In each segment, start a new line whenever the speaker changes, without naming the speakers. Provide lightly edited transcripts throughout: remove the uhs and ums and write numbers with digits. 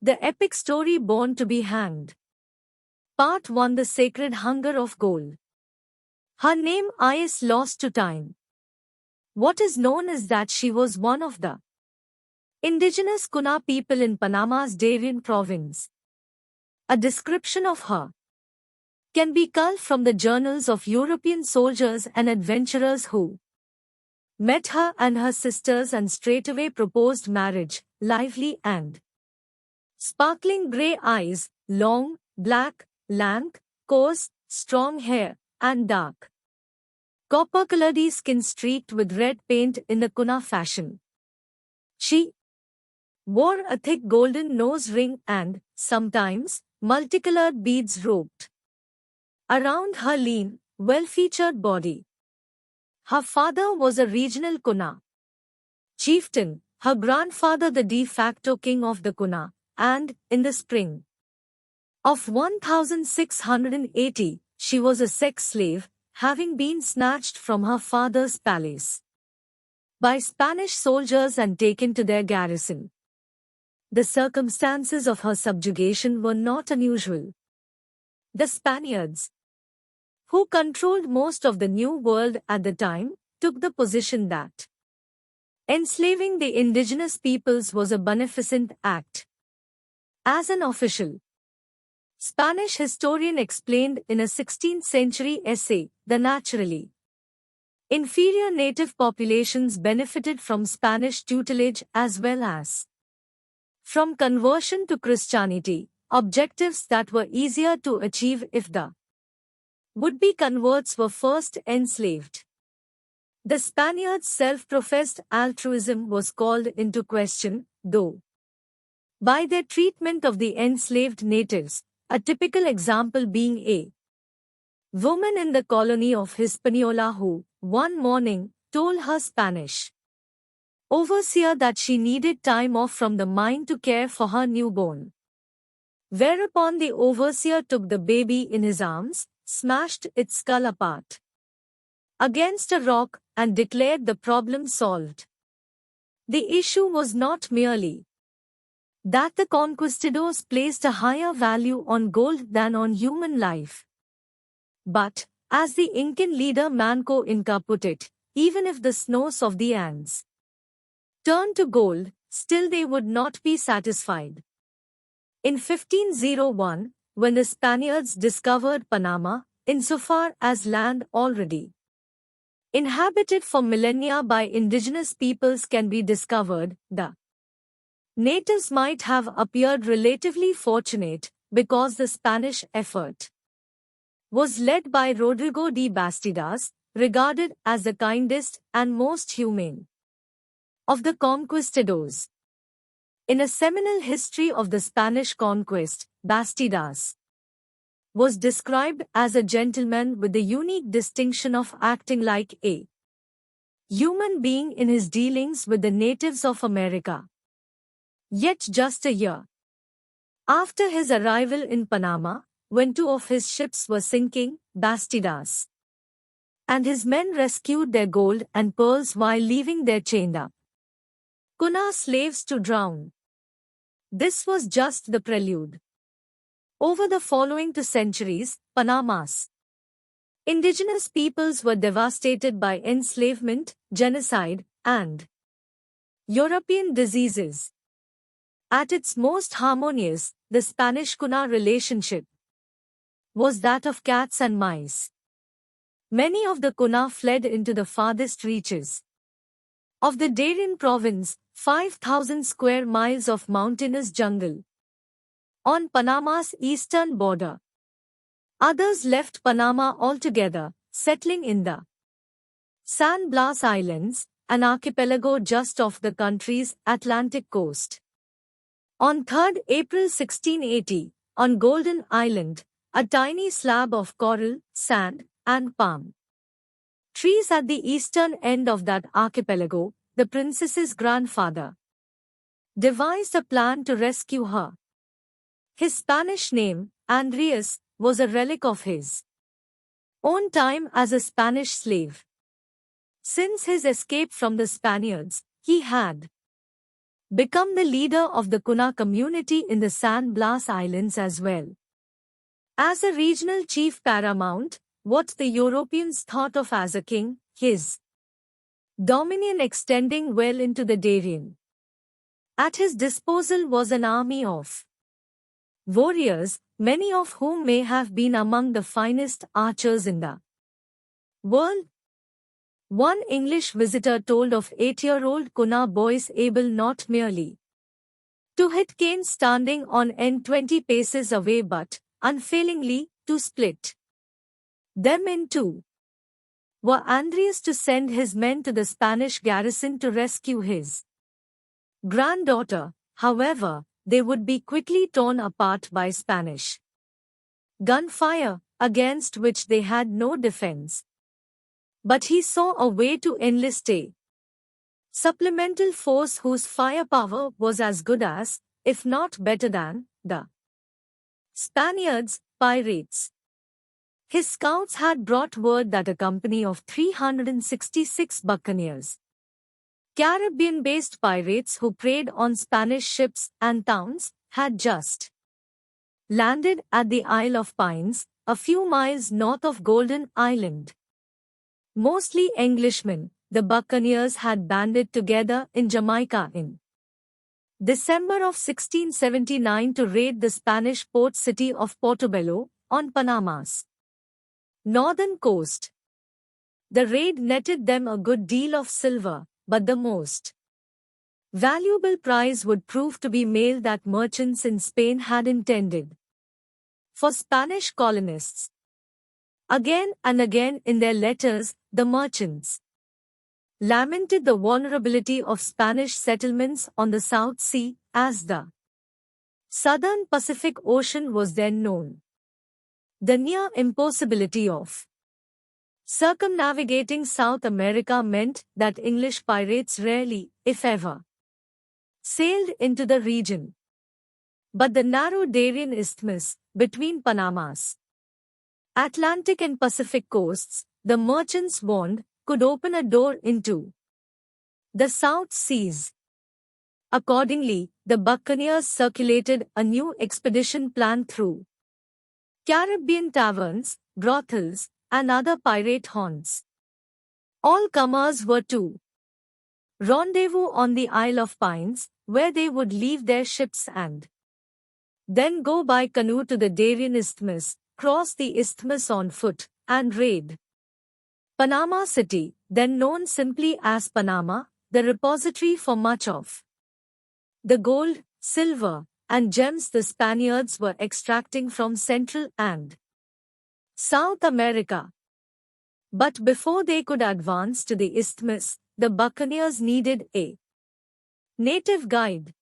The epic story born to be hanged. Part 1. The sacred hunger of gold. Her name is lost to time. What is known is that she was one of the indigenous Kuna people in Panama's Darien province. A description of her can be culled from the journals of European soldiers and adventurers who met her and her sisters and straightway proposed marriage, lively and sparkling grey eyes, long, black, lank, coarse, strong hair, and dark copper-colored skin streaked with red paint in the Kuna fashion. She wore a thick golden nose ring and, sometimes, multicolored beads roped around her lean, well-featured body. Her father was a regional Kuna chieftain, her grandfather the de facto king of the Kuna, and, in the spring of 1680, she was a sex slave, having been snatched from her father's palace by Spanish soldiers and taken to their garrison. The circumstances of her subjugation were not unusual. The Spaniards, who controlled most of the New World at the time, took the position that enslaving the indigenous peoples was a beneficent act. As an official Spanish historian explained in a 16th-century essay, the naturally inferior native populations benefited from Spanish tutelage as well as from conversion to Christianity, objectives that were easier to achieve if the would-be converts were first enslaved. The Spaniards' self-professed altruism was called into question, though, by their treatment of the enslaved natives, a typical example being a woman in the colony of Hispaniola who, one morning, told her Spanish overseer that she needed time off from the mine to care for her newborn. Whereupon the overseer took the baby in his arms, smashed its skull apart against a rock, and declared the problem solved. The issue was not merely that the conquistadors placed a higher value on gold than on human life, but, as the Incan leader Manco Inca put it, even if the snows of the Andes turned to gold, still they would not be satisfied. In 1501, when the Spaniards discovered Panama, insofar as land already inhabited for millennia by indigenous peoples can be discovered, the natives might have appeared relatively fortunate, because the Spanish effort was led by Rodrigo de Bastidas, regarded as the kindest and most humane of the conquistadors. In a seminal history of the Spanish conquest, Bastidas was described as a gentleman with the unique distinction of acting like a human being in his dealings with the natives of America. Yet just a year after his arrival in Panama, when two of his ships were sinking, Bastidas and his men rescued their gold and pearls while leaving their chained up Kuna slaves to drown. This was just the prelude. Over the following 2 centuries, Panama's indigenous peoples were devastated by enslavement, genocide, and European diseases. At its most harmonious, the Spanish-Kuna relationship was that of cats and mice. Many of the Kuna fled into the farthest reaches of the Darien province, 5,000 square miles of mountainous jungle on Panama's eastern border. Others left Panama altogether, settling in the San Blas Islands, an archipelago just off the country's Atlantic coast. On 3 April 1680, on Golden Island, a tiny slab of coral, sand, and palm trees at the eastern end of that archipelago, the princess's grandfather devised a plan to rescue her. His Spanish name, Andreas, was a relic of his own time as a Spanish slave. Since his escape from the Spaniards, he had become the leader of the Kuna community in the San Blas Islands as well. As a regional chief paramount, what the Europeans thought of as a king, his dominion extending well into the Darien. At his disposal was an army of warriors, many of whom may have been among the finest archers in the world. One English visitor told of 8-year-old Kuna boys able not merely to hit canes standing on end 20 paces away but, unfailingly, to split them in two. Were Andreas to send his men to the Spanish garrison to rescue his granddaughter, however, they would be quickly torn apart by Spanish gunfire, against which they had no defense. But he saw a way to enlist a supplemental force whose firepower was as good as, if not better than, the Spaniards, pirates. His scouts had brought word that a company of 366 buccaneers, Caribbean-based pirates who preyed on Spanish ships and towns, had just landed at the Isle of Pines, a few miles north of Golden Island. Mostly Englishmen, the buccaneers had banded together in Jamaica in December of 1679 to raid the Spanish port city of Portobello, on Panama's northern coast. The raid netted them a good deal of silver, but the most valuable prize would prove to be mail that merchants in Spain had intended for Spanish colonists. Again and again in their letters, the merchants lamented the vulnerability of Spanish settlements on the South Sea, as the Southern Pacific Ocean was then known. The near impossibility of circumnavigating South America meant that English pirates rarely, if ever, sailed into the region. But the narrow Darien Isthmus, between Panama's Atlantic and Pacific coasts, the merchants warned, could open a door into the South Seas. Accordingly, the buccaneers circulated a new expedition plan through Caribbean taverns, brothels, and other pirate haunts. All comers were to rendezvous on the Isle of Pines, where they would leave their ships and then go by canoe to the Darien Isthmus, cross the isthmus on foot, and raid Panama City, then known simply as Panama, the repository for much of the gold, silver, and gems the Spaniards were extracting from Central and South America. But before they could advance to the isthmus, the buccaneers needed a native guide.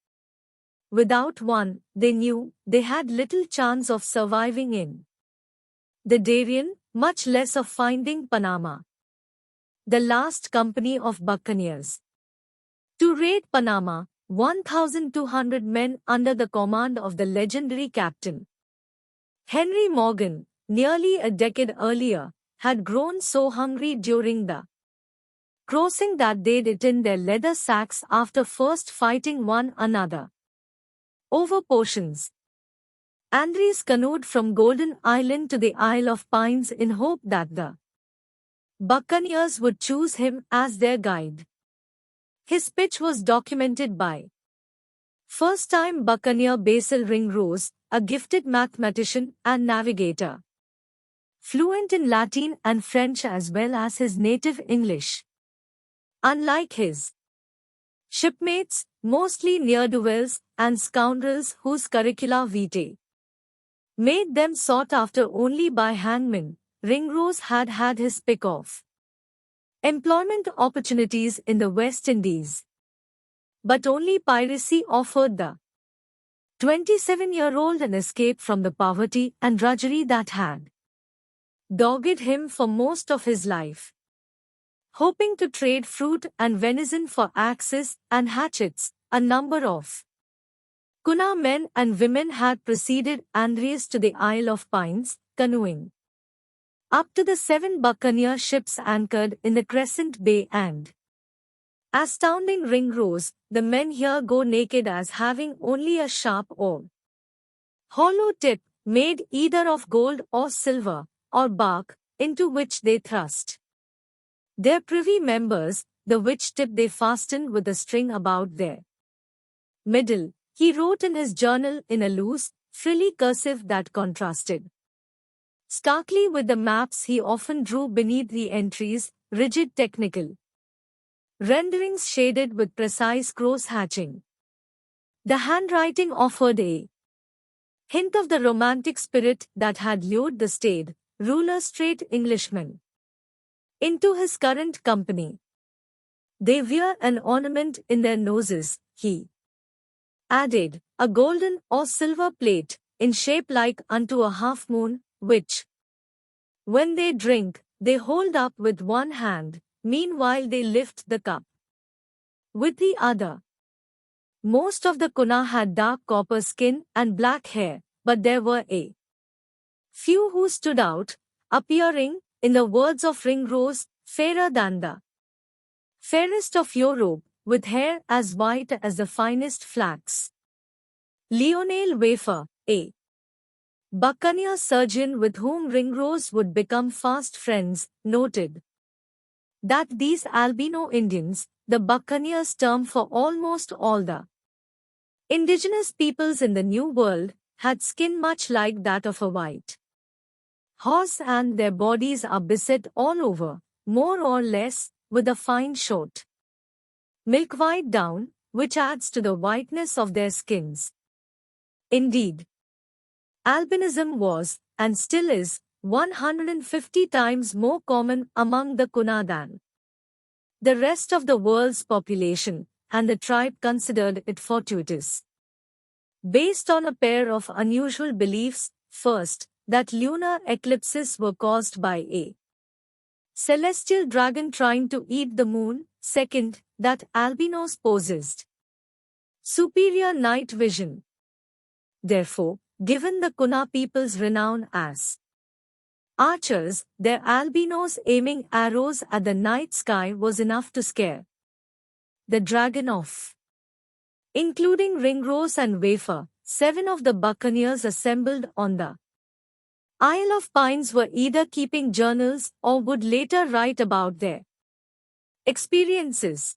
Without one, they knew, they had little chance of surviving in the Darien, much less of finding Panama. The last company of buccaneers to raid Panama, 1,200 men under the command of the legendary captain Henry Morgan, nearly a decade earlier, had grown so hungry during the crossing that they'd eaten their leather sacks after first fighting one another over portions. Andres canoed from Golden Island to the Isle of Pines in hope that the buccaneers would choose him as their guide. His pitch was documented by first-time buccaneer Basil Ringrose, a gifted mathematician and navigator, fluent in Latin and French as well as his native English. Unlike his shipmates, mostly ne'er-do-wells and scoundrels whose curricula vitae made them sought after only by hangmen, Ringrose had had his pick of employment opportunities in the West Indies. But only piracy offered the 27-year-old an escape from the poverty and drudgery that had dogged him for most of his life. Hoping to trade fruit and venison for axes and hatchets, a number of Kuna men and women had preceded Andreas to the Isle of Pines, canoeing up to the 7 buccaneer ships anchored in the Crescent Bay and Astounding ringrose, the men here go naked as having only a sharp or hollow tip, made either of gold or silver, or bark, into which they thrust their privy members, the which tip they fastened with a string about their middle. He wrote in his journal in a loose, frilly cursive that contrasted starkly with the maps he often drew beneath the entries, rigid technical renderings shaded with precise cross-hatching. The handwriting offered a hint of the romantic spirit that had lured the staid, ruler-straight Englishman into his current company. They wear an ornament in their noses, he added, a golden or silver plate, in shape like unto a half-moon, which, when they drink, they hold up with one hand, meanwhile they lift the cup with the other. Most of the Kuna had dark copper skin and black hair, but there were a few who stood out, appearing, in the words of Ringrose, fairer than the fairest of Europe, with hair as white as the finest flax. Lionel Wafer, a buccaneer surgeon with whom Ringrose would become fast friends, noted that these albino Indians, the buccaneers' term for almost all the indigenous peoples in the New World, had skin much like that of a white horse, and their bodies are beset all over, more or less, with a fine short milk-white down, which adds to the whiteness of their skins. Indeed, albinism was, and still is, 150 times more common among the Kuna than the rest of the world's population, and the tribe considered it fortuitous, based on a pair of unusual beliefs: first, that lunar eclipses were caused by a celestial dragon trying to eat the moon; second, that albinos possessed superior night vision. Therefore, given the Kuna people's renown as archers, their albinos aiming arrows at the night sky was enough to scare the dragon off. Including Ringrose and Wafer, 7 of the buccaneers assembled on the Isle of Pines were either keeping journals or would later write about their experiences.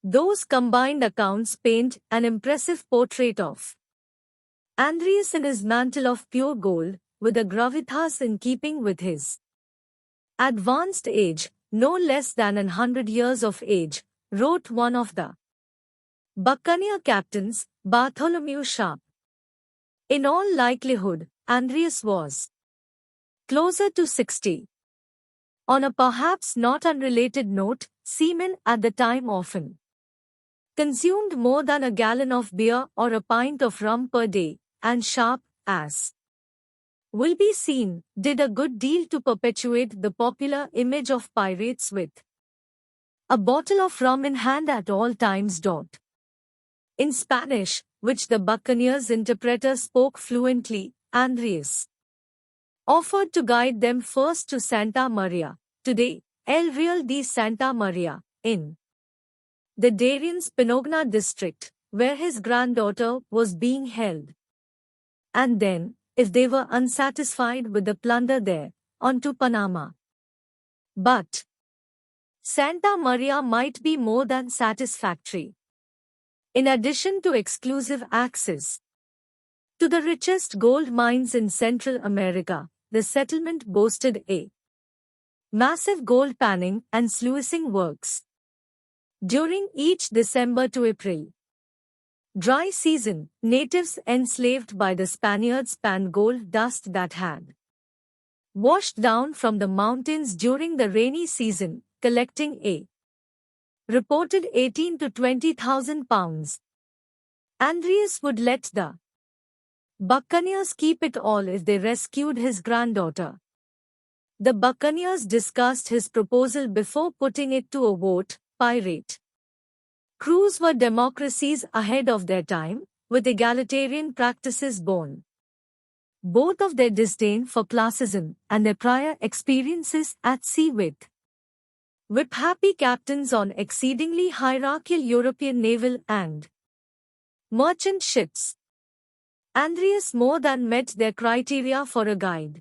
Those combined accounts paint an impressive portrait of Andreas in his mantle of pure gold, with a gravitas in keeping with his advanced age, no less than 100 years of age, wrote one of the buccaneer captains, Bartholomew Sharp. In all likelihood, Andreas was closer to 60. On a perhaps not unrelated note, seamen at the time often consumed more than a gallon of beer or a pint of rum per day, and Sharp, as will be seen, did a good deal to perpetuate the popular image of pirates with a bottle of rum in hand at all times. In Spanish, which the buccaneers' interpreter spoke fluently, Andreas offered to guide them first to Santa Maria, today, El Real de Santa Maria, in the Darien's Pinogna district, where his granddaughter was being held. And then, if they were unsatisfied with the plunder there, on to Panama. But Santa Maria might be more than satisfactory. In addition to exclusive access to the richest gold mines in Central America, the settlement boasted a massive gold panning and sluicing works. During each December to April dry season, natives enslaved by the Spaniards panned gold dust that had washed down from the mountains during the rainy season, collecting a reported 18 to 20,000 pounds. Andreas would let the buccaneers keep it all if they rescued his granddaughter. The buccaneers discussed his proposal before putting it to a vote. Pirate crews were democracies ahead of their time, with egalitarian practices born both of their disdain for classism and their prior experiences at sea with whip-happy captains on exceedingly hierarchical European naval and merchant ships. Andreas more than met their criteria for a guide.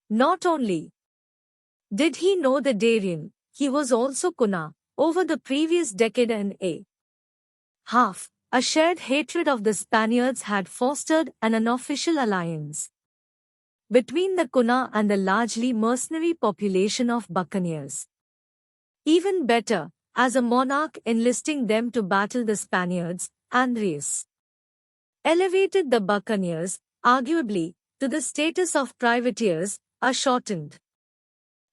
Not only did he know the Darien, he was also Kuna, over the previous decade and a half. A shared hatred of the Spaniards had fostered an unofficial alliance between the Kuna and the largely mercenary population of buccaneers. Even better, as a monarch enlisting them to battle the Spaniards, Andreas elevated the buccaneers, arguably, to the status of privateers, a shortened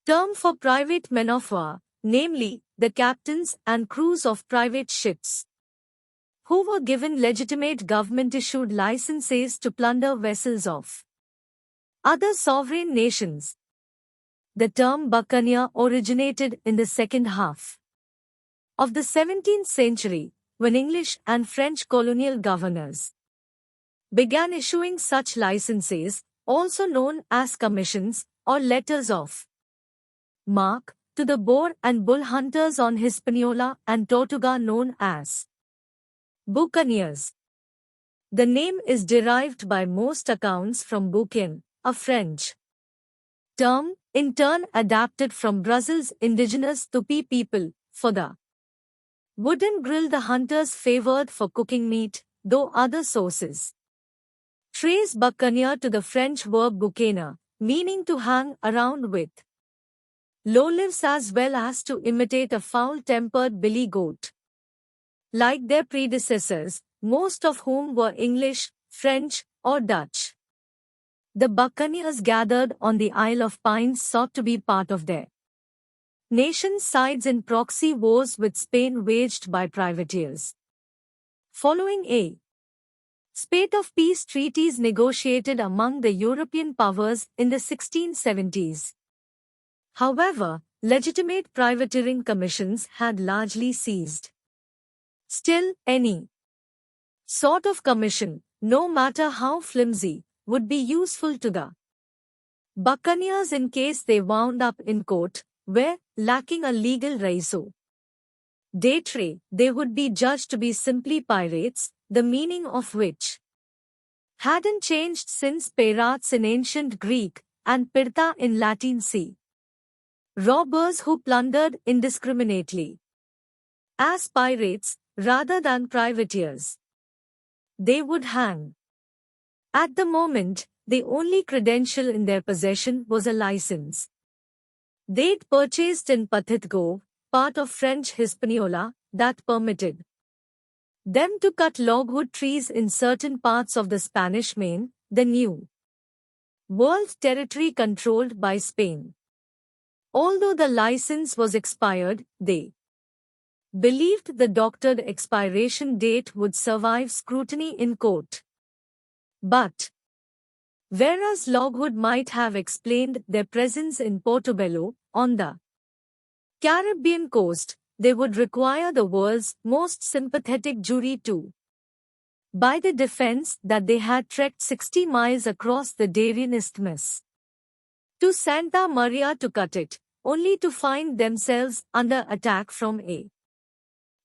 term for private men of war, namely, the captains and crews of private ships, who were given legitimate government-issued licenses to plunder vessels of other sovereign nations. The term buccaneer originated in the second half of the 17th century, when English and French colonial governors began issuing such licenses, also known as commissions or letters of marque, to the boar and bull hunters on Hispaniola and Tortuga known as buccaneers. The name is derived by most accounts from boucan, a French term, in turn adapted from Brazil's indigenous Tupi people, for the wooden grill the hunters favored for cooking meat, though other sources trace buccaneer to the French verb boucaner, meaning to hang around with lowlives as well as to imitate a foul-tempered billy goat. Like their predecessors, most of whom were English, French, or Dutch, the buccaneers gathered on the Isle of Pines sought to be part of their nation's sides in proxy wars with Spain waged by privateers. Following a spate of peace treaties negotiated among the European powers in the 1670s. However, legitimate privateering commissions had largely ceased. Still, any sort of commission, no matter how flimsy, would be useful to the buccaneers in case they wound up in court, where, lacking a legal raison d'etre, they would be judged to be simply pirates, the meaning of which hadn't changed since pirates in ancient Greek and pirta in Latin sea. Robbers who plundered indiscriminately as pirates, rather than privateers. They would hang. At the moment, the only credential in their possession was a license they'd purchased in Pathitgo, part of French Hispaniola, that permitted them to cut logwood trees in certain parts of the Spanish Main, the New World territory controlled by Spain. Although the license was expired, they believed the doctored expiration date would survive scrutiny in court. But, whereas logwood might have explained their presence in Portobello, on the Caribbean coast, they would require the world's most sympathetic jury to buy the defense that they had trekked 60 miles across the Darien Isthmus to Santa Maria to cut it, only to find themselves under attack from a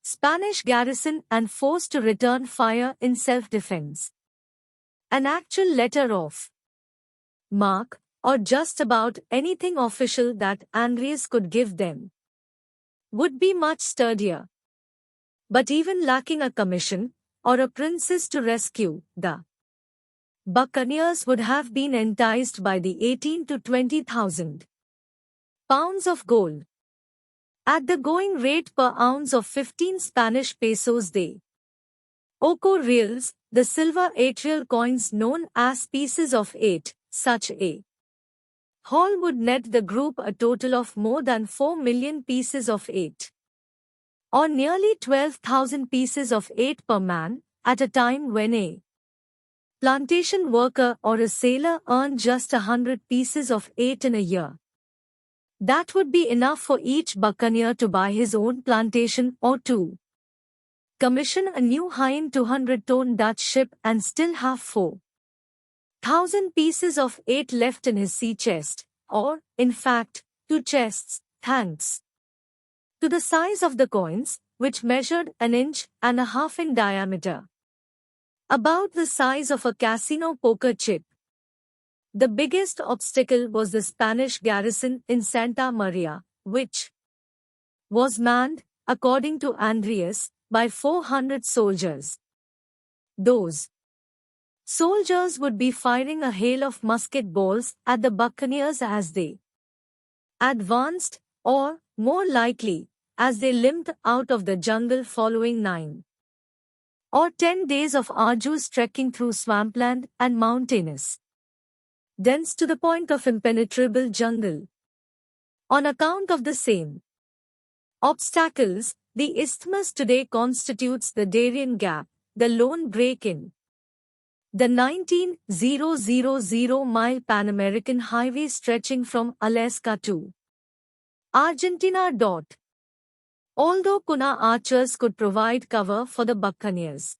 Spanish garrison and forced to return fire in self-defense. An actual letter of marque, or just about anything official that Andreas could give them, would be much sturdier. But even lacking a commission, or a princess to rescue, the buccaneers would have been enticed by the 18 to 20,000 pounds of gold, at the going rate per ounce of 15 Spanish pesos they Oco reals, the silver atrial coins known as pieces of 8, such a haul would net the group a total of more than 4 million pieces of 8, or nearly 12,000 pieces of 8 per man, at a time when a plantation worker or a sailor earned just 100 pieces of 8 in a year. That would be enough for each buccaneer to buy his own plantation or to commission a new high-end 200-ton Dutch ship and still have 4,000 pieces of 8 left in his sea chest, or, in fact, 2 chests, thanks to the size of the coins, which measured an inch and a half in diameter. About the size of a casino poker chip. The biggest obstacle was the Spanish garrison in Santa Maria, which was manned, according to Andreas, by 400 soldiers. Those soldiers would be firing a hail of musket balls at the buccaneers as they advanced, or, more likely, as they limped out of the jungle following 9 or 10 days of arduous trekking through swampland and mountainous, dense to the point of impenetrable jungle. On account of the same obstacles, the isthmus today constitutes the Darien Gap, the lone break-in. The 19,000-mile Pan-American highway stretching from Alaska to Argentina. Although Kuna archers could provide cover for the buccaneers'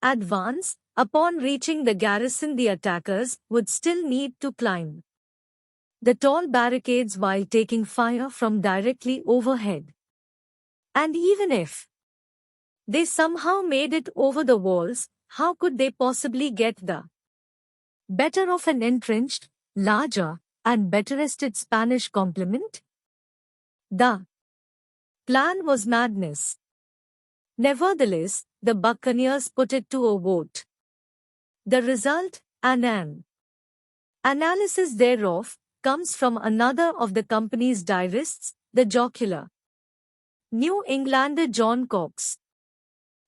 advance, upon reaching the garrison the attackers would still need to climb the tall barricades while taking fire from directly overhead. And even if they somehow made it over the walls, how could they possibly get the better of an entrenched, larger, and better rested Spanish complement? The plan was madness. Nevertheless, the buccaneers put it to a vote. The result, and an analysis thereof, comes from another of the company's diarists, the jocular New Englander John Cox.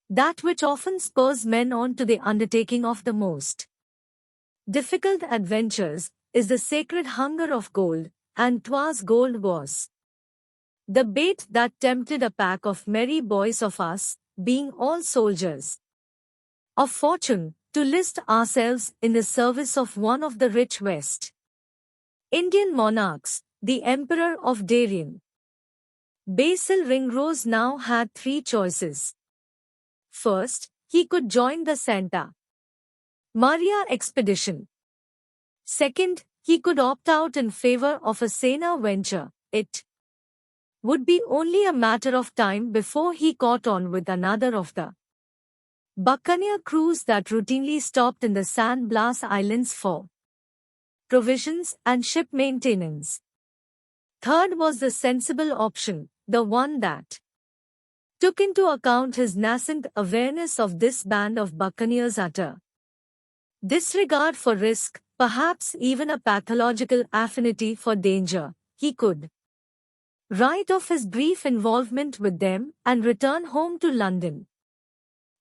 That which often spurs men on to the undertaking of the most difficult adventures is the sacred hunger of gold, and 'twas gold was the bait that tempted a pack of merry boys of us, being all soldiers of fortune, to list ourselves in the service of one of the rich West Indian monarchs, the Emperor of Darien. Basil Ringrose now had 3 choices. First, he could join the Santa Maria expedition. Second, he could opt out in favor of a saner venture. It would be only a matter of time before he caught on with another of the buccaneer crews that routinely stopped in the San Blas Islands for provisions and ship maintenance. Third was the sensible option, the one that took into account his nascent awareness of this band of buccaneers' utter disregard for risk, perhaps even a pathological affinity for danger. He could write off his brief involvement with them and return home to London.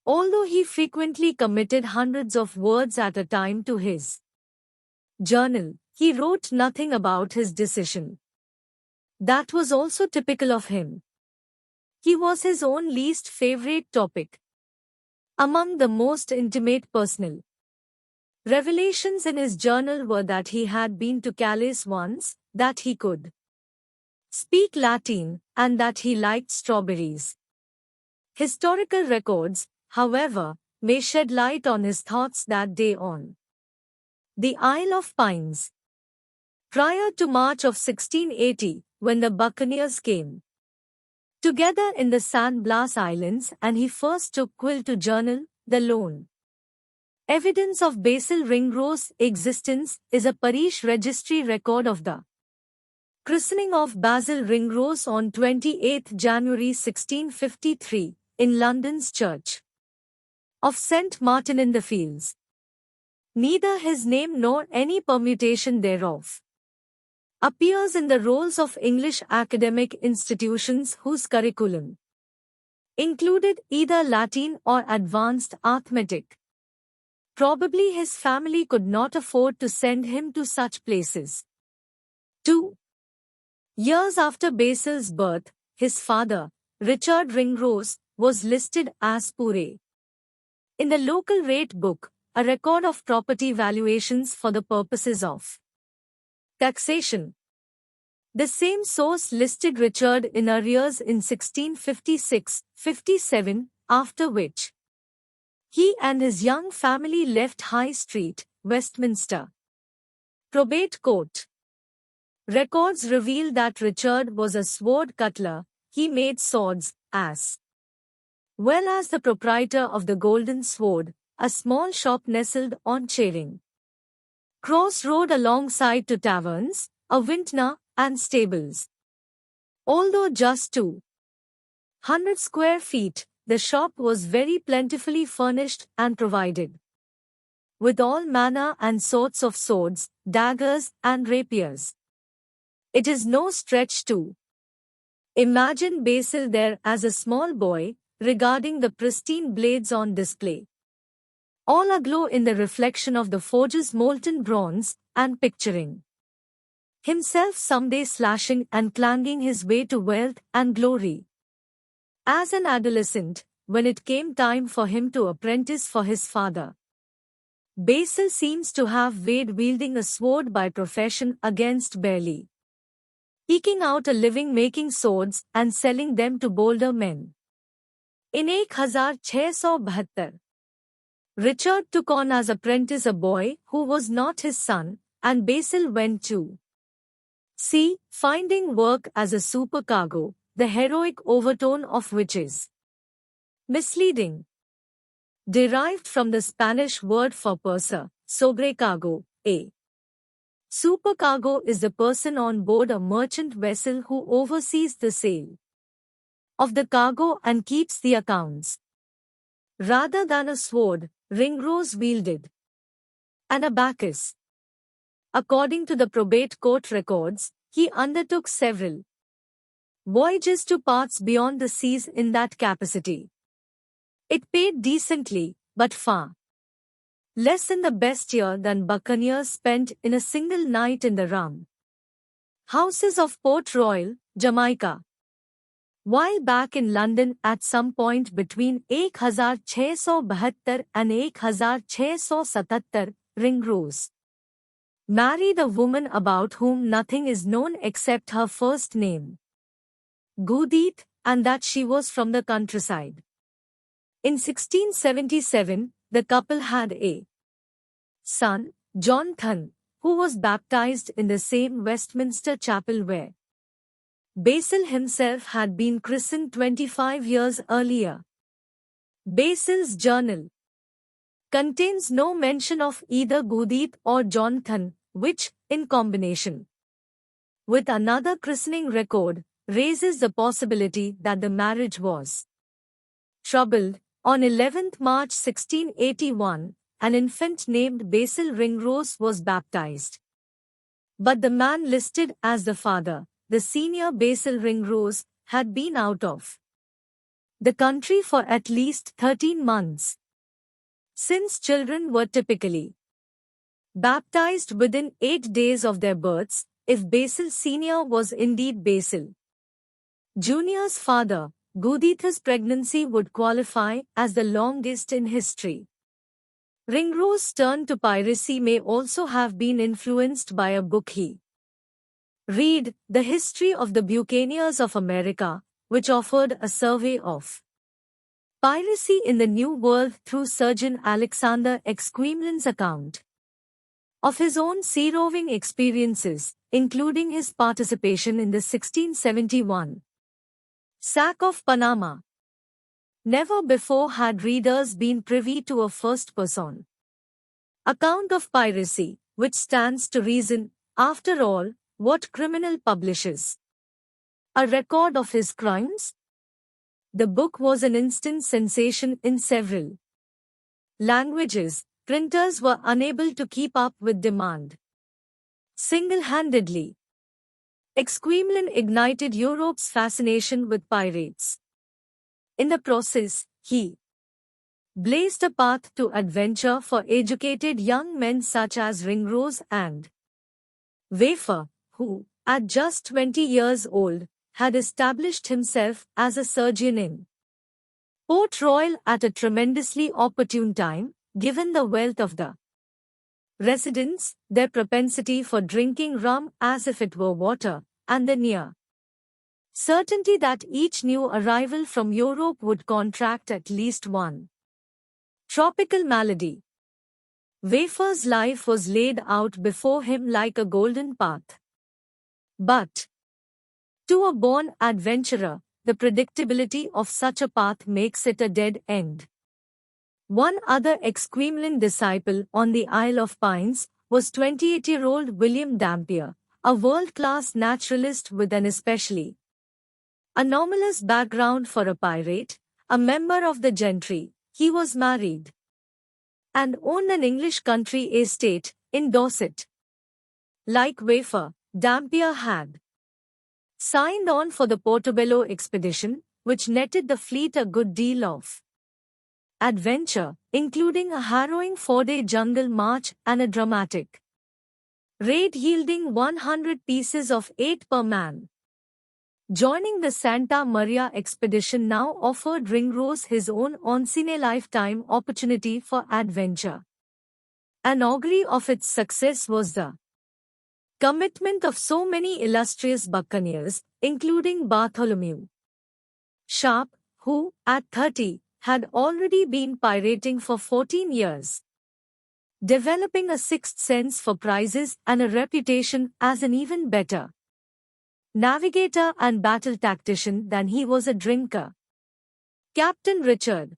Although he frequently committed hundreds of words at a time to his journal, he wrote nothing about his decision. That was also typical of him. He was his own least favorite topic. Among the most intimate personal revelations in his journal were that he had been to Calais once, that he could speak Latin, and that he liked strawberries. Historical records, however, may shed light on his thoughts that day on the Isle of Pines. Prior to March of 1680, when the buccaneers came together in the San Blas Islands and he first took quill to journal, the lone evidence of Basil Ringrose's existence is a parish registry record of the christening of Basil Ringrose on 28 January 1653, in London's Church of St. Martin in the Fields. Neither his name nor any permutation thereof appears in the rolls of English academic institutions whose curriculum included either Latin or advanced arithmetic. Probably his family could not afford to send him to such places. 2 years after Basil's birth, his father, Richard Ringrose, was listed as poor in the local rate book, a record of property valuations for the purposes of taxation. The same source listed Richard in arrears in 1656-57, after which he and his young family left High Street, Westminster Probate Court. Records reveal that Richard was a sword cutler, he made swords, as well as the proprietor of the Golden Sword, a small shop nestled on Charing Cross Road alongside two taverns, a vintner, and stables. Although just 200 square feet, the shop was very plentifully furnished and provided with all manner and sorts of swords, daggers, and rapiers. It is no stretch to imagine Basil there as a small boy, regarding the pristine blades on display, all aglow in the reflection of the forge's molten bronze, and picturing himself someday slashing and clanging his way to wealth and glory. As an adolescent, when it came time for him to apprentice for his father, Basil seems to have weighed wielding a sword by profession against barely eking out a living making swords and selling them to bolder men. In 1672, Richard took on as apprentice a boy who was not his son, and Basil went to sea, finding work as a supercargo, the heroic overtone of which is misleading. Derived from the Spanish word for purser, sobrecargo, a supercargo is the person on board a merchant vessel who oversees the sale of the cargo and keeps the accounts. Rather than a sword, Ringrose wielded an abacus. According to the probate court records, he undertook several voyages to parts beyond the seas in that capacity. It paid decently, but far less in the best year than buccaneers spent in a single night in the rum houses of Port Royal, Jamaica. While back in London at some point between 1672 and 1677, Ringrose married a woman about whom nothing is known except her first name, Goodith, and that she was from the countryside. In 1677, the couple had a son, Jonathan, who was baptized in the same Westminster chapel where Basil himself had been christened 25 years earlier. Basil's journal contains no mention of either Goodith or Jonathan, which, in combination with another christening record, raises the possibility that the marriage was troubled. On 11th March 1681, an infant named Basil Ringrose was baptized. But the man listed as the father, the senior Basil Ringrose, had been out of the country for at least 13 months. Since children were typically baptized within 8 days of their births, if Basil Sr. was indeed Basil Jr.'s father, Goodith's pregnancy would qualify as the longest in history. Ringrose's turn to piracy may also have been influenced by a book he read, The History of the Buccaneers of America, which offered a survey of piracy in the New World through Surgeon Alexander Exquemelin's account of his own sea-roving experiences, including his participation in the 1671 sack of Panama. Never before had readers been privy to a first-person account of piracy, which stands to reason, after all, what criminal publishes a record of his crimes? The book was an instant sensation in several languages. Printers were unable to keep up with demand. Single-handedly, Exquemelin ignited Europe's fascination with pirates. In the process, he blazed a path to adventure for educated young men such as Ringrose and Wafer, who, at just 20 years old, had established himself as a surgeon in Port Royal at a tremendously opportune time, given the wealth of the residents, their propensity for drinking rum as if it were water, and the near certainty that each new arrival from Europe would contract at least one tropical malady. Wafer's life was laid out before him like a golden path. But to a born adventurer, the predictability of such a path makes it a dead end. One other exquemeling disciple on the Isle of Pines was 28-year-old William Dampier, a world-class naturalist with an especially anomalous background for a pirate, a member of the gentry. He was married and owned an English country estate in Dorset. Like Wafer, Dampier had signed on for the Portobello expedition, which netted the fleet a good deal of adventure, including a harrowing 4-day jungle march and a dramatic raid yielding 100 pieces of 8 per man. Joining the Santa Maria expedition now offered Ringrose his own once-in-a-lifetime opportunity for adventure. An augury of its success was the commitment of so many illustrious buccaneers, including Bartholomew Sharp, who, at 30, had already been pirating for 14 years, developing a sixth sense for prizes and a reputation as an even better navigator and battle tactician than he was a drinker. Captain Richard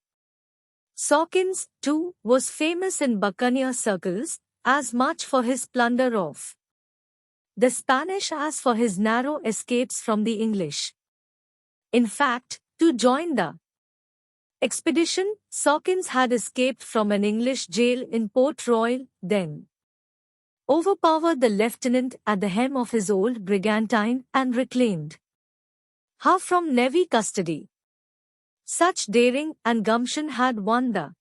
Sawkins, too, was famous in buccaneer circles, as much for his plunder of the Spanish as for his narrow escapes from the English. In fact, to join the expedition, Sawkins had escaped from an English jail in Port Royal, then overpowered the lieutenant at the helm of his old brigantine and reclaimed her from Navy custody. Such daring and gumption had won the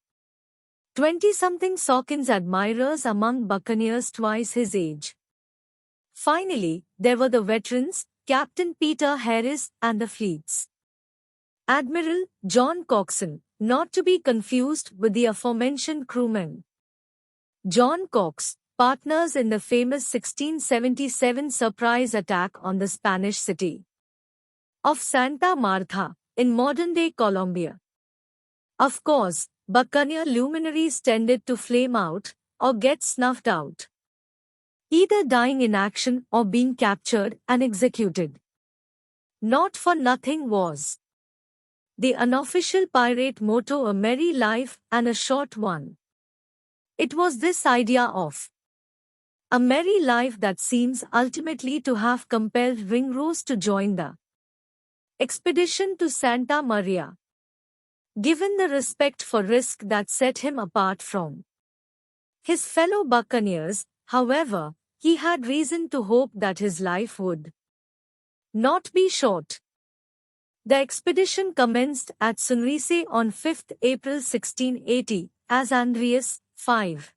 20-something Sawkins admirers among buccaneers twice his age. Finally, there were the veterans, Captain Peter Harris and the fleet's Admiral John Coxon, not to be confused with the aforementioned crewmen. John Cox, partners in the famous 1677 surprise attack on the Spanish city of Santa Martha, in modern-day Colombia. Of course, buccaneer luminaries tended to flame out, or get snuffed out, either dying in action or being captured and executed. Not for nothing was the unofficial pirate motto a merry life and a short one. It was this idea of a merry life that seems ultimately to have compelled Ringrose to join the expedition to Santa Maria. Given the respect for risk that set him apart from his fellow buccaneers, however, he had reason to hope that his life would not be short. The expedition commenced at Sunrise on 5th April 1680, as Andreas, 5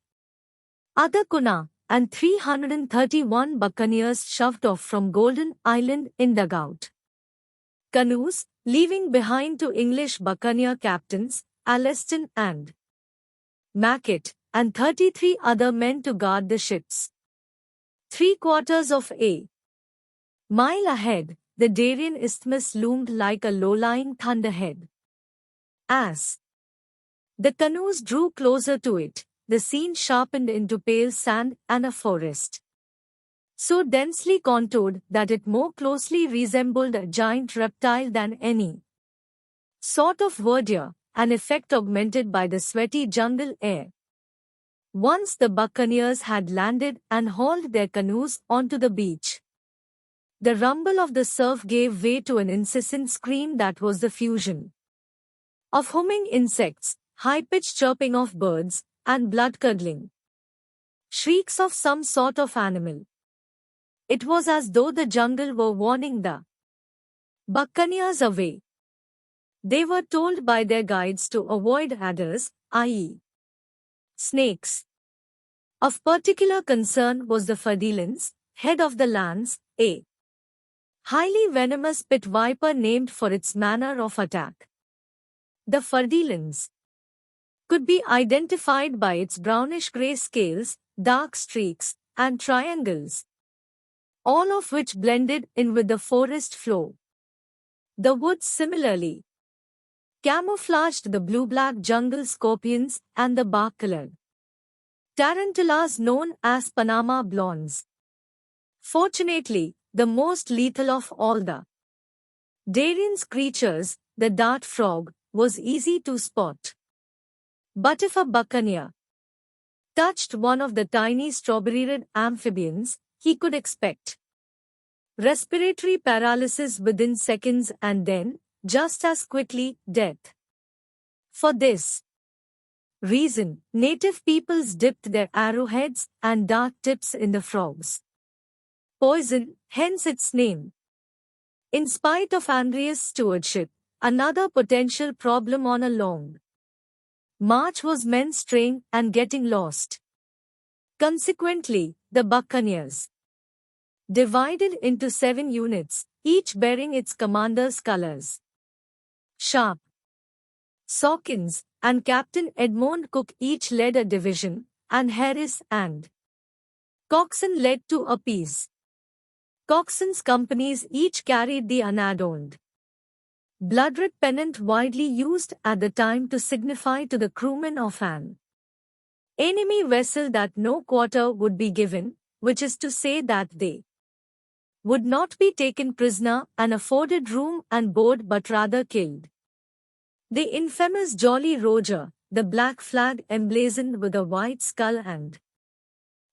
other Kuna, and 331 buccaneers shoved off from Golden Island in dugout canoes, leaving behind 2 English buccaneer captains, Alston and Mackett, and 33 other men to guard the ships. 3/4 of a mile ahead, the Darien Isthmus loomed like a low-lying thunderhead. As the canoes drew closer to it, the scene sharpened into pale sand and a forest so densely contoured that it more closely resembled a giant reptile than any sort of verdure, an effect augmented by the sweaty jungle air. Once the buccaneers had landed and hauled their canoes onto the beach, the rumble of the surf gave way to an incessant scream that was the fusion of humming insects, high-pitched chirping of birds, and blood-curdling shrieks of some sort of animal. It was as though the jungle were warning the buccaneers away. They were told by their guides to avoid adders, i.e., snakes. Of particular concern was the fardilans, head of the lance, a highly venomous pit viper named for its manner of attack. The fardilans could be identified by its brownish-gray scales, dark streaks, and triangles, all of which blended in with the forest floor. The woods similarly camouflaged the blue-black jungle scorpions and the bark-colored tarantulas known as Panama blondes. Fortunately, the most lethal of all the Darien's creatures, the dart frog, was easy to spot. But if a buccaneer touched one of the tiny strawberry-red amphibians, he could expect respiratory paralysis within seconds and then, just as quickly, death. For this reason, native peoples dipped their arrowheads and dart tips in the frog's poison, hence its name. In spite of Andreas' stewardship, another potential problem on a long march was men straying and getting lost. Consequently, the buccaneers divided into 7 units, each bearing its commander's colors. Sharp, Sawkins, and Captain Edmond Cook each led a division, and Harris and Coxon led 2 apiece. Coxon's companies each carried the unadorned blood-red pennant widely used at the time to signify to the crewmen of an enemy vessel that no quarter would be given, which is to say that they would not be taken prisoner and afforded room and board but rather killed. The infamous Jolly Roger, the black flag emblazoned with a white skull and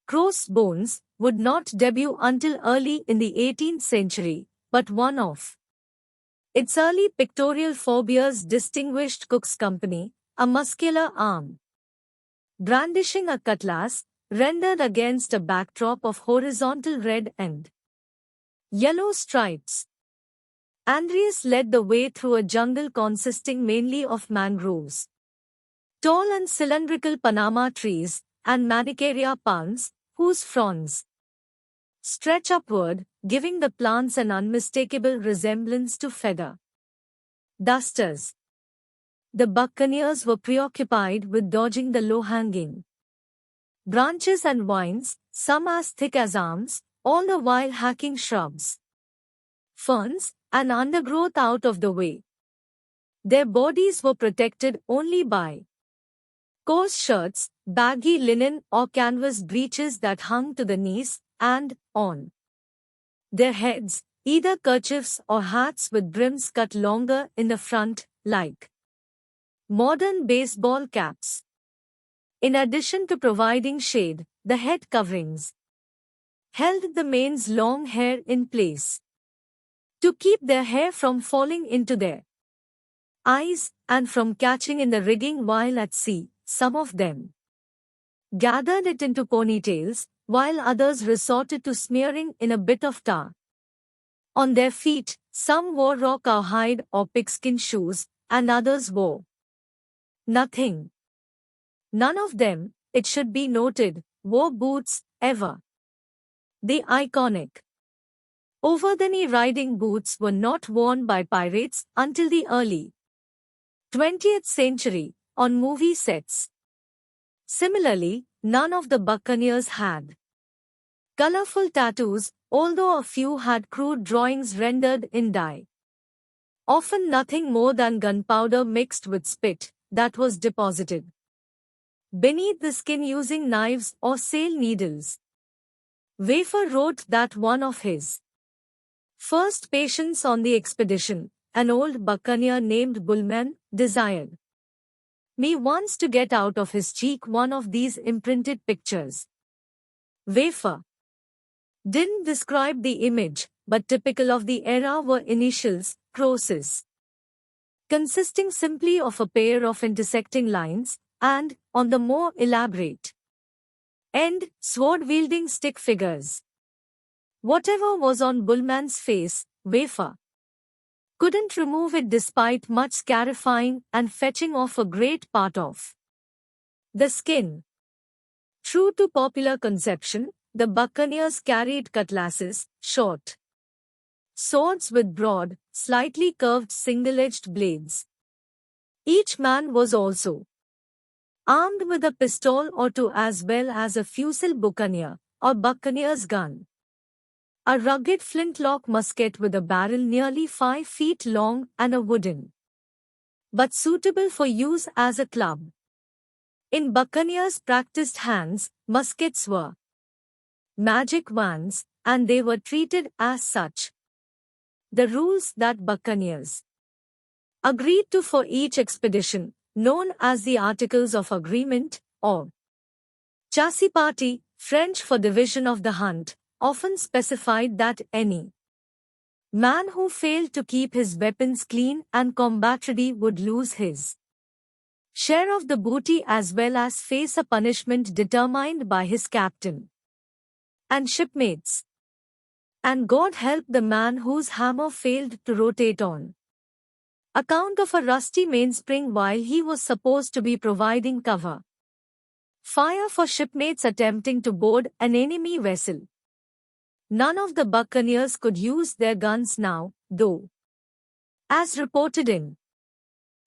crossbones, would not debut until early in the 18th century, but one of its early pictorial forebears distinguished Cook's company, a muscular arm brandishing a cutlass, rendered against a backdrop of horizontal red and yellow stripes. Andreas led the way through a jungle consisting mainly of mangroves, tall and cylindrical Panama trees, and Manicaria palms, whose fronds stretch upward, giving the plants an unmistakable resemblance to feather dusters. The buccaneers were preoccupied with dodging the low-hanging branches and vines, some as thick as arms, all the while hacking shrubs, ferns, and undergrowth out of the way. Their bodies were protected only by coarse shirts, baggy linen or canvas breeches that hung to the knees, and, on their heads, either kerchiefs or hats with brims cut longer in the front, like modern baseball caps. In addition to providing shade, the head coverings held the mane's long hair in place to keep their hair from falling into their eyes and from catching in the rigging while at sea. Some of them gathered it into ponytails, while others resorted to smearing in a bit of tar on their feet. Some wore raw cowhide or pigskin shoes, and others wore nothing. None of them, it should be noted, wore boots, ever. The iconic over-the-knee riding boots were not worn by pirates until the early 20th century, on movie sets. Similarly, none of the buccaneers had colorful tattoos, although a few had crude drawings rendered in dye. Often nothing more than gunpowder mixed with spit that was deposited beneath the skin using knives or sail needles. Wafer wrote that one of his first patients on the expedition, an old buccaneer named Bullman, desired me once to get out of his cheek one of these imprinted pictures. Wafer didn't describe the image, but typical of the era were initials, crosses, consisting simply of a pair of intersecting lines, and, on the more elaborate end, sword-wielding stick figures. Whatever was on Bullman's face, Wafer couldn't remove it despite much scarifying and fetching off a great part of the skin. True to popular conception, the buccaneers carried cutlasses, short swords with broad, slightly curved single-edged blades. Each man was also armed with a pistol or two as well as a fusil buccaneer, or buccaneer's gun. A rugged flintlock musket with a barrel nearly 5 feet long and a wooden, but suitable for use as a club. In buccaneers' practiced hands, muskets were magic wands, and they were treated as such. the rules that buccaneers agreed to for each expedition, known as the Articles of Agreement, or chasse partie, French for division of the hunt, often specified that any man who failed to keep his weapons clean and combat ready would lose his share of the booty as well as face a punishment determined by his captain and shipmates. And God help the man whose hammer failed to rotate on account of a rusty mainspring while he was supposed to be providing cover fire for shipmates attempting to board an enemy vessel. None of the buccaneers could use their guns now, though. As reported in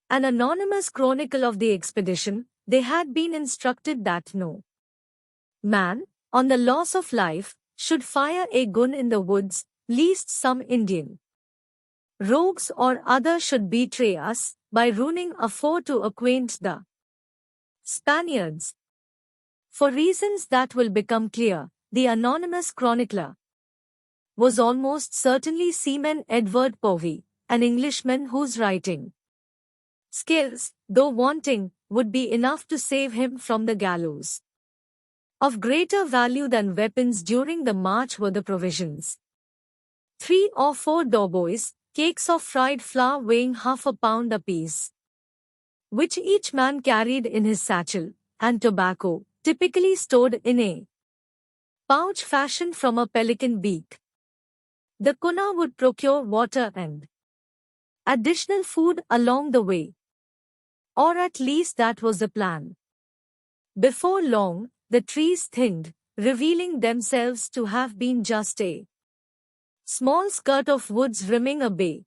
an anonymous chronicle of the expedition, they had been instructed that no man, on the loss of life, should fire a gun in the woods, lest some Indian rogues or other should betray us by ruining a foe to acquaint the Spaniards. For reasons that will become clear, the anonymous chronicler was almost certainly Seaman Edward Povey, an Englishman whose writing skills, though wanting, would be enough to save him from the gallows. Of greater value than weapons during the march were the provisions. 3 or 4 doughboys, cakes of fried flour weighing half a pound apiece, which each man carried in his satchel, and tobacco, typically stored in a pouch fashioned from a pelican beak. The Kuna would procure water and additional food along the way. Or at least that was the plan. Before long, the trees thinned, revealing themselves to have been just a small skirt of woods rimming a bay.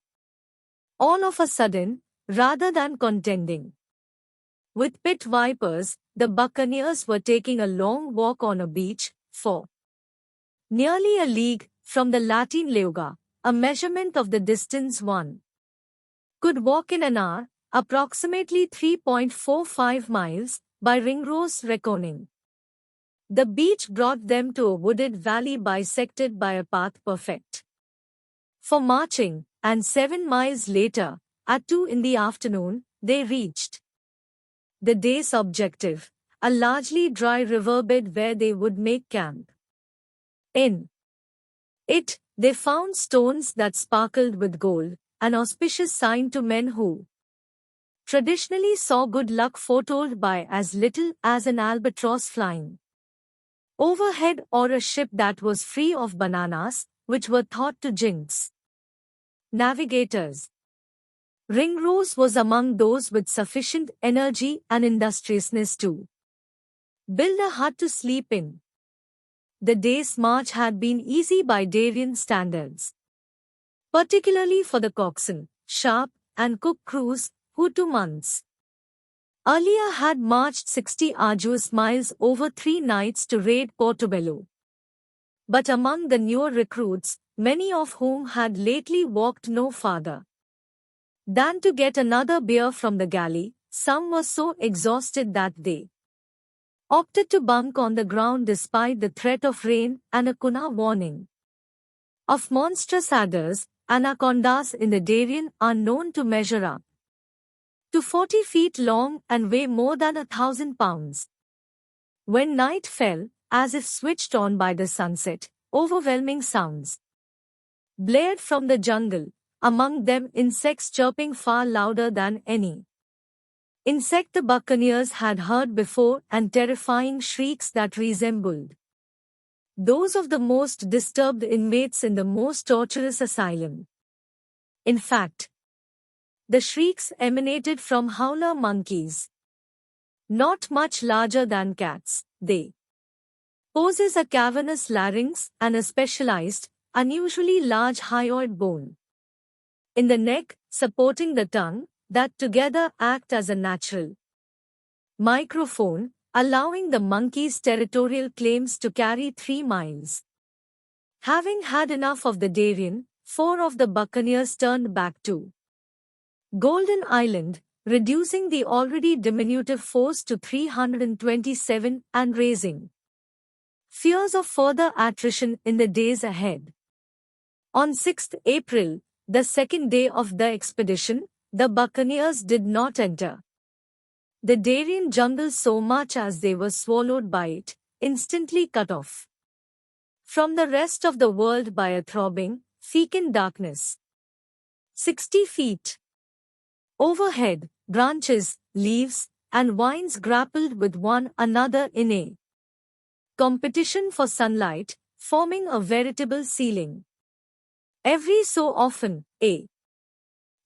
All of a sudden, rather than contending with pit vipers, the buccaneers were taking a long walk on a beach, for nearly a league from the Latin Leuga, a measurement of the distance one could walk in an hour, approximately 3.45 miles, by Ringrose reckoning. The beach brought them to a wooded valley bisected by a path perfect for marching, and 7 miles later, at 2 in the afternoon, they reached the day's objective, a largely dry riverbed where they would make camp. In it, they found stones that sparkled with gold, an auspicious sign to men who traditionally saw good luck foretold by as little as an albatross flying overhead or a ship that was free of bananas, which were thought to jinx navigators. Ringrose was among those with sufficient energy and industriousness to build a hut to sleep in. The day's march had been easy by Darien standards, particularly for the coxswain, Sharp, and cook crews, who 2 months earlier had marched 60 arduous miles over 3 nights to raid Portobello. But among the newer recruits, many of whom had lately walked no farther than to get another beer from the galley, some were so exhausted that they opted to bunk on the ground despite the threat of rain and a Kuna warning of monstrous adders. Anacondas in the Darien are known to measure up to 40 feet long and weigh more than 1,000 pounds. When night fell, as if switched on by the sunset, overwhelming sounds blared from the jungle, among them insects chirping far louder than any insect the buccaneers had heard before, and terrifying shrieks that resembled those of the most disturbed inmates in the most torturous asylum. In fact, the shrieks emanated from howler monkeys, not much larger than cats. They possess a cavernous larynx and a specialized, unusually large hyoid bone in the neck, supporting the tongue, that together act as a natural microphone, allowing the monkey's territorial claims to carry 3 miles. Having had enough of the Darien, 4 of the buccaneers turned back to Golden Island, reducing the already diminutive force to 327 and raising fears of further attrition in the days ahead. On 6 April, The second day of the expedition, the buccaneers did not enter the Darien jungle so much as they were swallowed by it, instantly cut off from the rest of the world by a throbbing, fecund darkness. 60 feet overhead, branches, leaves, and vines grappled with one another in a competition for sunlight, forming a veritable ceiling. Every so often, a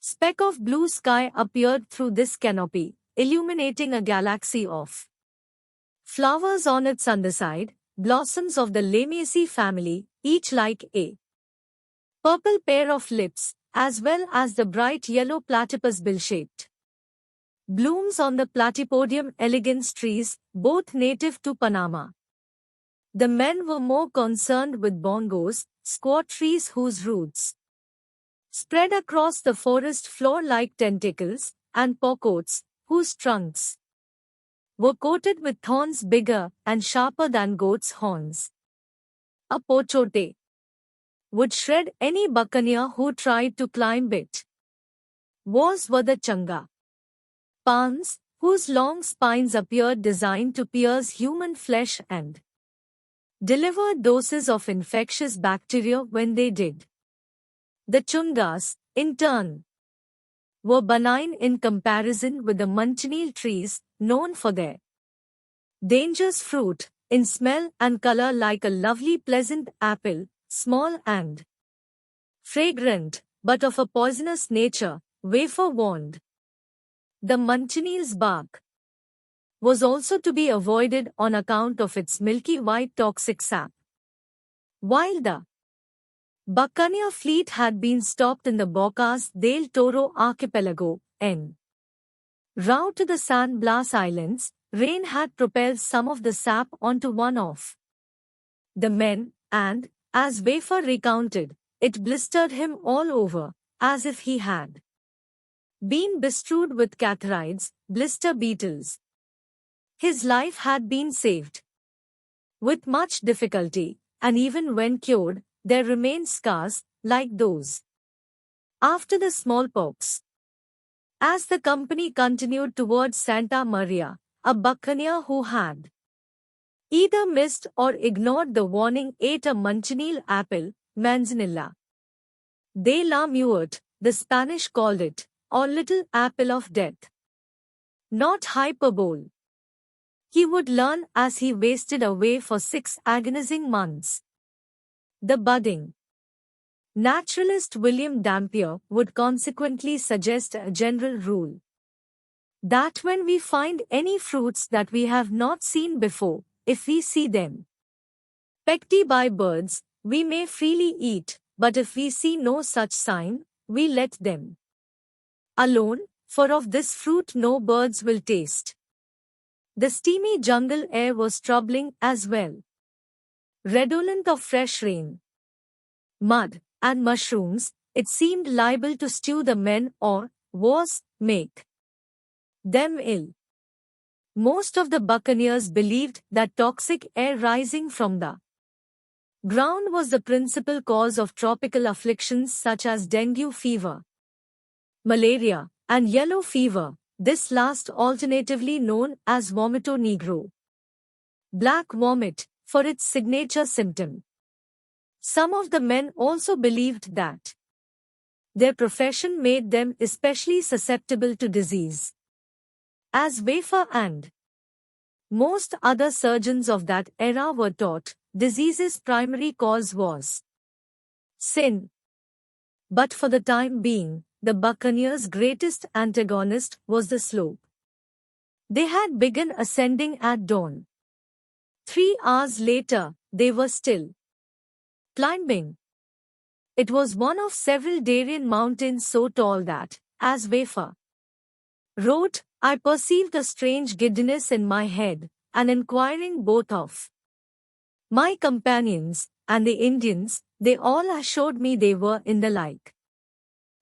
speck of blue sky appeared through this canopy, illuminating a galaxy of flowers on its underside, blossoms of the Lamiaceae family, each like a purple pair of lips, as well as the bright yellow platypus bill-shaped blooms on the Platypodium elegans trees, both native to Panama. The men were more concerned with bongos, squat trees whose roots spread across the forest floor like tentacles, and pocotes, whose trunks were coated with thorns bigger and sharper than goats' horns. A pochote would shred any buccaneer who tried to climb it. Wars were the changa palms, whose long spines appeared designed to pierce human flesh and delivered doses of infectious bacteria when they did. The chungas, in turn, were benign in comparison with the manchineel trees, known for their dangerous fruit, in smell and color like a lovely pleasant apple, small and fragrant, but of a poisonous nature, wafer warned. The manchineel's bark was also to be avoided on account of its milky white toxic sap. While the buccaneer fleet had been stopped in the Bocas del Toro archipelago, en route to the San Blas Islands, rain had propelled some of the sap onto one of the men, and, as Wafer recounted, it blistered him all over, as if he had been bestrewed with catharides, blister beetles. His life had been saved with much difficulty, and even when cured, there remained scars, like those after the smallpox. As the company continued towards Santa Maria, a buccaneer who had either missed or ignored the warning ate a manchineel apple, manzanilla de la muerte, the Spanish called it, or little apple of death. Not hyperbole. He would learn as he wasted away for 6 agonizing months. The budding naturalist William Dampier would consequently suggest a general rule that when we find any fruits that we have not seen before, if we see them pecked by birds, we may freely eat, but if we see no such sign, we let them alone, for of this fruit no birds will taste. The steamy jungle air was troubling as well. Redolent of fresh rain, mud, and mushrooms, it seemed liable to stew the men or, worse, make them ill. Most of the buccaneers believed that toxic air rising from the ground was the principal cause of tropical afflictions such as dengue fever, malaria, and yellow fever, this last alternatively known as vomito negro, black vomit, for its signature symptom. Some of the men also believed that their profession made them especially susceptible to disease. As Wafer and most other surgeons of that era were taught, disease's primary cause was sin. But for the time being, the buccaneers' greatest antagonist was the slope. They had begun ascending at dawn. 3 hours later, they were still climbing. It was one of several Darien mountains so tall that, as Wafer wrote, I perceived a strange giddiness in my head, and inquiring both of my companions and the Indians, they all assured me they were in the like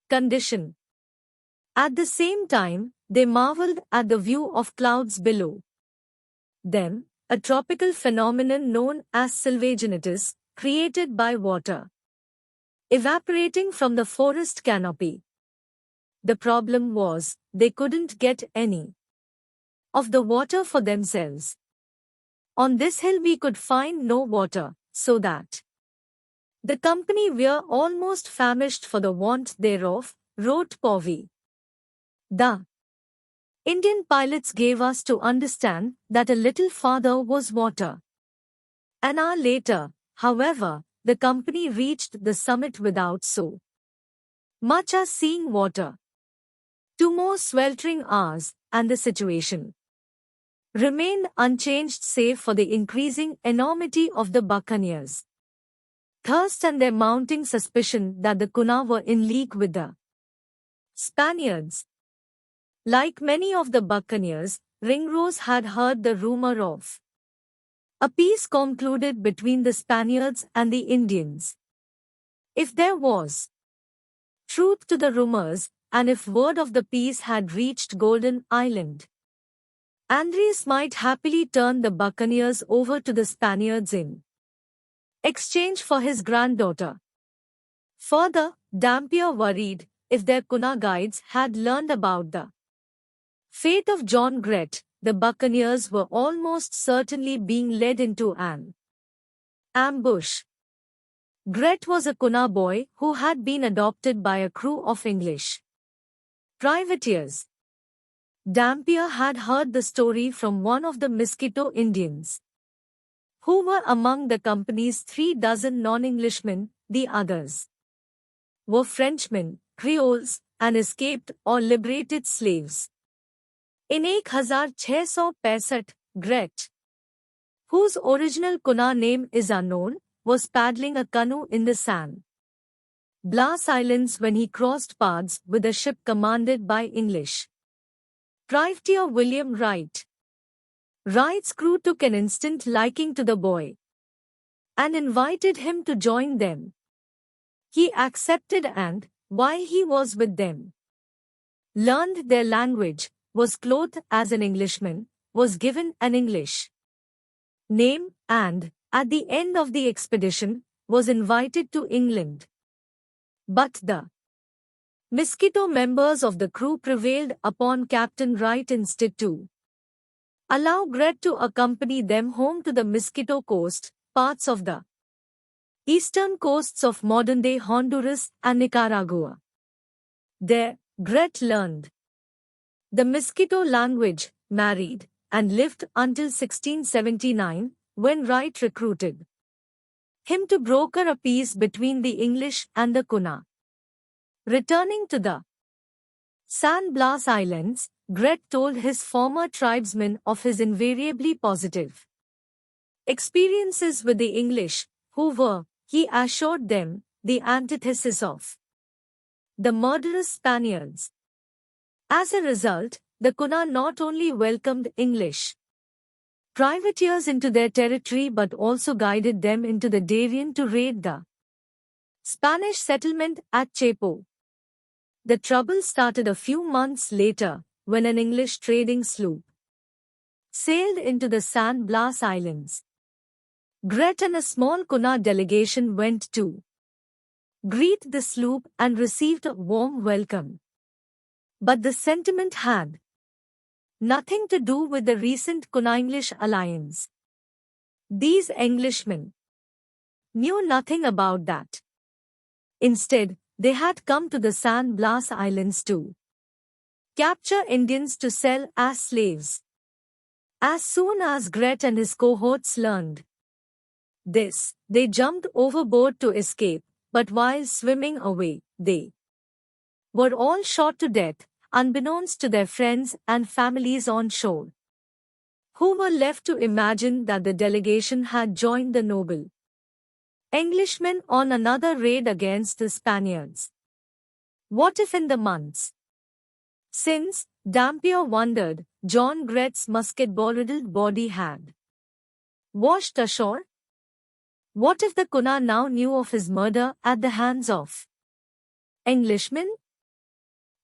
condition. At the same time, they marveled at the view of clouds below them, a tropical phenomenon known as sylvaginitis, created by water. evaporating from the forest canopy. The problem was, they couldn't get any of the water for themselves. On this hill we could find no water, so that the company were almost famished for the want thereof, wrote Povey. The Indian pilots gave us to understand that a little farther was water. An hour later, however, the company reached the summit without so much as seeing water. 2 more sweltering hours, and the situation remained unchanged save for the increasing enormity of the buccaneers' thirst and their mounting suspicion that the Kuna were in league with the Spaniards. Like many of the buccaneers, Ringrose had heard the rumor of a peace concluded between the Spaniards and the Indians. If there was truth to the rumors, and if word of the peace had reached Golden Island, Andres might happily turn the buccaneers over to the Spaniards in exchange for his granddaughter. Further, Dampier worried if their Kuna guides had learned about the fate of John Gret, the buccaneers were almost certainly being led into an ambush. Gret was a Kuna boy who had been adopted by a crew of English privateers. Dampier had heard the story from one of the Mosquito Indians, who were among the company's 36 non-Englishmen. The others were Frenchmen, Creoles, and escaped or liberated slaves. In 1665, Gret, whose original Kuna name is unknown, was paddling a canoe in the San Blas Islands when he crossed paths with a ship commanded by English privateer William Wright. Wright's crew took an instant liking to the boy and invited him to join them. He accepted and, while he was with them, learned their language, was clothed as an Englishman, was given an English name, and, at the end of the expedition, was invited to England. But the Mosquito members of the crew prevailed upon Captain Wright instead to allow Gret to accompany them home to the Mosquito Coast, parts of the eastern coasts of modern-day Honduras and Nicaragua. There, Gret learned the Mosquito language, married, and lived until 1679, when Wright recruited him to broker a peace between the English and the Kuna. Returning to the San Blas Islands, Gret told his former tribesmen of his invariably positive experiences with the English, who were, he assured them, the antithesis of the murderous Spaniards. As a result, the Kuna not only welcomed English privateers into their territory but also guided them into the Darien to raid the Spanish settlement at Chepo. The trouble started a few months later, when an English trading sloop sailed into the San Blas Islands. Gret and a small Kuna delegation went to greet the sloop and received a warm welcome. But the sentiment had nothing to do with the recent Kuna-English alliance. These Englishmen knew nothing about that. Instead, they had come to the San Blas Islands to capture Indians to sell as slaves. As soon as Gret and his cohorts learned this, they jumped overboard to escape, but while swimming away, they were all shot to death, unbeknownst to their friends and families on shore, who were left to imagine that the delegation had joined the noble Englishmen on another raid against the Spaniards. What if in the months since, Dampier wondered, John Gret's musket-ball-riddled body had washed ashore? What if the Kuna now knew of his murder at the hands of Englishmen?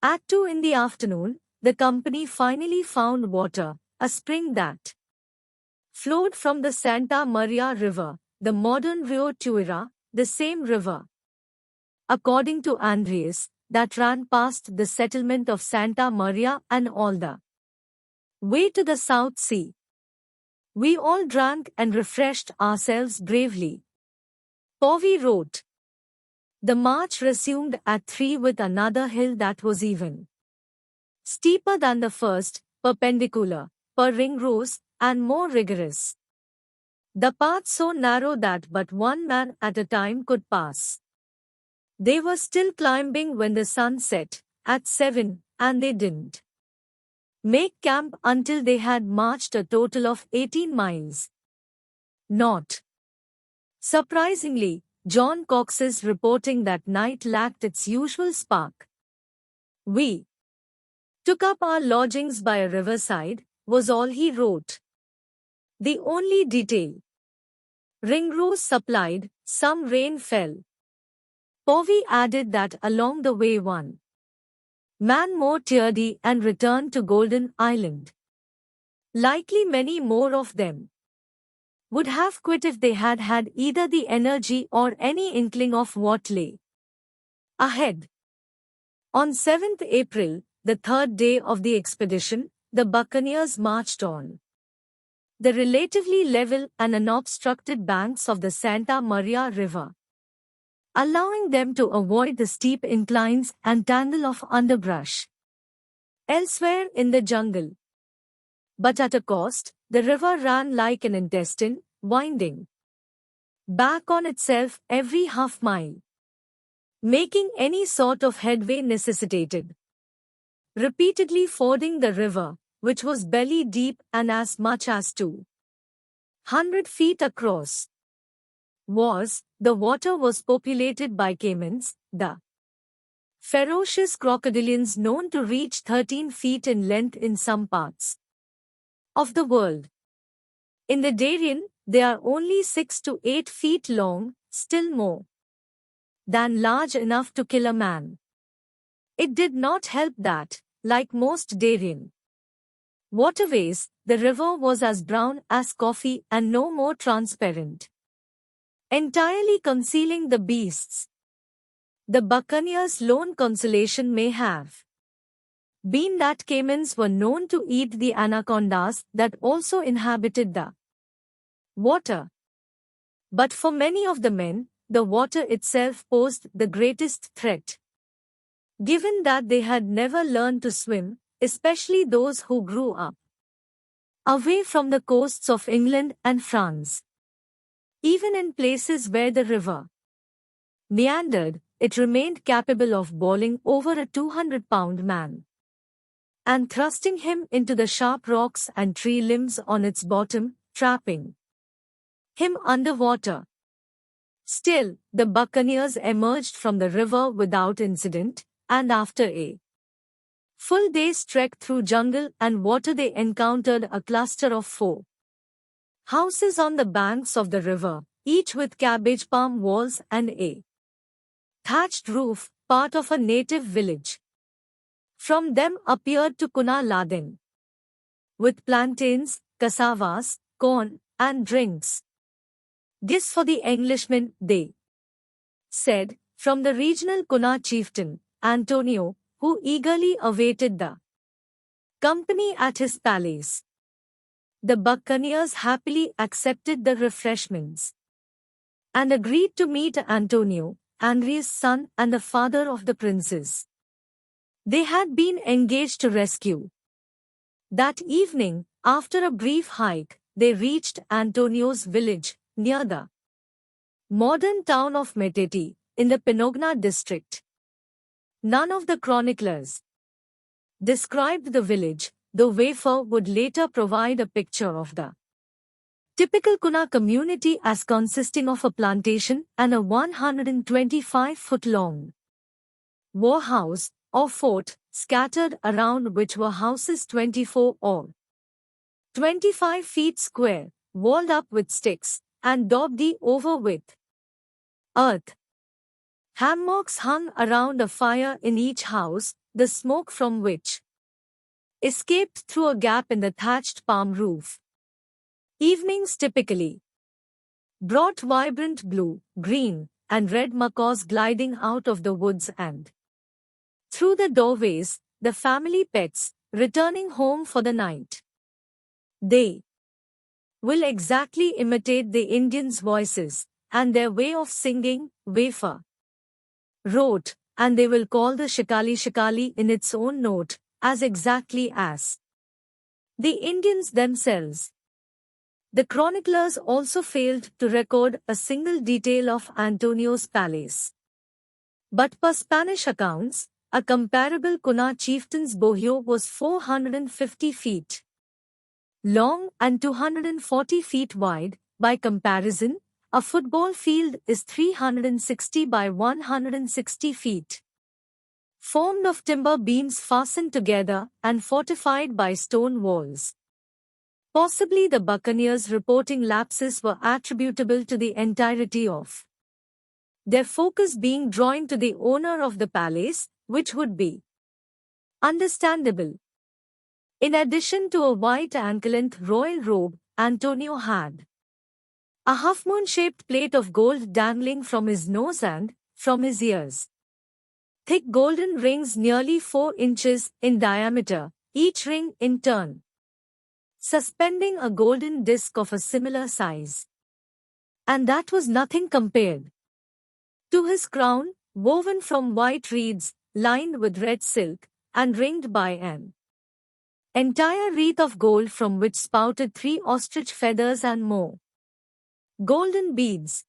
At 2 in the afternoon, the company finally found water, a spring that flowed from the Santa Maria River, the modern Rio Tuira, the same river according to Andreas, that ran past the settlement of Santa Maria and all the way to the South Sea. We all drank and refreshed ourselves bravely. Povey wrote. The march resumed at 3 with another hill that was even steeper than the first, perpendicular, per ring rose, and more rigorous. The path so narrow that but one man at a time could pass. They were still climbing when the sun set, at 7, and they didn't make camp until they had marched a total of 18 miles. Not surprisingly, John Cox's reporting that night lacked its usual spark. We took up our lodgings by a riverside, was all he wrote. The only detail. Ringrose supplied, some rain fell. Povey added that along the way one man more tearedy and returned to Golden Island. Likely many more of them would have quit if they had had either the energy or any inkling of what lay ahead. On 7th April, the third day of the expedition, the buccaneers marched on the relatively level and unobstructed banks of the Santa Maria River, allowing them to avoid the steep inclines and tangle of underbrush elsewhere in the jungle. But at a cost, the river ran like an intestine, winding back on itself every half mile, making any sort of headway necessitated repeatedly fording the river, which was belly deep and as much as 200 feet across. The water was populated by caimans, the ferocious crocodilians known to reach 13 feet in length in some parts of the world. In the Darien, they are only 6 to 8 feet long, still more than large enough to kill a man. It did not help that, like most Darien waterways, the river was as brown as coffee and no more transparent, entirely concealing the beasts. The buccaneers' lone consolation may have been that caimans were known to eat the anacondas that also inhabited the water. But for many of the men, the water itself posed the greatest threat. Given that they had never learned to swim, especially those who grew up away from the coasts of England and France. Even in places where the river meandered, it remained capable of bowling over a 200-pound man and thrusting him into the sharp rocks and tree limbs on its bottom, trapping him underwater. Still, the buccaneers emerged from the river without incident, and after a full day's trek through jungle and water they encountered a cluster of 4 houses on the banks of the river, each with cabbage palm walls and a thatched roof, part of a native village. From them appeared to Kuna laden with plantains, cassavas, corn, and drinks. This for the Englishmen, they said, from the regional Kuna chieftain, Antonio, who eagerly awaited the company at his palace. The buccaneers happily accepted the refreshments and agreed to meet Antonio, Andreas' son and the father of the princes they had been engaged to rescue. That evening, after a brief hike, they reached Antonio's village, near the modern town of Meteti, in the Penogna district. None of the chroniclers described the village, though Wafer would later provide a picture of the typical Kuna community as consisting of a plantation and a 125-foot-long war house, or fort, scattered around which were houses 24 or 25 feet square, walled up with sticks, and daubed over with earth. Hammocks hung around a fire in each house, the smoke from which escaped through a gap in the thatched palm roof. Evenings typically brought vibrant blue, green, and red macaws gliding out of the woods and through the doorways, the family pets, returning home for the night. They will exactly imitate the Indians' voices and their way of singing, wafer, wrote, and they will call the shikali shikali in its own note, as exactly as the Indians themselves. The chroniclers also failed to record a single detail of Antonio's palace. But per Spanish accounts, a comparable Kuna chieftain's bohio was 450 feet long and 240 feet wide. By comparison, a football field is 360 by 160 feet, formed of timber beams fastened together and fortified by stone walls. Possibly the buccaneers' reporting lapses were attributable to the entirety of their focus being drawn to the owner of the palace, which would be understandable. In addition to a white ankle-length royal robe, Antonio had a half-moon-shaped plate of gold dangling from his nose and from his ears. Thick golden rings nearly 4 inches in diameter, each ring in turn suspending a golden disc of a similar size. And that was nothing compared to his crown, woven from white reeds, lined with red silk, and ringed by an entire wreath of gold from which spouted 3 ostrich feathers and more golden beads.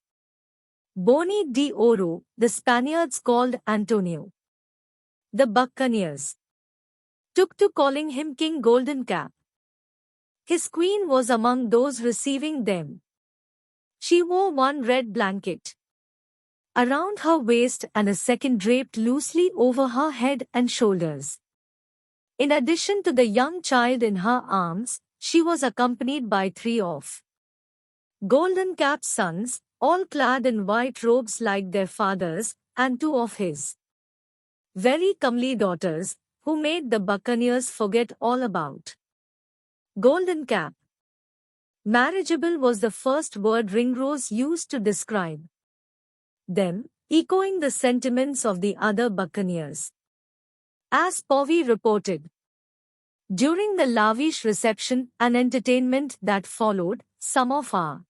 Boni de Oro, the Spaniards called Antonio. The buccaneers took to calling him King Golden Cap. His queen was among those receiving them. She wore one red blanket around her waist and a second draped loosely over her head and shoulders. In addition to the young child in her arms, she was accompanied by 3 of Golden Cap's sons, all clad in white robes like their fathers, and 2 of his very comely daughters, who made the buccaneers forget all about Golden Cap. Marriageable was the first word Ringrose used to describe them, echoing the sentiments of the other buccaneers. As Povey reported, during the lavish reception and entertainment that followed, some of our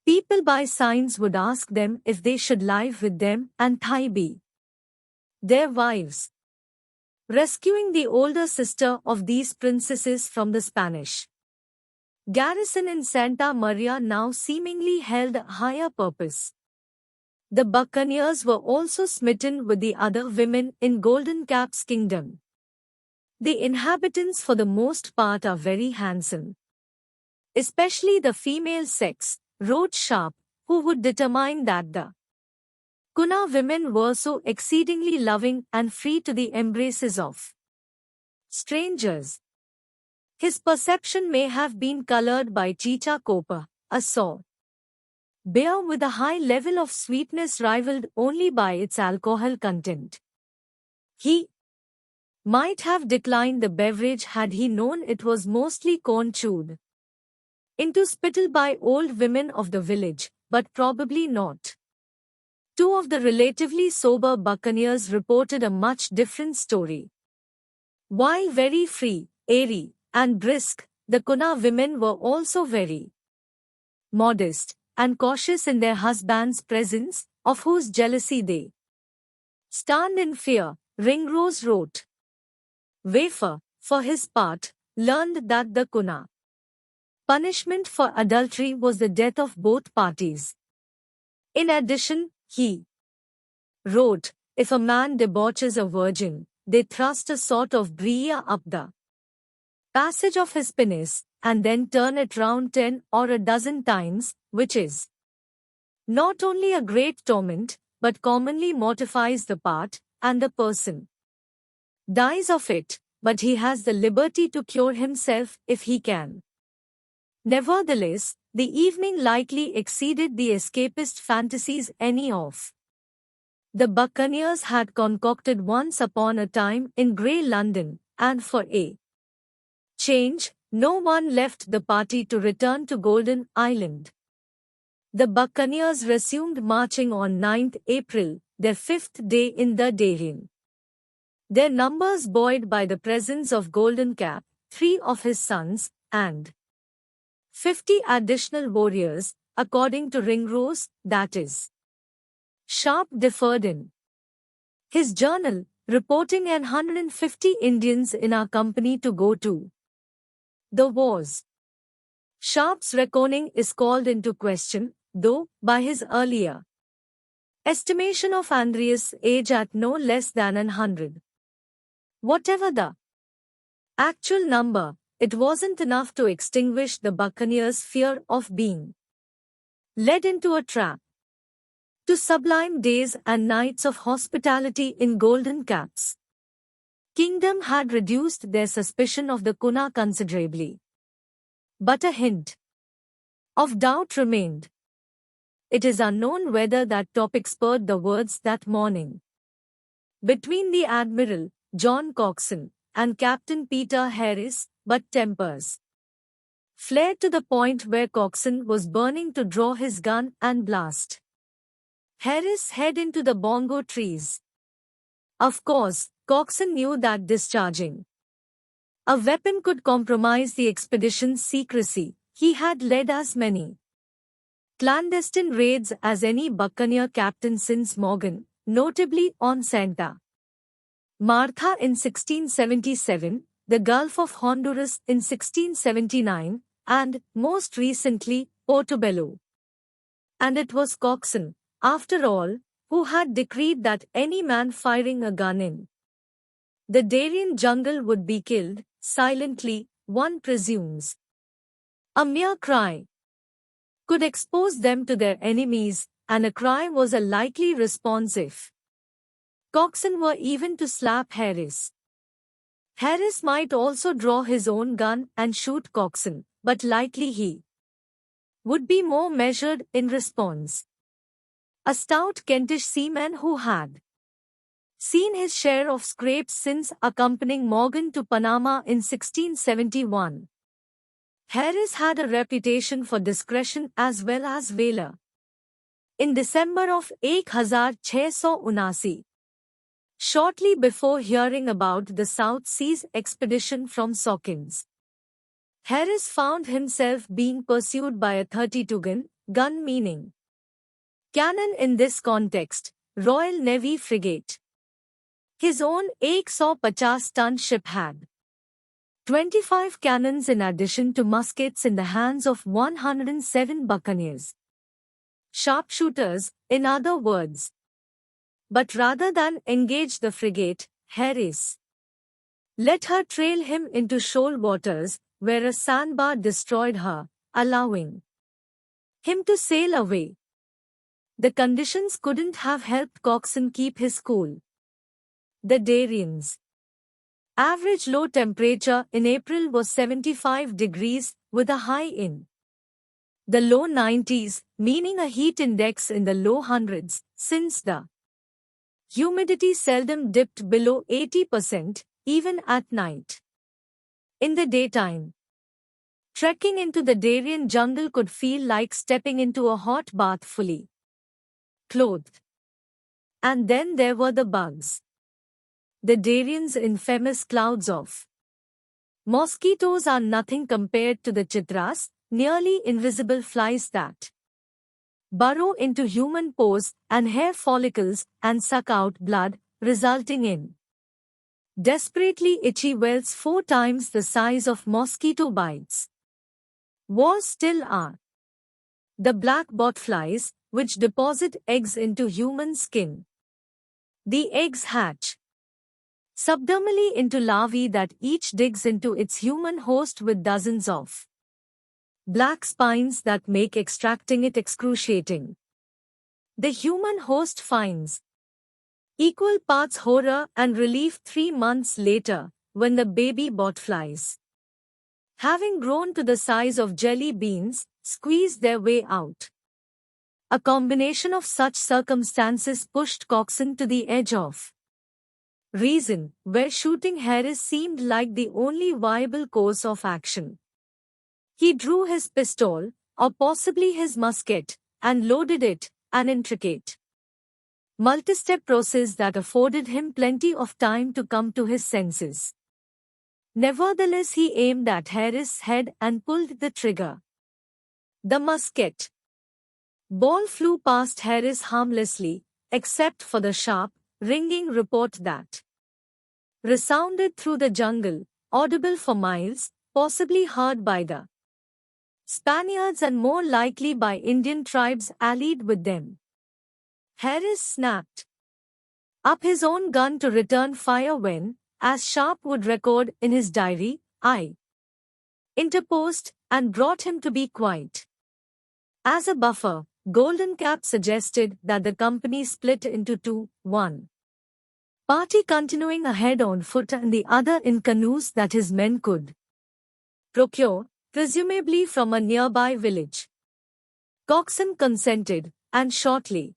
people by signs would ask them if they should live with them and Thai be their wives, rescuing the older sister of these princesses from the Spanish garrison in Santa Maria now seemingly held a higher purpose. The buccaneers were also smitten with the other women in Golden Cap's kingdom. The inhabitants for the most part are very handsome, especially the female sex, wrote Sharp, who would determine that the Kuna women were so exceedingly loving and free to the embraces of strangers. His perception may have been colored by Chicha Copa, a sour beer with a high level of sweetness rivaled only by its alcohol content. He might have declined the beverage had he known it was mostly corn chewed into spittle by old women of the village, but probably not. 2 of the relatively sober buccaneers reported a much different story. While very free, airy, and brisk, the Kuna women were also very modest and cautious in their husband's presence, of whose jealousy they stand in fear, Ringrose wrote. Wafer, for his part, learned that the Kuna punishment for adultery was the death of both parties. In addition, he wrote, if a man debauches a virgin, they thrust a sort of briar up the passage of his penis, and then turn it round 10 or a dozen times, which is not only a great torment, but commonly mortifies the part, and the person dies of it, but he has the liberty to cure himself if he can. Nevertheless, the evening likely exceeded the escapist fantasies any of the buccaneers had concocted once upon a time in grey London, and for a change, no one left the party to return to Golden Island. The Buccaneers resumed marching on 9th April, their fifth day in the Darien. Their numbers buoyed by the presence of Golden Cap, 3 of his sons, and 50 additional warriors, according to Ringrose, that is. Sharp differed in his journal, reporting 150 Indians in our company to go to the wars. Sharp's reckoning is called into question, though, by his earlier estimation of Andreas' age at no less than 100. Whatever the actual number, it wasn't enough to extinguish the buccaneers' fear of being led into a trap. To sublime days and nights of hospitality in Golden Cap's kingdom had reduced their suspicion of the Kuna considerably. But a hint of doubt remained. It is unknown whether that topic spurred the words that morning. Between the Admiral, John Coxon, and Captain Peter Harris, but tempers flared to the point where Coxon was burning to draw his gun and blast Harris' head into the bongo trees. Of course, Coxon knew that discharging a weapon could compromise the expedition's secrecy. He had led as many clandestine raids as any buccaneer captain since Morgan, notably on Santa Martha in 1677, the Gulf of Honduras in 1679, and, most recently, Portobello. And it was Coxon, after all, who had decreed that any man firing a gun in the Darien jungle would be killed, silently, one presumes. A mere cry could expose them to their enemies, and a cry was a likely response if Coxon were even to slap Harris. Harris might also draw his own gun and shoot Coxon, but likely he would be more measured in response. A stout Kentish seaman who had seen his share of scrapes since accompanying Morgan to Panama in 1671. Harris had a reputation for discretion as well as valor. In December of 1679, shortly before hearing about the South Seas expedition from Sawkins, Harris found himself being pursued by a 32-gun meaning cannon in this context, Royal Navy frigate. His own 150-ton ship had 25 cannons in addition to muskets in the hands of 107 buccaneers. Sharpshooters, in other words. But rather than engage the frigate, Harris let her trail him into shoal waters, where a sandbar destroyed her, allowing him to sail away. The conditions couldn't have helped Coxon keep his cool. The Darien's average low temperature in April was 75 degrees, with a high in the low 90s, meaning a heat index in the low hundreds, since the humidity seldom dipped below 80%, even at night. In the daytime, trekking into the Darien jungle could feel like stepping into a hot bath fully clothed. And then there were the bugs. The Darien's infamous clouds of mosquitoes are nothing compared to the chitras, nearly invisible flies that burrow into human pores and hair follicles and suck out blood, resulting in desperately itchy welts 4 times the size of mosquito bites. Wars still are. The black botflies, which deposit eggs into human skin. The eggs hatch subdermally into larvae that each digs into its human host with dozens of black spines that make extracting it excruciating. The human host finds equal parts horror and relief 3 months later, when the baby botflies, having grown to the size of jelly beans, squeeze their way out. A combination of such circumstances pushed Coxon to the edge of reason, where shooting Harris seemed like the only viable course of action. He drew his pistol, or possibly his musket, and loaded it, an intricate, multi-step process that afforded him plenty of time to come to his senses. Nevertheless, he aimed at Harris' head and pulled the trigger. The musket ball flew past Harris harmlessly, except for the sharp, ringing report that resounded through the jungle, audible for miles, possibly heard by the Spaniards and more likely by Indian tribes allied with them. Harris snapped up his own gun to return fire when, as Sharp would record in his diary, I interposed and brought him to be quiet. As a buffer, Golden Cap suggested that the company split into two, one party continuing ahead on foot and the other in canoes that his men could procure, presumably from a nearby village. Coxon consented, and shortly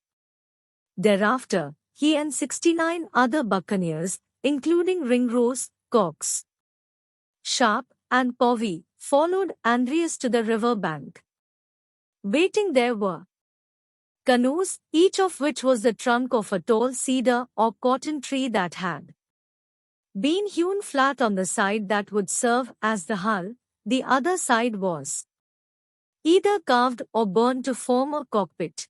thereafter, he and 69 other buccaneers, including Ringrose, Cox, Sharp, and Povey, followed Andreas to the river bank. Waiting there were canoes, each of which was the trunk of a tall cedar or cotton tree that had been hewn flat on the side that would serve as the hull. The other side was either carved or burned to form a cockpit.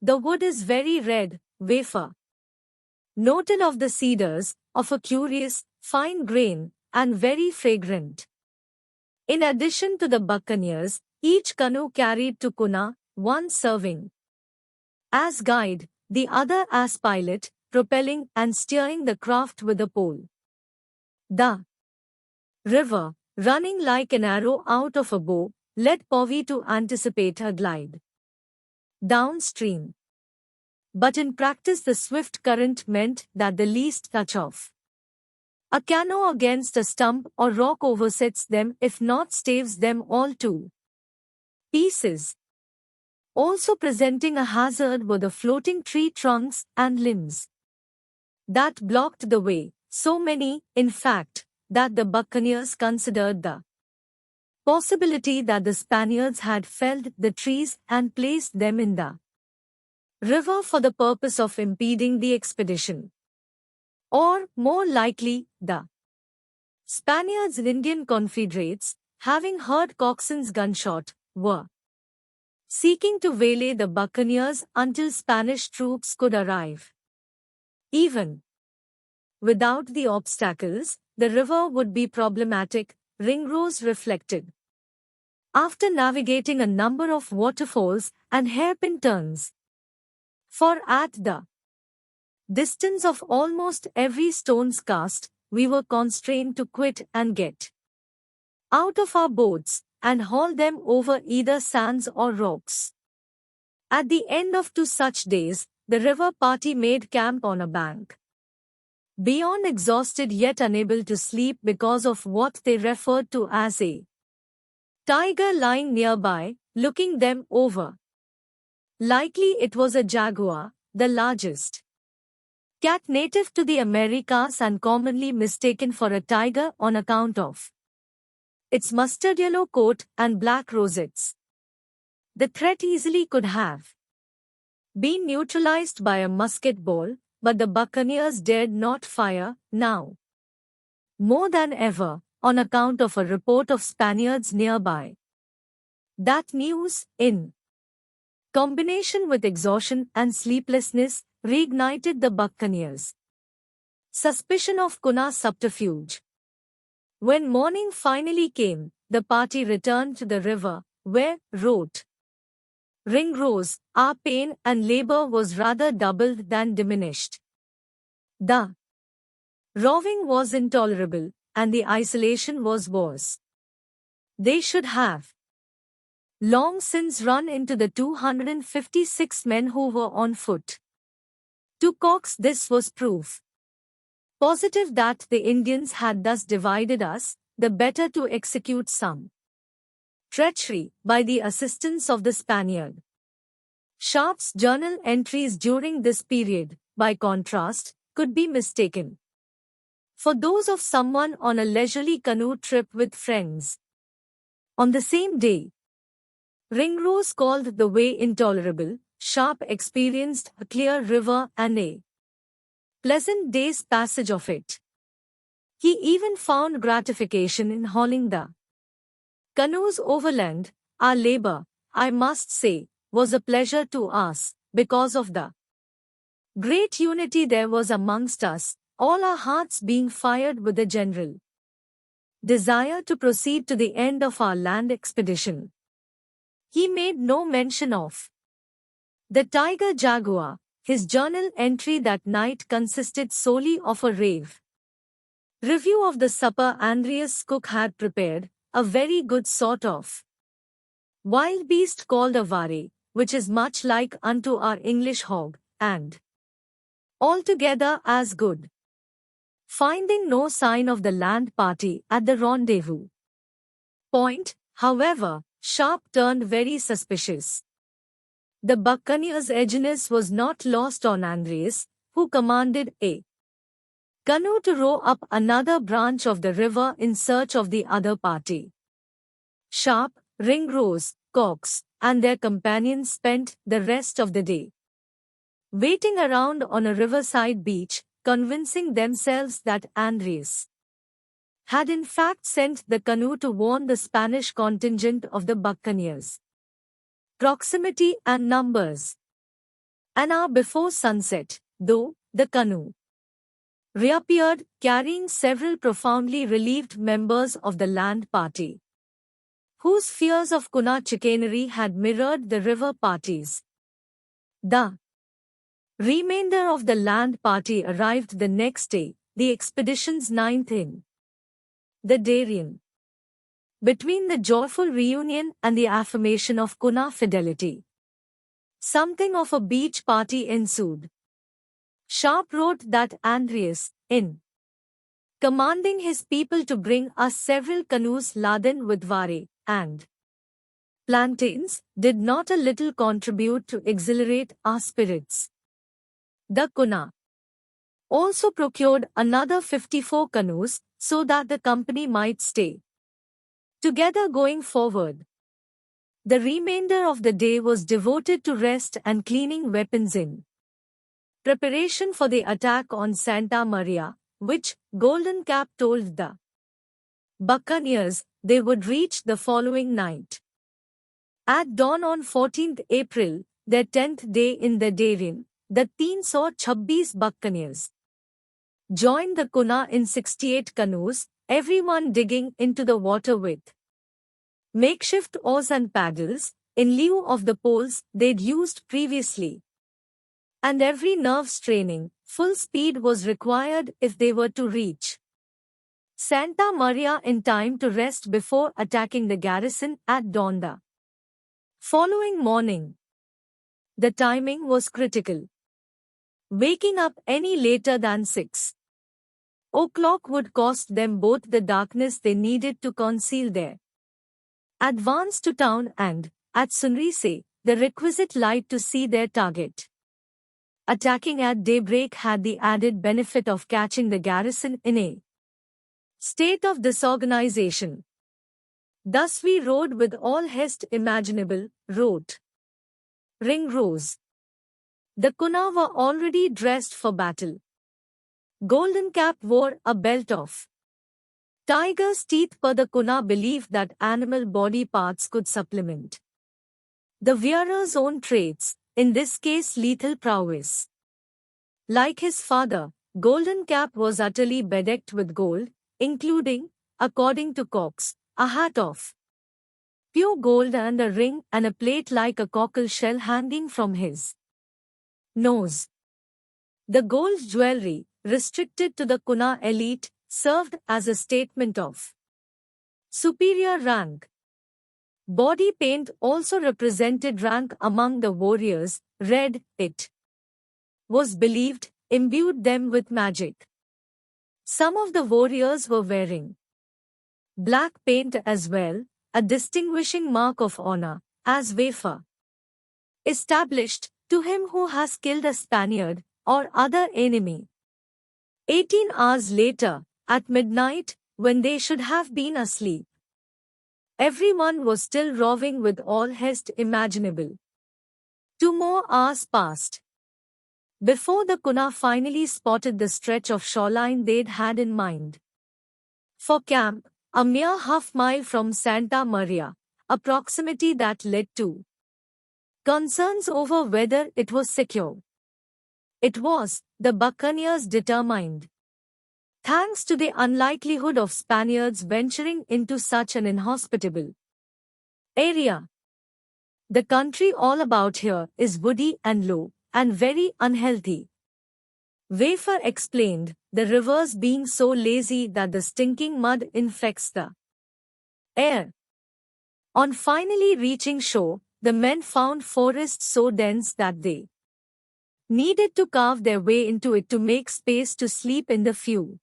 The wood is very red, wafer noted of the cedars, of a curious, fine grain, and very fragrant. In addition to the buccaneers, each canoe carried two kuna, one serving as guide, the other as pilot, propelling and steering the craft with a pole. The river, running like an arrow out of a bow, led Povey to anticipate a glide downstream. But in practice the swift current meant that the least touch of a canoe against a stump or rock oversets them, if not staves them all to pieces. Also presenting a hazard were the floating tree trunks and limbs that blocked the way, so many, in fact, that the buccaneers considered the possibility that the Spaniards had felled the trees and placed them in the river for the purpose of impeding the expedition. Or, more likely, the Spaniards and Indian confederates, having heard Coxon's gunshot, were seeking to waylay the buccaneers until Spanish troops could arrive. Even without the obstacles, the river would be problematic, Ringrose reflected. After navigating a number of waterfalls and hairpin turns, for at the distance of almost every stone's cast, we were constrained to quit and get out of our boats and haul them over either sands or rocks. At the end of 2 such days, the river party made camp on a bank. Beyond exhausted yet unable to sleep because of what they referred to as a tiger lying nearby, looking them over. Likely it was a jaguar, the largest cat native to the Americas and commonly mistaken for a tiger on account of its mustard yellow coat and black rosettes. The threat easily could have been neutralized by a musket ball, but the buccaneers dared not fire, now more than ever, on account of a report of Spaniards nearby. That news, in combination with exhaustion and sleeplessness, reignited the buccaneers' suspicion of Kuna's subterfuge. When morning finally came, the party returned to the river, where, wrote Ringrose, our pain and labor was rather doubled than diminished. The rowing was intolerable, and the isolation was worse. They should have long since run into the 256 men who were on foot. To Cox this was proof positive that the Indians had thus divided us, the better to execute some treachery by the assistance of the Spaniard. Sharp's journal entries during this period, by contrast, could be mistaken for those of someone on a leisurely canoe trip with friends. On the same day, Ringrose called the way intolerable. Sharp experienced a clear river and a pleasant day's passage of it. He even found gratification in hauling the canoes overland. Our labor, I must say, was a pleasure to us, because of the great unity there was amongst us, all our hearts being fired with the general desire to proceed to the end of our land expedition. He made no mention of the tiger jaguar. His journal entry that night consisted solely of a review of the supper Andreas' cook had prepared, a very good sort of wild beast called a ware, which is much like unto our English hog, and altogether as good. Finding no sign of the land party at the rendezvous point, however, Sharp turned very suspicious. The buccaneer's edginess was not lost on Andreas, who commanded a canoe to row up another branch of the river in search of the other party. Sharp, Ringrose, Cox, and their companions spent the rest of the day waiting around on a riverside beach, convincing themselves that Andreas had in fact sent the canoe to warn the Spanish contingent of the buccaneers' proximity and numbers. An hour before sunset, though, the canoe reappeared, carrying several profoundly relieved members of the land party, whose fears of Kuna chicanery had mirrored the river parties. The remainder of the land party arrived the next day, the expedition's ninth in the Darien. Between the joyful reunion and the affirmation of Kuna fidelity, something of a beach party ensued. Sharp wrote that Andreas, in commanding his people to bring us several canoes laden with ware and plantains, did not a little contribute to exhilarate our spirits. The Kuna also procured another 54 canoes, so that the company might stay together going forward. The remainder of the day was devoted to rest and cleaning weapons in preparation for the attack on Santa Maria, which, Golden Cap told the buccaneers, they would reach the following night. At dawn on 14th April, their 10th day in the Darien, the 326 buccaneers joined the Kuna in 68 canoes, everyone digging into the water with makeshift oars and paddles, in lieu of the poles they'd used previously. And every nerve straining, full speed was required if they were to reach Santa Maria in time to rest before attacking the garrison at dawn the following morning. The timing was critical. Waking up any later than 6 o'clock would cost them both the darkness they needed to conceal their advance to town and, at sunrise, the requisite light to see their target. Attacking at daybreak had the added benefit of catching the garrison in a state of disorganization. Thus we rode with all haste imaginable, wrote Ringrose. The Kuna were already dressed for battle. Golden Cap wore a belt of tiger's teeth, per the Kuna believed that animal body parts could supplement the wearer's own traits, in this case lethal prowess. Like his father, Golden Cap was utterly bedecked with gold, including, according to Cox, a hat of pure gold and a ring and a plate like a cockle shell hanging from his nose. The gold jewelry, restricted to the Kuna elite, served as a statement of superior rank. Body paint also represented rank among the warriors. Red, it was believed, imbued them with magic. Some of the warriors were wearing black paint as well, a distinguishing mark of honor, as wafer established to him who has killed a Spaniard or other enemy. 18 hours later, at midnight, when they should have been asleep, Everyone was still roving with all haste imaginable. 2 more hours passed before the Kuna finally spotted the stretch of shoreline they'd had in mind. For camp, a mere half-mile from Santa Maria, a proximity that led to concerns over whether it was secure. It was, the buccaneers determined. Thanks to the unlikelihood of Spaniards venturing into such an inhospitable area. The country all about here is woody and low, and very unhealthy. Wafer explained, the rivers being so lazy that the stinking mud infects the air. On finally reaching shore, the men found forests so dense that they needed to carve their way into it to make space to sleep in the few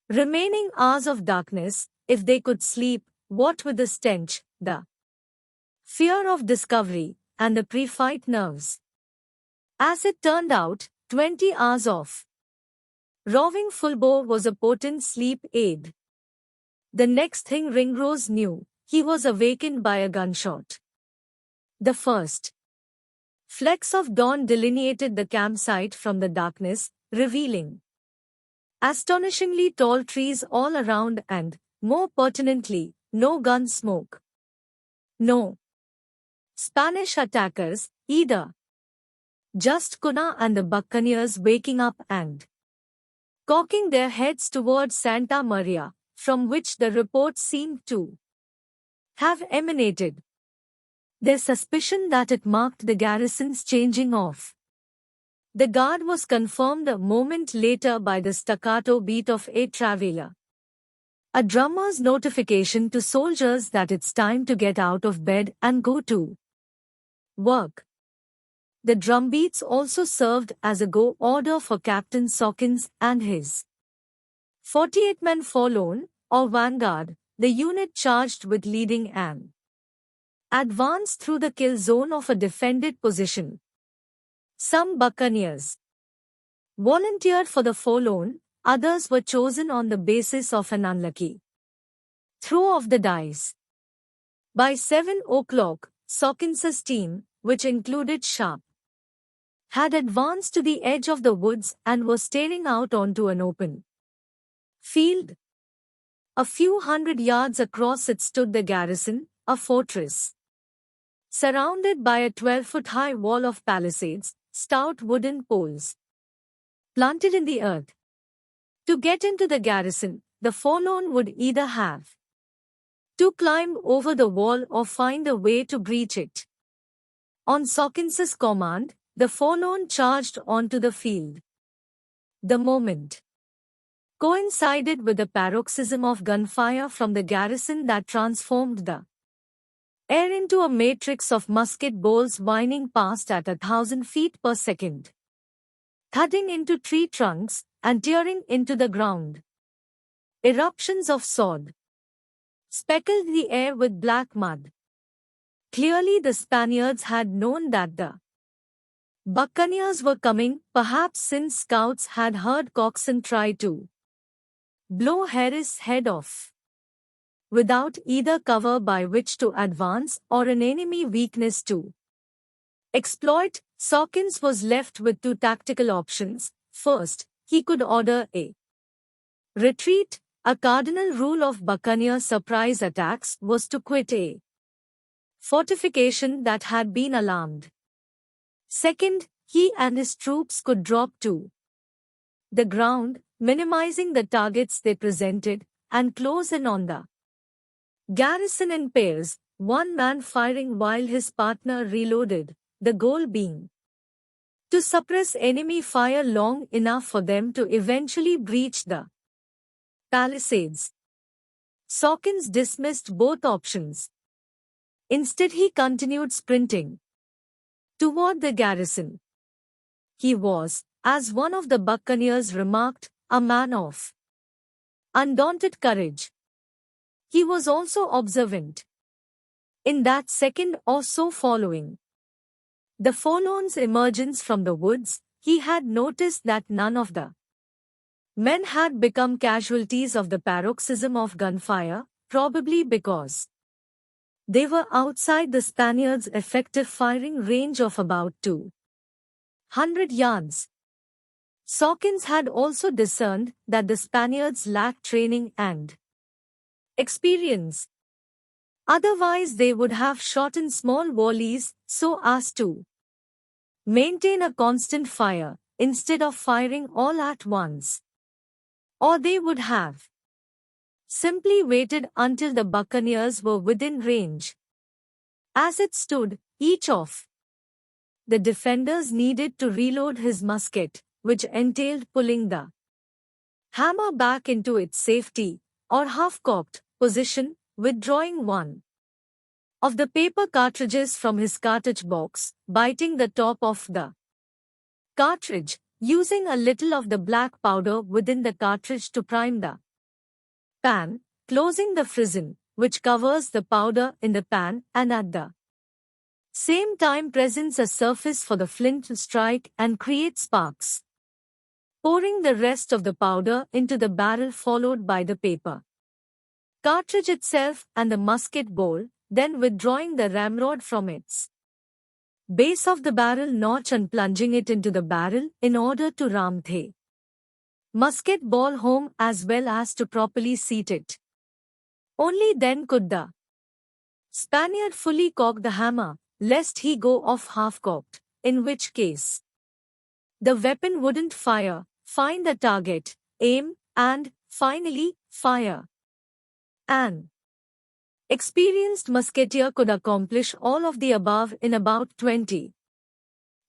remaining hours of darkness. If they could sleep, what with the stench, the fear of discovery, and the pre-fight nerves. As it turned out, 20 hours of roving full bore was a potent sleep aid. The next thing Ringrose knew, he was awakened by a gunshot. The first flecks of dawn delineated the campsite from the darkness, revealing astonishingly tall trees all around and, more pertinently, no gun smoke. No Spanish attackers, either. Just Kuna and the buccaneers waking up and cocking their heads towards Santa Maria, from which the reports seemed to have emanated. Their suspicion that it marked the garrison's changing of the guard was confirmed a moment later by the staccato beat of a traveler. A drummer's notification to soldiers that it's time to get out of bed and go to work. The drumbeats also served as a go order for Captain Sawkins and his 48-men forlorn, or vanguard, the unit charged with leading an advance through the kill zone of a defended position. Some buccaneers volunteered for the forlorn, others were chosen on the basis of an unlucky throw of the dice. By 7 o'clock, Sawkins's team, which included Sharp, had advanced to the edge of the woods and was staring out onto an open field. A few hundred yards across it stood the garrison, a fortress surrounded by a 12-foot-high wall of palisades, stout wooden poles planted in the earth. To get into the garrison, the forlorn would either have to climb over the wall or find a way to breach it. On Sawkins's command, the forlorn charged onto the field. The moment coincided with the paroxysm of gunfire from the garrison that transformed the air into a matrix of musket balls whining past at 1,000 feet per second, thudding into tree trunks and tearing into the ground. Eruptions of sod speckled the air with black mud. Clearly the Spaniards had known that the buccaneers were coming, perhaps since scouts had heard Coxon try to blow Harris' head off without either cover by which to advance or an enemy weakness to exploit. Sawkins was left with 2 tactical options. First, he could order a retreat. A cardinal rule of buccaneer surprise attacks was to quit a fortification that had been alarmed. Second, he and his troops could drop to the ground, minimizing the targets they presented, and close in on the garrison in pairs, one man firing while his partner reloaded, the goal being to suppress enemy fire long enough for them to eventually breach the palisades. Sawkins dismissed both options. Instead, he continued sprinting toward the garrison. He was, as one of the buccaneers remarked, a man of undaunted courage. He was also observant. In that second or so following the forlorn's emergence from the woods, he had noticed that none of the men had become casualties of the paroxysm of gunfire, probably because They were outside the Spaniards' effective firing range of about 200 yards. Sawkins had also discerned that the Spaniards lacked training and experience. Otherwise they would have shot in small volleys so as to maintain a constant fire, instead of firing all at once. Or they would have simply waited until the buccaneers were within range. As it stood, each of the defenders needed to reload his musket, which entailed pulling the hammer back into its safety, or half-cocked, position, withdrawing one of the paper cartridges from his cartridge box, biting the top of the cartridge, using a little of the black powder within the cartridge to prime the pan, closing the frizzen, which covers the powder in the pan, and at the same time presents a surface for the flint to strike and create sparks. Pouring the rest of the powder into the barrel followed by the paper cartridge itself and the musket ball, then withdrawing the ramrod from its base of the barrel notch and plunging it into the barrel in order to ram the musket ball home as well as to properly seat it. Only then could the Spaniard fully cock the hammer, lest he go off half-cocked, in which case the weapon wouldn't fire, find the target, aim, and, finally, fire. An experienced musketeer could accomplish all of the above in about 20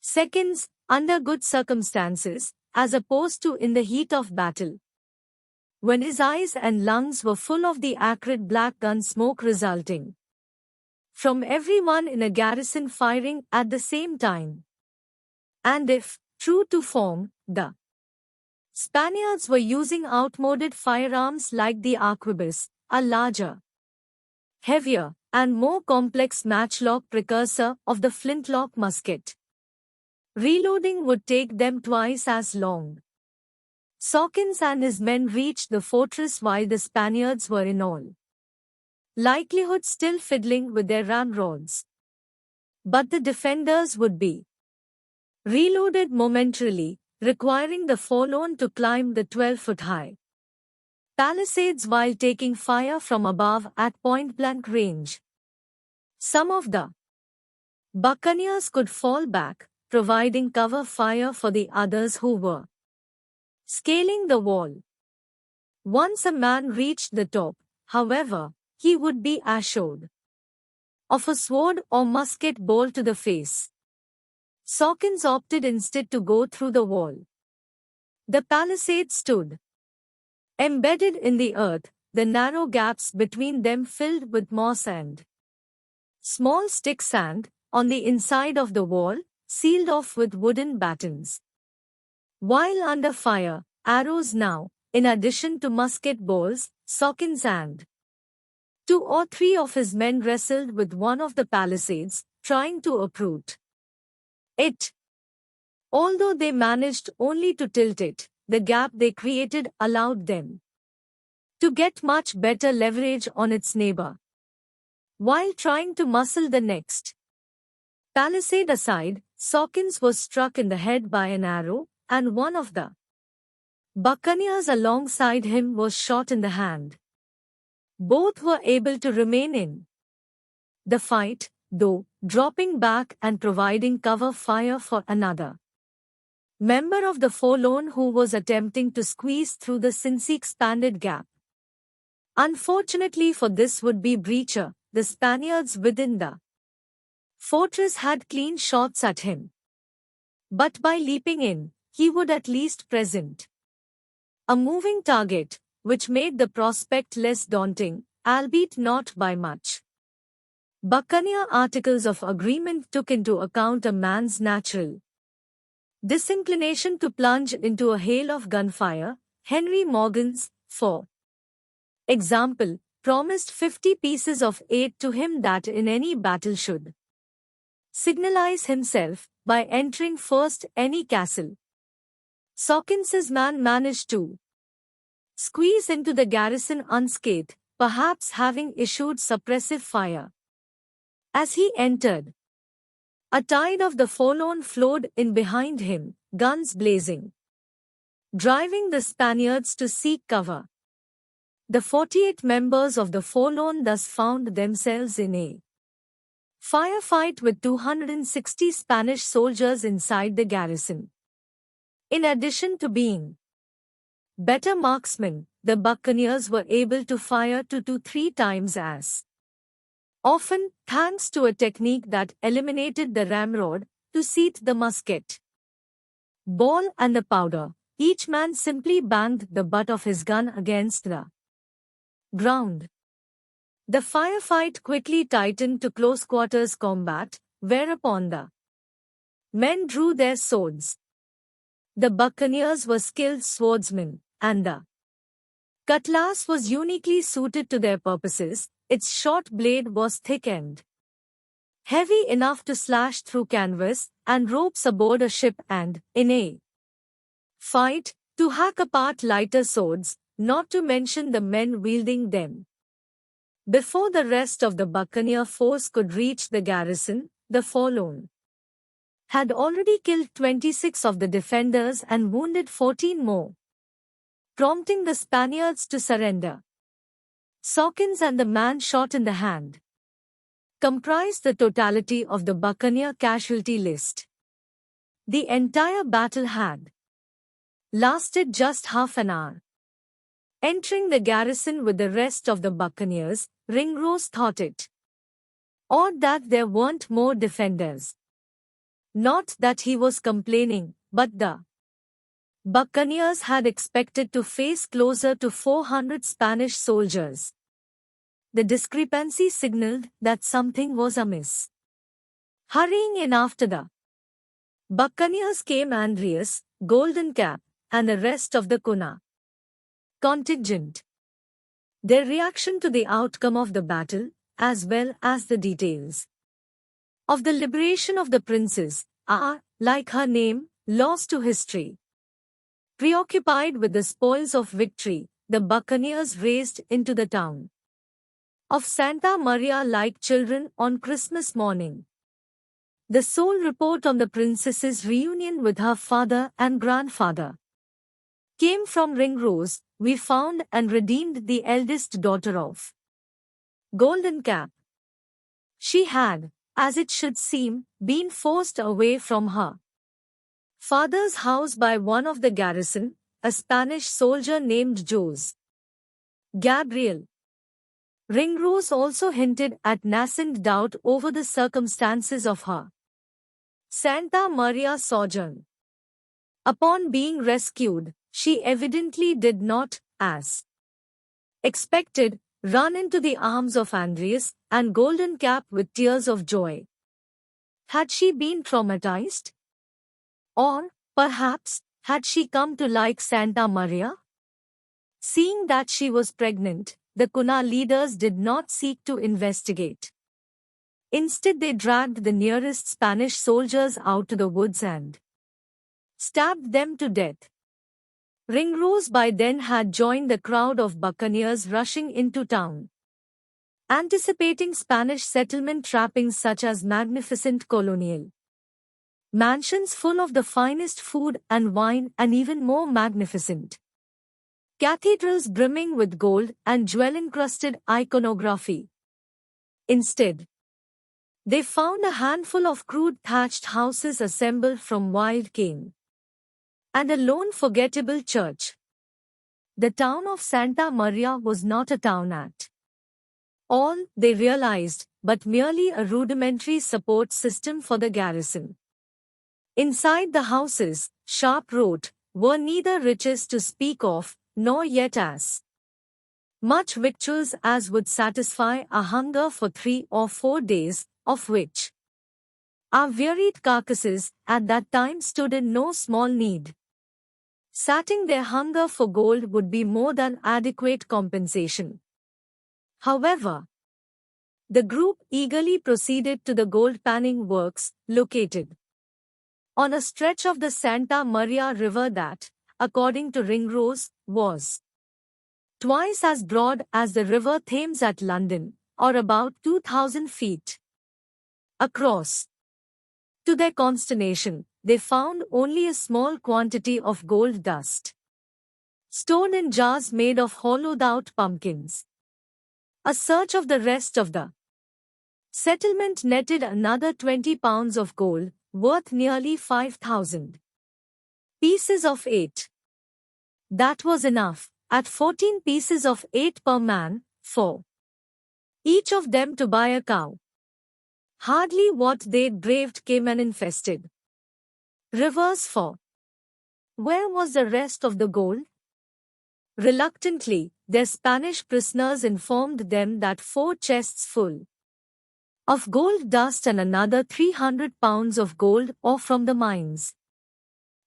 seconds, under good circumstances, as opposed to in the heat of battle, when his eyes and lungs were full of the acrid black gun smoke resulting from everyone in a garrison firing at the same time. And if, true to form, the Spaniards were using outmoded firearms like the arquebus, a larger, heavier, and more complex matchlock precursor of the flintlock musket, reloading would take them twice as long. Sawkins and his men reached the fortress while the Spaniards were in all likelihood still fiddling with their ramrods. But the defenders would be reloaded momentarily, requiring the forlorn to climb the 12-foot-high palisades while taking fire from above at point-blank range. Some of the buccaneers could fall back, providing cover fire for the others who were scaling the wall. Once a man reached the top, however, he would be assured of a sword or musket ball to the face. Sawkins opted instead to go through the wall. The palisade stood embedded in the earth, the narrow gaps between them filled with moss and small stick sand, on the inside of the wall, sealed off with wooden battens. While under fire, arrows now, in addition to musket balls, Sawkins and 2 or 3 of his men wrestled with one of the palisades, trying to uproot it. Although they managed only to tilt it, the gap they created allowed them to get much better leverage on its neighbor. While trying to muscle the next palisade aside, Sawkins was struck in the head by an arrow, and one of the buccaneers alongside him was shot in the hand. Both were able to remain in the fight, though, dropping back and providing cover fire for another member of the forlorn who was attempting to squeeze through the since expanded gap. Unfortunately for this would-be breacher, the Spaniards within the fortress had clean shots at him. But by leaping in, he would at least present a moving target, which made the prospect less daunting, albeit not by much. Buccaneer Articles of Agreement took into account a man's natural disinclination to plunge into a hail of gunfire. Henry Morgan's, for example, promised 50 pieces of aid to him that in any battle should signalize himself by entering first any castle. Sawkins's man managed to squeeze into the garrison unscathed, perhaps having issued suppressive fire. As he entered, a tide of the forlorn flowed in behind him, guns blazing, driving the Spaniards to seek cover. The 48 members of the forlorn thus found themselves in a firefight with 260 Spanish soldiers inside the garrison. In addition to being better marksmen, the buccaneers were able to fire 2 to 3 times as often, thanks to a technique that eliminated the ramrod to seat the musket ball and the powder. Each man simply banged the butt of his gun against the ground. The firefight quickly tightened to close-quarters combat, whereupon the men drew their swords. The buccaneers were skilled swordsmen, and the cutlass was uniquely suited to their purposes. Its short blade was thick-ended, heavy enough to slash through canvas and ropes aboard a ship and, in a fight, to hack apart lighter swords, not to mention the men wielding them. Before the rest of the buccaneer force could reach the garrison, the forlorn had already killed 26 of the defenders and wounded 14 more, prompting the Spaniards to surrender. Sawkins and the man shot in the hand comprised the totality of the buccaneer casualty list. The entire battle had lasted just half an hour. Entering the garrison with the rest of the buccaneers, Ringrose thought it odd that there weren't more defenders. Not that he was complaining, but the buccaneers had expected to face closer to 400 Spanish soldiers. The discrepancy signaled that something was amiss. Hurrying in after the buccaneers came Andreas, Golden Cap, and the rest of the Cunha contingent. Their reaction to the outcome of the battle, as well as the details of the liberation of the princess, are, like her name, lost to history. Preoccupied with the spoils of victory, the buccaneers raced into the town of Santa Maria like children on Christmas morning. The sole report on the princess's reunion with her father and grandfather came from Ringrose. We found and redeemed the eldest daughter of Golden Cap. She had, as it should seem, been forced away from her father's house by one of the garrison, a Spanish soldier named Jose Gabriel. Ringrose also hinted at nascent doubt over the circumstances of her Santa Maria sojourn. Upon being rescued, she evidently did not, as expected, run into the arms of Andreas and Golden Cap with tears of joy. Had she been traumatized? Or, perhaps, had she come to like Santa Maria? Seeing that she was pregnant, the Cunha leaders did not seek to investigate. Instead, they dragged the nearest Spanish soldiers out to the woods and stabbed them to death. Ringrose by then had joined the crowd of buccaneers rushing into town. Anticipating Spanish settlement trappings such as magnificent colonial mansions full of the finest food and wine and even more magnificent cathedrals brimming with gold and jewel-encrusted iconography. Instead, they found a handful of crude thatched houses assembled from wild cane and a lone forgettable church. The town of Santa Maria was not a town at all, they realized, but merely a rudimentary support system for the garrison. Inside the houses, Sharp wrote, were neither riches to speak of, nor yet as much victuals as would satisfy our hunger for 3 or 4 days, of which our wearied carcasses at that time stood in no small need. Sating their hunger for gold would be more than adequate compensation. However, the group eagerly proceeded to the gold panning works, located on a stretch of the Santa Maria River that, according to Ringrose, was twice as broad as the River Thames at London, or about 2,000 feet. across. To their consternation, they found only a small quantity of gold dust, stored in jars made of hollowed-out pumpkins. A search of the rest of the settlement netted another 20 pounds of gold, worth nearly 5,000 pieces of 8. That was enough, at 14 pieces of 8 per man, for each of them to buy a cow. Hardly what they'd braved came and infested rivers for. Where was the rest of the gold? Reluctantly, their Spanish prisoners informed them that 4 chests full of gold dust and another 300 pounds of gold ore from the mines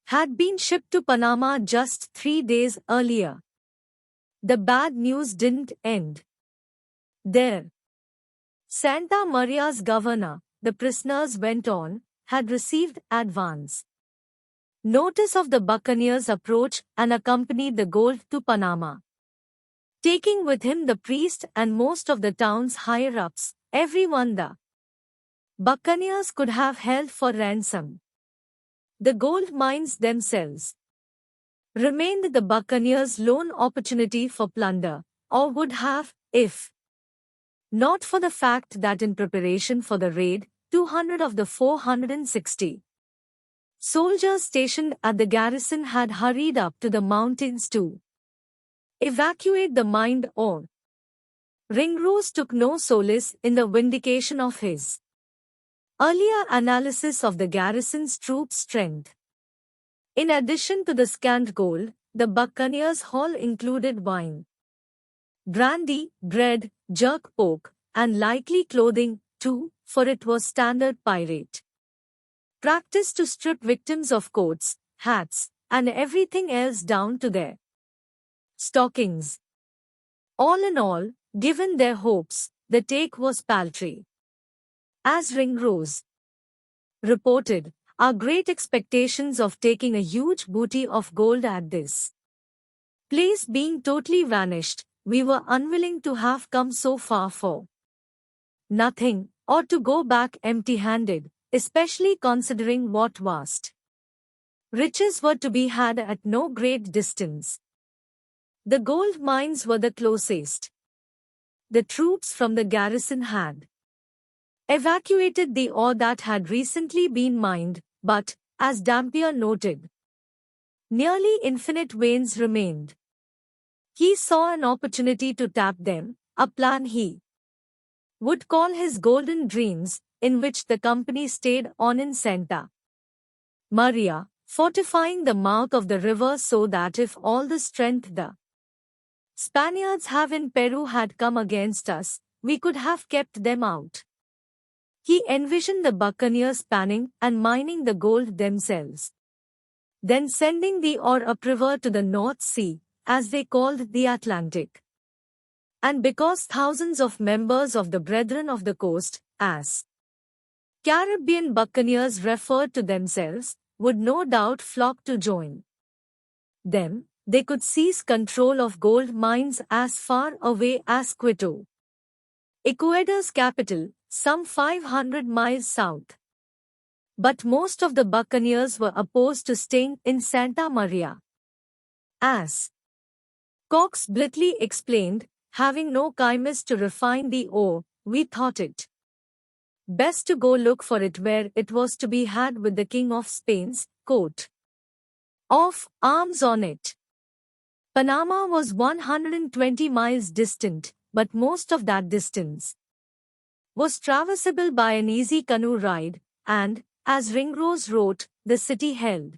had been shipped to Panama just 3 days earlier. The bad news didn't end there. Santa Maria's governor, the prisoners went on, had received advance notice of the buccaneers' approach and accompanied the gold to Panama, taking with him the priest and most of the town's higher-ups, everyone the buccaneers could have held for ransom. The gold mines themselves remained the buccaneers' lone opportunity for plunder, or would have, if not for the fact that in preparation for the raid, 200 of the 460 soldiers stationed at the garrison had hurried up to the mountains to evacuate the mined ore. Ringrose took no solace in the vindication of his earlier analysis of the garrison's troops' strength. In addition to the scant gold, the buccaneers' haul included wine, brandy, bread, jerk pork, and likely clothing, too, for it was standard pirate practice to strip victims of coats, hats, and everything else down to their stockings. All in all, given their hopes, the take was paltry. As Ringrose reported, our great expectations of taking a huge booty of gold at this place being totally vanished, we were unwilling to have come so far for nothing, or to go back empty-handed, especially considering what vast riches were to be had at no great distance. The gold mines were the closest the troops from the garrison had evacuated the ore that had recently been mined, but, as Dampier noted, nearly infinite veins remained. He saw an opportunity to tap them, a plan he would call his golden dreams, in which the company stayed on in Santa Maria, fortifying the mouth of the river so that if all the strength the Spaniards have in Peru had come against us, we could have kept them out. He envisioned the buccaneers panning and mining the gold themselves, then sending the ore upriver to the North Sea, as they called the Atlantic. And because thousands of members of the Brethren of the Coast, as Caribbean buccaneers referred to themselves, would no doubt flock to join them, they could seize control of gold mines as far away as Quito, Ecuador's capital, some 500 miles south. But most of the buccaneers were opposed to staying in Santa Maria. As Cox blithely explained, having no chemist to refine the ore, we thought it best to go look for it where it was to be had with the King of Spain's coat of arms on it. Panama was 120 miles distant, but most of that distance was traversable by an easy canoe ride, and, as Ringrose wrote, the city held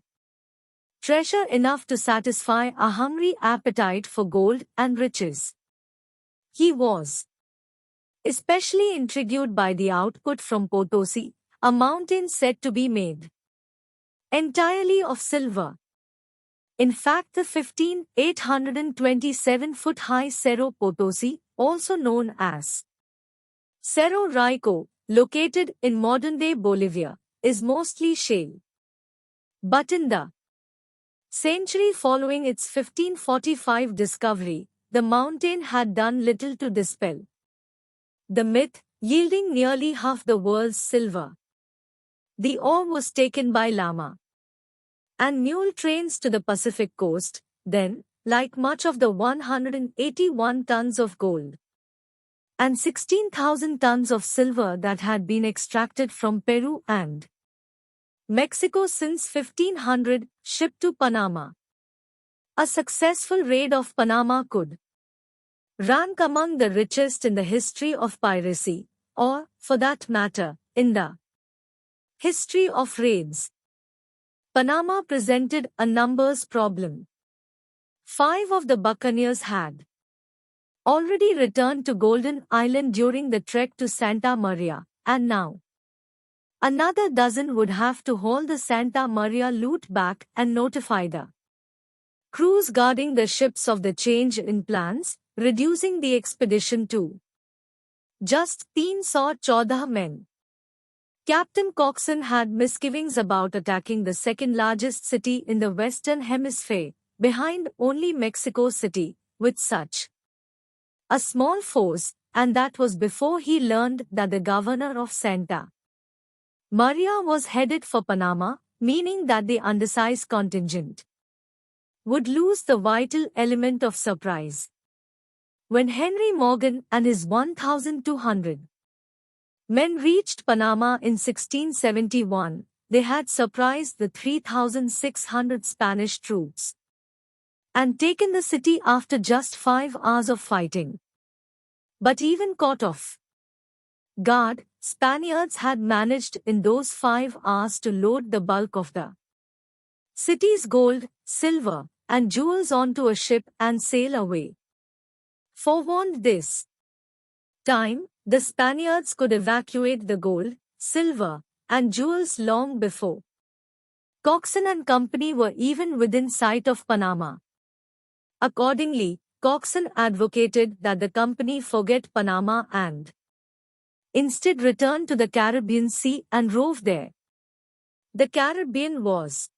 treasure enough to satisfy a hungry appetite for gold and riches. He was especially intrigued by the output from Potosi, a mountain said to be made entirely of silver. In fact, the 15,827-foot-high Cerro Potosi, also known as Cerro Rico, located in modern-day Bolivia, is mostly shale. But in the century following its 1545 discovery, the mountain had done little to dispel the myth yielding nearly half the world's silver. The ore was taken by llama and mule trains to the Pacific coast, then, like much of the 181 tons of gold and 16,000 tons of silver that had been extracted from Peru and Mexico since 1500, shipped to Panama. A successful raid of Panama could rank among the richest in the history of piracy, or, for that matter, in the history of raids. Panama presented a numbers problem. 5 of the buccaneers had already returned to Golden Island during the trek to Santa Maria, and now another dozen would have to haul the Santa Maria loot back and notify the crews guarding the ships of the change in plans, reducing the expedition to just 314 men. Captain Coxon had misgivings about attacking the second largest city in the Western Hemisphere, behind only Mexico City, with such a small force, and that was before he learned that the governor of Santa Maria was headed for Panama, meaning that the undersized contingent would lose the vital element of surprise. When Henry Morgan and his 1,200 men reached Panama in 1671, they had surprised the 3,600 Spanish troops and taken the city after just 5 hours of fighting. But even caught off guard, Spaniards had managed in those 5 hours to load the bulk of the city's gold, silver, and jewels onto a ship and sail away. Forewarned this time, the Spaniards could evacuate the gold, silver, and jewels long before Coxon and company were even within sight of Panama. Accordingly, Coxon advocated that the company forget Panama and instead return to the Caribbean Sea and rove there. The Caribbean was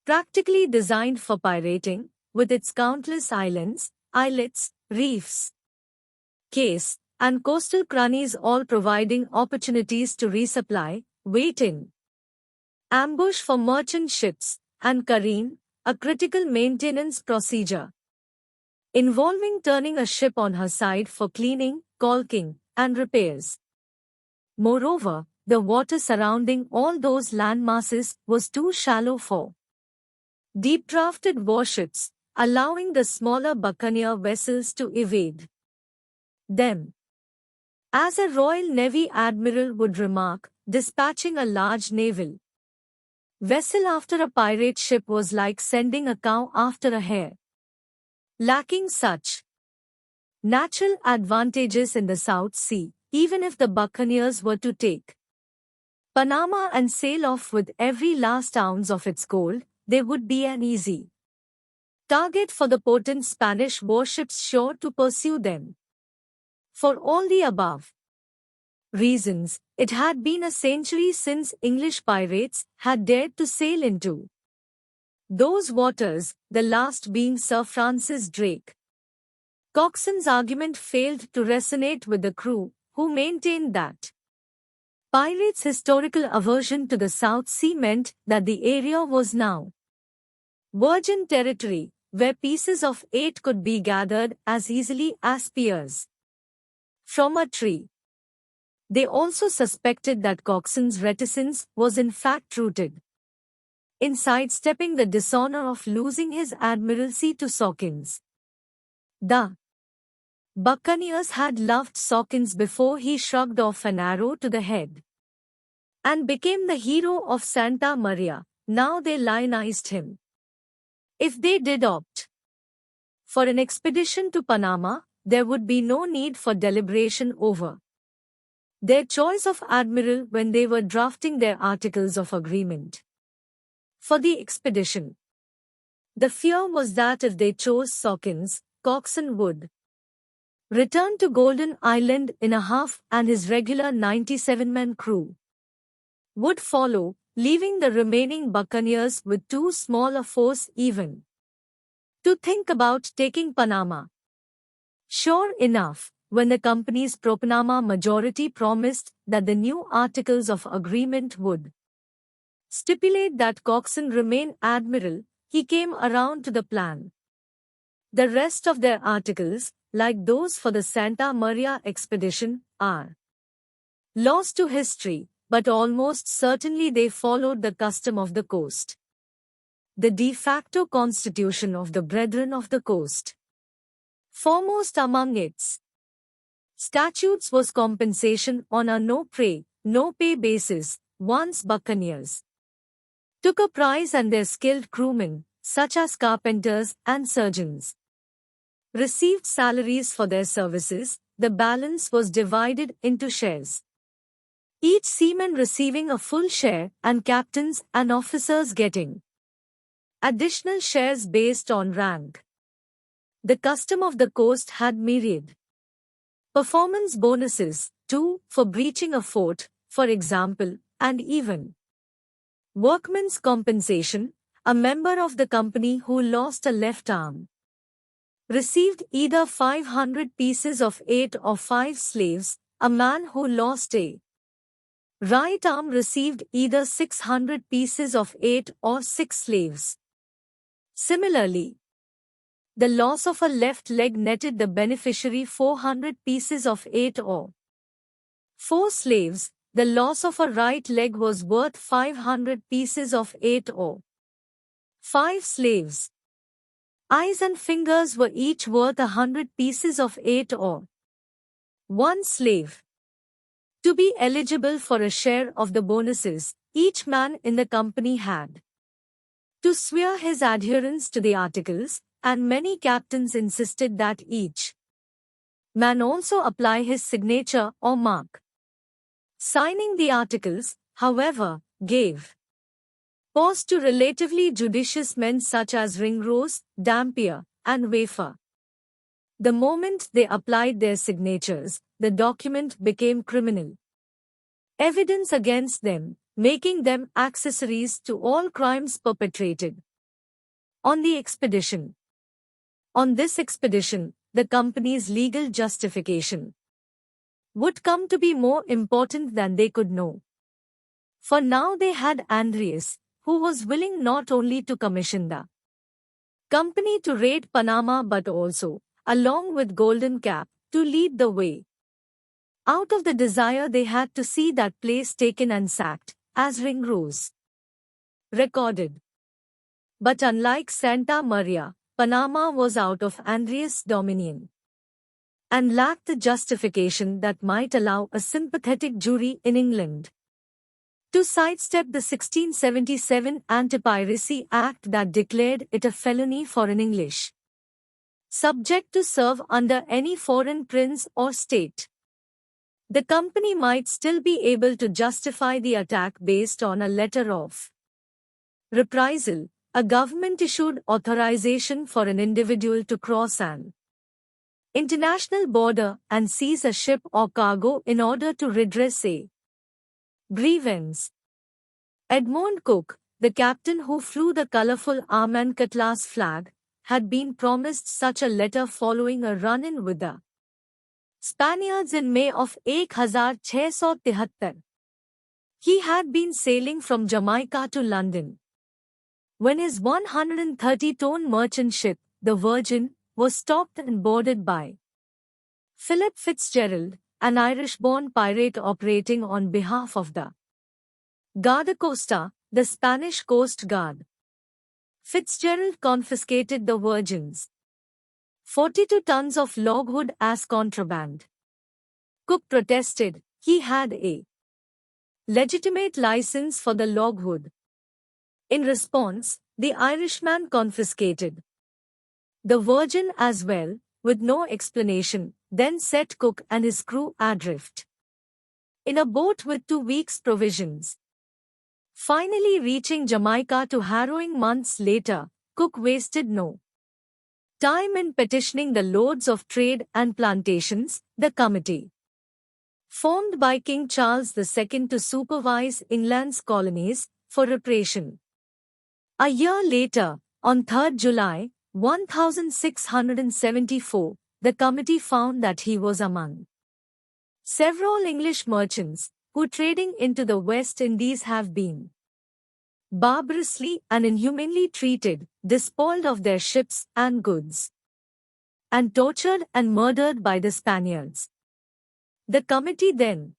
practically designed for pirating, with its countless islands, islets, reefs, cays, and coastal crannies all providing opportunities to resupply, wait in ambush for merchant ships, and careen, a critical maintenance procedure involving turning a ship on her side for cleaning, caulking, and repairs. Moreover, the water surrounding all those landmasses was too shallow for deep-drafted warships, allowing the smaller buccaneer vessels to evade them. As a Royal Navy admiral would remark, dispatching a large naval vessel after a pirate ship was like sending a cow after a hare. Lacking such natural advantages in the South Sea, even if the buccaneers were to take Panama and sail off with every last ounce of its gold, they would be an easy target for the potent Spanish warships sure to pursue them. For all the above reasons, it had been a century since English pirates had dared to sail into those waters, the last being Sir Francis Drake. Coxon's argument failed to resonate with the crew, who maintained that pirates' historical aversion to the South Sea meant that the area was now virgin territory, where pieces of 8 could be gathered as easily as spears from a tree. They also suspected that Coxon's reticence was in fact rooted in sidestepping the dishonor of losing his admiralty to Sawkins. The buccaneers had loved Sawkins before he shrugged off an arrow to the head and became the hero of Santa Maria. Now they lionized him. If they did opt for an expedition to Panama, there would be no need for deliberation over their choice of admiral when they were drafting their articles of agreement for the expedition. The fear was that if they chose Sawkins, Coxon would return to Golden Island in a half and his regular 97-man crew would follow, leaving the remaining buccaneers with too small a force even to think about taking Panama. Sure enough, when the company's pro-Panama majority promised that the new articles of agreement would stipulate that Coxon remain admiral, he came around to the plan. The rest of their articles, like those for the Santa Maria expedition, are lost to history, but almost certainly they followed the custom of the coast. The de facto constitution of the Brethren of the Coast. Foremost among its statutes was compensation on a no-pay, no-pay basis, once buccaneers took a prize and their skilled crewmen, such as carpenters and surgeons, received salaries for their services. The balance was divided into shares, each seaman receiving a full share and captains and officers getting additional shares based on rank. The custom of the coast had myriad performance bonuses, too, for breaching a fort, for example, and even workmen's compensation. A member of the company who lost a left arm received either 500 pieces of 8 or 5 slaves. A man who lost a right arm received either 600 pieces of 8 or 6 slaves. Similarly, the loss of a left leg netted the beneficiary 400 pieces of 8 or 4 slaves. The loss of a right leg was worth 500 pieces of 8 or 5 slaves. Eyes and fingers were each worth 100 pieces of 8 or 1 slave. To be eligible for a share of the bonuses, each man in the company had to swear his adherence to the articles, and many captains insisted that each man also apply his signature or mark. Signing the articles, however, gave pause to relatively judicious men such as Ringrose, Dampier, and Wafer. The moment they applied their signatures, the document became criminal evidence against them, making them accessories to all crimes perpetrated on the expedition. On this expedition, the company's legal justification would come to be more important than they could know. For now they had Andreas, who was willing not only to commission the company to raid Panama but also, along with Golden Cap, to lead the way out of the desire they had to see that place taken and sacked, as Ringrose recorded. But unlike Santa Maria, Panama was out of Andreas' dominion and lacked the justification that might allow a sympathetic jury in England to sidestep the 1677 Anti-Piracy Act that declared it a felony for an English subject to serve under any foreign prince or state. The company might still be able to justify the attack based on a letter of reprisal. A government-issued authorization for an individual to cross an international border and seize a ship or cargo in order to redress a grievance. Edmund Cook, the captain who flew the colorful arm and cutlass flag, had been promised such a letter following a run-in with the Spaniards in May of 1673. He had been sailing from Jamaica to London when his 130-ton merchant ship, the Virgin, was stopped and boarded by Philip Fitzgerald, an Irish-born pirate operating on behalf of the Guardacosta, the Spanish Coast Guard. Fitzgerald confiscated the Virgin's 42 tons of logwood as contraband. Cook protested he had a legitimate license for the logwood. In response, the Irishman confiscated the Virgin as well, with no explanation, then set Cook and his crew adrift in a boat with 2 weeks' provisions. Finally reaching Jamaica 2 harrowing months later, Cook wasted no time in petitioning the Lords of Trade and Plantations, the committee formed by King Charles II to supervise England's colonies, for reparation. A year later, on 3 July 1674, the committee found that he was among several English merchants who trading into the West Indies have been barbarously and inhumanly treated, despoiled of their ships and goods, and tortured and murdered by the Spaniards. The committee then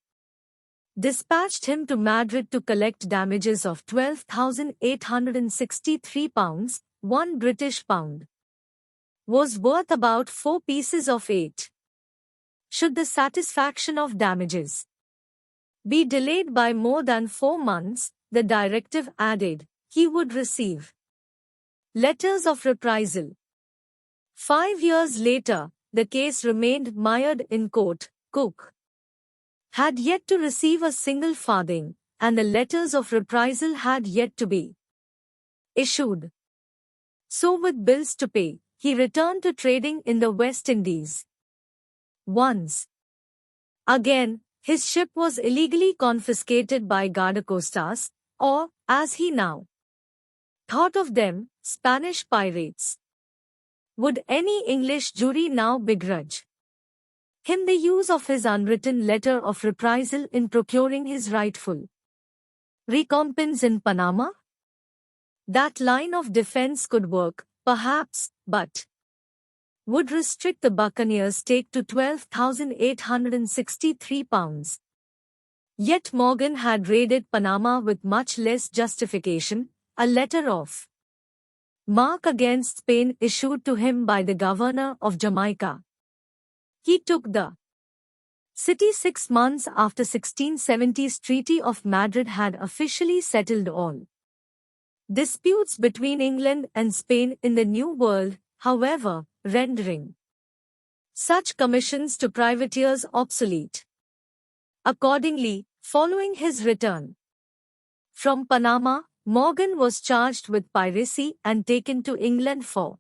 dispatched him to Madrid to collect damages of £12,863, £1 was worth about 4 pieces of 8. Should the satisfaction of damages be delayed by more than 4 months, the directive added, he would receive letters of reprisal. 5 years later, the case remained mired in court. Cook had yet to receive a single farthing, and the letters of reprisal had yet to be issued. So with bills to pay, he returned to trading in the West Indies. Once again, his ship was illegally confiscated by guardacostas, or, as he now thought of them, Spanish pirates. Would any English jury now begrudge him the use of his unwritten letter of reprisal in procuring his rightful recompense in Panama? That line of defense could work, perhaps, but would restrict the buccaneers' stake to £12,863. Yet Morgan had raided Panama with much less justification. A letter of marque against Spain issued to him by the governor of Jamaica. He took the city 6 months after 1670's Treaty of Madrid had officially settled all disputes between England and Spain in the New World, however, rendering such commissions to privateers obsolete. Accordingly, following his return from Panama, Morgan was charged with piracy and taken to England for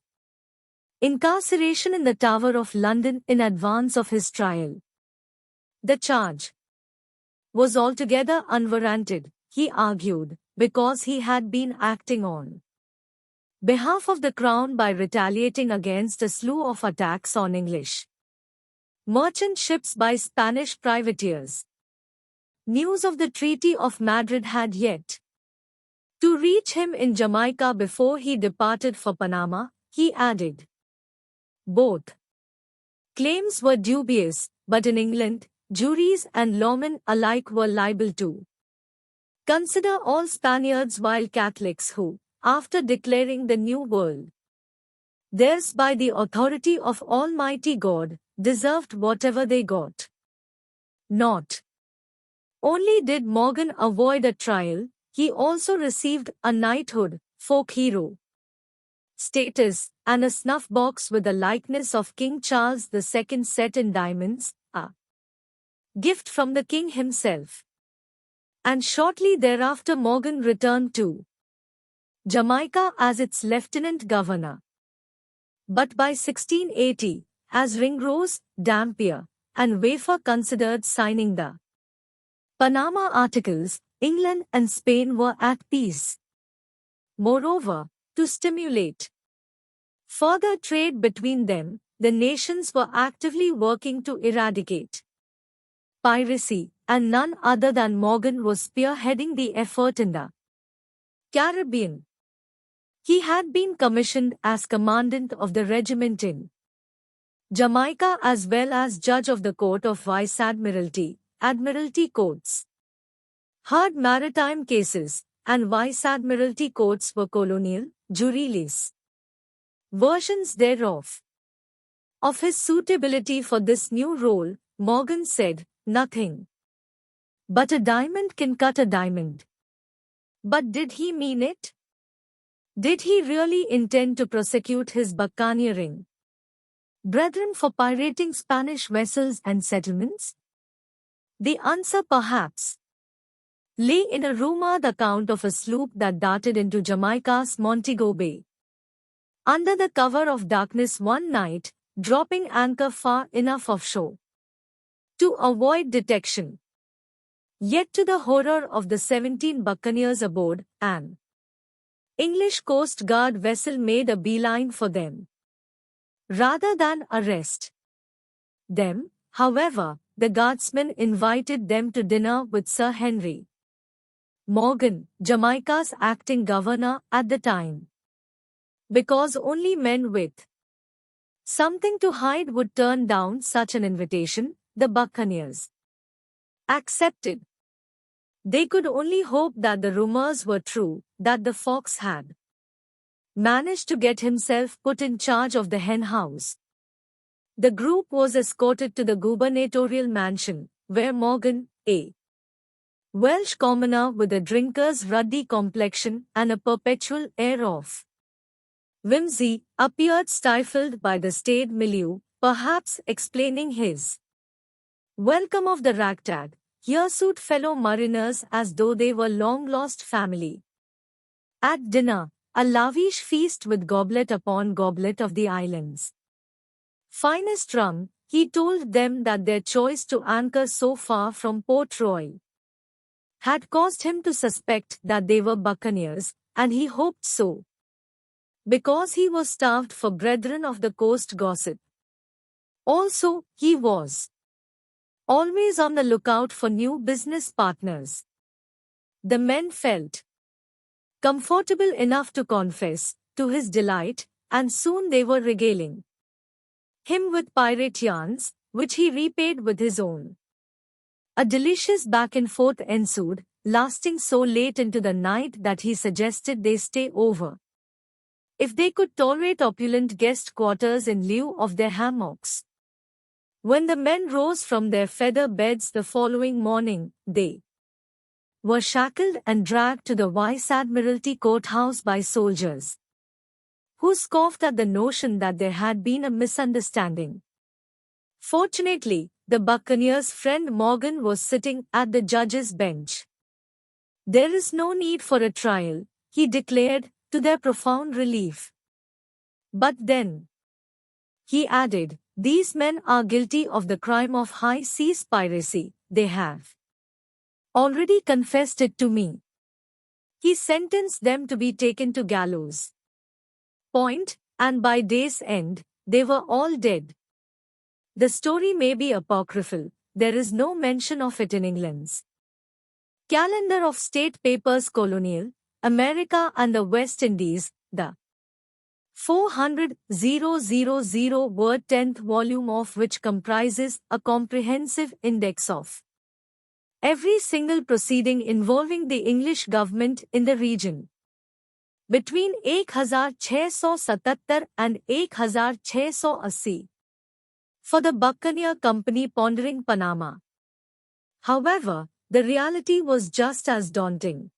incarceration in the Tower of London in advance of his trial. The charge was altogether unwarranted, he argued, because he had been acting on behalf of the Crown by retaliating against a slew of attacks on English merchant ships by Spanish privateers. News of the Treaty of Madrid had yet to reach him in Jamaica before he departed for Panama, he added. Both claims were dubious, but in England, juries and lawmen alike were liable to consider all Spaniards while Catholics who, after declaring the New World theirs by the authority of Almighty God, deserved whatever they got. Not only did Morgan avoid a trial, he also received a knighthood, folk hero status, and a snuff box with the likeness of King Charles II set in diamonds, a gift from the king himself. And shortly thereafter Morgan returned to Jamaica as its lieutenant governor. But by 1680, as Ringrose, Dampier, and Wafer considered signing the Panama Articles, England and Spain were at peace. Moreover, to stimulate further trade between them, the nations were actively working to eradicate piracy, and none other than Morgan was spearheading the effort in the Caribbean. He had been commissioned as commandant of the regiment in Jamaica as well as judge of the Court of Vice Admiralty, Admiralty Courts heard maritime cases, and Vice Admiralty Courts were colonial, juryless versions thereof. Of his suitability for this new role, Morgan said, nothing but a diamond can cut a diamond. But did he mean it? Did he really intend to prosecute his buccaneering brethren for pirating Spanish vessels and settlements? The answer perhaps lay in a rumored account of a sloop that darted into Jamaica's Montego Bay under the cover of darkness one night, dropping anchor far enough offshore to avoid detection. Yet to the horror of the 17 buccaneers aboard, an English Coast Guard vessel made a beeline for them. Rather than arrest them. However, the guardsmen invited them to dinner with Sir Henry Morgan, Jamaica's acting governor at the time. Because only men with something to hide would turn down such an invitation, the buccaneers accepted. They could only hope that the rumors were true, that the fox had managed to get himself put in charge of the hen house. The group was escorted to the gubernatorial mansion, where Morgan, a Welsh commoner with a drinker's ruddy complexion and a perpetual air of whimsy, appeared stifled by the staid milieu, perhaps explaining his welcome of the ragtag, hirsute fellow mariners as though they were long-lost family. At dinner, a lavish feast with goblet upon goblet of the island's finest rum, he told them that their choice to anchor so far from Port Royal had caused him to suspect that they were buccaneers, and he hoped so, because he was starved for brethren of the coast gossip. Also, he was always on the lookout for new business partners. The men felt comfortable enough to confess, to his delight, and soon they were regaling him with pirate yarns, which he repaid with his own. A delicious back and forth ensued, lasting so late into the night that he suggested they stay over, if they could tolerate opulent guest quarters in lieu of their hammocks. When the men rose from their feather beds the following morning, they were shackled and dragged to the Vice Admiralty courthouse by soldiers, who scoffed at the notion that there had been a misunderstanding. Fortunately, the buccaneer's friend Morgan was sitting at the judge's bench. There is no need for a trial, he declared, to their profound relief. But then, he added, these men are guilty of the crime of high seas piracy, they have already confessed it to me. He sentenced them to be taken to gallows point, and by day's end, they were all dead. The story may be apocryphal, there is no mention of it in England's Calendar of State Papers Colonial, America and the West Indies, the 400,000 word 10th volume of which comprises a comprehensive index of every single proceeding involving the English government in the region. Between 1677 and 1680. For the Buccaneer Company pondering Panama. However, the reality was just as daunting.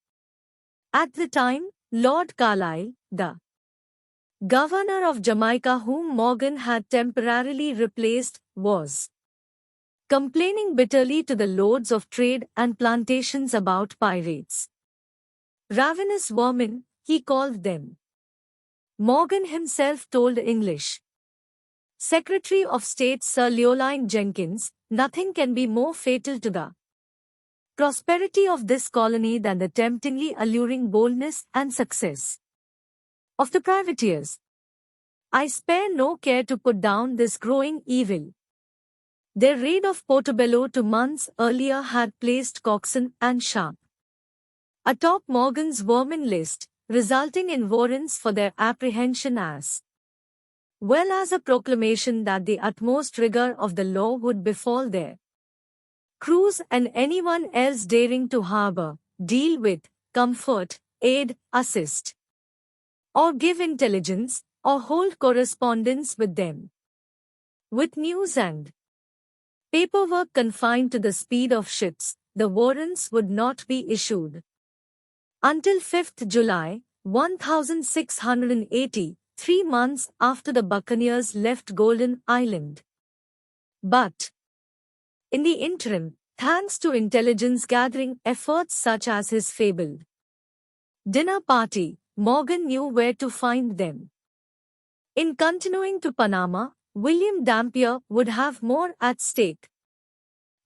At the time, Lord Carlisle, the governor of Jamaica whom Morgan had temporarily replaced, was complaining bitterly to the lords of trade and plantations about pirates. Ravenous vermin, he called them. Morgan himself told English Secretary of State Sir Leoline Jenkins, nothing can be more fatal to the prosperity of this colony than the temptingly alluring boldness and success of the privateers. I spare no care to put down this growing evil. Their raid of Portobello 2 months earlier had placed Coxon and Sharp atop Morgan's vermin list, resulting in warrants for their apprehension as well as a proclamation that the utmost rigor of the law would befall their crews and anyone else daring to harbor, deal with, comfort, aid, assist, or give intelligence, or hold correspondence with them. With news and paperwork confined to the speed of ships, the warrants would not be issued until 5th July, 1680, 3 months after the buccaneers left Golden Island. But in the interim, thanks to intelligence-gathering efforts such as his fabled dinner party, Morgan knew where to find them. In continuing to Panama, William Dampier would have more at stake,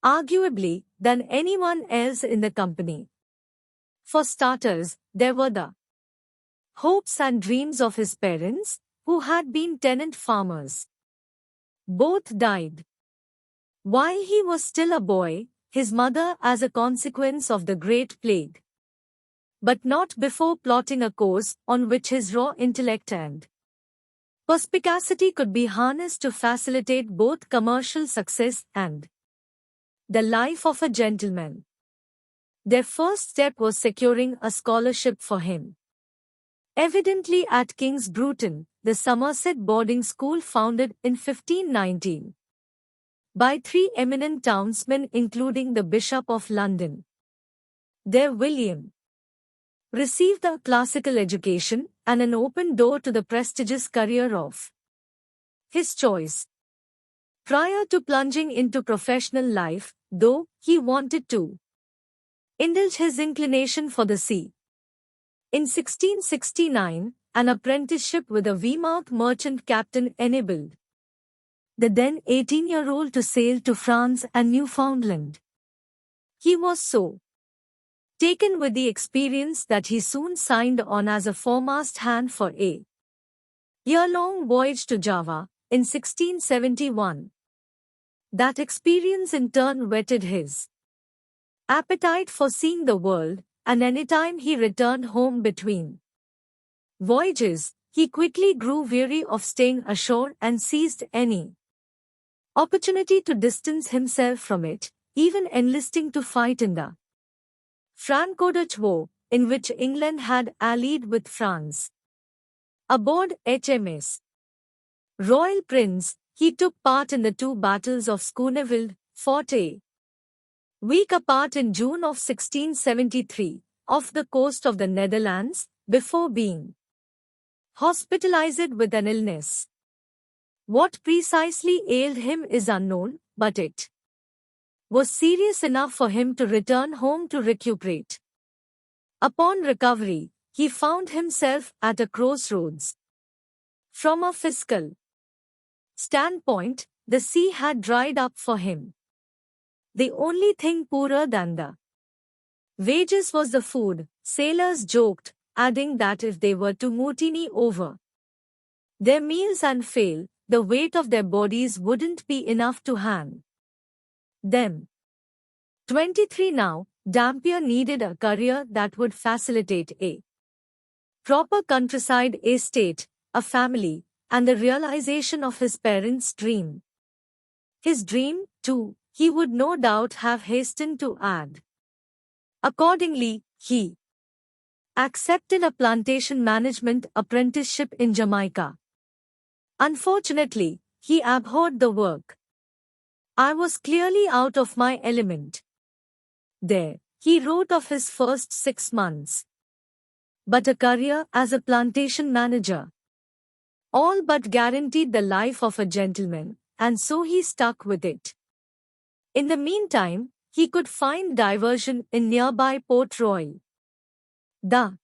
arguably, than anyone else in the company. For starters, there were the hopes and dreams of his parents, who had been tenant farmers. Both died. While he was still a boy, his mother as a consequence of the Great Plague. But not before plotting a course on which his raw intellect and perspicacity could be harnessed to facilitate both commercial success and the life of a gentleman. Their first step was securing a scholarship for him. Evidently at King's Bruton, the Somerset boarding school founded in 1519 by three eminent townsmen including the Bishop of London. There William received a classical education and an open door to the prestigious career of his choice. Prior to plunging into professional life, though, he wanted to indulge his inclination for the sea. In 1669, an apprenticeship with a Weymouth merchant captain enabled the then 18-year-old to sail to France and Newfoundland. He was so taken with the experience that he soon signed on as a foremast hand for a year-long voyage to Java in 1671. That experience in turn whetted his appetite for seeing the world, and anytime he returned home between voyages, he quickly grew weary of staying ashore and seized any opportunity to distance himself from it, even enlisting to fight in the Franco-Dutch War, in which England had allied with France. Aboard HMS Royal Prince, he took part in the two battles of Schooneveld, fought a week apart in June of 1673, off the coast of the Netherlands, before being hospitalized with an illness. What precisely ailed him is unknown, but it was serious enough for him to return home to recuperate. Upon recovery, he found himself at a crossroads. From a fiscal standpoint, the sea had dried up for him. The only thing poorer than the wages was the food, sailors joked, adding that if they were to mutiny over their meals and fail, the weight of their bodies wouldn't be enough to hang them. 23 now, Dampier needed a career that would facilitate a proper countryside estate, a family, and the realization of his parents' dream. His dream, too, he would no doubt have hastened to add. Accordingly, he accepted a plantation management apprenticeship in Jamaica. Unfortunately, he abhorred the work. I was clearly out of my element there, he wrote of his first 6 months. But a career as a plantation manager all but guaranteed the life of a gentleman, and so he stuck with it. In the meantime, he could find diversion in nearby Port Royal, the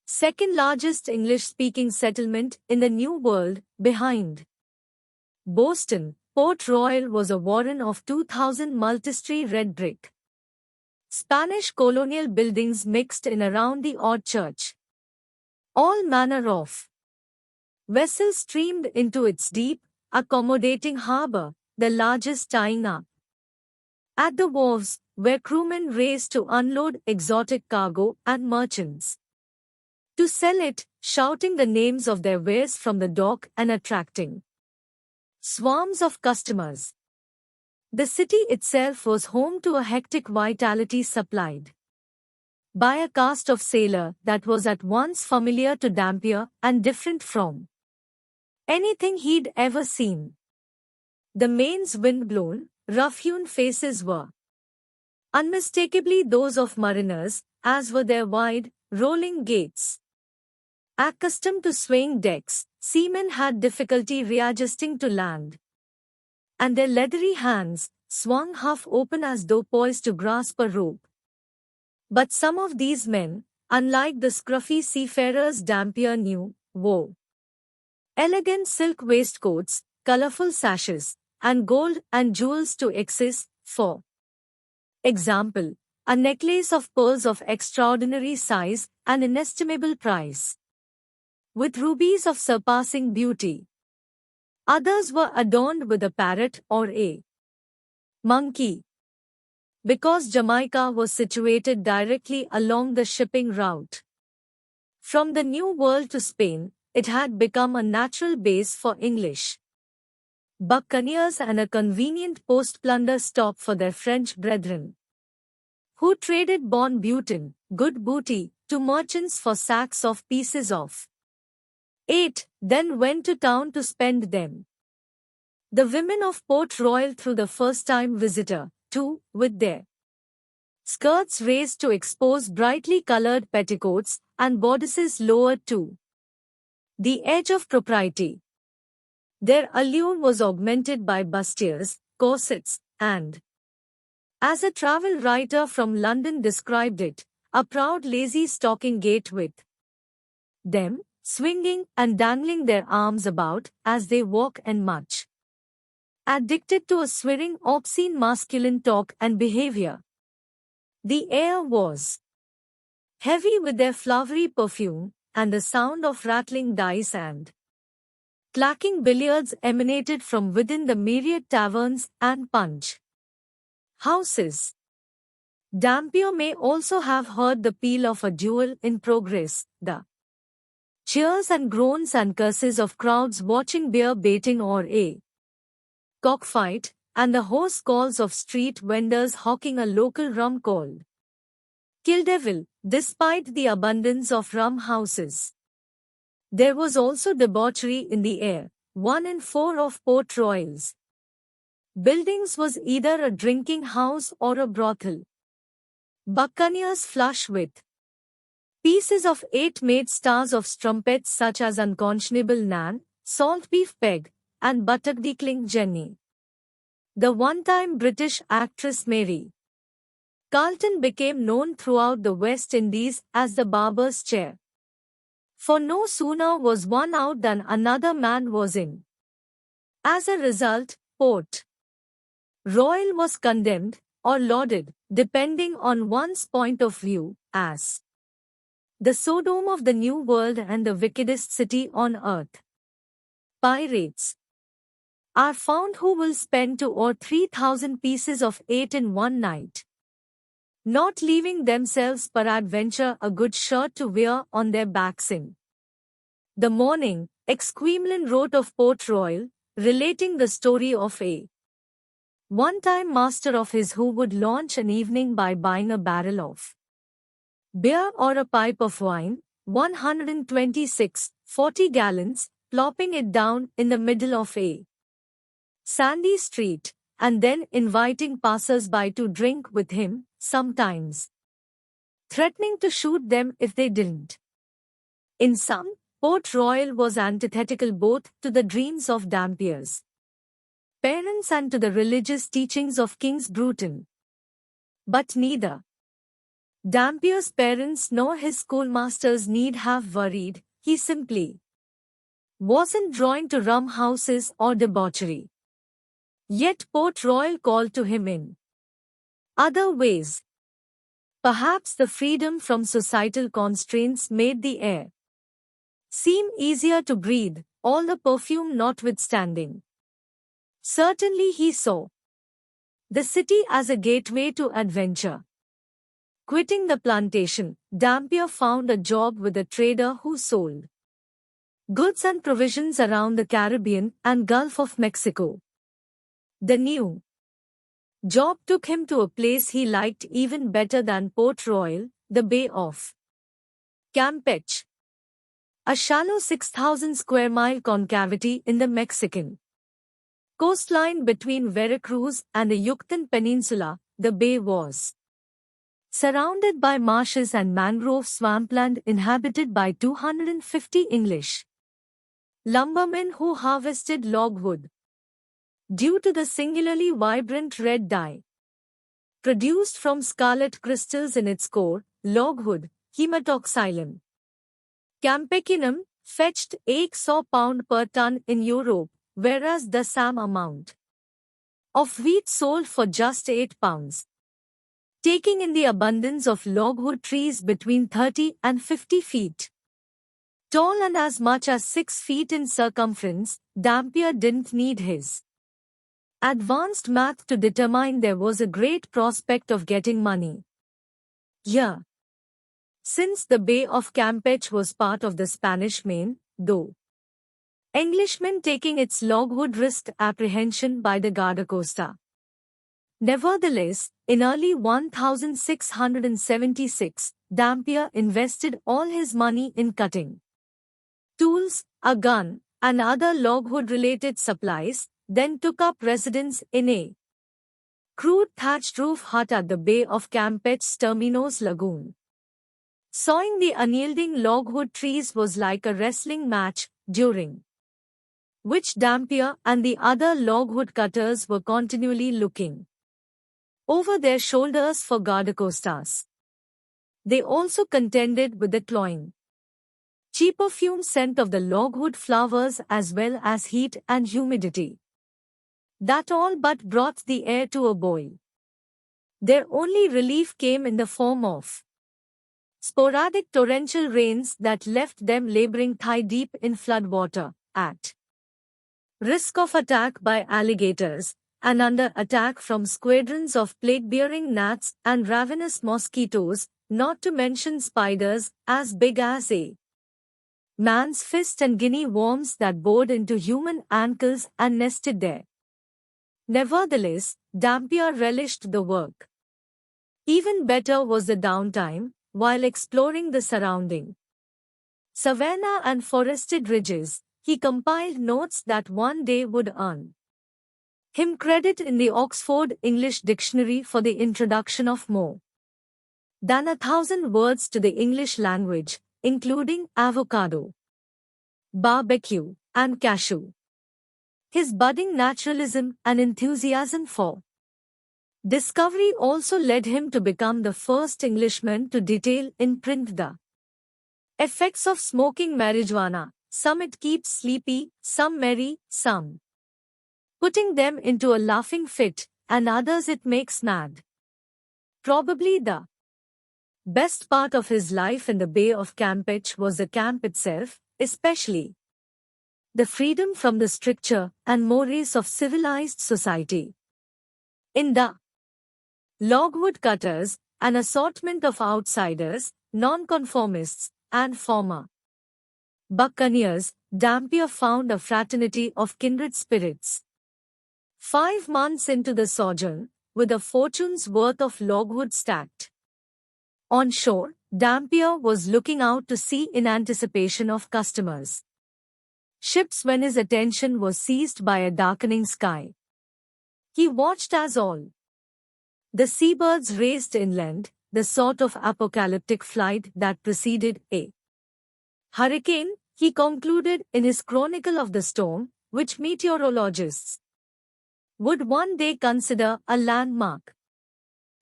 second largest English-speaking settlement in the New World, behind Boston. Port Royal was a warren of 2,000 multi-story red brick Spanish colonial buildings mixed in around the odd church. All manner of vessels streamed into its deep, accommodating harbor, the largest tying up at the wharves, where crewmen raced to unload exotic cargo and merchants to sell it, shouting the names of their wares from the dock and attracting swarms of customers. The city itself was home to a hectic vitality supplied by a caste of sailor that was at once familiar to Dampier and different from anything he'd ever seen. The mains wind-blown, rough-hewn faces were unmistakably those of mariners, as were their wide, rolling gaits. Accustomed to swaying decks, seamen had difficulty readjusting to land, and their leathery hands swung half open as though poised to grasp a rope. But some of these men, unlike the scruffy seafarers Dampier knew, wore elegant silk waistcoats, colorful sashes, and gold and jewels to excess, for example, a necklace of pearls of extraordinary size and inestimable price, with rubies of surpassing beauty. Others were adorned with a parrot or a Monkey. Because Jamaica was situated directly along the shipping route from the New World to Spain, it had become a natural base for English buccaneers and a convenient post-plunder stop for their French brethren, who traded bon boutin, good booty, to merchants for sacks of pieces of 8, then went to town to spend them. The women of Port Royal through the first-time visitor, too, with their skirts raised to expose brightly colored petticoats and bodices lowered to the edge of propriety. Their allure was augmented by bustiers, corsets, and, as a travel writer from London described it, a proud lazy stocking gait with them, swinging and dangling their arms about as they walk and much addicted to a swearing obscene masculine talk and behavior. The air was heavy with their flowery perfume, and the sound of rattling dice and clacking billiards emanated from within the myriad taverns and punch houses. Dampier may also have heard the peal of a duel in progress, the cheers and groans and curses of crowds watching beer baiting or a cockfight, and the hoarse calls of street vendors hawking a local rum called Kildeville, despite the abundance of rum houses. There was also debauchery in the air. 1 in 4 of Port Royal's buildings was either a drinking house or a brothel. Buccaneers flush with pieces of 8 made stars of strumpets such as Unconscionable Nan, Salt Beef Peg, and Buttock Decling Jenny. The one-time British actress Mary Carlton became known throughout the West Indies as the barber's chair. For no sooner was one out than another man was in. As a result, Port Royal was condemned, or lauded, depending on one's point of view, as the Sodom of the New World and the wickedest city on earth. Pirates are found who will spend 2 or 3,000 pieces of 8 in one night, not leaving themselves peradventure a good shirt to wear on their backs in the morning. Exquemelin wrote of Port Royal, relating the story of a one-time master of his who would launch an evening by buying a barrel of beer or a pipe of wine, 126, 40 gallons, plopping it down in the middle of a sandy street, and then inviting passers-by to drink with him, sometimes threatening to shoot them if they didn't. In sum, Port Royal was antithetical both to the dreams of Dampier's parents and to the religious teachings of Kings Bruton. But neither Dampier's parents nor his schoolmasters need have worried. He simply wasn't drawn to rum houses or debauchery. Yet Port Royal called to him in other ways. Perhaps the freedom from societal constraints made the air seem easier to breathe, all the perfume notwithstanding. Certainly he saw the city as a gateway to adventure. Quitting the plantation, Dampier found a job with a trader who sold goods and provisions around the Caribbean and Gulf of Mexico. The new job took him to a place he liked even better than Port Royal, the Bay of Campeche, a shallow 6,000 square mile concavity in the Mexican coastline between Veracruz and the Yucatan Peninsula. The bay was surrounded by marshes and mangrove swampland inhabited by 250 English lumbermen who harvested logwood. Due to the singularly vibrant red dye produced from scarlet crystals in its core, logwood, hematoxylum campecinum, fetched £100 per ton in Europe, whereas the same amount of wheat sold for just £8. Taking in the abundance of logwood trees between 30 and 50 feet tall and as much as 6 feet in circumference, Dampier didn't need his advanced math to determine there was a great prospect of getting money. Yeah. Since the Bay of Campeche was part of the Spanish Main, though Englishmen taking its logwood risked apprehension by the Guardacosta. Nevertheless, in early 1676, Dampier invested all his money in cutting tools, a gun, and other logwood-related supplies, then took up residence in a crude thatched roof hut at the Bay of Campeche's Terminos Lagoon. Sawing the unyielding logwood trees was like a wrestling match, during which Dampier and the other logwood cutters were continually looking over their shoulders for guardacostas. They also contended with the cloying, cheap perfume scent of the logwood flowers as well as heat and humidity. That all but brought the air to a boil. Their only relief came in the form of sporadic torrential rains that left them laboring thigh-deep in floodwater, at risk of attack by alligators, and under attack from squadrons of plague-bearing gnats and ravenous mosquitoes, not to mention spiders as big as a man's fist and guinea worms that bored into human ankles and nested there. Nevertheless, Dampier relished the work. Even better was the downtime, while exploring the surrounding savanna and forested ridges. He compiled notes that one day would earn him credit in the Oxford English Dictionary for the introduction of more than 1,000 words to the English language, including avocado, barbecue, and cashew. His budding naturalism and enthusiasm for discovery also led him to become the first Englishman to detail in print the effects of smoking marijuana. Some it keeps sleepy, some merry, some putting them into a laughing fit, and others it makes mad. Probably the best part of his life in the Bay of Campeche was the camp itself, especially the freedom from the stricture and mores of civilized society. In the logwood cutters, an assortment of outsiders, nonconformists, and former buccaneers, Dampier found a fraternity of kindred spirits. 5 months into the sojourn, with a fortune's worth of logwood stacked on shore, Dampier was looking out to sea in anticipation of customers' ships when his attention was seized by a darkening sky. He watched as all the seabirds raced inland, the sort of apocalyptic flight that preceded a hurricane, he concluded in his Chronicle of the Storm, which meteorologists would one day consider a landmark.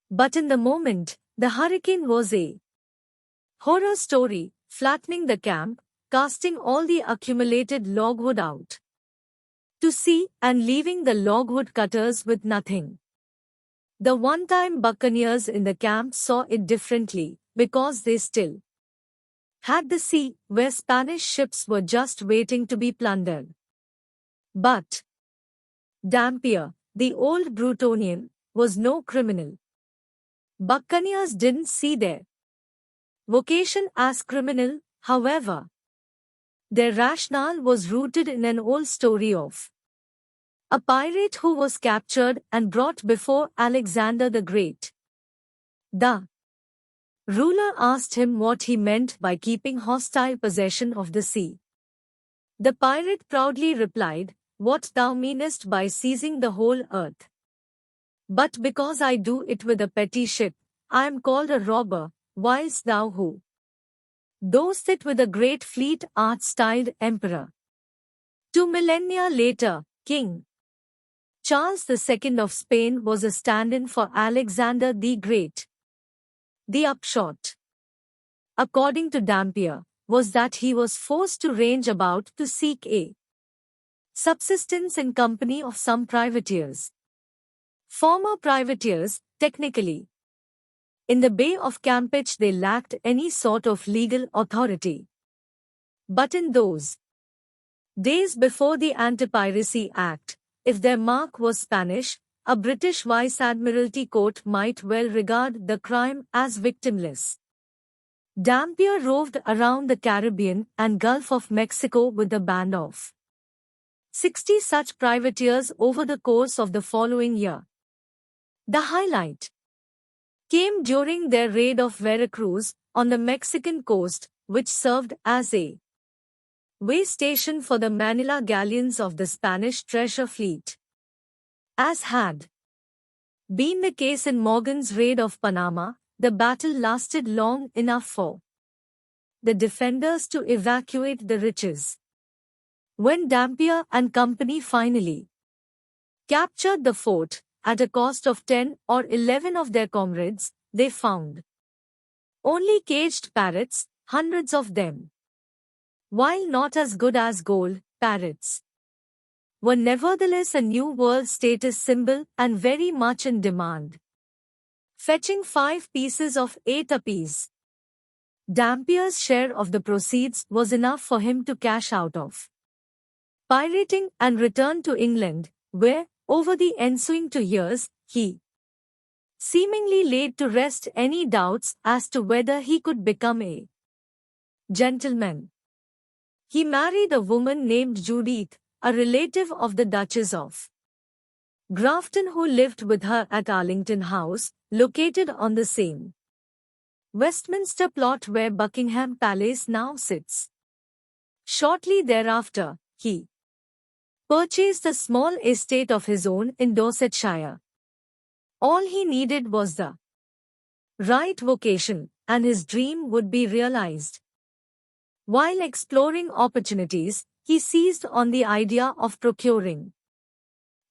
But in the moment, the hurricane was a horror story, flattening the camp, casting all the accumulated logwood out to sea and leaving the logwood cutters with nothing. The one-time buccaneers in the camp saw it differently, because they still had the sea, where Spanish ships were just waiting to be plundered. But Dampier, the old Brutonian, was no criminal. Buccaneers didn't see their vocation as criminal, however. Their rationale was rooted in an old story of a pirate who was captured and brought before Alexander the Great. The ruler asked him what he meant by keeping hostile possession of the sea. The pirate proudly replied, "What thou meanest by seizing the whole earth. But because I do it with a petty ship, I am called a robber, whilst thou who dost it with a great fleet art styled emperor." 2 millennia later, King Charles II of Spain was a stand-in for Alexander the Great. The upshot, according to Dampier, was that he was forced to range about to seek a subsistence in company of some privateers. Former privateers, technically. In the Bay of Campeche they lacked any sort of legal authority. But in those days before the Anti-Piracy Act, if their mark was Spanish, a British Vice Admiralty court might well regard the crime as victimless. Dampier roved around the Caribbean and Gulf of Mexico with a band of 60 such privateers over the course of the following year. The highlight came during their raid of Veracruz on the Mexican coast, which served as a way station for the Manila galleons of the Spanish treasure fleet. As had been the case in Morgan's raid of Panama, the battle lasted long enough for the defenders to evacuate the riches. When Dampier and company finally captured the fort, at a cost of 10 or 11 of their comrades, they found only caged parrots, hundreds of them. While not as good as gold, parrots were nevertheless a New World status symbol and very much in demand, fetching 5 pieces of 8 apiece. Dampier's share of the proceeds was enough for him to cash out of pirating and return to England, where, over the ensuing 2 years, he seemingly laid to rest any doubts as to whether he could become a gentleman. He married a woman named Judith, a relative of the Duchess of Grafton, who lived with her at Arlington House, located on the same Westminster plot where Buckingham Palace now sits. Shortly thereafter, he purchased a small estate of his own in Dorsetshire. All he needed was the right vocation, and his dream would be realized. While exploring opportunities, he seized on the idea of procuring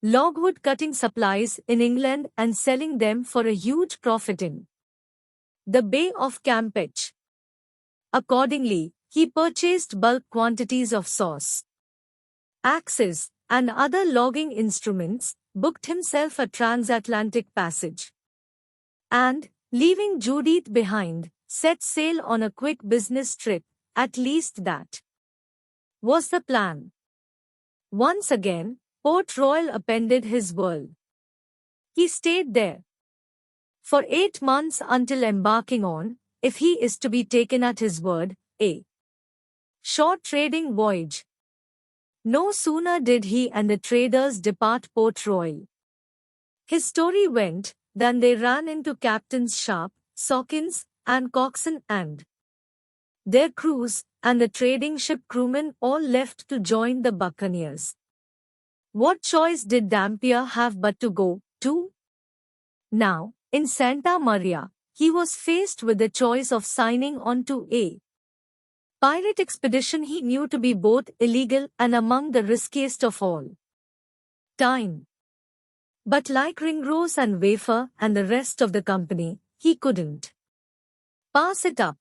logwood cutting supplies in England and selling them for a huge profit in the Bay of Campeche. Accordingly, he purchased bulk quantities of saws, axes, and other logging instruments, booked himself a transatlantic passage, and, leaving Judith behind, set sail on a quick business trip. At least that was the plan. Once again, Port Royal appended his world. He stayed there for 8 months until embarking on, if he is to be taken at his word, a short trading voyage. No sooner did he and the traders depart Port Royal, his story went, than they ran into Captains Sharp, Sawkins, and Coxon and their crews, and the trading ship crewmen all left to join the buccaneers. What choice did Dampier have but to go, too? Now, in Santa Maria, he was faced with the choice of signing on to a pirate expedition he knew to be both illegal and among the riskiest of all time. But like Ringrose and Wafer and the rest of the company, he couldn't pass it up.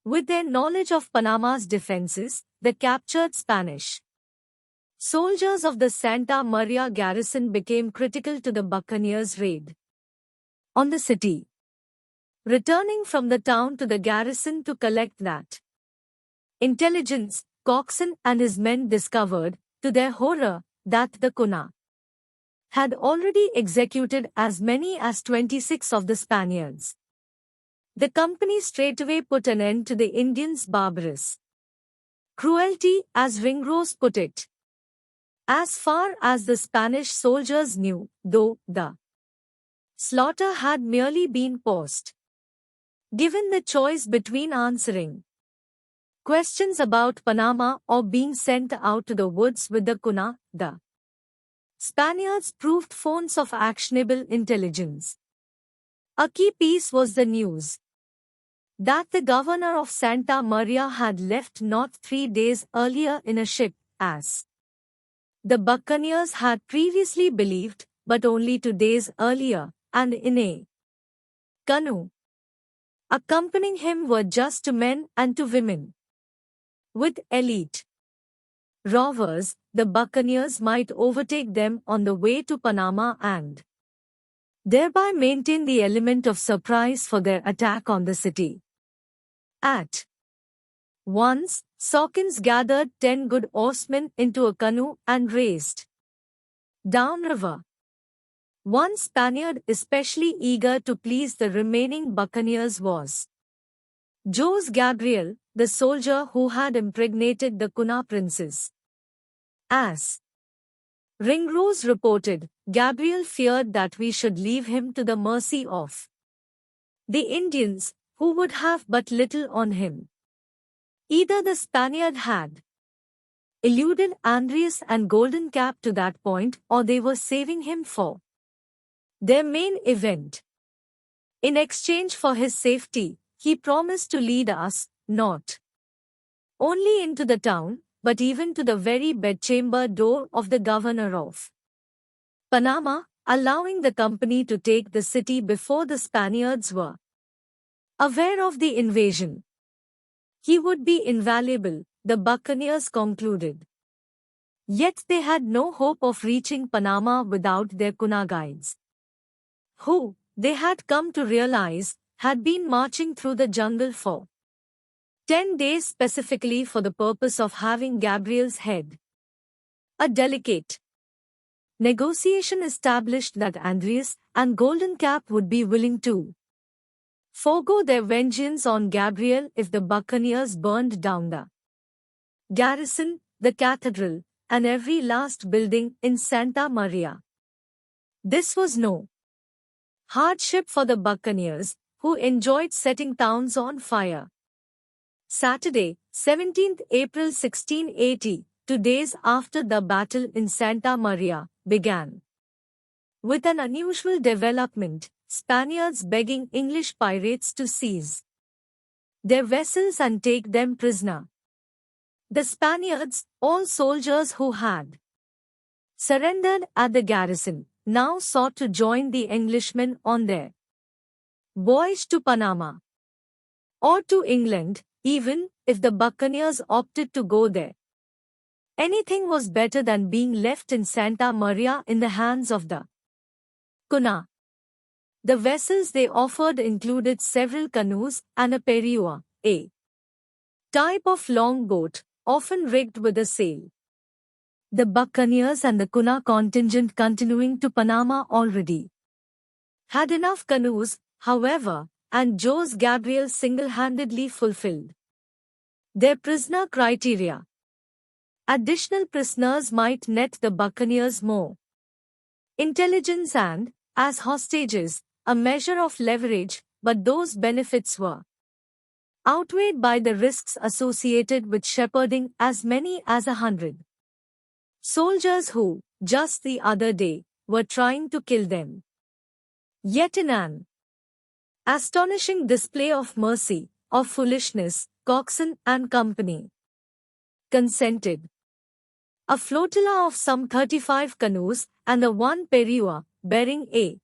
With their knowledge of Panama's defenses, the captured Spanish soldiers of the Santa Maria garrison became critical to the buccaneers' raid on the city. Returning from the town to the garrison to collect that intelligence, Coxon and his men discovered, to their horror, that the Kuna had already executed as many as 26 of the Spaniards. The company straightway put an end to the Indians' barbarous cruelty, as Ringrose put it. As far as the Spanish soldiers knew, though, the slaughter had merely been paused. Given the choice between answering questions about Panama or being sent out to the woods with the Kuna, the Spaniards proved phones of actionable intelligence. A key piece was the news that the governor of Santa Maria had left not 3 days earlier in a ship, as the buccaneers had previously believed, but only 2 days earlier, and in a canoe. Accompanying him were just 2 men and 2 women. With elite rovers, the buccaneers might overtake them on the way to Panama and thereby maintain the element of surprise for their attack on the city. At once, Sawkins gathered 10 good oarsmen into a canoe and raced Downriver. One Spaniard especially eager to please the remaining buccaneers was Jose Gabriel, the soldier who had impregnated the Cuna princess. As Ringrose reported, Gabriel feared that we should leave him to the mercy of the Indians, who would have but little on him. Either the Spaniard had eluded Andreas and Golden Cap to that point, or they were saving him for their main event. In exchange for his safety, he promised to lead us, not only into the town, but even to the very bedchamber door of the governor of Panama, allowing the company to take the city before the Spaniards were aware of the invasion. He would be invaluable, the buccaneers concluded. Yet they had no hope of reaching Panama without their Cuna guides, who, they had come to realize, had been marching through the jungle for 10 days specifically for the purpose of having Gabriel's head. A delicate negotiation established that Andreas and Golden Cap would be willing to forego their vengeance on Gabriel if the buccaneers burned down the garrison, the cathedral, and every last building in Santa Maria. This was no hardship for the buccaneers, who enjoyed setting towns on fire. Saturday, 17th April 1680, 2 days after the battle in Santa Maria began, with an unusual development, Spaniards begging English pirates to seize their vessels and take them prisoner. The Spaniards, all soldiers who had surrendered at the garrison, now sought to join the Englishmen on their voyage to Panama or to England, even if the buccaneers opted to go there. Anything was better than being left in Santa Maria in the hands of the Cuna. The vessels they offered included several canoes and a periua, a type of long boat, often rigged with a sail. The buccaneers and the Cuna contingent continuing to Panama already had enough canoes, however, and Jose Gabriel single-handedly fulfilled their prisoner criteria. Additional prisoners might net the buccaneers more intelligence and, as hostages, a measure of leverage, but those benefits were outweighed by the risks associated with shepherding as many as 100 soldiers who, just the other day, were trying to kill them. Yet in an astonishing display of mercy, of foolishness, Coxon and company consented. A flotilla of some 35 canoes and the one periua, bearing a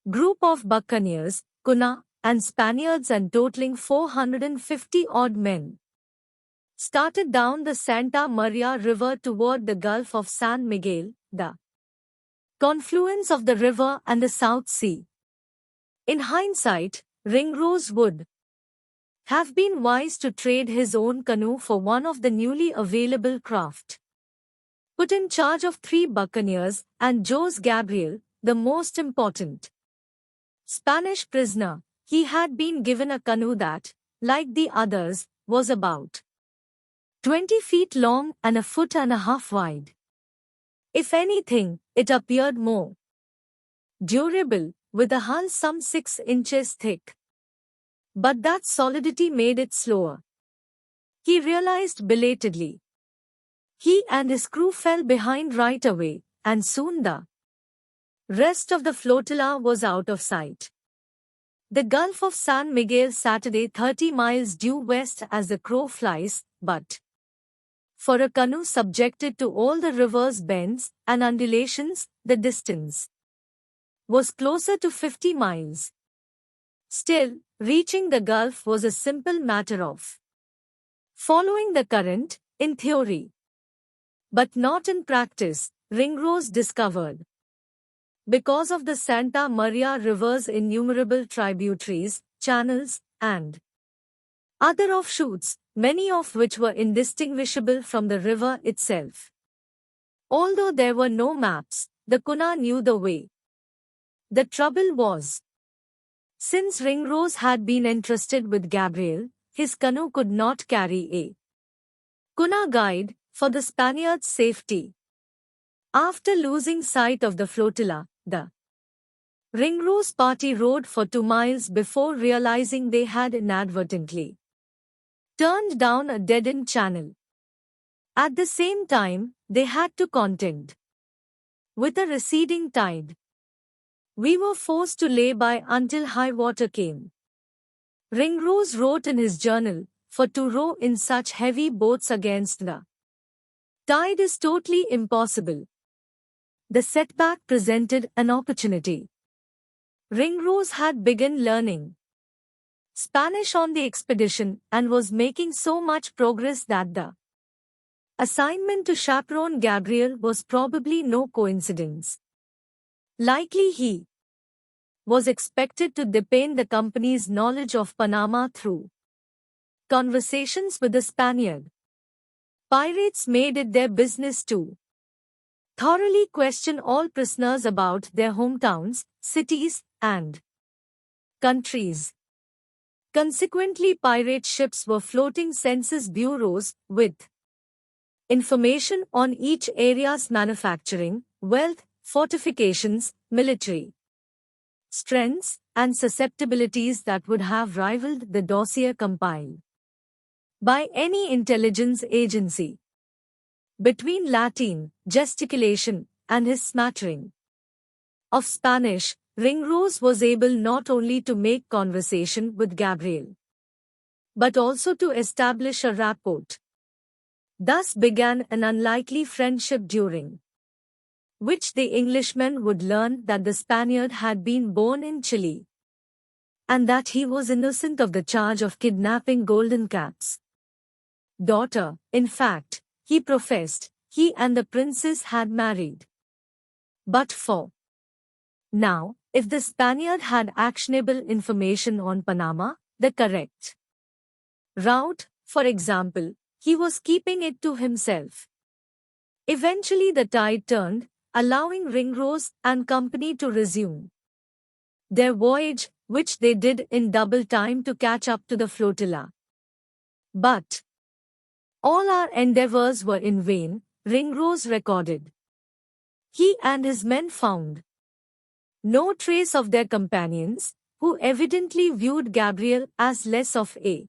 group of buccaneers, Cuna, and Spaniards and totaling 450-odd men, started down the Santa Maria River toward the Gulf of San Miguel, the confluence of the river and the South Sea. In hindsight, Ringrose would have been wise to trade his own canoe for one of the newly available craft, put in charge of 3 buccaneers, and Jose Gabriel, the most important Spanish prisoner. He had been given a canoe that, like the others, was about 20 feet long and 1.5 feet wide. If anything, it appeared more durable, with a hull some 6 inches thick. But that solidity made it slower. He realized belatedly. He and his crew fell behind right away, and soon the rest of the flotilla was out of sight. The Gulf of San Miguel Saturday 30 miles due west as the crow flies, but for a canoe subjected to all the river's bends and undulations, the distance was closer to 50 miles. Still, reaching the Gulf was a simple matter of following the current, in theory, but not in practice, Ringrose discovered. Because of the Santa Maria River's innumerable tributaries, channels, and other offshoots, many of which were indistinguishable from the river itself, Although there were no maps, the Kuna knew the way. The trouble was, since Ringrose had been entrusted with Gabriel, his canoe could not carry a Kuna guide for the Spaniards' safety. After losing sight of the flotilla, the Ringrose party rowed for 2 miles before realizing they had inadvertently turned down a dead-end channel. At the same time, they had to contend with a receding tide. We were forced to lay by until high water came. Ringrose wrote in his journal, for to row in such heavy boats against the tide is totally impossible. The setback presented an opportunity. Ringrose had begun learning Spanish on the expedition and was making so much progress that the assignment to chaperone Gabriel was probably no coincidence. Likely he was expected to deepen the company's knowledge of Panama through conversations with the Spaniard. Pirates made it their business to thoroughly question all prisoners about their hometowns, cities, and countries. Consequently, pirate ships were floating census bureaus with information on each area's manufacturing, wealth, fortifications, military strengths, and susceptibilities that would have rivaled the dossier compiled by any intelligence agency. Between Latin gesticulation and his smattering of Spanish, Ringrose was able not only to make conversation with Gabriel, but also to establish a rapport. Thus began an unlikely friendship during which the Englishman would learn that the Spaniard had been born in Chile, and that he was innocent of the charge of kidnapping Golden Cap's daughter. In fact, he professed, he and the princess had married. But for now, if the Spaniard had actionable information on Panama, the correct route, for example, he was keeping it to himself. Eventually the tide turned, allowing Ringrose and company to resume their voyage, which they did in double time to catch up to the flotilla. But all our endeavors were in vain, Ringrose recorded. He and his men found no trace of their companions, who evidently viewed Gabriel as less of a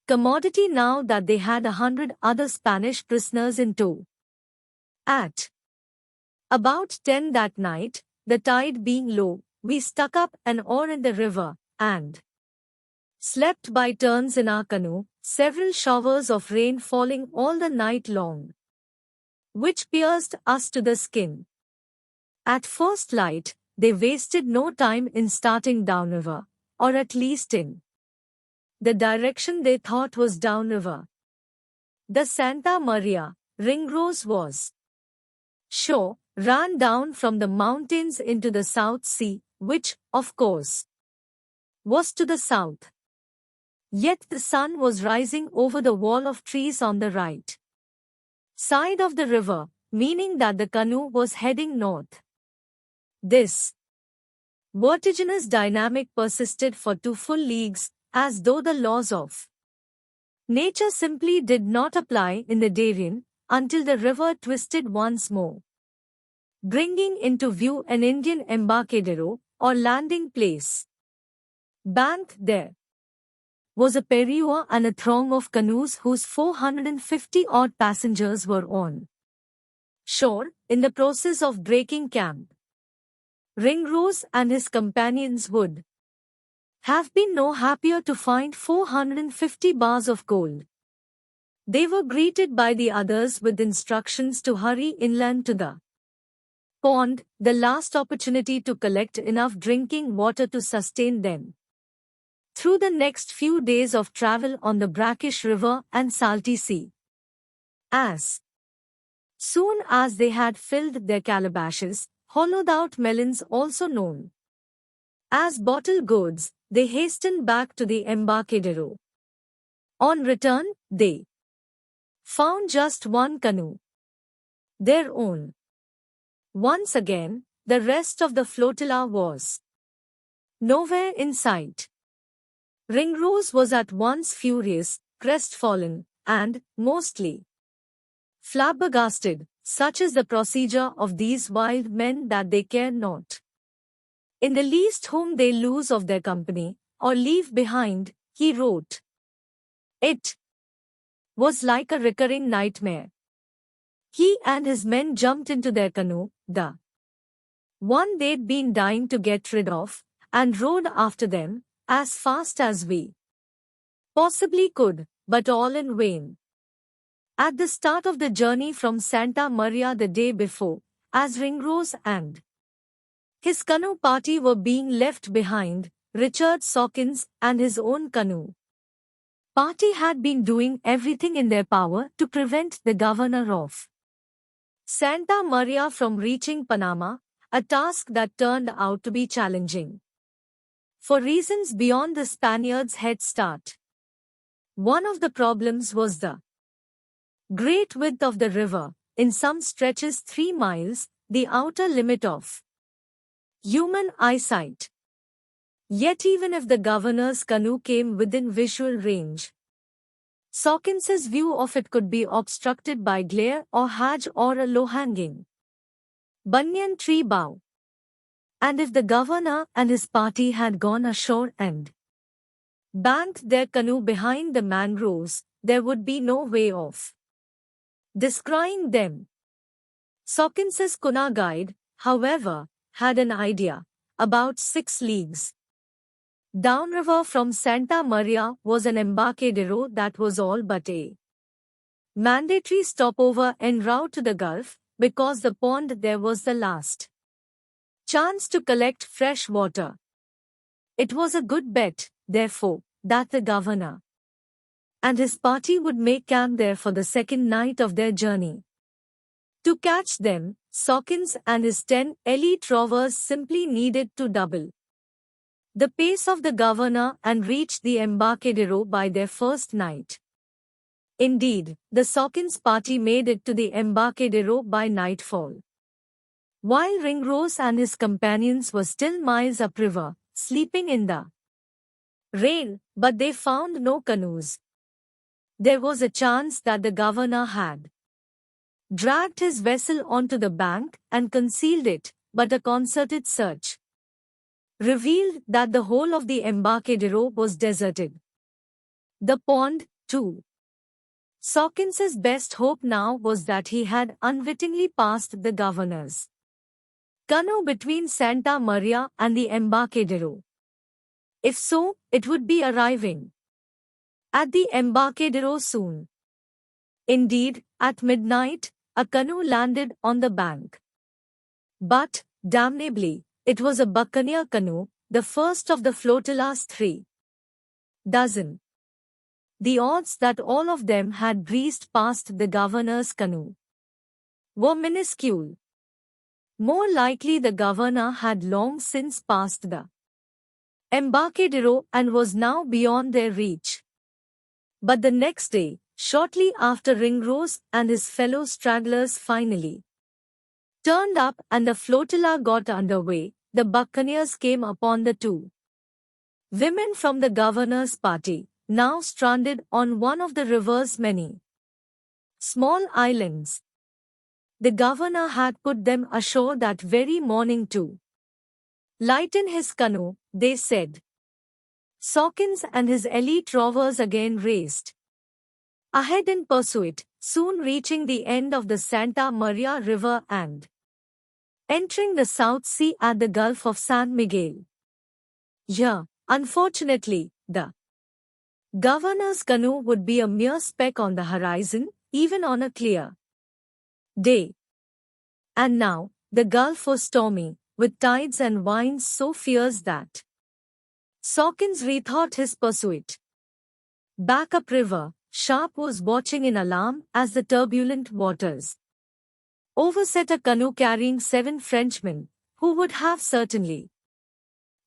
commodity now that they had 100 other Spanish prisoners in tow. At about 10 that night, the tide being low, we stuck up an oar in the river, and slept by turns in our canoe, several showers of rain falling all the night long, which pierced us to the skin. At first light, they wasted no time in starting downriver, or at least in the direction they thought was downriver. The Santa Maria, Ringrose was sure, ran down from the mountains into the South Sea, which, of course, was to the south. Yet the sun was rising over the wall of trees on the right side of the river, meaning that the canoe was heading north. This vertiginous dynamic persisted for 2 full leagues, as though the laws of nature simply did not apply in the Darien, until the river twisted once more, bringing into view an Indian embarcadero, or landing place. Banked there was a periua and a throng of canoes whose 450-odd passengers were on shore, in the process of breaking camp. Ringrose and his companions would have been no happier to find 450 bars of gold. They were greeted by the others with instructions to hurry inland to the pond, the last opportunity to collect enough drinking water to sustain them through the next few days of travel on the brackish river and salty sea. As soon as they had filled their calabashes, hollowed-out melons also known as bottle gourds, they hastened back to the embarcadero. On return, they found just one canoe. their own. Once again, the rest of the flotilla was nowhere in sight. Ringrose was at once furious, crestfallen, and, mostly, flabbergasted. Such is the procedure of these wild men that they care not in the least whom they lose of their company, or leave behind, he wrote. It was like a recurring nightmare. He and his men jumped into their canoe, the one they'd been dying to get rid of, and rowed after them, as fast as we possibly could, but all in vain. At the start of the journey from Santa Maria the day before, as Ringrose and his canoe party were being left behind, Richard Sawkins and his own canoe party had been doing everything in their power to prevent the governor of Santa Maria from reaching Panama, a task that turned out to be challenging for reasons beyond the Spaniards' head start. One of the problems was the great width of the river, in some stretches 3 miles, the outer limit of human eyesight. Yet even if the governor's canoe came within visual range, Sawkins's view of it could be obstructed by glare or hedge or a low-hanging banyan tree bough. And if the governor and his party had gone ashore and banked their canoe behind the mangroves, there would be no way of descrying them. Sawkins's Kuna guide, however, had an idea. About 6 leagues downriver from Santa Maria was an embarcadero that was all but a mandatory stopover en route to the Gulf, because the pond there was the last chance to collect fresh water. It was a good bet, therefore, that the governor and his party would make camp there for the second night of their journey. To catch them, Sawkins and his 10 elite rovers simply needed to double the pace of the governor and reach the embarcadero by their first night. Indeed, the Sawkins party made it to the embarcadero by nightfall, while Ringrose and his companions were still miles upriver, sleeping in the rain, but they found no canoes. There was a chance that the governor had dragged his vessel onto the bank and concealed it, but a concerted search revealed that the whole of the embarcadero was deserted. The pond, too. Sawkins's best hope now was that he had unwittingly passed the governor's canoe between Santa Maria and the embarcadero. If so, it would be arriving at the embarcadero soon. Indeed, at midnight, a canoe landed on the bank. But, damnably, it was a buccaneer canoe, the first of the flotilla's 3 dozen. The odds that all of them had breezed past the governor's canoe were minuscule. More likely the governor had long since passed the embarcadero and was now beyond their reach. But the next day, shortly after Ringrose and his fellow stragglers finally turned up and the flotilla got underway, the buccaneers came upon the 2 women from the governor's party, now stranded on one of the river's many small islands. The governor had put them ashore that very morning to lighten his canoe, they said. Sawkins and his elite rovers again raced ahead in pursuit, soon reaching the end of the Santa Maria River and entering the South Sea at the Gulf of San Miguel. Here, unfortunately, the governor's canoe would be a mere speck on the horizon, even on a clear day. And now, the Gulf was stormy, with tides and winds so fierce that Sawkins rethought his pursuit. Back upriver, Sharp was watching in alarm as the turbulent waters overset a canoe carrying 7 Frenchmen, who would have certainly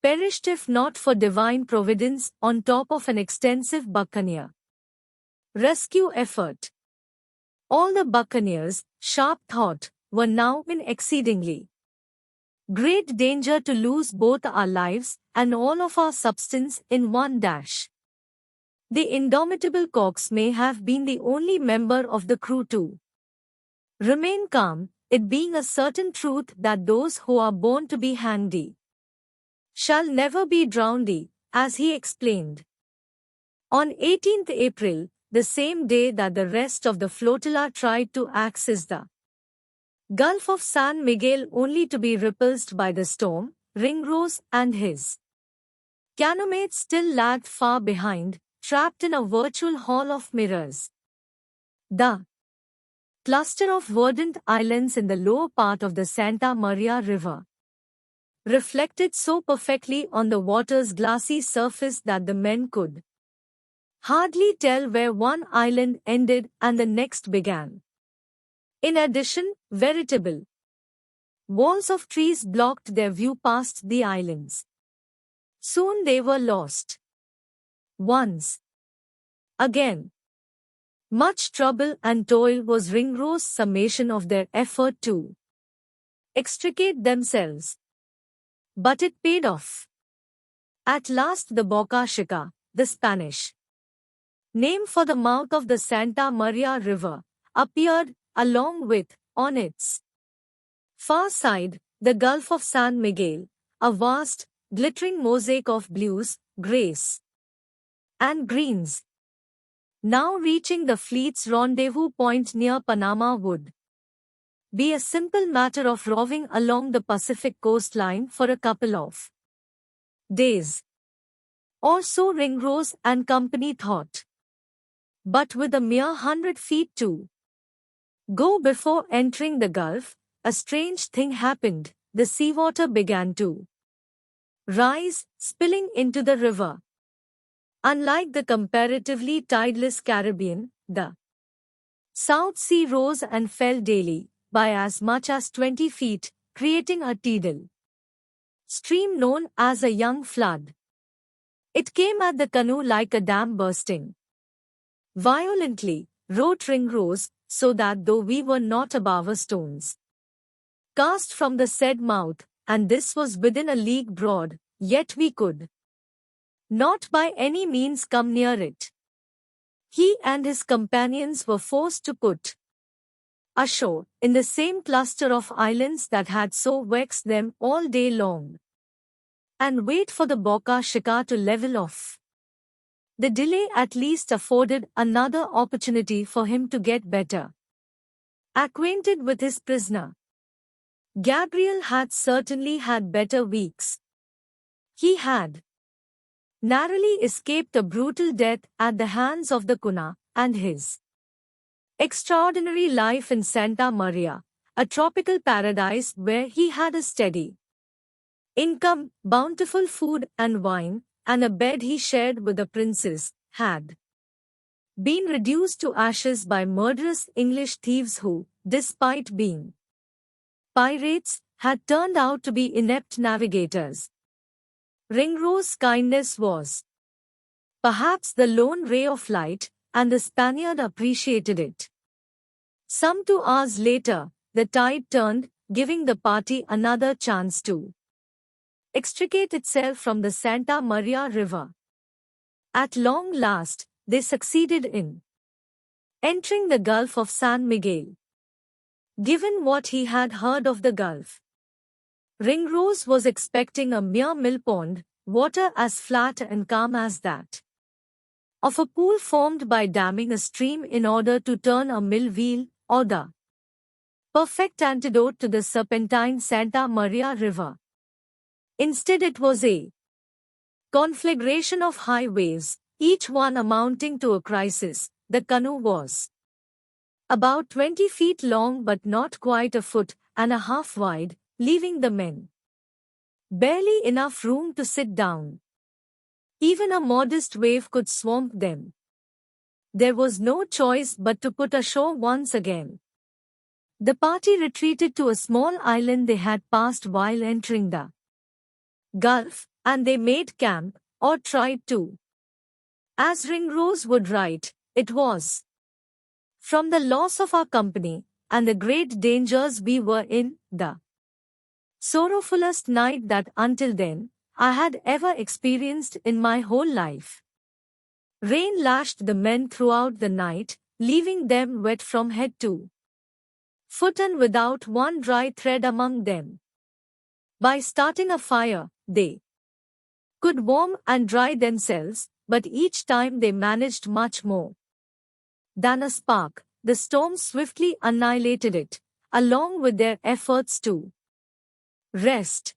perished if not for divine providence on top of an extensive buccaneer rescue effort. All the buccaneers, sharp thought, were now in exceedingly great danger to lose both our lives and all of our substance in one dash. The indomitable Cox may have been the only member of the crew to remain calm, it being a certain truth that those who are born to be handy shall never be drowned, as he explained. On 18th April, the same day that the rest of the flotilla tried to access the Gulf of San Miguel only to be repulsed by the storm, Ringrose and his canoemates still lagged far behind, trapped in a virtual hall of mirrors. The cluster of verdant islands in the lower part of the Santa Maria River reflected so perfectly on the water's glassy surface that the men could hardly tell where one island ended and the next began. In addition, veritable walls of trees blocked their view past the islands. Soon they were lost. Once again, much trouble and toil was Ringrose's summation of their effort to extricate themselves. But it paid off. At last the Boca Chica, the Spanish name for the mouth of the Santa Maria River, appeared, along with, on its far side, the Gulf of San Miguel, a vast, glittering mosaic of blues, grays, and greens. Now reaching the fleet's rendezvous point near Panama would be a simple matter of roving along the Pacific coastline for a couple of days. Or so Ringrose and company thought. But with a mere 100 feet to go before entering the Gulf, a strange thing happened. The seawater began to rise, spilling into the river. Unlike the comparatively tideless Caribbean, the South Sea rose and fell daily, by as much as 20 feet, creating a tidal stream known as a young flood. It came at the canoe like a dam bursting violently, wrote Ringrose, so that though we were not above a stone's cast from the said mouth, and this was within a league broad, yet we could not by any means come near it. He and his companions were forced to put ashore in the same cluster of islands that had so vexed them all day long, and wait for the Boca Chica to level off. The delay at least afforded another opportunity for him to get better acquainted with his prisoner. Gabriel had certainly had better weeks. He had narrowly escaped a brutal death at the hands of the Cuna, and his extraordinary life in Santa Maria, a tropical paradise where he had a steady income, bountiful food and wine, and a bed he shared with the princes, had been reduced to ashes by murderous English thieves who, despite being pirates, had turned out to be inept navigators. Ringrose's kindness was perhaps the lone ray of light, and the Spaniard appreciated it. Some 2 hours later, the tide turned, giving the party another chance to extricate itself from the Santa Maria River. At long last, they succeeded in entering the Gulf of San Miguel. Given what he had heard of the Gulf, Ringrose was expecting a mere mill pond, water as flat and calm as that of a pool formed by damming a stream in order to turn a mill wheel, or the perfect antidote to the serpentine Santa Maria River. Instead it was a conflagration of high waves, each one amounting to a crisis. The canoe was about 20 feet long but not quite a foot and a half wide, leaving the men barely enough room to sit down. Even a modest wave could swamp them. There was no choice but to put ashore once again. The party retreated to a small island they had passed while entering the Gulf, and they made camp, or tried to. As Ringrose would write, it was from the loss of our company and the great dangers we were in, the sorrowfulest night that until then I had ever experienced in my whole life. Rain lashed the men throughout the night, leaving them wet from head to foot and without one dry thread among them. By starting a fire, they could warm and dry themselves, but each time they managed much more than a spark. The storm swiftly annihilated it, along with their efforts to rest.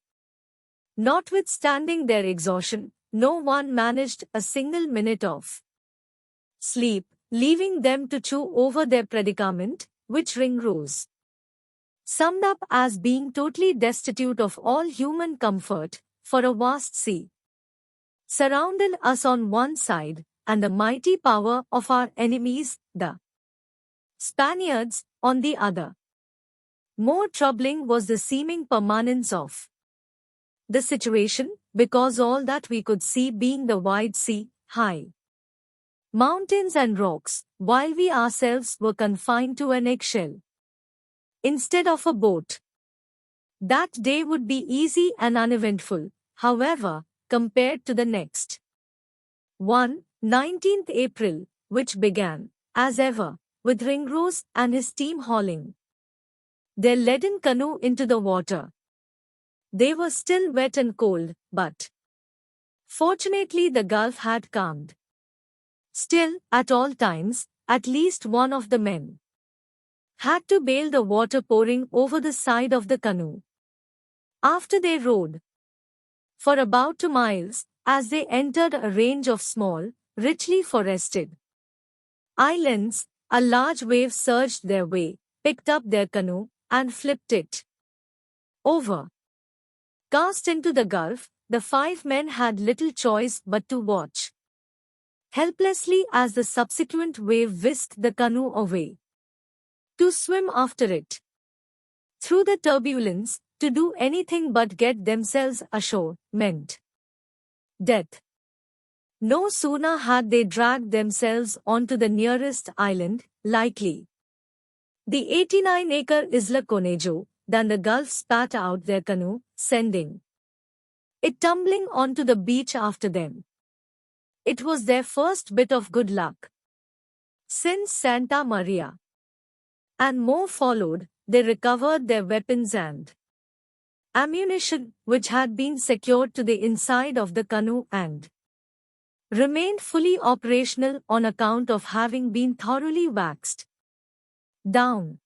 Notwithstanding their exhaustion, no one managed a single minute of sleep, leaving them to chew over their predicament, which Ringrose summed up as being totally destitute of all human comfort, for a vast sea surrounded us on one side, and the mighty power of our enemies, the Spaniards, on the other. More troubling was the seeming permanence of the situation, because all that we could see being the wide sea, high mountains and rocks, while we ourselves were confined to an eggshell instead of a boat. That day would be easy and uneventful, however, compared to the next one, 19th April, which began, as ever, with Ringrose and his team hauling their leaden canoe into the water. They were still wet and cold, but fortunately the gulf had calmed. Still, at all times, at least one of the men had to bail the water pouring over the side of the canoe. After they rowed for about 2 miles, as they entered a range of small, richly forested islands, a large wave surged their way, picked up their canoe, and flipped it over. Cast into the gulf, the 5 men had little choice but to watch helplessly as the subsequent wave whisked the canoe away. To swim after it through the turbulence, to do anything but get themselves ashore, meant death. No sooner had they dragged themselves onto the nearest island, likely the 89-acre Isla Conejo, than the gulf spat out their canoe, sending it tumbling onto the beach after them. It was their first bit of good luck since Santa Maria, and more followed. They recovered their weapons and ammunition, which had been secured to the inside of the canoe, and remained fully operational on account of having been thoroughly waxed down.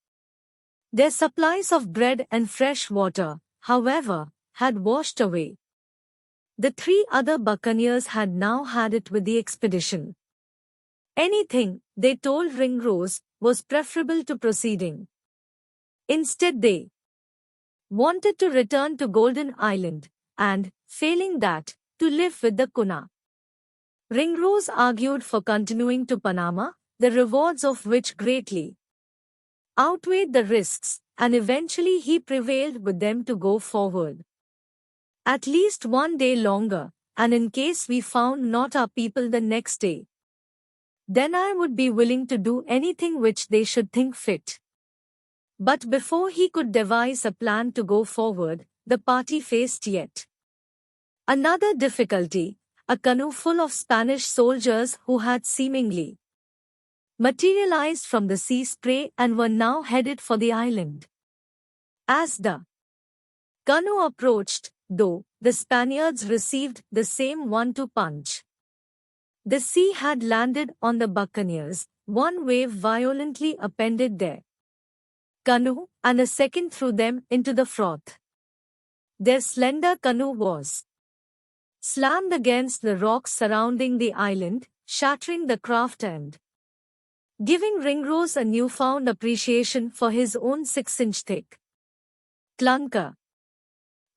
Their supplies of bread and fresh water, however, had washed away. The 3 other buccaneers had now had it with the expedition. Anything, they told Ringrose, was preferable to proceeding. Instead they wanted to return to Golden Island, and, failing that, to live with the Kuna. Ringrose argued for continuing to Panama, the rewards of which greatly outweighed the risks, and eventually he prevailed with them to go forward at least 1 day longer, and in case we found not our people the next day, then I would be willing to do anything which they should think fit. But before he could devise a plan to go forward, the party faced yet another difficulty, a canoe full of Spanish soldiers who had seemingly materialized from the sea spray and were now headed for the island. As the canoe approached, though, the Spaniards received the same 1-2 punch. The sea had landed on the buccaneers, one wave violently upended their canoe, and a second threw them into the froth. Their slender canoe was slammed against the rocks surrounding the island, shattering the craft and giving Ringrose a newfound appreciation for his own 6-inch thick clunker.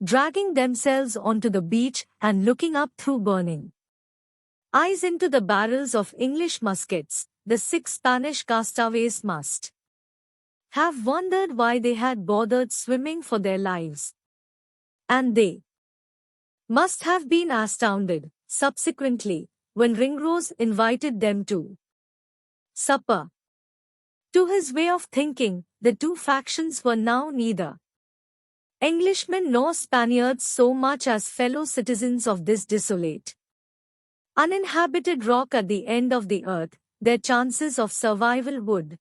Dragging themselves onto the beach and looking up through burning eyes into the barrels of English muskets, the 6 Spanish castaways must have wondered why they had bothered swimming for their lives. And they must have been astounded, subsequently, when Ringrose invited them to supper. To his way of thinking, the two factions were now neither Englishmen nor Spaniards so much as fellow citizens of this desolate, uninhabited rock at the end of the earth. Their chances of survival would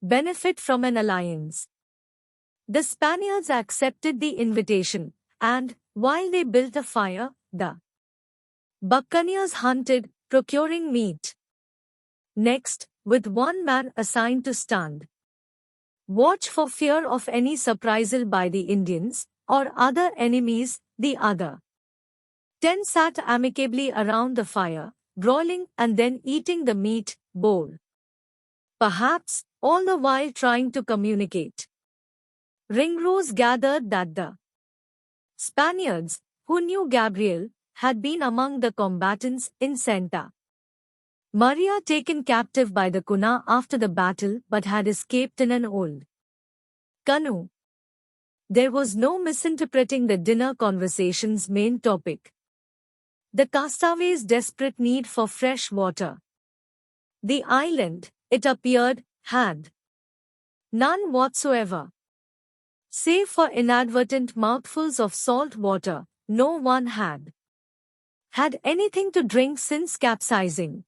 benefit from an alliance. The Spaniards accepted the invitation, and, while they built a fire, the buccaneers hunted, procuring meat. Next, with one man assigned to stand watch for fear of any surprisal by the Indians, or other enemies, the other 10 sat amicably around the fire, broiling and then eating the meat, bowl. Perhaps, all the while trying to communicate. Ringrose gathered that the Spaniards, who knew Gabriel, had been among the combatants in Santa Maria, taken captive by the Cuna after the battle, but had escaped in an old canoe. There was no misinterpreting the dinner conversation's main topic: the castaways' desperate need for fresh water. The island, it appeared, had none whatsoever. Save for inadvertent mouthfuls of salt water, no one had anything to drink since capsizing.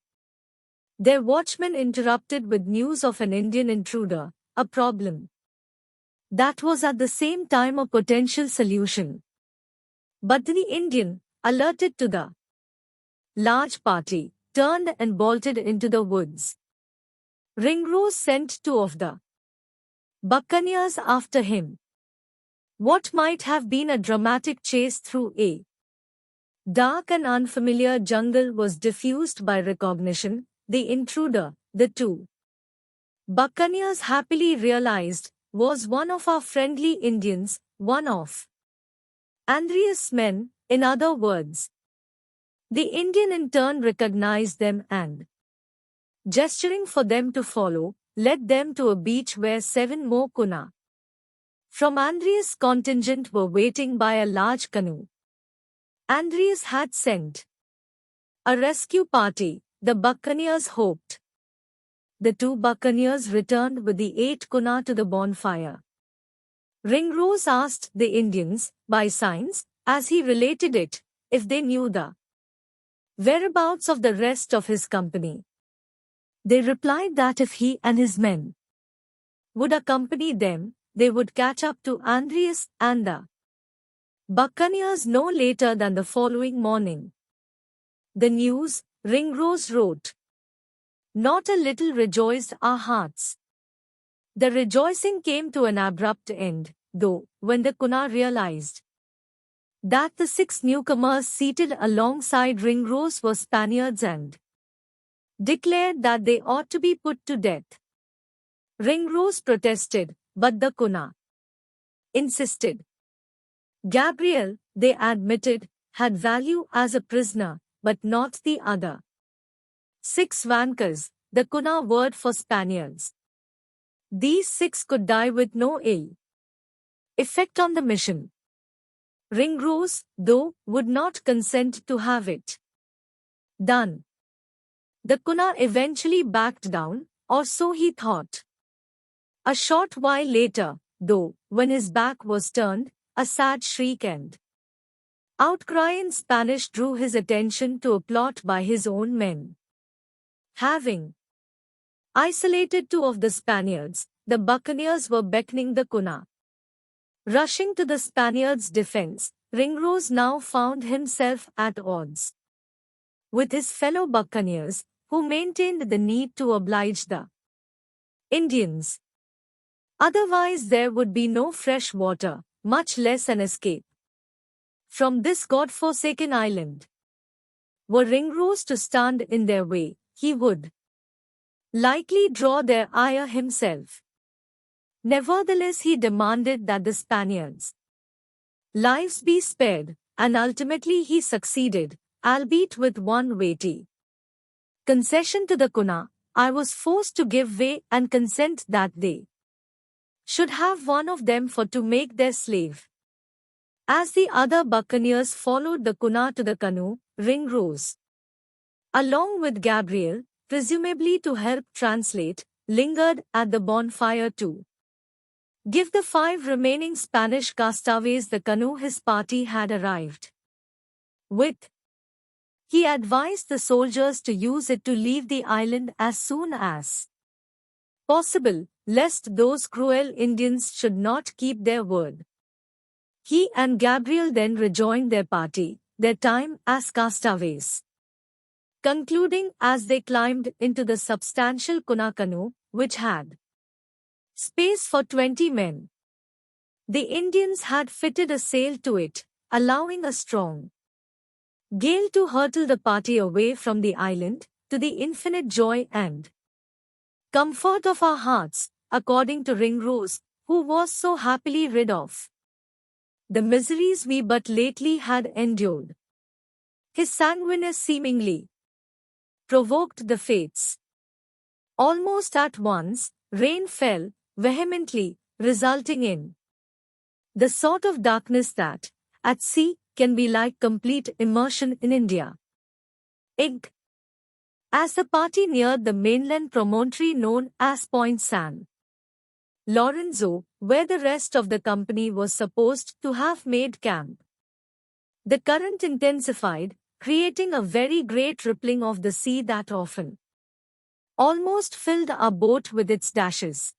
Their watchman interrupted with news of an Indian intruder, a problem that was at the same time a potential solution. But the Indian, alerted to the large party, turned and bolted into the woods. Ringrose sent 2 of the buccaneers after him. What might have been a dramatic chase through a dark and unfamiliar jungle was diffused by recognition. The intruder, the 2 buccaneers happily realized, was one of our friendly Indians, one of Andreas' men, in other words. The Indian in turn recognized them and, gesturing for them to follow, led them to a beach where 7 more Cuna from Andreas' contingent were waiting by a large canoe. Andreas had sent a rescue party, the buccaneers hoped. The 2 buccaneers returned with the 8 Cuna to the bonfire. Ringrose asked the Indians, by signs, as he related it, if they knew the whereabouts of the rest of his company. They replied that if he and his men would accompany them, they would catch up to Andreas and the buccaneers no later than the following morning. The news, Ringrose wrote, not a little rejoiced our hearts. The rejoicing came to an abrupt end, though, when the Cuna realized that the 6 newcomers seated alongside Ringrose were Spaniards and declared that they ought to be put to death. Ringrose protested, but the Cuna insisted. Gabriel, they admitted, had value as a prisoner, but not the other 6 Vancas, the Cuna word for Spaniards. These 6 could die with no ill effect on the mission. Ringrose, though, would not consent to have it done. The Cuna eventually backed down, or so he thought. A short while later, though, when his back was turned, a sad shriek and outcry in Spanish drew his attention to a plot by his own men. Having isolated 2 of the Spaniards, the buccaneers were beckoning the Cuna. Rushing to the Spaniards' defense, Ringrose now found himself at odds with his fellow buccaneers, who maintained the need to oblige the Indians. Otherwise there would be no fresh water, much less an escape from this God-forsaken island. Were Ringrose to stand in their way, he would likely draw their ire himself. Nevertheless, he demanded that the Spaniards' lives be spared, and ultimately he succeeded, albeit with one weighty concession to the Cuna. I was forced to give way and consent that they should have one of them for to make their slave. As the other buccaneers followed the Cuna to the canoe, Ringrose, along with Gabriel, presumably to help translate, lingered at the bonfire to give the 5 remaining Spanish castaways the canoe his party had arrived with. He advised the soldiers to use it to leave the island as soon as possible, lest those cruel Indians should not keep their word. He and Gabriel then rejoined their party, their time as castaways, concluding as they climbed into the substantial Kuna canoe, which had space for 20 men. The Indians had fitted a sail to it, allowing a strong gale to hurtle the party away from the island, to the infinite joy and comfort of our hearts, according to Ringrose, who was so happily rid of the miseries we but lately had endured. His sanguineness seemingly provoked the fates. Almost at once, rain fell vehemently, resulting in the sort of darkness that, at sea, can be like complete immersion in India. As the party neared the mainland promontory known as Point San Lorenzo, where the rest of the company was supposed to have made camp, the current intensified, creating a very great rippling of the sea that often almost filled our boat with its dashes.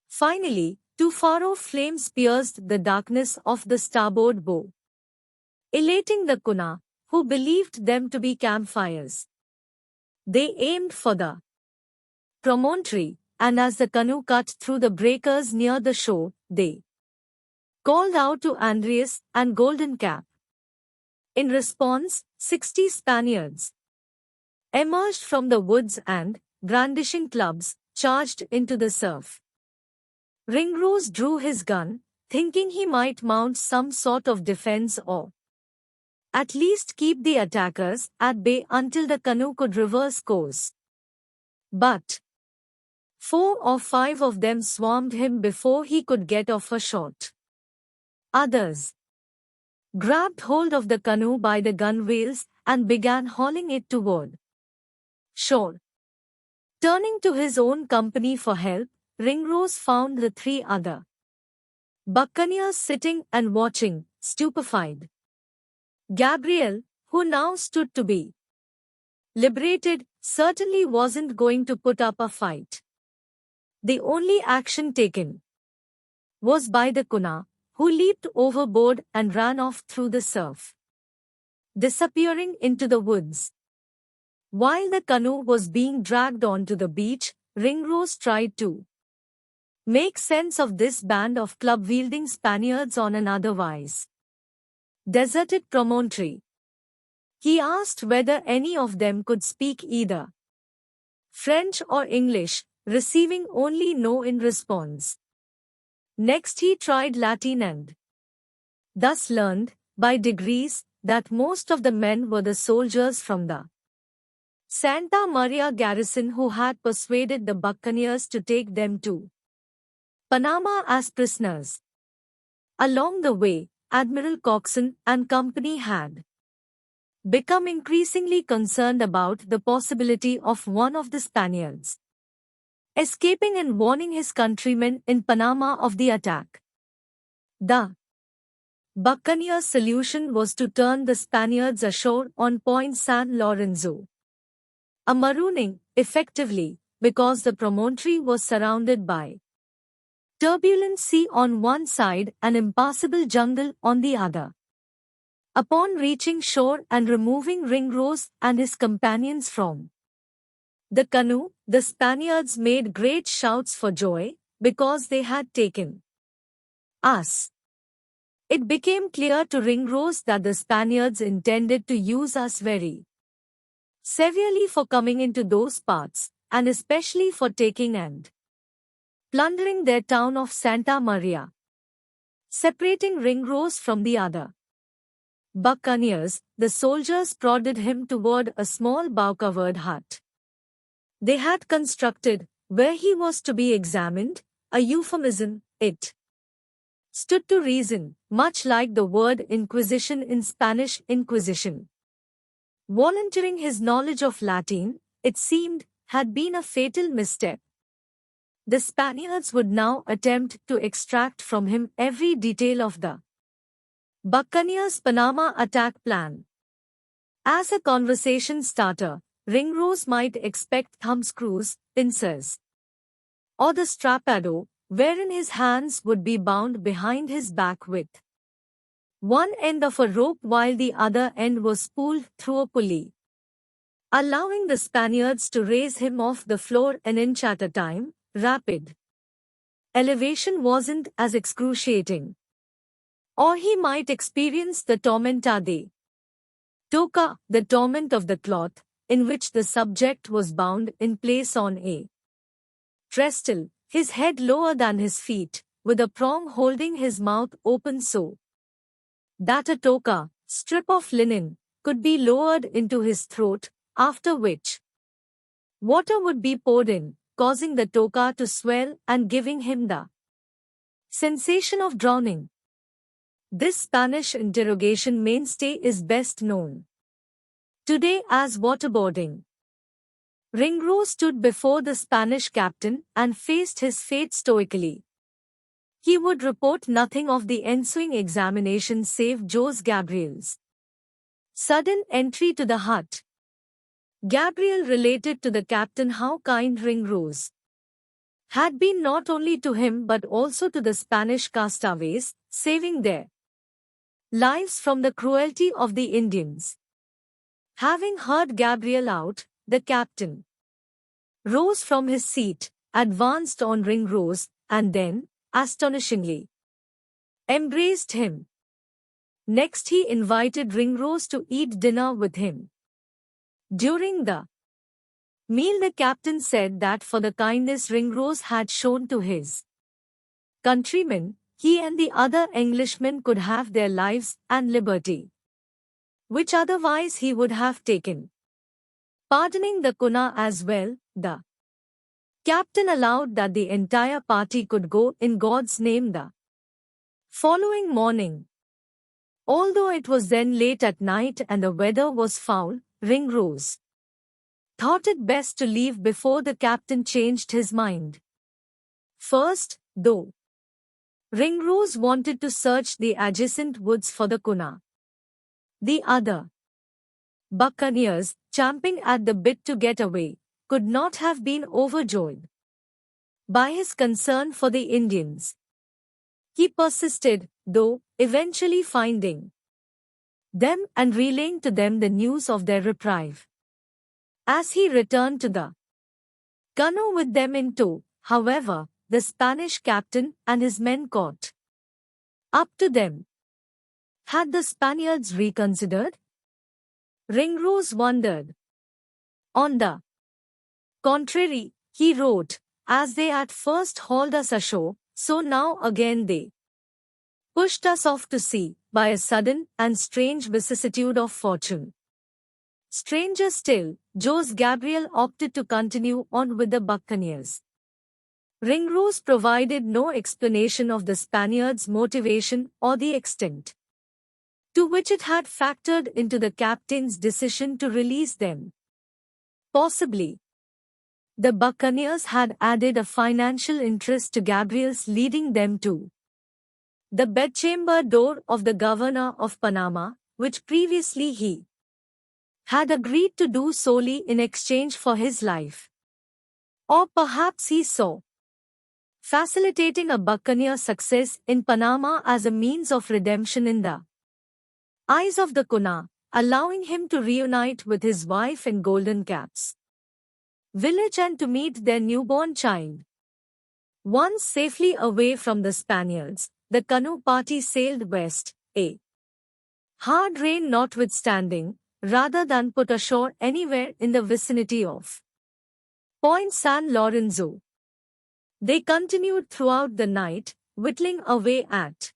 Finally, 2 far-off flames pierced the darkness of the starboard bow, elating the Kuna, who believed them to be campfires. They aimed for the promontory, and as the canoe cut through the breakers near the shore, they called out to Andreas and Golden Cap. In response, 60 Spaniards emerged from the woods and, brandishing clubs, charged into the surf. Ringrose drew his gun, thinking he might mount some sort of defense or at least keep the attackers at bay until the canoe could reverse course. But 4 or 5 of them swarmed him before he could get off a shot. Others grabbed hold of the canoe by the gunwales and began hauling it toward shore. Turning to his own company for help, Ringrose found the 3 other buccaneers sitting and watching, stupefied. Gabriel, who now stood to be liberated, certainly wasn't going to put up a fight. The only action taken was by the Kuna, who leaped overboard and ran off through the surf, disappearing into the woods. While the canoe was being dragged onto the beach, Ringrose tried to make sense of this band of club-wielding Spaniards on an otherwise deserted promontory. He asked whether any of them could speak either French or English, receiving only no in response. Next he tried Latin and thus learned, by degrees, that most of the men were the soldiers from the Santa Maria garrison who had persuaded the buccaneers to take them to Panama as prisoners. Along the way, Admiral Coxon and company had become increasingly concerned about the possibility of one of the Spaniards escaping and warning his countrymen in Panama of the attack. The buccaneers' solution was to turn the Spaniards ashore on Point San Lorenzo, a marooning, effectively, because the promontory was surrounded by turbulent sea on one side and impassable jungle on the other. Upon reaching shore and removing Ringrose and his companions from the canoe, the Spaniards made great shouts for joy, because they had taken us. It became clear to Ringrose that the Spaniards intended to use us very severely for coming into those parts, and especially for taking and plundering their town of Santa Maria. Separating Ringrose from the other buccaneers, the soldiers prodded him toward a small bough-covered hut they had constructed, where he was to be examined, a euphemism. It stood to reason, much like the word Inquisition in Spanish Inquisition. Volunteering his knowledge of Latin, it seemed, had been a fatal misstep. The Spaniards would now attempt to extract from him every detail of the Buccaneers' Panama attack plan. As a conversation starter, Ringrose might expect thumbscrews, pincers, or the strapado, wherein his hands would be bound behind his back with one end of a rope while the other end was pulled through a pulley, allowing the Spaniards to raise him off the floor an inch at a time. Rapid elevation wasn't as excruciating, or he might experience the tormenta de toca, the torment of the cloth, in which the subject was bound in place on a trestle, his head lower than his feet, with a prong holding his mouth open so that a toca, strip of linen, could be lowered into his throat, after which water would be poured in, causing the toca to swell and giving him the sensation of drowning. This Spanish interrogation mainstay is best known today as waterboarding. Ringrose stood before the Spanish captain and faced his fate stoically. He would report nothing of the ensuing examination save Jose Gabriel's sudden entry to the hut. Gabriel related to the captain how kind Ringrose had been not only to him but also to the Spanish castaways, saving their lives from the cruelty of the Indians. Having heard Gabriel out, the captain rose from his seat, advanced on Ringrose, and then, astonishingly, embraced him. Next he invited Ringrose to eat dinner with him. During the meal the captain said that for the kindness Ringrose had shown to his countrymen, he and the other Englishmen could have their lives and liberty, which otherwise he would have taken. Pardoning the Kuna as well, the captain allowed that the entire party could go in God's name the following morning. Although it was then late at night and the weather was foul, Ringrose thought it best to leave before the captain changed his mind. First, though, Ringrose wanted to search the adjacent woods for the Kuna. The other buccaneers, champing at the bit to get away, could not have been overjoyed by his concern for the Indians. He persisted, though, eventually finding them and relaying to them the news of their reprieve. As he returned to the canoe with them in tow, however, the Spanish captain and his men caught up to them. Had the Spaniards reconsidered? Ringrose wondered. On the contrary, he wrote, as they at first hauled us ashore, so now again they pushed us off to sea, by a sudden and strange vicissitude of fortune. Stranger still, Jose Gabriel opted to continue on with the buccaneers. Ringrose provided no explanation of the Spaniards' motivation or the extent to which it had factored into the captain's decision to release them. Possibly, the buccaneers had added a financial interest to Gabriel's leading them to the bedchamber door of the governor of Panama, which previously he had agreed to do solely in exchange for his life. Or perhaps he saw facilitating a buccaneer success in Panama as a means of redemption in the eyes of the Kuna, allowing him to reunite with his wife in Golden Caps village and to meet their newborn child. Once safely away from the Spaniards, the canoe party sailed west, a hard rain notwithstanding, rather than put ashore anywhere in the vicinity of Point San Lorenzo. They continued throughout the night, whittling away at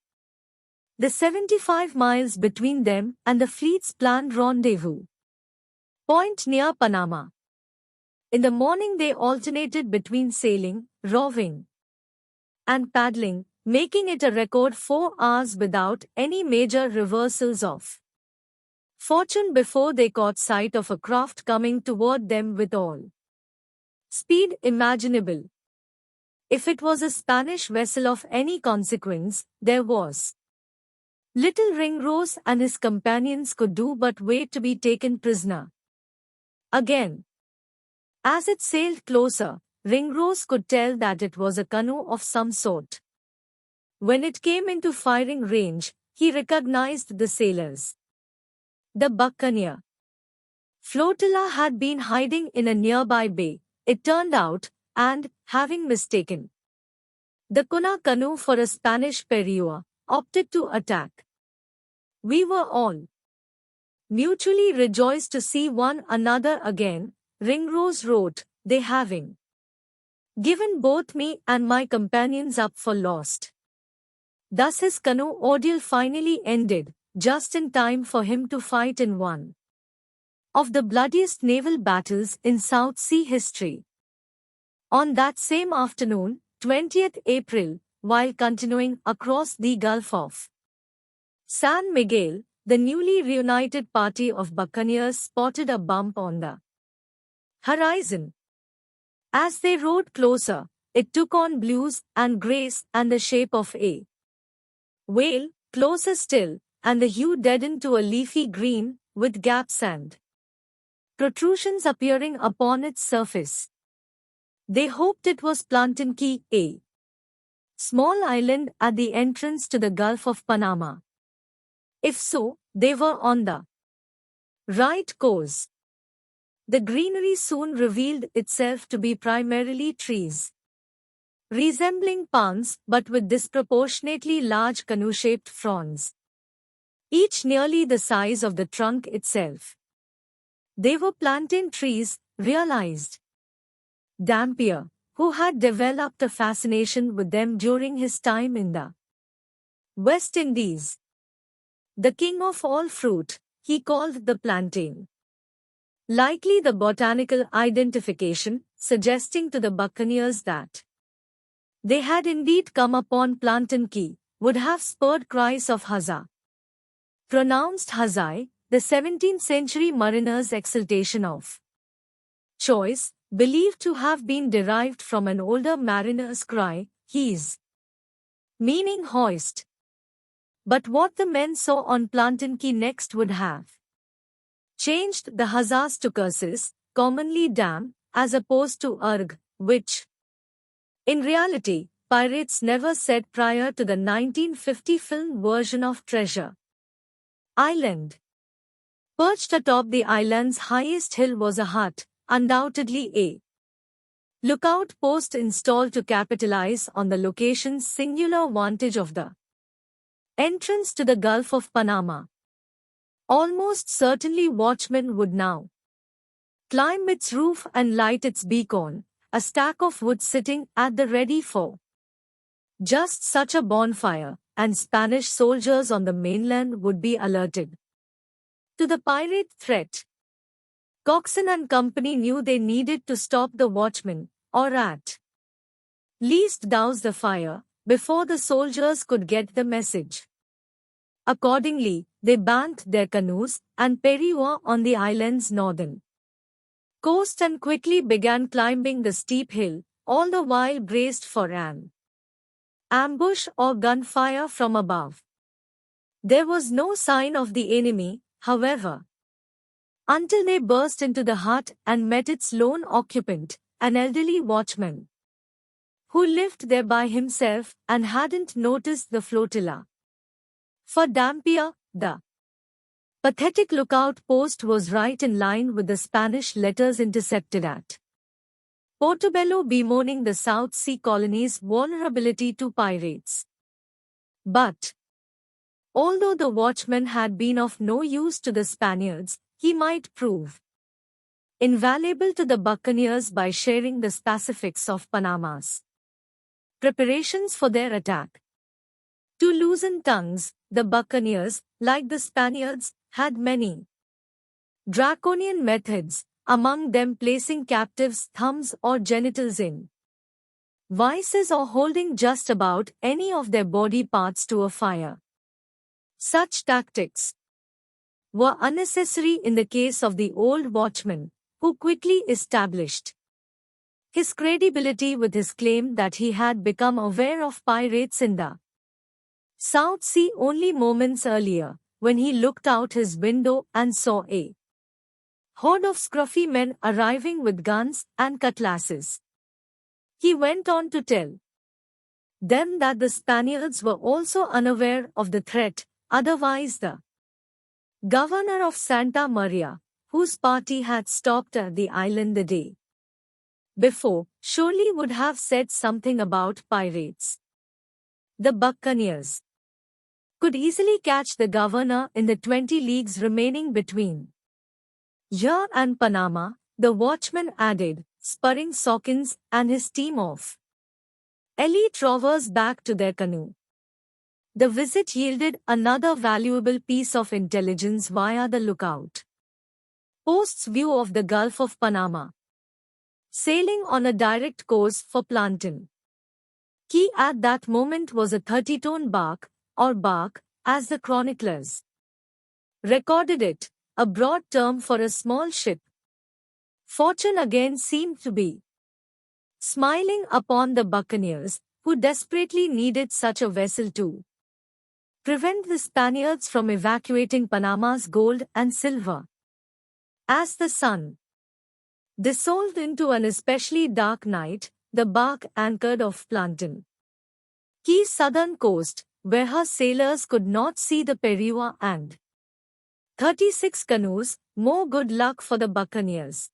the 75 miles between them and the fleet's planned rendezvous point near Panama. In the morning they alternated between sailing, rowing, and paddling, making it a record 4 hours without any major reversals of fortune before they caught sight of a craft coming toward them with all speed imaginable. If it was a Spanish vessel of any consequence, there was little Ringrose and his companions could do but wait to be taken prisoner. Again, as it sailed closer, Ringrose could tell that it was a canoe of some sort. When it came into firing range, he recognized the sailors. The buccaneer flotilla had been hiding in a nearby bay, it turned out, and, having mistaken the Cuna canoe for a Spanish periua, opted to attack. We were all mutually rejoiced to see one another again, Ringrose wrote, they having given both me and my companions up for lost. Thus his canoe ordeal finally ended, just in time for him to fight in one of the bloodiest naval battles in South Sea history. On that same afternoon, 20th April, while continuing across the Gulf of San Miguel, the newly reunited party of buccaneers spotted a bump on the horizon. As they rowed closer, it took on blues and grays and the shape of a whale, closer still, and the hue deadened to a leafy green, with gaps and protrusions appearing upon its surface. They hoped it was Plantain Key, a small island at the entrance to the Gulf of Panama. If so, they were on the right course. The greenery soon revealed itself to be primarily trees, resembling palms but with disproportionately large canoe-shaped fronds, each nearly the size of the trunk itself. They were plantain trees, realized Dampier, who had developed a fascination with them during his time in the West Indies. The king of all fruit, he called the plantain. Likely the botanical identification, suggesting to the buccaneers that they had indeed come upon Plantain Key, would have spurred cries of huzzah. Pronounced huzzai, the 17th century mariner's exultation of choice, believed to have been derived from an older mariner's cry, he's, meaning hoist. But what the men saw on Plantain Key next would have changed the huzzas to curses, commonly damn, as opposed to urg, which, in reality, pirates never said prior to the 1950 film version of Treasure Island. Perched atop the island's highest hill was a hut, undoubtedly a lookout post installed to capitalize on the location's singular vantage of the entrance to the Gulf of Panama. Almost certainly watchmen would now climb its roof and light its beacon, a stack of wood sitting at the ready for just such a bonfire, and Spanish soldiers on the mainland would be alerted to the pirate threat. Coxswain and company knew they needed to stop the watchmen, or at least douse the fire, before the soldiers could get the message. Accordingly, they banked their canoes and periua on the island's northern coast and quickly began climbing the steep hill, all the while braced for an ambush or gunfire from above. There was no sign of the enemy, however, until they burst into the hut and met its lone occupant, an elderly watchman, who lived there by himself and hadn't noticed the flotilla. For Dampier, the pathetic lookout post was right in line with the Spanish letters intercepted at Portobello bemoaning the South Sea colony's vulnerability to pirates. But, although the watchman had been of no use to the Spaniards, he might prove invaluable to the buccaneers by sharing the specifics of Panama's preparations for their attack. To loosen tongues, the buccaneers, like the Spaniards, had many draconian methods, among them placing captives' thumbs or genitals in vices or holding just about any of their body parts to a fire. Such tactics were unnecessary in the case of the old watchman, who quickly established his credibility with his claim that he had become aware of pirates in the South Sea only moments earlier, when he looked out his window and saw a horde of scruffy men arriving with guns and cutlasses. He went on to tell them that the Spaniards were also unaware of the threat, otherwise the governor of Santa Maria, whose party had stopped at the island the day before, surely would have said something about pirates. The buccaneers could easily catch the governor in the 20 leagues remaining between here and Panama, the watchman added, spurring Sawkins and his team off. Elite rovers back to their canoe. The visit yielded another valuable piece of intelligence via the lookout post's view of the Gulf of Panama, sailing on a direct course for Plantain Key at that moment was a 30-ton bark, or bark, as the chroniclers recorded it, a broad term for a small ship. Fortune again seemed to be smiling upon the buccaneers, who desperately needed such a vessel to prevent the Spaniards from evacuating Panama's gold and silver. As the sun dissolved into an especially dark night, the bark anchored off Plantain Key's southern coast, where her sailors could not see the Periua and 36 canoes. More good luck for the buccaneers.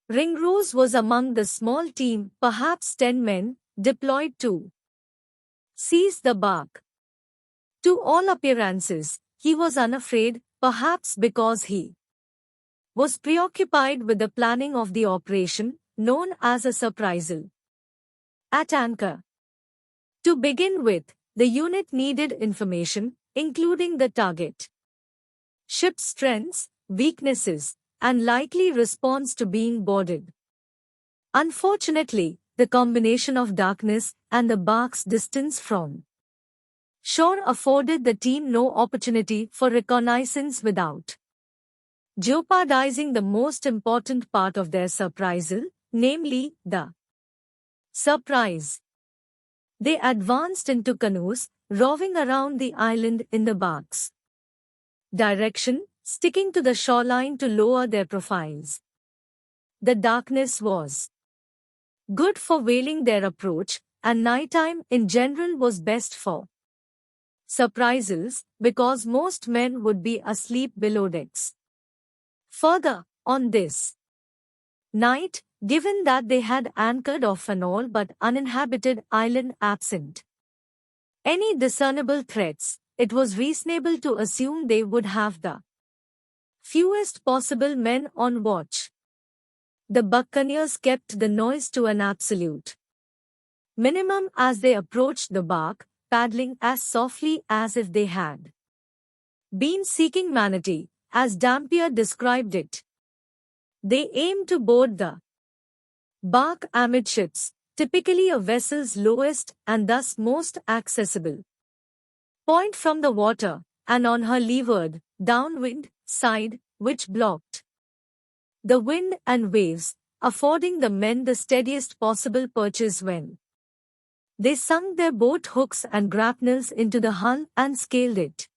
Ringrose was among the small team, perhaps 10 men, deployed to seize the bark. To all appearances, he was unafraid, perhaps because he was preoccupied with the planning of the operation, known as a surprisal. At anchor. To begin with, the unit needed information, including the target ship's strengths, weaknesses, and likely response to being boarded. Unfortunately, the combination of darkness and the bark's distance from shore afforded the team no opportunity for reconnaissance without jeopardizing the most important part of their surprisal, namely, the surprise. They advanced into canoes, roving around the island in the bark's direction, sticking to the shoreline to lower their profiles. The darkness was good for veiling their approach, and nighttime in general was best for surprisals, because most men would be asleep below decks. Further, on this night, given that they had anchored off an all but uninhabited island absent any discernible threats, it was reasonable to assume they would have the fewest possible men on watch. The buccaneers kept the noise to an absolute minimum as they approached the bark, paddling as softly as if they had been seeking manatee, as Dampier described it. They aimed to board the bark amidships, typically a vessel's lowest and thus most accessible point from the water, and on her leeward, downwind side, which blocked the wind and waves, affording the men the steadiest possible perches when they sunk their boat hooks and grapnels into the hull and scaled it.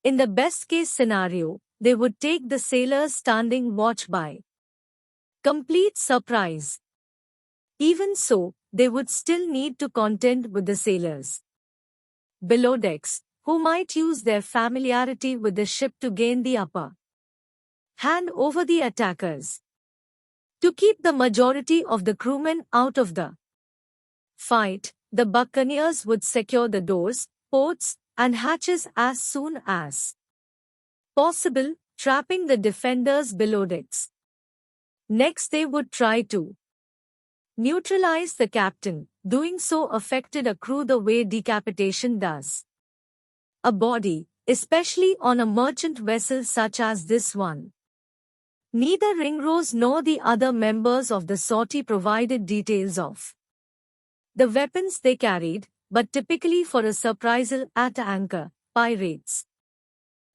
In the best-case scenario, they would take the sailors standing watch by complete surprise. Even so, they would still need to contend with the sailors below decks, who might use their familiarity with the ship to gain the upper hand over the attackers. To keep the majority of the crewmen out of the fight, the buccaneers would secure the doors, ports, and hatches as soon as possible, trapping the defenders below decks. Next, they would try to neutralize the captain. Doing so affected a crew the way decapitation does a body, especially on a merchant vessel such as this one. Neither Ringrose nor the other members of the sortie provided details of the weapons they carried, but typically for a surprisal at anchor, pirates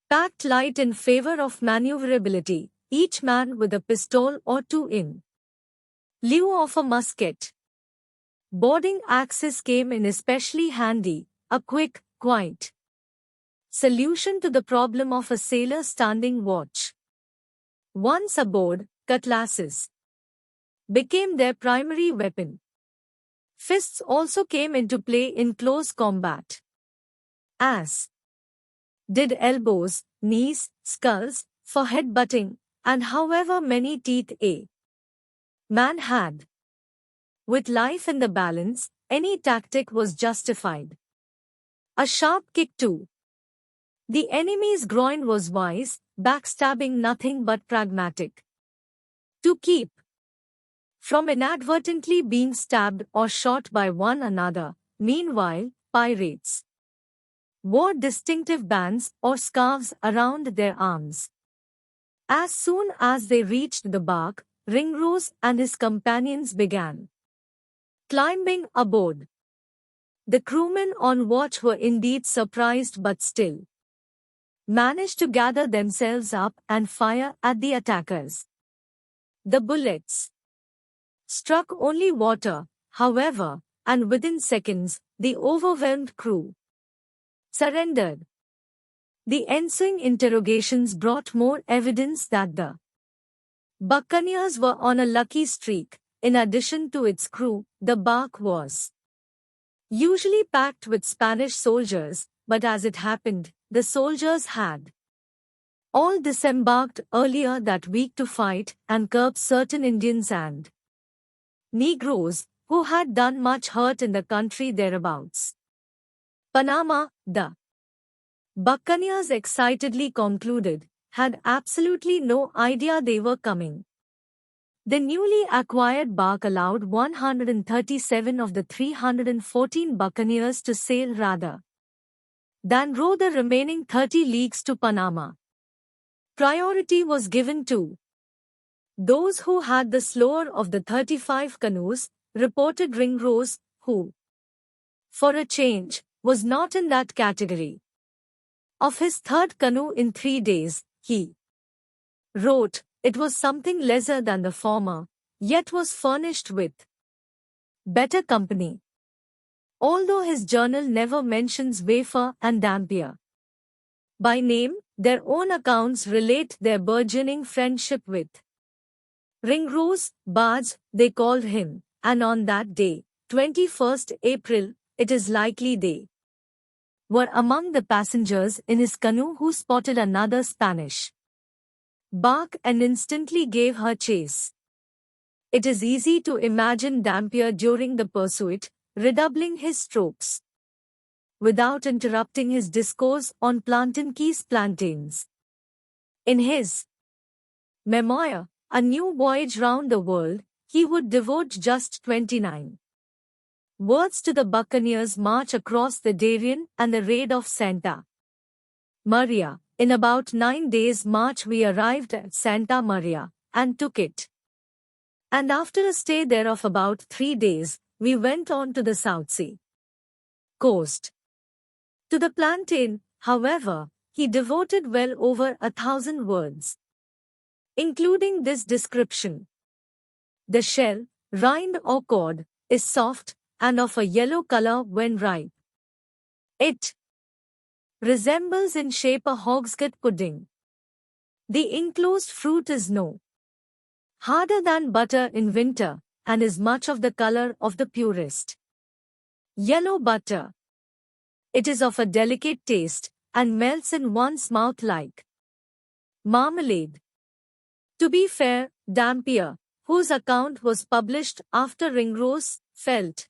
packed light in favor of maneuverability, each man with a pistol or two in lieu of a musket. Boarding axes came in especially handy, a quick, quiet solution to the problem of a sailor standing watch. Once aboard, cutlasses became their primary weapon. Fists also came into play in close combat, as did elbows, knees, skulls, for head-butting, and however many teeth a man had. With life in the balance, any tactic was justified. A sharp kick too. The enemy's groin was wise, backstabbing nothing but pragmatic. To keep from inadvertently being stabbed or shot by one another. Meanwhile, pirates wore distinctive bands or scarves around their arms. As soon as they reached the bark, Ringrose and his companions began climbing aboard. The crewmen on watch were indeed surprised but still managed to gather themselves up and fire at the attackers. The bullets struck only water, however, and within seconds, the overwhelmed crew surrendered. The ensuing interrogations brought more evidence that the buccaneers were on a lucky streak. In addition to its crew, the bark was usually packed with Spanish soldiers, but as it happened, the soldiers had all disembarked earlier that week to fight and curb certain Indians and Negroes who had done much hurt in the country thereabouts. Panama, the buccaneers excitedly concluded, had absolutely no idea they were coming. The newly acquired bark allowed 137 of the 314 buccaneers to sail rather than row the remaining 30 leagues to Panama. Priority was given to those who had the slower of the 35 canoes, reported Ringrose, who, for a change, was not in that category. Of his third canoe in 3 days, he wrote, it was something lesser than the former, yet was furnished with better company. Although his journal never mentions Wafer and Dampier by name, their own accounts relate their burgeoning friendship with Ringrose, bards, they called him, and on that day, 21st April, it is likely they were among the passengers in his canoe who spotted another Spanish bark and instantly gave her chase. It is easy to imagine Dampier during the pursuit, redoubling his strokes without interrupting his discourse on Plantainke's plantains. In his memoir, A New Voyage Round the World, he would devote just 29 words to the buccaneers' march across the Darien and the raid of Santa Maria. In about 9 days' march we arrived at Santa Maria, and took it. And after a stay there of about 3 days, we went on to the South Sea coast. To the plantain, however, he devoted well over 1,000 words, including this description. The shell, rind or cord, is soft, and of a yellow color when ripe. It resembles in shape a hogshead pudding. The enclosed fruit is no harder than butter in winter, and is much of the color of the purest yellow butter. It is of a delicate taste, and melts in one's mouth like marmalade. To be fair, Dampier, whose account was published after Ringrose, felt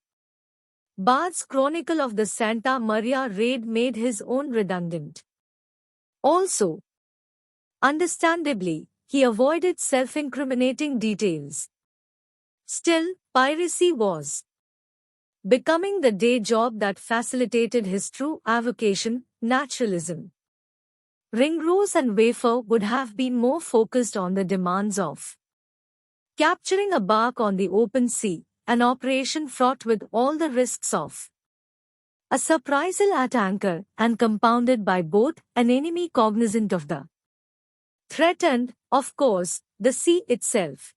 Bard's chronicle of the Santa Maria raid made his own redundant. Also, understandably, he avoided self-incriminating details. Still, piracy was becoming the day job that facilitated his true avocation, naturalism. Ringrose and Wafer would have been more focused on the demands of capturing a bark on the open sea, an operation fraught with all the risks of a surprisal at anchor and compounded by both an enemy cognizant of the threat and, of course, the sea itself.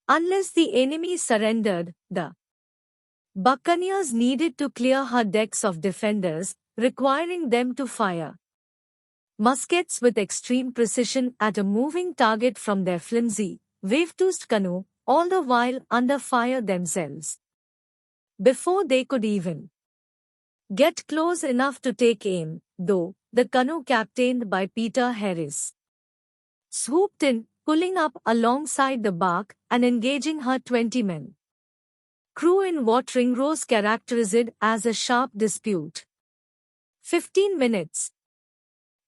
Unless the enemy surrendered, the buccaneers needed to clear her decks of defenders, requiring them to fire muskets with extreme precision at a moving target from their flimsy, wave-toothed canoe, all the while under fire themselves. Before they could even get close enough to take aim, though, the canoe captained by Peter Harris swooped in, pulling up alongside the bark and engaging her 20 men. Crew in what Ringrose characterized as a sharp dispute. 15 minutes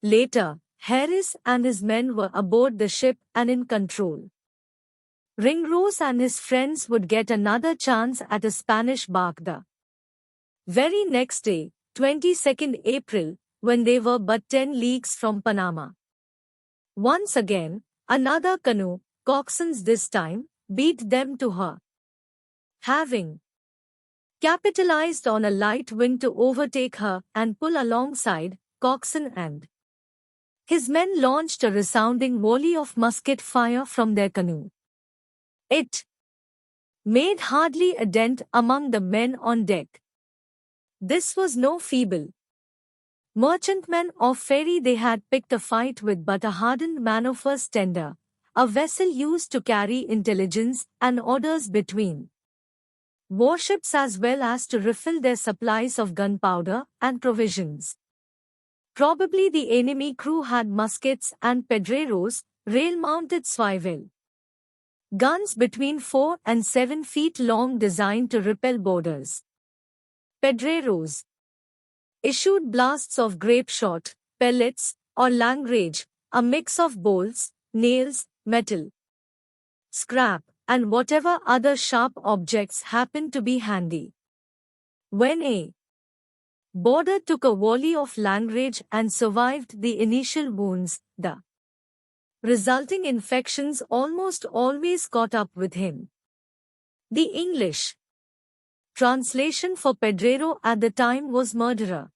later, Harris and his men were aboard the ship and in control. Ringrose and his friends would get another chance at a Spanish bark the very next day, 22nd April, when they were but 10 leagues from Panama. Once again, another canoe, coxswains this time, beat them to her. Having capitalized on a light wind to overtake her and pull alongside, coxswain and his men launched a resounding volley of musket fire from their canoe. It made hardly a dent among the men on deck. This was no feeble merchantman or ferry they had picked a fight with, but a hardened man of first tender, a vessel used to carry intelligence and orders between warships as well as to refill their supplies of gunpowder and provisions. Probably the enemy crew had muskets and pedreros, rail-mounted swivel guns between 4 and 7 feet long designed to repel boarders. Pedreros issued blasts of grape shot, pellets, or langrage, a mix of bolts, nails, metal, scrap, and whatever other sharp objects happened to be handy. When a boarder took a volley of langrage and survived the initial wounds, the resulting infections almost always caught up with him. The English translation for pedrero at the time was murderer.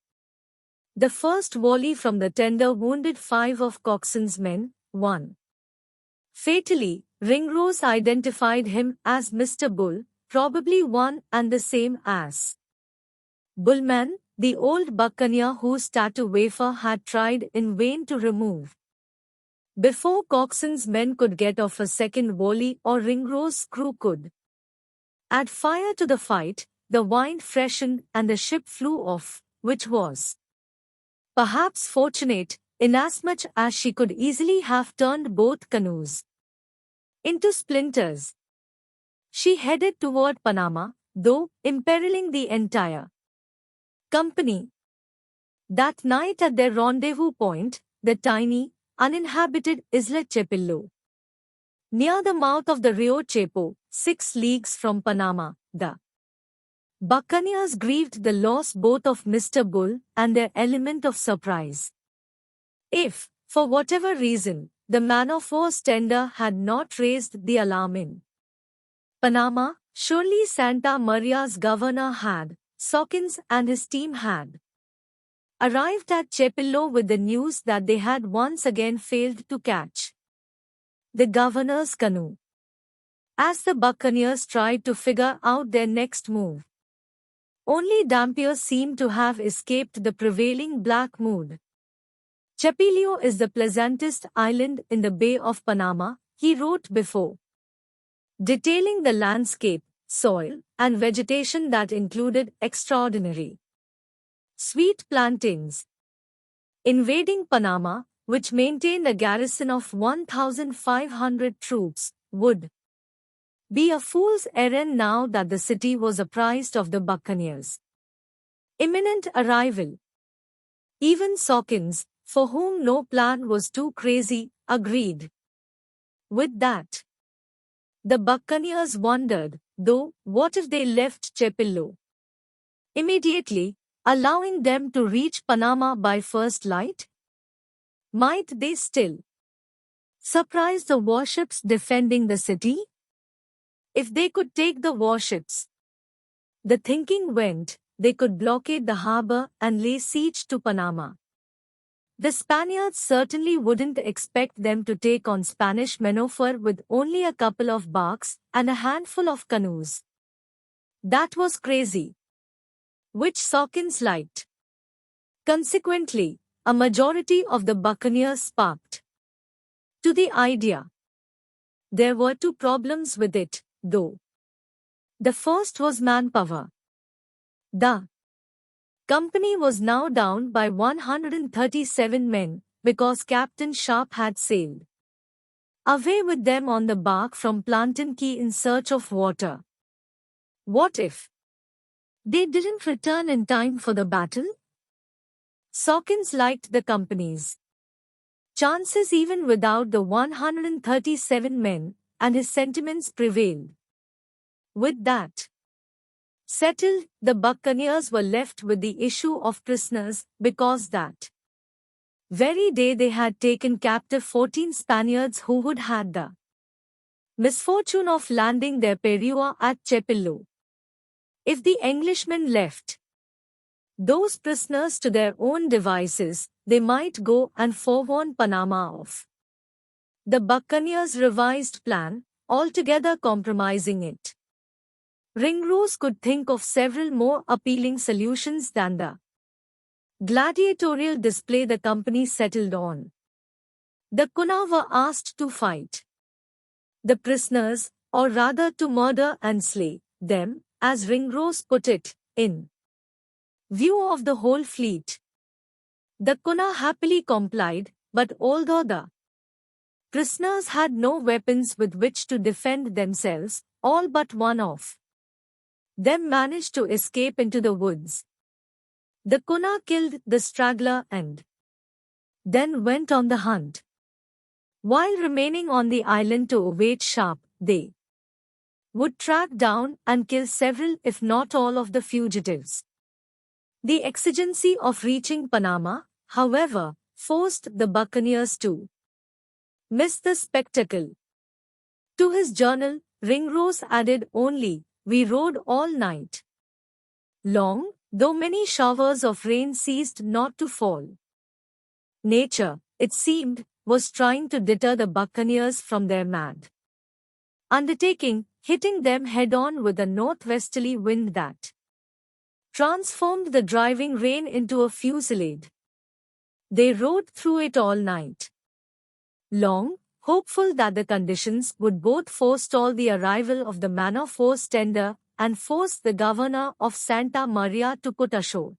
The first volley from the tender wounded 5 of coxswain's men, 1. Fatally, Ringrose identified him as Mr. Bull, probably one and the same as Bullman, the old buccaneer whose tattoo wafer had tried in vain to remove. Before coxswain's men could get off a second volley or Ringrose's crew could add fire to the fight, the wind freshened and the ship flew off, which was perhaps fortunate, inasmuch as she could easily have turned both canoes into splinters. She headed toward Panama, though imperiling the entire company. That night at their rendezvous point, the tiny, uninhabited Isla Chepillo, near the mouth of the Rio Chepo, 6 leagues from Panama, the buccaneers grieved the loss both of Mr. Bull and their element of surprise. If, for whatever reason, the man-of-war's tender had not raised the alarm in Panama, surely Santa Maria's governor had, Sawkins and his team had arrived at Chepillo with the news that they had once again failed to catch the governor's canoe. As the buccaneers tried to figure out their next move, only Dampier seemed to have escaped the prevailing black mood. Chepillo is the pleasantest island in the Bay of Panama, he wrote before, detailing the landscape, soil, and vegetation that included extraordinary sweet plantains. Invading Panama, which maintained a garrison of 1,500 troops, would be a fool's errand now that the city was apprised of the buccaneers' imminent arrival. Even Sawkins, for whom no plan was too crazy, agreed with that. The buccaneers wondered, though, what if they left Chepillo immediately, allowing them to reach Panama by first light? Might they still surprise the warships defending the city? If they could take the warships, the thinking went, they could blockade the harbor and lay siege to Panama. The Spaniards certainly wouldn't expect them to take on Spanish maneuver with only a couple of barks and a handful of canoes. That was crazy. Which Sawkins liked. Consequently, a majority of the buccaneers sparked to the idea. There were two problems with it, though. The first was manpower. The company was now down by 137 men because Captain Sharp had sailed away with them on the bark from Plantain Key in search of water. What if they didn't return in time for the battle? Sawkins liked the company's chances even without the 137 men, and his sentiments prevailed. With that settled, the buccaneers were left with the issue of prisoners because that very day they had taken captive 14 Spaniards who would had the misfortune of landing their perua at Chepillo. If the Englishmen left those prisoners to their own devices, they might go and forewarn Panama of the buccaneers' revised plan, altogether compromising it. Ringrose could think of several more appealing solutions than the gladiatorial display the company settled on. The Kuna were asked to fight the prisoners, or rather to murder and slay them, as Ringrose put it, in view of the whole fleet. The Kuna happily complied, but although the prisoners had no weapons with which to defend themselves, all but one of them managed to escape into the woods. The Kuna killed the straggler and then went on the hunt. While remaining on the island to await Sharp, they would track down and kill several if not all of the fugitives. The exigency of reaching Panama, however, forced the buccaneers to miss the spectacle. To his journal, Ringrose added only, "We rode all night long, though many showers of rain ceased not to fall." Nature, it seemed, was trying to deter the buccaneers from their mad undertaking, hitting them head-on with a northwesterly wind that transformed the driving rain into a fusillade. They rode through it all night long, hopeful that the conditions would both forestall the arrival of the man of war's tender and force the governor of Santa Maria to put ashore.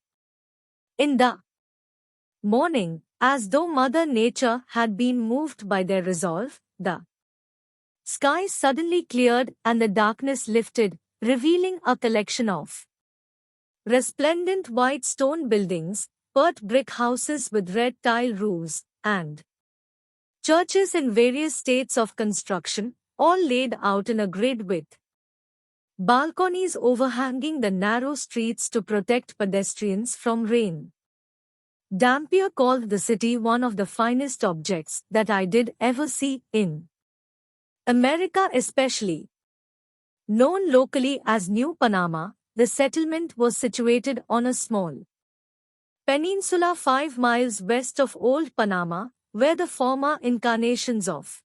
In the morning, as though Mother Nature had been moved by their resolve, the sky suddenly cleared and the darkness lifted, revealing a collection of resplendent white stone buildings, pert brick houses with red tile roofs, and churches in various states of construction, all laid out in a grid with balconies overhanging the narrow streets to protect pedestrians from rain. Dampier called the city one of the finest objects that I did ever see in America, especially known locally as New Panama. The settlement was situated on a small peninsula 5 miles west of Old Panama, where the former incarnations of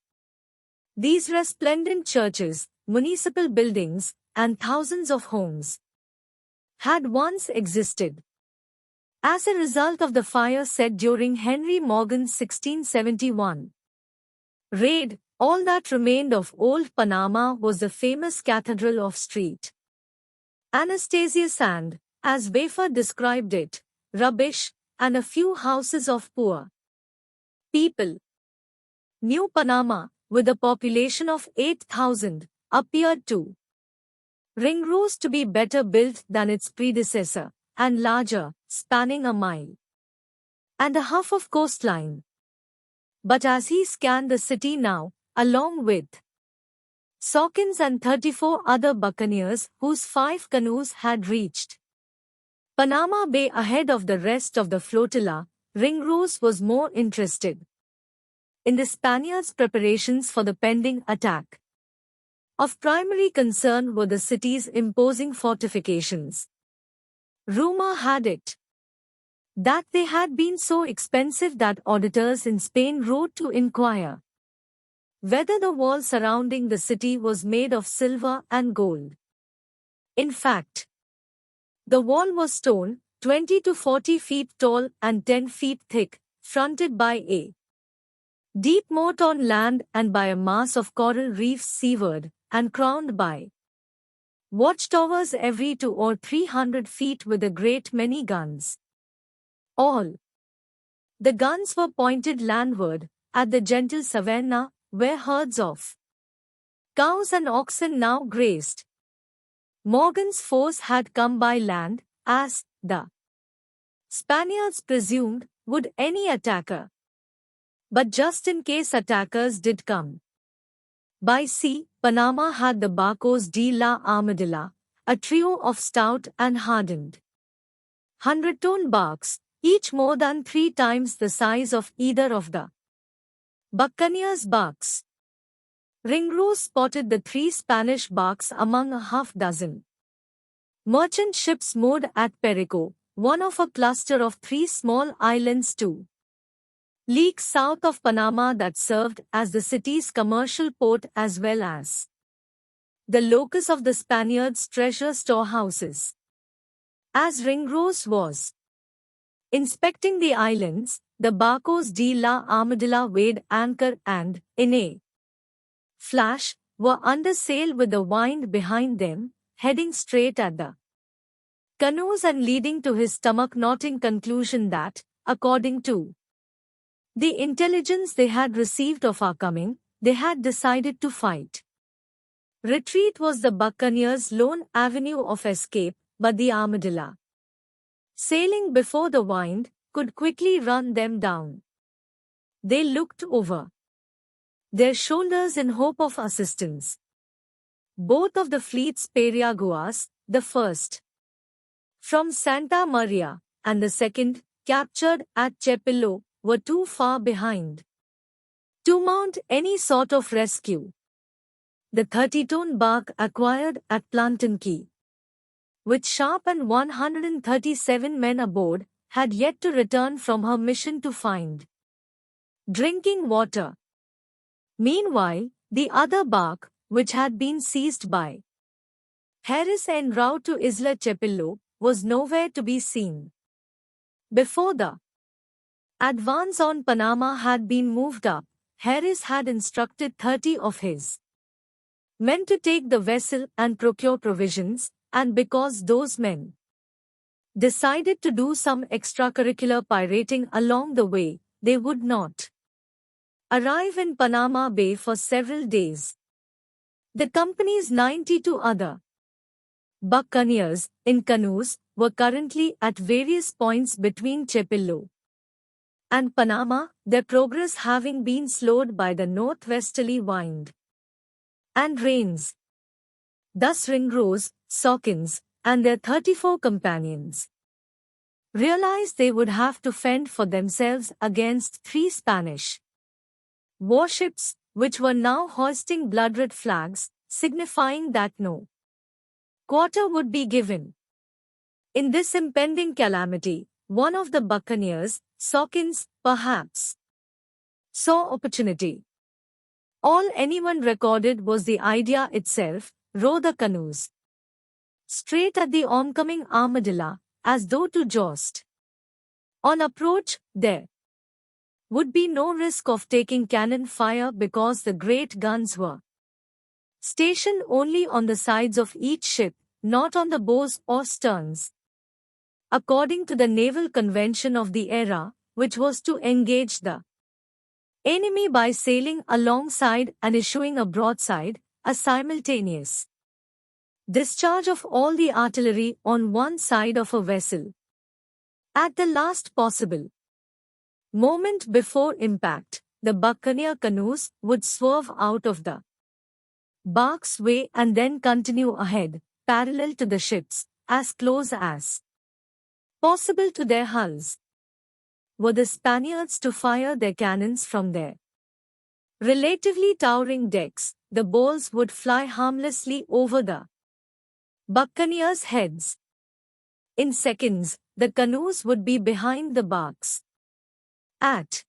these resplendent churches, municipal buildings, and thousands of homes had once existed. As a result of the fire set during Henry Morgan's 1671 raid, all that remained of Old Panama was the famous Cathedral of St. Anastasius and, as Wafer described it, rubbish, and a few houses of poor people. New Panama, with a population of 8,000, appeared to Ringrose to be better built than its predecessor, and larger, spanning a mile and a half of coastline. But as he scanned the city now, along with Sawkins and 34 other buccaneers whose 5 canoes had reached Panama Bay ahead of the rest of the flotilla, Ringrose was more interested in the Spaniards' preparations for the pending attack. Of primary concern were the city's imposing fortifications. Rumor had it that they had been so expensive that auditors in Spain wrote to inquire whether the wall surrounding the city was made of silver and gold. In fact, the wall was stone, 20 to 40 feet tall and 10 feet thick, fronted by a deep moat on land and by a mass of coral reefs seaward, and crowned by watchtowers every 2 or 300 feet with a great many guns. All the guns were pointed landward, at the gentle savannah, where herds of cows and oxen now grazed. Morgan's force had come by land, as the Spaniards presumed would any attacker. But just in case attackers did come by sea, Panama had the barcos de la Armadilla, a trio of stout and hardened 100-ton barks, each more than 3 times the size of either of the Buccaneers' barks. Ringrose spotted the 3 Spanish barks among a half-dozen merchant ships moored at Perico, one of a cluster of 3 small islands 2 leagues south of Panama that served as the city's commercial port as well as the locus of the Spaniards' treasure storehouses. As Ringrose was inspecting the islands, the barcos de la Armadilla weighed anchor and, in a flash, were under sail with the wind behind them, heading straight at the canoes and leading to his stomach-knotting conclusion that, according to the intelligence they had received of our coming, they had decided to fight. Retreat was the buccaneers' lone avenue of escape, but the Armadilla, sailing before the wind, could quickly run them down. They looked over their shoulders in hope of assistance. Both of the fleet's periaguas, the first from Santa Maria, and the second, captured at Chepillo, were too far behind to mount any sort of rescue. The 30-ton bark acquired at Plantain Key, with Sharp and 137 men aboard, had yet to return from her mission to find drinking water. Meanwhile, the other bark, which had been seized by Harris en route to Isla Chepillo, was nowhere to be seen. Before the advance on Panama had been moved up, Harris had instructed 30 of his men to take the vessel and procure provisions, and because those men decided to do some extracurricular pirating along the way, they would not arrive in Panama Bay for several days. The company's 92 other buccaneers, in canoes, were currently at various points between Chepillo and Panama, their progress having been slowed by the northwesterly wind and rains. Thus Ringrose, Sawkins, and their 34 companions realized they would have to fend for themselves against 3 Spanish warships, which were now hoisting blood-red flags, signifying that no quarter would be given. In this impending calamity, one of the buccaneers, Sawkins, perhaps saw opportunity. All anyone recorded was the idea itself: row the canoes straight at the oncoming Armadilla, as though to joust. On approach, there would be no risk of taking cannon fire because the great guns were stationed only on the sides of each ship, not on the bows or sterns. According to the naval convention of the era, which was to engage the enemy by sailing alongside and issuing a broadside, a simultaneous discharge of all the artillery on one side of a vessel at the last possible moment before impact, the buccaneer canoes would swerve out of the bark's way and then continue ahead, parallel to the ships, as close as possible to their hulls. Were the Spaniards to fire their cannons from their relatively towering decks, the balls would fly harmlessly over the buccaneers' heads. In seconds, the canoes would be behind the barks. At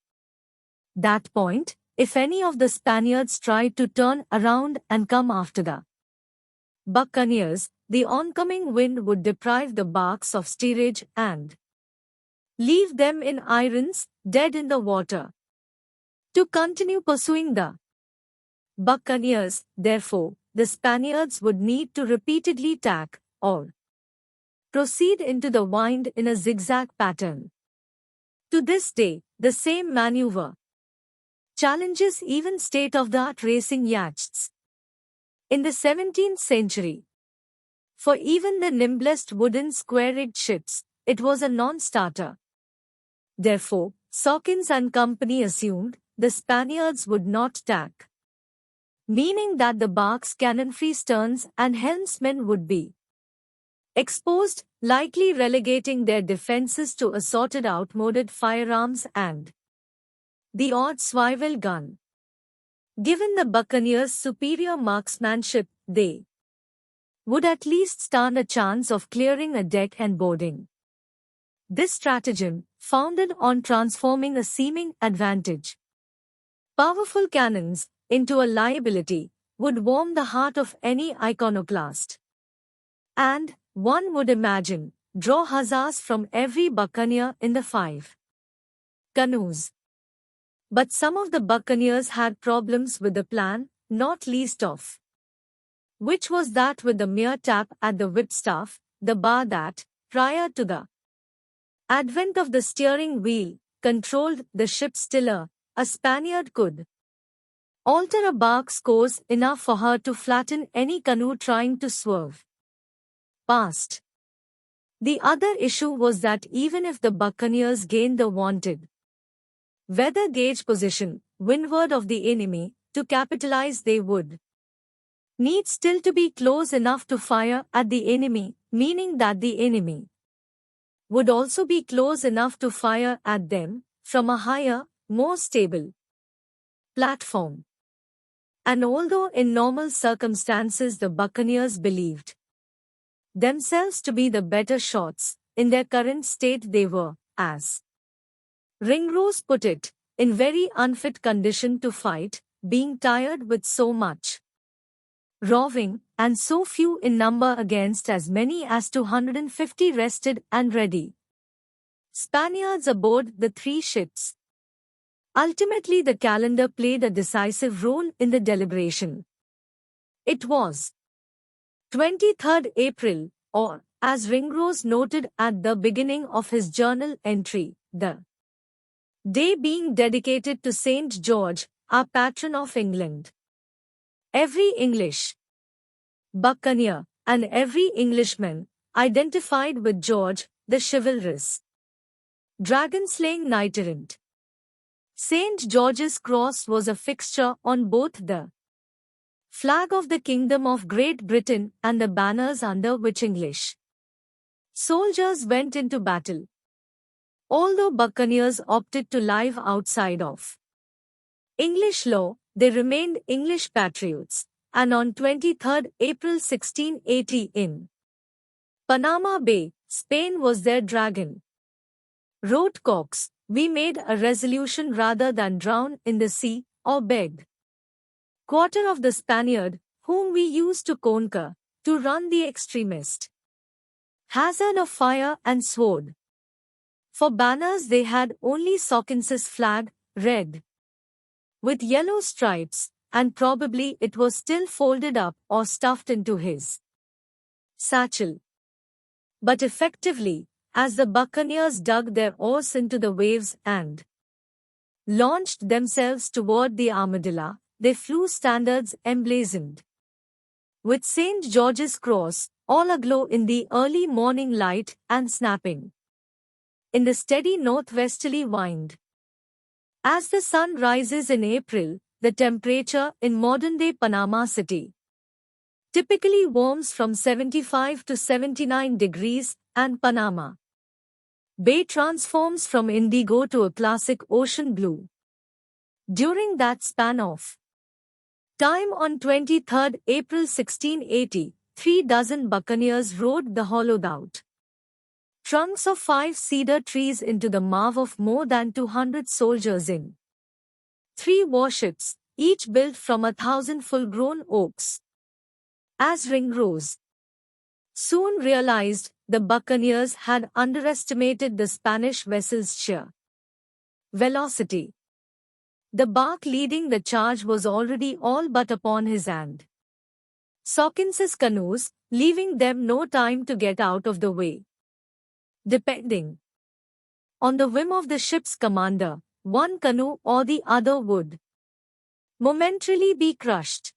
that point, if any of the Spaniards tried to turn around and come after the buccaneers, the oncoming wind would deprive the barks of steerage and leave them in irons, dead in the water. To continue pursuing the buccaneers, therefore, the Spaniards would need to repeatedly tack or proceed into the wind in a zigzag pattern. To this day, the same maneuver challenges even state-of-the-art racing yachts. In the 17th century, for even the nimblest wooden square-rigged ships, it was a non-starter. Therefore, Sawkins and Company assumed the Spaniards would not tack, meaning that the bark's cannon-free sterns and helmsmen would be exposed, likely relegating their defenses to assorted outmoded firearms and the odd swivel gun. Given the buccaneers' superior marksmanship, they would at least stand a chance of clearing a deck and boarding. This stratagem, founded on transforming a seeming advantage, powerful cannons, into a liability, would warm the heart of any iconoclast. And, one would imagine, draw huzzas from every buccaneer in the 5 canoes. But some of the buccaneers had problems with the plan, not least of which was that with the mere tap at the whipstaff, the bar that, prior to the advent of the steering wheel, controlled the ship's tiller, a Spaniard could alter a bark's course enough for her to flatten any canoe trying to swerve past. The other issue was that even if the buccaneers gained the wanted weather gauge position, windward of the enemy, to capitalize they would need still to be close enough to fire at the enemy, meaning that the enemy would also be close enough to fire at them from a higher, more stable platform. And although in normal circumstances the buccaneers believed themselves to be the better shots, in their current state they were, as Ringrose put it, in very unfit condition to fight, being tired with so much roving, and so few in number against as many as 250 rested and ready Spaniards aboard the 3 ships. Ultimately the calendar played a decisive role in the deliberation. It was 23rd April, or, as Ringrose noted at the beginning of his journal entry, the day being dedicated to St. George, our patron of England. Every English buccaneer, and every Englishman, identified with George, the chivalrous dragon-slaying knight-errant. St. George's Cross was a fixture on both the flag of the Kingdom of Great Britain and the banners under which English soldiers went into battle. Although buccaneers opted to live outside of English law, they remained English patriots, and on 23rd April 1680 in Panama Bay, Spain was their dragon. Wrote Cox, we made a resolution rather than drown in the sea, or beg quarter of the Spaniard, whom we used to conquer, to run the extremest hazard of fire and sword. For banners they had only Sawkins's flag, red, with yellow stripes, and probably it was still folded up or stuffed into his satchel. But effectively, as the buccaneers dug their oars into the waves and launched themselves toward the Armadillo, they flew standards emblazoned with St. George's Cross, all aglow in the early morning light and snapping in the steady northwesterly wind. As the sun rises in April, the temperature in modern-day Panama City typically warms from 75 to 79 degrees, and Panama Bay transforms from indigo to a classic ocean blue. During that span of time on 23rd April 1680, 3 dozen buccaneers rode the hollowed-out trunks of 5 cedar trees into the mouth of more than 200 soldiers in 3 warships, each built from 1,000 full-grown oaks. As Ringrose soon realized, the buccaneers had underestimated the Spanish vessel's sheer velocity. The bark leading the charge was already all but upon his and Sawkins's canoes, leaving them no time to get out of the way. Depending on the whim of the ship's commander, one canoe or the other would momentarily be crushed.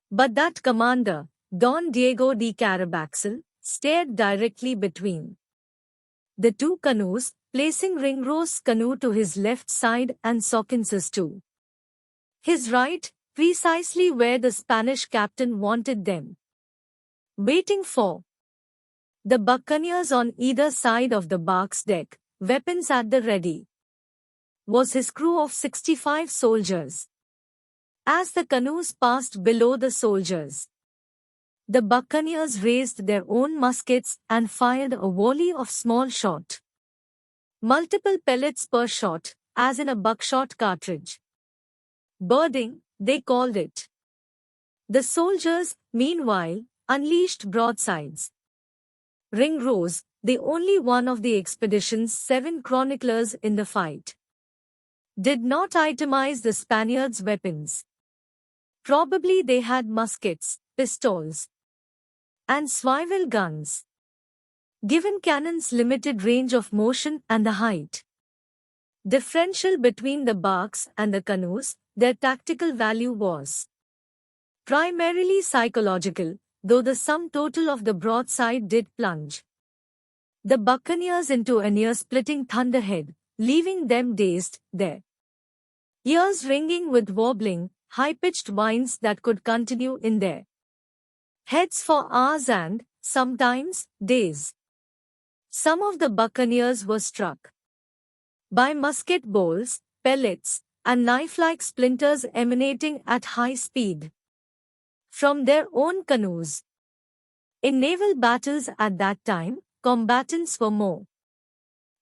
But that commander, Don Diego de Carabaxel, stared directly between the 2 canoes, placing Ringrose's canoe to his left side and Sawkins's to his right, precisely where the Spanish captain wanted them. Waiting for the buccaneers on either side of the bark's deck, weapons at the ready, was his crew of 65 soldiers. As the canoes passed below the soldiers, the buccaneers raised their own muskets and fired a volley of small shot. Multiple pellets per shot, as in a buckshot cartridge. Birding, they called it. The soldiers, meanwhile, unleashed broadsides. Ringrose, the only one of the expedition's 7 chroniclers in the fight, did not itemize the Spaniards' weapons. Probably they had muskets, pistols, and swivel guns. Given cannon's limited range of motion and the height differential between the barks and the canoes, their tactical value was primarily psychological, though the sum total of the broadside did plunge the buccaneers into a near-splitting thunderhead, leaving them dazed, their ears ringing with wobbling, high-pitched whines that could continue in their heads for hours and, sometimes, days. Some of the buccaneers were struck by musket balls, pellets, and knife-like splinters emanating at high speed from their own canoes. In naval battles at that time, combatants were more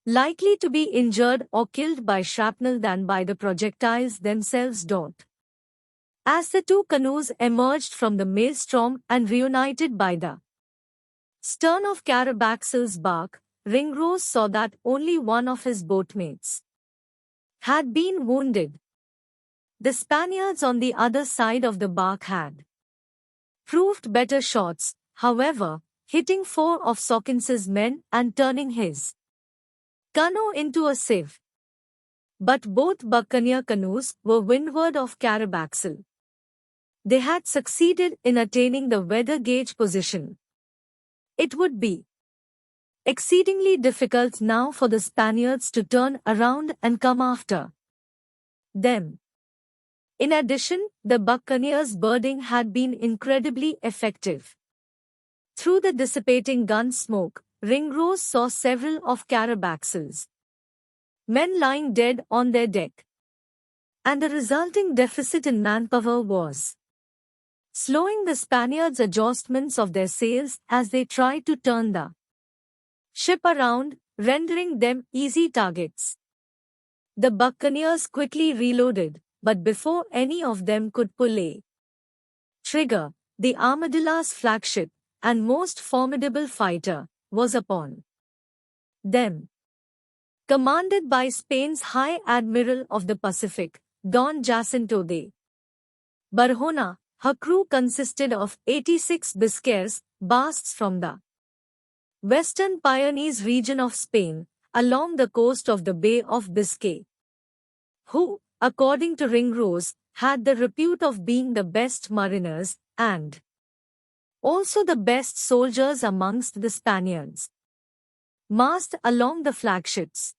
likely to be injured or killed by shrapnel than by the projectiles themselves. As the 2 canoes emerged from the maelstrom and reunited by the stern of Carabaxel's bark, Ringrose saw that only one of his boatmates had been wounded. The Spaniards on the other side of the bark had proved better shots, however, hitting 4 of Sawkins's men and turning his canoe into a sieve. But both buccaneer canoes were windward of Carabaxel. They had succeeded in attaining the weather gauge position. It would be exceedingly difficult now for the Spaniards to turn around and come after them. In addition, the buccaneers' birding had been incredibly effective. Through the dissipating gun smoke, Ringrose saw several of Carabaxel's men lying dead on their deck. And the resulting deficit in manpower was slowing the Spaniards' adjustments of their sails as they tried to turn the ship around, rendering them easy targets. The buccaneers quickly reloaded, but before any of them could pull a trigger, the Armadilla's flagship, and most formidable fighter, was upon them. Commanded by Spain's High Admiral of the Pacific, Don Jacinto de Barahona, her crew consisted of 86 Biscays, Basques from the Western Pyrenees region of Spain, along the coast of the Bay of Biscay, who, according to Ringrose, had the repute of being the best mariners, and also the best soldiers amongst the Spaniards. Massed along the flagship's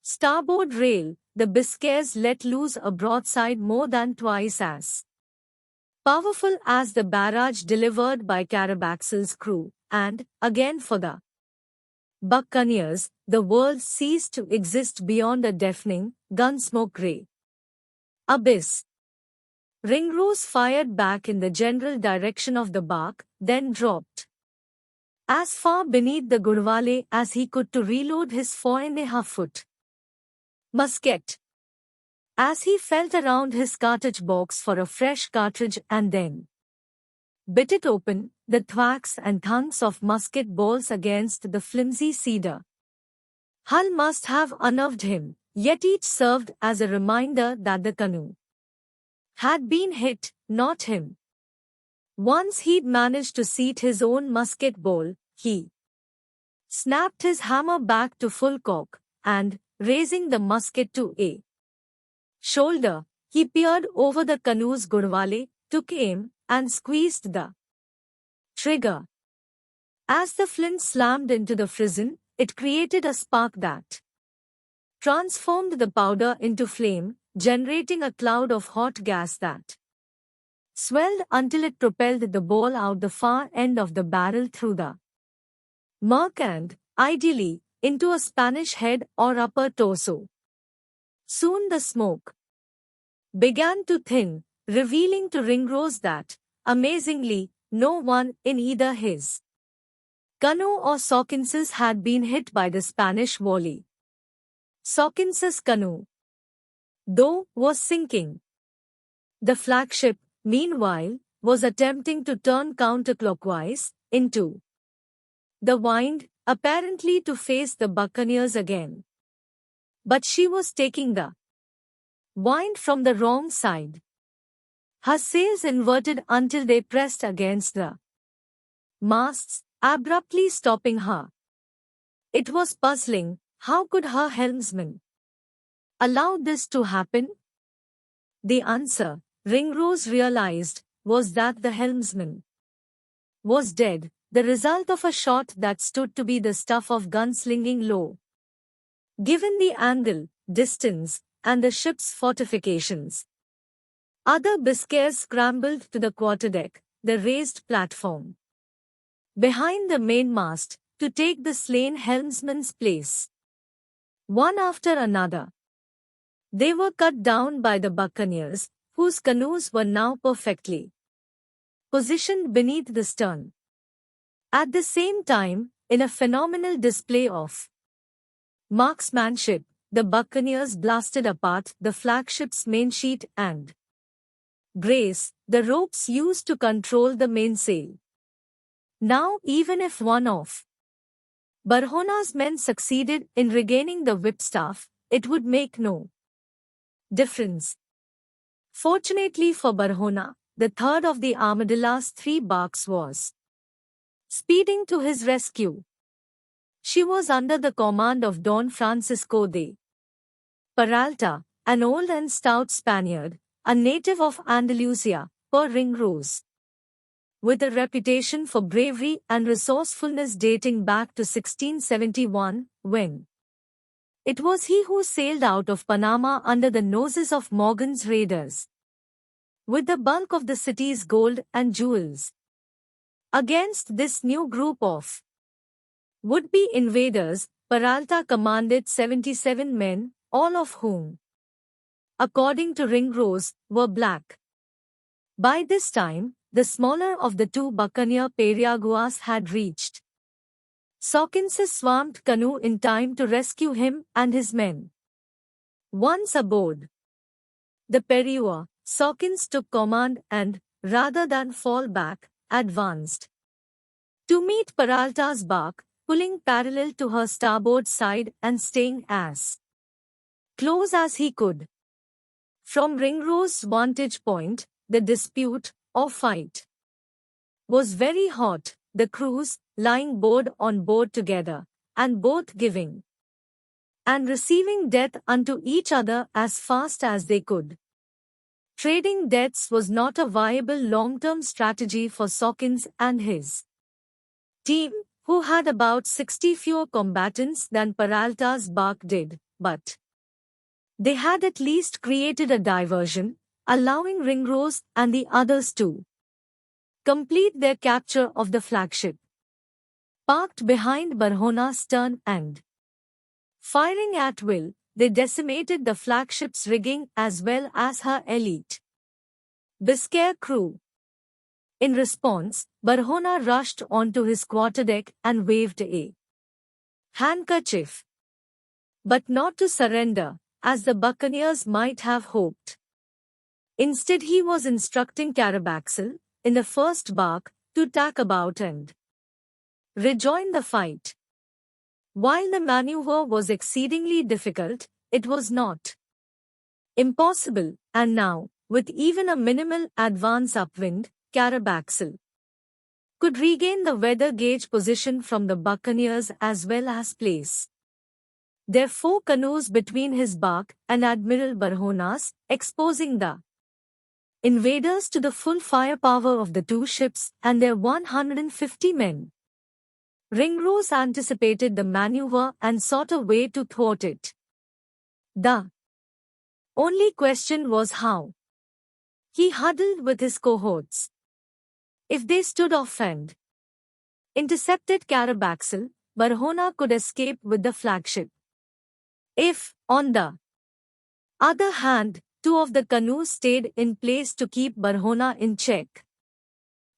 starboard rail, the Biscays let loose a broadside more than twice as powerful as the barrage delivered by Carabaxel's crew, and, again for the buccaneers, the world ceased to exist beyond a deafening, gunsmoke gray abyss. Ringrose fired back in the general direction of the bark, then dropped as far beneath the Gurwale as he could to reload his 4.5-foot musket. As he felt around his cartridge box for a fresh cartridge and then bit it open, the thwacks and thunks of musket balls against the flimsy cedar hull must have unnerved him, yet each served as a reminder that the canoe had been hit, not him. Once he'd managed to seat his own musket ball, he snapped his hammer back to full cock, and, raising the musket to a shoulder, he peered over the canoe's gurwale, took aim, and squeezed the trigger. As the flint slammed into the frizzen, it created a spark that transformed the powder into flame, generating a cloud of hot gas that swelled until it propelled the ball out the far end of the barrel through the murk and, ideally, into a Spanish head or upper torso. Soon the smoke began to thin, revealing to Ringrose that, amazingly, no one in either his canoe or Sawkins's had been hit by the Spanish volley. Sawkins's canoe, though, was sinking. The flagship, meanwhile, was attempting to turn counterclockwise, into the wind, apparently to face the buccaneers again. But she was taking the wind from the wrong side. Her sails inverted until they pressed against the masts, abruptly stopping her. It was puzzling, how could her helmsman allow this to happen? The answer, Ringrose realized, was that the helmsman was dead, the result of a shot that stood to be the stuff of gunslinging low. Given the angle, distance, and the ship's fortifications. Other Biscays scrambled to the quarterdeck, the raised platform behind the mainmast, to take the slain helmsman's place. One after another, they were cut down by the buccaneers, whose canoes were now perfectly positioned beneath the stern. At the same time, in a phenomenal display of marksmanship, the buccaneers blasted apart the flagship's mainsheet and brace, the ropes used to control the mainsail. Now, even if one of Barhona's men succeeded in regaining the whipstaff, it would make no difference. Fortunately for Barhona, the third of the Armadilla's 3 barks was speeding to his rescue. She was under the command of Don Francisco de Peralta, an old and stout Spaniard, a native of Andalusia, per Ringrose, with a reputation for bravery and resourcefulness dating back to 1671, when it was he who sailed out of Panama under the noses of Morgan's raiders, with the bulk of the city's gold and jewels. Against this new group of would-be invaders, Peralta commanded 77 men, all of whom, according to Ringrose, were black. By this time, the smaller of the 2 buccaneer periaguas had reached Sawkins's swamped canoe in time to rescue him and his men. Once aboard the Periua, Sawkins took command and, rather than fall back, advanced to meet Peralta's bark, pulling parallel to her starboard side and staying as close as he could. From Ringrose's vantage point, the dispute, or fight, was very hot, the crews, lying board on board together, and both giving and receiving death unto each other as fast as they could. Trading deaths was not a viable long-term strategy for Sawkins and his team, who had about 60 fewer combatants than Peralta's bark did, but they had at least created a diversion, allowing Ringrose and the others to complete their capture of the flagship. Parked behind Barhona's stern and firing at will, they decimated the flagship's rigging as well as her elite Biscay crew. In response, Barhona rushed onto his quarterdeck and waved a handkerchief. But not to surrender, as the buccaneers might have hoped. Instead he was instructing Carabaxel, in the first bark, to tack about and rejoin the fight. While the maneuver was exceedingly difficult, it was not impossible, and now, with even a minimal advance upwind, Carabaxel could regain the weather gauge position from the buccaneers as well as place their 4 canoes between his bark and Admiral Barhona's, exposing the invaders to the full firepower of the 2 ships and their 150 men. Ringrose anticipated the maneuver and sought a way to thwart it. The only question was how. He huddled with his cohorts. If they stood off and intercepted Carabaxel, Barhona could escape with the flagship. If, on the other hand, 2 of the canoes stayed in place to keep Barhona in check,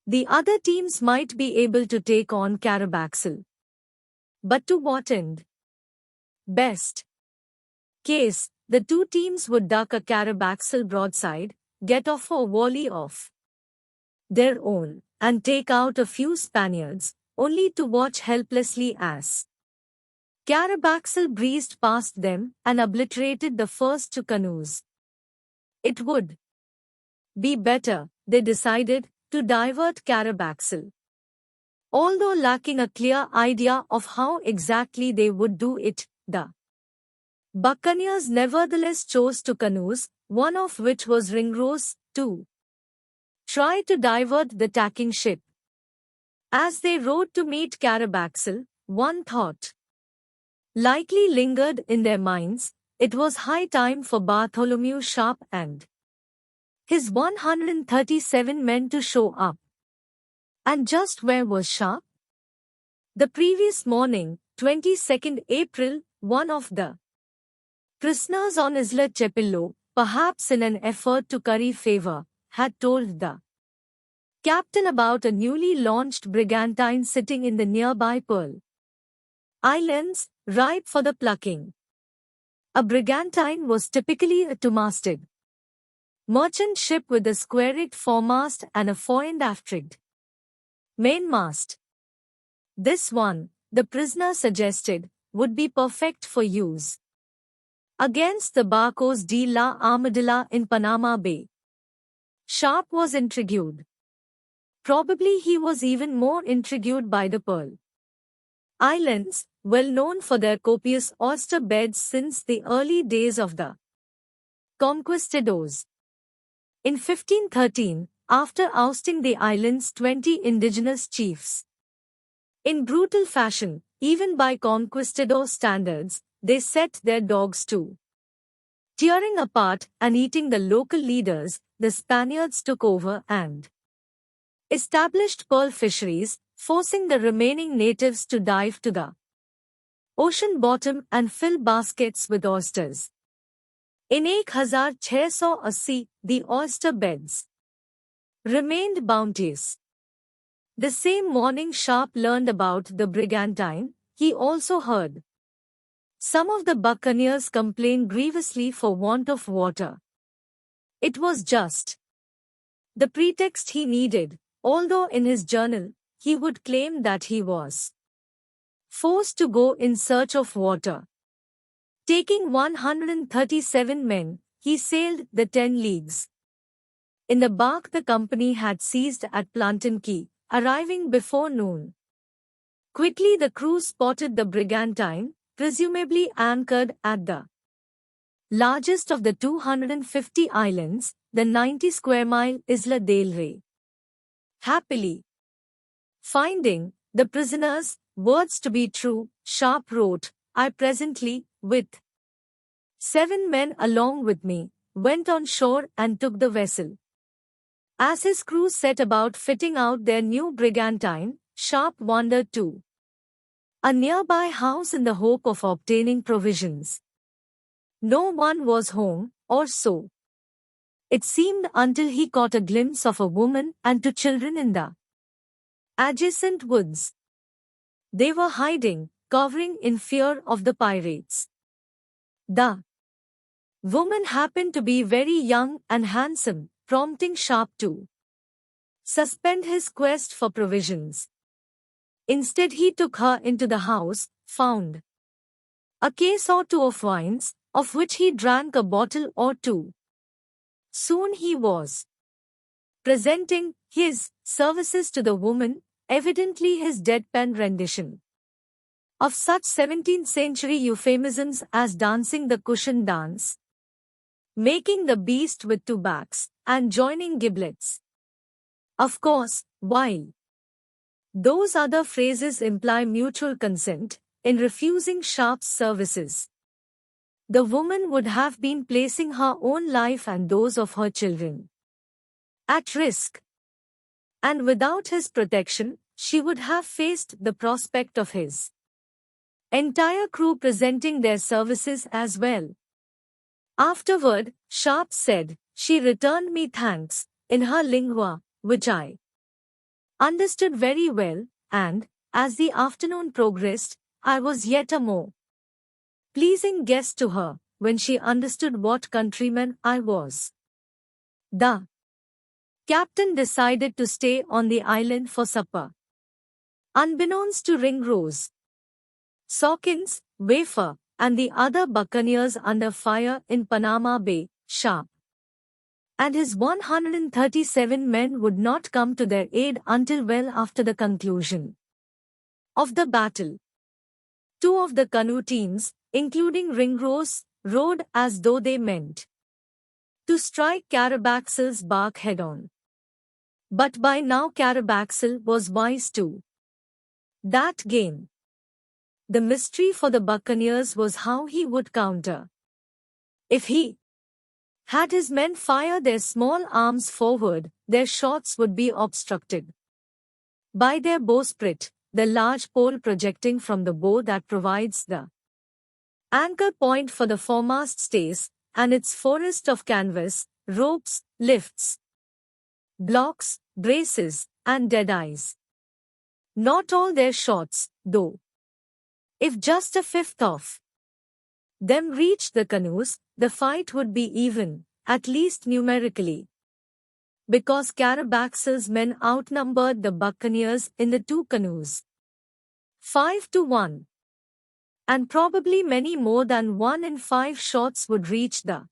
the other teams might be able to take on Carabaxel. But to what end? Best case, the 2 teams would duck a Carabaxel broadside, get off a volley of their own, and take out a few Spaniards, only to watch helplessly as Carabaxel breezed past them and obliterated the first 2 canoes. It would be better, they decided, to divert Carabaxel. Although lacking a clear idea of how exactly they would do it, the buccaneers nevertheless chose 2 canoes, one of which was Ringrose, to try to divert the tacking ship. As they rowed to meet Carabaxel, one thought likely lingered in their minds: it was high time for Bartholomew Sharp and his 137 men to show up. And just where was Sharp? The previous morning, 22nd April, one of the prisoners on Isla Chepillo, perhaps in an effort to curry favor, had told the captain about a newly launched brigantine sitting in the nearby Pearl Islands, ripe for the plucking. A brigantine was typically a two-masted merchant ship with a square-rigged foremast and a fore and aft-rigged mainmast. This one, the prisoner suggested, would be perfect for use against the barcos de la Armadilla in Panama Bay. Sharp was intrigued. Probably he was even more intrigued by the Pearl Islands, well known for their copious oyster beds since the early days of the conquistadors. In 1513, after ousting the island's 20 indigenous chiefs in brutal fashion, even by conquistador standards, they set their dogs to tearing apart and eating the local leaders. The Spaniards took over and established pearl fisheries, forcing the remaining natives to dive to the ocean bottom and fill baskets with oysters. In 1680, the oyster beds remained bounteous. The same morning Sharp learned about the brigantine. He also heard some of the buccaneers complain grievously for want of water. It was just the pretext he needed, although in his journal, he would claim that he was forced to go in search of water. Taking 137 men, he sailed the 10 leagues in the bark the company had seized at Plantain Key, arriving before noon. Quickly the crew spotted the brigantine, presumably anchored at the largest of the 250 islands, the 90-square-mile Isla del Rey. Happily finding the prisoners' words to be true, Sharp wrote, "I presently, with 7 men along with me, went on shore and took the vessel." As his crew set about fitting out their new brigantine, Sharp wandered to a nearby house in the hope of obtaining provisions. No one was home, or so It seemed until he caught a glimpse of a woman and two children in the adjacent woods. They were hiding, cowering in fear of the pirates. The woman happened to be very young and handsome, prompting Sharp to suspend his quest for provisions. Instead, he took her into the house, found a case or two of wines, of which he drank a bottle or two. Soon he was presenting his services to the woman, evidently his deadpan rendition of such 17th-century euphemisms as dancing the cushion dance, making the beast with two backs, and joining giblets. Of course, while those other phrases imply mutual consent, in refusing Sharp's services, the woman would have been placing her own life and those of her children at risk. And without his protection, she would have faced the prospect of his entire crew presenting their services as well. Afterward, Sharp said, she returned me thanks, in her lingua, which I understood very well, and, as the afternoon progressed, I was yet a more pleasing guest to her, when she understood what countryman I was. The captain decided to stay on the island for supper. Unbeknownst to Ringrose, Sawkins, Wafer, and the other buccaneers under fire in Panama Bay, Sharp and his 137 men would not come to their aid until well after the conclusion of the battle. Two of the canoe teams, including Ringrose, rowed as though they meant to strike Carabaxel's bark head-on. But by now Carabaxel was wise to that game. The mystery for the buccaneers was how he would counter. If he had his men fire their small arms forward, their shots would be obstructed by their bowsprit, the large pole projecting from the bow that provides the anchor point for the foremast stays, and its forest of canvas, ropes, lifts, blocks, braces, and deadeyes. Not all their shots, though. If just a fifth of them reached the canoes, the fight would be even, at least numerically. Because Carabaxel's men outnumbered the buccaneers in the two canoes 5-1. And probably many more than 1 in 5 shots would reach the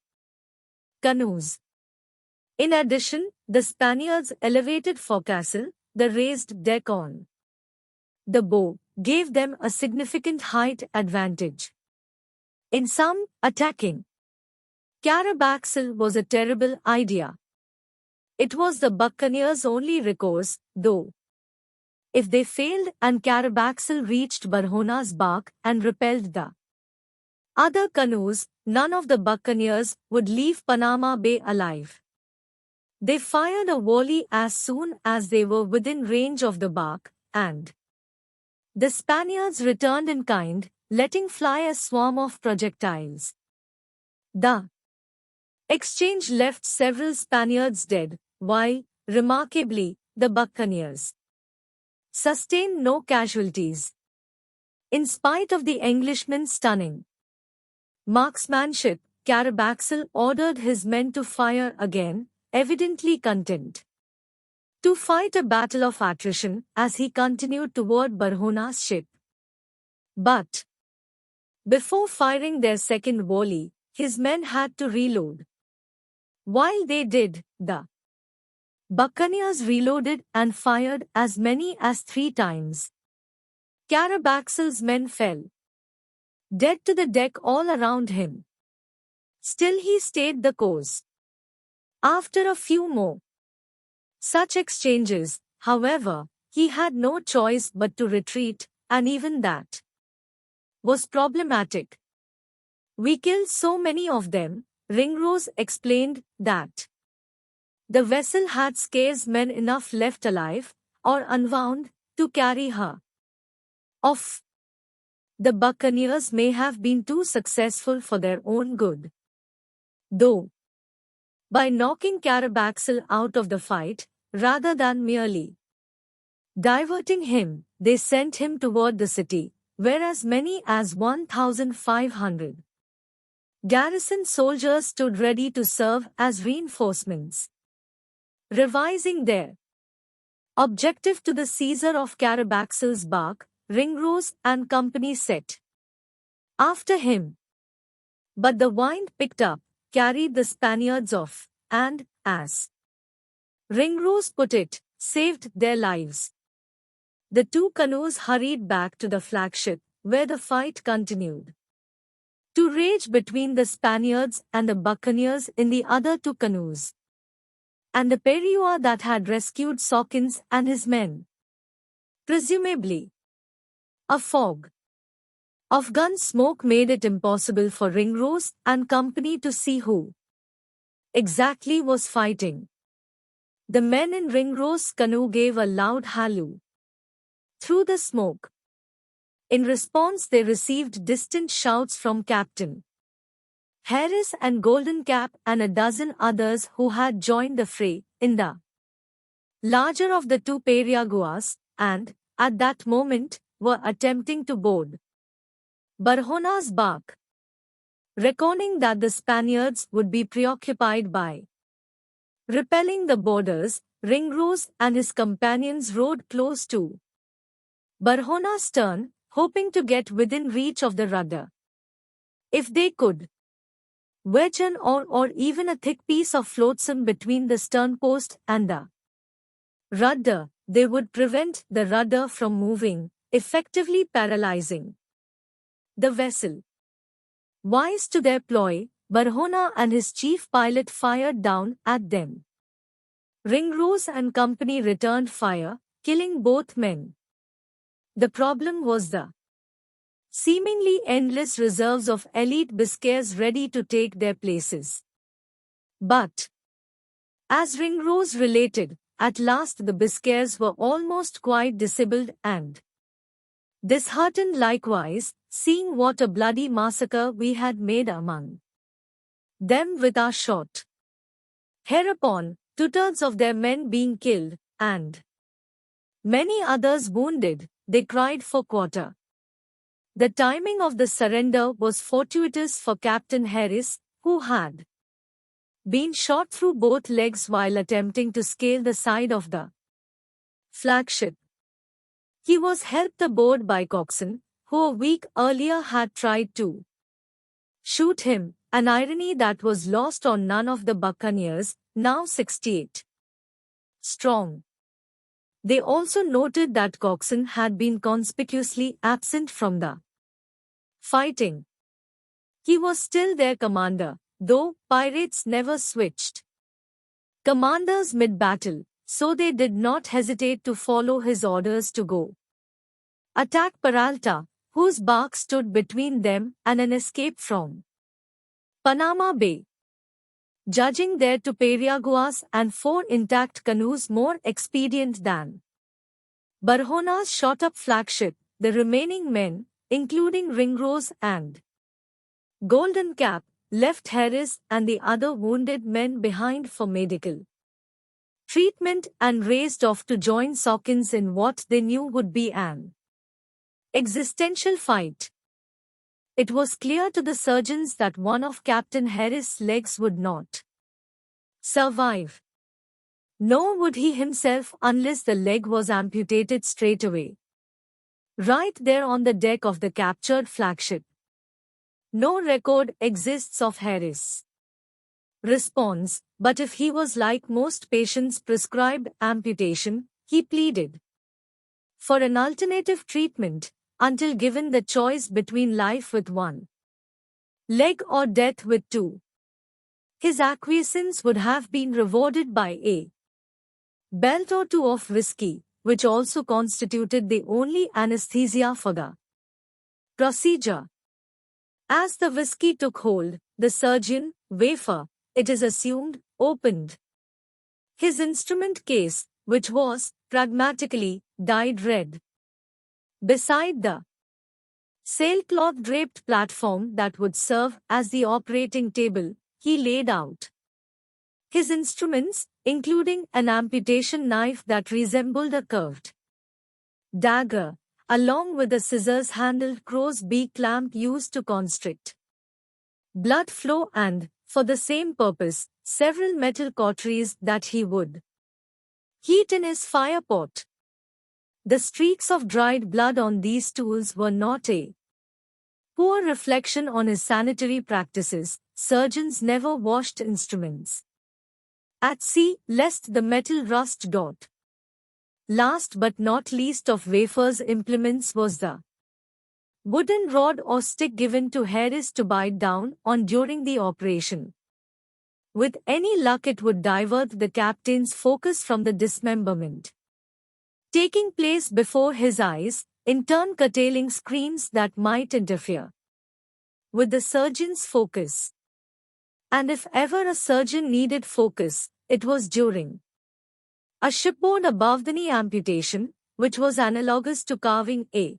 canoes. In addition, the Spaniards' elevated forecastle, the raised deck on the bow, gave them a significant height advantage. In sum, attacking Carabaxel was a terrible idea. It was the buccaneers' only recourse, though. If they failed and Carabaxel reached Barhona's bark and repelled the other canoes, none of the buccaneers would leave Panama Bay alive. They fired a volley as soon as they were within range of the bark, and the Spaniards returned in kind, letting fly a swarm of projectiles. The exchange left several Spaniards dead, while, remarkably, the buccaneers sustained no casualties. In spite of the Englishmen's stunning marksmanship, Carabaxel ordered his men to fire again, evidently content to fight a battle of attrition as he continued toward Barhona's ship. But before firing their second volley, his men had to reload. While they did, the buccaneers reloaded and fired as many as 3 times. Carabaxel's men fell dead to the deck all around him. Still he stayed the course. After a few more such exchanges, however, he had no choice but to retreat, and even that was problematic. We killed so many of them, Ringrose explained, that the vessel had scarce men enough left alive, or unwound, to carry her off. The buccaneers may have been too successful for their own good, though. by knocking Carabaxel out of the fight, rather than merely diverting him. They sent him toward the city, where as many as 1,500 garrison soldiers stood ready to serve as reinforcements. Revising their objective to the Caesar of Carabaxel's bark, Ringrose and company set after him. But the wind picked up, carried the Spaniards off, and, as Ringrose put it, saved their lives. The two canoes hurried back to the flagship, where the fight continued to rage between the Spaniards and the buccaneers in the other two canoes, and the Periua that had rescued Sawkins and his men. Presumably, a fog of gun smoke made it impossible for Ringrose and company to see who exactly was fighting. The men in Ringrose's canoe gave a loud halloo through the smoke. In response, they received distant shouts from Captain Harris and Golden Cap and a dozen others who had joined the fray in the larger of the two periaguas, and, at that moment, were attempting to board Barhona's bark. Reckoning that the Spaniards would be preoccupied by repelling the boarders, Ringrose and his companions rowed close to Barhona's stern, hoping to get within reach of the rudder. If they could wedge an oar or even a thick piece of flotsam between the sternpost and the rudder, they would prevent the rudder from moving, effectively paralyzing the vessel. Wise to their ploy, Barhona and his chief pilot fired down at them. Ringrose and company returned fire, killing both men. The problem was the seemingly endless reserves of elite Biscays ready to take their places. But, as Ringrose related, at last the Biscays were almost quite disabled and disheartened likewise, seeing what a bloody massacre we had made among them with our shot. Hereupon, 2/3 of their men being killed, and many others wounded, they cried for quarter. The timing of the surrender was fortuitous for Captain Harris, who had been shot through both legs while attempting to scale the side of the flagship. He was helped aboard by Coxon, who a week earlier had tried to shoot him, an irony that was lost on none of the buccaneers, now 68 strong. They also noted that Coxon had been conspicuously absent from the fighting. He was still their commander, though pirates never switched commanders mid-battle, so they did not hesitate to follow his orders to go attack Peralta, whose bark stood between them and an escape from Panama Bay. Judging their two periaguas and 4 intact canoes more expedient than Barhona's shot-up flagship, the remaining men, including Ringrose and Golden Cap, left Harris and the other wounded men behind for medical treatment and raced off to join Sawkins in what they knew would be an existential fight. It was clear to the surgeons that one of Captain Harris' legs would not survive. Nor would he himself unless the leg was amputated straight away. Right there on the deck of the captured flagship. No record exists of Harris' response, but if he was like most patients prescribed amputation, he pleaded for an alternative treatment, until given the choice between life with one leg or death with two. His acquiescence would have been rewarded by a belt or two of whiskey, which also constituted the only anesthesia for the procedure. As the whiskey took hold, the surgeon, Wafer, it is assumed, opened his instrument case, which was, pragmatically, dyed red. Beside the sailcloth-draped platform that would serve as the operating table, he laid out His instruments, including an amputation knife that resembled a curved dagger, along with a scissors-handled crow's beak clamp used to constrict blood flow and, for the same purpose, several metal cauteries that he would heat in his fire pot. The streaks of dried blood on these tools were not a poor reflection on his sanitary practices. Surgeons never washed instruments at sea, lest the metal rust. Last but not least of Wafer's implements was the wooden rod or stick given to Harris to bite down on during the operation. With any luck it would divert the captain's focus from the dismemberment taking place before his eyes, in turn curtailing screams that might interfere with the surgeon's focus. And if ever a surgeon needed focus, it was during a shipboard above the knee amputation, which was analogous to carving a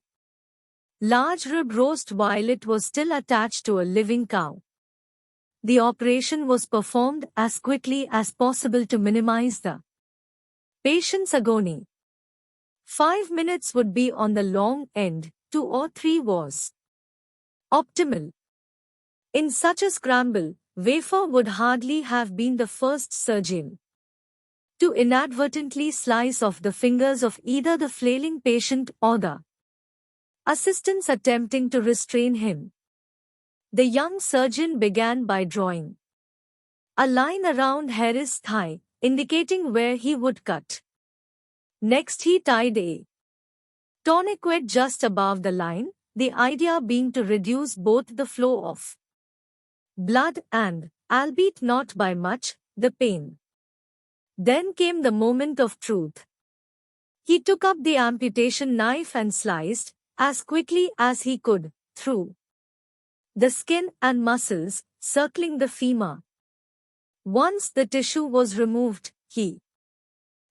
large rib roast while it was still attached to a living cow. The operation was performed as quickly as possible to minimize the patient's agony. 5 minutes would be on the long end, 2 or 3 was optimal. In such a scramble, Wafer would hardly have been the first surgeon to inadvertently slice off the fingers of either the flailing patient or the assistants attempting to restrain him. The young surgeon began by drawing a line around Harris' thigh, indicating where he would cut. Next he tied a tourniquet just above the line, the idea being to reduce both the flow of blood and, albeit not by much, the pain. Then came the moment of truth. He took up the amputation knife and sliced, as quickly as he could, through the skin and muscles, circling the femur. Once the tissue was removed, he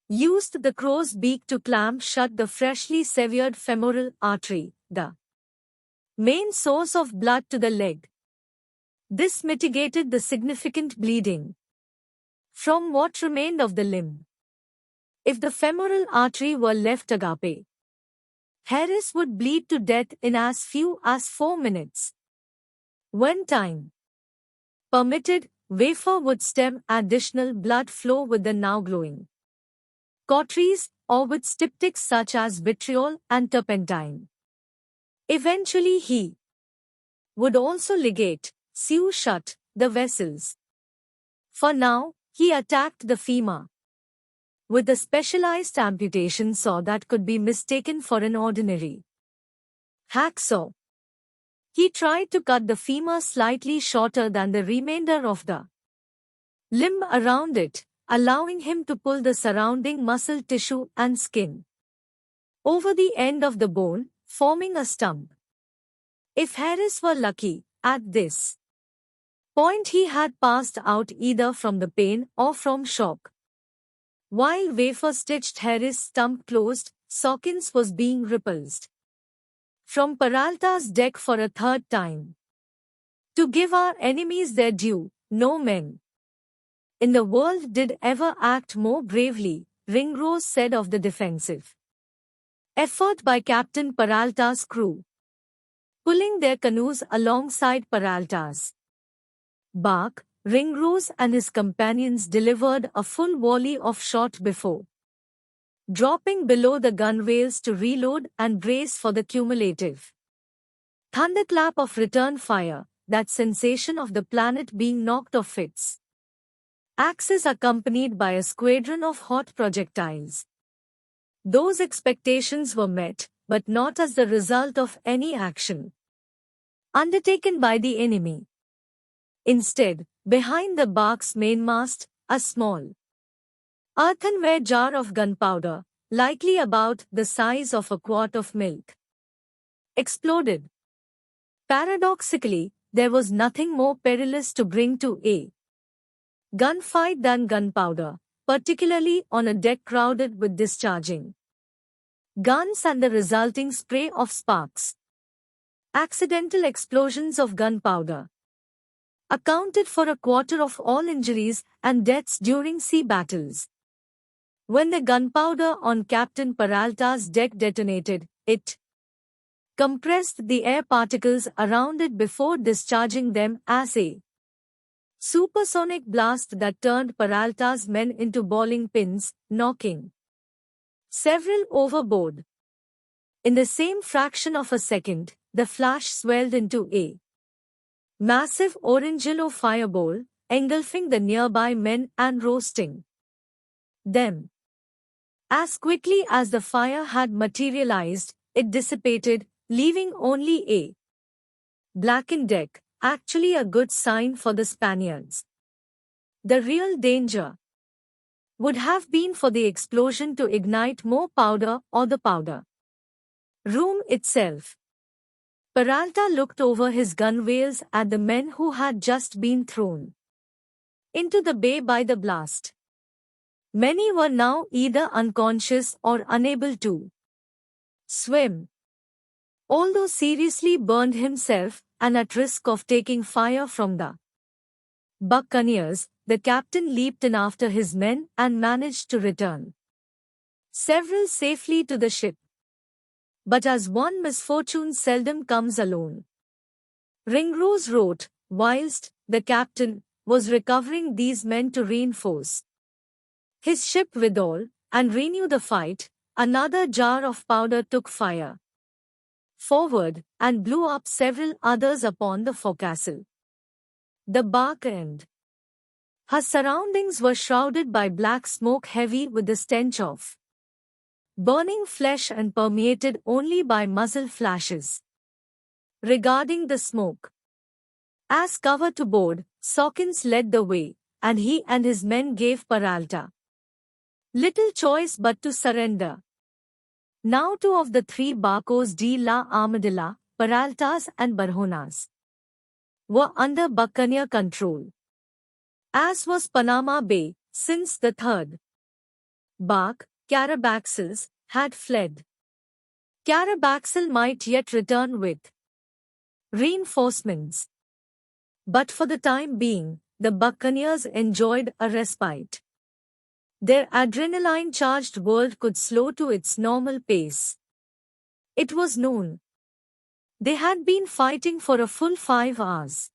used the crow's beak to clamp shut the freshly severed femoral artery, the main source of blood to the leg. This mitigated the significant bleeding from what remained of the limb. If the femoral artery were left agape, Harris would bleed to death in as few as 4 minutes. When time permitted, Wafer would stem additional blood flow with the now glowing cauteries or with styptics such as vitriol and turpentine. Eventually he would also ligate, sew shut, the vessels. For now, he attacked the femur with a specialized amputation saw that could be mistaken for an ordinary hacksaw. He tried to cut the femur slightly shorter than the remainder of the limb around it, allowing him to pull the surrounding muscle tissue and skin over the end of the bone, forming a stump. If Harris were lucky, at this point he had passed out either from the pain or from shock. While Wafer stitched Harris' stump closed, Sawkins was being repulsed from Peralta's deck for a third time. To give our enemies their due, no men in the world did ever act more bravely, Ringrose said of the defensive effort by Captain Peralta's crew, pulling their canoes alongside Peralta's bark. Ringrose and his companions delivered a full volley of shot before dropping below the gunwales to reload and brace for the cumulative thunderclap of return fire, that sensation of the planet being knocked off its axis accompanied by a squadron of hot projectiles. Those expectations were met, but not as the result of any action undertaken by the enemy. Instead, behind the bark's mainmast, a small earthenware jar of gunpowder, likely about the size of a quart of milk, exploded. Paradoxically, there was nothing more perilous to bring to a gunfight than gunpowder, particularly on a deck crowded with discharging guns and the resulting spray of sparks. Accidental explosions of gunpowder accounted for a quarter of all injuries and deaths during sea battles. When the gunpowder on Captain Peralta's deck detonated, it compressed the air particles around it before discharging them as a supersonic blast that turned Peralta's men into bowling pins, knocking several overboard. In the same fraction of a second, the flash swelled into a massive orange yellow fireball, engulfing the nearby men and roasting them. As quickly as the fire had materialized, it dissipated, leaving only a blackened deck, actually a good sign for the Spaniards. The real danger would have been for the explosion to ignite more powder or the powder room itself. Peralta looked over his gunwales at the men who had just been thrown into the bay by the blast. Many were now either unconscious or unable to swim. Although seriously burned himself and at risk of taking fire from the buccaneers, the captain leaped in after his men and managed to return several safely to the ship. But as one misfortune seldom comes alone, Ringrose wrote, whilst the captain was recovering these men to reinforce his ship withal and renew the fight, another jar of powder took fire forward and blew up several others upon the forecastle. The bark and her surroundings were shrouded by black smoke heavy with the stench of burning flesh and permeated only by muzzle flashes. Regarding the smoke, as cover to board, Sawkins led the way, and he and his men gave Peralta little choice but to surrender. Now two of the three barcos de la Armadilla, Peralta's and Barhona's, were under buccaneer control, as was Panama Bay, since the third bark, Carabaxels, had fled. Carabaxel might yet return with reinforcements. But for the time being, the buccaneers enjoyed a respite. Their adrenaline-charged world could slow to its normal pace. It was known they had been fighting for a full 5 hours.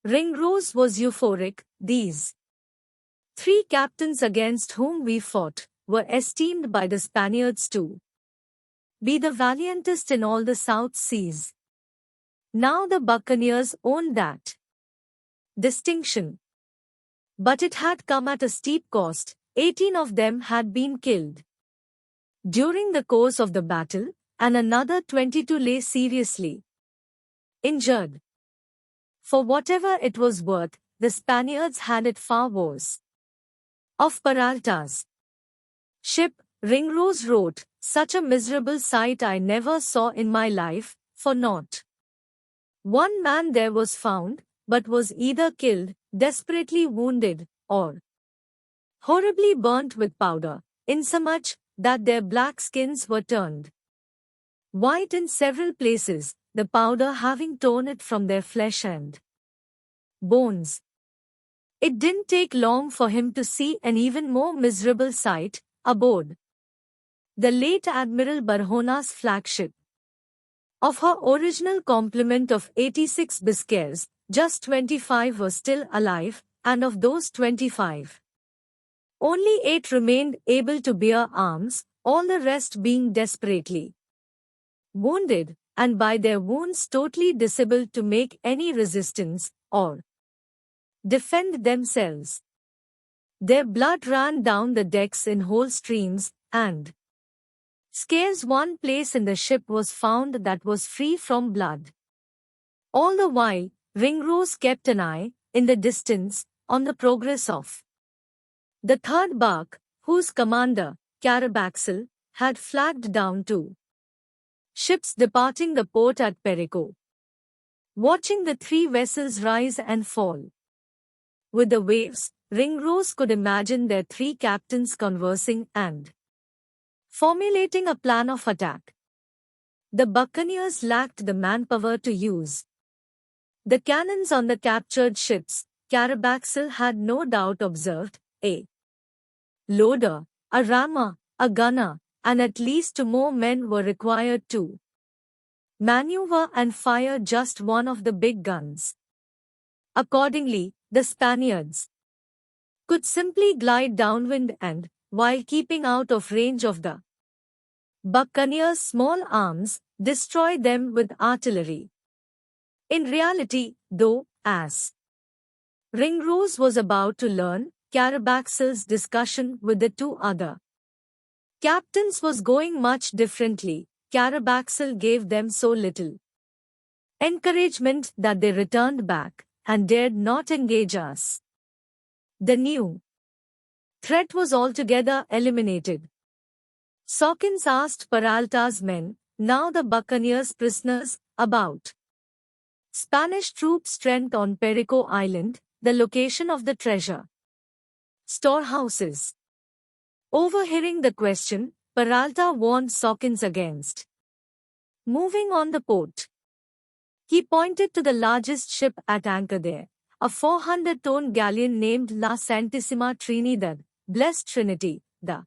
Ringrose was euphoric. These three captains against whom we fought were esteemed by the Spaniards to be the valiantest in all the South Seas. Now the buccaneers owned that distinction. But it had come at a steep cost. 18 of them had been killed during the course of the battle, and another 22 lay seriously injured. For whatever it was worth, the Spaniards had it far worse. Of Peralta's ship, Ringrose wrote, "Such a miserable sight I never saw in my life, for not one man there was found, but was either killed, desperately wounded, or horribly burnt with powder, insomuch that their black skins were turned white in several places, the powder having torn it from their flesh and bones." It didn't take long for him to see an even more miserable sight aboard the late Admiral Barhona's flagship. Of her original complement of 86 Biscays, just 25 were still alive, and of those 25, only 8 remained able to bear arms, all the rest being desperately wounded, and by their wounds totally disabled to make any resistance, or defend themselves. Their blood ran down the decks in whole streams, and scarce one place in the ship was found that was free from blood. All the while, Ringrose kept an eye, in the distance, on the progress of the third bark, whose commander, Carabaxel, had flagged down 2 ships departing the port at Perico. Watching the 3 vessels rise and fall with the waves, Ringrose could imagine their 3 captains conversing and formulating a plan of attack. The buccaneers lacked the manpower to use The cannons on the captured ships, Carabaxil had no doubt observed, a loader, a rammer, a gunner, and at least 2 more men were required to maneuver and fire just one of the big guns. Accordingly, the Spaniards could simply glide downwind and, while keeping out of range of the buccaneers' small arms, destroy them with artillery. In reality, though, as Ringrose was about to learn, Carabaxil's discussion with the 2 other captains was going much differently. Carabaxil gave them so little encouragement that they returned back and dared not engage us. The new threat was altogether eliminated. Sawkins asked Peralta's men, now the buccaneers prisoners, about Spanish troop strength on Perico Island, the location of the treasure storehouses. Overhearing the question, Peralta warned Sawkins against moving on the port. He pointed to the largest ship at anchor there, a 400-ton galleon named La Santissima Trinidad, Blessed Trinity, the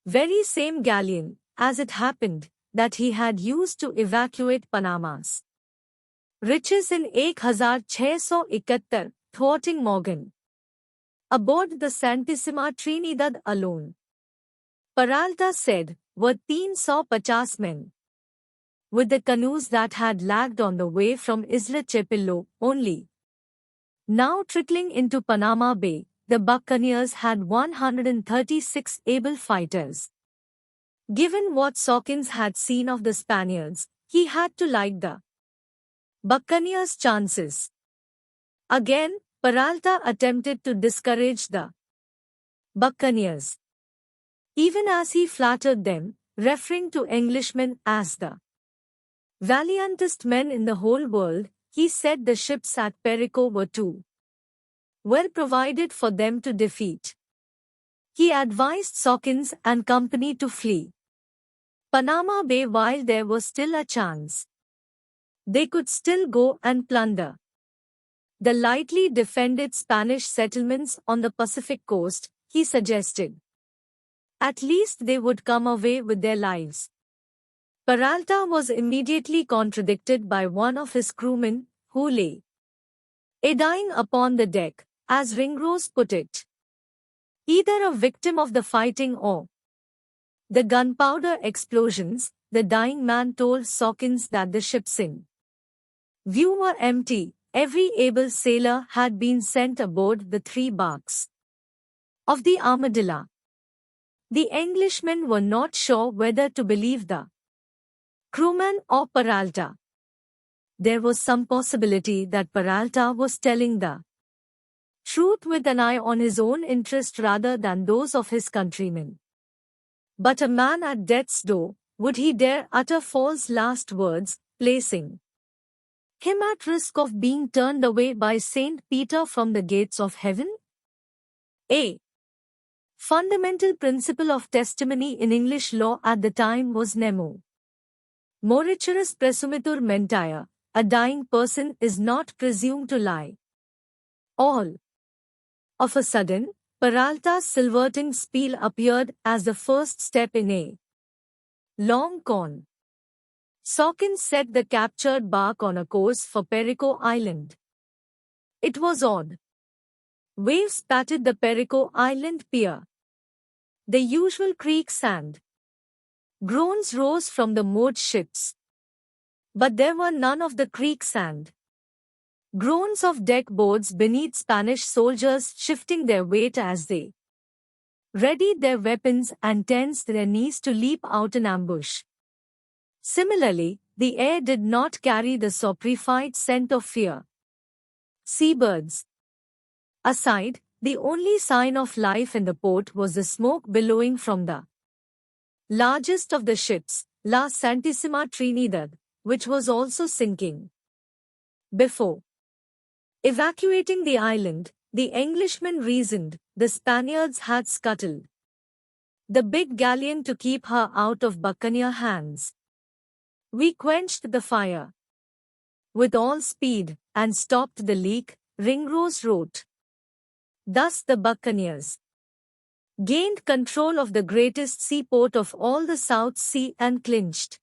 very same galleon, as it happened, that he had used to evacuate Panama's riches in 1671, thwarting Morgan. Aboard the Santissima Trinidad alone, Peralta said, were 350 men. With the canoes that had lagged on the way from Isla Chepillo only now trickling into Panama Bay, the buccaneers had 136 able fighters. Given what Sawkins had seen of the Spaniards, he had to like the buccaneers' chances. Again, Peralta attempted to discourage the buccaneers, even as he flattered them, referring to Englishmen as the valiantest men in the whole world. He said the ships at Perico were too well provided for them to defeat. He advised Sawkins and company to flee Panama Bay while there was still a chance. They could still go and plunder the lightly defended Spanish settlements on the Pacific coast, he suggested. At least they would come away with their lives. Peralta was immediately contradicted by one of his crewmen, who lay dying upon the deck, as Ringrose put it. Either a victim of the fighting or the gunpowder explosions, the dying man told Sawkins that the ships in view were empty. Every able sailor had been sent aboard the 3 barks of the Armadillo. The Englishmen were not sure whether to believe the crewman or Peralta. There was some possibility that Peralta was telling the truth with an eye on his own interest rather than those of his countrymen. But a man at death's door, would he dare utter false last words, placing him at risk of being turned away by Saint Peter from the gates of heaven? A fundamental principle of testimony in English law at the time was nemo morituis presumitur mentire, a dying person is not presumed to lie. All of a sudden, Peralta's silverting spiel appeared as the first step in a long con. Sawkins set the captured bark on a course for Perico Island. It was odd. Waves patted the Perico Island pier. The usual creek sand. Groans rose from the moored ships. But there were none of the creek sand. Groans of deck boards beneath Spanish soldiers shifting their weight as they readied their weapons and tensed their knees to leap out in ambush. Similarly, the air did not carry the soprified scent of fear. Seabirds aside, the only sign of life in the port was the smoke billowing from the largest of the ships, La Santissima Trinidad, which was also sinking. Before evacuating the island, the Englishmen reasoned, the Spaniards had scuttled the big galleon to keep her out of buccaneer hands. We quenched the fire with all speed, and stopped the leak, Ringrose wrote. Thus the buccaneers gained control of the greatest seaport of all the South Sea and clinched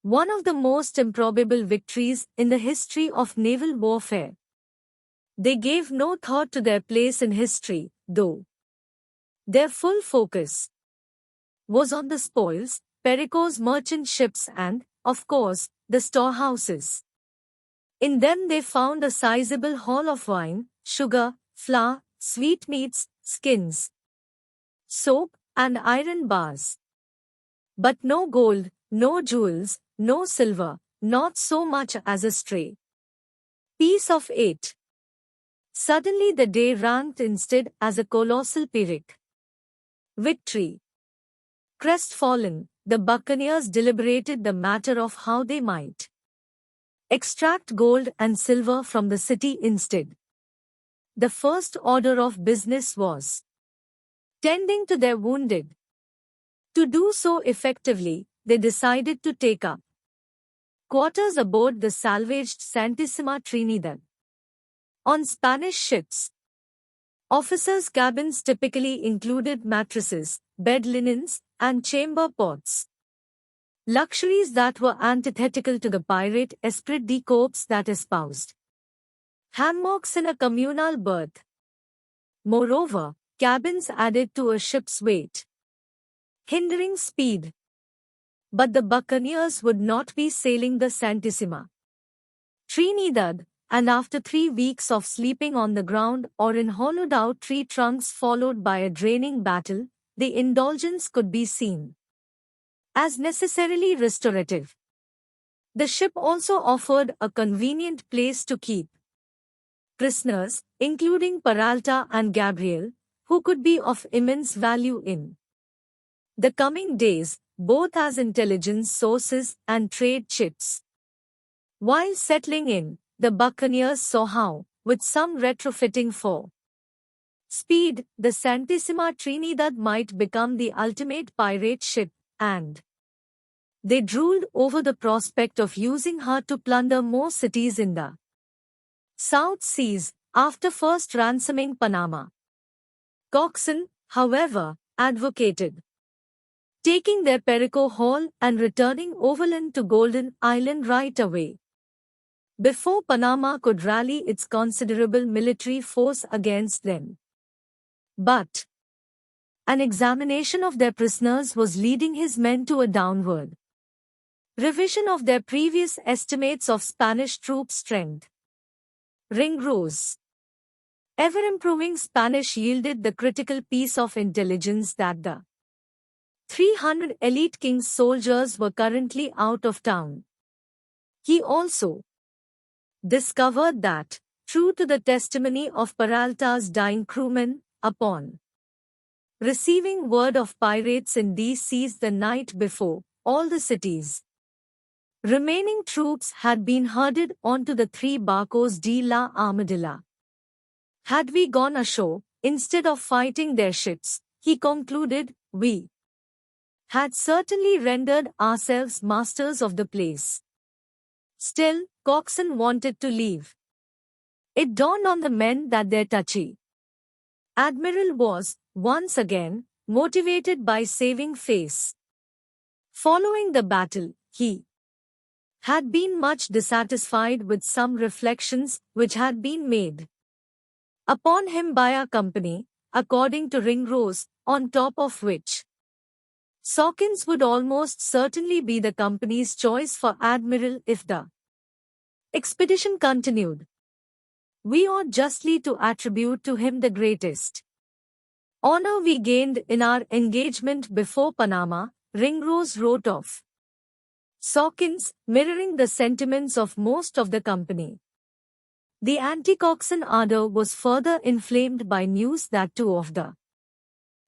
one of the most improbable victories in the history of naval warfare. They gave no thought to their place in history, though. Their full focus was on the spoils, Perico's merchant ships and, of course, the storehouses. In them they found a sizable haul of wine, sugar, flour, sweetmeats, skins, soap, and iron bars. But no gold, no jewels, no silver, not so much as a stray piece of eight. Suddenly the day ranked instead as a colossal Pyrrhic victory. Crestfallen, the buccaneers deliberated the matter of how they might extract gold and silver from the city instead. The first order of business was tending to their wounded. To do so effectively, they decided to take up quarters aboard the salvaged Santissima Trinidad. On Spanish ships, officers' cabins typically included mattresses, bed linens, and chamber pots. Luxuries that were antithetical to the pirate esprit de corps that espoused hammocks in a communal berth. Moreover, cabins added to a ship's weight, hindering speed. But the buccaneers would not be sailing the Santissima Trinidad, and after 3 weeks of sleeping on the ground or in hollowed-out tree trunks followed by a draining battle, the indulgence could be seen as necessarily restorative. The ship also offered a convenient place to keep prisoners, including Peralta and Gabriel, who could be of immense value in the coming days, both as intelligence sources and trade chips. While settling in, the buccaneers saw how, with some retrofitting for speed, the Santissima Trinidad might become the ultimate pirate ship, and they drooled over the prospect of using her to plunder more cities in the South Seas, after first ransoming Panama. Coxon, however, advocated taking their Perico haul and returning overland to Golden Island right away, before Panama could rally its considerable military force against them. But an examination of their prisoners was leading his men to a downward revision of their previous estimates of Spanish troop strength. Ringrose ever-improving Spanish yielded the critical piece of intelligence that the 300 elite king's soldiers were currently out of town. He also discovered that, true to the testimony of Peralta's dying crewmen, upon receiving word of pirates in these seas the night before, all the cities' remaining troops had been herded onto the 3 barcos de la Armadilla. Had we gone ashore, instead of fighting their ships, he concluded, we had certainly rendered ourselves masters of the place. Still, Coxon wanted to leave. It dawned on the men that their touchy admiral was, once again, motivated by saving face. Following the battle, he had been much dissatisfied with some reflections which had been made upon him by our company, according to Ringrose, on top of which Sawkins would almost certainly be the company's choice for admiral if the expedition continued. We ought justly to attribute to him the greatest honor we gained in our engagement before Panama, Ringrose wrote of Sawkins, mirroring the sentiments of most of the company. The anti-Coxon ardor was further inflamed by news that 2 of the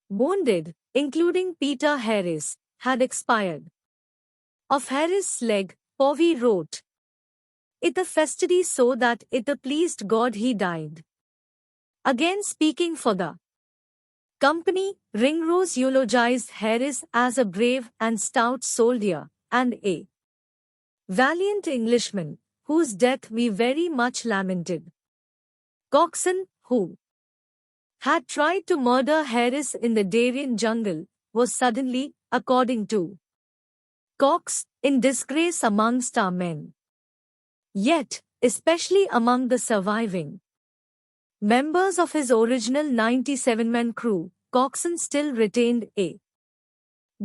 wounded, including Peter Harris, had expired. Of Harris' leg, Povey wrote, "It a festity so that it a pleased God he died." Again speaking for the company, Ringrose eulogized Harris as a brave and stout soldier, and a valiant Englishman, whose death we very much lamented. Coxon, who had tried to murder Harris in the Darien jungle, was suddenly, according to Cox, in disgrace amongst our men. Yet, especially among the surviving members of his original 97-man crew, Coxon still retained a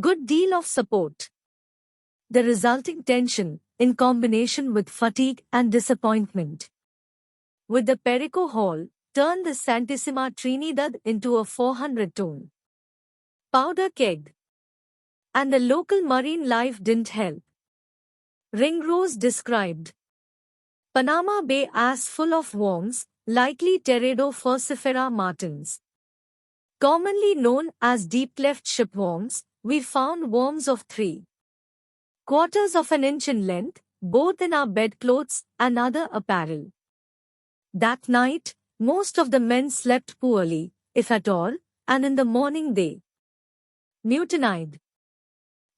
good deal of support. The resulting tension, in combination with fatigue and disappointment with the Perico Hall, turned the Santissima Trinidad into a 400-ton powder keg. And the local marine life didn't help. Ringrose described Panama Bay as full of worms, likely Teredo falcifera martins. Commonly known as deep-cleft shipworms, we found worms of 3/4 of an inch in length, both in our bedclothes and other apparel. That night, most of the men slept poorly, if at all, and in the morning they mutinied.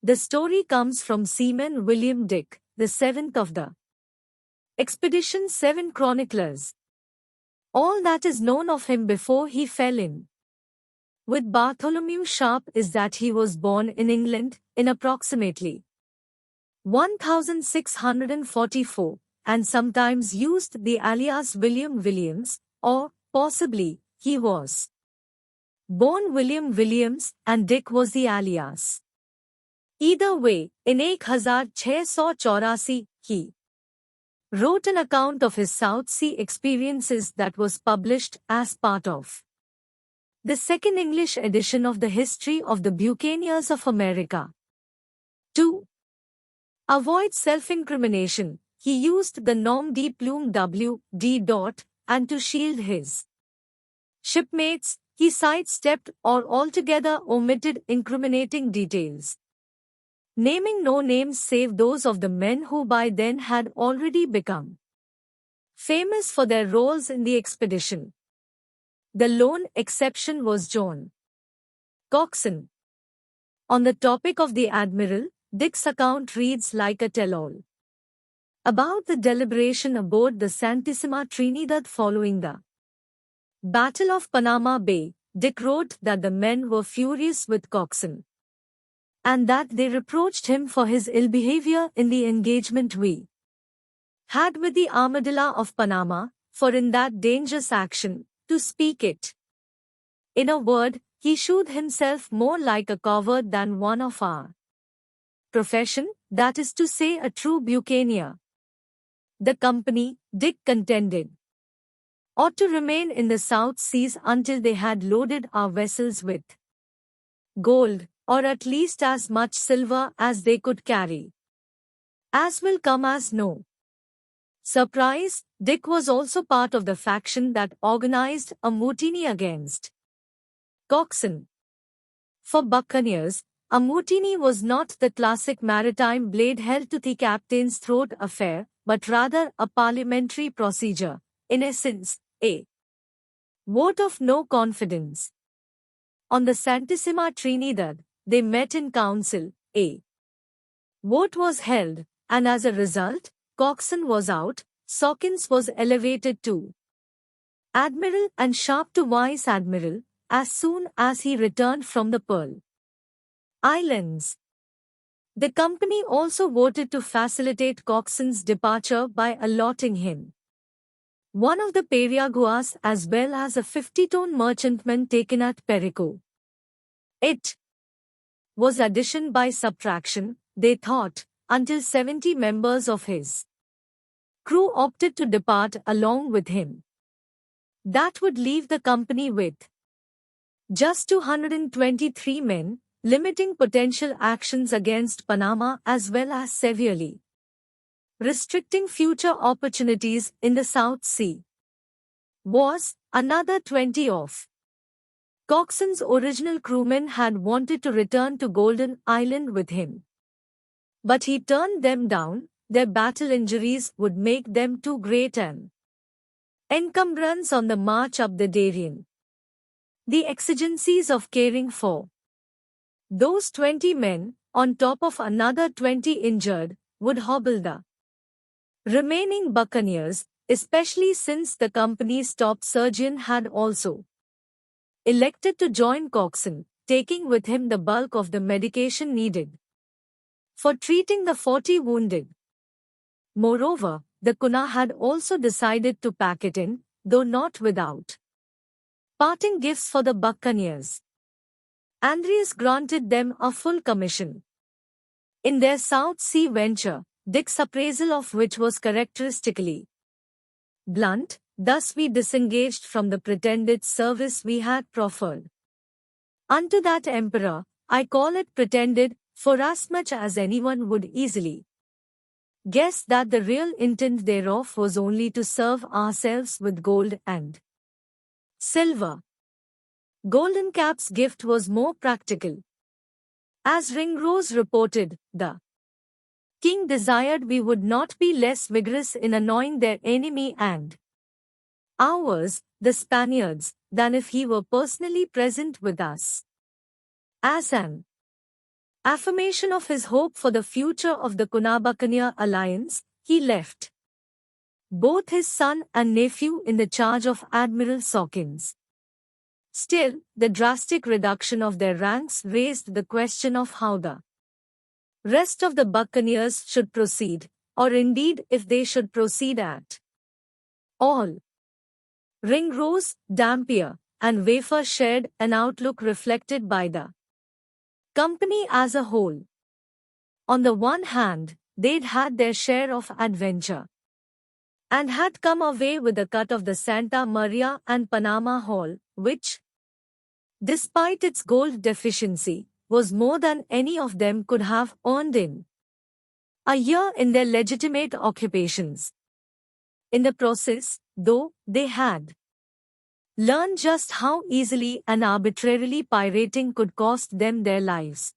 The story comes from Seaman William Dick, the seventh of the Expedition's 7 chroniclers. All that is known of him before he fell in with Bartholomew Sharp is that he was born in England in approximately 1644, and sometimes used the alias William Williams, or, possibly, he was born William Williams and Dick was the alias. Either way, in 1684, he wrote an account of his South Sea experiences that was published as part of the second English edition of the History of the Buccaneers of America. To avoid self-incrimination, he used the nom de plume W.D. and to shield his shipmates, he sidestepped or altogether omitted incriminating details, naming no names save those of the men who by then had already become famous for their roles in the expedition. The lone exception was John Coxon. On the topic of the Admiral, Dick's account reads like a tell-all about the deliberation aboard the Santissima Trinidad following the Battle of Panama Bay. Dick wrote that the men were furious with Coxon, and that they reproached him for his ill behavior in the engagement we had with the Armadillo of Panama, for in that dangerous action, to speak it in a word, he showed himself more like a coward than one of our profession, that is to say a true buccaneer. The company, Dick contended, ought to remain in the South Seas until they had loaded our vessels with gold, or at least as much silver as they could carry. As will come as no surprise, Dick was also part of the faction that organized a mutiny against Coxon. For buccaneers, a mutiny was not the classic maritime blade held to the captain's throat affair, but rather a parliamentary procedure, in essence, a vote of no confidence. On the Santissima Trinidad, they met in council, a vote was held, and as a result, Coxon was out, Sawkins was elevated to Admiral and Sharp to Vice Admiral, as soon as he returned from the Pearl Islands. The company also voted to facilitate Coxon's departure by allotting him one of the periaguas as well as a 50-ton merchantman taken at Perico. It was addition by subtraction, they thought, until 70 members of his crew opted to depart along with him. That would leave the company with just 223 men, limiting potential actions against Panama as well as severely restricting future opportunities in the South Sea. Was another 20 of Coxon's original crewmen had wanted to return to Golden Island with him, but he turned them down. Their battle injuries would make them too great an encumbrance on the march up the Darien. The exigencies of caring for those 20 men, on top of another 20 injured, would hobble the remaining buccaneers, especially since the company's top surgeon had also elected to join Coxon, taking with him the bulk of the medication needed for treating the 40 wounded. Moreover, the Kuna had also decided to pack it in, though not without parting gifts for the buccaneers. Andreas granted them a full commission in their South Sea venture, Dick's appraisal of which was characteristically blunt. Thus we disengaged from the pretended service we had proffered unto that emperor. I call it pretended, forasmuch as anyone would easily guess that the real intent thereof was only to serve ourselves with gold and silver. Golden Cap's gift was more practical. As Ringrose reported, the king desired we would not be less vigorous in annoying their enemy and ours, the Spaniards, than if he were personally present with us. As an affirmation of his hope for the future of the Kuna-Buccaneer alliance, he left both his son and nephew in the charge of Admiral Sawkins. Still, the drastic reduction of their ranks raised the question of how the rest of the buccaneers should proceed, or indeed if they should proceed at all. Ringrose, Dampier, and Wafer shared an outlook reflected by the company as a whole. On the one hand, they'd had their share of adventure and had come away with a cut of the Santa Maria and Panama haul, which, despite its gold deficiency, was more than any of them could have earned in a year in their legitimate occupations. In the process, though, they had learned just how easily and arbitrarily pirating could cost them their lives.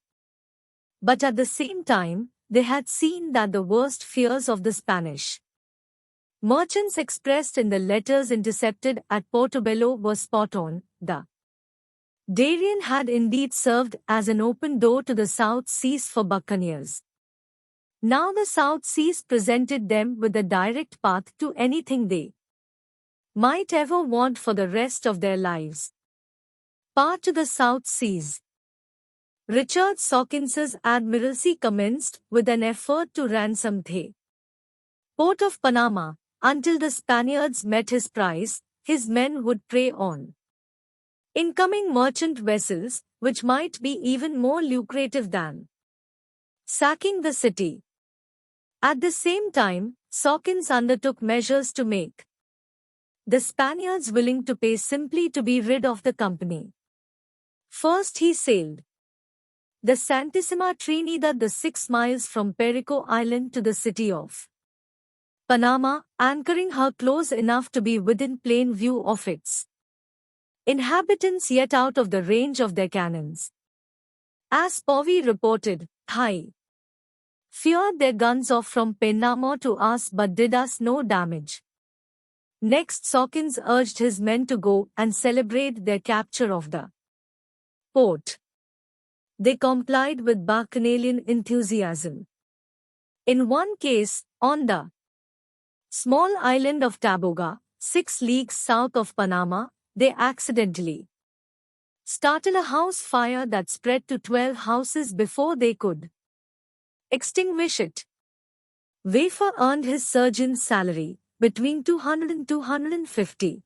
But at the same time, they had seen that the worst fears of the Spanish merchants expressed in the letters intercepted at Portobello were spot on. The Darien had indeed served as an open door to the South Seas for buccaneers. Now the South Seas presented them with a direct path to anything they might ever want for the rest of their lives. Part to the South Seas. Richard Sawkins's admiralty commenced with an effort to ransom the port of Panama. Until the Spaniards met his price, his men would prey on incoming merchant vessels, which might be even more lucrative than sacking the city. At the same time, Sawkins undertook measures to make the Spaniards willing to pay simply to be rid of the company. First he sailed the Santissima Trinidad the 6 miles from Perico Island to the city of Panama, anchoring her close enough to be within plain view of its inhabitants yet out of the range of their cannons. As Povey reported, "I feared their guns off from Panama to us but did us no damage." Next Sawkins urged his men to go and celebrate their capture of the port. They complied with bacchanalian enthusiasm. In one case, on the small island of Taboga, 6 leagues south of Panama, they accidentally started a house fire that spread to 12 houses before they could extinguish it. Wafer earned his surgeon's salary, between 200 and 250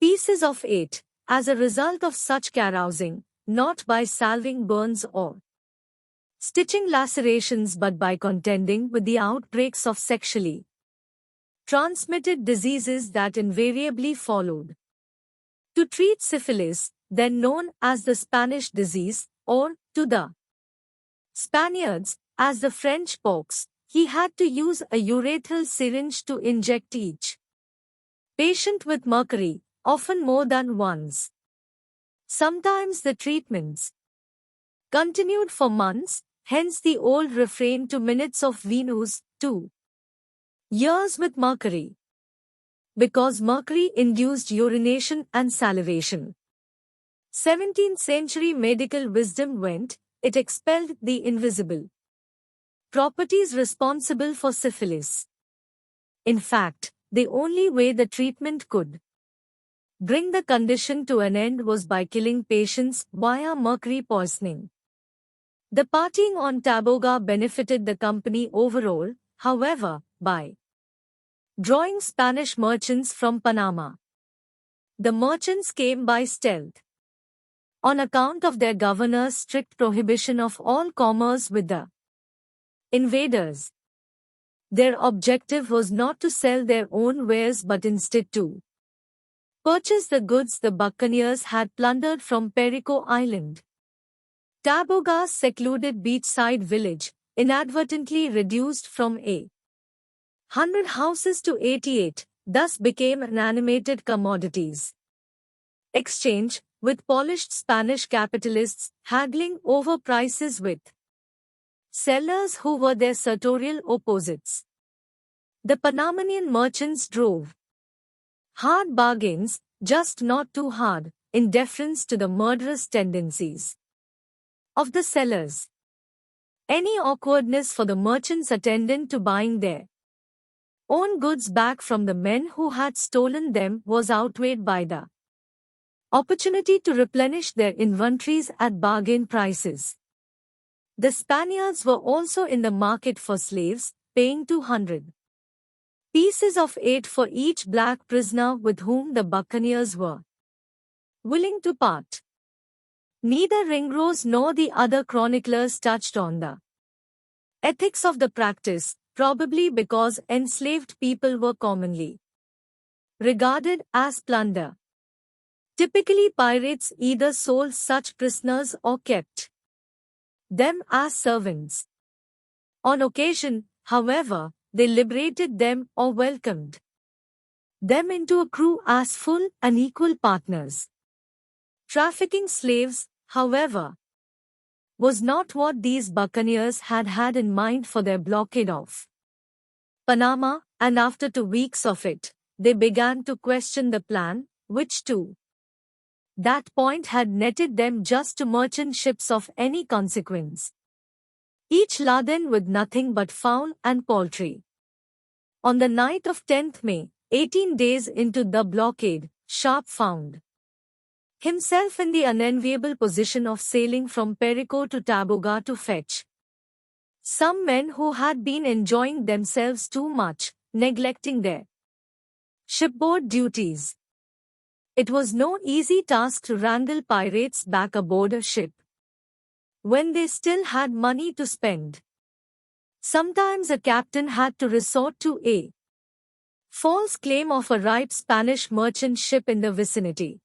pieces of 8, as a result of such carousing, not by salving burns or stitching lacerations but by contending with the outbreaks of sexually transmitted diseases that invariably followed. To treat syphilis, then known as the Spanish disease, or, to the Spaniards, as the French pox, he had to use a urethral syringe to inject each patient with mercury, often more than once. Sometimes the treatments continued for months, hence the old refrain to minutes of Venus, 2 years with mercury. Because mercury induced urination and salivation. 17th century medical wisdom went, it expelled the invisible properties responsible for syphilis. In fact, the only way the treatment could bring the condition to an end was by killing patients via mercury poisoning. The partying on Taboga benefited the company overall, however, by drawing Spanish merchants from Panama. The merchants came by stealth. On account of their governor's strict prohibition of all commerce with the invaders, their objective was not to sell their own wares but instead to purchase the goods the buccaneers had plundered from Perico Island. Taboga's secluded beachside village, inadvertently reduced from 100 houses to 88, thus became an animated commodities exchange, with polished Spanish capitalists haggling over prices with sellers who were their sartorial opposites. The Panamanian merchants drove hard bargains, just not too hard, in deference to the murderous tendencies of the sellers. Any awkwardness for the merchants attendant to buying their own goods back from the men who had stolen them was outweighed by the opportunity to replenish their inventories at bargain prices. The Spaniards were also in the market for slaves, paying 200 pieces of 8 for each black prisoner with whom the buccaneers were willing to part. Neither Ringrose nor the other chroniclers touched on the ethics of the practice, probably because enslaved people were commonly regarded as plunder. Typically, pirates either sold such prisoners or kept them as servants. On occasion, however, they liberated them or welcomed them into a crew as full and equal partners. Trafficking slaves, however, was not what these buccaneers had had in mind for their blockade of Panama, and after 2 weeks of it, they began to question the plan, which to that point had netted them just 2 merchant ships of any consequence, each laden with nothing but fowl and poultry. On the night of 10th May, 18 days into the blockade, Sharp found himself in the unenviable position of sailing from Perico to Taboga to fetch some men who had been enjoying themselves too much, neglecting their shipboard duties. It was no easy task to wrangle pirates back aboard a ship when they still had money to spend. Sometimes a captain had to resort to a false claim of a ripe Spanish merchant ship in the vicinity.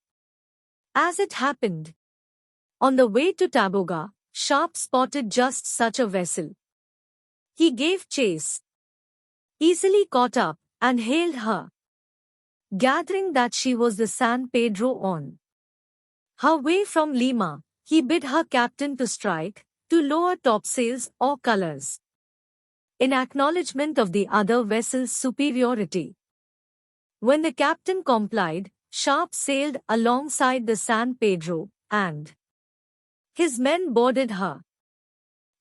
As it happened, on the way to Taboga, Sharp spotted just such a vessel. He gave chase, easily caught up, and hailed her, gathering that she was the San Pedro on her way from Lima. He bid her captain to strike, to lower topsails or colors, in acknowledgement of the other vessel's superiority. When the captain complied, Sharp sailed alongside the San Pedro, and his men boarded her.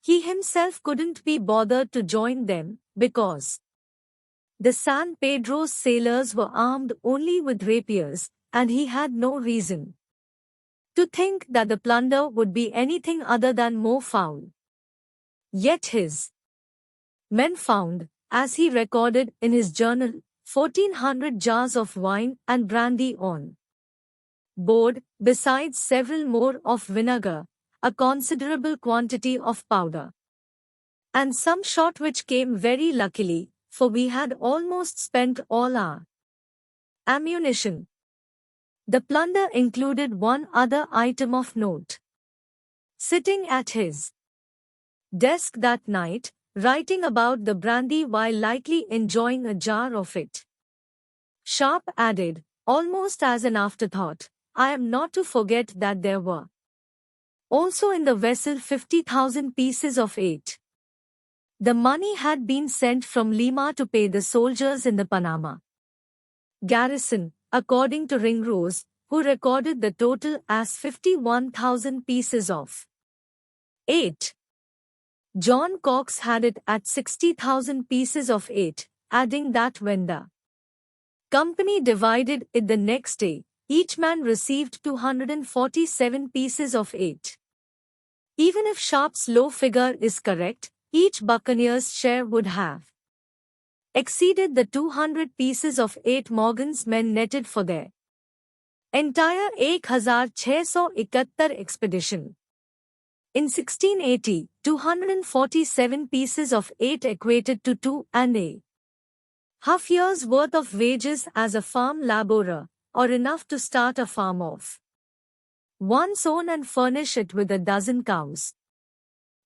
He himself couldn't be bothered to join them, because the San Pedro's sailors were armed only with rapiers, and he had no reason to think that the plunder would be anything other than more foul. Yet his men found, as he recorded in his journal, 1,400 jars of wine and brandy on board, besides several more of vinegar, a considerable quantity of powder, and some shot, which came very luckily, for we had almost spent all our ammunition. The plunder included one other item of note. Sitting at his desk that night, writing about the brandy while lightly enjoying a jar of it, Sharp added, almost as an afterthought, I am not to forget that there were also in the vessel 50,000 pieces of 8. The money had been sent from Lima to pay the soldiers in the Panama garrison, according to Ringrose, who recorded the total as 51,000 pieces of 8. John Cox had it at 60,000 pieces of 8, adding that when the company divided it the next day, each man received 247 pieces of 8. Even if Sharpe's low figure is correct, each buccaneer's share would have exceeded the 200 pieces of 8 Morgan's men netted for their entire 1671 expedition. In 1680, 247 pieces of 8 equated to 2.5 years' worth of wages as a farm laborer, or enough to start a farm of one's own and furnish it with a dozen cows.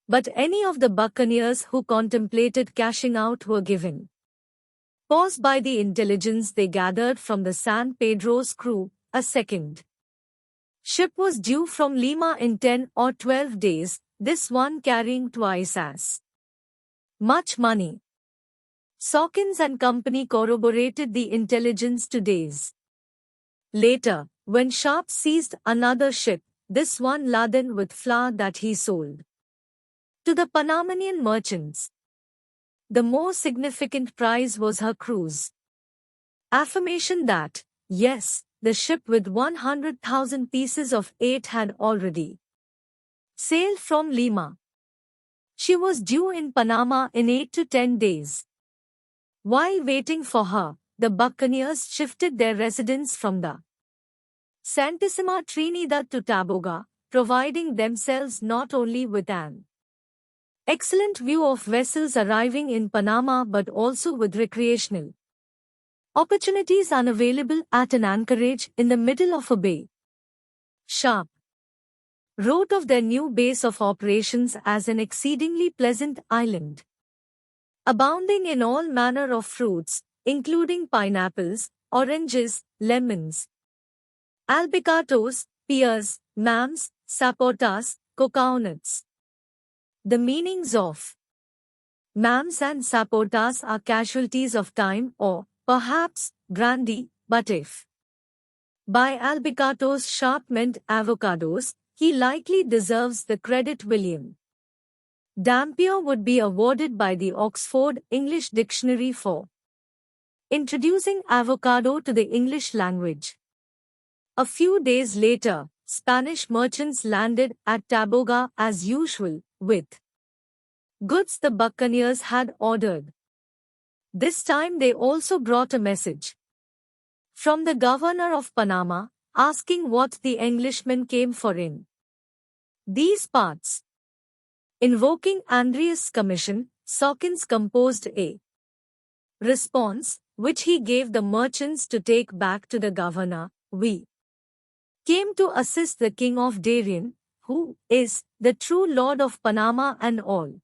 But any of the buccaneers who contemplated cashing out were given pause by the intelligence they gathered from the San Pedro's crew. A second ship was due from Lima in 10 or 12 days, this one carrying twice as much money. Sawkins and company corroborated the intelligence 2 days later, when Sharpe seized another ship, this one laden with flour that he sold to the Panamanian merchants. The more significant prize was her crew's affirmation that, yes, the ship with 100,000 pieces of 8 had already sailed from Lima. She was due in Panama in 8 to 10 days. While waiting for her, the buccaneers shifted their residence from the Santissima Trinidad to Taboga, providing themselves not only with an excellent view of vessels arriving in Panama but also with recreational opportunities unavailable at an anchorage in the middle of a bay. Sharpe wrote of their new base of operations as an exceedingly pleasant island, abounding in all manner of fruits, including pineapples, oranges, lemons, albicatos, pears, mams, sapotas, coconuts. The meanings of mams and sapotas are casualties of time or, perhaps, brandy, but if by albicatos Sharpe meant avocados, he likely deserves the credit. William Dampier would be awarded by the Oxford English Dictionary for introducing avocado to the English language. A few days later, Spanish merchants landed at Taboga as usual, with goods the buccaneers had ordered. This time they also brought a message from the governor of Panama, asking what the Englishmen came for in these parts. Invoking Andreas' commission, Sawkins composed a response, which he gave the merchants to take back to the governor. We came to assist the king of Darien, who is the true lord of Panama and all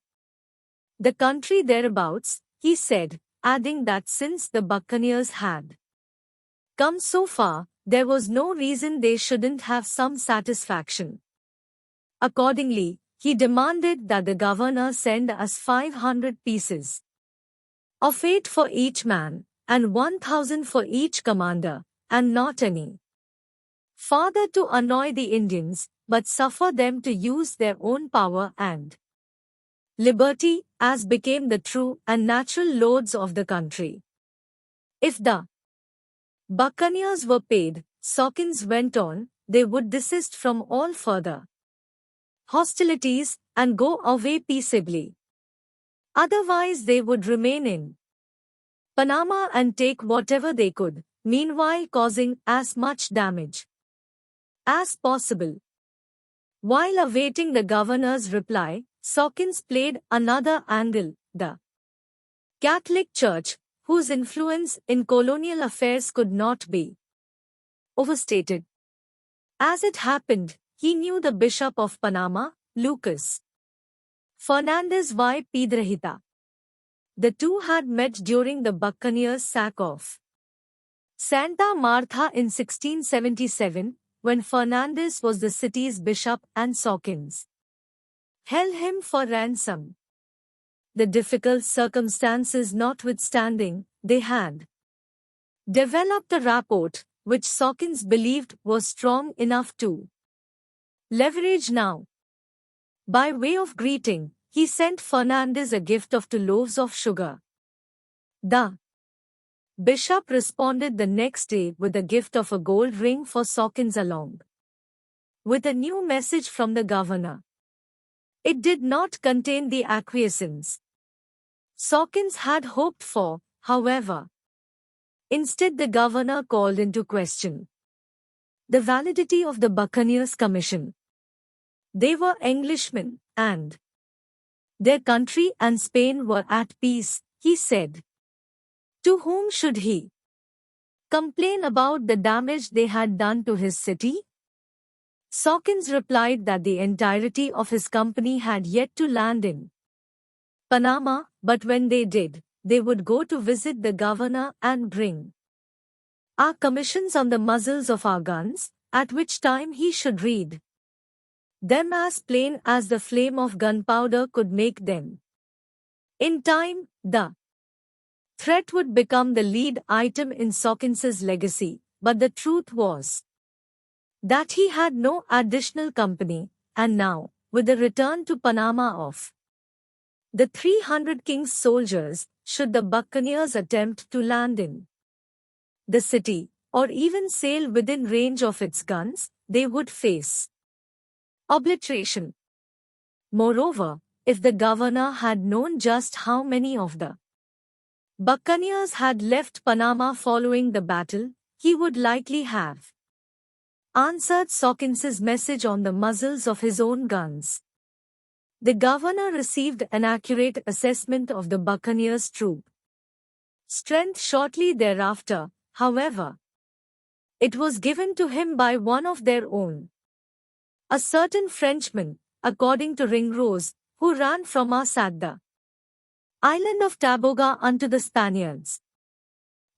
the country thereabouts, he said, adding that since the buccaneers had come so far, there was no reason they shouldn't have some satisfaction. Accordingly, he demanded that the governor send us 500 pieces of 8 for each man, and 1,000 for each commander, and not any farther to annoy the Indians, but suffer them to use their own power and liberty, as became the true and natural lords of the country. If the buccaneers were paid, Sawkins went on, they would desist from all further hostilities and go away peaceably. Otherwise they would remain in Panama and take whatever they could, meanwhile causing as much damage as possible. While awaiting the governor's reply, Sawkins played another angle, the Catholic Church, whose influence in colonial affairs could not be overstated. As it happened, he knew the Bishop of Panama, Lucas Fernandez y Piedrahita. The two had met during the buccaneers' sack of Santa Martha in 1677, when Fernandez was the city's bishop and Sawkins held him for ransom. The difficult circumstances notwithstanding, they had developed a rapport, which Sawkins believed was strong enough to leverage now. By way of greeting, he sent Fernandez a gift of 2 loaves of sugar. The Bishop responded the next day with a gift of a gold ring for Sawkins along with a new message from the governor. It did not contain the acquiescence Sawkins had hoped for, however. Instead, the governor called into question the validity of the Buccaneers' commission. They were Englishmen, and their country and Spain were at peace, he said. To whom should he complain about the damage they had done to his city? Sawkins replied that the entirety of his company had yet to land in Panama, but when they did, they would go to visit the governor and bring our commissions on the muzzles of our guns, at which time he should read them as plain as the flame of gunpowder could make them. In time, the threat would become the lead item in Sawkins's legacy, but the truth was that he had no additional company, and now, with the return to Panama of the 300 King's soldiers, should the Buccaneers attempt to land in the city, or even sail within range of its guns, they would face obliteration. Moreover, if the governor had known just how many of the Buccaneers had left Panama following the battle, he would likely have answered Sawkins's message on the muzzles of his own guns. The governor received an accurate assessment of the Buccaneers' troop strength shortly thereafter, however. It was given to him by one of their own, a certain Frenchman, according to Ringrose, who ran from us at the island of Taboga unto the Spaniards.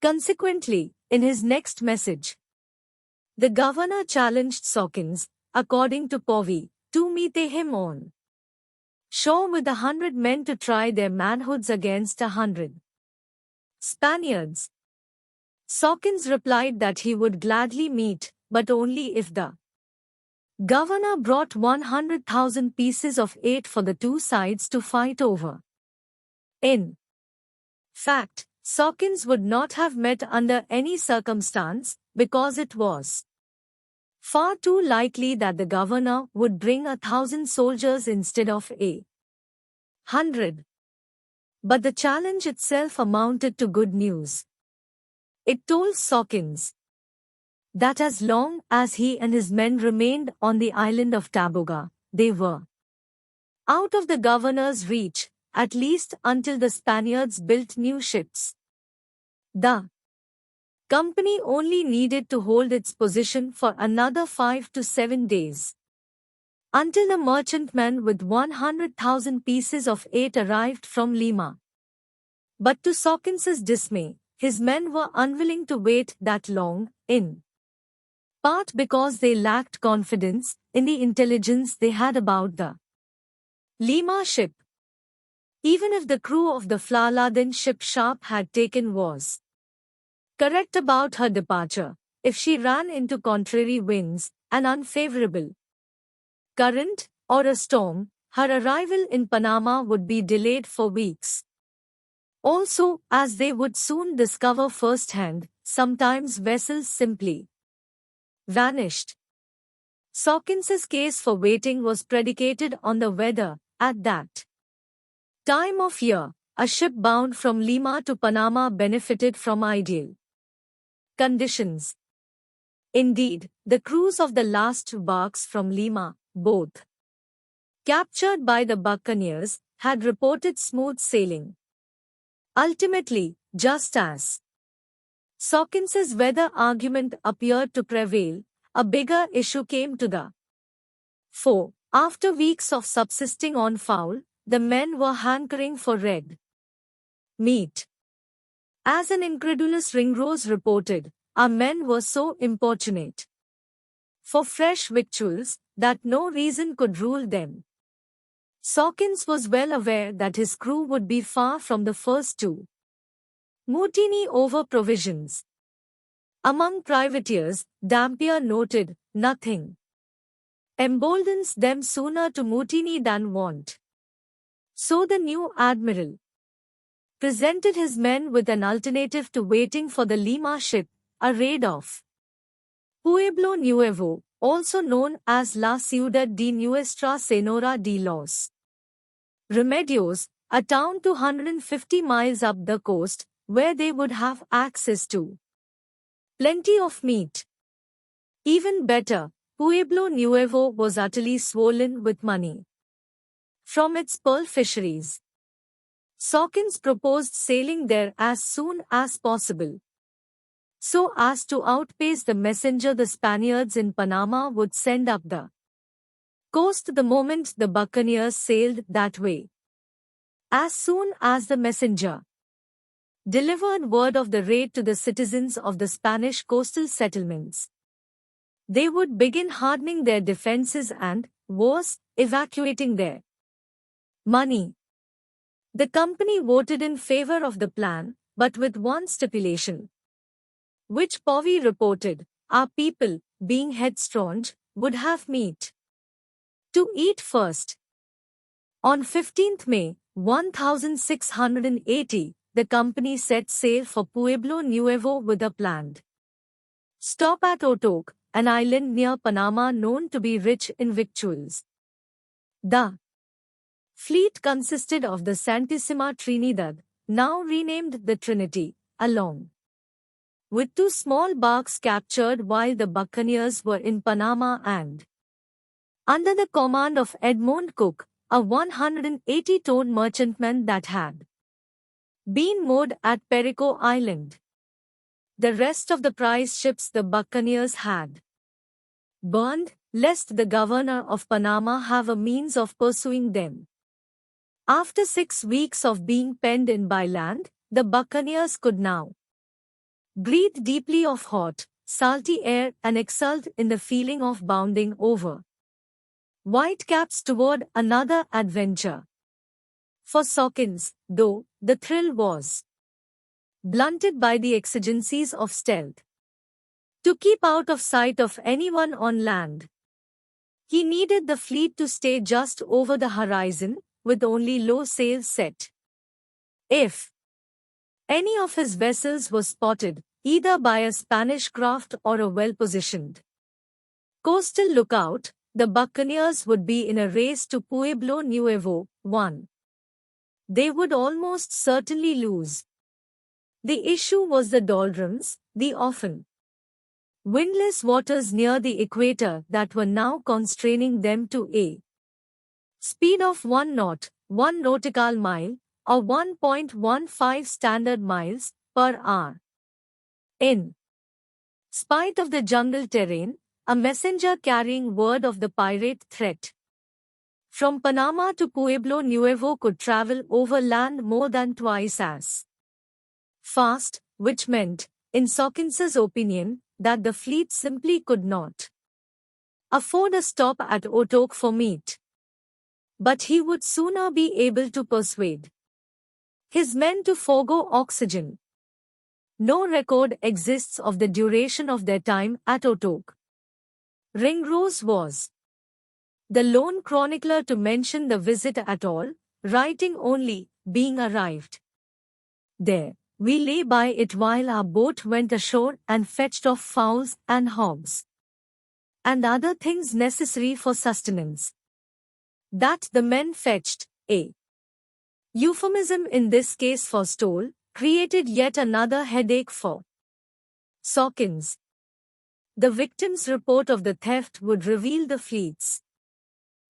Consequently, in his next message, the governor challenged Sawkins, according to Povey, to meet him on shore with 100 men to try their manhoods against 100 Spaniards. Sawkins replied that he would gladly meet, but only if the governor brought 100,000 pieces of eight for the two sides to fight over. In fact, Sawkins would not have met under any circumstance, because it was far too likely that the governor would bring 1,000 soldiers instead of 100. But the challenge itself amounted to good news. It told Sawkins that as long as he and his men remained on the island of Taboga, they were out of the governor's reach, at least until the Spaniards built new ships. The company only needed to hold its position for another 5 to 7 days, until the merchantman with 100,000 pieces of eight arrived from Lima. But to Sawkins's dismay, his men were unwilling to wait that long, in part because they lacked confidence in the intelligence they had about the Lima ship. Even if the crew of the Flaladen ship Sharp had taken was correct about her departure, if she ran into contrary winds, an unfavorable current, or a storm, her arrival in Panama would be delayed for weeks. Also, as they would soon discover firsthand, sometimes vessels simply vanished. Sawkins's case for waiting was predicated on the weather. At that time of year, a ship bound from Lima to Panama benefited from ideal conditions. Indeed, the crews of the last two barks from Lima, both captured by the Buccaneers, had reported smooth sailing. Ultimately, just as Sawkins's weather argument appeared to prevail, a bigger issue came to the fore. After weeks of subsisting on fowl, the men were hankering for red meat. As an incredulous Ringrose reported, our men were so importunate for fresh victuals that no reason could rule them. Sawkins was well aware that his crew would be far from the first to mutiny over provisions. Among privateers, Dampier noted, nothing emboldens them sooner to mutiny than want. So the new admiral presented his men with an alternative to waiting for the Lima ship, a raid off Pueblo Nuevo, also known as La Ciudad de Nuestra Senora de los Remedios, a town 250 miles up the coast, where they would have access to plenty of meat. Even better, Pueblo Nuevo was utterly swollen with money from its pearl fisheries. Sawkins proposed sailing there as soon as possible, so as to outpace the messenger the Spaniards in Panama would send up the coast the moment the buccaneers sailed that way. As soon as the messenger delivered word of the raid to the citizens of the Spanish coastal settlements, they would begin hardening their defenses and, worse, evacuating their money. The company voted in favor of the plan, but with one stipulation, which Povey reported: our people, being headstrong, would have meat to eat first. On 15th May, 1680, the company set sail for Pueblo Nuevo with a planned stop at Otoque, an island near Panama known to be rich in victuals. The fleet consisted of the Santissima Trinidad, now renamed the Trinity, along with 2 small barks captured while the buccaneers were in Panama and under the command of Edmond Cook, a 180-ton merchantman that had been moored at Perico Island. The rest of the prize ships the buccaneers had burned, lest the governor of Panama have a means of pursuing them. After 6 weeks of being penned in by land, the buccaneers could now breathe deeply of hot, salty air and exult in the feeling of bounding over whitecaps toward another adventure. For Sawkins, though, the thrill was blunted by the exigencies of stealth. To keep out of sight of anyone on land, he needed the fleet to stay just over the horizon, with only low sails set. If any of his vessels was spotted, either by a Spanish craft or a well-positioned coastal lookout, the buccaneers would be in a race to Pueblo Nuevo, one they would almost certainly lose. The issue was the doldrums, the often windless waters near the equator that were now constraining them to a speed of 1 knot, 1 nautical mile, or 1.15 standard miles per hour. In spite of the jungle terrain, a messenger carrying word of the pirate threat from Panama to Pueblo Nuevo could travel over land more than twice as fast, which meant, in Sawkins's opinion, that the fleet simply could not afford a stop at Otoque for meat. But he would sooner be able to persuade his men to forego oxygen. No record exists of the duration of their time at Otoque. Ringrose was the lone chronicler to mention the visit at all, writing only, being arrived there, we lay by it while our boat went ashore and fetched off fowls and hogs and other things necessary for sustenance. That the men fetched, a euphemism in this case for stole, created yet another headache for Sawkins. The victim's report of the theft would reveal the fleet's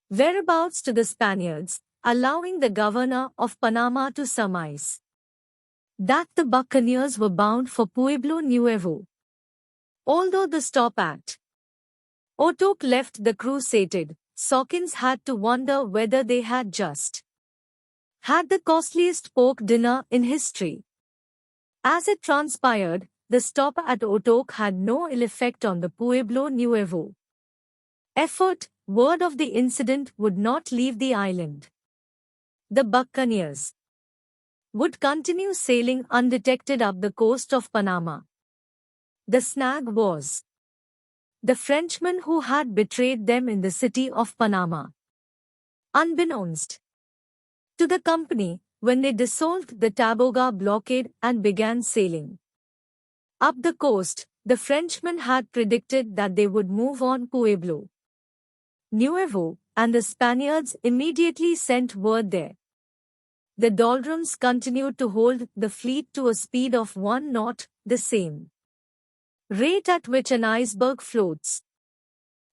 whereabouts to the Spaniards, allowing the governor of Panama to surmise that the buccaneers were bound for Pueblo Nuevo. Although the stop at Otoque left the crew sated, Sawkins had to wonder whether they had just had the costliest pork dinner in history. As it transpired, the stop at Otoque had no ill effect on the Pueblo Nuevo effort. Word of the incident would not leave the island. The buccaneers would continue sailing undetected up the coast of Panama. The snag was the Frenchman who had betrayed them in the city of Panama. Unbeknownst to the company, when they dissolved the Taboga blockade and began sailing up the coast. The Frenchmen had predicted that they would move on Pueblo Nuevo, and the Spaniards immediately sent word there. The doldrums continued to hold the fleet to a speed of 1 knot, the same rate at which an iceberg floats.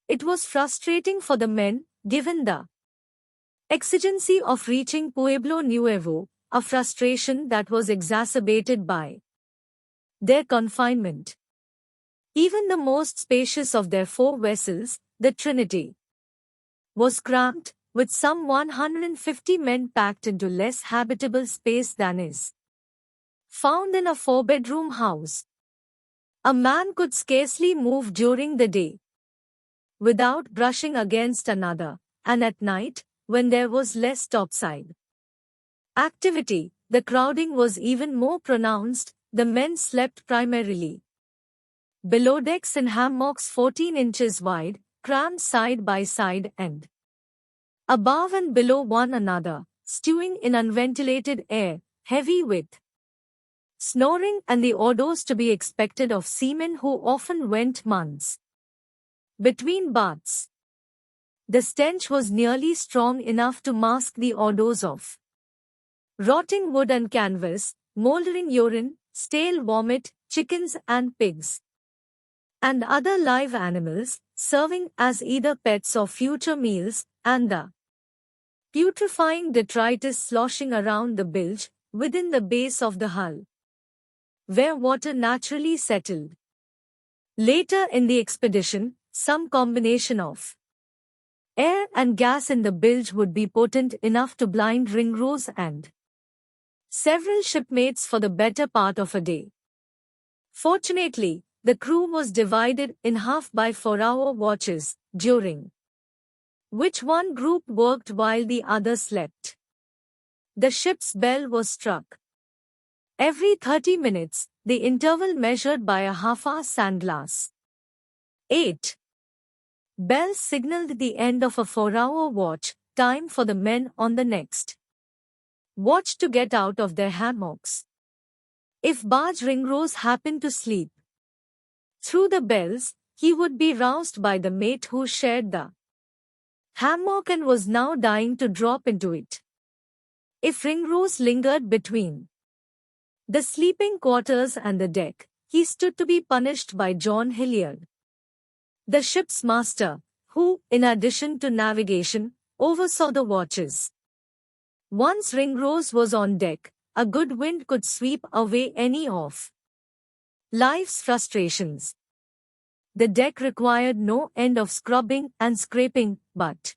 It was frustrating for the men, given the exigency of reaching Pueblo Nuevo, a frustration that was exacerbated by their confinement. Even the most spacious of their 4 vessels, the Trinity, was cramped, with some 150 men packed into less habitable space than is found in a 4-bedroom house. A man could scarcely move during the day without brushing against another, and at night, when there was less topside activity, the crowding was even more pronounced. The men slept primarily below decks in hammocks 14 inches wide, crammed side by side and above and below one another, stewing in unventilated air, heavy with snoring and the odors to be expected of seamen who often went months between baths. The stench was nearly strong enough to mask the odors of rotting wood and canvas, moldering urine, stale vomit, chickens and pigs, and other live animals, serving as either pets or future meals, and the putrefying detritus sloshing around the bilge, within the base of the hull, where water naturally settled. Later in the expedition, some combination of air and gas in the bilge would be potent enough to blind Ringrose and several shipmates for the better part of a day. Fortunately, the crew was divided in half by 4-hour watches, during which one group worked while the other slept. The ship's bell was struck every 30 minutes, the interval measured by a half-hour sandglass. 8. Bells signaled the end of a 4-hour watch, time for the men on the next watch to get out of their hammocks. If Barge Ringrose happened to sleep through the bells, he would be roused by the mate who shared the hammock and was now dying to drop into it. If Ringrose lingered between the sleeping quarters and the deck, he stood to be punished by John Hilliard, the ship's master, who, in addition to navigation, oversaw the watches. Once Ringrose was on deck, a good wind could sweep away any of life's frustrations. The deck required no end of scrubbing and scraping, but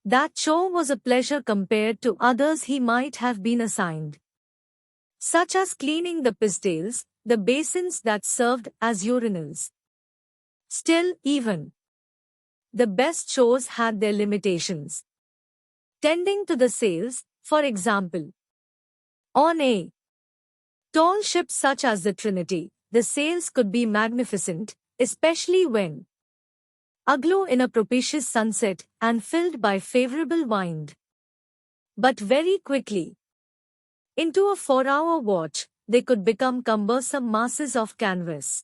that chore was a pleasure compared to others he might have been assigned, such as cleaning the pistails, the basins that served as urinals. Still, even the best chores had their limitations. Tending to the sails, for example. On a tall ship such as the Trinity, the sails could be magnificent, especially when aglow in a propitious sunset and filled by favorable wind. But very quickly, into a 4-hour watch, they could become cumbersome masses of canvas,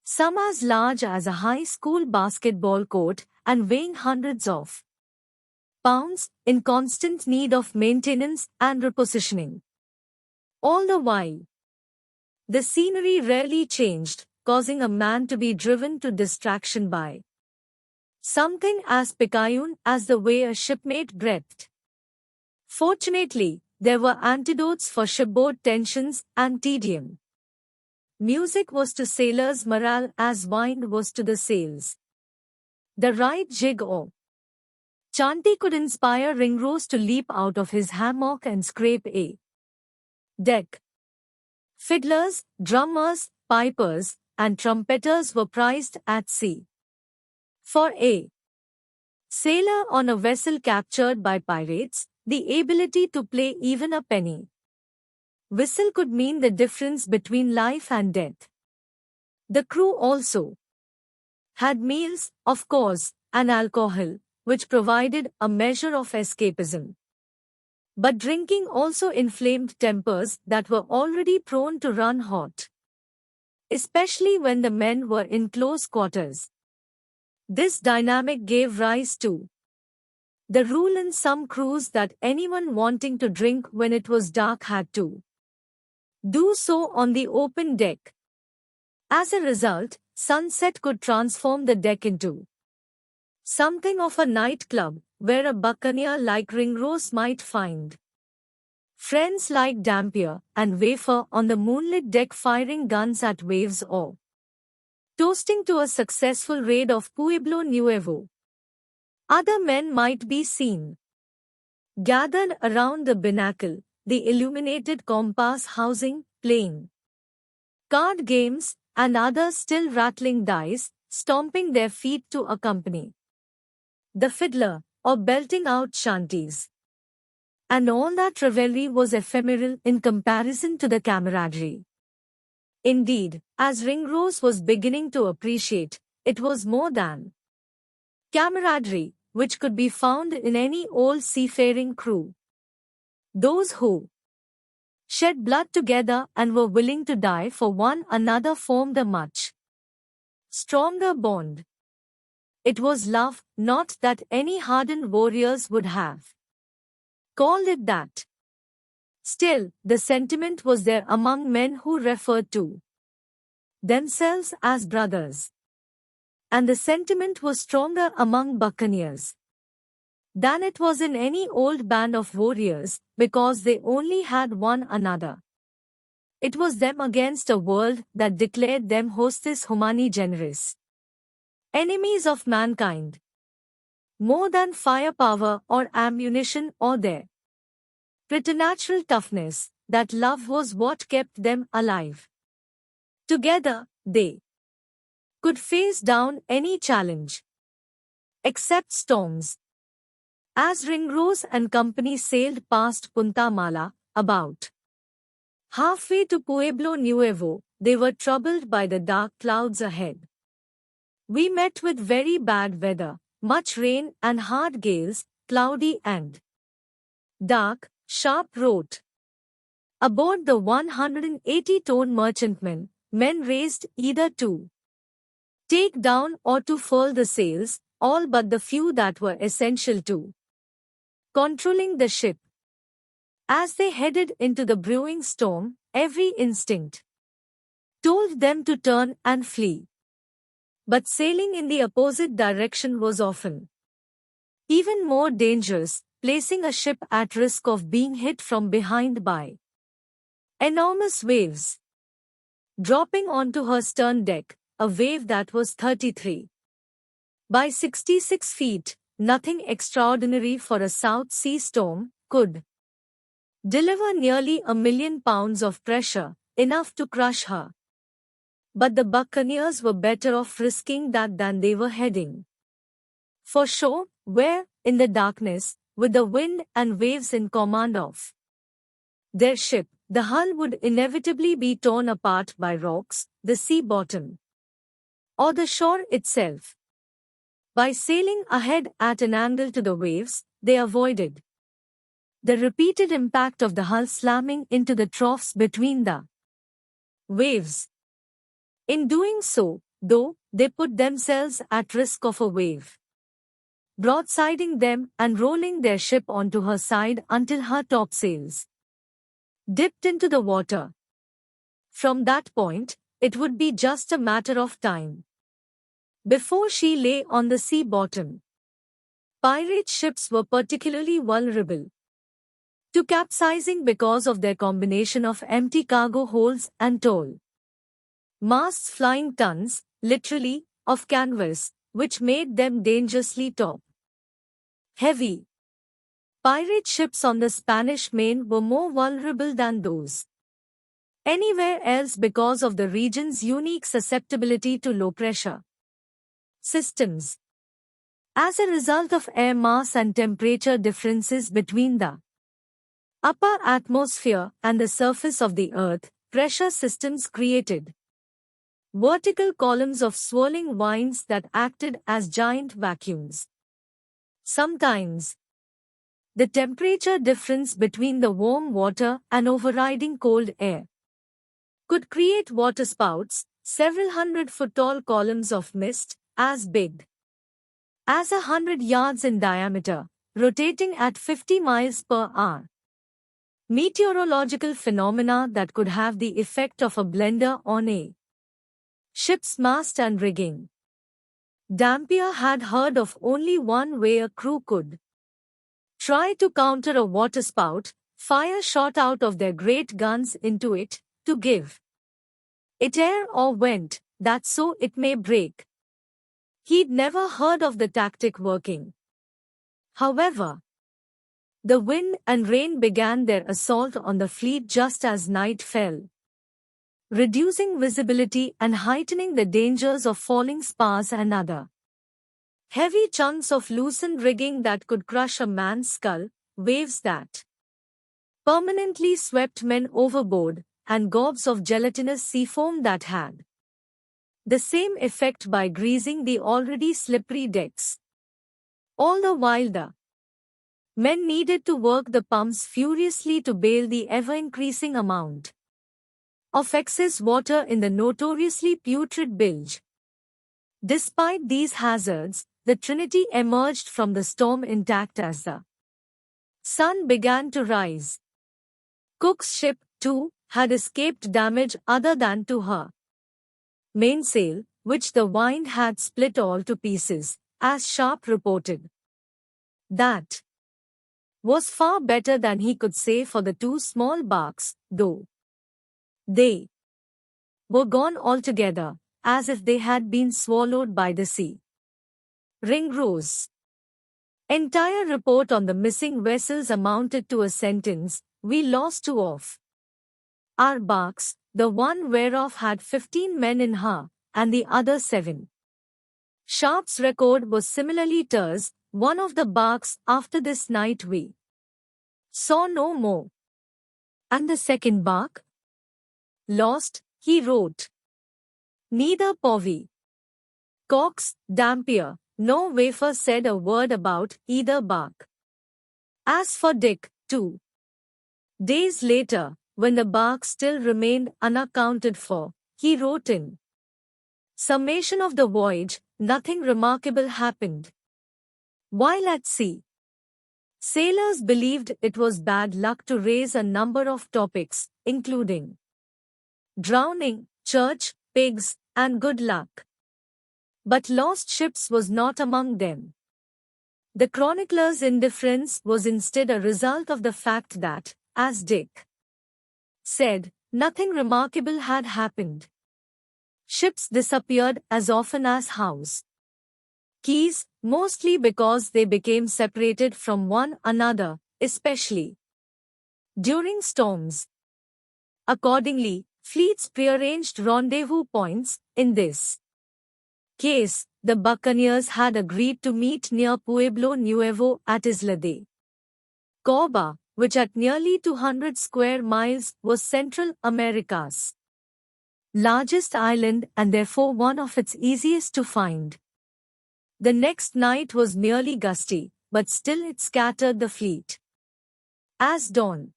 some as large as a high school basketball court and weighing hundreds of pounds, in constant need of maintenance and repositioning. All the while, the scenery rarely changed, causing a man to be driven to distraction by something as picayune as the way a shipmate breathed. Fortunately, there were antidotes for shipboard tensions and tedium. Music was to sailors' morale as wine was to the sails. The right jig or chanty could inspire Ringrose to leap out of his hammock and scrape a deck. Fiddlers, drummers, pipers, and trumpeters were prized at sea. For a sailor on a vessel captured by pirates, the ability to play even a penny whistle could mean the difference between life and death. The crew also had meals, of course, and alcohol, which provided a measure of escapism. But drinking also inflamed tempers that were already prone to run hot, especially when the men were in close quarters. This dynamic gave rise to the rule in some crews that anyone wanting to drink when it was dark had to do so on the open deck. As a result, sunset could transform the deck into something of a nightclub, where a buccaneer like Ringrose might find friends like Dampier and Wafer on the moonlit deck firing guns at waves or toasting to a successful raid of Pueblo Nuevo. Other men might be seen gathered around the binnacle, the illuminated compass housing, playing card games, and others still rattling dice, stomping their feet to accompany the fiddler, or belting out shanties. And all that revelry was ephemeral in comparison to the camaraderie. Indeed, as Ringrose was beginning to appreciate, it was more than camaraderie, which could be found in any old seafaring crew. Those who shed blood together and were willing to die for one another formed a much stronger bond. It was love, not that any hardened warriors would have called it that. Still, the sentiment was there among men who referred to themselves as brothers. And the sentiment was stronger among buccaneers than it was in any old band of warriors, because they only had one another. It was them against a world that declared them hostis humani generis, enemies of mankind. More than firepower or ammunition or their preternatural toughness, that love was what kept them alive. Together, they could face down any challenge, except storms. As Ringrose and company sailed past Punta Mala, about halfway to Pueblo Nuevo, they were troubled by the dark clouds ahead. We met with very bad weather, much rain and hard gales, cloudy and dark, Sharp wrote. Aboard the 180-ton merchantman, men raised either to take down or to furl the sails, all but the few that were essential to controlling the ship. As they headed into the brewing storm, every instinct told them to turn and flee. But sailing in the opposite direction was often even more dangerous, placing a ship at risk of being hit from behind by enormous waves. Dropping onto her stern deck, a wave that was 33 by 66 feet, nothing extraordinary for a South Sea storm, could deliver nearly 1,000,000 pounds of pressure, enough to crush her. But the buccaneers were better off risking that than they were heading for shore, where, in the darkness, with the wind and waves in command of their ship, the hull would inevitably be torn apart by rocks, the sea bottom, or the shore itself. By sailing ahead at an angle to the waves, they avoided the repeated impact of the hull slamming into the troughs between the waves. In doing so, though, they put themselves at risk of a wave broadsiding them and rolling their ship onto her side until her topsails dipped into the water. From that point, it would be just a matter of time before she lay on the sea bottom. Pirate ships were particularly vulnerable to capsizing because of their combination of empty cargo holds and tall masts flying tons, literally, of canvas, which made them dangerously top-heavy. Pirate ships on the Spanish Main were more vulnerable than those anywhere else because of the region's unique susceptibility to low-pressure systems. As a result of air mass and temperature differences between the upper atmosphere and the surface of the Earth, pressure systems created vertical columns of swirling vines that acted as giant vacuums. Sometimes, The temperature difference between the warm water and overriding cold air could create waterspouts, several 100-foot-tall columns of mist, as big as 100 yards in diameter, rotating at 50 miles per hour. Meteorological phenomena that could have the effect of a blender on a ship's mast and rigging. Dampier had heard of only one way a crew could try to counter a waterspout: fire shot out of their great guns into it, to give it air or vent, that so it may break. He'd never heard of the tactic working. However, the wind and rain began their assault on the fleet just as night fell, reducing visibility and heightening the dangers of falling spars and other heavy chunks of loosened rigging that could crush a man's skull, waves that permanently swept men overboard, and gobs of gelatinous seafoam that had the same effect by greasing the already slippery decks. All the while the men needed to work the pumps furiously to bail the ever-increasing amount of excess water in the notoriously putrid bilge. Despite these hazards, the Trinity emerged from the storm intact as the sun began to rise. Cook's ship, too, had escaped damage other than to her mainsail, which the wind had split all to pieces, as Sharp reported. That was far better than he could say for the two small barks, though they were gone altogether, as if they had been swallowed by the sea. Ringrose entire report on the missing vessels amounted to a sentence: "We lost two of our barks, the one whereof had 15 men in her, and the other 7. Sharp's record was similarly terse: "One of the barks after this night we saw no more." And the second bark? Lost, he wrote. Neither Povey, Cox, Dampier, nor Wafer said a word about either bark. As for Dick, 2 days later, when the bark still remained unaccounted for, he wrote in summation of the voyage, nothing remarkable happened while at sea. Sailors believed it was bad luck to raise a number of topics, including drowning, church, pigs, and good luck. But lost ships was not among them. The chronicler's indifference was instead a result of the fact that, as Dick said, nothing remarkable had happened. Ships disappeared as often as house keys, mostly because they became separated from one another, especially during storms. Accordingly, fleets prearranged rendezvous points. In this case, the buccaneers had agreed to meet near Pueblo Nuevo at Isla de Corba, which at nearly 200 square miles was Central America's largest island and therefore one of its easiest to find. The next night was merely gusty, but still it scattered the fleet. As dawn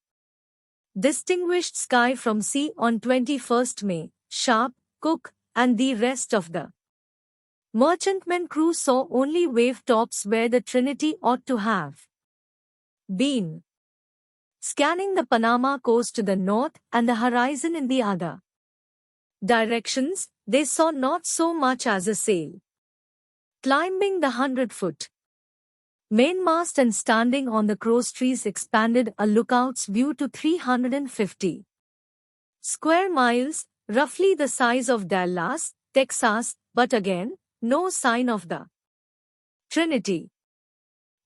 distinguished sky from sea on 21st May, Sharp, Cook, and the rest of the merchantman crew saw only wave tops where the Trinity ought to have been. Scanning the Panama coast to the north and the horizon in the other directions, they saw not so much as a sail. Climbing the 100-foot mainmast and standing on the crosstrees expanded a lookout's view to 350 square miles, roughly the size of Dallas, Texas, but again, no sign of the Trinity.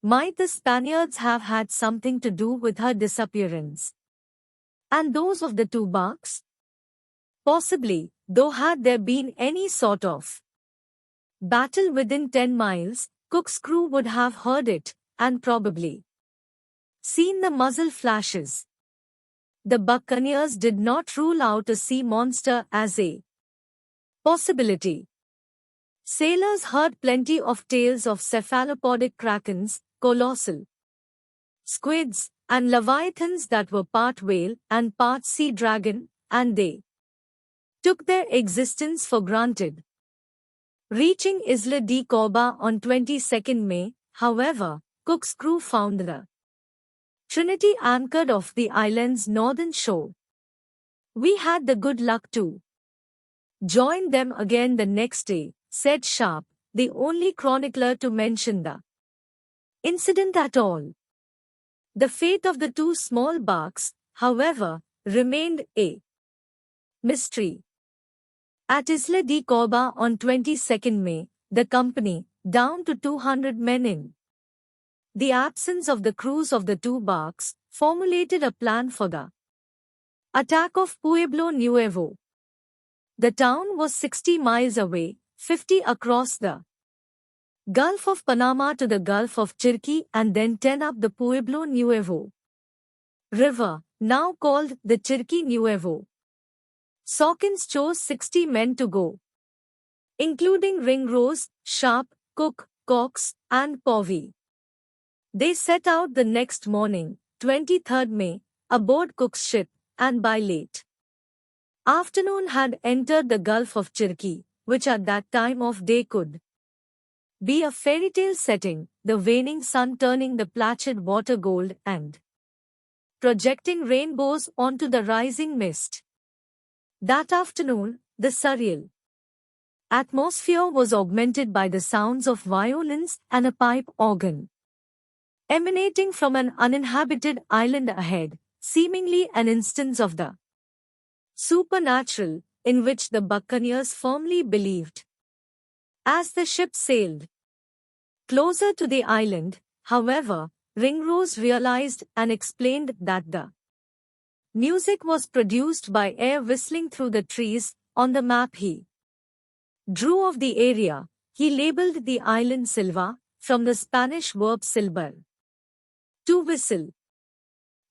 Might the Spaniards have had something to do with her disappearance? And those of the two barks? Possibly, though had there been any sort of battle within 10 miles, Cook's crew would have heard it, and probably seen the muzzle flashes. The buccaneers did not rule out a sea monster as a possibility. Sailors heard plenty of tales of cephalopodic krakens, colossal squids, and leviathans that were part whale and part sea dragon, and they took their existence for granted. Reaching Isla de Corba on 22nd May, however, Cook's crew found the Trinity anchored off the island's northern shore. "We had the good luck to join them again the next day," said Sharp, the only chronicler to mention the incident at all. The fate of the two small barks, however, remained a mystery. At Isla de Corba on 22nd May, the company, down to 200 men in the absence of the crews of the two barks, formulated a plan for the attack of Pueblo Nuevo. The town was 60 miles away, 50 across the Gulf of Panama to the Gulf of Chiriqui and then 10 up the Pueblo Nuevo River, now called the Chiriqui Nuevo. Sawkins chose 60 men to go, including Ringrose, Sharp, Cook, Cox, and Povey. They set out the next morning, 23rd May, aboard Cook's ship, and by late afternoon had entered the Gulf of Chiriqui, which at that time of day could be a fairy tale setting, the waning sun turning the placid water gold and projecting rainbows onto the rising mist. That afternoon, the surreal atmosphere was augmented by the sounds of violins and a pipe organ, emanating from an uninhabited island ahead, seemingly an instance of the supernatural, in which the buccaneers firmly believed. As the ship sailed closer to the island, however, Ringrose realized and explained that the music was produced by air whistling through the trees. On the map he drew of the area, he labeled the island Silva, from the Spanish verb silbar, to whistle.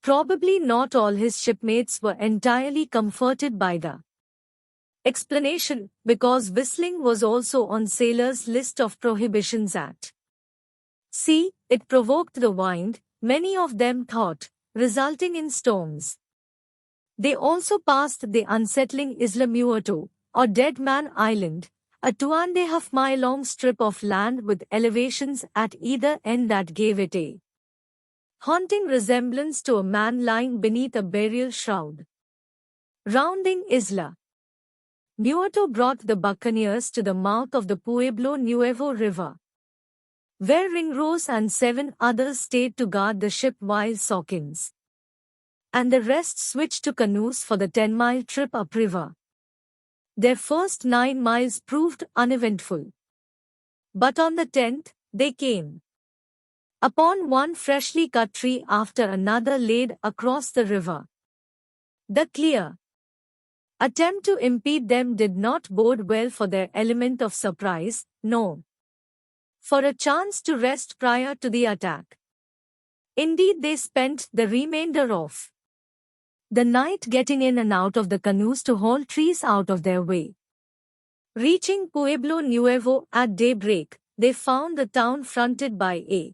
Probably not all his shipmates were entirely comforted by the explanation, because whistling was also on sailors' list of prohibitions at sea. It provoked the wind, many of them thought, resulting in storms. They also passed the unsettling Isla Muerto, or Dead Man Island, a 2.5-mile-long strip of land with elevations at either end that gave it a haunting resemblance to a man lying beneath a burial shroud. Rounding Isla Muerto brought the buccaneers to the mouth of the Pueblo Nuevo River, where Ringrose and 7 others stayed to guard the ship while Sawkins and the rest switched to canoes for the 10-mile trip upriver. Their first 9 miles proved uneventful. But on the 10th, they came upon one freshly cut tree after another laid across the river. The clear attempt to impede them did not bode well for their element of surprise, nor for a chance to rest prior to the attack. Indeed, they spent the remainder of the night getting in and out of the canoes to haul trees out of their way. Reaching Pueblo Nuevo at daybreak, they found the town fronted by a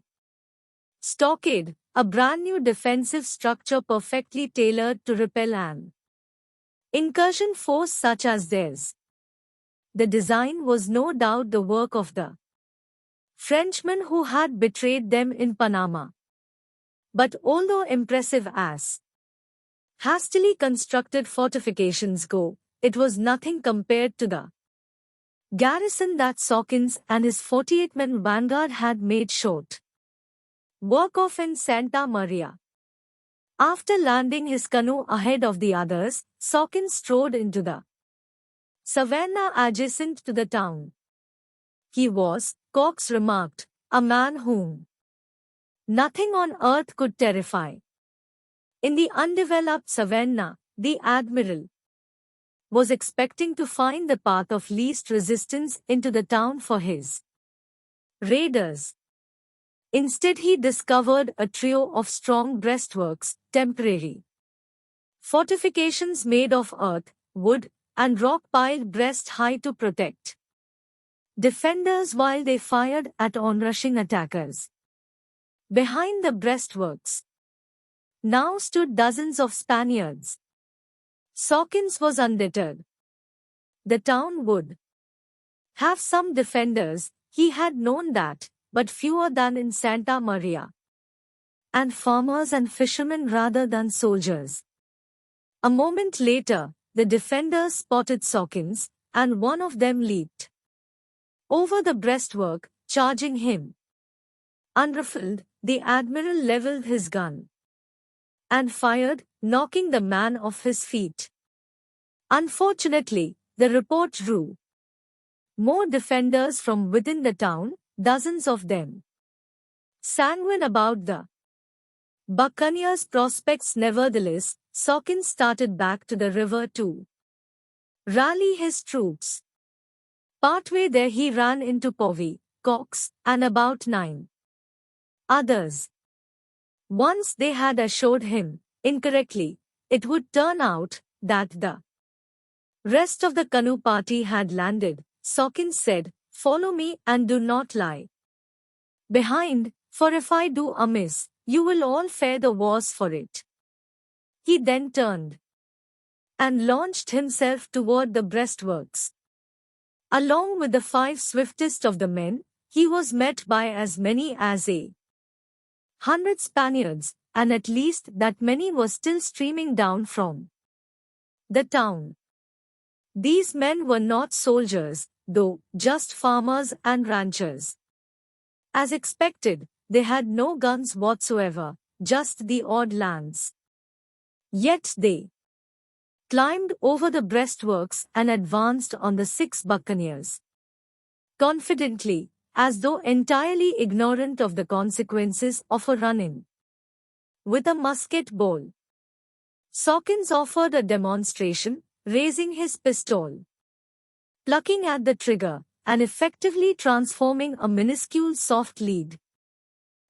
stockade, a brand new defensive structure perfectly tailored to repel an incursion force such as theirs. The design was no doubt the work of the Frenchmen who had betrayed them in Panama. But although impressive as hastily constructed fortifications go, it was nothing compared to the garrison that Sawkins and his 48-men vanguard had made short work of in Santa Maria. After landing his canoe ahead of the others, Sawkins strode into the savannah adjacent to the town. He was, Cox remarked, a man whom nothing on earth could terrify. In the undeveloped savannah, the admiral was expecting to find the path of least resistance into the town for his raiders. Instead, he discovered a trio of strong breastworks, temporary fortifications made of earth, wood, and rock piled breast high to protect defenders while they fired at onrushing attackers. Behind the breastworks, now stood dozens of Spaniards. Sawkins was undeterred. The town would have some defenders, he had known that, but fewer than in Santa Maria. And farmers and fishermen rather than soldiers. A moment later, the defenders spotted Sawkins, and one of them leaped over the breastwork, charging him. Unruffled, the admiral leveled his gun and fired, knocking the man off his feet. Unfortunately, the report drew more defenders from within the town, dozens of them. Sanguine about the buccaneers' prospects nevertheless, Sawkins started back to the river to rally his troops. Partway there he ran into Povey, Cox, and about 9 others. Once they had assured him, incorrectly, it would turn out that the rest of the canoe party had landed, Sawkins said, "Follow me and do not lie behind, for if I do amiss, you will all fare the worse for it." He then turned and launched himself toward the breastworks. Along with the 5 swiftest of the men, he was met by as many as 100 Spaniards, and at least that many were still streaming down from the town. These men were not soldiers, though, just farmers and ranchers. As expected, they had no guns whatsoever, just the odd lance. Yet they climbed over the breastworks and advanced on the 6 buccaneers. Confidently, as though entirely ignorant of the consequences of a run-in with a musket ball. Sawkins offered a demonstration, raising his pistol, plucking at the trigger, and effectively transforming a minuscule soft lead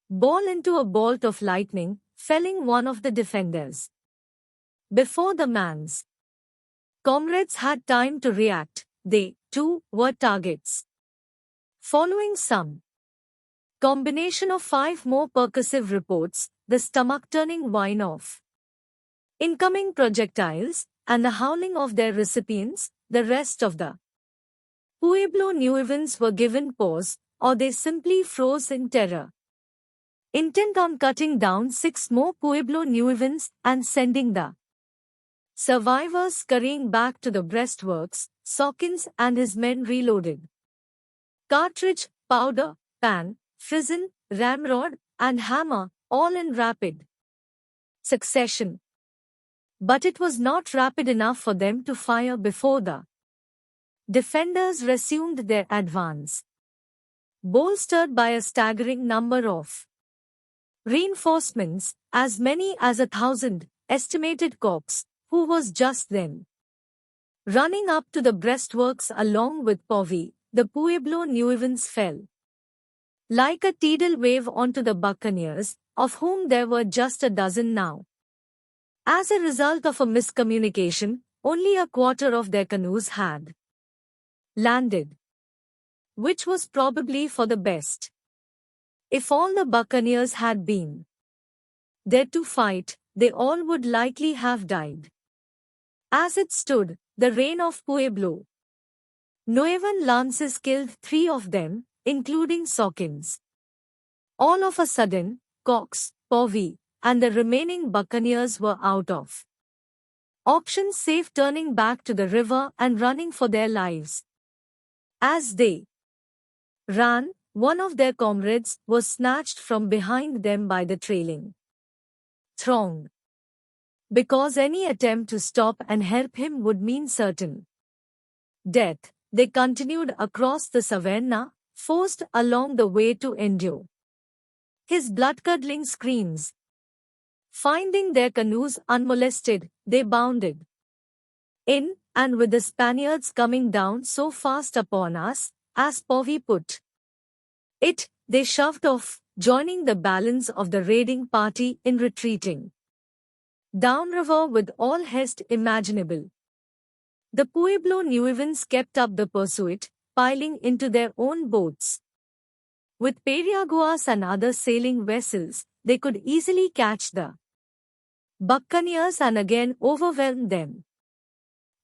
ball into a bolt of lightning, felling one of the defenders. Before the man's comrades had time to react, they, too, were targets. Following some combination of 5 more percussive reports, the stomach-turning whine of incoming projectiles, and the howling of their recipients, the rest of the Pueblo Nuevans were given pause, or they simply froze in terror. Intent on cutting down 6 more Pueblo Nuevans and sending the survivors scurrying back to the breastworks, Sawkins and his men reloaded cartridge, powder, pan, frizzen, ramrod, and hammer, all in rapid succession. But it was not rapid enough for them to fire before the defenders resumed their advance. Bolstered by a staggering number of reinforcements, as many as 1,000, estimated Cox, who was just then running up to the breastworks along with Povey, the Pueblo Nuevans fell like a tidal wave onto the buccaneers, of whom there were just a dozen now. As a result of a miscommunication, only a quarter of their canoes had landed, which was probably for the best. If all the buccaneers had been there to fight, they all would likely have died. As it stood, the reign of Pueblo Nuevan lances killed 3 of them, including Sawkins. All of a sudden, Cox, Povey, and the remaining buccaneers were out of options save turning back to the river and running for their lives. As they ran, one of their comrades was snatched from behind them by the trailing throng. Because any attempt to stop and help him would mean certain death, they continued across the savanna, forced along the way to endure his blood-curdling screams. Finding their canoes unmolested, they bounded in, and with the Spaniards coming down so fast upon us, as Povey put it, they shoved off, joining the balance of the raiding party in retreating downriver with all haste imaginable. The Pueblo Nuevans kept up the pursuit, piling into their own boats. With periaguas and other sailing vessels, they could easily catch the buccaneers and again overwhelmed them.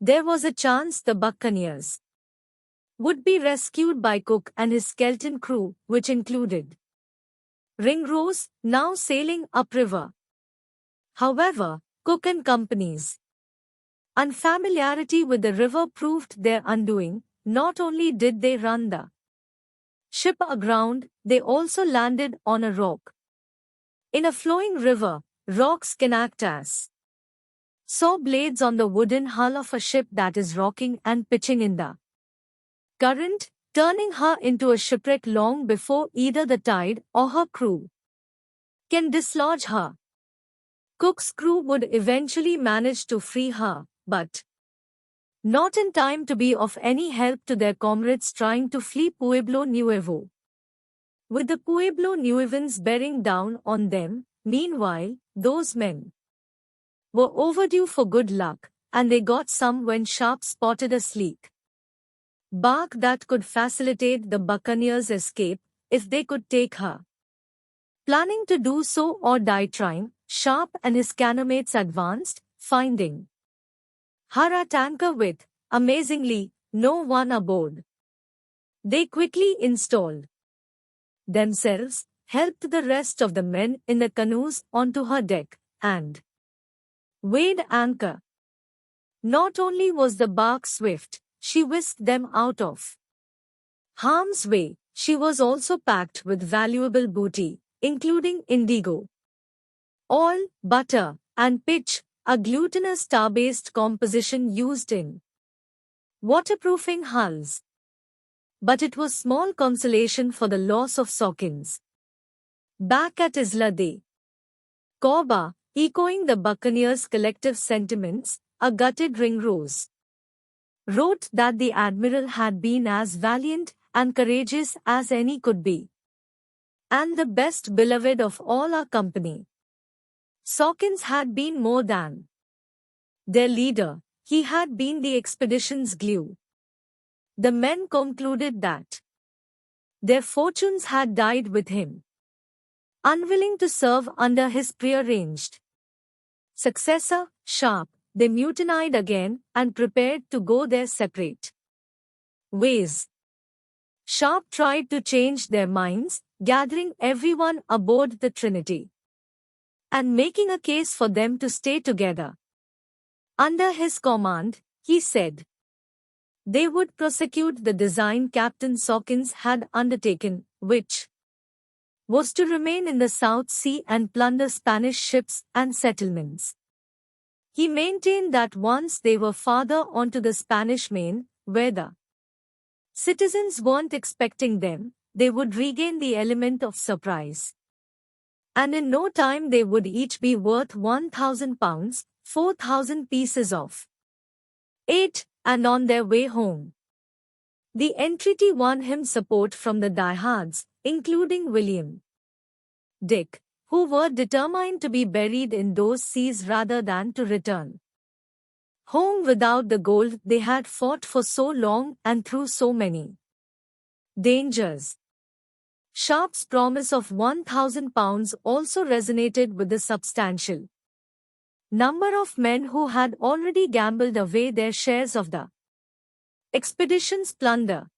There was a chance the buccaneers would be rescued by Cook and his skeleton crew, which included Ringrose, now sailing upriver. However, Cook and Company's unfamiliarity with the river proved their undoing. Not only did they run the ship aground, they also landed on a rock. In a flowing river, rocks can act as saw blades on the wooden hull of a ship that is rocking and pitching in the current, turning her into a shipwreck long before either the tide or her crew can dislodge her. Cook's crew would eventually manage to free her, but not in time to be of any help to their comrades trying to flee Pueblo Nuevo. With the Pueblo Nuevans bearing down on them, meanwhile, those men were overdue for good luck, and they got some when Sharp spotted a sleek bark that could facilitate the buccaneers' escape if they could take her. Planning to do so or die trying, Sharp and his canoemates advanced, finding her at anchor with, amazingly, no one aboard. They quickly installed themselves, helped the rest of the men in the canoes onto her deck, and weighed anchor. Not only was the bark swift, she whisked them out of harm's way, she was also packed with valuable booty, including indigo, oil, butter, and pitch, a glutinous tar-based composition used in waterproofing hulls. But it was small consolation for the loss of Sawkins. Back at Isla de Corba, echoing the buccaneers' collective sentiments, a gutted Ringrose wrote that the admiral had been as valiant and courageous as any could be, and the best beloved of all our company. Sawkins had been more than their leader, he had been the expedition's glue. The men concluded that their fortunes had died with him. Unwilling to serve under his prearranged successor, Sharp, they mutinied again and prepared to go their separate ways. Sharp tried to change their minds, gathering everyone aboard the Trinity and making a case for them to stay together. Under his command, he said, they would prosecute the design Captain Sawkins had undertaken, which was to remain in the South Sea and plunder Spanish ships and settlements. He maintained that once they were farther onto the Spanish Main, where the citizens weren't expecting them, they would regain the element of surprise. And in no time they would each be worth 1,000 pounds, 4,000 pieces of 8, and on their way home. The entreaty won him support from the diehards, including William Dick, who were determined to be buried in those seas rather than to return home without the gold they had fought for so long and through so many dangers. Sharp's promise of 1,000 pounds also resonated with the substantial number of men who had already gambled away their shares of the expedition's plunder.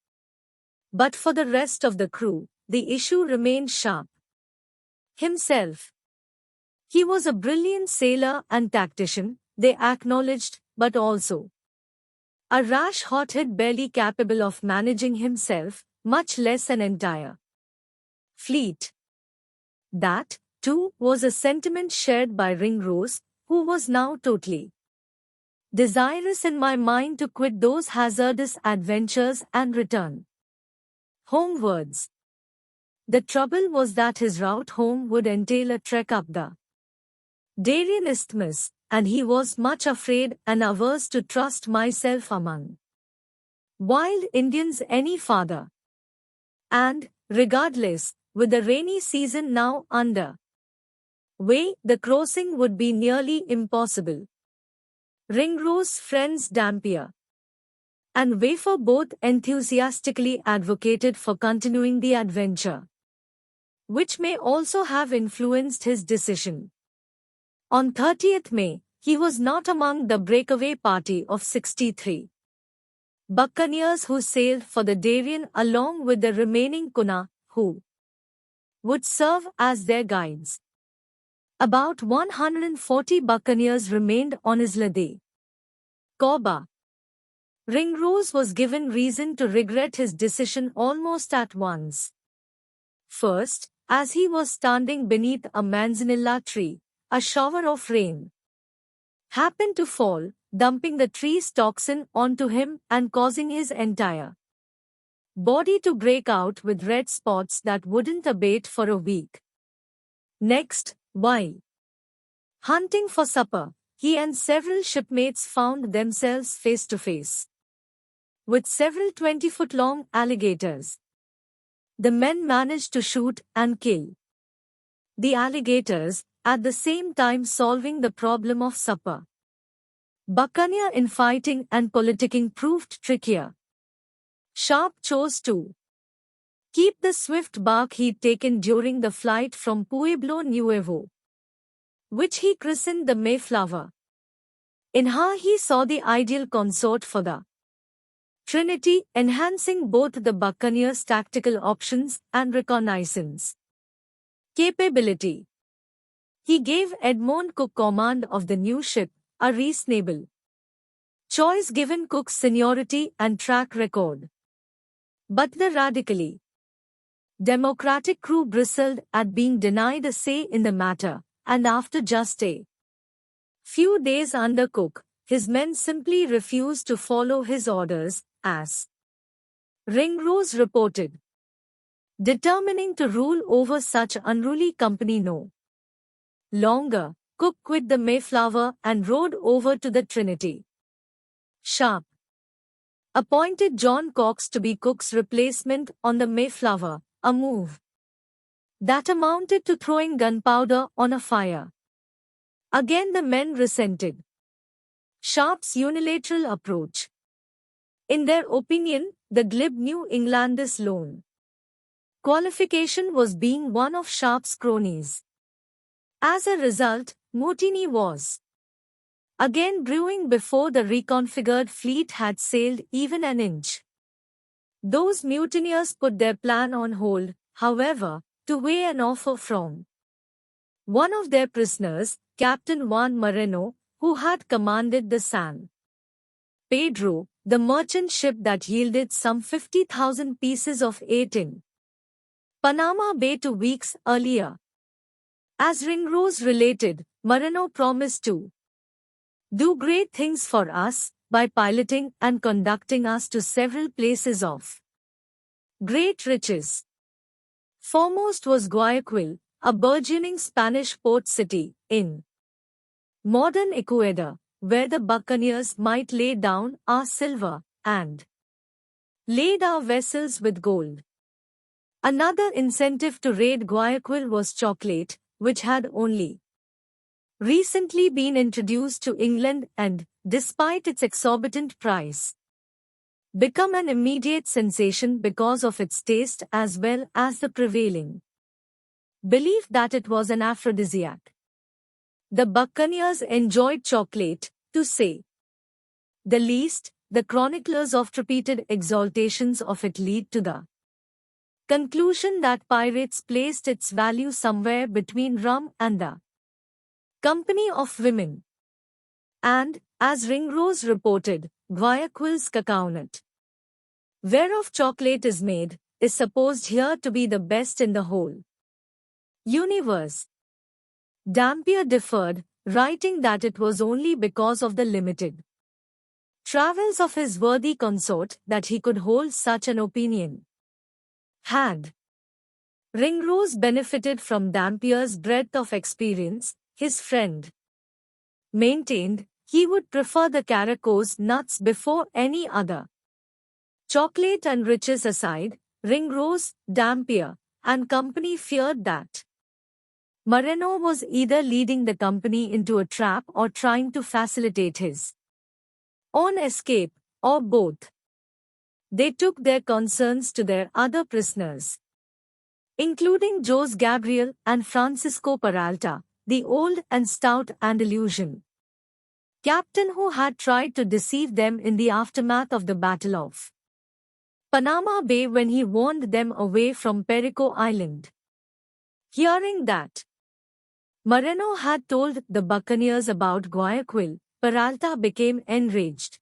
But for the rest of the crew, the issue remained Sharp himself. He was a brilliant sailor and tactician, they acknowledged, but also a rash hothead barely capable of managing himself, much less an entire fleet. That, too, was a sentiment shared by Ringrose, who was now totally desirous in my mind to quit those hazardous adventures and return homewards. The trouble was that his route home would entail a trek up the Darien Isthmus, and he was much afraid and averse to trust myself among wild Indians any farther. And, regardless, with the rainy season now under way, the crossing would be nearly impossible. Ringrose's friends Dampier and Wafer both enthusiastically advocated for continuing the adventure, which may also have influenced his decision. On 30th May, he was not among the breakaway party of 63 buccaneers who sailed for the Darien along with the remaining Kuna, who would serve as their guides. About 140 buccaneers remained on Isla de Coba. Ringrose was given reason to regret his decision almost at once. First, as he was standing beneath a manzanilla tree, a shower of rain happened to fall, dumping the tree's toxin onto him and causing his entire body to break out with red spots that wouldn't abate for a week. Next, while hunting for supper, he and several shipmates found themselves face to face with several 20-foot-long alligators. The men managed to shoot and kill the alligators, at the same time solving the problem of supper. Buccaneer infighting and politicking proved trickier. Sharp chose to keep the swift bark he'd taken during the flight from Pueblo Nuevo, which he christened the Mayflower. In her he saw the ideal consort for the Trinity, enhancing both the buccaneers' tactical options and reconnaissance capability. He gave Edmond Cook command of the new ship, a reasonable choice given Cook's seniority and track record. But the radically democratic crew bristled at being denied a say in the matter, and after just a few days under Cook, his men simply refused to follow his orders, as Ringrose reported. Determining to rule over such unruly company no longer, Cook quit the Mayflower and rowed over to the Trinity. Sharp appointed John Cox to be Cook's replacement on the Mayflower, a move that amounted to throwing gunpowder on a fire. Again the men resented Sharp's unilateral approach. In their opinion, the glib New Englanders' lone qualification was being one of Sharp's cronies. As a result, mutiny was again brewing before the reconfigured fleet had sailed even an inch. Those mutineers put their plan on hold, however, to weigh an offer from one of their prisoners, Captain Juan Moreno, who had commanded the San Pedro, the merchant ship that yielded some 50,000 pieces of eight in Panama Bay 2 weeks earlier. As Ringrose related, Moreno promised to do great things for us by piloting and conducting us to several places of great riches. Foremost was Guayaquil, a burgeoning Spanish port city in modern Ecuador, where the buccaneers might lay down our silver and lade our vessels with gold. Another incentive to raid Guayaquil was chocolate, which had only recently been introduced to England and, despite its exorbitant price, become an immediate sensation because of its taste as well as the prevailing belief that it was an aphrodisiac. The buccaneers enjoyed chocolate, to say the least. The chroniclers of repeated exaltations of it lead to the conclusion that pirates placed its value somewhere between rum and the company of women. And, as Ringrose reported, Guayaquil's cacao nut, whereof chocolate is made, is supposed here to be the best in the whole universe. Dampier differed, writing that it was only because of the limited travels of his worthy consort that he could hold such an opinion. Had Ringrose benefited from Dampier's breadth of experience, his friend maintained he would prefer the Caraco's nuts before any other. Chocolate and riches aside, Ringrose, Dampier, and company feared that Moreno was either leading the company into a trap or trying to facilitate his own escape, or both. They took their concerns to their other prisoners, including Jose Gabriel and Francisco Peralta, the old and stout Andalusian captain who had tried to deceive them in the aftermath of the Battle of Panama Bay when he warned them away from Perico Island. Hearing that Moreno had told the buccaneers about Guayaquil, Peralta became enraged.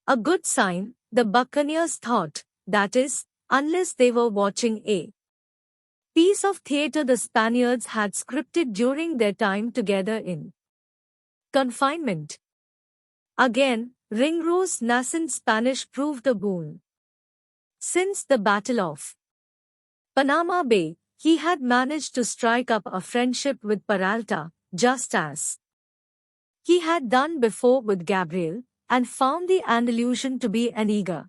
A good sign, the buccaneers thought, that is, unless they were watching a piece of theatre the Spaniards had scripted during their time together in confinement. Again, Ringrose nascent Spanish proved a boon. Since the Battle of Panama Bay, he had managed to strike up a friendship with Peralta, just as he had done before with Gabriel, and found the Andalusian to be an eager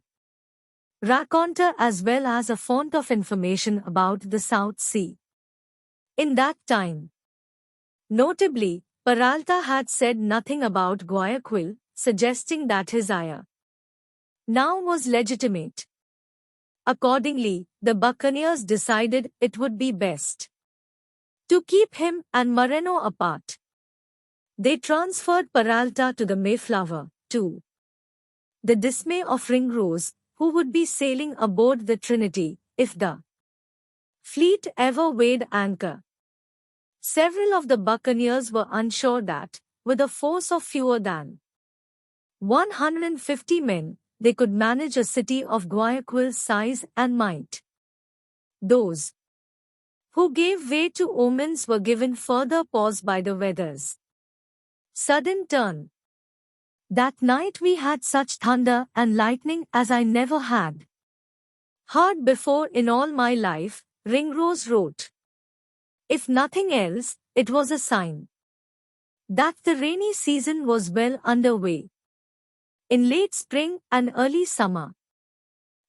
raconter as well as a font of information about the South Sea. In that time, notably, Peralta had said nothing about Guayaquil, suggesting that his ire now was legitimate. Accordingly, the buccaneers decided it would be best to keep him and Moreno apart. They transferred Peralta to the Mayflower, to the dismay of Ringrose, who would be sailing aboard the Trinity, if the fleet ever weighed anchor. Several of the buccaneers were unsure that, with a force of fewer than 150 men, they could manage a city of Guayaquil's size and might. Those who gave way to omens were given further pause by the weather's sudden turn. That night we had such thunder and lightning as I never had heard before in all my life, Ringrose wrote. If nothing else, it was a sign that the rainy season was well underway. In late spring and early summer,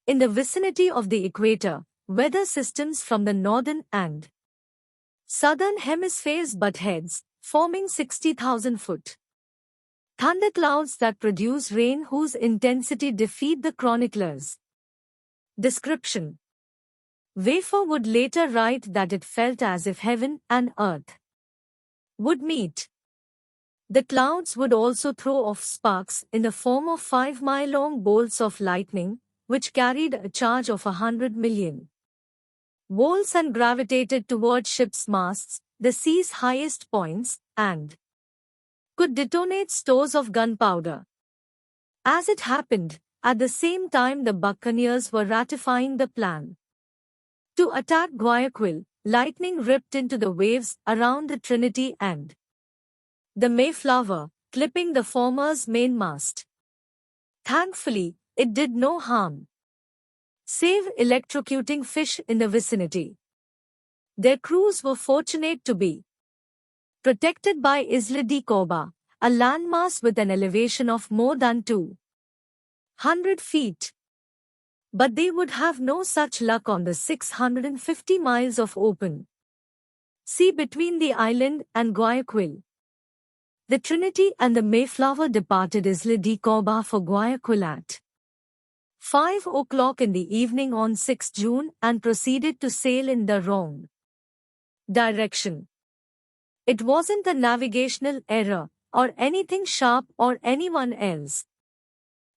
in the vicinity of the equator, weather systems from the northern and southern hemispheres butt heads, forming 60,000-foot thunderclouds that produce rain whose intensity defeat the chronicler's description. Wafer would later write that it felt as if heaven and earth would meet. The clouds would also throw off sparks in the form of 5-mile-long bolts of lightning, which carried a charge of 100 million volts and gravitated toward ships' masts, the sea's highest points, and could detonate stores of gunpowder. As it happened, at the same time the buccaneers were ratifying the plan to attack Guayaquil, lightning ripped into the waves around the Trinity and the Mayflower, clipping the former's mainmast. Thankfully, it did no harm, save electrocuting fish in the vicinity. Their crews were fortunate to be protected by Isla de Coba, a landmass with an elevation of more than 200 feet. But they would have no such luck on the 650 miles of open sea between the island and Guayaquil. The Trinity and the Mayflower departed Isla de Coba for Guayaquil at 5 o'clock in the evening on 6 June and proceeded to sail in the wrong direction. It wasn't a navigational error, or anything sharp or anyone else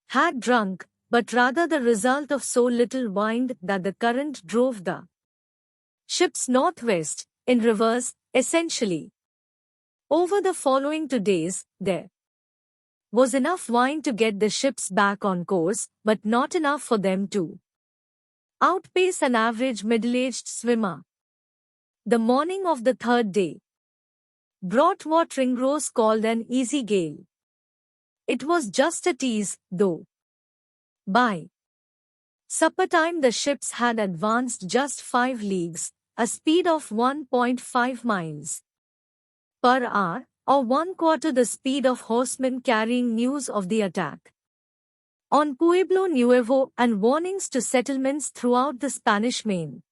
had drunk, but rather the result of so little wind that the current drove the ships northwest, in reverse, essentially. Over the following 2 days, there was enough wind to get the ships back on course, but not enough for them to outpace an average middle-aged swimmer. The morning of the 3rd day brought what Ringrose called an easy gale. It was just a tease, though. By supper time the ships had advanced just 5 leagues, a speed of 1.5 miles per hour, or 1/4 the speed of horsemen carrying news of the attack on Pueblo Nuevo and warnings to settlements throughout the Spanish Main.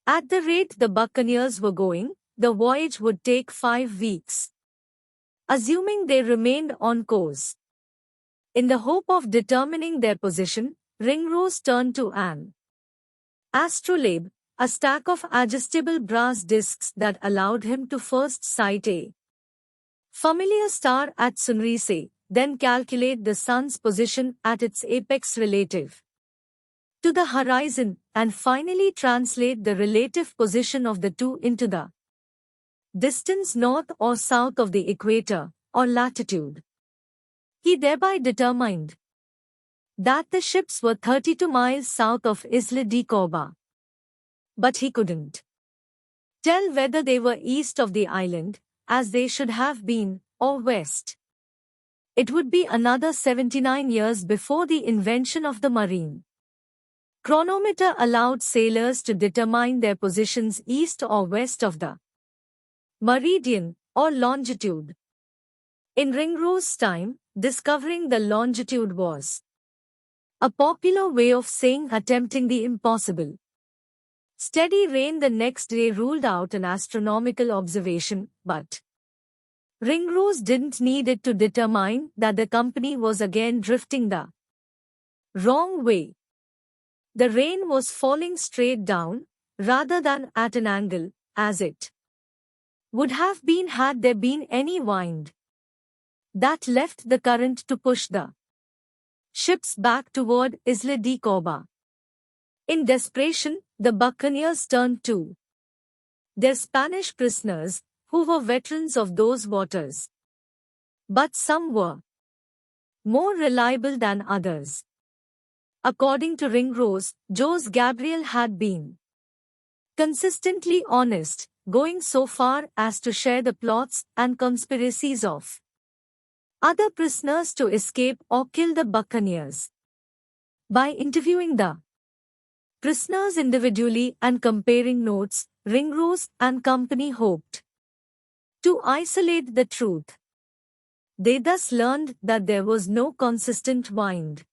At the rate the buccaneers were going, the voyage would take 5 weeks, assuming they remained on course. In the hope of determining their position, Ringrose turned to an astrolabe, a stack of adjustable brass discs that allowed him to first sight a familiar star at sunrise, then calculate the sun's position at its apex relative to the horizon, and finally translate the relative position of the two into the distance north or south of the equator, or latitude. He thereby determined that the ships were 32 miles south of Isla de Corba. But he couldn't tell whether they were east of the island, as they should have been, or west. It would be another 79 years before the invention of the marine chronometer allowed sailors to determine their positions east or west of the meridian, or longitude. In Ringrose time, discovering the longitude was a popular way of saying attempting the impossible. Steady rain the next day ruled out an astronomical observation, but Ringrose didn't need it to determine that the company was again drifting the wrong way. The rain was falling straight down, rather than at an angle, as it would have been had there been any wind that left the current to push the ships back toward Isla de Corba. In desperation, the buccaneers turned to their Spanish prisoners, who were veterans of those waters. But some were more reliable than others. According to Ringrose, Jose Gabriel had been consistently honest, going so far as to share the plots and conspiracies of other prisoners to escape or kill the buccaneers. By interviewing the prisoners individually and comparing notes, Ringrose and company hoped to isolate the truth. They thus learned that there was no consistent wind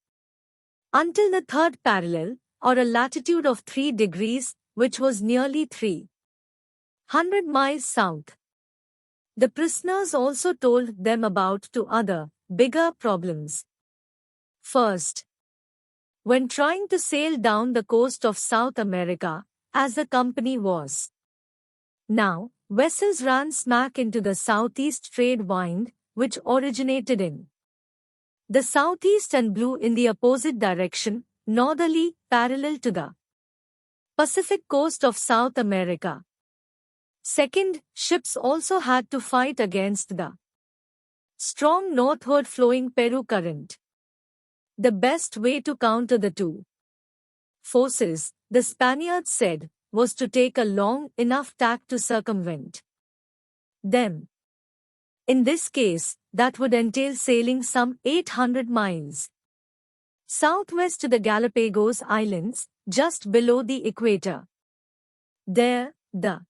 until the third parallel, or a latitude of 3 degrees, which was nearly 300 miles south. The prisoners also told them about two other, bigger problems. First, when trying to sail down the coast of South America, as the company was now, vessels ran smack into the southeast trade wind, which originated in the southeast and blew in the opposite direction, northerly, parallel to the Pacific coast of South America. Second, ships also had to fight against the strong northward flowing Peru current. The best way to counter the two forces, the Spaniards said, was to take a long enough tack to circumvent them. In this case, that would entail sailing some 800 miles southwest to the Galapagos Islands, just below the equator. There, the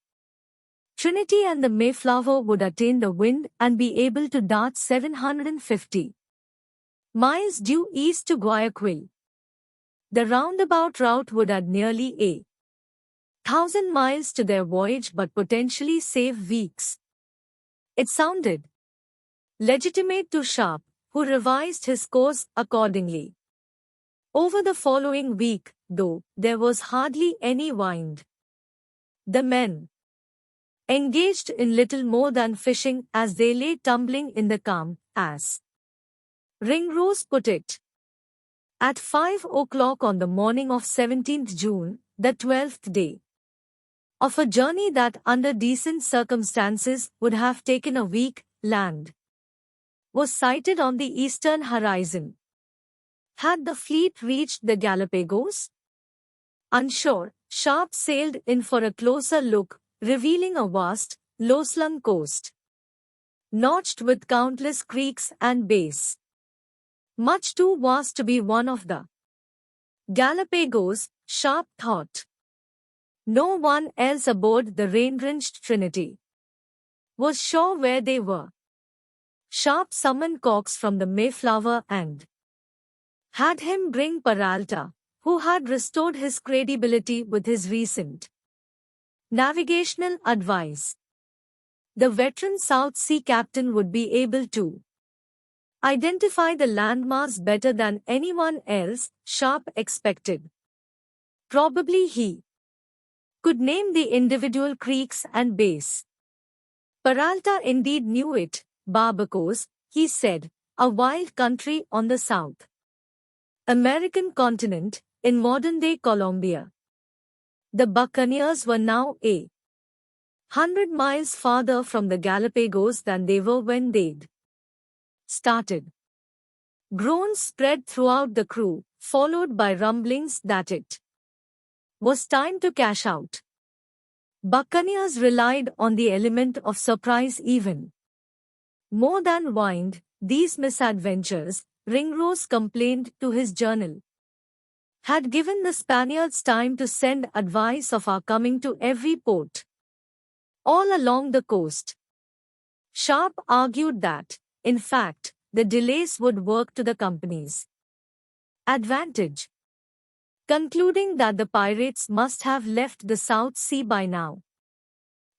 Trinity and the Mayflower would attain the wind and be able to dart 750 miles due east to Guayaquil. The roundabout route would add nearly 1,000 miles to their voyage but potentially save weeks. It sounded legitimate to Sharp, who revised his course accordingly. Over the following week, though, there was hardly any wind. The men engaged in little more than fishing as they lay tumbling in the calm, as Ringrose put it. At 5 o'clock on the morning of 17th June, the 12th day of a journey that under decent circumstances would have taken a week, land was sighted on the eastern horizon. Had the fleet reached the Galapagos? Unsure, Sharp sailed in for a closer look, revealing a vast, low-slung coast, notched with countless creeks and bays. Much too vast to be one of the Galapagos, Sharp thought. No one else aboard the rain-drenched Trinity was sure where they were. Sharp summoned Cox from the Mayflower and had him bring Peralta, who had restored his credibility with his recent navigational advice. The veteran South Sea captain would be able to identify the landmass better than anyone else, Sharp expected. Probably he could name the individual creeks and bays. Peralta indeed knew it, Barbacos, he said, a wild country on the South American continent, in modern-day Colombia. The buccaneers were now 100 miles farther from the Galapagos than they were when they'd started. Groans spread throughout the crew, followed by rumblings that it was time to cash out. Buccaneers relied on the element of surprise even more than wind. These misadventures, Ringrose complained to his journal, had given the Spaniards time to send advice of our coming to every port all along the coast. Sharp argued that, in fact, the delays would work to the company's advantage, concluding that the pirates must have left the South Sea by now.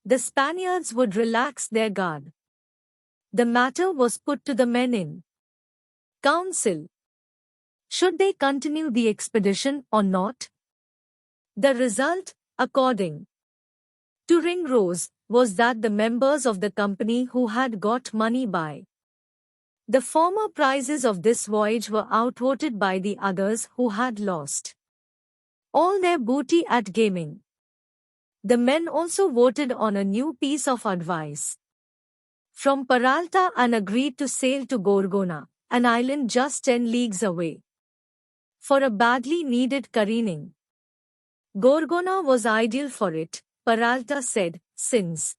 The Spaniards would relax their guard. The matter was put to the men in council. Should they continue the expedition or not? The result, according to Ringrose, was that the members of the company who had got money by the former prizes of this voyage were outvoted by the others who had lost all their booty at gaming. The men also voted on a new piece of advice from Peralta and agreed to sail to Gorgona, an island just 10 leagues away, for a badly needed careening. Gorgona was ideal for it, Peralta said, since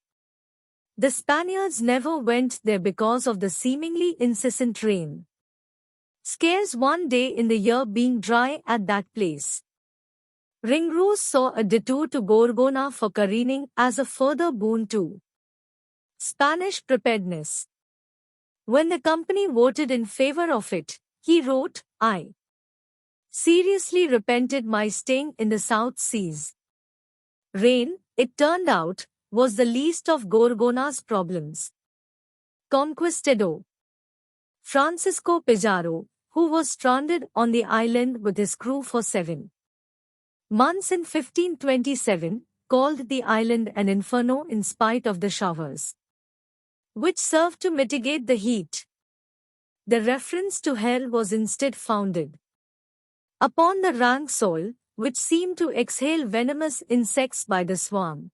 the Spaniards never went there because of the seemingly incessant rain. Scarce one day in the year being dry at that place. Ringrose saw a detour to Gorgona for careening as a further boon to Spanish preparedness. When the company voted in favor of it, he wrote, I seriously repented my staying in the South Seas. Rain, it turned out, was the least of Gorgona's problems. Conquistador Francisco Pizarro, who was stranded on the island with his crew for 7 months in 1527, called the island an inferno in spite of the showers, which served to mitigate the heat. The reference to hell was instead founded upon the rank soil, which seemed to exhale venomous insects by the swarm,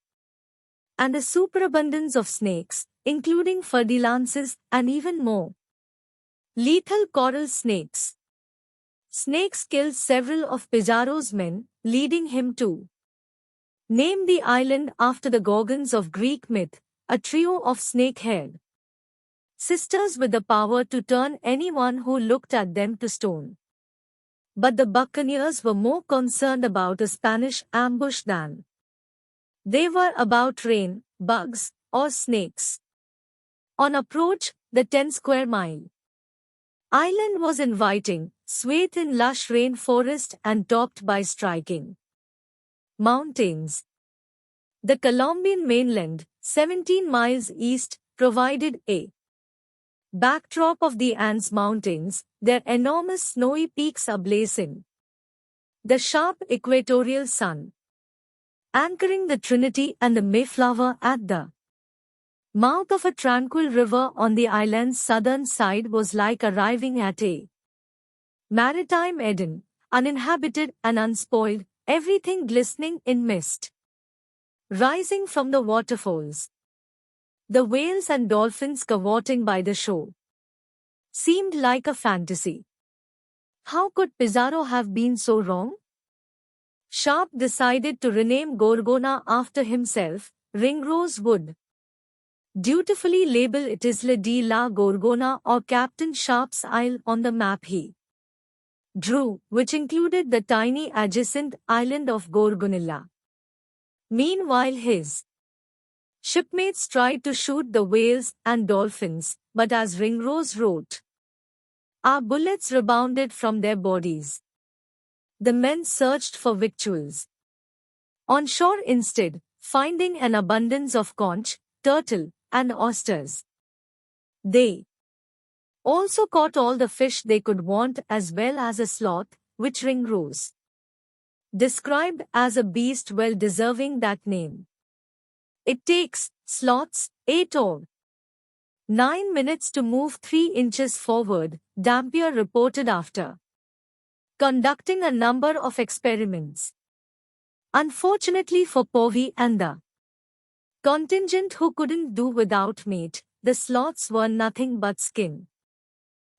and the superabundance of snakes, including ferdilances and even more lethal coral snakes. Snakes killed several of Pizarro's men, leading him to name the island after the Gorgons of Greek myth, a trio of snake-haired sisters with the power to turn anyone who looked at them to stone. But the buccaneers were more concerned about a Spanish ambush than they were about rain, bugs, or snakes. On approach, the 10-square-mile island was inviting, swathed in lush rainforest and topped by striking mountains. The Colombian mainland, 17 miles east, provided a backdrop of the Andes Mountains, their enormous snowy peaks ablaze in the sharp equatorial sun, anchoring the Trinity and the Mayflower at the mouth of a tranquil river on the island's southern side was like arriving at a maritime Eden, uninhabited and unspoiled, everything glistening in mist rising from the waterfalls. The whales and dolphins cavorting by the shore seemed like a fantasy. How could Pizarro have been so wrong? Sharp decided to rename Gorgona after himself. Ringrose would dutifully label it Isla de la Gorgona or Captain Sharp's Isle on the map he drew, which included the tiny adjacent island of Gorgonilla. Meanwhile his shipmates tried to shoot the whales and dolphins, but as Ringrose wrote, our bullets rebounded from their bodies. The men searched for victuals on shore instead, finding an abundance of conch, turtle, and oysters. They also caught all the fish they could want as well as a sloth, which Ringrose described as a beast well deserving that name. It takes sloths 8 or 9 minutes to move 3 inches forward, Dampier reported after conducting a number of experiments. Unfortunately for Povey and the contingent who couldn't do without meat, the sloths were nothing but skin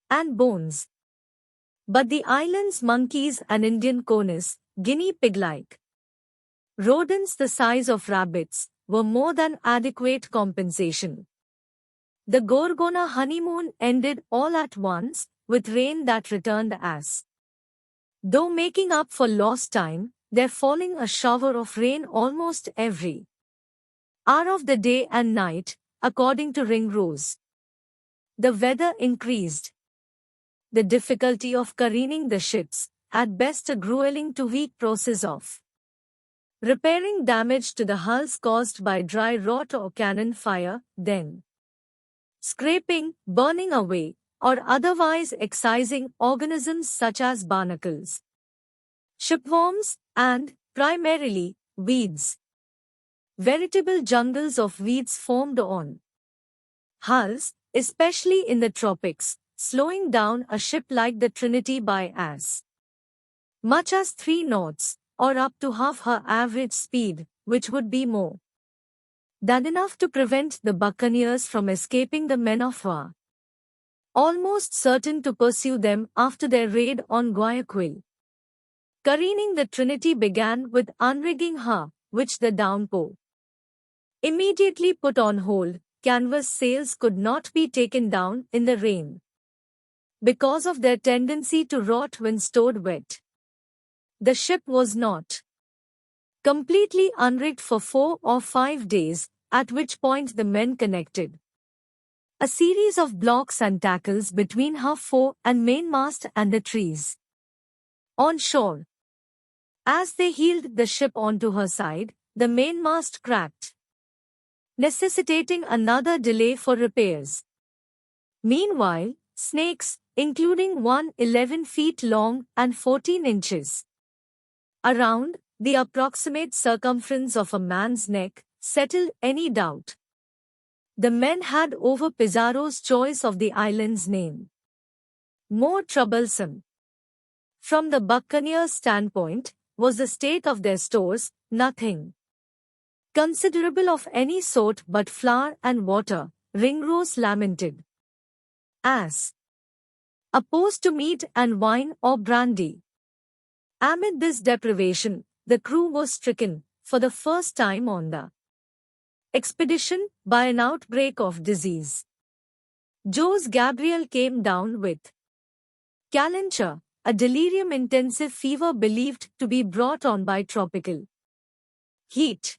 and bones. But the island's monkeys and Indian conis, guinea pig-like rodents the size of rabbits, were more than adequate compensation. The Gorgona honeymoon ended all at once, with rain that returned as though making up for lost time, there falling a shower of rain almost every hour of the day and night, according to Ringrose. The weather increased the difficulty of careening the ships, at best a grueling 2-week process of repairing damage to the hulls caused by dry rot or cannon fire, then scraping, burning away, or otherwise excising organisms such as barnacles, shipworms, and, primarily, weeds. Veritable jungles of weeds formed on hulls, especially in the tropics, slowing down a ship like the Trinity by as much as 3 knots, or up to half her average speed, which would be more than enough to prevent the buccaneers from escaping the men of war, almost certain to pursue them after their raid on Guayaquil. Careening the Trinity began with unrigging her, which the downpour immediately put on hold. Canvas sails could not be taken down in the rain because of their tendency to rot when stored wet. The ship was not completely unrigged for 4 or 5 days, at which point the men connected a series of blocks and tackles between her fore and mainmast and the trees on shore. As they heeled the ship onto her side, the mainmast cracked, necessitating another delay for repairs. Meanwhile, snakes, including one 11 feet long and 14 inches around, the approximate circumference of a man's neck, settled any doubt the men had over Pizarro's choice of the island's name. More troublesome, from the buccaneers' standpoint, was the state of their stores. Nothing considerable of any sort but flour and water, Ringrose lamented, as opposed to meat and wine or brandy. Amid this deprivation, the crew was stricken, for the first time on the expedition, by an outbreak of disease. Jose Gabriel came down with calenture, a delirium-intensive fever believed to be brought on by tropical heat.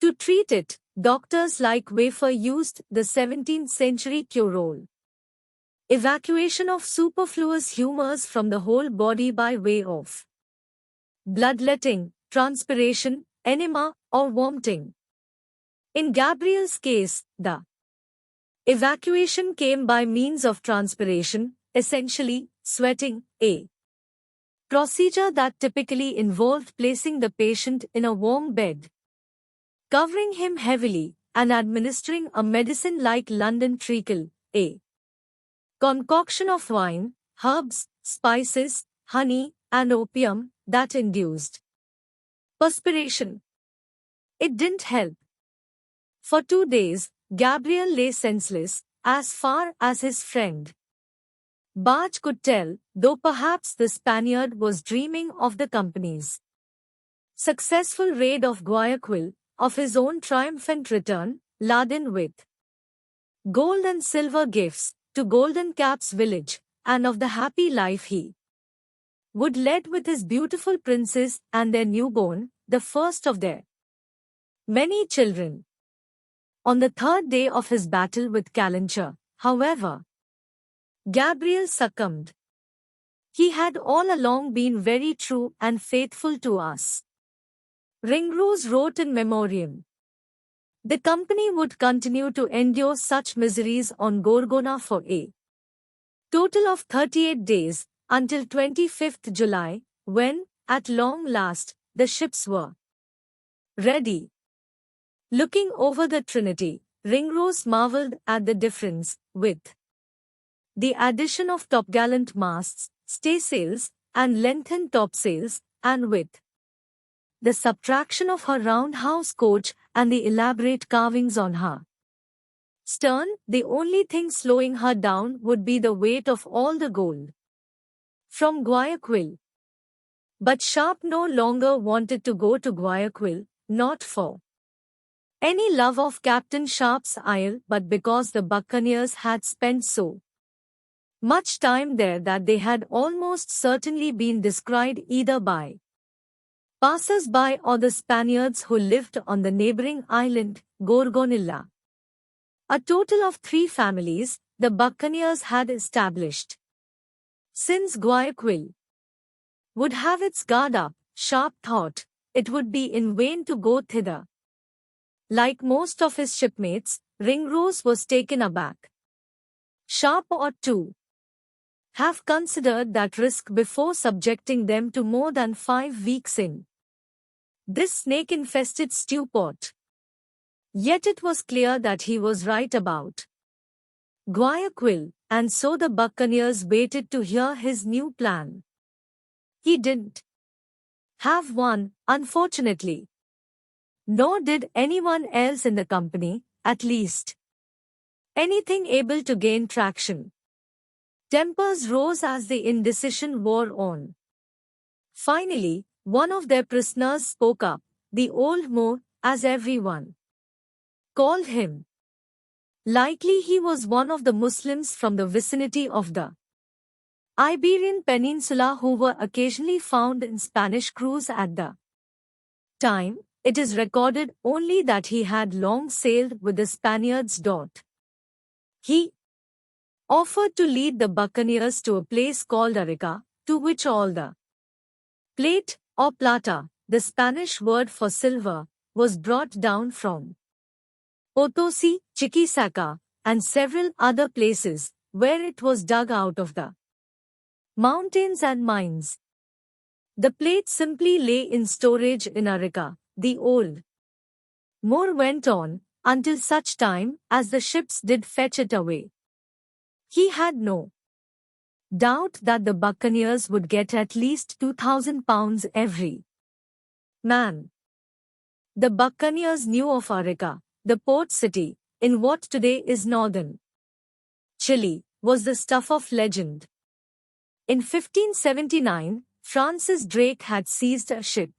To treat it, doctors like Wafer used the 17th century curole evacuation of superfluous humors from the whole body by way of bloodletting, transpiration, enema, or vomiting. In Gabriel's case, the evacuation came by means of transpiration, essentially, sweating, a procedure that typically involved placing the patient in a warm bed, covering him heavily, and administering a medicine like London treacle, a concoction of wine, herbs, spices, honey, and opium that induced perspiration. It didn't help. For 2 days, Gabriel lay senseless, as far as his friend Barge could tell, though perhaps the Spaniard was dreaming of the company's successful raid of Guayaquil, of his own triumphant return, laden with gold and silver gifts, to Golden Cap's village, and of the happy life he would lead with his beautiful princess and their newborn, the first of their many children. On the 3rd day of his battle with Calenture, however, Gabriel succumbed. He had all along been very true and faithful to us, Ringrose wrote in memoriam. The company would continue to endure such miseries on Gorgona for a total of 38 days, until 25th July, when, at long last, the ships were ready. Looking over the Trinity, Ringrose marveled at the difference, with the addition of topgallant masts, staysails, and lengthened topsails, and with the subtraction of her roundhouse coach and the elaborate carvings on her stern, the only thing slowing her down would be the weight of all the gold from Guayaquil. But Sharp no longer wanted to go to Guayaquil, not for any love of Captain Sharp's isle, but because the buccaneers had spent so much time there that they had almost certainly been descried either by passers-by or the Spaniards who lived on the neighboring island, Gorgonilla. A total of 3 families, the buccaneers had established. Since Guayaquil would have its guard up, Sharp thought, it would be in vain to go thither. Like most of his shipmates, Ringrose was taken aback. Sharp ought to have considered that risk before subjecting them to more than 5 weeks in this snake-infested stew pot. Yet it was clear that he was right about Guayaquil, and so the buccaneers waited to hear his new plan. He didn't have one, unfortunately. Nor did anyone else in the company, at least, anything able to gain traction. Tempers rose as the indecision wore on. Finally, one of their prisoners spoke up, the old Moor, as everyone called him. Likely he was one of the Muslims from the vicinity of the Iberian Peninsula who were occasionally found in Spanish crews at the time. It is recorded only that he had long sailed with the Spaniards. He offered to lead the buccaneers to a place called Arica, to which all the plate, or plata, the Spanish word for silver, was brought down from Potosi, Chiquisaca, and several other places, where it was dug out of the mountains and mines. The plate simply lay in storage in Arica, the old Moor went on, until such time as the ships did fetch it away. He had no doubt that the buccaneers would get at least 2,000 pounds every man. The buccaneers knew of Arica, the port city, in what today is northern Chile, was the stuff of legend. In 1579, Francis Drake had seized a ship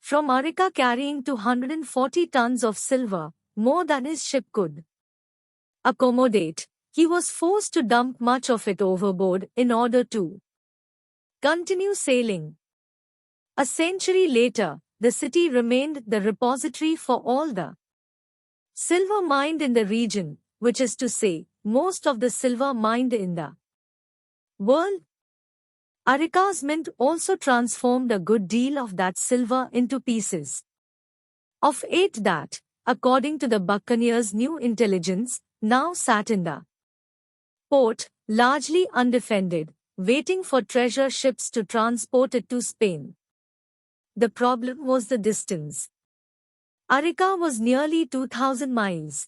from Arica carrying 240 tons of silver, more than his ship could accommodate. He was forced to dump much of it overboard in order to continue sailing. A century later, the city remained the repository for all the silver mined in the region, which is to say, most of the silver mined in the world. Arica's mint also transformed a good deal of that silver into pieces of 8 that, according to the buccaneers' new intelligence, now sat in the port, largely undefended, waiting for treasure ships to transport it to Spain. The problem was the distance. Arica was nearly 2,000 miles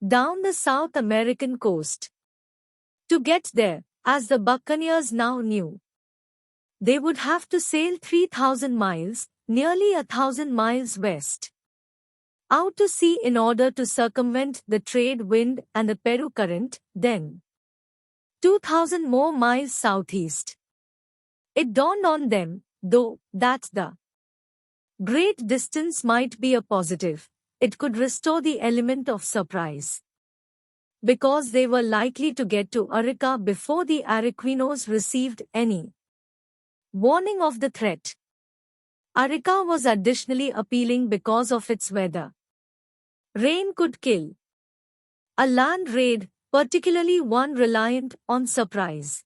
down the South American coast. To get there, as the buccaneers now knew, they would have to sail 3,000 miles, nearly 1,000 miles west, out to sea in order to circumvent the trade wind and the Peru current, then 2,000 more miles southeast. It dawned on them, though, that the great distance might be a positive. It could restore the element of surprise, because they were likely to get to Arica before the Araquinos received any warning of the threat. Arica was additionally appealing because of its weather. Rain could kill a land raid, particularly one reliant on surprise.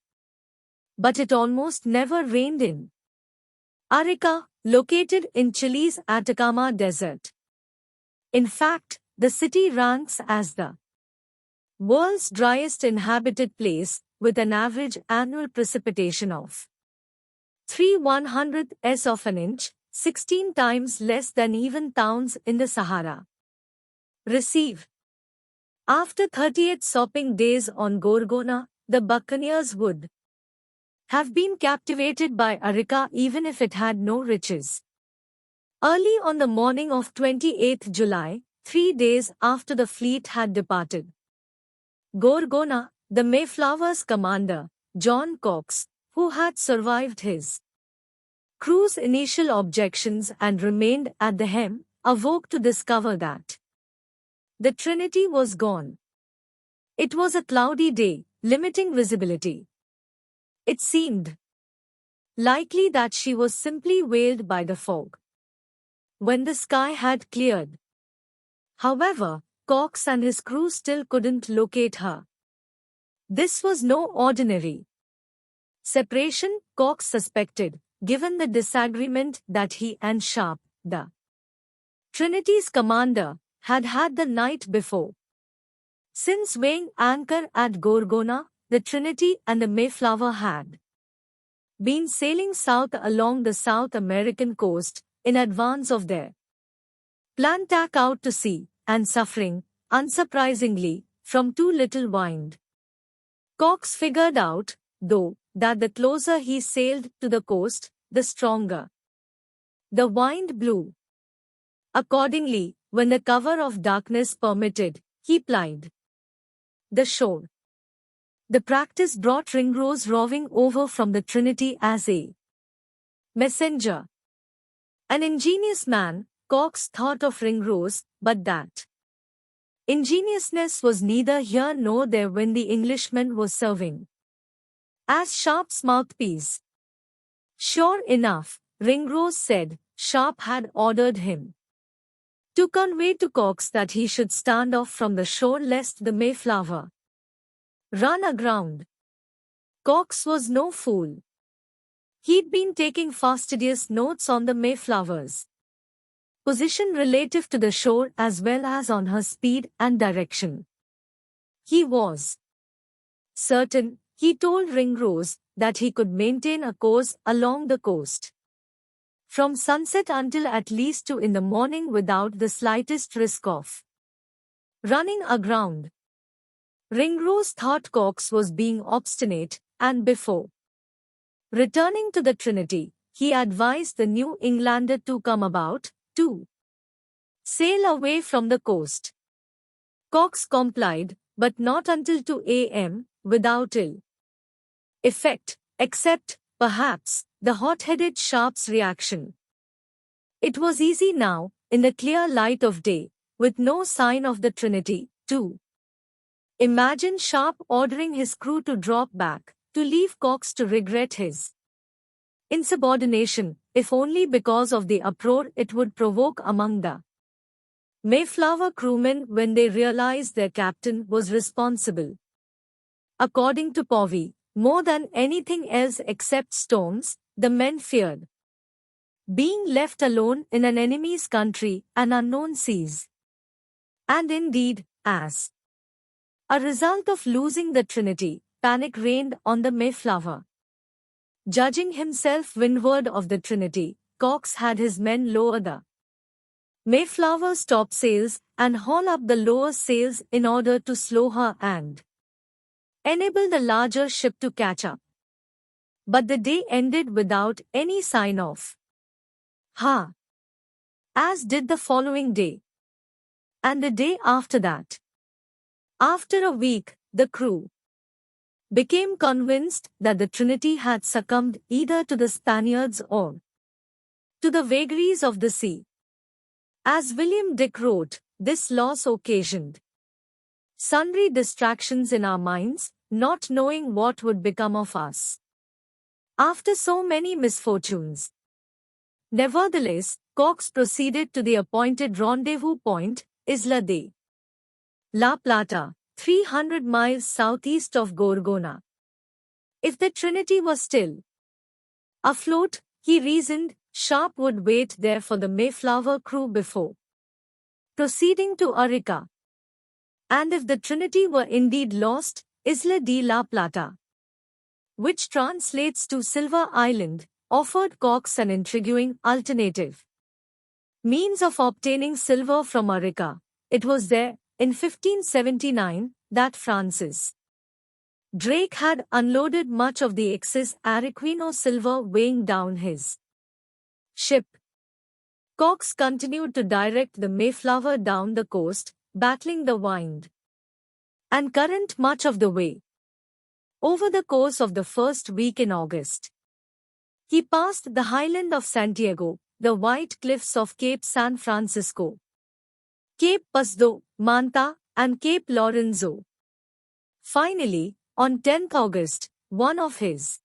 But it almost never rained in Arica, located in Chile's Atacama Desert. In fact, the city ranks as the world's driest inhabited place, with an average annual precipitation of 3/100th of an inch, 16 times less than even towns in the Sahara. Receive. After 38 sopping days on Gorgona, the buccaneers would have been captivated by Arica even if it had no riches. Early on the morning of 28th July, 3 days after the fleet had departed, Gorgona, the Mayflower's commander, John Cox, who had survived his crew's initial objections and remained at the helm, awoke to discover that the Trinity was gone. It was a cloudy day, limiting visibility. It seemed likely that she was simply veiled by the fog when the sky had cleared. However, Cox and his crew still couldn't locate her. This was no ordinary separation, Cox suspected, given the disagreement that he and Sharp, the Trinity's commander, had had the night before. Since weighing anchor at Gorgona, the Trinity and the Mayflower had been sailing south along the South American coast in advance of their planned tack out to sea, and suffering, unsurprisingly, from too little wind. Cox figured out, though, that the closer he sailed to the coast, the stronger the wind blew. Accordingly, when the cover of darkness permitted, he plied the shore. The practice brought Ringrose roving over from the Trinity as a messenger. An ingenious man, Cox thought of Ringrose, but that ingeniousness was neither here nor there when the Englishman was serving as Sharp's mouthpiece. Sure enough, Ringrose said, Sharp had ordered him to convey to Cox that he should stand off from the shore lest the Mayflower run aground. Cox was no fool. He'd been taking fastidious notes on the Mayflower's position relative to the shore as well as on her speed and direction. He was certain, he told Ringrose, that he could maintain a course along the coast from sunset until at least 2 in the morning without the slightest risk of running aground. Ringrose thought Cox was being obstinate, and before returning to the Trinity, he advised the New Englander to come about, to sail away from the coast. Cox complied, but not until 2 a.m., without ill effect, except, perhaps, the hot-headed Sharp's reaction. It was easy now, in the clear light of day, with no sign of the Trinity, to imagine Sharp ordering his crew to drop back, to leave Cox to regret his insubordination, if only because of the uproar it would provoke among the Mayflower crewmen when they realized their captain was responsible. According to Povey, more than anything else except storms, the men feared being left alone in an enemy's country and unknown seas. And indeed, as a result of losing the Trinity, panic reigned on the Mayflower. Judging himself windward of the Trinity, Cox had his men lower the Mayflower's topsails and haul up the lower sails in order to slow her and enable the larger ship to catch up. But the day ended without any sign of her, as did the following day, and the day after that. After a week, the crew became convinced that the Trinity had succumbed either to the Spaniards or to the vagaries of the sea. As William Dick wrote, this loss occasioned sundry distractions in our minds, not knowing what would become of us after so many misfortunes. Nevertheless, Cox proceeded to the appointed rendezvous point, Isla de La Plata, 300 miles southeast of Gorgona. If the Trinity was still afloat, he reasoned, Sharp would wait there for the Mayflower crew before proceeding to Arica. And if the Trinity were indeed lost, Isla de la Plata, which translates to Silver Island, offered Cox an intriguing alternative means of obtaining silver from Arica. It was there, in 1579, that Francis Drake had unloaded much of the excess Araquino silver weighing down his ship. Cox continued to direct the Mayflower down the coast, battling the wind and current much of the way. Over the course of the first week in August, he passed the highland of Santiago, the white cliffs of Cape San Francisco, Cape Pasdo, Manta, and Cape Lorenzo. Finally, on 10th August, one of his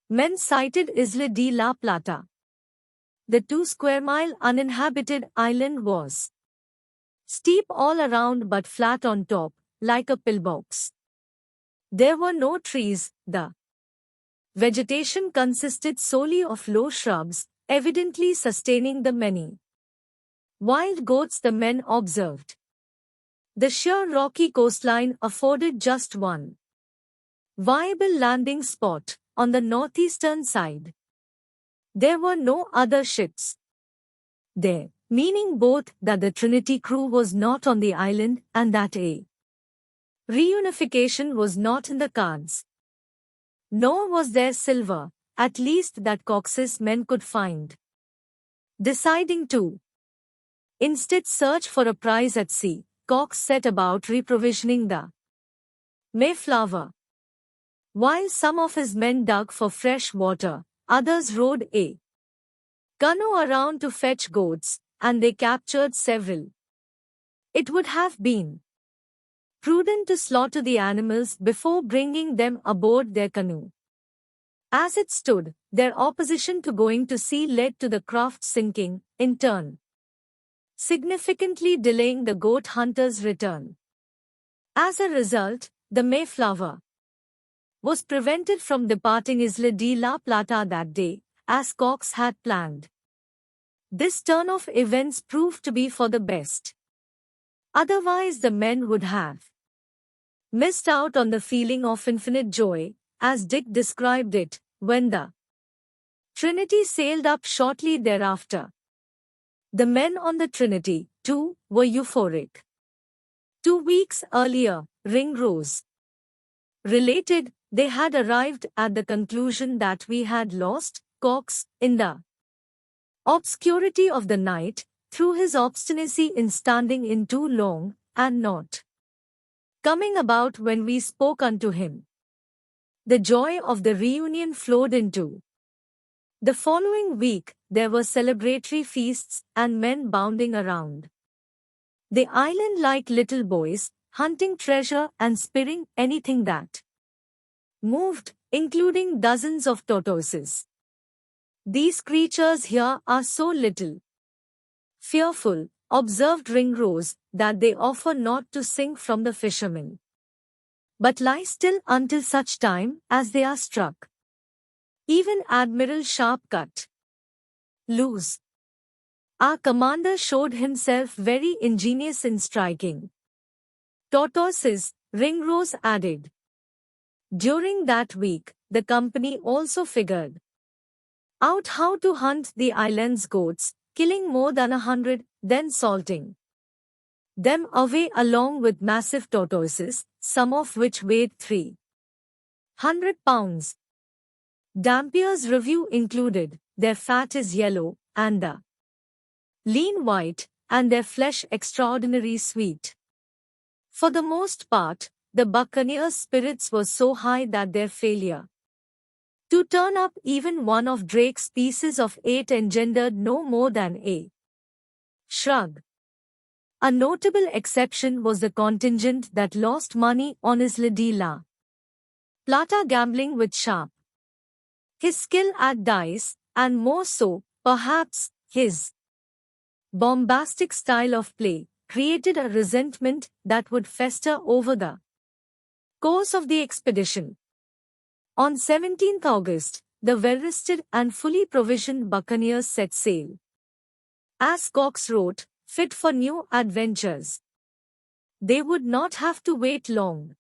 men sighted Isla de la Plata. The 2-square-mile uninhabited island was steep all around but flat on top, like a pillbox. There were no trees. The vegetation consisted solely of low shrubs, evidently sustaining the many wild goats the men observed. The sheer rocky coastline afforded just one viable landing spot, on the northeastern side. There were no other ships there, meaning both that the Trinity crew was not on the island and that a reunification was not in the cards. Nor was there silver, at least that Cox's men could find. Deciding to instead search for a prize at sea, Cox set about reprovisioning the Mayflower. While some of his men dug for fresh water, others rowed a canoe around to fetch goats, and they captured several. It would have been prudent to slaughter the animals before bringing them aboard their canoe. As it stood, their opposition to going to sea led to the craft sinking, in turn significantly delaying the goat hunters' return. As a result, the Mayflower was prevented from departing Isla de la Plata that day, as Cox had planned. This turn of events proved to be for the best. Otherwise the men would have missed out on the feeling of infinite joy, as Dick described it, when the Trinity sailed up shortly thereafter. The men on the Trinity, too, were euphoric. 2 weeks earlier, Ringrose related, they had arrived at the conclusion that we had lost Cox in the obscurity of the night, through his obstinacy in standing in too long, and not coming about when we spoke unto him. The joy of the reunion flowed into the following week. There were celebratory feasts and men bounding around the island like little boys, hunting treasure and spearing anything that moved, including dozens of tortoises. These creatures here are so little fearful, observed Ringrose, that they offer not to sink from the fishermen, but lie still until such time as they are struck. Even Admiral Sharpcut loose, our commander, showed himself very ingenious in striking tortoises, Ringrose added. During that week, the company also figured out how to hunt the island's goats, killing more than 100, then salting them away along with massive tortoises, some of which weighed 300 pounds. Dampier's review included, their fat is yellow, and the lean white, and their flesh extraordinary sweet. For the most part, the buccaneers' spirits were so high that their failure to turn up even one of Drake's pieces of 8 engendered no more than a shrug. A notable exception was the contingent that lost money on Isla de la Plata gambling with Sharp. His skill at dice, and more so, perhaps, his bombastic style of play, created a resentment that would fester over the course of the expedition. On 17th August, the well-rested and fully provisioned buccaneers set sail. As Cox wrote, fit for new adventures. They would not have to wait long.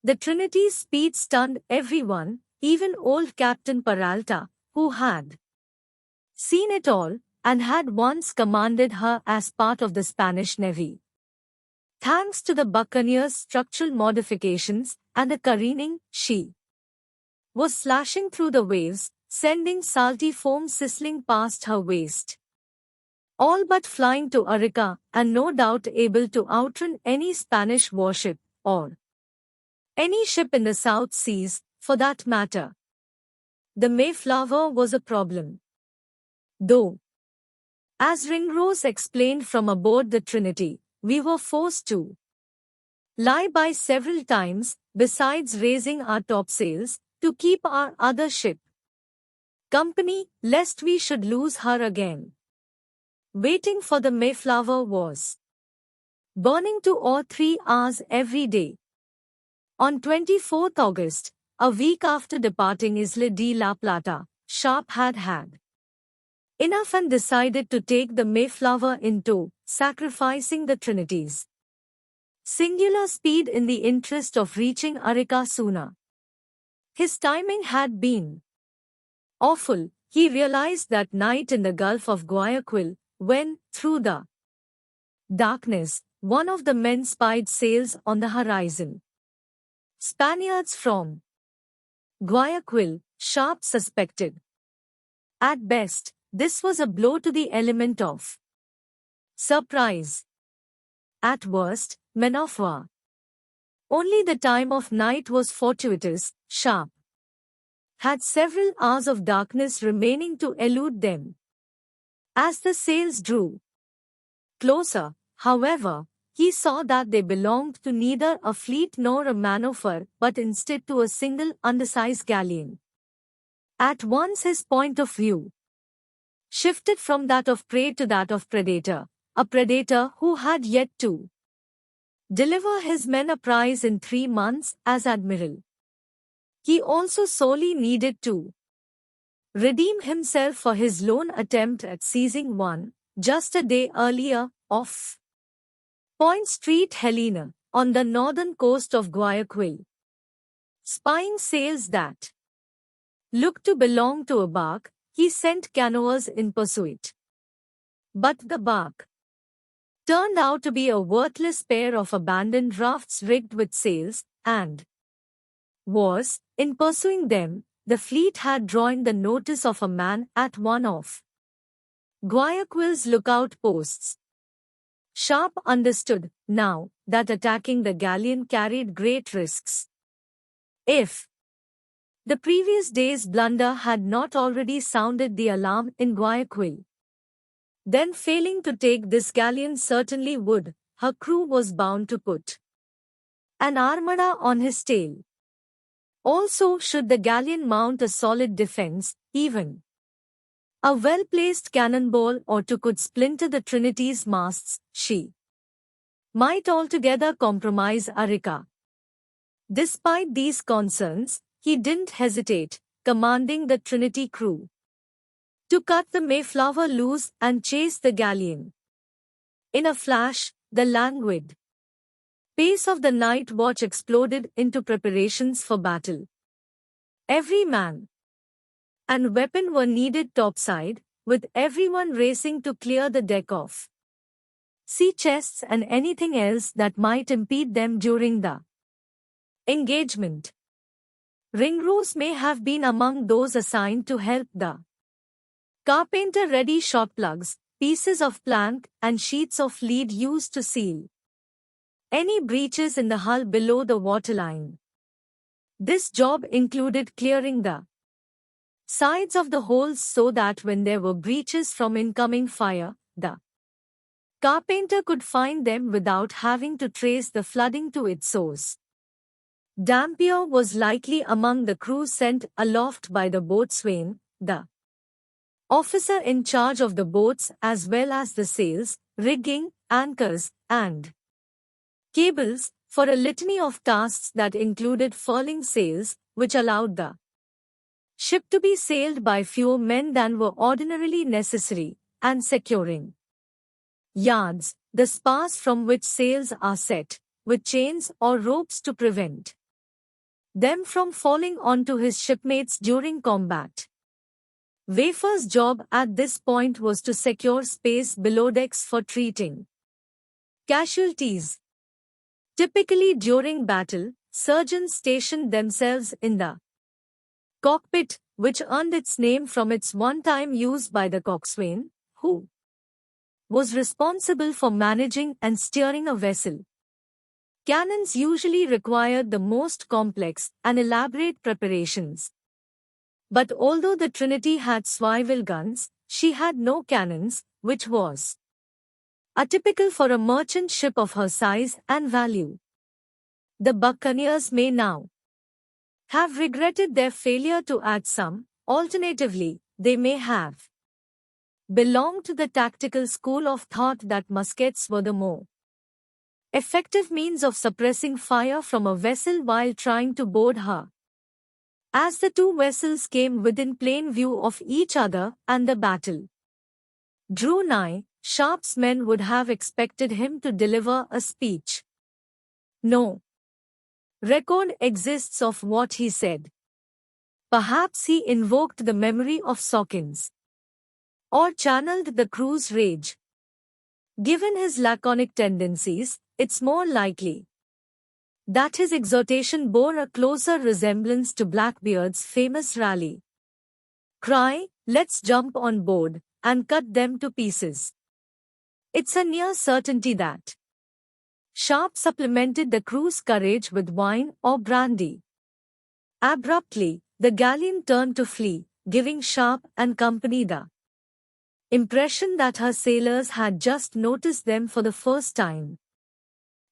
The Trinity's speed stunned everyone, even old Captain Peralta, who had seen it all, and had once commanded her as part of the Spanish Navy. Thanks to the buccaneer's structural modifications and the careening, she was slashing through the waves, sending salty foam sizzling past her waist. All but flying to Arica, and no doubt able to outrun any Spanish warship, or any ship in the South Seas, for that matter. The Mayflower was a problem, though. As Ringrose explained from aboard the Trinity, we were forced to lie by several times, besides raising our topsails, to keep our other ship company, lest we should lose her again. Waiting for the Mayflower was burning 2 or 3 hours every day. On 24th August, a week after departing Isla de la Plata, Sharp had enough and decided to take the Mayflower in tow, sacrificing the Trinity's singular speed in the interest of reaching Arica sooner. His timing had been awful. He realized that night in the Gulf of Guayaquil, when, through the darkness, one of the men spied sails on the horizon. Spaniards from Guayaquil, Sharp suspected. At best, this was a blow to the element of surprise. At worst, men of war. Only the time of night was fortuitous. Sharp had several hours of darkness remaining to elude them. As the sails drew closer, however, he saw that they belonged to neither a fleet nor a man of war, but instead to a single undersized galleon. At once his point of view shifted from that of prey to that of predator, a predator who had yet to deliver his men a prize in 3 months as admiral. He also sorely needed to redeem himself for his lone attempt at seizing one, just a day earlier, off Point Street Helena, on the northern coast of Guayaquil. Spying sails that looked to belong to a bark, he sent canoers in pursuit. But the bark turned out to be a worthless pair of abandoned rafts rigged with sails, and was, in pursuing them, the fleet had drawn the notice of a man at one of Guayaquil's lookout posts. Sharp understood, now, that attacking the galleon carried great risks. If the previous day's blunder had not already sounded the alarm in Guayaquil, then failing to take this galleon certainly would, her crew was bound to put an armada on his tail. Also, should the galleon mount a solid defense, even a well-placed cannonball or two could splinter the Trinity's masts, she might altogether compromise Arica. Despite these concerns, he didn't hesitate, commanding the Trinity crew to cut the Mayflower loose and chase the galleon. In a flash, the languid pace of the night watch exploded into preparations for battle. Every man and weapon were needed topside, with everyone racing to clear the deck of sea chests and anything else that might impede them during the engagement. Ringrose may have been among those assigned to help the carpenter ready shot plugs, pieces of plank, and sheets of lead used to seal any breaches in the hull below the waterline. This job included clearing the sides of the holes so that when there were breaches from incoming fire, the carpenter could find them without having to trace the flooding to its source. Dampier was likely among the crew sent aloft by the boatswain, the officer in charge of the boats, as well as the sails, rigging, anchors, and cables, for a litany of tasks that included furling sails, which allowed the ship to be sailed by fewer men than were ordinarily necessary, and securing yards, the spars from which sails are set, with chains or ropes to prevent them from falling onto his shipmates during combat. Wafer's job at this point was to secure space below decks for treating casualties. Typically during battle, surgeons stationed themselves in the cockpit, which earned its name from its one-time use by the coxswain, who was responsible for managing and steering a vessel. Cannons usually required the most complex and elaborate preparations. But although the Trinity had swivel guns, she had no cannons, which was atypical for a merchant ship of her size and value. The buccaneers may now have regretted their failure to add some. Alternatively, they may have belonged to the tactical school of thought that muskets were the more effective means of suppressing fire from a vessel while trying to board her. As the two vessels came within plain view of each other and the battle drew nigh, Sharp's men would have expected him to deliver a speech. No record exists of what he said. Perhaps he invoked the memory of Sawkins, or channeled the crew's rage. Given his laconic tendencies, it's more likely that his exhortation bore a closer resemblance to Blackbeard's famous rally cry, "Let's jump on board and cut them to pieces." It's a near certainty that Sharp supplemented the crew's courage with wine or brandy. Abruptly, the galleon turned to flee, giving Sharp and company the impression that her sailors had just noticed them for the first time.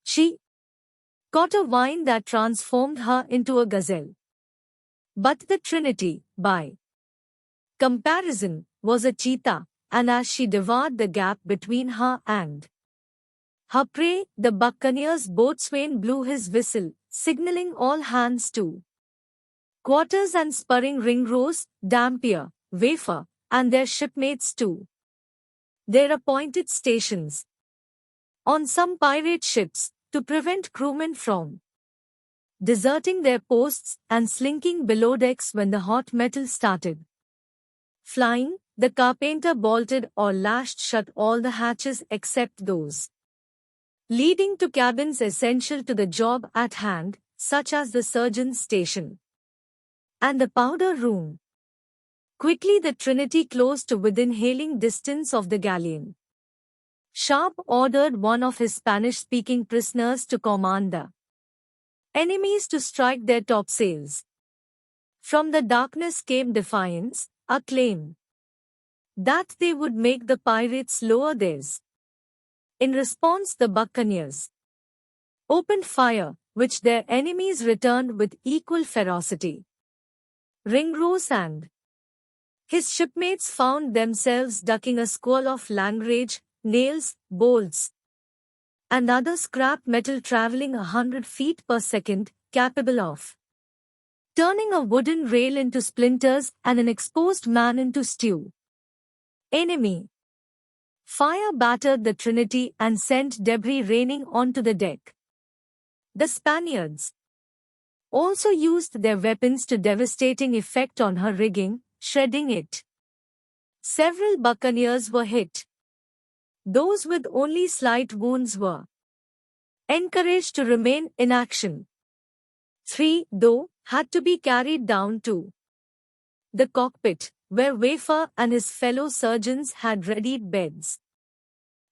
She caught a wine that transformed her into a gazelle. But the Trinity, by comparison, was a cheetah, and as she devoured the gap between her and her prey, the buccaneer's boatswain blew his whistle, signaling all hands to quarters and spurring Ringrose, Dampier, Wafer, and their shipmates to their appointed stations. On some pirate ships, to prevent crewmen from deserting their posts and slinking below decks when the hot metal started flying, the carpenter bolted or lashed shut all the hatches except those leading to cabins essential to the job at hand, such as the surgeon's station and the powder room. Quickly the Trinity closed to within hailing distance of the galleon. Sharp ordered one of his Spanish-speaking prisoners to command the enemies to strike their topsails. From the darkness came defiance, a claim that they would make the pirates lower theirs. In response, the buccaneers opened fire, which their enemies returned with equal ferocity. Ringrose and his shipmates found themselves ducking a squall of langrage, nails, bolts, and other scrap metal traveling 100 feet per second, capable of turning a wooden rail into splinters and an exposed man into stew. Enemy fire battered the Trinity and sent debris raining onto the deck. The Spaniards also used their weapons to devastating effect on her rigging, shredding it. Several buccaneers were hit. Those with only slight wounds were encouraged to remain in action. 3, though, had to be carried down to the cockpit, where Wafer and his fellow surgeons had readied beds.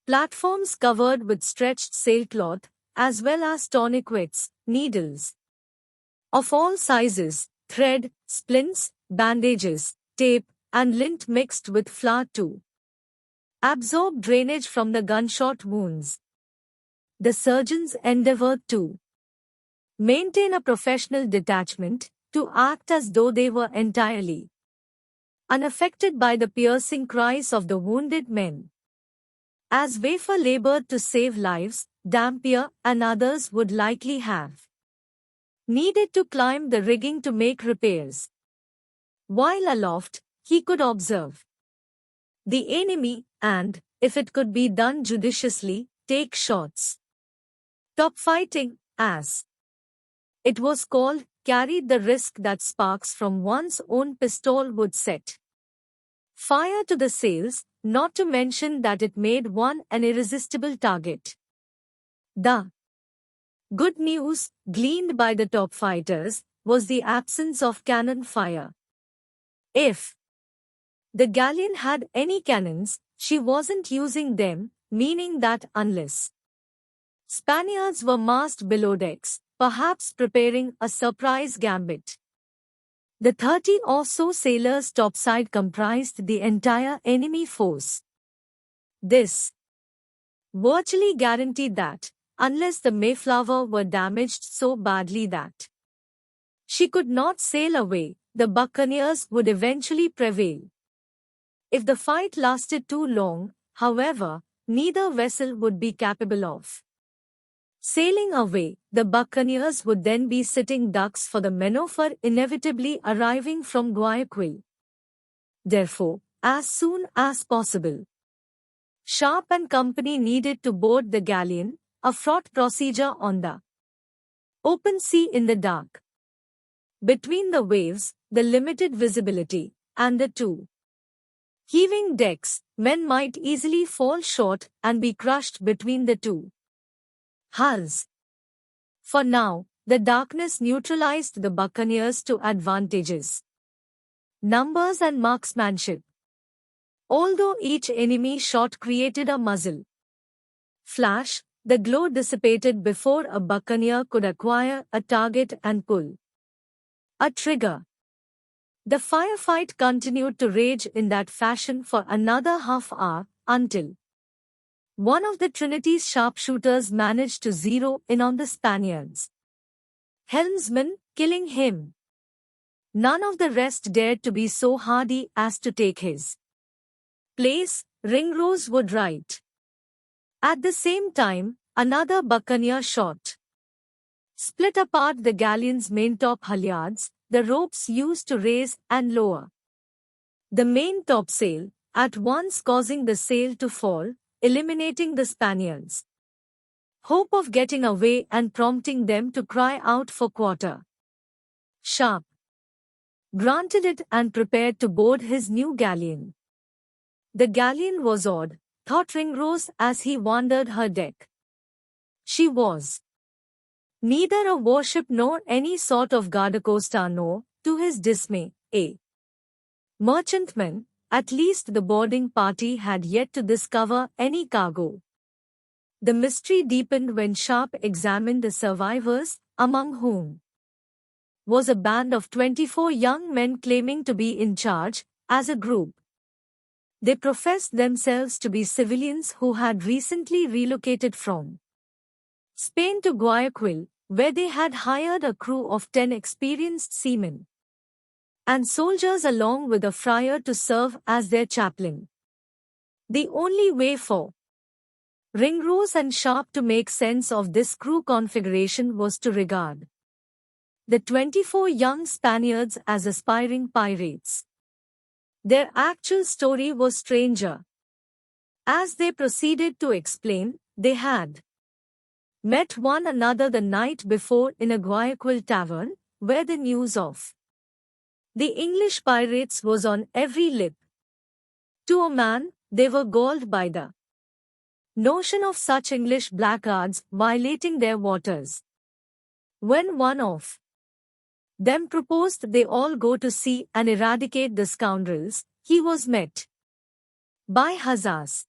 Platforms covered with stretched sailcloth, as well as tourniquets, needles of all sizes, thread, splints, bandages, tape, and lint mixed with flour to absorb drainage from the gunshot wounds. The surgeons endeavored to maintain a professional detachment, to act as though they were entirely unaffected by the piercing cries of the wounded men. As Wafer labored to save lives, Dampier and others would likely have needed to climb the rigging to make repairs. While aloft, he could observe the enemy and, if it could be done judiciously, take shots. Top fighting, as it was called, carried the risk that sparks from one's own pistol would set fire to the sails, not to mention that it made one an irresistible target. The good news, gleaned by the top fighters, was the absence of cannon fire. If the galleon had any cannons, she wasn't using them, meaning that unless Spaniards were massed below decks, perhaps preparing a surprise gambit. The 30 or so sailors topside comprised the entire enemy force. This virtually guaranteed that, unless the Mayflower were damaged so badly that she could not sail away, the buccaneers would eventually prevail. If the fight lasted too long, however, neither vessel would be capable of sailing away. The buccaneers would then be sitting ducks for the maneuver inevitably arriving from Guayaquil. Therefore, as soon as possible, Sharp and company needed to board the galleon, a fraught procedure on the open sea in the dark. Between the waves, the limited visibility, and the two heaving decks, men might easily fall short and be crushed between the two hulls. For now, the darkness neutralized the buccaneers to advantages numbers and marksmanship. Although each enemy shot created a muzzle flash, the glow dissipated before a buccaneer could acquire a target and pull a trigger. The firefight continued to rage in that fashion for another half-hour, until one of the Trinity's sharpshooters managed to zero in on the Spaniards' helmsman, killing him. None of the rest dared to be so hardy as to take his place, Ringrose would write. At the same time, another buccaneer shot split apart the galleon's maintop halyards, the ropes used to raise and lower the main topsail, at once causing the sail to fall, eliminating the Spaniards' hope of getting away and prompting them to cry out for quarter. Sharp granted it and prepared to board his new galleon. The galleon was odd, thought Ringrose as he wandered her deck. She was neither a warship nor any sort of guardacosta nor, to his dismay, a merchantman. At least the boarding party had yet to discover any cargo. The mystery deepened when Sharp examined the survivors, among whom was a band of 24 young men claiming to be in charge, as a group. They professed themselves to be civilians who had recently relocated from Spain to Guayaquil, where they had hired a crew of 10 experienced seamen and soldiers along with a friar to serve as their chaplain. The only way for Ringrose and Sharp to make sense of this crew configuration was to regard the 24 young Spaniards as aspiring pirates. Their actual story was stranger. As they proceeded to explain, they had met one another the night before in a Guayaquil tavern, where the news of the English pirates was on every lip. To a man, they were galled by the notion of such English blackguards violating their waters. When one of them proposed they all go to sea and eradicate the scoundrels, he was met by huzzas.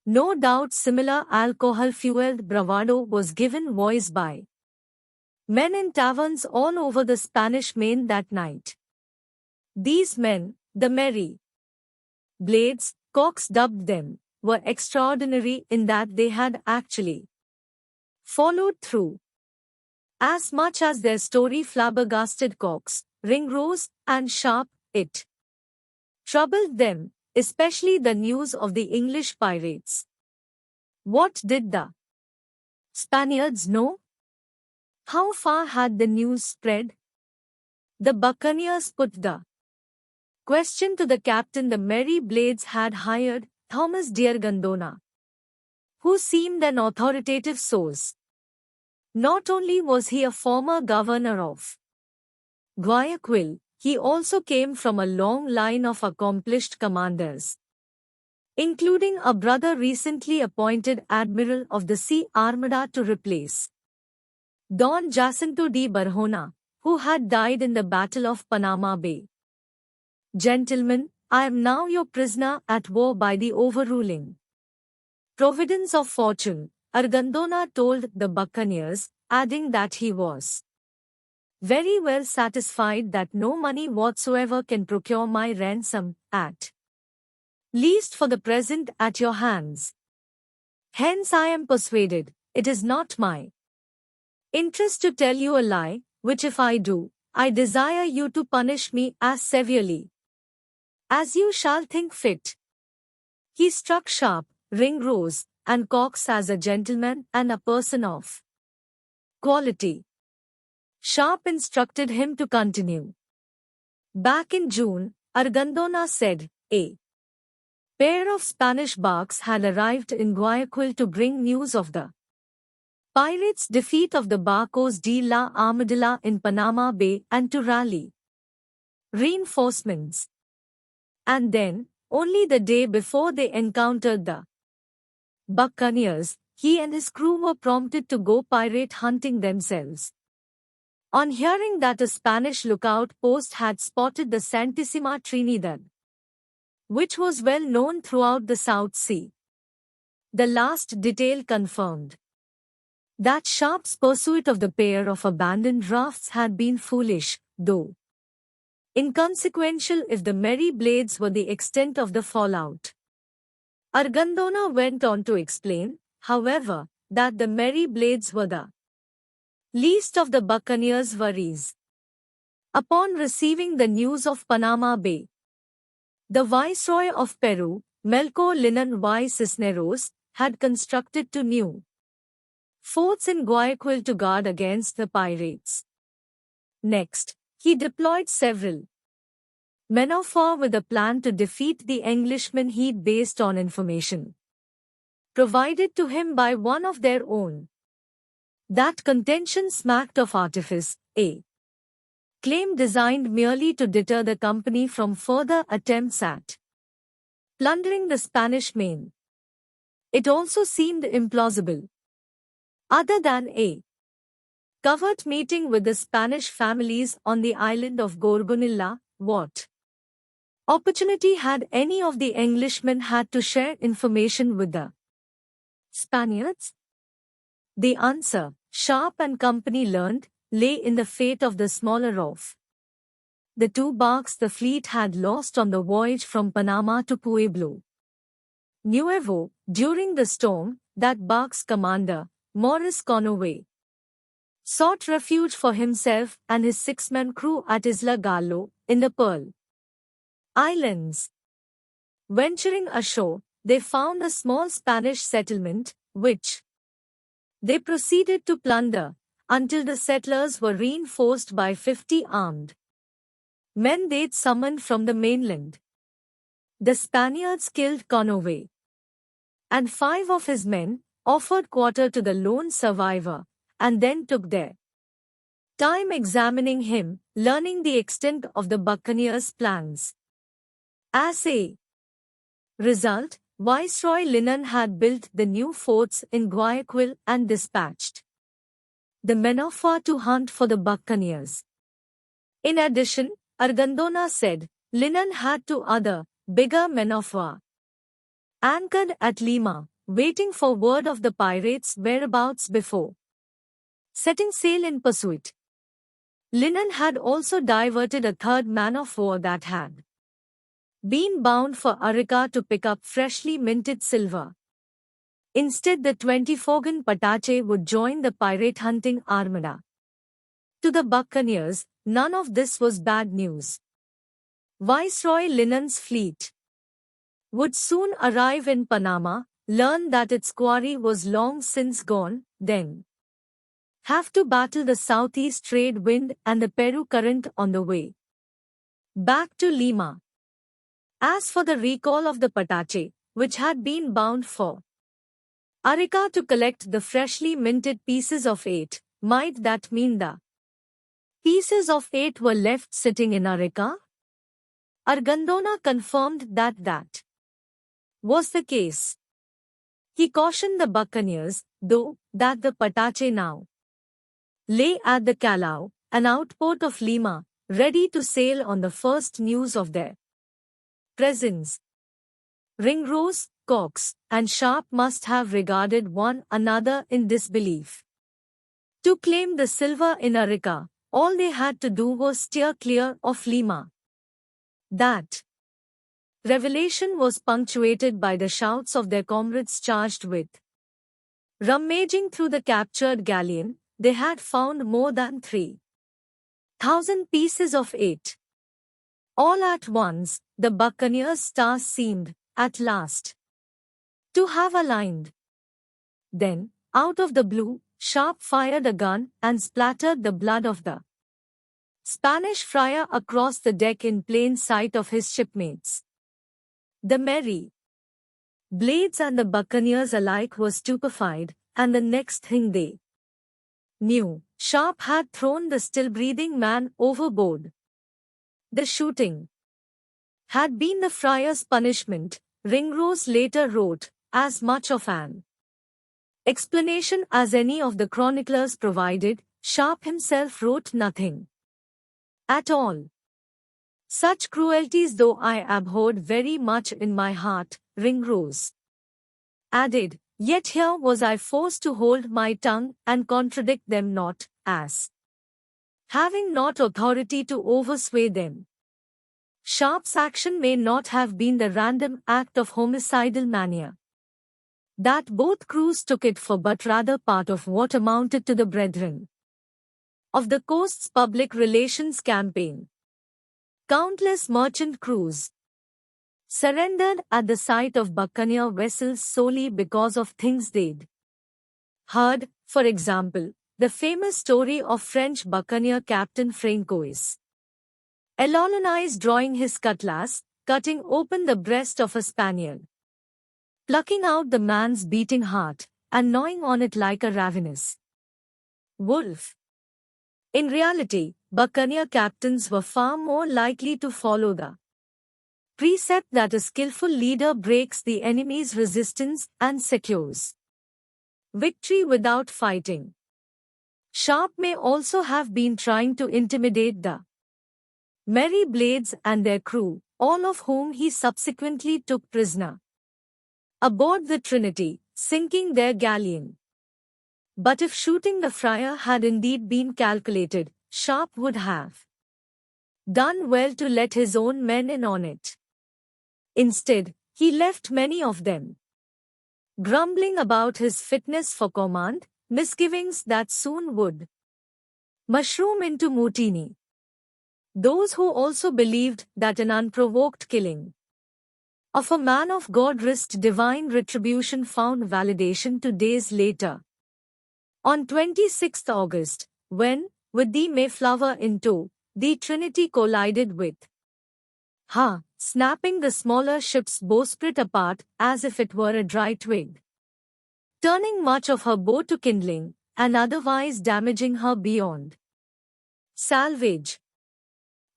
No doubt similar alcohol-fueled bravado was given voice by men in taverns all over the Spanish Main that night. These men, the merry blades, Cox dubbed them, were extraordinary in that they had actually followed through. As much as their story flabbergasted Cox, Ringrose, and Sharp, it troubled them, especially the news of the English pirates. What did the Spaniards know? How far had the news spread? The buccaneers put the question to the captain the Merry Blades had hired, Thomas Deargandona, who seemed an authoritative source. Not only was he a former governor of Guayaquil, he also came from a long line of accomplished commanders, including a brother recently appointed Admiral of the Sea Armada to replace Don Jacinto de Barahona, who had died in the Battle of Panama Bay. Gentlemen, I am now your prisoner at war by the overruling providence of fortune, Argandona told the buccaneers, adding that he was very well satisfied that no money whatsoever can procure my ransom, at least for the present at your hands. Hence I am persuaded, it is not my interest to tell you a lie, which if I do, I desire you to punish me as severely as you shall think fit. He struck Sharp, Ringrose, and Cox as a gentleman and a person of quality. Sharp instructed him to continue. Back in June, Argandona said, a pair of Spanish barks had arrived in Guayaquil to bring news of the pirates' defeat of the Barcos de la Armadillo in Panama Bay and to rally reinforcements. And then, only the day before they encountered the buccaneers, he and his crew were prompted to go pirate hunting themselves. On hearing that a Spanish lookout post had spotted the Santissima Trinidad, which was well known throughout the South Sea, the last detail confirmed that Sharp's pursuit of the pair of abandoned rafts had been foolish, though inconsequential if the merry blades were the extent of the fallout. Argandona went on to explain, however, that the merry blades were the least of the buccaneers' worries. Upon receiving the news of Panama Bay, the Viceroy of Peru, Melchor Linan y Cisneros, had constructed two new forts in Guayaquil to guard against the pirates. Next, he deployed several men of war with a plan to defeat the Englishmen he'd based on information provided to him by one of their own. That contention smacked of artifice, a claim designed merely to deter the company from further attempts at plundering the Spanish main. It also seemed implausible. Other than a covert meeting with the Spanish families on the island of Gorgonilla, what opportunity had any of the Englishmen had to share information with the Spaniards? The answer, Sharp and company learned, lay in the fate of the smaller of the two barks the fleet had lost on the voyage from Panama to Pueblo Nuevo. During the storm, that bark's commander, Maurice Conaway, sought refuge for himself and his six-man crew at Isla Gallo, in the Pearl Islands. Venturing ashore, they found a small Spanish settlement, which they proceeded to plunder, until the settlers were reinforced by 50 armed men they'd summoned from the mainland. The Spaniards killed Conaway and 5 of his men, offered quarter to the lone survivor, and then took their time examining him, learning the extent of the buccaneers' plans. As a result, Viceroy Linan had built the new forts in Guayaquil and dispatched the men of war to hunt for the buccaneers. In addition, Argandona said, Linan had 2 other, bigger men of war anchored at Lima, waiting for word of the pirates' whereabouts before setting sail in pursuit. Linan had also diverted a 3rd man of war that had been bound for Arica to pick up freshly minted silver. Instead, the 24-gun Patache would join the pirate-hunting armada. To the buccaneers, none of this was bad news. Viceroy Linan's fleet would soon arrive in Panama, learn that its quarry was long since gone, then have to battle the southeast trade wind and the Peru current on the way back to Lima. As for the recall of the Patache, which had been bound for Arica to collect the freshly minted pieces of 8, might that mean the Pieces of 8 were left sitting in Arica. Argandona confirmed that was the case. He cautioned the buccaneers, though, that the Patache now lay at the Callao, an outport of Lima, ready to sail on the first news of their presence. Ringrose, Cox, and Sharp must have regarded one another in disbelief. To claim the silver in Arica, all they had to do was steer clear of Lima. That revelation was punctuated by the shouts of their comrades charged with. Rummaging through the captured galleon, they had found more than 3,000 pieces of 8. All at once, the buccaneers' stars seemed, at last, to have aligned. Then, out of the blue, Sharp fired a gun and splattered the blood of the Spanish friar across the deck in plain sight of his shipmates. The merry blades and the buccaneers alike were stupefied, and the next thing they knew, Sharp had thrown the still-breathing man overboard. The shooting had been the friar's punishment. Ringrose later wrote, as much of an explanation as any of the chroniclers provided. Sharp himself wrote nothing at all. Such cruelties though I abhorred very much in my heart, Ringrose added, yet here was I forced to hold my tongue and contradict them not, as having not authority to oversway them. Sharp's action may not have been the random act of homicidal mania that both crews took it for, but rather part of what amounted to the brethren of the coast's public relations campaign. Countless merchant crews surrendered at the sight of buccaneer vessels solely because of things they'd heard, for example, the famous story of French buccaneer Captain Francois Elolonais drawing his cutlass, cutting open the breast of a Spaniard, plucking out the man's beating heart, and gnawing on it like a ravenous wolf. In reality, buccaneer captains were far more likely to follow the precept that a skillful leader breaks the enemy's resistance and secures victory without fighting. Sharp may also have been trying to intimidate the merry blades and their crew, all of whom he subsequently took prisoner aboard the Trinity, sinking their galleon. But if shooting the friar had indeed been calculated, Sharp would have done well to let his own men in on it. Instead, he left many of them grumbling about his fitness for command, misgivings that soon would mushroom into mutiny. Those who also believed that an unprovoked killing of a man of God risked divine retribution found validation 2 days later. On 26 August, when, with the Mayflower in tow, the Trinity collided with her, snapping the smaller ship's bowsprit apart as if it were a dry twig, turning much of her bow to kindling, and otherwise damaging her beyond salvage.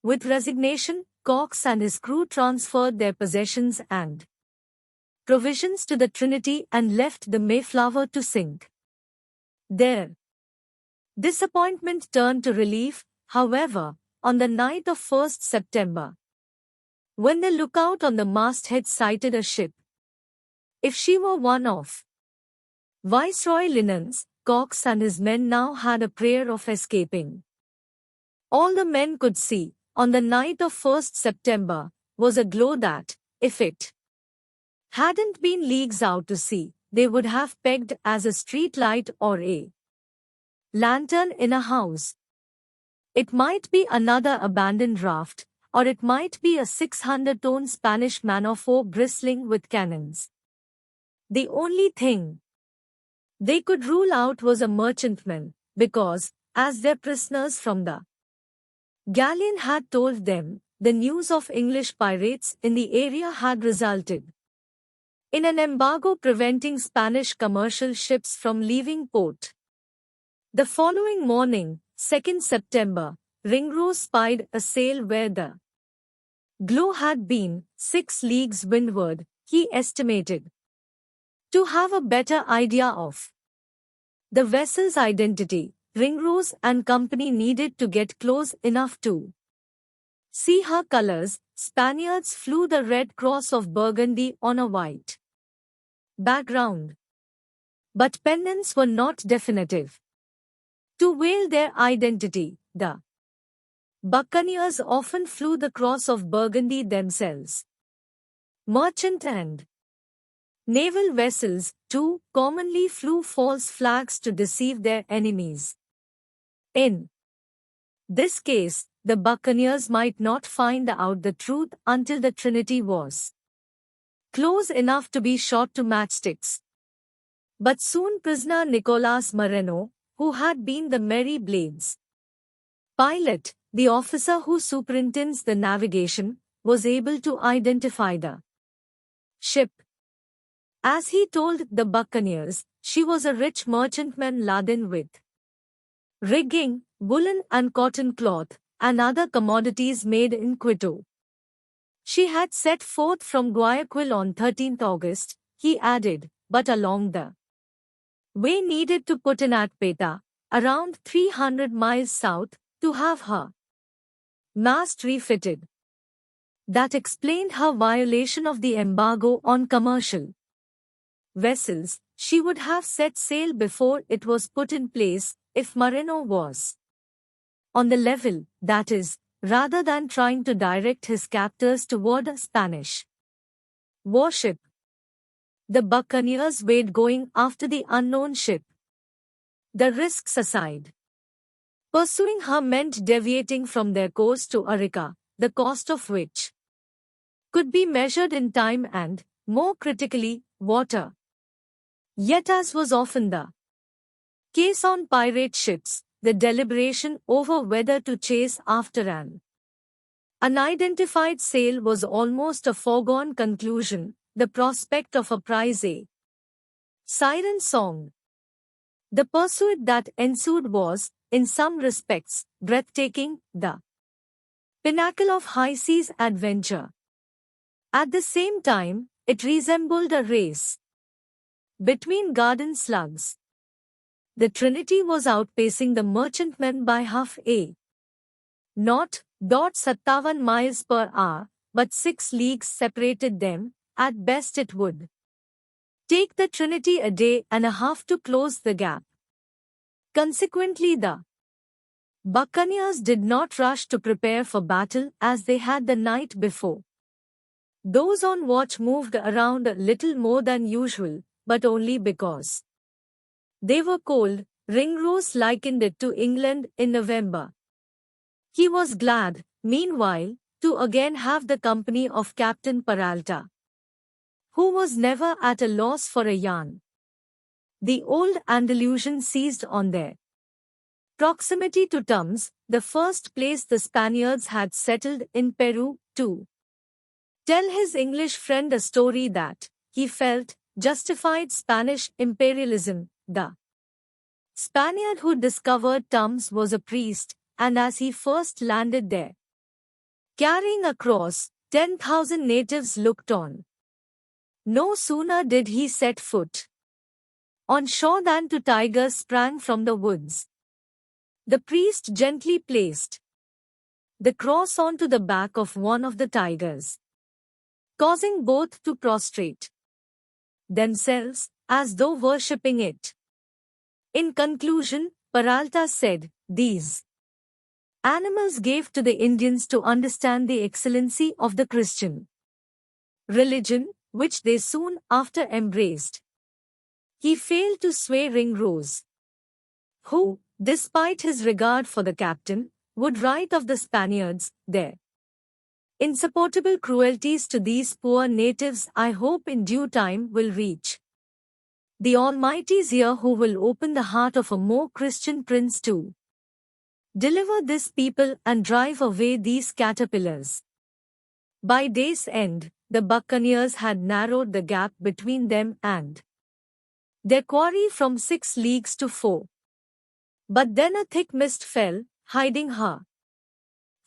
With resignation, Cox and his crew transferred their possessions and provisions to the Trinity and left the Mayflower to sink. Their disappointment turned to relief, however, on the night of 1st September, when the lookout on the masthead sighted a ship. If she were one of Viceroy Linen's, Cox and his men now had a prayer of escaping. All the men could see, on the night of 1st September, was a glow that, if it hadn't been leagues out to sea, they would have pegged as a street light or a lantern in a house. It might be another abandoned raft, or it might be a 600-ton Spanish man-of-war bristling with cannons. The only thing they could rule out was a merchantman, because, as their prisoners from the galleon had told them, the news of English pirates in the area had resulted in an embargo preventing Spanish commercial ships from leaving port. The following morning, 2nd September, Ringrose spied a sail where the glow had been 6 leagues windward, he estimated. To have a better idea of the vessel's identity, Ringrose and company needed to get close enough to see her colors. Spaniards flew the Red Cross of Burgundy on a white background. But pennants were not definitive. To veil their identity, the buccaneers often flew the Cross of Burgundy themselves. Merchant and naval vessels, too, commonly flew false flags to deceive their enemies. In this case, the buccaneers might not find out the truth until the Trinity was close enough to be shot to matchsticks. But soon prisoner Nicolas Moreno, who had been the Mary Blade's pilot, the officer who superintends the navigation, was able to identify the ship. As he told the buccaneers, she was a rich merchantman laden with rigging, woolen and cotton cloth, and other commodities made in Quito. She had set forth from Guayaquil on 13th August, he added, but along the way needed to put in at Peta, around 300 miles south, to have her mast refitted. That explained her violation of the embargo on commercial vessels. She would have set sail before it was put in place, if Moreno was on the level, that is, rather than trying to direct his captors toward a Spanish warship. The buccaneers weighed going after the unknown ship. The risks aside, pursuing her meant deviating from their course to Arica, the cost of which could be measured in time and, more critically, water. Yet, as was often the case on pirate ships, the deliberation over whether to chase after an unidentified sail was almost a foregone conclusion, the prospect of a prize a siren song. The pursuit that ensued was, in some respects, breathtaking, the pinnacle of high seas adventure. At the same time, it resembled a race between garden slugs. The Trinity was outpacing the merchantmen by half a knot, 57 miles per hour, but 6 leagues separated them. At best it would take the Trinity a day and a half to close the gap. Consequently, the buccaneers did not rush to prepare for battle as they had the night before. Those on watch moved around a little more than usual, but only because they were cold. Ringrose likened it to England in November. He was glad, meanwhile, to again have the company of Captain Peralta, who was never at a loss for a yarn. The old Andalusian seized on their proximity to Tums, the first place the Spaniards had settled in Peru, to tell his English friend a story that, he felt, justified Spanish imperialism. The Spaniard who discovered Tums was a priest, and as he first landed there, carrying a cross, 10,000 natives looked on. No sooner did he set foot on shore than 2 tigers sprang from the woods. The priest gently placed the cross onto the back of one of the tigers, causing both to prostrate themselves, as though worshipping it. In conclusion, Peralta said, these animals gave to the Indians to understand the excellency of the Christian religion, which they soon after embraced. He failed to sway Ringrose, who, despite his regard for the captain, would write of the Spaniards, their insupportable cruelties to these poor natives. I hope in due time will reach the Almighty's ear, who will open the heart of a more Christian prince to deliver this people and drive away these caterpillars. By day's end, the buccaneers had narrowed the gap between them and their quarry from 6 leagues to 4. But then a thick mist fell, hiding her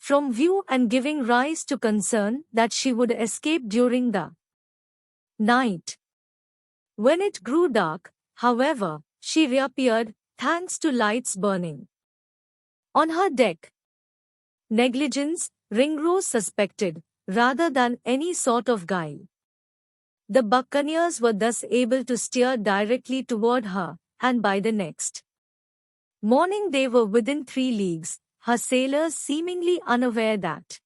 from view and giving rise to concern that she would escape during the night. When it grew dark, however, she reappeared, thanks to lights burning on her deck. Negligence, Ringrose suspected, rather than any sort of guile. The buccaneers were thus able to steer directly toward her, and by the next morning they were within 3 leagues, her sailors seemingly unaware that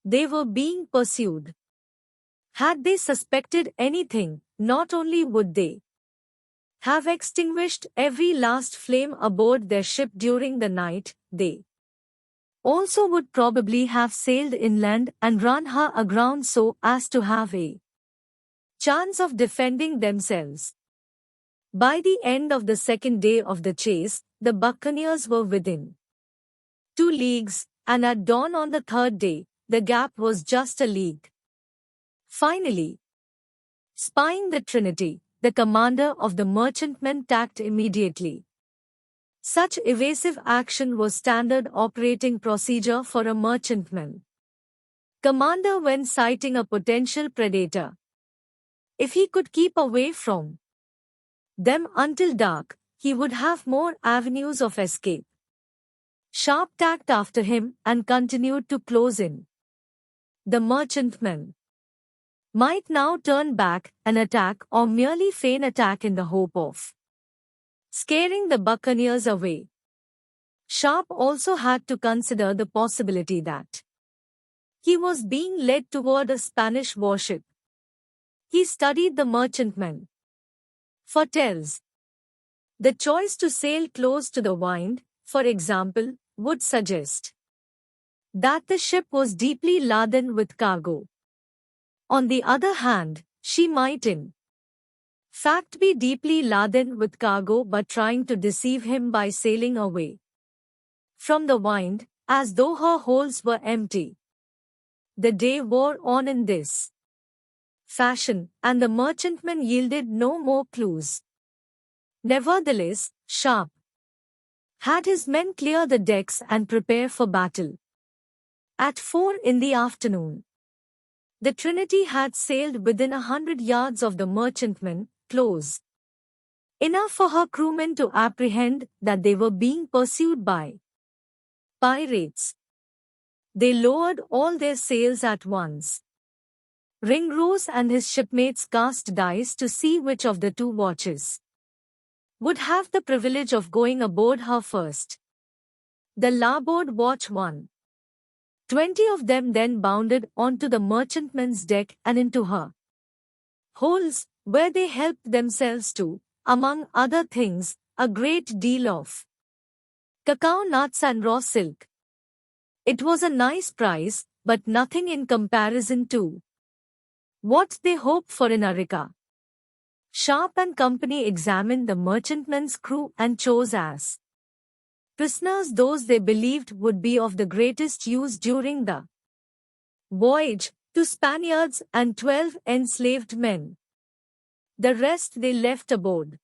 they were being pursued. Had they suspected anything, not only would they have extinguished every last flame aboard their ship during the night, they also would probably have sailed inland and run her aground so as to have a chance of defending themselves. By the end of the second day of the chase, the buccaneers were within 2 leagues, and at dawn on the third day, the gap was just a league. Finally, spying the Trinity, the commander of the merchantmen tacked immediately. Such evasive action was standard operating procedure for a merchantman commander when sighting a potential predator. If he could keep away from them until dark, he would have more avenues of escape. Sharp tacked after him and continued to close in. The merchantmen might now turn back and attack or merely feign attack in the hope of scaring the buccaneers away. Sharp also had to consider the possibility that he was being led toward a Spanish warship. He studied the merchantmen for tells. The choice to sail close to the wind, for example, would suggest that the ship was deeply laden with cargo. On the other hand, she might in fact be deeply laden with cargo but trying to deceive him by sailing away from the wind, as though her holds were empty. The day wore on in this fashion, and the merchantman yielded no more clues. Nevertheless, Sharp had his men clear the decks and prepare for battle. At 4 in the afternoon, the Trinity had sailed within 100 yards of the merchantman, close enough for her crewmen to apprehend that they were being pursued by pirates. They lowered all their sails at once. Ringrose and his shipmates cast dice to see which of the two watches would have the privilege of going aboard her first. The larboard watch won. 20 of them then bounded onto the merchantman's deck and into her holds, where they helped themselves to, among other things, a great deal of cacao nuts and raw silk. It was a nice prize, but nothing in comparison to what they hoped for in Arica. Sharp and company examined the merchantman's crew and chose as prisoners those they believed would be of the greatest use during the voyage, 2 Spaniards and 12 enslaved men. The rest they left aboard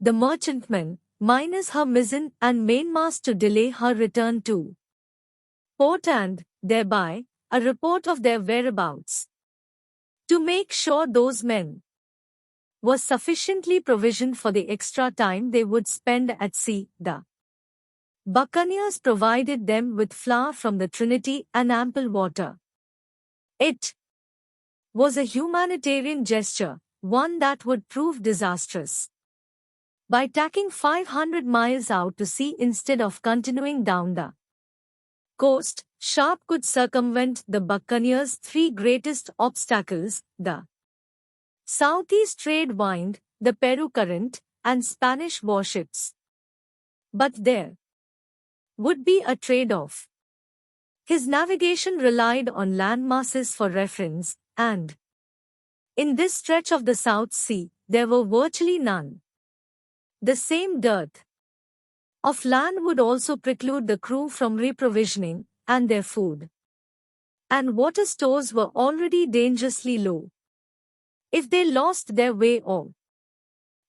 the merchantman, minus her mizzen and mainmast to delay her return to port and, thereby, a report of their whereabouts. To make sure those men were sufficiently provisioned for the extra time they would spend at sea, the buccaneers provided them with flour from the Trinity and ample water. It was a humanitarian gesture, one that would prove disastrous. By tacking 500 miles out to sea instead of continuing down the coast, Sharp could circumvent the buccaneers' 3 greatest obstacles, the southeast trade wind, the Peru current, and Spanish warships. But there would be a trade-off. His navigation relied on landmasses for reference, and in this stretch of the South Sea, there were virtually none. The same dearth of land would also preclude the crew from reprovisioning, and their food and water stores were already dangerously low. If they lost their way or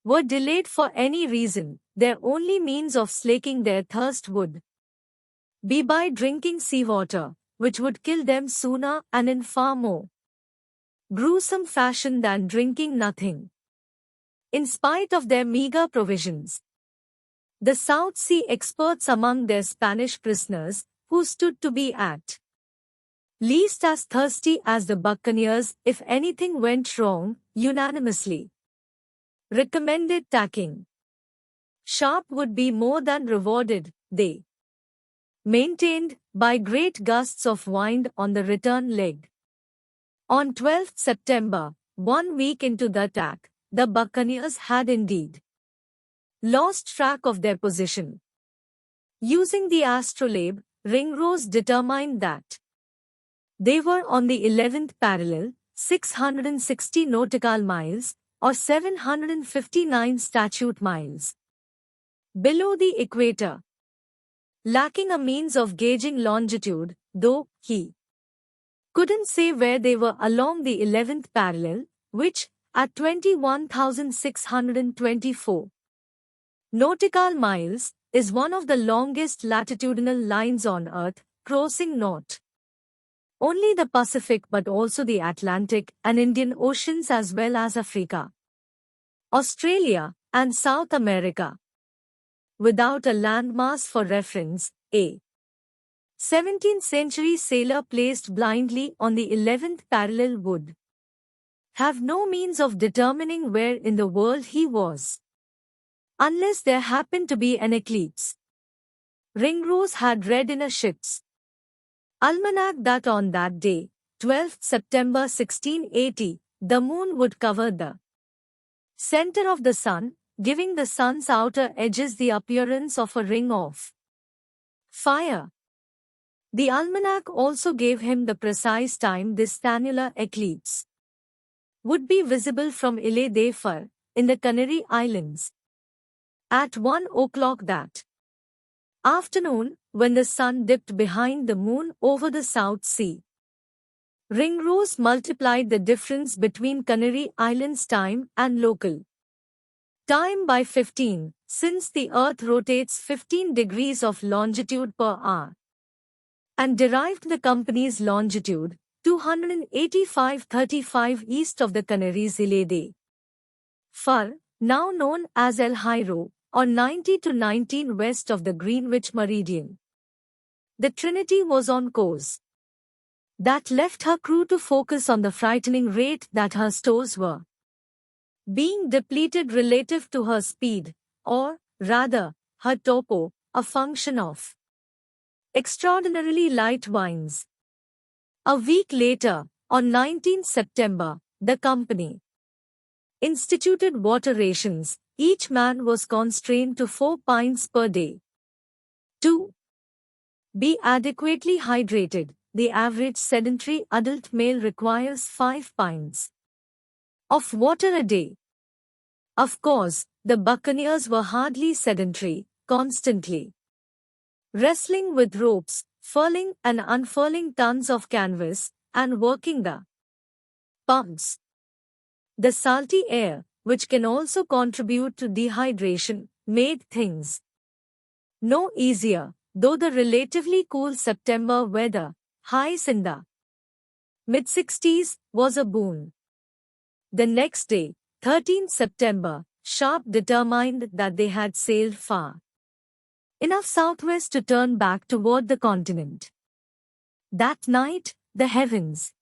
were delayed for any reason, their only means of slaking their thirst would be by drinking seawater, which would kill them sooner and in far more gruesome fashion than drinking nothing. In spite of their meager provisions, the South Sea experts among their Spanish prisoners, who stood to be at least as thirsty as the buccaneers if anything went wrong, unanimously recommended tacking. Sharp would be more than rewarded, they maintained, by great gusts of wind on the return leg. On 12th September, 1 week into the attack, the buccaneers had indeed lost track of their position. Using the astrolabe, Ringrose determined that they were on the 11th parallel, 660 nautical miles, or 759 statute miles, below the equator. Lacking a means of gauging longitude, though, he couldn't say where they were along the 11th parallel, which, at 21,624 nautical miles, is one of the longest latitudinal lines on Earth, crossing not only the Pacific but also the Atlantic and Indian Oceans as well as Africa, Australia, and South America. Without a landmass for reference, a 17th-century sailor placed blindly on the 11th parallel would have no means of determining where in the world he was, unless there happened to be an eclipse. Ringrose had read in a ship's almanac that on that day, 12th September 1680, the moon would cover the center of the sun, giving the sun's outer edges the appearance of a ring of fire. The almanac also gave him the precise time this annular eclipse would be visible from Ile de Fur, in the Canary Islands, at 1 o'clock that afternoon, when the sun dipped behind the moon over the South Sea. Ringrose multiplied the difference between Canary Islands time and local time by 15, since the Earth rotates 15 degrees of longitude per hour, and derived the company's longitude, 285.35 east of the Canaries Ile de Fur, now known as El Hierro, or 90 to 19 west of the Greenwich meridian. The Trinity was on course. That left her crew to focus on the frightening rate that her stores were being depleted relative to her speed, or, rather, her topo, a function of extraordinarily light winds. A week later, on 19 September, the company instituted water rations. Each man was constrained to 4 pints per day. To be adequately hydrated, the average sedentary adult male requires 5 pints of water a day. Of course, the buccaneers were hardly sedentary, constantly wrestling with ropes, furling and unfurling tons of canvas, and working the pumps. The salty air, which can also contribute to dehydration, made things no easier, though the relatively cool September weather, highs in the mid-60s, was a boon. The next day, 13 September, Sharp determined that they had sailed far enough southwest to turn back toward the continent. That night, the heavens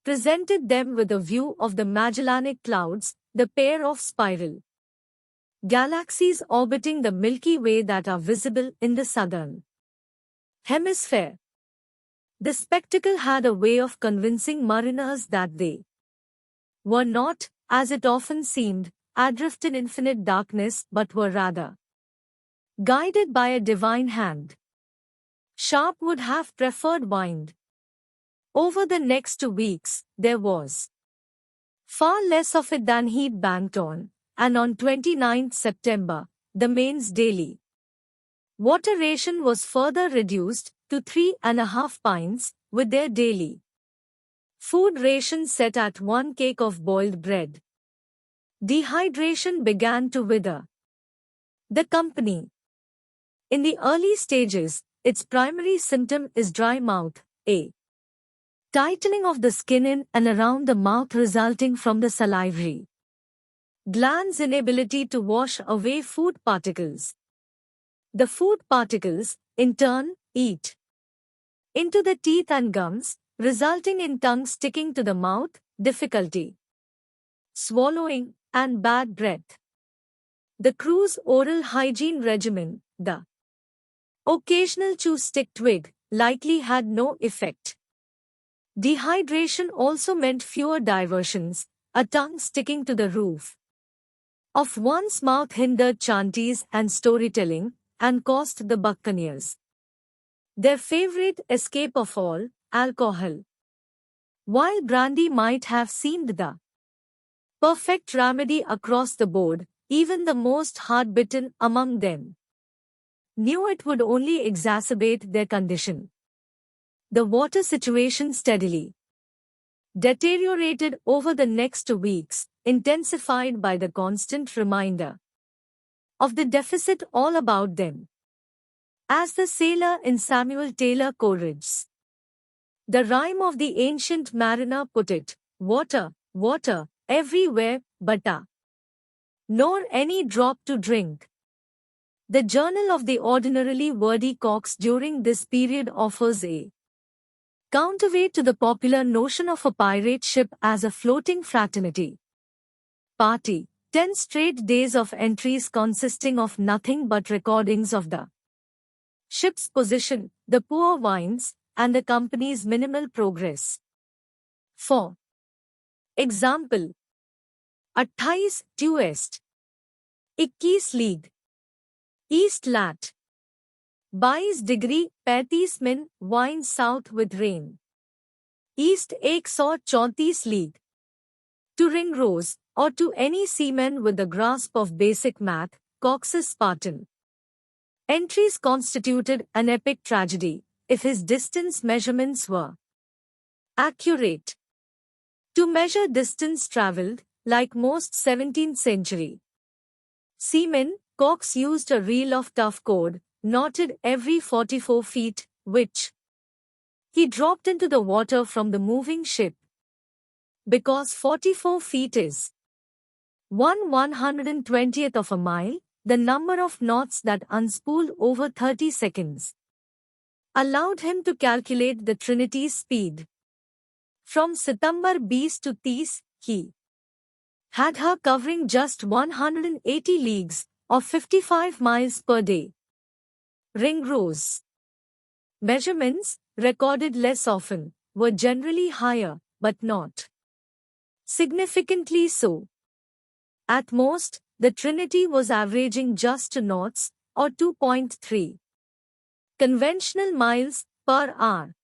presented them with a view of the Magellanic Clouds, the pair of spiral galaxies orbiting the Milky Way that are visible in the southern hemisphere. The spectacle had a way of convincing mariners that they were not, as it often seemed, adrift in infinite darkness but were rather guided by a divine hand. Sharp would have preferred wind. Over the next 2 weeks, there was far less of it than he'd banked on, and on 29 September, the main's daily water ration was further reduced to 3.5 pints, with their daily food ration set at 1 cake of boiled bread. Dehydration began to wither the company. In the early stages, its primary symptom is dry mouth, a tightening of the skin in and around the mouth resulting from the salivary gland's inability to wash away food particles. The food particles, in turn, eat into the teeth and gums, resulting in tongue sticking to the mouth, difficulty swallowing, and bad breath. The crew's oral hygiene regimen, the occasional chew stick twig, likely had no effect. Dehydration also meant fewer diversions, a tongue sticking to the roof of one's mouth hindered chanties and storytelling, and cost the buccaneers their favorite escape of all, alcohol. While brandy might have seemed the perfect remedy across the board, even the most hard-bitten among them knew it would only exacerbate their condition. The water situation steadily deteriorated over the next 2 weeks, intensified by the constant reminder of the deficit all about them. As the sailor in Samuel Taylor Coleridge's The Rime of the Ancient Mariner put it, water, water, everywhere, but nor any drop to drink. The journal of the ordinarily wordy Cox during this period offers a counterweight to the popular notion of a pirate ship as a floating fraternity party. 10 straight days of entries consisting of nothing but recordings of the ship's position, the poor wines, and the company's minimal progress. For example, 28 due west, 21 league, east lat, 22 degree, 35 min, wind south with rain, east 134 league. To Ringrose, or to any seaman with the grasp of basic math, Cox's Spartan entries constituted an epic tragedy, if his distance measurements were accurate. To measure distance traveled, like most 17th century seamen, Cox used a reel of tough cord, knotted every 44 feet, which he dropped into the water from the moving ship. Because 44 feet is 1/120th of a mile, the number of knots that unspooled over 30 seconds allowed him to calculate the Trinity's speed. From September Bees to Thies, he had her covering just 180 leagues, or 55 miles per day. Ringrose measurements, recorded less often, were generally higher, but not significantly so. At most, the Trinity was averaging just 2 knots, or 2.3 conventional miles per hour.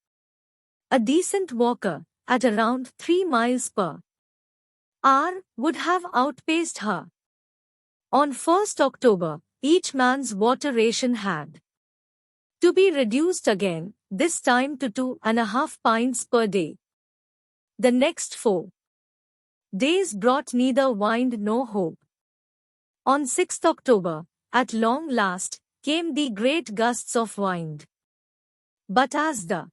A decent walker, at around 3 miles per hour, would have outpaced her. On 1st October, each man's water ration had to be reduced again, this time to 2.5 pints per day. The next 4 days brought neither wind nor hope. On 6th October, at long last, came the great gusts of wind. But as the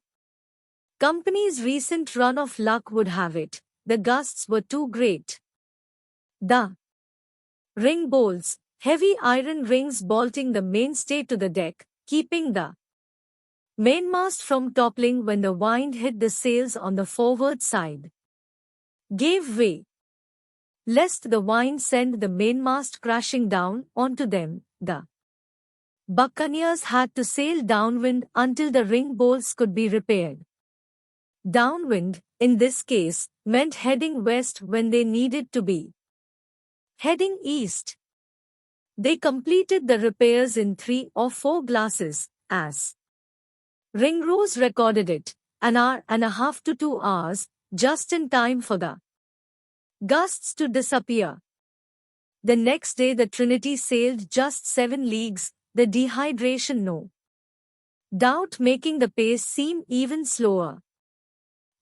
company's recent run of luck would have it, the gusts were too great. The ring bolts, heavy iron rings bolting the mainstay to the deck, keeping the mainmast from toppling when the wind hit the sails on the forward side, gave way. Lest the wind send the mainmast crashing down onto them, the buccaneers had to sail downwind until the ring bolts could be repaired. Downwind, in this case, meant heading west when they needed to be heading east. They completed the repairs in 3 or 4 glasses, as Ringrose recorded it, 1.5 to 2 hours, just in time for the gusts to disappear. The next day the Trinity sailed just 7 leagues, the dehydration no doubt making the pace seem even slower.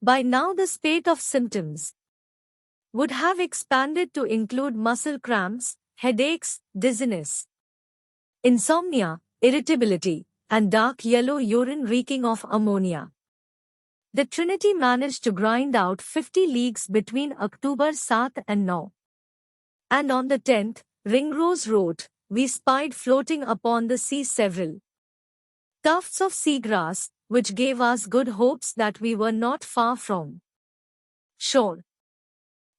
By now the spate of symptoms would have expanded to include muscle cramps, headaches, dizziness, insomnia, irritability, and dark yellow urine reeking of ammonia. The Trinity managed to grind out 50 leagues between October 7 and 9. And on the 10th, Ringrose wrote, "We spied floating upon the sea several tufts of seagrass, which gave us good hopes that we were not far from shore."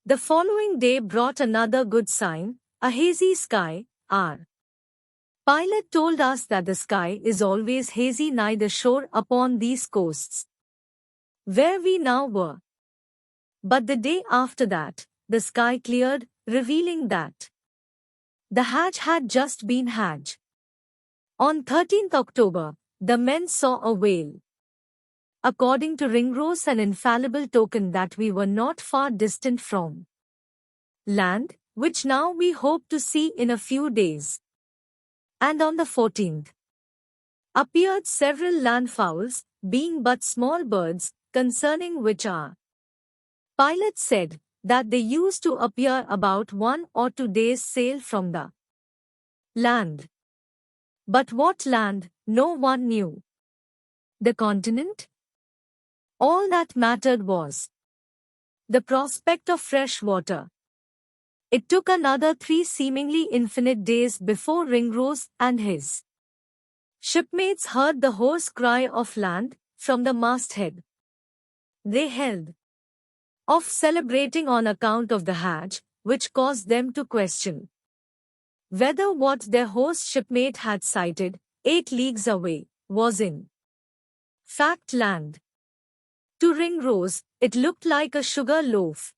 The following day brought another good sign, a hazy sky. Our pilot told us that the sky is always hazy nigh the shore upon these coasts, where we now were. But the day after that, the sky cleared, revealing that the hatch had just been hatched. On 13th October, the men saw a whale. According to Ringrose, an infallible token that we were not far distant from land, which now we hope to see in a few days. And on the 14th, appeared several landfowls, being but small birds, concerning which our pilot said that they used to appear about 1 or 2 days' sail from the land. But what land, no one knew. The continent? All that mattered was the prospect of fresh water. It took another 3 seemingly infinite days before Ringrose and his shipmates heard the hoarse cry of land from the masthead. They held off celebrating on account of the hatch, which caused them to question whether what their host shipmate had sighted, 8 leagues away, was in fact land. To Ringrose, it looked like a sugar loaf.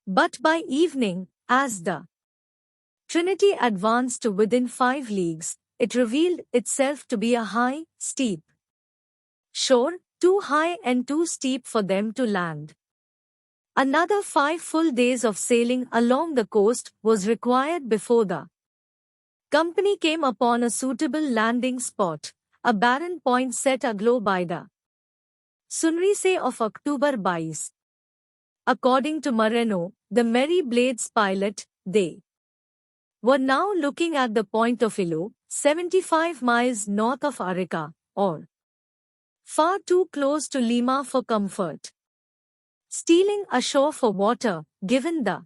But by evening, as the Trinity advanced to within 5 leagues, it revealed itself to be a high, steep shore, too high and too steep for them to land. Another 5 full days of sailing along the coast was required before the company came upon a suitable landing spot, a barren point set aglow by the sunrise of October 22. According to Moreno, the Merry Blade's pilot, they were now looking at the point of Ilo, 75 miles north of Arica, or far too close to Lima for comfort. Stealing ashore for water, given the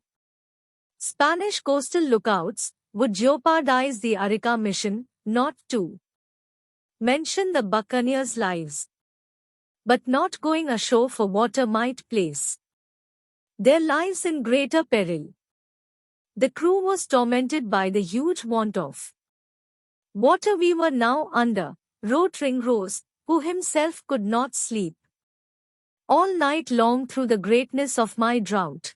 Spanish coastal lookouts, would jeopardize the Arica mission, not to mention the buccaneers' lives. But not going ashore for water might place their lives in greater peril. The crew was tormented by the huge want of water we were now under, wrote Ringrose, who himself could not sleep all night long through the greatness of my drought.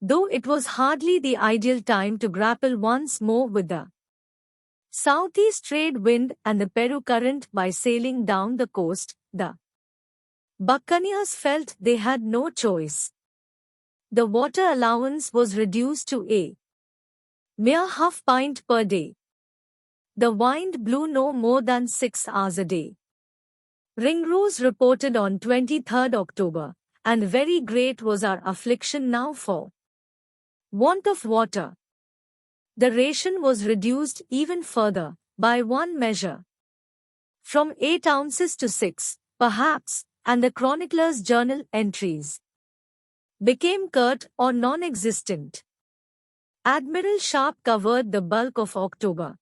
Though it was hardly the ideal time to grapple once more with the southeast trade wind and the Peru current by sailing down the coast, the buccaneers felt they had no choice. The water allowance was reduced to a mere half pint per day. The wind blew no more than 6 hours a day. Ringrose reported on 23rd October, and very great was our affliction now for want of water. The ration was reduced even further, by one measure, from 8 ounces to 6, perhaps, and the chronicler's journal entries became curt or non-existent. Admiral Sharp covered the bulk of October.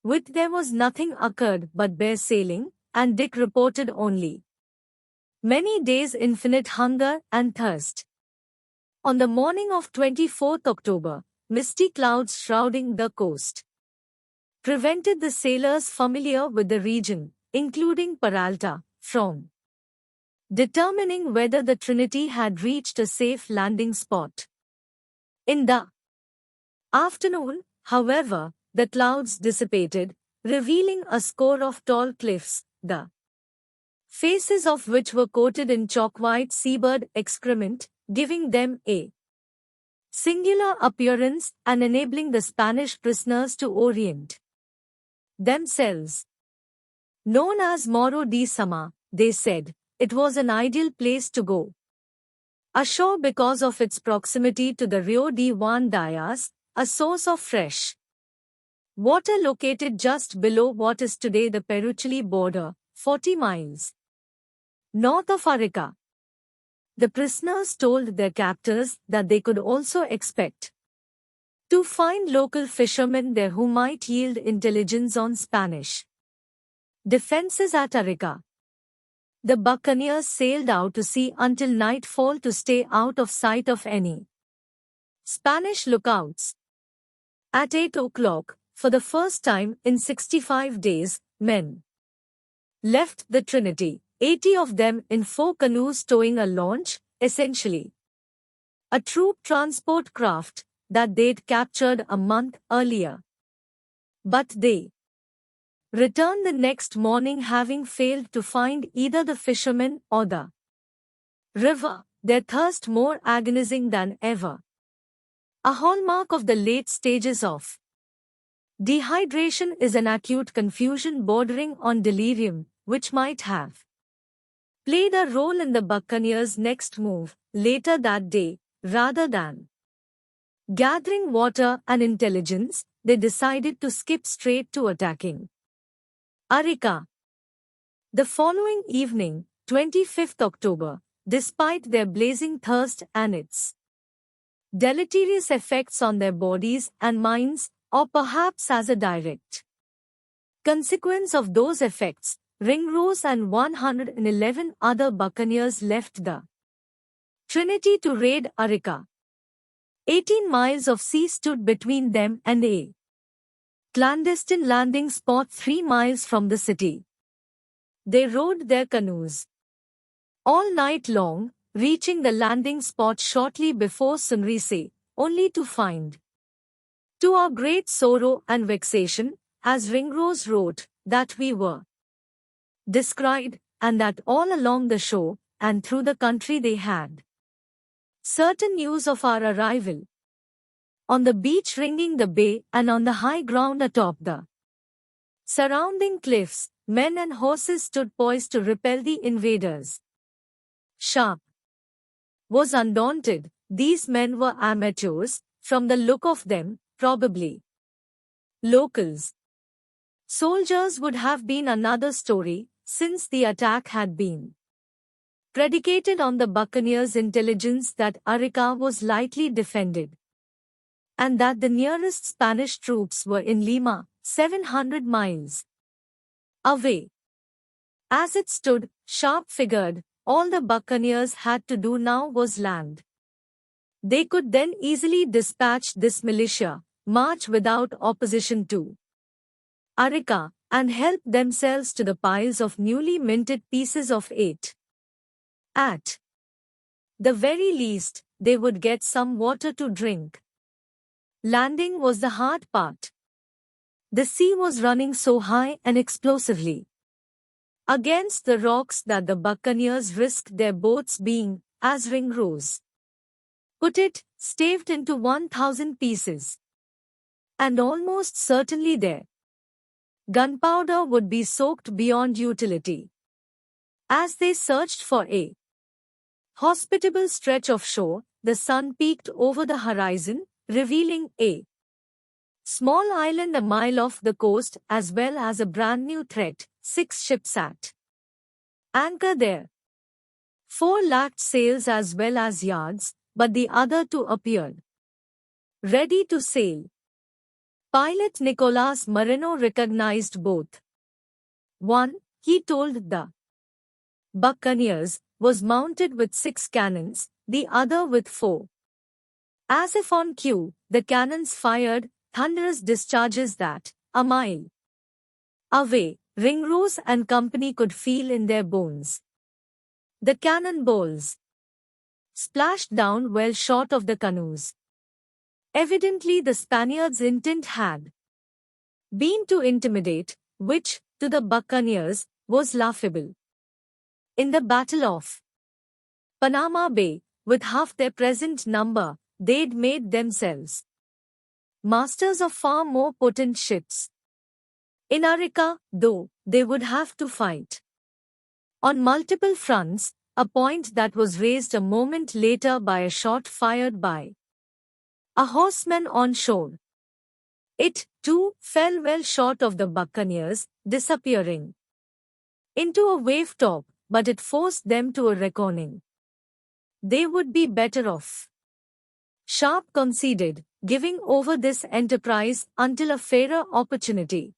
With there was nothing occurred but bare sailing, and Dick reported only many days infinite hunger and thirst. On the morning of 24th October, misty clouds shrouding the coast prevented the sailors familiar with the region, including Peralta, from determining whether the Trinity had reached a safe landing spot. In the afternoon, however, the clouds dissipated, revealing a score of tall cliffs, the faces of which were coated in chalk-white seabird excrement, giving them a singular appearance and enabling the Spanish prisoners to orient themselves. Known as Morro de Sama, they said, it was an ideal place to go ashore because of its proximity to the Rio de Juan Diaz, a source of fresh Water located just below what is today the Peru-Chile border, 40 miles north of Arica. The prisoners told their captors that they could also expect to find local fishermen there who might yield intelligence on Spanish defenses at Arica. The buccaneers sailed out to sea until nightfall to stay out of sight of any Spanish lookouts. At 8 o'clock, for the first time in 65 days, men left the Trinity, 80 of them in 4 canoes towing a launch, essentially a troop transport craft that they'd captured a month earlier. But they returned the next morning having failed to find either the fishermen or the river, their thirst more agonizing than ever. A hallmark of the late stages of dehydration is an acute confusion bordering on delirium, which might have played a role in the buccaneers' next move, later that day. Rather than gathering water and intelligence, they decided to skip straight to attacking Arica. The following evening, 25th October, despite their blazing thirst and its deleterious effects on their bodies and minds, or perhaps as a direct consequence of those effects, Ringrose and 111 other buccaneers left the Trinity to raid Arica. 18 miles of sea stood between them and a clandestine landing spot 3 miles from the city. They rowed their canoes all night long, reaching the landing spot shortly before sunrise, only to find, to our great sorrow and vexation, as Ringrose wrote, that we were descried, and that all along the shore, and through the country they had certain news of our arrival. On the beach ringing the bay and on the high ground atop the surrounding cliffs, men and horses stood poised to repel the invaders. Sharp was undaunted. These men were amateurs, from the look of them, probably locals. Soldiers would have been another story, since the attack had been predicated on the buccaneers' intelligence that Arica was lightly defended, and that the nearest Spanish troops were in Lima, 700 miles away. As it stood, Sharp figured, all the buccaneers had to do now was land. They could then easily dispatch this militia, march without opposition to Arica, and help themselves to the piles of newly minted pieces of 8. At the very least, they would get some water to drink. Landing was the hard part. The sea was running so high and explosively against the rocks that the buccaneers risked their boats being, as Ringrose put it, staved into 1,000 pieces. And almost certainly their gunpowder would be soaked beyond utility. As they searched for a hospitable stretch of shore, the sun peeked over the horizon, revealing a small island a mile off the coast as well as a brand new threat. 6 ships at anchor there. 4 lacked sails as well as yards, but the other 2 appeared ready to sail. Pilot Nicolas Moreno recognized both. One, he told the buccaneers, was mounted with 6 cannons, the other with 4. As if on cue, the cannons fired thunderous discharges that, a mile away, Ringrose and company could feel in their bones. The cannonballs splashed down well short of the canoes. Evidently the Spaniards' intent had been to intimidate, which, to the buccaneers, was laughable. In the Battle of Panama Bay, with half their present number, they'd made themselves masters of far more potent ships. In Arica, though, they would have to fight on multiple fronts, a point that was raised a moment later by a shot fired by a horseman on shore. It, too, fell well short of the buccaneers, disappearing into a wave top, but it forced them to a reckoning. They would be better off. Sharp conceded, giving over this enterprise until a fairer opportunity.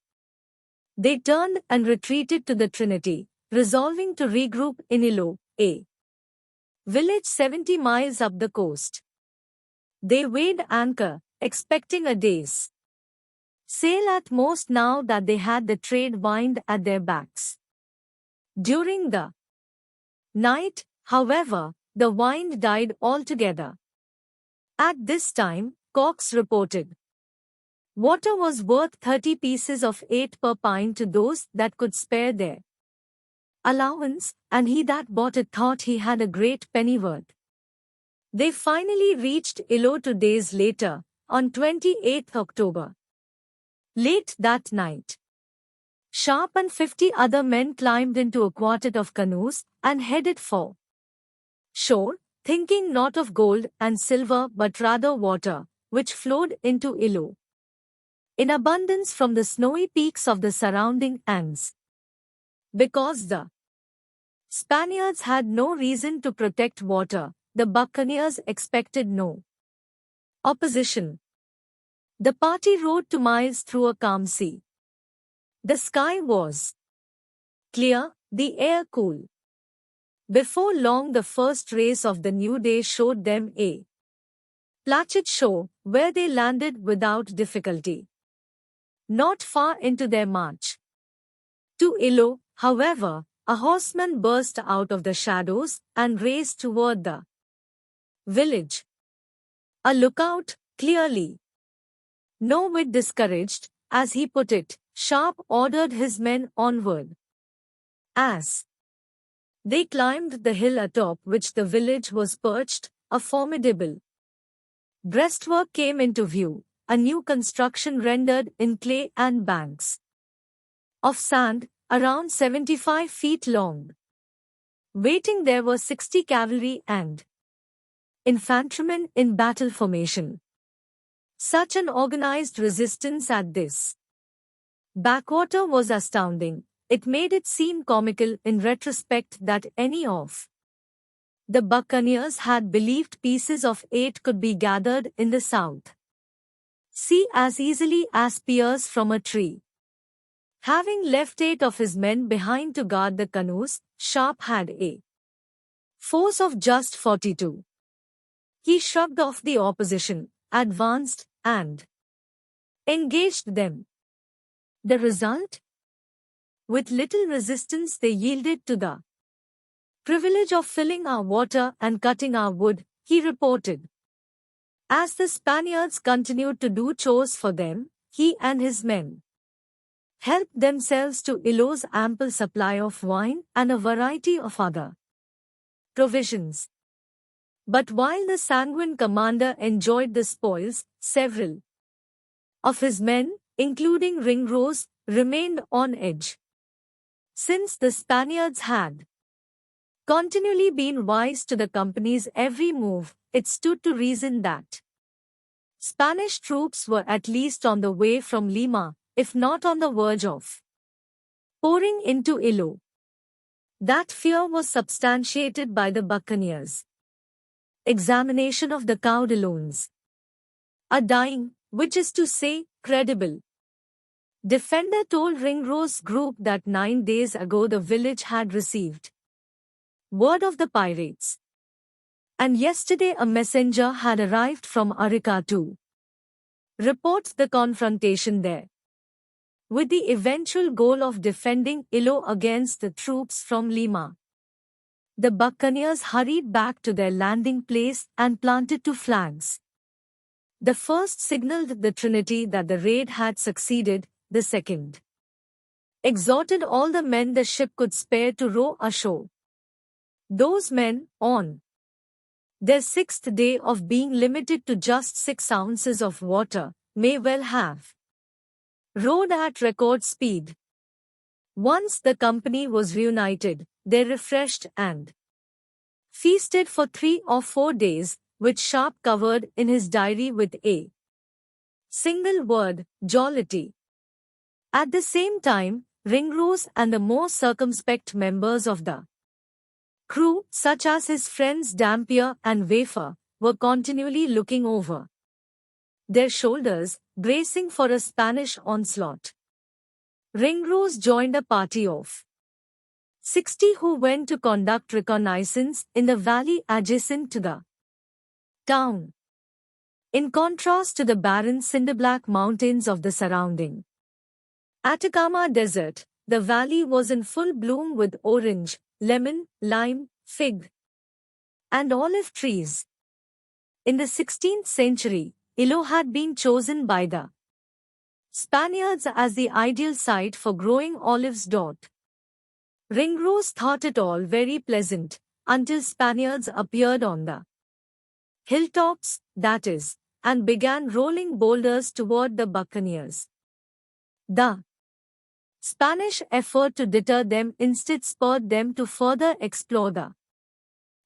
They turned and retreated to the Trinity, resolving to regroup in Ilo, a village 70 miles up the coast. They weighed anchor, expecting a day's sail at most now that they had the trade wind at their backs. During the night, however, the wind died altogether. At this time, Cox reported, water was worth 30 pieces of 8 per pint to those that could spare their allowance, and he that bought it thought he had a great pennyworth. They finally reached Ilo 2 days later, on 28th October. Late that night, Sharp and 50 other men climbed into a quartet of canoes and headed for shore, thinking not of gold and silver but rather water, which flowed into Ilo in abundance from the snowy peaks of the surrounding Andes. Because the Spaniards had no reason to protect water, the buccaneers expected no opposition. The party rowed 2 miles through a calm sea. The sky was clear, the air cool. Before long the first rays of the new day showed them a placid shore, where they landed without difficulty. Not far into their march to Ilo, however, a horseman burst out of the shadows and raced toward the village. A lookout, clearly no whit discouraged, as he put it, Sharp ordered his men onward. As they climbed the hill atop which the village was perched, a formidable breastwork came into view, a new construction rendered in clay and banks of sand, around 75 feet long. Waiting there were 60 cavalry and infantrymen in battle formation. Such an organized resistance at this backwater was astounding. It made it seem comical in retrospect that any of the buccaneers had believed pieces of 8 could be gathered in the south sea as easily as pears from a tree. Having left 8 of his men behind to guard the canoes, Sharp had a force of just 42. He shrugged off the opposition, advanced, and engaged them. The result? With little resistance they yielded to the privilege of filling our water and cutting our wood, he reported. As the Spaniards continued to do chores for them, he and his men helped themselves to Ilo's ample supply of wine and a variety of other provisions. But while the sanguine commander enjoyed the spoils, several of his men, including Ringrose, remained on edge. Since the Spaniards had continually been wise to the company's every move, it stood to reason that Spanish troops were at least on the way from Lima, if not on the verge of pouring into Ilo. That fear was substantiated by the buccaneers' examination of the caudalones. A dying, which is to say, credible defender told Ringrose's group that 9 days ago the village had received word of the pirates, and yesterday a messenger had arrived from Arica to report the confrontation there, with the eventual goal of defending Ilo against the troops from Lima. The buccaneers hurried back to their landing place and planted 2 flags. The first signaled the Trinity that the raid had succeeded, the second exhorted all the men the ship could spare to row ashore. Those men, on their 6th day of being limited to just 6 ounces of water, may well have rowed at record speed. Once the company was reunited, they refreshed and feasted for 3 or 4 days, which Sharp covered in his diary with a Single word, jollity. At the same time, Ringrose and the more circumspect members of the crew, such as his friends Dampier and Wafer, were continually looking over their shoulders, bracing for a Spanish onslaught. Ringrose joined a party of 60 who went to conduct reconnaissance in the valley adjacent to the town. In contrast to the barren cinderblack mountains of the surrounding Atacama Desert, the valley was in full bloom with orange, lemon, lime, fig, and olive trees. In the 16th century, Ilo had been chosen by the Spaniards as the ideal site for growing olives. Ringrose thought it all very pleasant, until Spaniards appeared on the hilltops, that is, and began rolling boulders toward the buccaneers. The Spanish effort to deter them instead spurred them to further explore the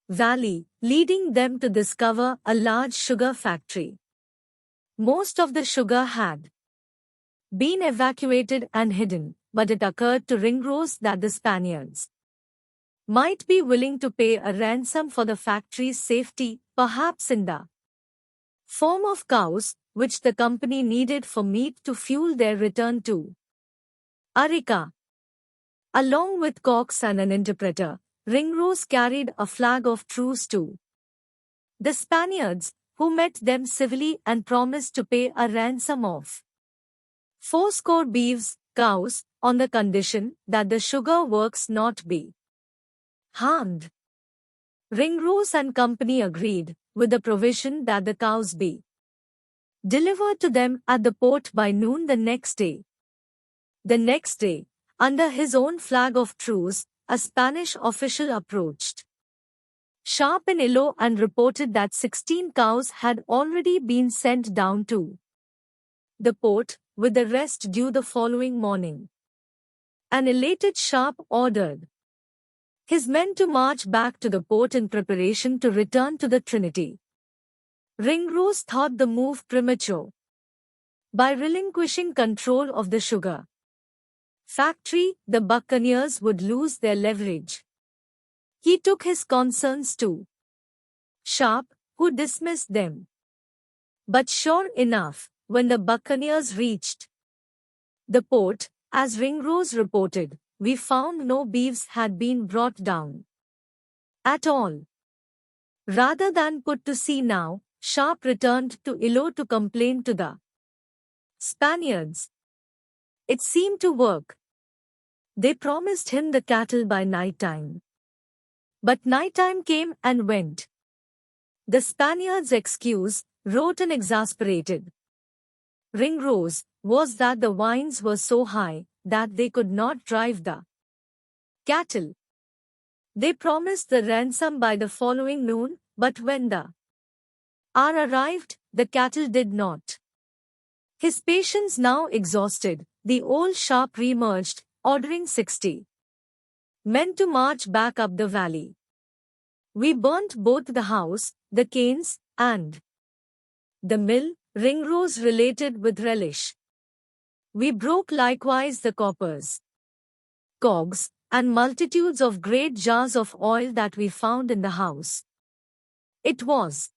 valley, leading them to discover a large sugar factory. Most of the sugar had been evacuated and hidden, but it occurred to Ringrose that the Spaniards might be willing to pay a ransom for the factory's safety, perhaps in the form of cows, which the company needed for meat to fuel their return to Arica. Along with Cox and an interpreter, Ringrose carried a flag of truce to the Spaniards, who met them civilly and promised to pay a ransom of 80 beeves, cows, on the condition that the sugar works not be harmed. Ringrose and company agreed, with the provision that the cows be delivered to them at the port by noon the next day. The next day, under his own flag of truce, a Spanish official approached Sharp in Ilo and reported that 16 cows had already been sent down to the port, with the rest due the following morning. An elated Sharp ordered his men to march back to the port in preparation to return to the Trinity. Ringrose thought the move premature. By relinquishing control of the sugar factory, the buccaneers would lose their leverage. He took his concerns to Sharp, who dismissed them. But sure enough, when the buccaneers reached the port, as Ringrose reported, we found no beeves had been brought down at all. Rather than put to sea now, Sharp returned to Ilo to complain to the Spaniards. It seemed to work. They promised him the cattle by night time. But night time came and went. The Spaniards' excuse, wrote an exasperated Ringrose, was that the vines were so high that they could not drive the cattle. They promised the ransom by the following noon, but when the hour arrived, the cattle did not. His patience now exhausted, the old Sharp re-emerged, ordering 60 men to march back up the valley. We burnt both the house, the canes, and the mill, Ringrose related with relish. We broke likewise the coppers, cogs, and multitudes of great jars of oil that we found in the house. It was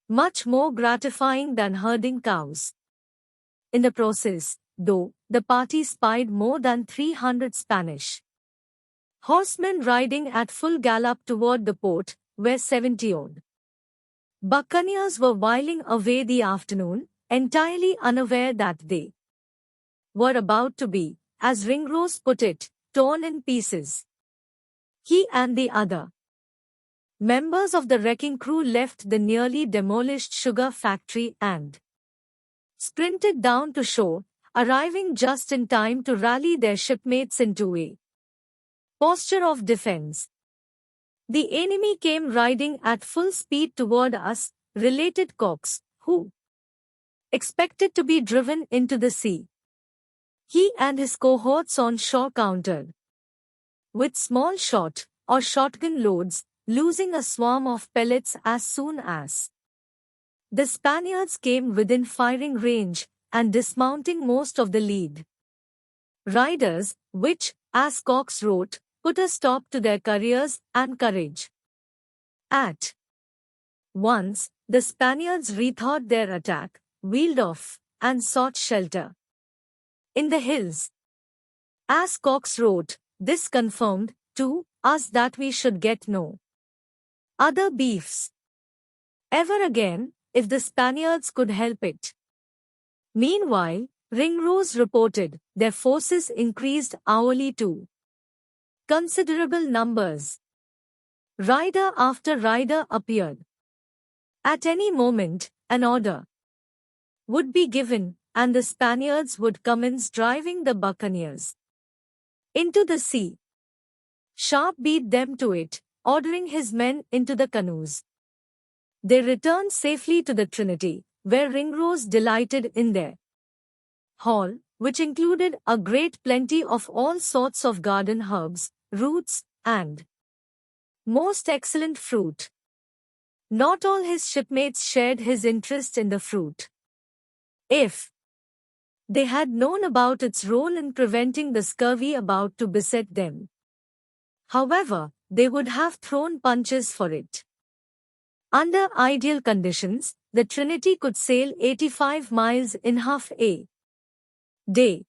much more gratifying than herding cows. In the process, though, the party spied more than 300 Spanish horsemen riding at full gallop toward the port, where 70-odd buccaneers were whiling away the afternoon, entirely unaware that they were about to be, as Ringrose put it, torn in pieces. He and the other members of the wrecking crew left the nearly demolished sugar factory and sprinted down to shore, arriving just in time to rally their shipmates into a posture of defense. The enemy came riding at full speed toward us, related Cox, who expected to be driven into the sea. He and his cohorts on shore countered with small shot or shotgun loads, losing a swarm of pellets as soon as The Spaniards came within firing range and dismounting most of the lead riders, which, as Cox wrote, put a stop to their careers and courage. At once, the Spaniards rethought their attack, wheeled off, and sought shelter in the hills. As Cox wrote, this confirmed to us that we should get no other beefs ever again, if the Spaniards could help it. Meanwhile, Ringrose reported their forces increased hourly to considerable numbers. Rider after rider appeared. At any moment, an order would be given, and the Spaniards would commence driving the buccaneers into the sea. Sharp beat them to it, ordering his men into the canoes. They returned safely to the Trinity, where Ringrose delighted in their hall, which included a great plenty of all sorts of garden herbs, roots, and most excellent fruit. Not all his shipmates shared his interest in the fruit. If they had known about its role in preventing the scurvy about to beset them, however, they would have thrown punches for it. Under ideal conditions, the Trinity could sail 85 miles in half a day.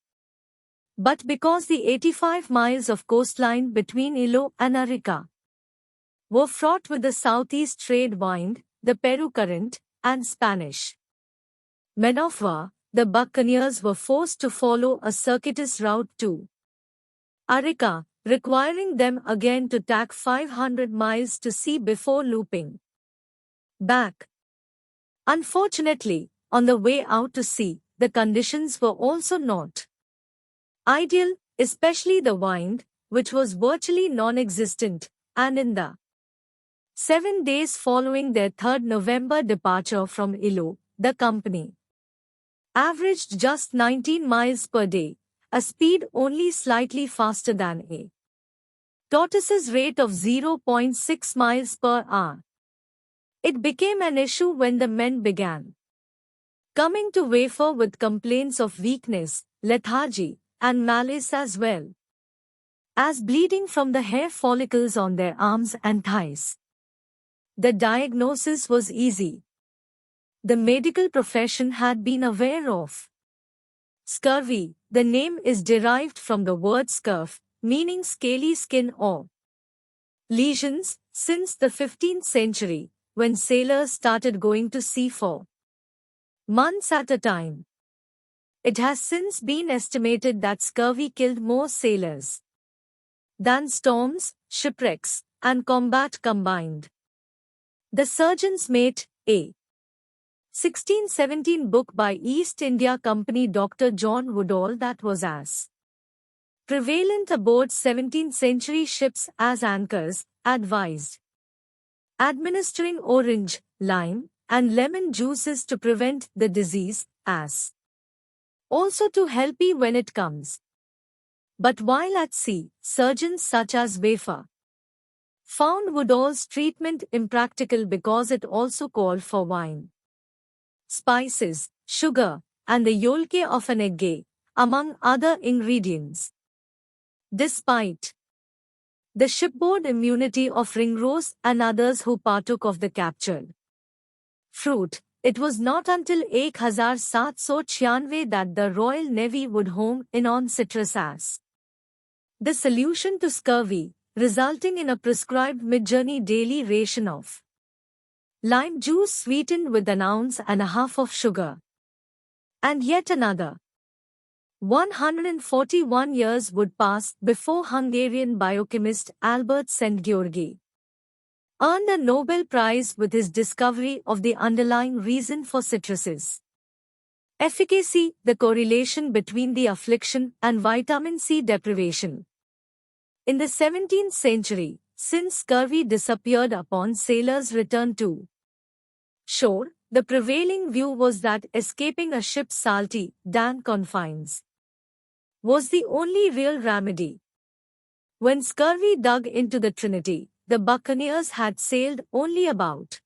But because the 85 miles of coastline between Ilo and Arica were fraught with the southeast trade wind, the Peru current, and Spanish men of war, the buccaneers were forced to follow a circuitous route to Arica, requiring them again to tack 500 miles to sea before looping back. Unfortunately, on the way out to sea, the conditions were also not ideal, especially the wind, which was virtually non-existent, and in the 7 days following their 3rd November departure from Ilo, the company averaged just 19 miles per day, a speed only slightly faster than a tortoise's rate of 0.6 miles per hour. It became an issue when the men began coming to wafer with complaints of weakness, lethargy, and malaise as well as bleeding from the hair follicles on their arms and thighs. The diagnosis was easy. The medical profession had been aware of scurvy. The name is derived from the word scurf, meaning scaly skin or lesions, since the 15th century, when sailors started going to sea for months at a time. It has since been estimated that scurvy killed more sailors than storms, shipwrecks, and combat combined. The Surgeon's Mate, a 1617 book by East India Company Dr. John Woodall that was as prevalent aboard 17th century ships as anchors, advised administering orange, lime, and lemon juices to prevent the disease, as also to help you when it comes. But while at sea, surgeons such as Wafer found Woodall's treatment impractical because it also called for wine, spices, sugar, and the yolk of an egg, among other ingredients. Despite the shipboard immunity of Ringrose and others who partook of the captured fruit, it was not until 1796 that the Royal Navy would home in on citrus as the solution to scurvy, resulting in a prescribed mid-journey daily ration of lime juice sweetened with 1.5 ounces of sugar. And yet another 141 years would pass before Hungarian biochemist Albert Szent-Györgyi earned a Nobel Prize with his discovery of the underlying reason for citrus's efficacy, the correlation between the affliction and vitamin C deprivation. In the 17th century, since scurvy disappeared upon sailors' return to shore, the prevailing view was that escaping a ship's salty, damp confines was the only real remedy. When scurvy dug into the Trinity, the buccaneers had sailed only about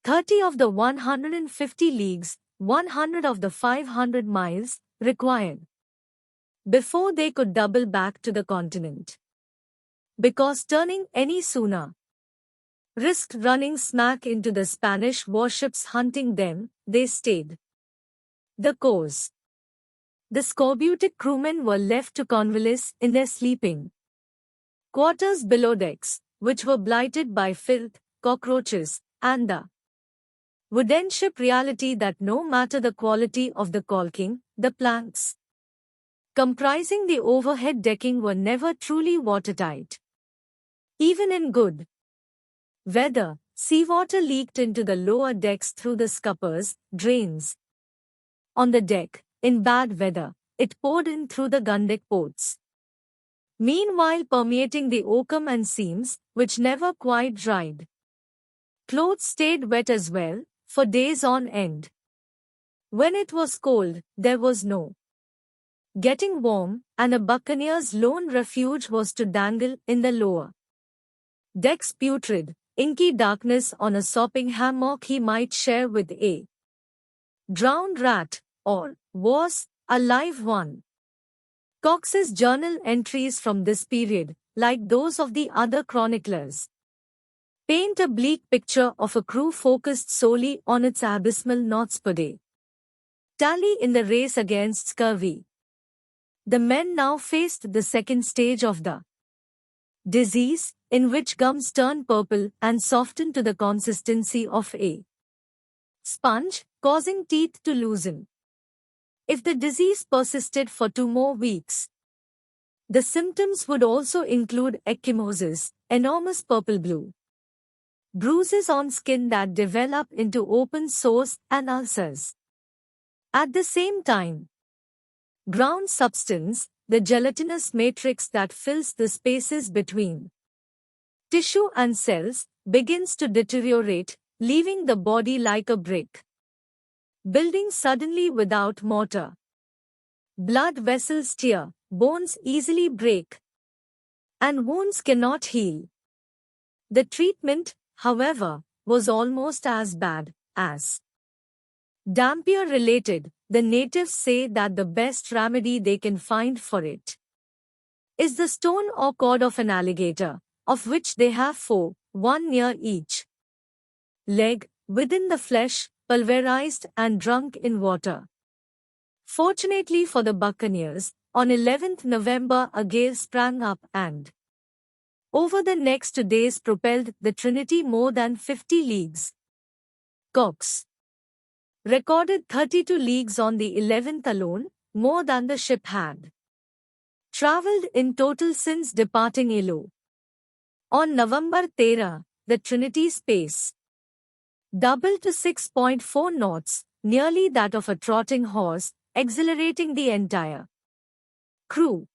30 of the 150 leagues, 100 of the 500 miles, required before they could double back to the continent. Because turning any sooner risked running smack into the Spanish warships hunting them, they stayed the course. The scorbutic crewmen were left to convalesce in their sleeping quarters below decks, which were blighted by filth, cockroaches, and the wooden ship reality that no matter the quality of the caulking, the planks comprising the overhead decking were never truly watertight. Even in good weather, seawater leaked into the lower decks through the scuppers, drains on the deck. In bad weather, it poured in through the gundeck ports, meanwhile permeating the oakum and seams, which never quite dried. Clothes stayed wet as well, for days on end. When it was cold, there was no getting warm, and a buccaneer's lone refuge was to dangle in the lower deck's putrid, inky darkness on a sopping hammock he might share with a drowned rat, or, worse, a live one. Cox's journal entries from this period, like those of the other chroniclers, paint a bleak picture of a crew focused solely on its abysmal knots per day tally in the race against scurvy. The men now faced the second stage of the disease, in which gums turn purple and soften to the consistency of a sponge, causing teeth to loosen. If the disease persisted for 2 more weeks, the symptoms would also include ecchymosis, enormous purple-blue bruises on skin that develop into open sores and ulcers. At the same time, ground substance, the gelatinous matrix that fills the spaces between tissue and cells, begins to deteriorate, leaving the body like a brick building suddenly without mortar. Blood vessels tear, bones easily break, and wounds cannot heal. The treatment, however, was almost as bad as Dampier related. The natives say that the best remedy they can find for it is the stone or cord of an alligator, of which they have 4, one near each leg, within the flesh, pulverized and drunk in water. Fortunately for the buccaneers, on 11th November a gale sprang up and, over the next 2 days, propelled the Trinity more than 50 leagues. Cox recorded 32 leagues on the 11th alone, more than the ship had traveled in total since departing Ilo. On November 13, the Trinity's pace doubled to 6.4 knots, nearly that of a trotting horse, exhilarating the entire crew.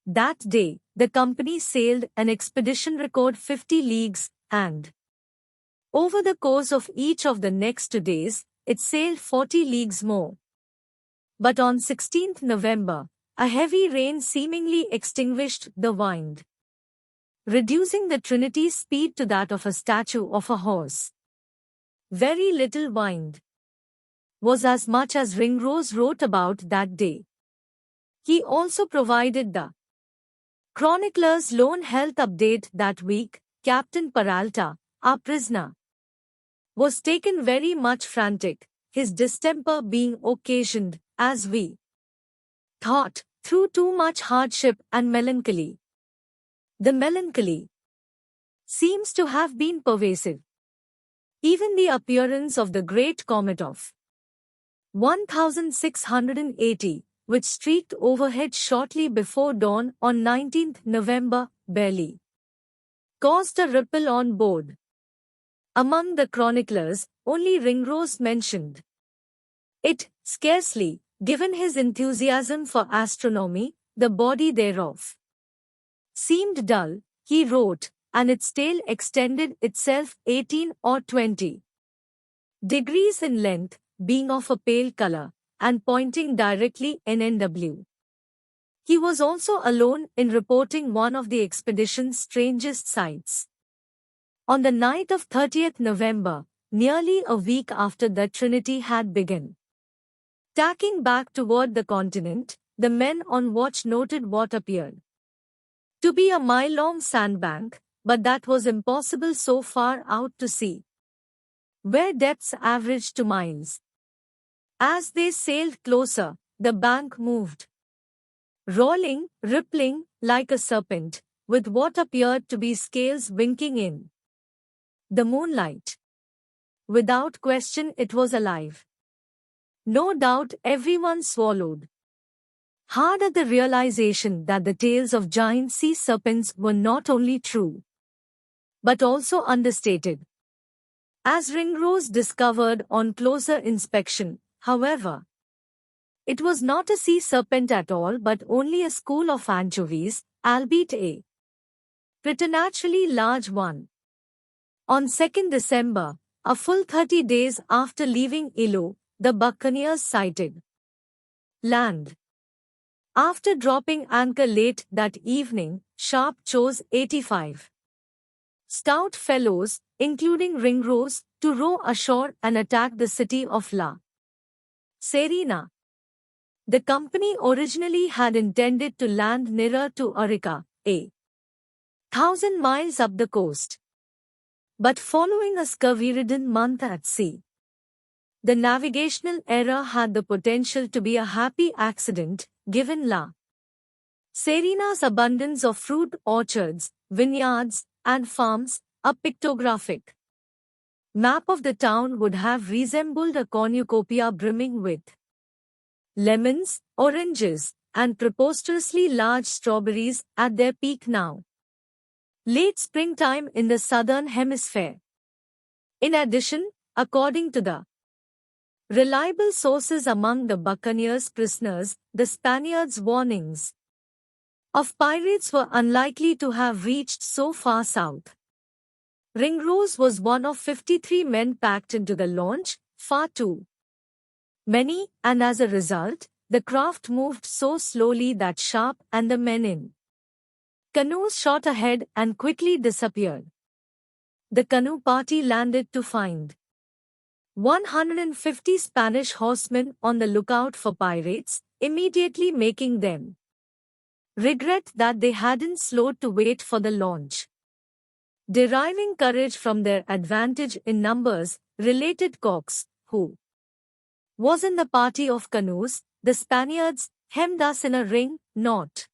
That day, the company sailed an expedition record 50 leagues, and over the course of each of the next 2 days, it sailed 40 leagues more. But on 16th November, a heavy rain seemingly extinguished the wind, reducing the Trinity's speed to that of a statue of a horse. Very little wind was as much as Ringrose wrote about that day. He also provided the chronicler's lone health update that week. Captain Peralta, our prisoner, was taken very much frantic, his distemper being occasioned, as we thought, through too much hardship and melancholy. The melancholy seems to have been pervasive. Even the appearance of the great comet of 1680, which streaked overhead shortly before dawn on 19th November, barely caused a ripple on board. Among the chroniclers, only Ringrose mentioned it, scarcely, given his enthusiasm for astronomy, the body thereof seemed dull, he wrote, and its tail extended itself 18 or 20 degrees in length, being of a pale color, and pointing directly NNW. He was also alone in reporting one of the expedition's strangest sights. On the night of 30th November, nearly a week after the Trinity had begun. Tacking back toward the continent, the men on watch noted what appeared to be a mile-long sandbank, but that was impossible so far out to sea, where depths averaged to miles. As they sailed closer, the bank moved, rolling, rippling, like a serpent, with what appeared to be scales winking in the moonlight. Without question it was alive. No doubt everyone swallowed hard at the realization that the tales of giant sea serpents were not only true, but also understated. As Ringrose discovered on closer inspection, however, it was not a sea serpent at all but only a school of anchovies, albeit a preternaturally large one. On 2nd December, a full 30 days after leaving Ilo, the buccaneers sighted land. After dropping anchor late that evening, Sharp chose 85 stout fellows, including Ringrose, to row ashore and attack the city of La Serena. The company originally had intended to land nearer to Arica, a 1,000 miles up the coast. But following a scurvy-ridden month at sea, the navigational error had the potential to be a happy accident, given La Serena's abundance of fruit orchards, vineyards, and farms. A pictographic map of the town would have resembled a cornucopia brimming with lemons, oranges, and preposterously large strawberries at their peak now. Late springtime in the southern hemisphere. In addition, according to the reliable sources among the buccaneers' prisoners, the Spaniards' warnings of pirates were unlikely to have reached so far south. Ringrose was one of 53 men packed into the launch, far too many, and as a result, the craft moved so slowly that Sharp and the men in canoes shot ahead and quickly disappeared. The canoe party landed to find 150 Spanish horsemen on the lookout for pirates, immediately making them regret that they hadn't slowed to wait for the launch. Deriving courage from their advantage in numbers, related Cox, who was in the party of canoes, the Spaniards hemmed us in a ring, not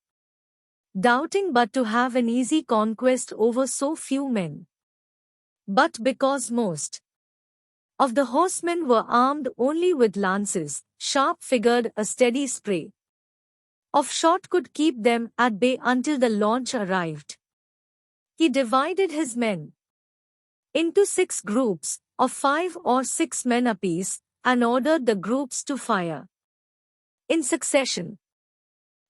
doubting but to have an easy conquest over so few men. But because most of the horsemen were armed only with lances, Sharp figured a steady spray of shot could keep them at bay until the launch arrived. He divided his men into 6 groups of 5 or 6 men apiece and ordered the groups to fire in succession.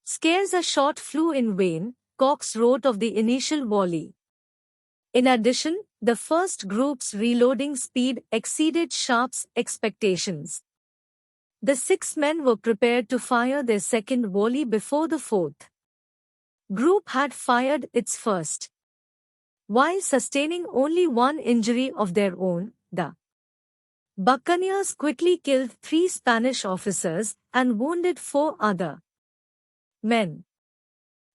Scarce a shot flew in vain, Cox wrote of the initial volley. In addition, the first group's reloading speed exceeded Sharp's expectations. The 6 men were prepared to fire their second volley before the fourth group had fired its first. While sustaining only 1 injury of their own, the buccaneers quickly killed 3 Spanish officers and wounded 4 other men.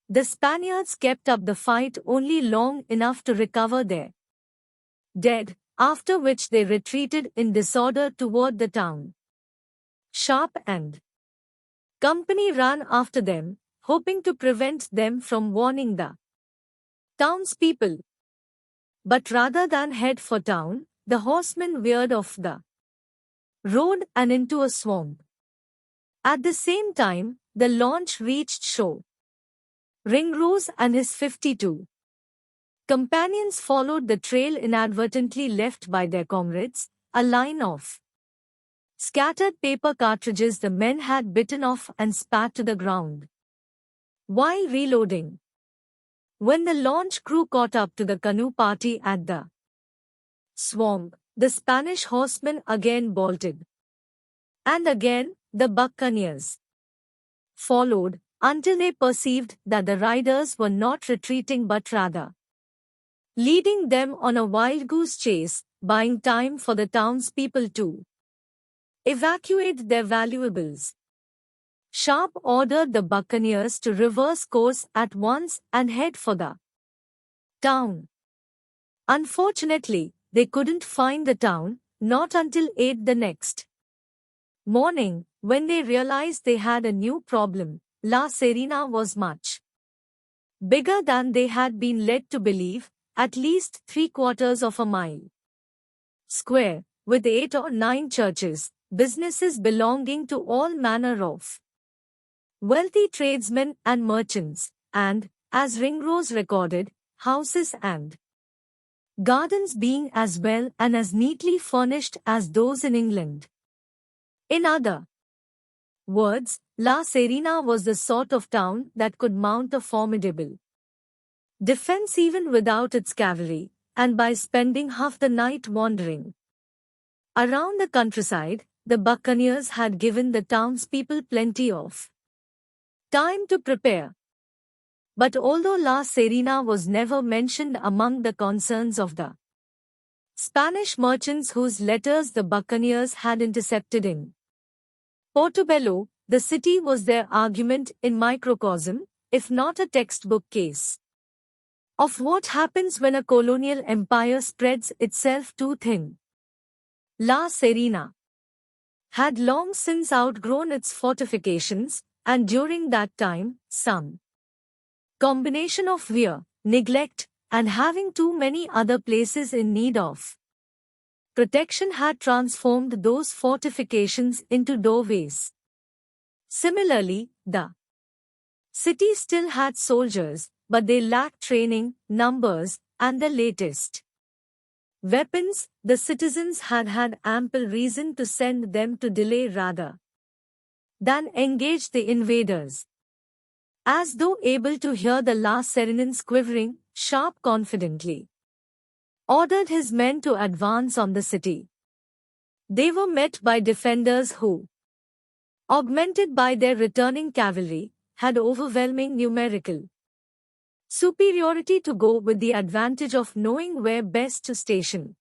The Spaniards kept up the fight only long enough to recover their dead, after which they retreated in disorder toward the town. Sharp and company ran after them, hoping to prevent them from warning the townspeople. But rather than head for town, the horsemen veered off the road and into a swamp. At the same time, the launch reached shore. Ringrose and his 52 companions followed the trail inadvertently left by their comrades, a line of scattered paper cartridges the men had bitten off and spat to the ground while reloading. When the launch crew caught up to the canoe party at the swamp, the Spanish horsemen again bolted. And again, the buccaneers followed, until they perceived that the riders were not retreating but rather leading them on a wild goose chase, buying time for the townspeople to evacuate their valuables. Sharp ordered the buccaneers to reverse course at once and head for the town. Unfortunately, they couldn't find the town, not until 8 the next morning, when they realized they had a new problem. La Serena was much bigger than they had been led to believe, at least 3/4 of a mile square, with 8 or 9 churches, businesses belonging to all manner of wealthy tradesmen and merchants, and, as Ringrose recorded, houses and gardens being as well and as neatly furnished as those in England. In other words, La Serena was the sort of town that could mount a formidable defense even without its cavalry, and by spending half the night wandering around the countryside, the buccaneers had given the townspeople plenty of time to prepare. But although La Serena was never mentioned among the concerns of the Spanish merchants whose letters the buccaneers had intercepted in Portobello, the city was their argument in microcosm, if not a textbook case, of what happens when a colonial empire spreads itself too thin. La Serena had long since outgrown its fortifications, and during that time, some combination of fear, neglect, and having too many other places in need of protection had transformed those fortifications into doorways. Similarly, the city still had soldiers, but they lacked training, numbers, and the latest weapons. The citizens had had ample reason to send them to delay rather than engage the invaders. As though able to hear the La Serenan's quivering, Sharp confidently ordered his men to advance on the city. They were met by defenders who, augmented by their returning cavalry, had overwhelming numerical superiority to go with the advantage of knowing where best to station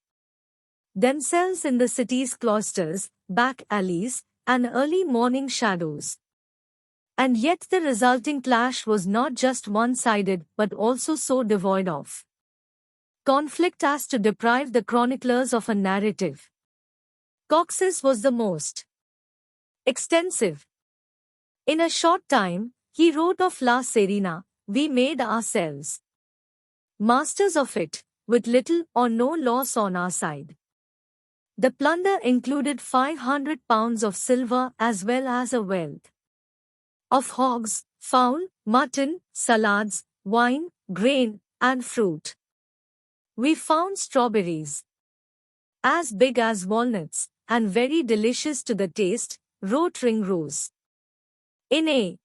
themselves in the city's cloisters, back alleys, and early morning shadows. And yet the resulting clash was not just one-sided but also so devoid of conflict as to deprive the chroniclers of a narrative. Cox's was the most extensive. In a short time, he wrote of La Serena, we made ourselves masters of it, with little or no loss on our side. The plunder included 500 pounds of silver as well as a wealth of hogs, fowl, mutton, salads, wine, grain, and fruit. We found strawberries as big as walnuts, and very delicious to the taste, wrote Ringrose. In a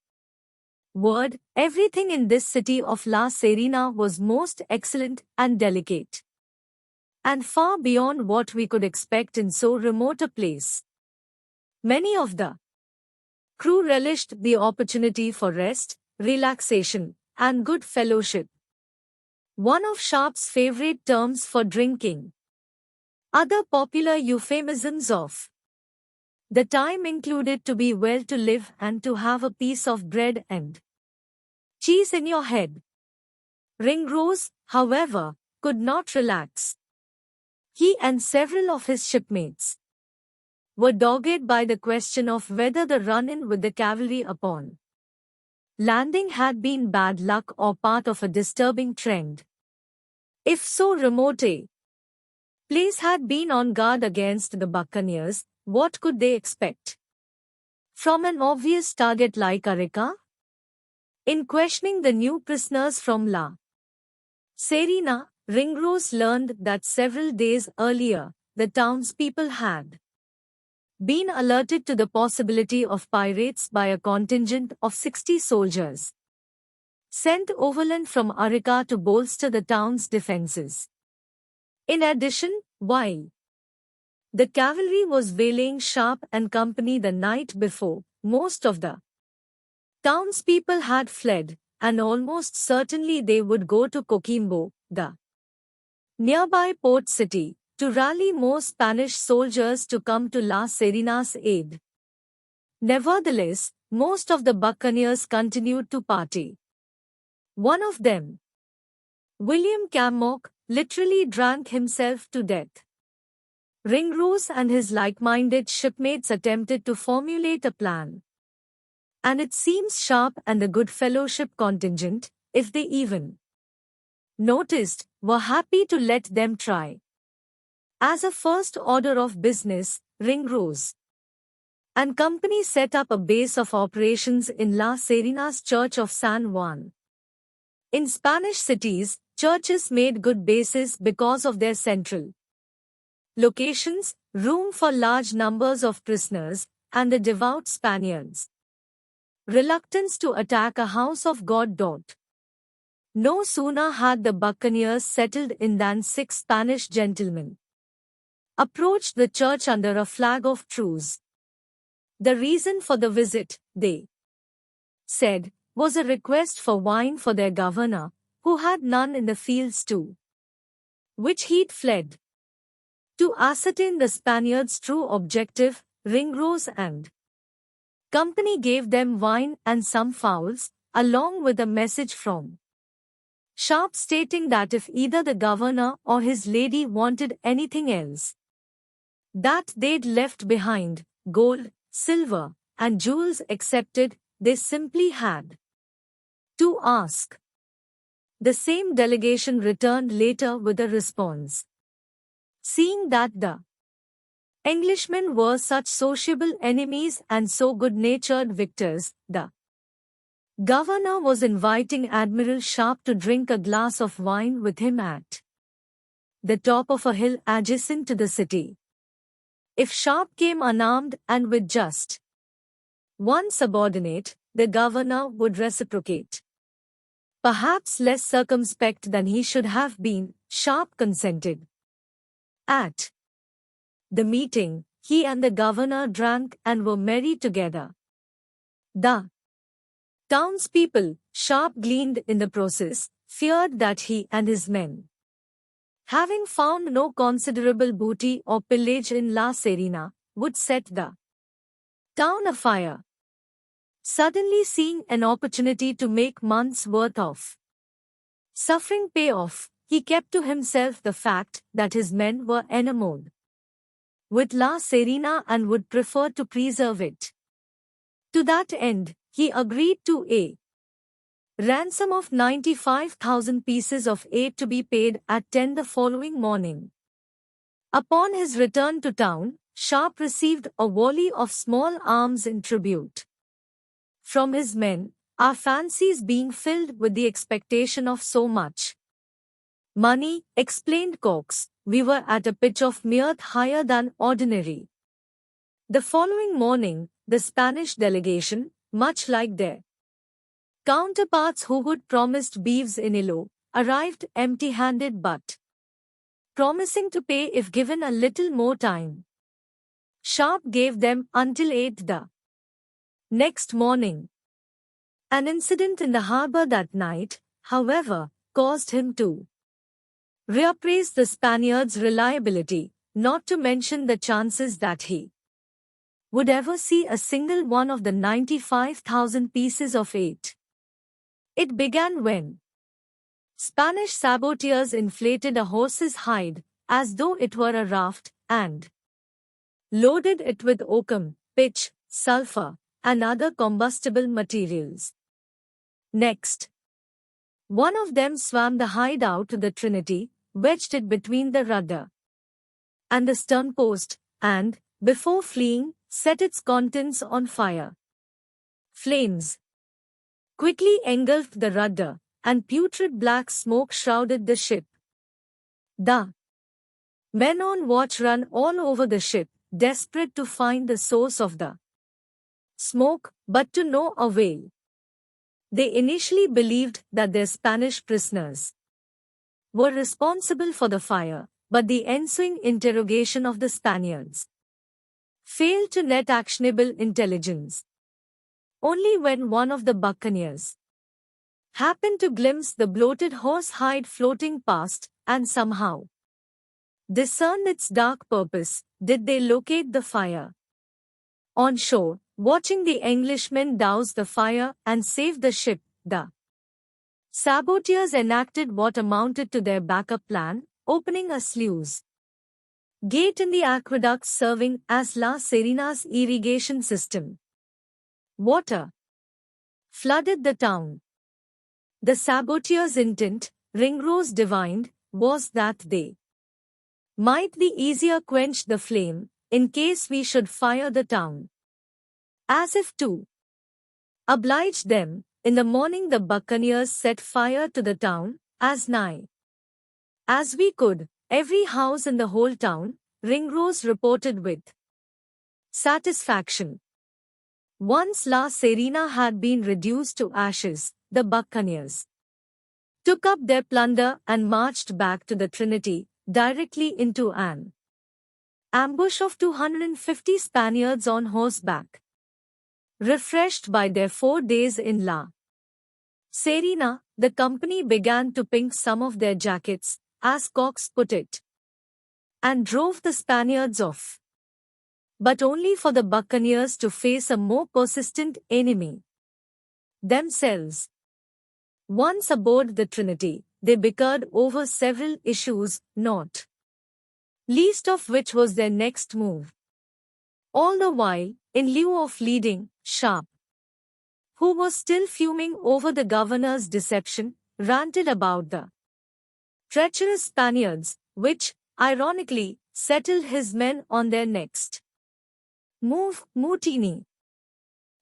word, everything in this city of La Serena was most excellent and delicate, and far beyond what we could expect in so remote a place. Many of the crew relished the opportunity for rest, relaxation, and good fellowship, one of Sharp's favorite terms for drinking. Other popular euphemisms of the time included to be well to live and to have a piece of bread and cheese in your head. Ringrose, however, could not relax. He and several of his shipmates were dogged by the question of whether the run-in with the cavalry upon landing had been bad luck or part of a disturbing trend. If so remote a place had been on guard against the buccaneers, what could they expect from an obvious target like Arica? In questioning the new prisoners from La Serena, Ringrose learned that several days earlier, the townspeople had been alerted to the possibility of pirates by a contingent of 60 soldiers sent overland from Arica to bolster the town's defenses. In addition, while the cavalry was waylaying Sharp and company the night before, most of the townspeople had fled, and almost certainly they would go to Coquimbo, the nearby port city, to rally more Spanish soldiers to come to La Serena's aid. Nevertheless, most of the buccaneers continued to party. One of them, William Cammock, literally drank himself to death. Ringrose and his like-minded shipmates attempted to formulate a plan. And it seems Sharp and the Good Fellowship contingent, if they even noticed, were happy to let them try. As a first order of business, Ringrose and company set up a base of operations in La Serena's Church of San Juan. In Spanish cities, churches made good bases because of their central locations, room for large numbers of prisoners, and the devout Spaniards' reluctance to attack a house of God. No sooner had the buccaneers settled in than 6 Spanish gentlemen approached the church under a flag of truce. The reason for the visit, they said, was a request for wine for their governor, who had none in the fields to which he'd fled. To ascertain the Spaniards' true objective, Ringrose and company gave them wine and some fowls, along with a message from Sharp stating that if either the governor or his lady wanted anything else, that they'd left behind, gold, silver, and jewels accepted, they simply had to ask. The same delegation returned later with a response. Seeing that the Englishmen were such sociable enemies and so good-natured victors, the governor was inviting Admiral Sharp to drink a glass of wine with him at the top of a hill adjacent to the city. If Sharp came unarmed and with just one subordinate, the governor would reciprocate. Perhaps less circumspect than he should have been, Sharp consented. At the meeting, he and the governor drank and were merry together. The townspeople, Sharp gleaned in the process, feared that he and his men, having found no considerable booty or pillage in La Serena, would set the town afire. Suddenly seeing an opportunity to make months' worth of suffering pay off, he kept to himself the fact that his men were enamored with La Serena and would prefer to preserve it. To that end, he agreed to a ransom of 95,000 pieces of 8 to be paid at 10 the following morning. Upon his return to town, Sharp received a volley of small arms in tribute from his men, our fancies being filled with the expectation of so much money, explained Cox, we were at a pitch of mirth higher than ordinary. The following morning, the Spanish delegation, much like their counterparts who had promised beeves in Ilo, arrived empty-handed but promising to pay if given a little more time. Sharp gave them until 8 the next morning. An incident in the harbour that night, however, caused him to reappraise the Spaniards' reliability, not to mention the chances that he would ever see a single one of the 95,000 pieces of 8. It began when Spanish saboteurs inflated a horse's hide, as though it were a raft, and loaded it with oakum, pitch, sulfur, and other combustible materials. Next, one of them swam the hide out to the Trinity, wedged it between the rudder and the stern post, and, before fleeing, set its contents on fire. Flames quickly engulfed the rudder, and putrid black smoke shrouded the ship. The men on watch ran all over the ship, desperate to find the source of the smoke, but to no avail. They initially believed that their Spanish prisoners were responsible for the fire, but the ensuing interrogation of the Spaniards failed to net actionable intelligence. Only when one of the buccaneers happened to glimpse the bloated horse hide floating past, and somehow discerned its dark purpose, did they locate the fire. On shore, watching the Englishmen douse the fire and save the ship, the saboteurs enacted what amounted to their backup plan, opening a sluice gate in the aqueduct serving as La Serena's irrigation system. Water flooded the town. The saboteurs' intent, Ringrose divined, was that they might the easier quench the flame, in case we should fire the town. As if to oblige them, in the morning the buccaneers set fire to the town, as nigh as we could, every house in the whole town, Ringrose reported with satisfaction. Once La Serena had been reduced to ashes, the buccaneers took up their plunder and marched back to the Trinity, directly into an ambush of 250 Spaniards on horseback. Refreshed by their 4 days in La Serena, the company began to pink some of their jackets, as Cox put it, and drove the Spaniards off. But only for the buccaneers to face a more persistent enemy themselves. Once aboard the Trinity, they bickered over several issues, not least of which was their next move. All the while, in lieu of leading, Sharp, who was still fuming over the governor's deception, ranted about the treacherous Spaniards, which, ironically, settled his men on their next move, mutiny.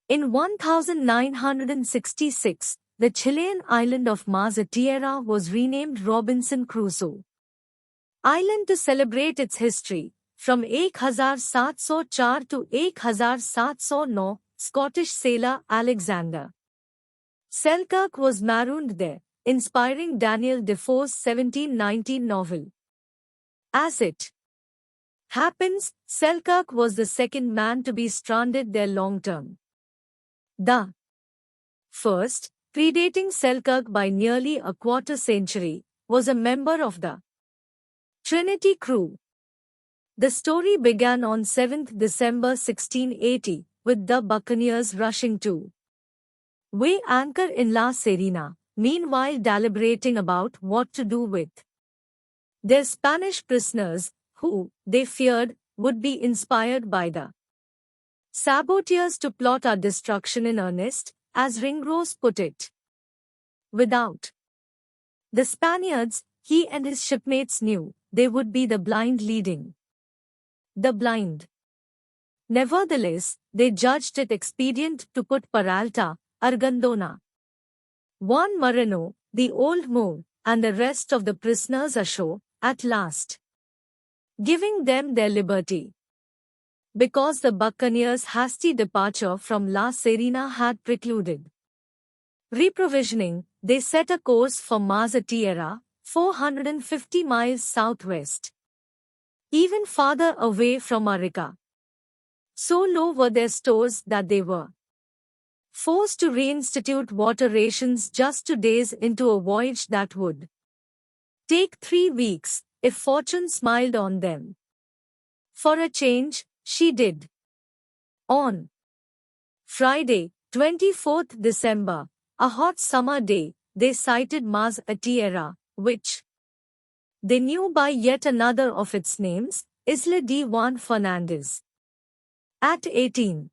In 1966, the Chilean island of Mazatierra was renamed Robinson Crusoe Island to celebrate its history, from 1704 to 1709. Scottish sailor Alexander Selkirk was marooned there, inspiring Daniel Defoe's 1719 novel. As it happens, Selkirk was the second man to be stranded there long-term. The first, predating Selkirk by nearly a quarter century, was a member of the Trinity crew. The story began on 7th December 1680, with the buccaneers rushing to weigh anchor in La Serena, meanwhile deliberating about what to do with their Spanish prisoners, who, they feared, would be inspired by the saboteurs to plot our destruction in earnest, as Ringrose put it. Without the Spaniards, he and his shipmates knew, they would be the blind leading the blind. Nevertheless, they judged it expedient to put Peralta, Argandona, Juan Moreno, the old Moor, and the rest of the prisoners ashore, at last, giving them their liberty. Because the buccaneers' hasty departure from La Serena had precluded reprovisioning, they set a course for Mazatierra, 450 miles southwest, even farther away from Arica. So low were their stores that they were forced to reinstitute water rations just 2 days into a voyage that would take 3 weeks, if fortune smiled on them. For a change, she did. On Friday, 24th December, a hot summer day, they sighted Mazatierra, which they knew by yet another of its names, Isla de Juan Fernandez. At 18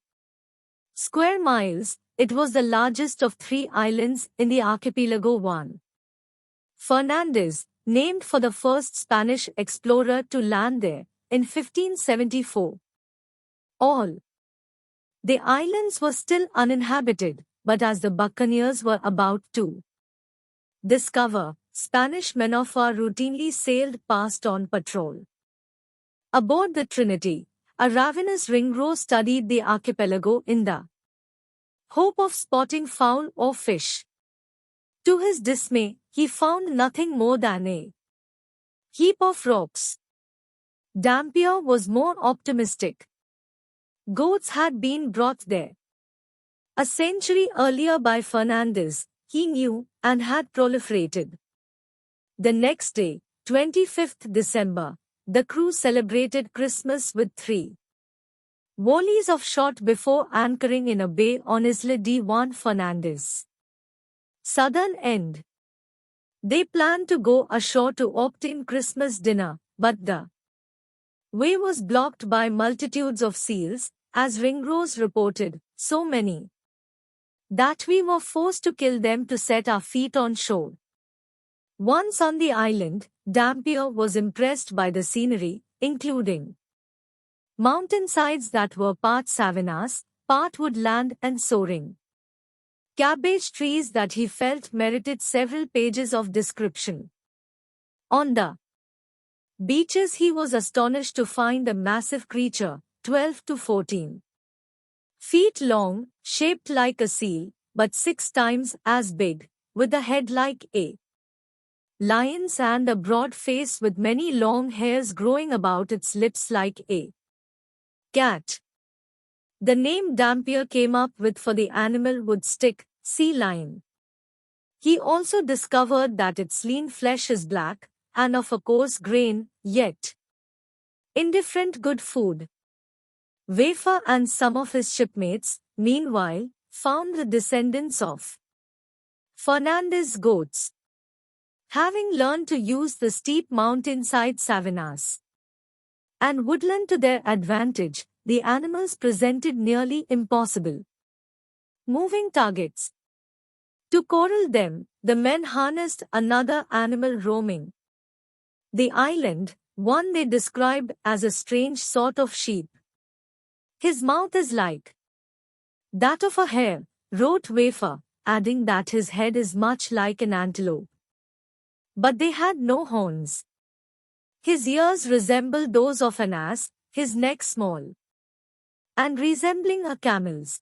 square miles, it was the largest of 3 islands in the archipelago. Juan Fernandez, named for the first Spanish explorer to land there, in 1574. All the islands were still uninhabited, but as the buccaneers were about to discover, Spanish men of war routinely sailed past on patrol. Aboard the Trinity, a ravenous Ringrose studied the archipelago in the hope of spotting fowl or fish. To his dismay, he found nothing more than a heap of rocks. Dampier was more optimistic. Goats had been brought there a century earlier by Fernandez, he knew, and had proliferated. The next day, 25th December, the crew celebrated Christmas with 3 volleys of shot before anchoring in a bay on Isla de Juan Fernandez. Southern end. They planned to go ashore to obtain Christmas dinner, but the way was blocked by multitudes of seals, as Ringrose reported, so many that we were forced to kill them to set our feet on shore. Once on the island, Dampier was impressed by the scenery, including mountainsides that were part savannas, part woodland and soaring cabbage trees that he felt merited several pages of description. On the beaches he was astonished to find a massive creature, 12 to 14 feet long, shaped like a seal, but 6 times as big, with a head like a lion's and a broad face with many long hairs growing about its lips like a cat. The name Dampier came up with for the animal would stick, sea lion. He also discovered that its lean flesh is black, and of a coarse grain, yet indifferent good food. Wafer and some of his shipmates, meanwhile, found the descendants of Fernandez goats, having learned to use the steep mountainside savannas and woodland to their advantage. The animals presented nearly impossible moving targets. To corral them, the men harnessed another animal roaming the island, one they described as a strange sort of sheep. His mouth is like that of a hare, wrote Wafer, adding that his head is much like an antelope. But they had no horns. His ears resemble those of an ass, his neck small and resembling a camel's.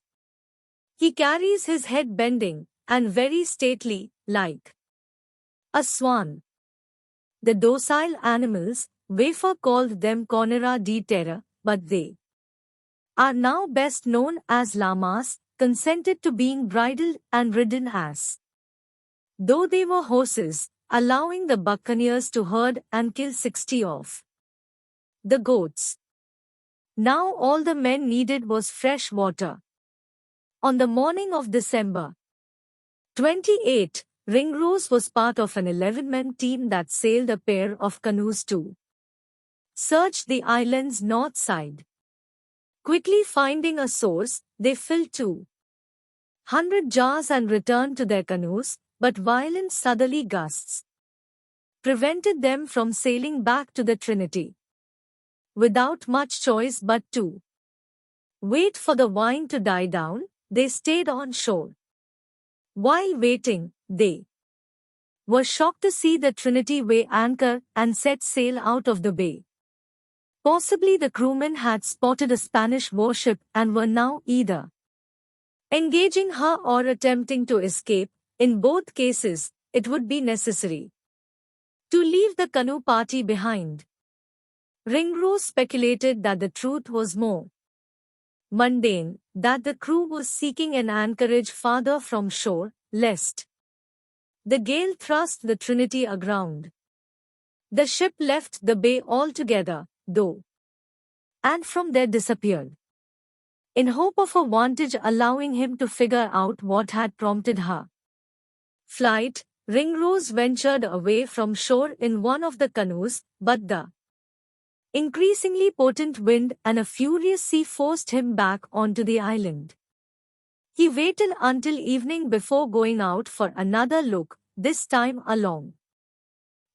He carries his head bending, and very stately, like a swan. The docile animals, Wafer called them Conera de Terra, but they are now best known as llamas, consented to being bridled and ridden as though they were horses, allowing the buccaneers to herd and kill 60 of the goats. Now all the men needed was fresh water. On the morning of December 28, Ringrose was part of an 11-man team that sailed a pair of canoes to search the island's north side. Quickly finding a source, they filled 200 jars and returned to their canoes, but violent southerly gusts prevented them from sailing back to the Trinity. Without much choice but to wait for the wind to die down, they stayed on shore. While waiting, they were shocked to see the Trinity weigh anchor and set sail out of the bay. Possibly the crewmen had spotted a Spanish warship and were now either engaging her or attempting to escape. In both cases, it would be necessary to leave the canoe party behind. Ringrose speculated that the truth was more mundane, that the crew was seeking an anchorage farther from shore, lest the gale thrust the Trinity aground. The ship left the bay altogether, though, and from there disappeared. In hope of a vantage allowing him to figure out what had prompted her flight, Ringrose ventured away from shore in one of the canoes, but the increasingly potent wind and a furious sea forced him back onto the island. He waited until evening before going out for another look, this time along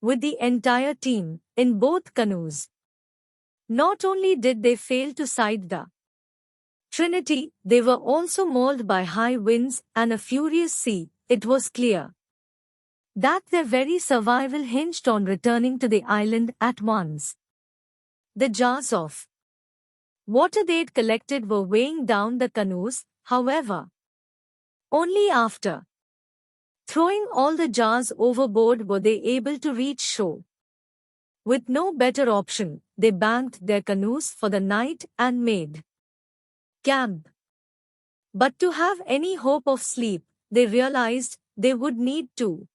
with the entire team, in both canoes. Not only did they fail to sight the Trinity, they were also mauled by high winds and a furious sea. It was clear that their very survival hinged on returning to the island at once. The jars of water they'd collected were weighing down the canoes, however. Only after throwing all the jars overboard were they able to reach shore. With no better option, they banked their canoes for the night and made camp. But to have any hope of sleep, they realized they would need to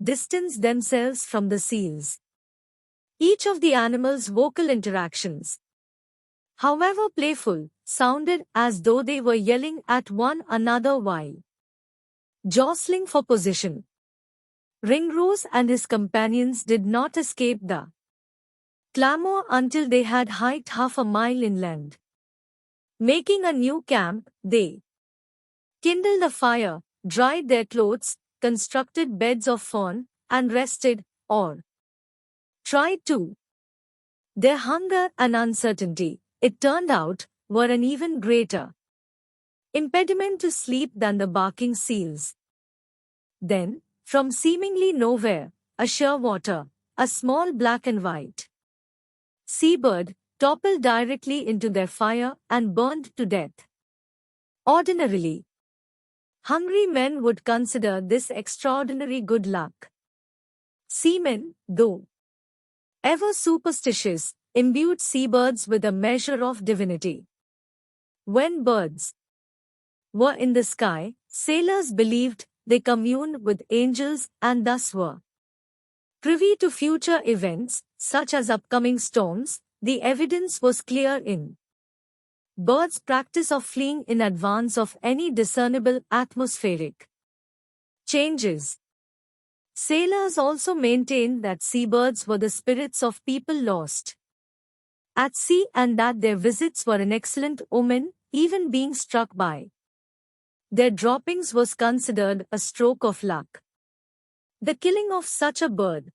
distance themselves from the seals. Each of the animals' vocal interactions, however playful, sounded as though they were yelling at one another while jostling for position. Ringrose and his companions did not escape the clamor until they had hiked half a mile inland. Making a new camp, they kindled a fire, dried their clothes, constructed beds of fern, and rested, or tried to. Their hunger and uncertainty, it turned out, were an even greater impediment to sleep than the barking seals. Then, from seemingly nowhere, a shearwater, a small black and white seabird, toppled directly into their fire and burned to death. Ordinarily, hungry men would consider this extraordinary good luck. Seamen, though ever superstitious, imbued seabirds with a measure of divinity. When birds were in the sky, sailors believed they communed with angels and thus were privy to future events, such as upcoming storms. The evidence was clear in birds' practice of fleeing in advance of any discernible atmospheric changes. Sailors also maintained that seabirds were the spirits of people lost at sea and that their visits were an excellent omen, even being struck by their droppings was considered a stroke of luck. The killing of such a bird,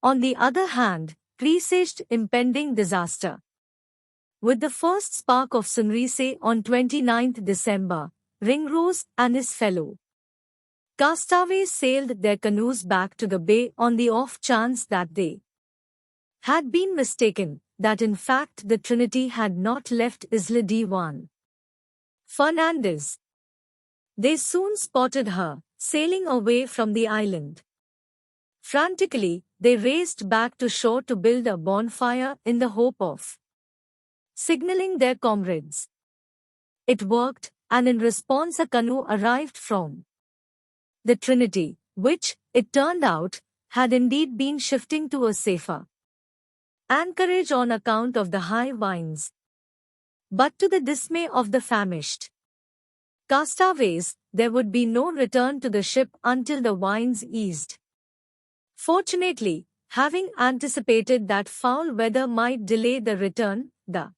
on the other hand, presaged impending disaster. With the first spark of sunrise on 29th December, Ringrose and his fellow castaways sailed their canoes back to the bay on the off chance that they had been mistaken, that in fact the Trinity had not left Isla de Juan Fernandez. They soon spotted her, sailing away from the island. Frantically, they raced back to shore to build a bonfire in the hope of signaling their comrades. It worked, and in response a canoe arrived from the Trinity, which, it turned out, had indeed been shifting to a safer anchorage on account of the high winds. But to the dismay of the famished castaways, there would be no return to the ship until the winds eased. Fortunately, having anticipated that foul weather might delay the return, the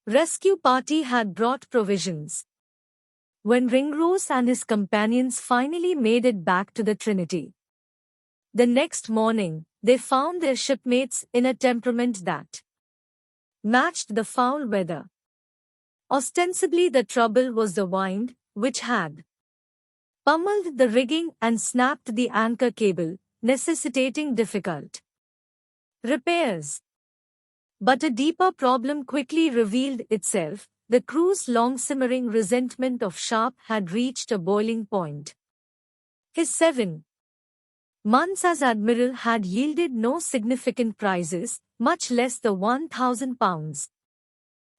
rescue party had brought provisions. When Ringrose and his companions finally made it back to the Trinity, the next morning, they found their shipmates in a temperament that matched the foul weather. Ostensibly the trouble was the wind, which had pummeled the rigging and snapped the anchor cable, necessitating difficult repairs. But a deeper problem quickly revealed itself. The crew's long-simmering resentment of Sharp had reached a boiling point. His 7 months as admiral had yielded no significant prizes, much less the £1,000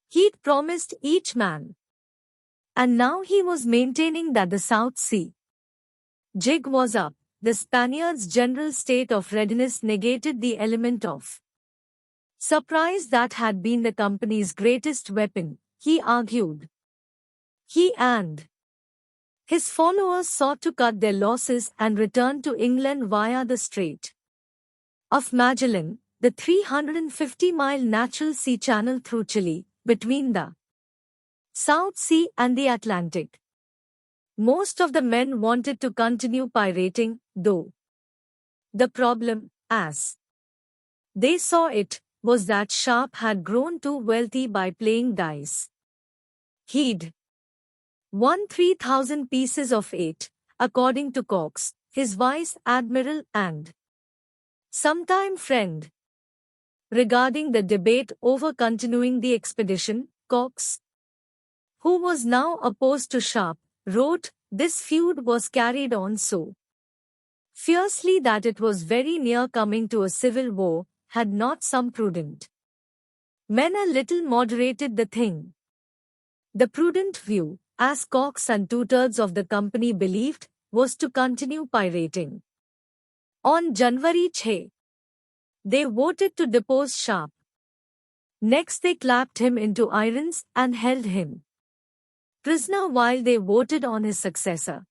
he'd promised each man. And now he was maintaining that the South Sea jig was up. The Spaniards' general state of readiness negated the element of surprise that had been the company's greatest weapon, he argued. He and his followers sought to cut their losses and return to England via the Strait of Magellan, the 350-mile natural sea channel through Chile, between the South Sea and the Atlantic. Most of the men wanted to continue pirating, though. The problem, as they saw it, was that Sharp had grown too wealthy by playing dice. He'd won 3,000 pieces of 8, according to Cox, his vice-admiral and sometime friend. Regarding the debate over continuing the expedition, Cox, who was now opposed to Sharp, wrote, "This feud was carried on so fiercely that it was very near coming to a civil war, had not some prudent men a little moderated the thing." The prudent view, as Cox and two-thirds of the company believed, was to continue pirating. On January 6, They voted to depose Sharp. Next they clapped him into irons and held him prisoner while they voted on his successor.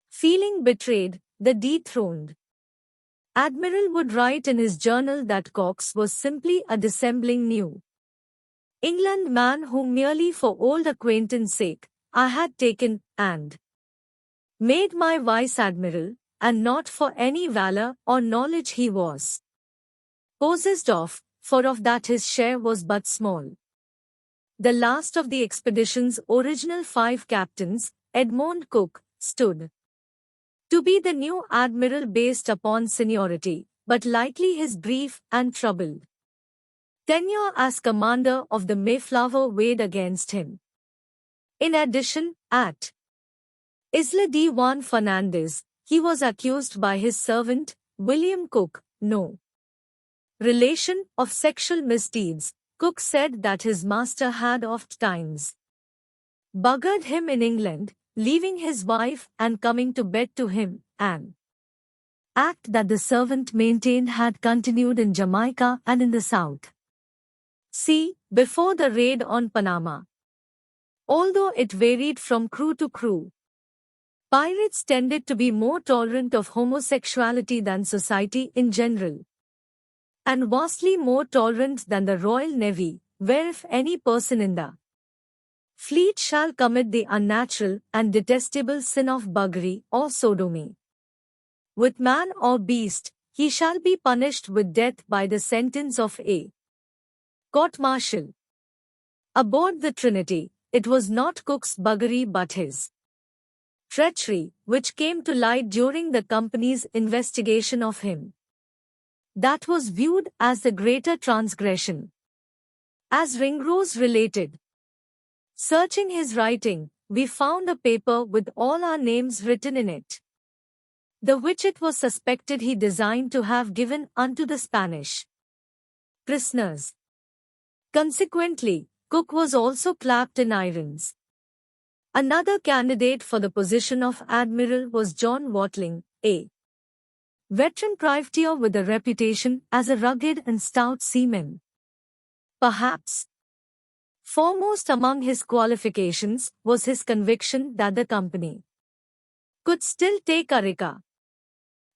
Feeling betrayed, the dethroned admiral would write in his journal that Cox was simply a dissembling New England man whom merely for old acquaintance sake I had taken and made my vice admiral, and not for any valor or knowledge he was possessed of, for of that his share was but small. The last of the expedition's original 5 captains, Edmund Cook, stood to be the new admiral based upon seniority, but likely his brief and troubled tenure as commander of the Mayflower weighed against him. In addition, at Isla de Juan Fernandez, he was accused by his servant, William Cook, no relation, of sexual misdeeds. Cook said that his master had oft times buggered him in England, leaving his wife and coming to bed to him, an act that the servant maintained had continued in Jamaica and in the South Sea before the raid on Panama. Although it varied from crew to crew, pirates tended to be more tolerant of homosexuality than society in general, and vastly more tolerant than the Royal Navy, where if any person in the fleet shall commit the unnatural and detestable sin of buggery or sodomy with man or beast, he shall be punished with death by the sentence of a court-martial. Aboard the Trinity, it was not Cook's buggery but his treachery, which came to light during the company's investigation of him, that was viewed as the greater transgression. As Ringrose related, searching his writing, we found a paper with all our names written in it, the which it was suspected he designed to have given unto the Spanish prisoners. Consequently, Cook was also clapped in irons. Another candidate for the position of admiral was John Watling, a veteran privateer with a reputation as a rugged and stout seaman. Perhaps foremost among his qualifications was his conviction that the company could still take Arica.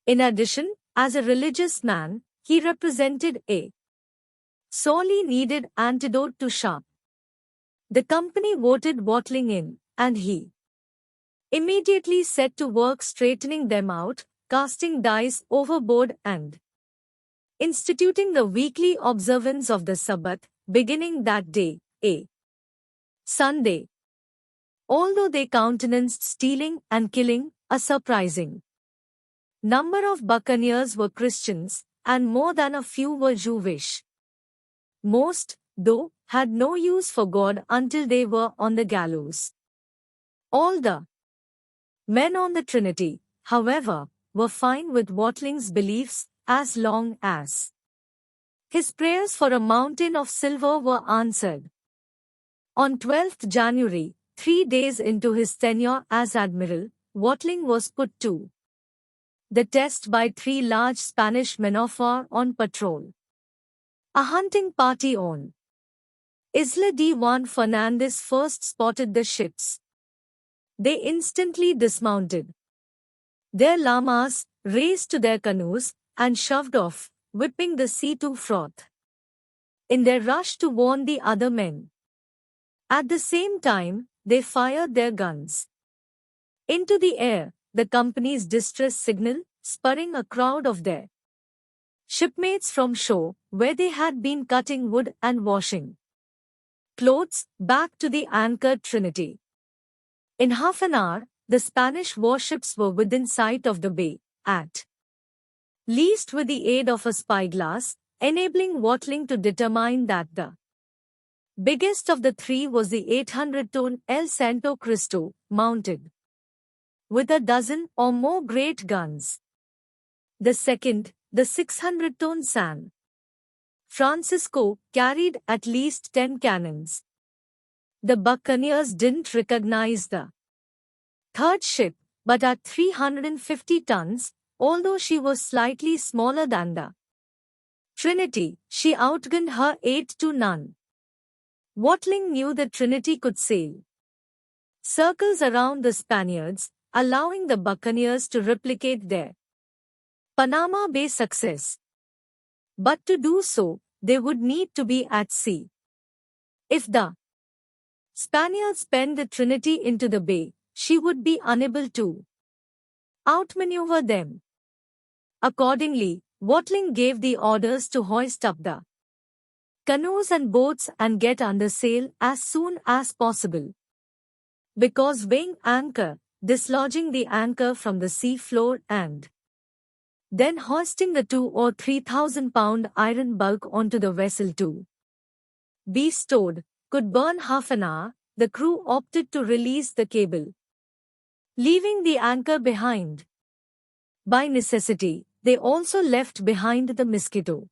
In addition, as a religious man, he represented a sorely needed antidote to Sharp. The company voted Watling in, and he immediately set to work straightening them out, casting dice overboard and instituting the weekly observance of the Sabbath, beginning that day, a Sunday. Although they countenanced stealing and killing, a surprising number of buccaneers were Christians, and more than a few were Jewish. Most, though, had no use for God until they were on the gallows. All the men on the Trinity, however, were fine with Watling's beliefs as long as his prayers for a mountain of silver were answered. On 12th January, 3 days into his tenure as admiral, Watling was put to the test by 3 large Spanish men of war on patrol. A hunting party on Isla de Juan Fernandez first spotted the ships. They instantly dismounted their llamas, raced to their canoes, and shoved off, whipping the sea to froth in their rush to warn the other men. At the same time, they fired their guns into the air, the company's distress signal, spurring a crowd of their shipmates from shore, where they had been cutting wood and washing clothes, back to the anchored Trinity. In half an hour, the Spanish warships were within sight of the bay, at least with the aid of a spyglass, enabling Watling to determine that the biggest of the 3 was the 800-ton El Santo Cristo, mounted with a dozen or more great guns. The second, the 600-ton San Francisco, carried at least 10 cannons. The buccaneers didn't recognize the third ship, but at 350 tons, although she was slightly smaller than the Trinity, she outgunned her 8 to none. Watling knew that Trinity could sail circles around the Spaniards, allowing the buccaneers to replicate their Panama Bay success. But to do so, they would need to be at sea. If the Spaniards penned the Trinity into the bay, she would be unable to outmaneuver them. Accordingly, Watling gave the orders to hoist up the canoes and boats and get under sail as soon as possible. Because weighing anchor, dislodging the anchor from the sea floor and then hoisting the 2 or 3,000 pound iron bulk onto the vessel to be stowed, could burn half an hour, the crew opted to release the cable, leaving the anchor behind. By necessity, they also left behind the Mosquito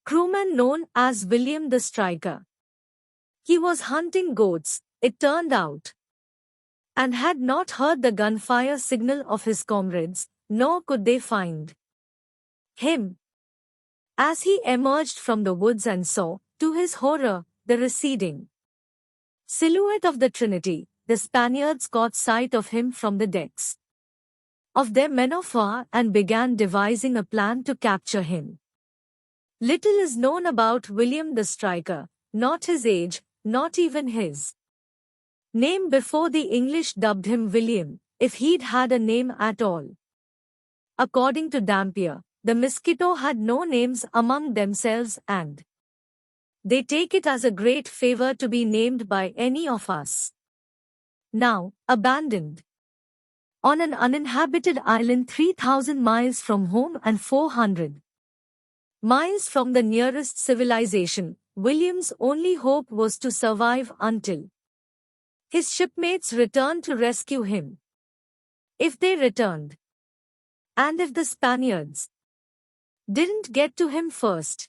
crewman known as William the Striker. He was hunting goats, it turned out, and had not heard the gunfire signal of his comrades, nor could they find him. As he emerged from the woods and saw, to his horror, the receding silhouette of the Trinity, the Spaniards caught sight of him from the decks of their men of war and began devising a plan to capture him. Little is known about William the Striker, not his age, not even his name before the English dubbed him William, if he'd had a name at all. According to Dampier, the Mosquito had no names among themselves and they take it as a great favor to be named by any of us. Now, abandoned on an uninhabited island 3,000 miles from home and 400 miles from the nearest civilization, William's only hope was to survive until his shipmates returned to rescue him. If they returned, and if the Spaniards didn't get to him first,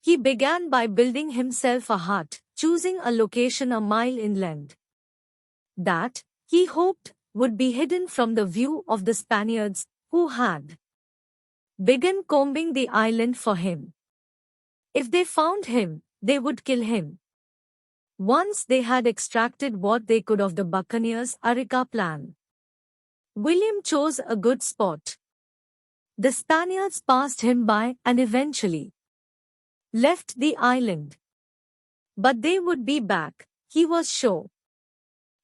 he began by building himself a hut, choosing a location a mile inland that, he hoped, would be hidden from the view of the Spaniards, who had began combing the island for him. If they found him, they would kill him. Once they had extracted what they could of the buccaneers' Arica plan, William chose a good spot. The Spaniards passed him by and eventually left the island. But they would be back, he was sure.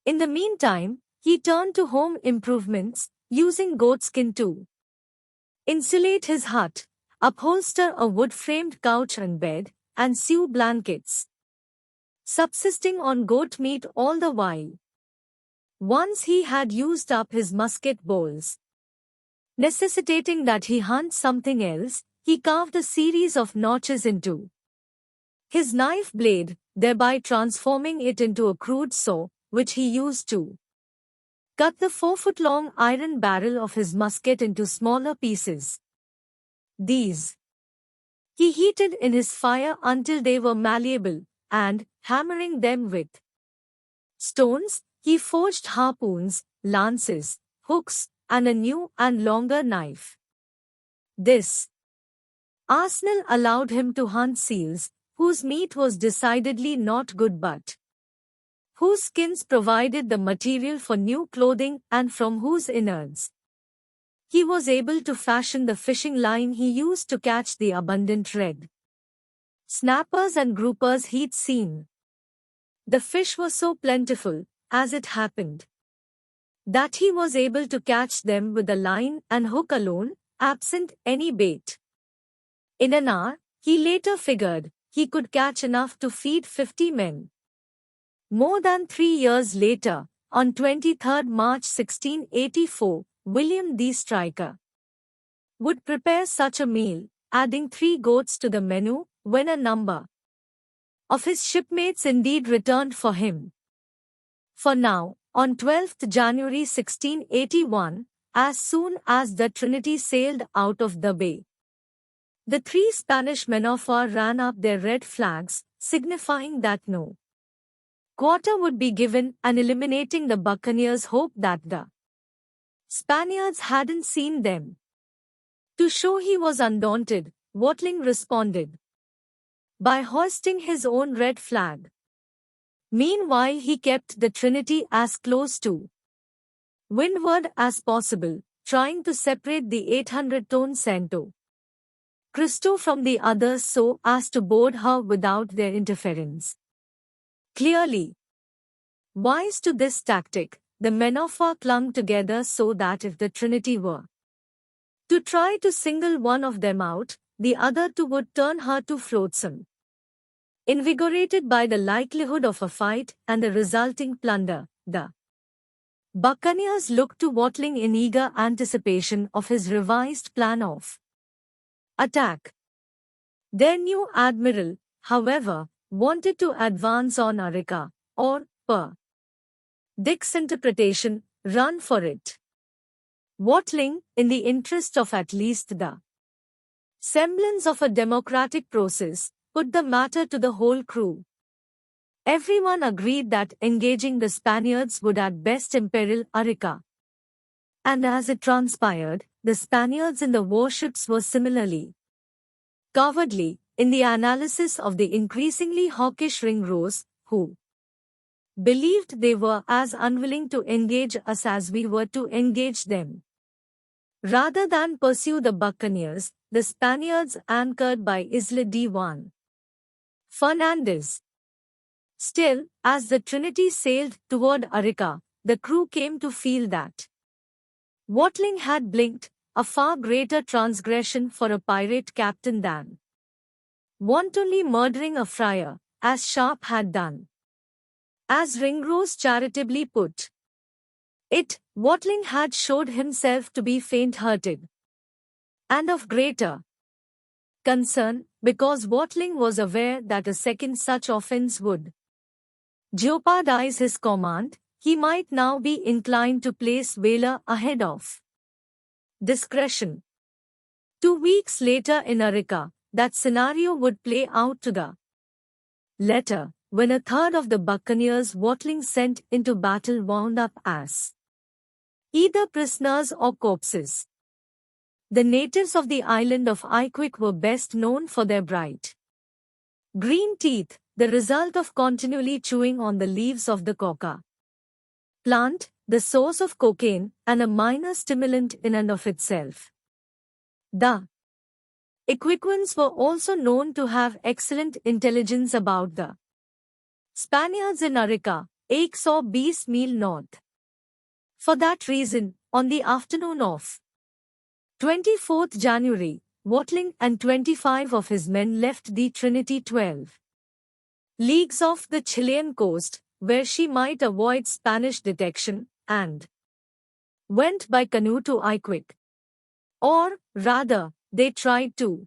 In the meantime, he turned to home improvements, using goatskin to insulate his hut, upholster a wood-framed couch and bed, and sew blankets, subsisting on goat meat all the while. Once he had used up his musket bowls, necessitating that he hunt something else, he carved a series of notches into his knife blade, thereby transforming it into a crude saw, which he used to cut the 4-foot-long iron barrel of his musket into smaller pieces. These he heated in his fire until they were malleable, and, hammering them with stones, he forged harpoons, lances, hooks, and a new and longer knife. This arsenal allowed him to hunt seals, whose meat was decidedly not good but whose skins provided the material for new clothing and from whose innards he was able to fashion the fishing line he used to catch the abundant red snappers and groupers he'd seen. The fish were so plentiful, as it happened, that he was able to catch them with a line and hook alone, absent any bait. In an hour, he later figured, he could catch enough to feed 50 men. More than 3 years later, on 23 March 1684, William the Striker would prepare such a meal, adding 3 goats to the menu, when a number of his shipmates indeed returned for him. For now, on 12 January 1681, as soon as the Trinity sailed out of the bay, the 3 Spanish men of war ran up their red flags, signifying that no quarter would be given and eliminating the buccaneers' hope that the Spaniards hadn't seen them. To show he was undaunted, Watling responded by hoisting his own red flag. Meanwhile, he kept the Trinity as close to windward as possible, trying to separate the 800-ton Santo Cristo from the others so as to board her without their interference. Clearly wise to this tactic, the men of her clung together so that if the Trinity were to try to single one of them out, the other two would turn her to flotsam. Invigorated by the likelihood of a fight and the resulting plunder, the buccaneers looked to Watling in eager anticipation of his revised plan of attack. Their new admiral, however, wanted to advance on Arica, or, per Dick's interpretation, run for it. Watling, in the interest of at least the semblance of a democratic process, put the matter to the whole crew. Everyone agreed that engaging the Spaniards would at best imperil Arica. And as it transpired, the Spaniards in the warships were similarly cowardly in the analysis of the increasingly hawkish Ringrose, who believed they were as unwilling to engage us as we were to engage them. Rather than pursue the buccaneers, the Spaniards anchored by Isla de Juan Fernandez. Still, as the Trinity sailed toward Arica, the crew came to feel that Watling had blinked, a far greater transgression for a pirate captain than wantonly murdering a friar, as Sharp had done. As Ringrose charitably put it, Watling had showed himself to be faint-hearted and of greater concern, because Watling was aware that a second such offence would jeopardize his command. He might now be inclined to place valor ahead of discretion. 2 weeks later in Arica, that scenario would play out to the letter, when a third of the buccaneers Watling sent into battle wound up as either prisoners or corpses. The natives of the island of Iquique were best known for their bright green teeth, the result of continually chewing on the leaves of the coca plant, the source of cocaine, and a minor stimulant in and of itself. The Iquiquans were also known to have excellent intelligence about the Spaniards in Arica, Aix or Bees Meal North. For that reason, on the afternoon of 24th January, Watling and 25 of his men left the Trinity 12 leagues off the Chilean coast, where she might avoid Spanish detection, and went by canoe to Iquique. Or, rather, they tried to.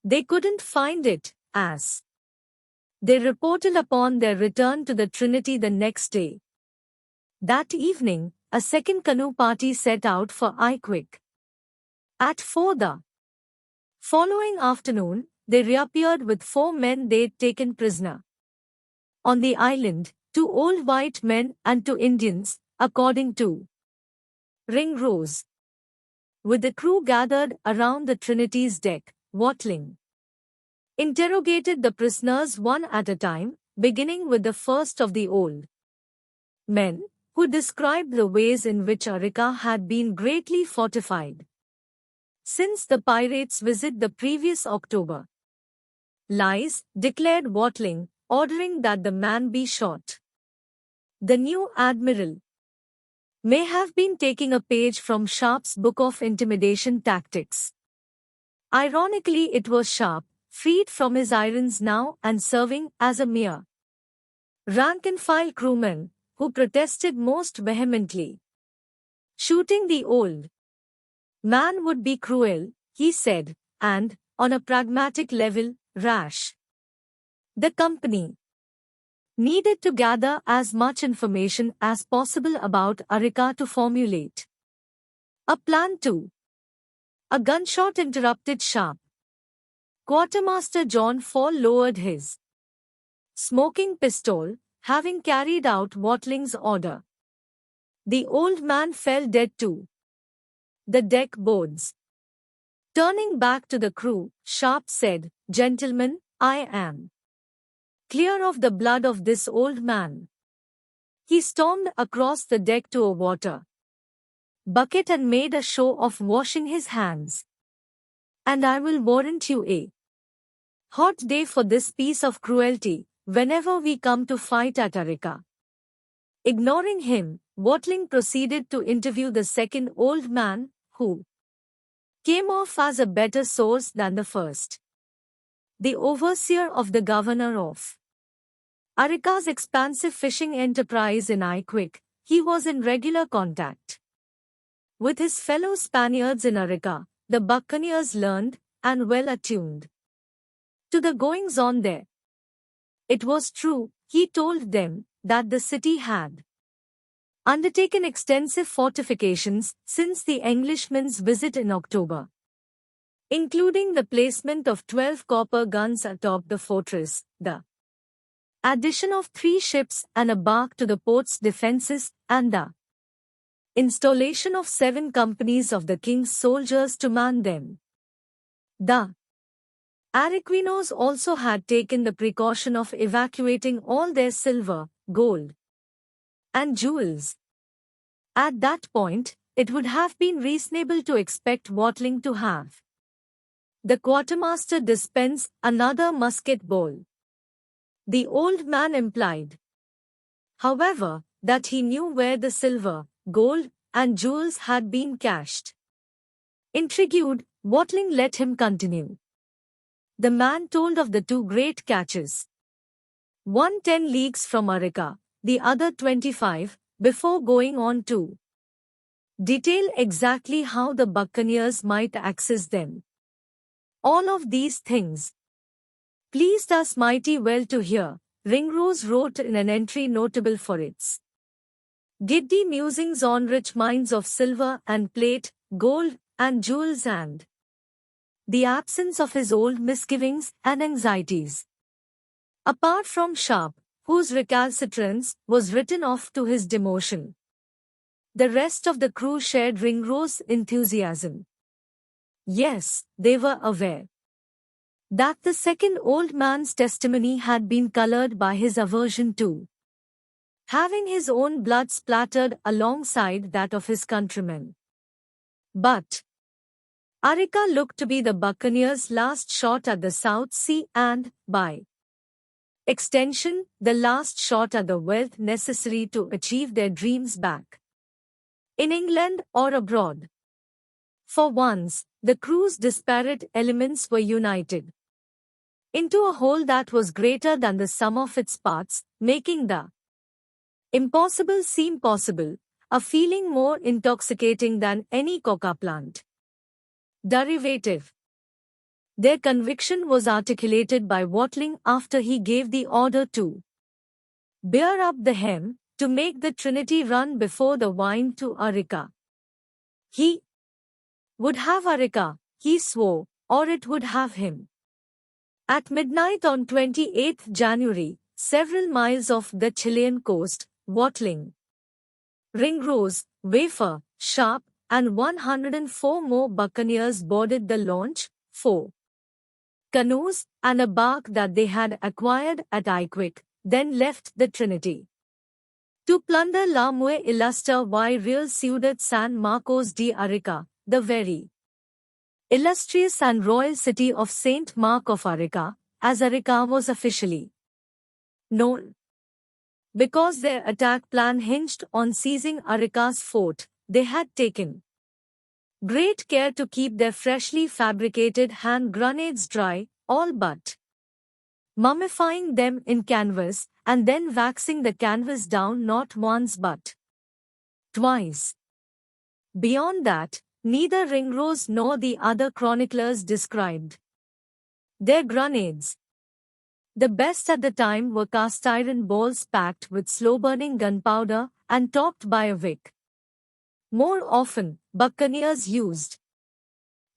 They couldn't find it, as they reported upon their return to the Trinity the next day. That evening, a second canoe party set out for Iquique. At 4 the following afternoon, they reappeared with 4 men they'd taken prisoner. On the island, 2 old white men and 2 Indians, according to Ringrose. With the crew gathered around the Trinity's deck, Watling interrogated the prisoners one at a time, beginning with the first of the old men, who described the ways in which Arica had been greatly fortified since the pirates' visit the previous October. Lies, declared Watling, ordering that the man be shot. The new admiral may have been taking a page from Sharp's book of intimidation tactics. Ironically, it was Sharp, freed from his irons now and serving as a mere rank-and-file crewman, who protested most vehemently. Shooting the old man would be cruel, he said, and, on a pragmatic level, rash. The company needed to gather as much information as possible about Arica to formulate a plan to. A gunshot interrupted Sharp. Quartermaster John Fall lowered his smoking pistol, having carried out Watling's order. The old man fell dead too. The deck boards Turning back to the crew, Sharp said, "Gentlemen, I am clear of the blood of this old man." He stormed across the deck to a water bucket and made a show of washing his hands. "And I will warrant you a hot day for this piece of cruelty, whenever we come to fight at Arica." Ignoring him, Watling proceeded to interview the second old man, who came off as a better source than the first. The overseer of the governor of Arica's expansive fishing enterprise in Iquique, he was in regular contact with his fellow Spaniards in Arica. The buccaneers learned, and well attuned to the goings-on there. It was true, he told them, that the city had undertaken extensive fortifications since the Englishmen's visit in October, including the placement of 12 copper guns atop the fortress, the addition of 3 ships and a bark to the port's defenses, and the installation of 7 companies of the king's soldiers to man them. The Arequinos also had taken the precaution of evacuating all their silver, gold, and jewels. At that point, it would have been reasonable to expect Watling to have the quartermaster dispense another musket ball. The old man implied, however, that he knew where the silver, gold, and jewels had been cached. Intrigued, Watling let him continue. The man told of the 2 great catches, one 10 leagues from Arica, the other 25, before going on to detail exactly how the buccaneers might access them. All of these things pleased us mighty well to hear, Ringrose wrote in an entry notable for its giddy musings on rich mines of silver and plate, gold, and jewels, and the absence of his old misgivings and anxieties. Apart from Sharp, whose recalcitrance was written off to his demotion, the rest of the crew shared Ringrose's enthusiasm. Yes, they were aware that the second old man's testimony had been colored by his aversion to having his own blood splattered alongside that of his countrymen. But Arica looked to be the buccaneers' last shot at the South Sea and, by extension, the last shot at the wealth necessary to achieve their dreams back in England or abroad. For once, the crew's disparate elements were united into a whole that was greater than the sum of its parts, making the impossible seem possible, a feeling more intoxicating than any coca plant derivative. Their conviction was articulated by Watling after he gave the order to bear up the hem, to make the Trinity run before the wine to Arica. He would have Arica, he swore, or it would have him. At midnight on 28th January, several miles off the Chilean coast, Watling, Ringrose, Wafer, Sharp, and 104 more buccaneers boarded the launch, 4 canoes, and a bark that they had acquired at Iquique, then left the Trinity to plunder La Muy Ilustre y Real Ciudad San Marcos de Arica, the very illustrious and royal city of Saint Mark of Arica, as Arica was officially known. Because their attack plan hinged on seizing Arica's fort, they had taken great care to keep their freshly fabricated hand grenades dry, all but mummifying them in canvas, and then waxing the canvas down not once but twice. Beyond that, neither Ringrose nor the other chroniclers described their grenades. The best at the time were cast iron balls packed with slow-burning gunpowder and topped by a wick. More often, buccaneers used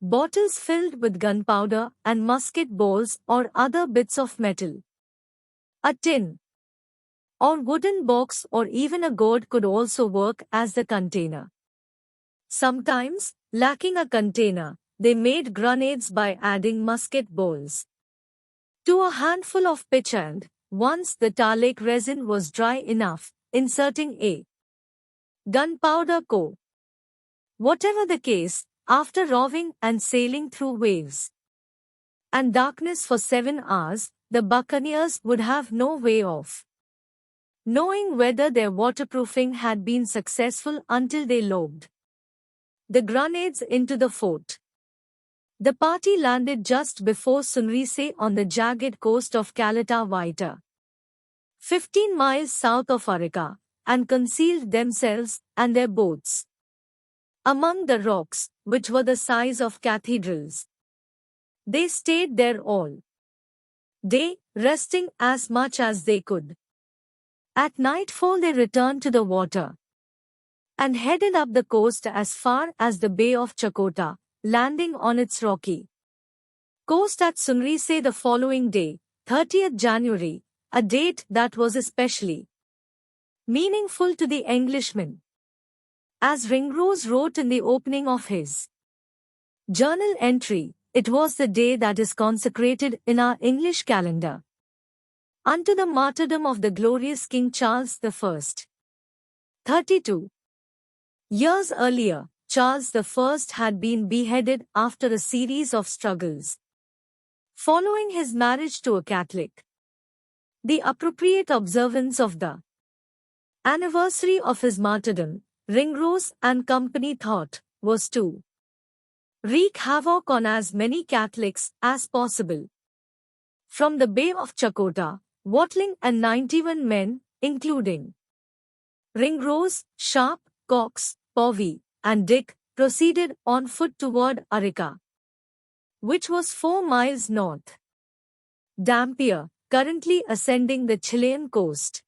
bottles filled with gunpowder and musket balls or other bits of metal. A tin or wooden box or even a gourd could also work as the container. Sometimes, lacking a container, they made grenades by adding musket balls to a handful of pitch and, once the tarlake resin was dry enough, inserting a gunpowder core. Whatever the case, after roving and sailing through waves and darkness for 7 hours, the buccaneers would have no way of knowing whether their waterproofing had been successful until they lobbed the grenades into the fort. The party landed just before Sunrise on the jagged coast of Caleta Vita, 15 miles south of Arica, and concealed themselves and their boats among the rocks, which were the size of cathedrals. They stayed there all day, resting as much as they could. At nightfall they returned to the water and headed up the coast as far as the Bay of Chakota, landing on its rocky coast at Sunrise the following day, 30th January, a date that was especially meaningful to the Englishman. As Ringrose wrote in the opening of his journal entry, it was the day that is consecrated in our English calendar unto the martyrdom of the glorious King Charles I. 32 years earlier, Charles I had been beheaded after a series of struggles following his marriage to a Catholic. The appropriate observance of the anniversary of his martyrdom, Ringrose and company thought, was to wreak havoc on as many Catholics as possible. From the Bay of Chakota, Watling and 91 men, including Ringrose, Sharp, Cox, Povey, and Dick, proceeded on foot toward Arica, which was 4 miles north. Dampier, currently ascending the Chilean coast,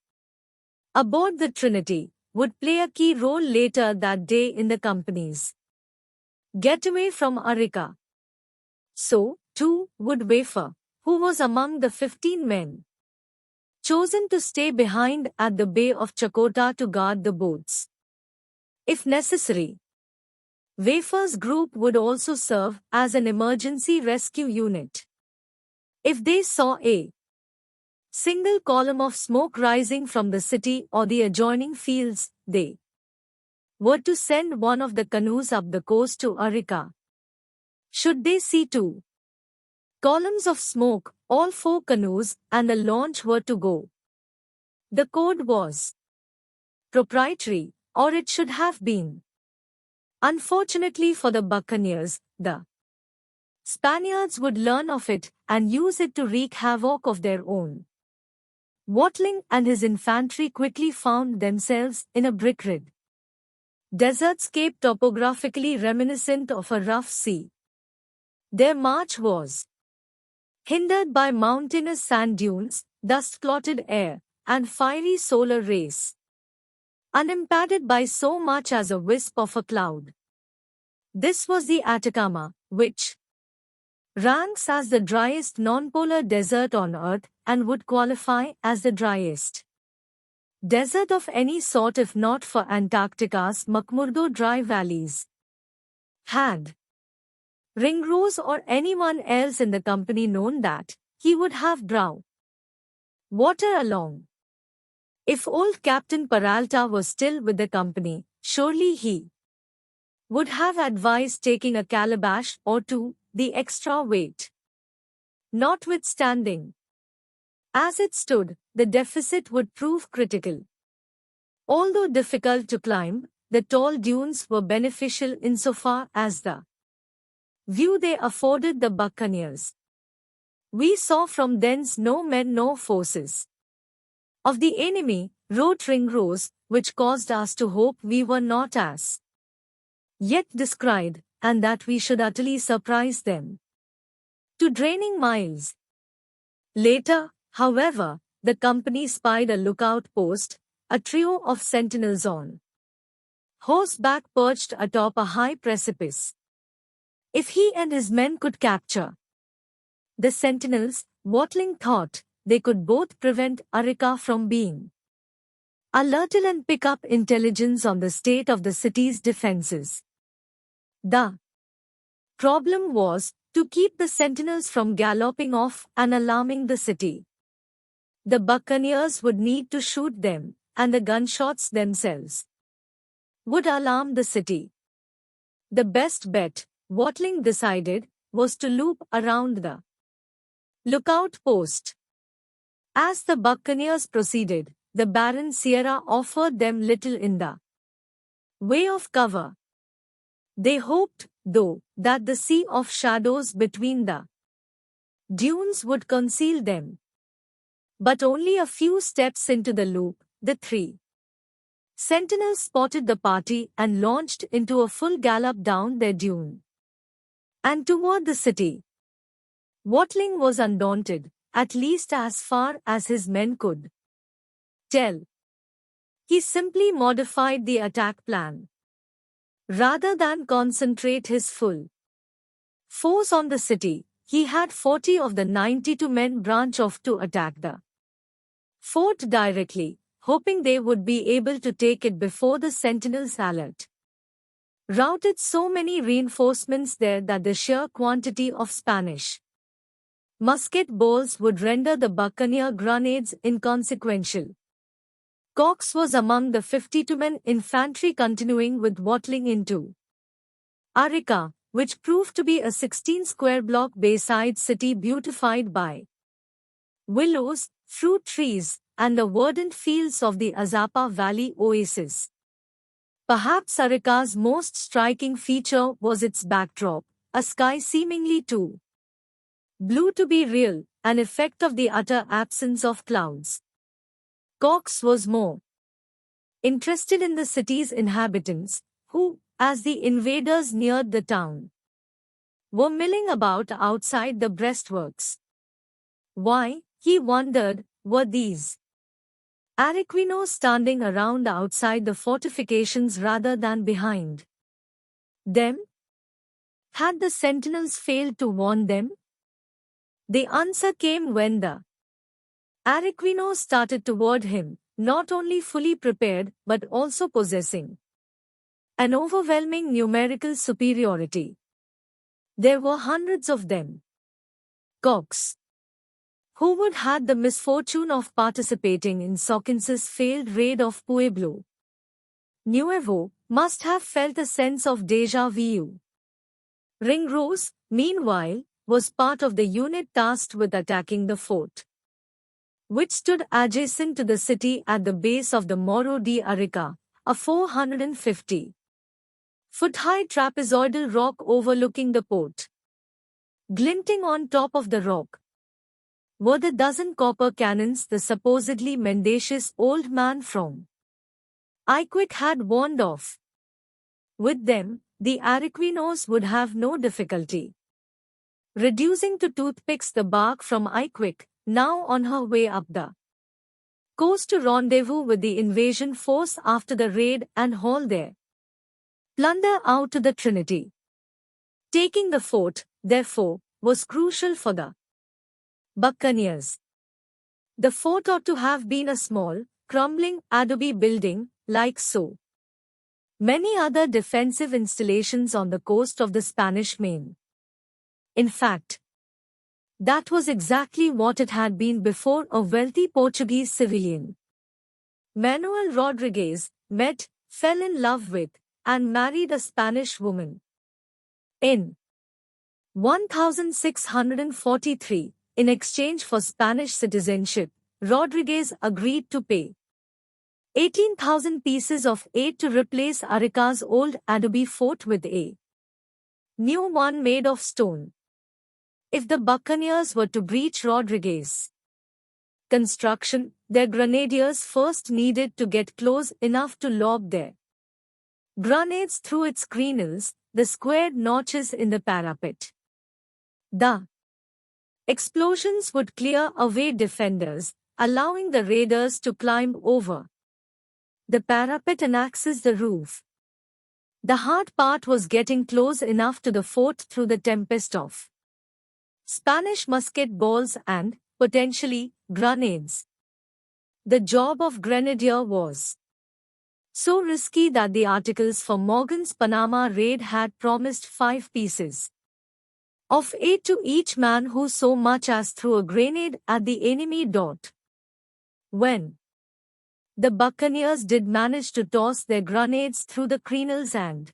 aboard the Trinity, would play a key role later that day in the company's getaway from Arica. So, too, would Wafer, who was among the 15 men chosen to stay behind at the Bay of Chakota to guard the boats. If necessary, Wafer's group would also serve as an emergency rescue unit. If they saw a single column of smoke rising from the city or the adjoining fields, they were to send one of the canoes up the coast to Arica. Should they see 2 columns of smoke, all 4 canoes and the launch were to go. The code was proprietary, or it should have been. Unfortunately for the buccaneers, the Spaniards would learn of it and use it to wreak havoc of their own. Watling and his infantry quickly found themselves in a brick-rid desertscape topographically reminiscent of a rough sea. Their march was hindered by mountainous sand dunes, dust-clotted air, and fiery solar rays, unimpeded by so much as a wisp of a cloud. This was the Atacama, which ranks as the driest non-polar desert on Earth and would qualify as the driest desert of any sort if not for Antarctica's McMurdo dry valleys. Had Ringrose or anyone else in the company known that, he would have drawn water along. If old Captain Peralta was still with the company, surely he would have advised taking a calabash or 2, the extra weight. Notwithstanding, as it stood, the deficit would prove critical. Although difficult to climb, the tall dunes were beneficial insofar as the view they afforded the buccaneers. We saw from thence no men nor forces of the enemy, wrote Ringrose, which caused us to hope we were not as yet descried, and that we should utterly surprise them to draining miles. Later, however, the company spied a lookout post, a trio of sentinels on horseback perched atop a high precipice. If he and his men could capture the sentinels, Watling thought, they could both prevent Arica from being alerted and pick up intelligence on the state of the city's defenses. The Problem was to keep the sentinels from galloping off and alarming the city. The buccaneers would need to shoot them, and the gunshots themselves would alarm the city. The best bet, Watling decided, was to loop around the lookout post. As the buccaneers proceeded, the barren Sierra offered them little in the way of cover. They hoped, though, that the sea of shadows between the dunes would conceal them. But only a few steps into the loop, the three sentinels spotted the party and launched into a full gallop down their dune and toward the city. Watling was undaunted, at least as far as his men could tell. He simply modified the attack plan. Rather than concentrate his full force on the city, he had 40 of the 92 men branch off to attack the fort directly, hoping they would be able to take it before the sentinels' alert routed so many reinforcements there that the sheer quantity of Spanish musket balls would render the buccaneer grenades inconsequential. Cox was among the 52-men infantry continuing with Watling into Arica, which proved to be a 16-square block bayside city beautified by willows, fruit trees, and the verdant fields of the Azapa Valley oasis. Perhaps Arica's most striking feature was its backdrop, a sky seemingly too blue to be real, an effect of the utter absence of clouds. Cox was more interested in the city's inhabitants, who, as the invaders neared the town, were milling about outside the breastworks. Why, he wondered, were these Araquinos standing around outside the fortifications rather than behind them? Had the sentinels failed to warn them? The answer came when the Araquinos started toward him, not only fully prepared but also possessing an overwhelming numerical superiority. There were hundreds of them. Cox, who would had the misfortune of participating in Sawkins's failed raid of Pueblo Nuevo, must have felt a sense of déjà vu. Ringrose, meanwhile, was part of the unit tasked with attacking the fort, which stood adjacent to the city at the base of the Morro de Arica, a 450-foot-high trapezoidal rock overlooking the port. Glinting on top of the rock were the dozen copper cannons the supposedly mendacious old man from Iquique had warned off. With them, the Araquinos would have no difficulty reducing to toothpicks the bark from Iquique, now on her way up the coast to rendezvous with the invasion force after the raid and haul their plunder out to the Trinity. Taking the fort, therefore, was crucial for the buccaneers. The fort ought to have been a small, crumbling adobe building, like so many other defensive installations on the coast of the Spanish Main. In fact, that was exactly what it had been before a wealthy Portuguese civilian, Manuel Rodriguez, met, fell in love with, and married a Spanish woman. In 1643, in exchange for Spanish citizenship, Rodriguez agreed to pay 18,000 pieces of aid to replace Arica's old adobe fort with a new one made of stone. If the buccaneers were to breach Rodriguez's construction, their grenadiers first needed to get close enough to lob their grenades through its crenels, the squared notches in the parapet. The explosions would clear away defenders, allowing the raiders to climb over the parapet and access the roof. The hard part was getting close enough to the fort through the tempest of Spanish musket balls and, potentially, grenades. The job of grenadier was so risky that the articles for Morgan's Panama raid had promised 5 pieces. of 8 to each man who so much as threw a grenade at the enemy. When the buccaneers did manage to toss their grenades through the crenels and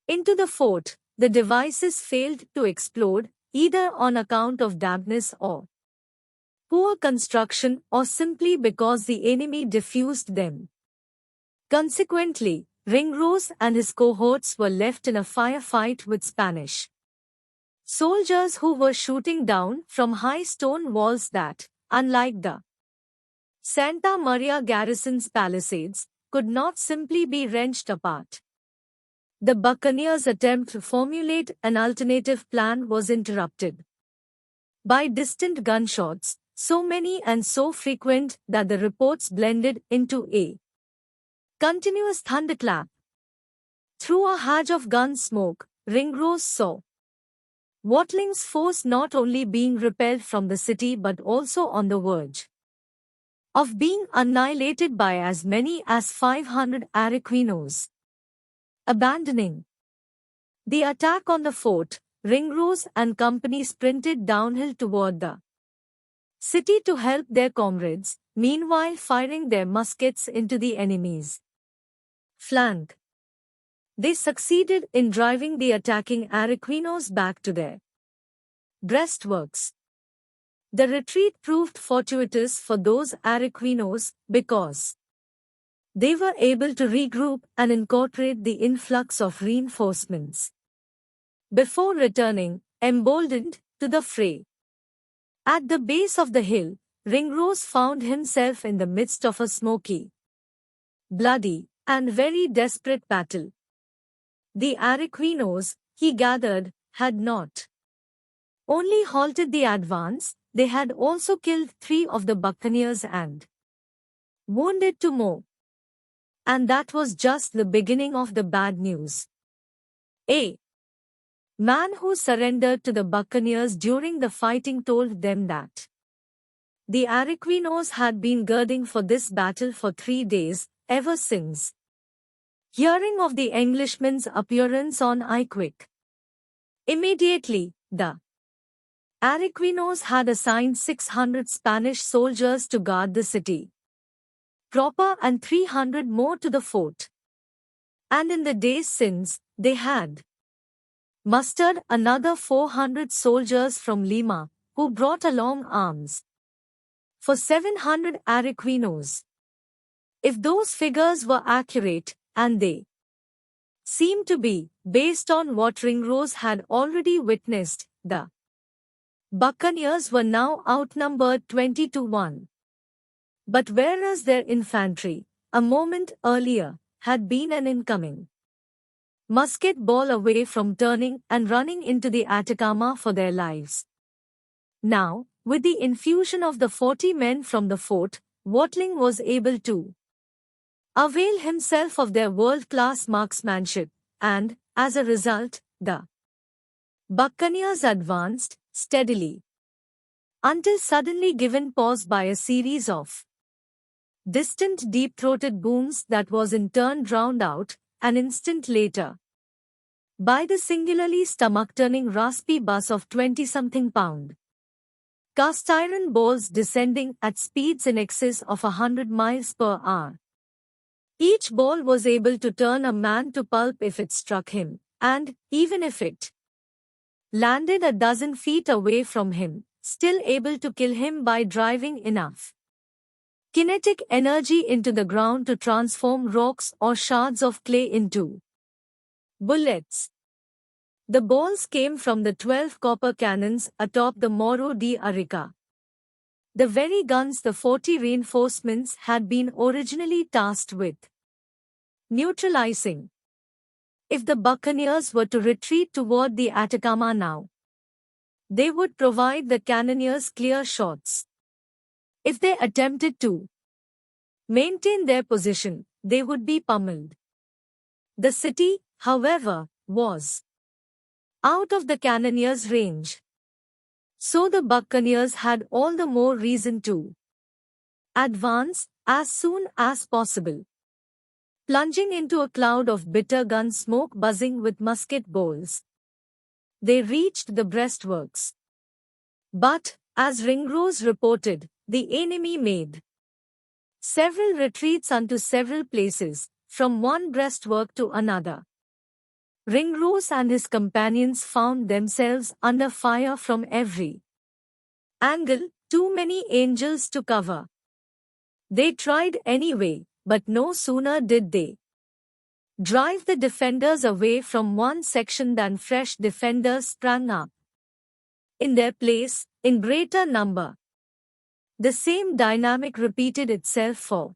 into the fort, the devices failed to explode, either on account of dampness or poor construction or simply because the enemy defused them. Consequently, Ringrose and his cohorts were left in a firefight with Spanish soldiers who were shooting down from high stone walls that, unlike the Santa Maria garrison's palisades, could not simply be wrenched apart. The buccaneers' attempt to formulate an alternative plan was interrupted by distant gunshots, so many and so frequent that the reports blended into a continuous thunderclap. Through a hedge of gun smoke, Ringrose saw Watling's force not only being repelled from the city but also on the verge of being annihilated by as many as 500 Araquinos. Abandoning the attack on the fort, Ringrose and company sprinted downhill toward the city to help their comrades, meanwhile firing their muskets into the enemy's flank. They succeeded in driving the attacking Araquinos back to their breastworks. The retreat proved fortuitous for those Araquinos because they were able to regroup and incorporate the influx of reinforcements before returning, emboldened, to the fray. At the base of the hill, Ringrose found himself in the midst of a smoky, bloody, and very desperate battle. The Araquinos, he gathered, had not only halted the advance, they had also killed 3 of the buccaneers and wounded 2 more. And that was just the beginning of the bad news. A man who surrendered to the buccaneers during the fighting told them that the Araquinos had been girding for this battle for 3 days, ever since hearing of the Englishman's appearance on Iquique. Immediately, the Araquinos had assigned 600 Spanish soldiers to guard the city proper and 300 more to the fort. And in the days since, they had mustered another 400 soldiers from Lima, who brought along arms for 700 Araquinos. If those figures were accurate, and they seemed to be, based on what Ringrose had already witnessed, the buccaneers were now outnumbered 20 to 1. But whereas their infantry, a moment earlier, had been an incoming musket ball away from turning and running into the Atacama for their lives, now, with the infusion of the 40 men from the fort, Watling was able to avail himself of their world-class marksmanship, and, as a result, the buccaneers advanced steadily until suddenly given pause by a series of distant deep-throated booms that was in turn drowned out, an instant later, by the singularly stomach-turning raspy bass of 20-something pound cast-iron balls descending at speeds in excess of 100 miles per hour. Each ball was able to turn a man to pulp if it struck him, and, even if it landed a dozen feet away from him, still able to kill him by driving enough kinetic energy into the ground to transform rocks or shards of clay into bullets. The balls came from the 12 copper cannons atop the Morro de Arica, the very guns the 40 reinforcements had been originally tasked with neutralizing. If the buccaneers were to retreat toward the Atacama now, they would provide the cannoneers clear shots. If they attempted to maintain their position, they would be pummeled. The city, however, was out of the cannoneers' range. So the buccaneers had all the more reason to advance as soon as possible, plunging into a cloud of bitter gun smoke buzzing with musket balls. they reached the breastworks. But, as Ringrose reported, the enemy made several retreats unto several places, from one breastwork to another. Ringrose and his companions found themselves under fire from every angle, too many angels to cover. They tried anyway, but no sooner did they drive the defenders away from one section than fresh defenders sprang up in their place, in greater number. The same dynamic repeated itself for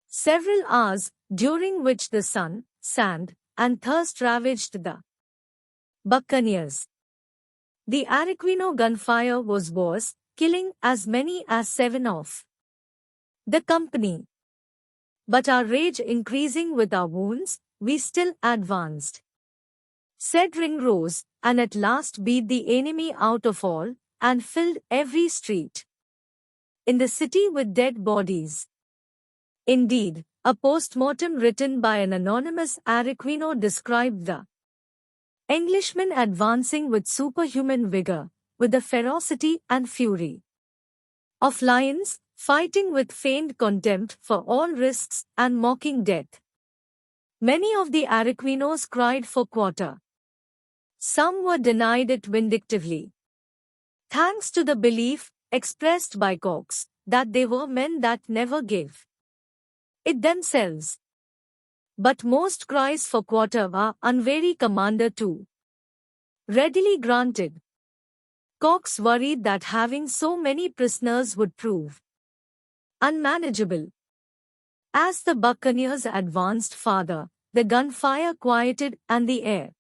several hours, during which the sun, sand, and thirst ravaged the buccaneers. The Araquino gunfire was worse, killing as many as 7 of the company. But our rage increasing with our wounds, we still advanced, said Ringrose, and at last beat the enemy out of all, and filled every street in the city with dead bodies. Indeed, a post-mortem written by an anonymous Araquino described the Englishmen advancing with superhuman vigor, with the ferocity and fury of lions, fighting with feigned contempt for all risks and mocking death. Many of the Araquinos cried for quarter. Some were denied it vindictively, thanks to the belief, expressed by Cox, that they were men that never gave it themselves. But most cries for quarter were unwary commander too readily granted. Cox worried that having so many prisoners would prove unmanageable. As the buccaneers advanced farther, the gunfire quieted and the air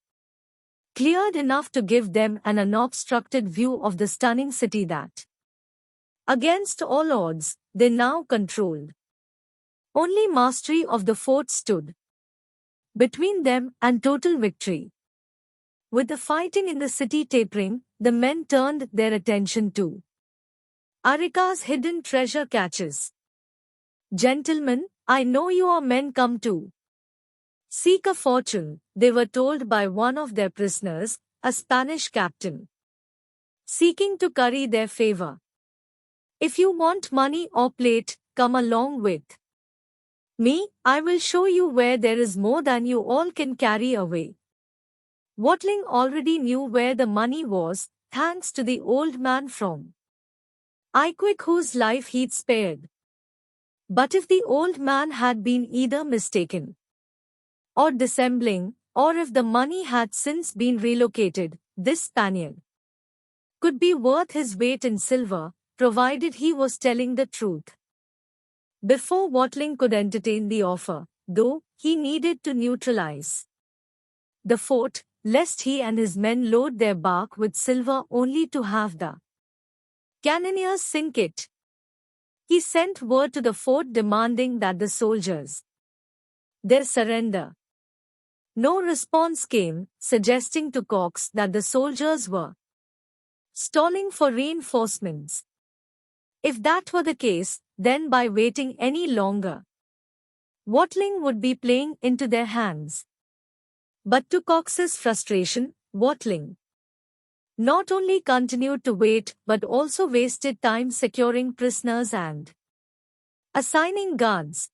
cleared enough to give them an unobstructed view of the stunning city that, against all odds, they now controlled. Only mastery of the fort stood between them and total victory. With the fighting in the city tapering, the men turned their attention to Arica's hidden treasure caches. Gentlemen, I know your men come to seek a fortune, they were told by one of their prisoners, a Spanish captain, seeking to curry their favor. If you want money or plate, come along with me, I will show you where there is more than you all can carry away. Watling already knew where the money was, thanks to the old man from Iquick whose life he'd spared. But if the old man had been either mistaken or dissembling, or if the money had since been relocated, this Spaniard could be worth his weight in silver, provided he was telling the truth. Before Watling could entertain the offer, though, he needed to neutralize the fort, lest he and his men load their bark with silver only to have the cannoneers sink it. He sent word to the fort demanding that the soldiers their surrender. No response came, suggesting to Cox that the soldiers were stalling for reinforcements. If that were the case, then by waiting any longer, Watling would be playing into their hands. But to Cox's frustration, Watling not only continued to wait but also wasted time securing prisoners and assigning guards.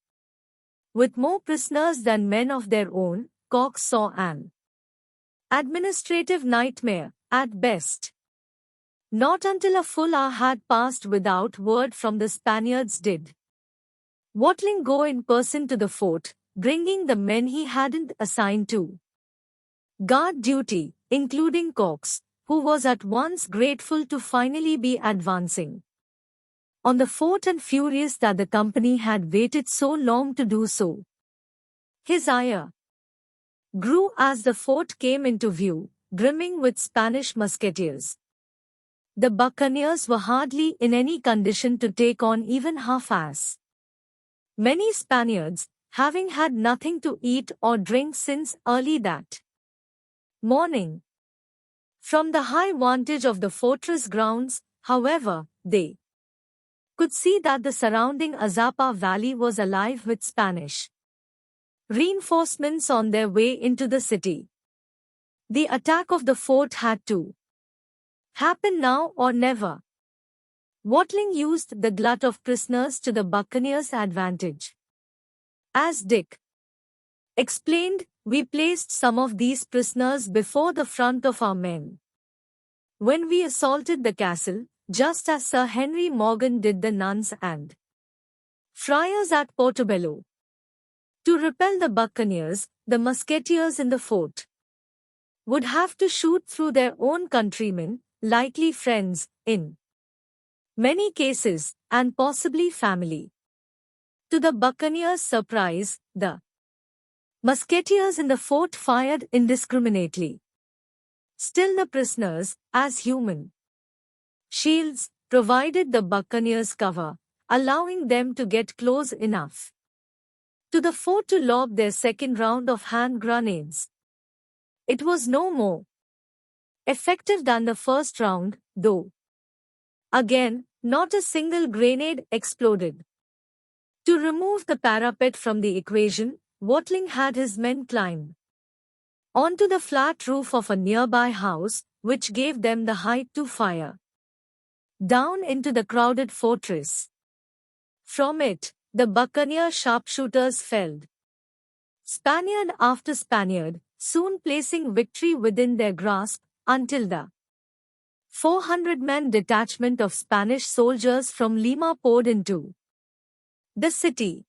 With more prisoners than men of their own, Cox saw an administrative nightmare, at best. Not until a full hour had passed without word from the Spaniards did Watling go in person to the fort, bringing the men he hadn't assigned to guard duty, including Cox, who was at once grateful to finally be advancing on the fort and furious that the company had waited so long to do so. His ire grew as the fort came into view, brimming with Spanish musketeers. The buccaneers were hardly in any condition to take on even half-as many Spaniards, having had nothing to eat or drink since early that morning. From the high vantage of the fortress grounds, however, they could see that the surrounding Azapa valley was alive with Spanish reinforcements on their way into the city. The attack of the fort had to happen now or never. Watling used the glut of prisoners to the buccaneers' advantage. As Dick explained, we placed some of these prisoners before the front of our men. When we assaulted the castle, just as Sir Henry Morgan did the nuns and friars at Portobello. To repel the buccaneers, the musketeers in the fort would have to shoot through their own countrymen, likely friends, in many cases, and possibly family. To the buccaneers' surprise, the musketeers in the fort fired indiscriminately. Still the prisoners, as human shields, provided the buccaneers cover, allowing them to get close enough to the fort to lob their second round of hand grenades. It was no more effective than the first round, though. Again, not a single grenade exploded. To remove the parapet from the equation, Watling had his men climb onto the flat roof of a nearby house, which gave them the height to fire down into the crowded fortress. From it, the buccaneer sharpshooters felled Spaniard after Spaniard, soon placing victory within their grasp, until the 400-man detachment of Spanish soldiers from Lima poured into the city.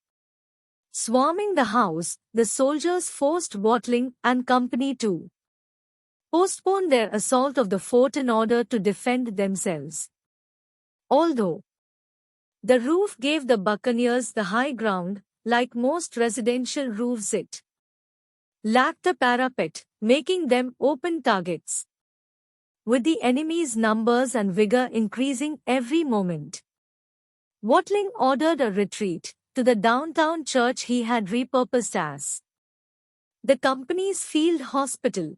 Swarming the house, the soldiers forced Watling and company to postpone their assault of the fort in order to defend themselves. Although the roof gave the buccaneers the high ground, like most residential roofs it lacked a parapet, making them open targets, with the enemy's numbers and vigor increasing every moment. Watling ordered a retreat to the downtown church he had repurposed as the company's field hospital.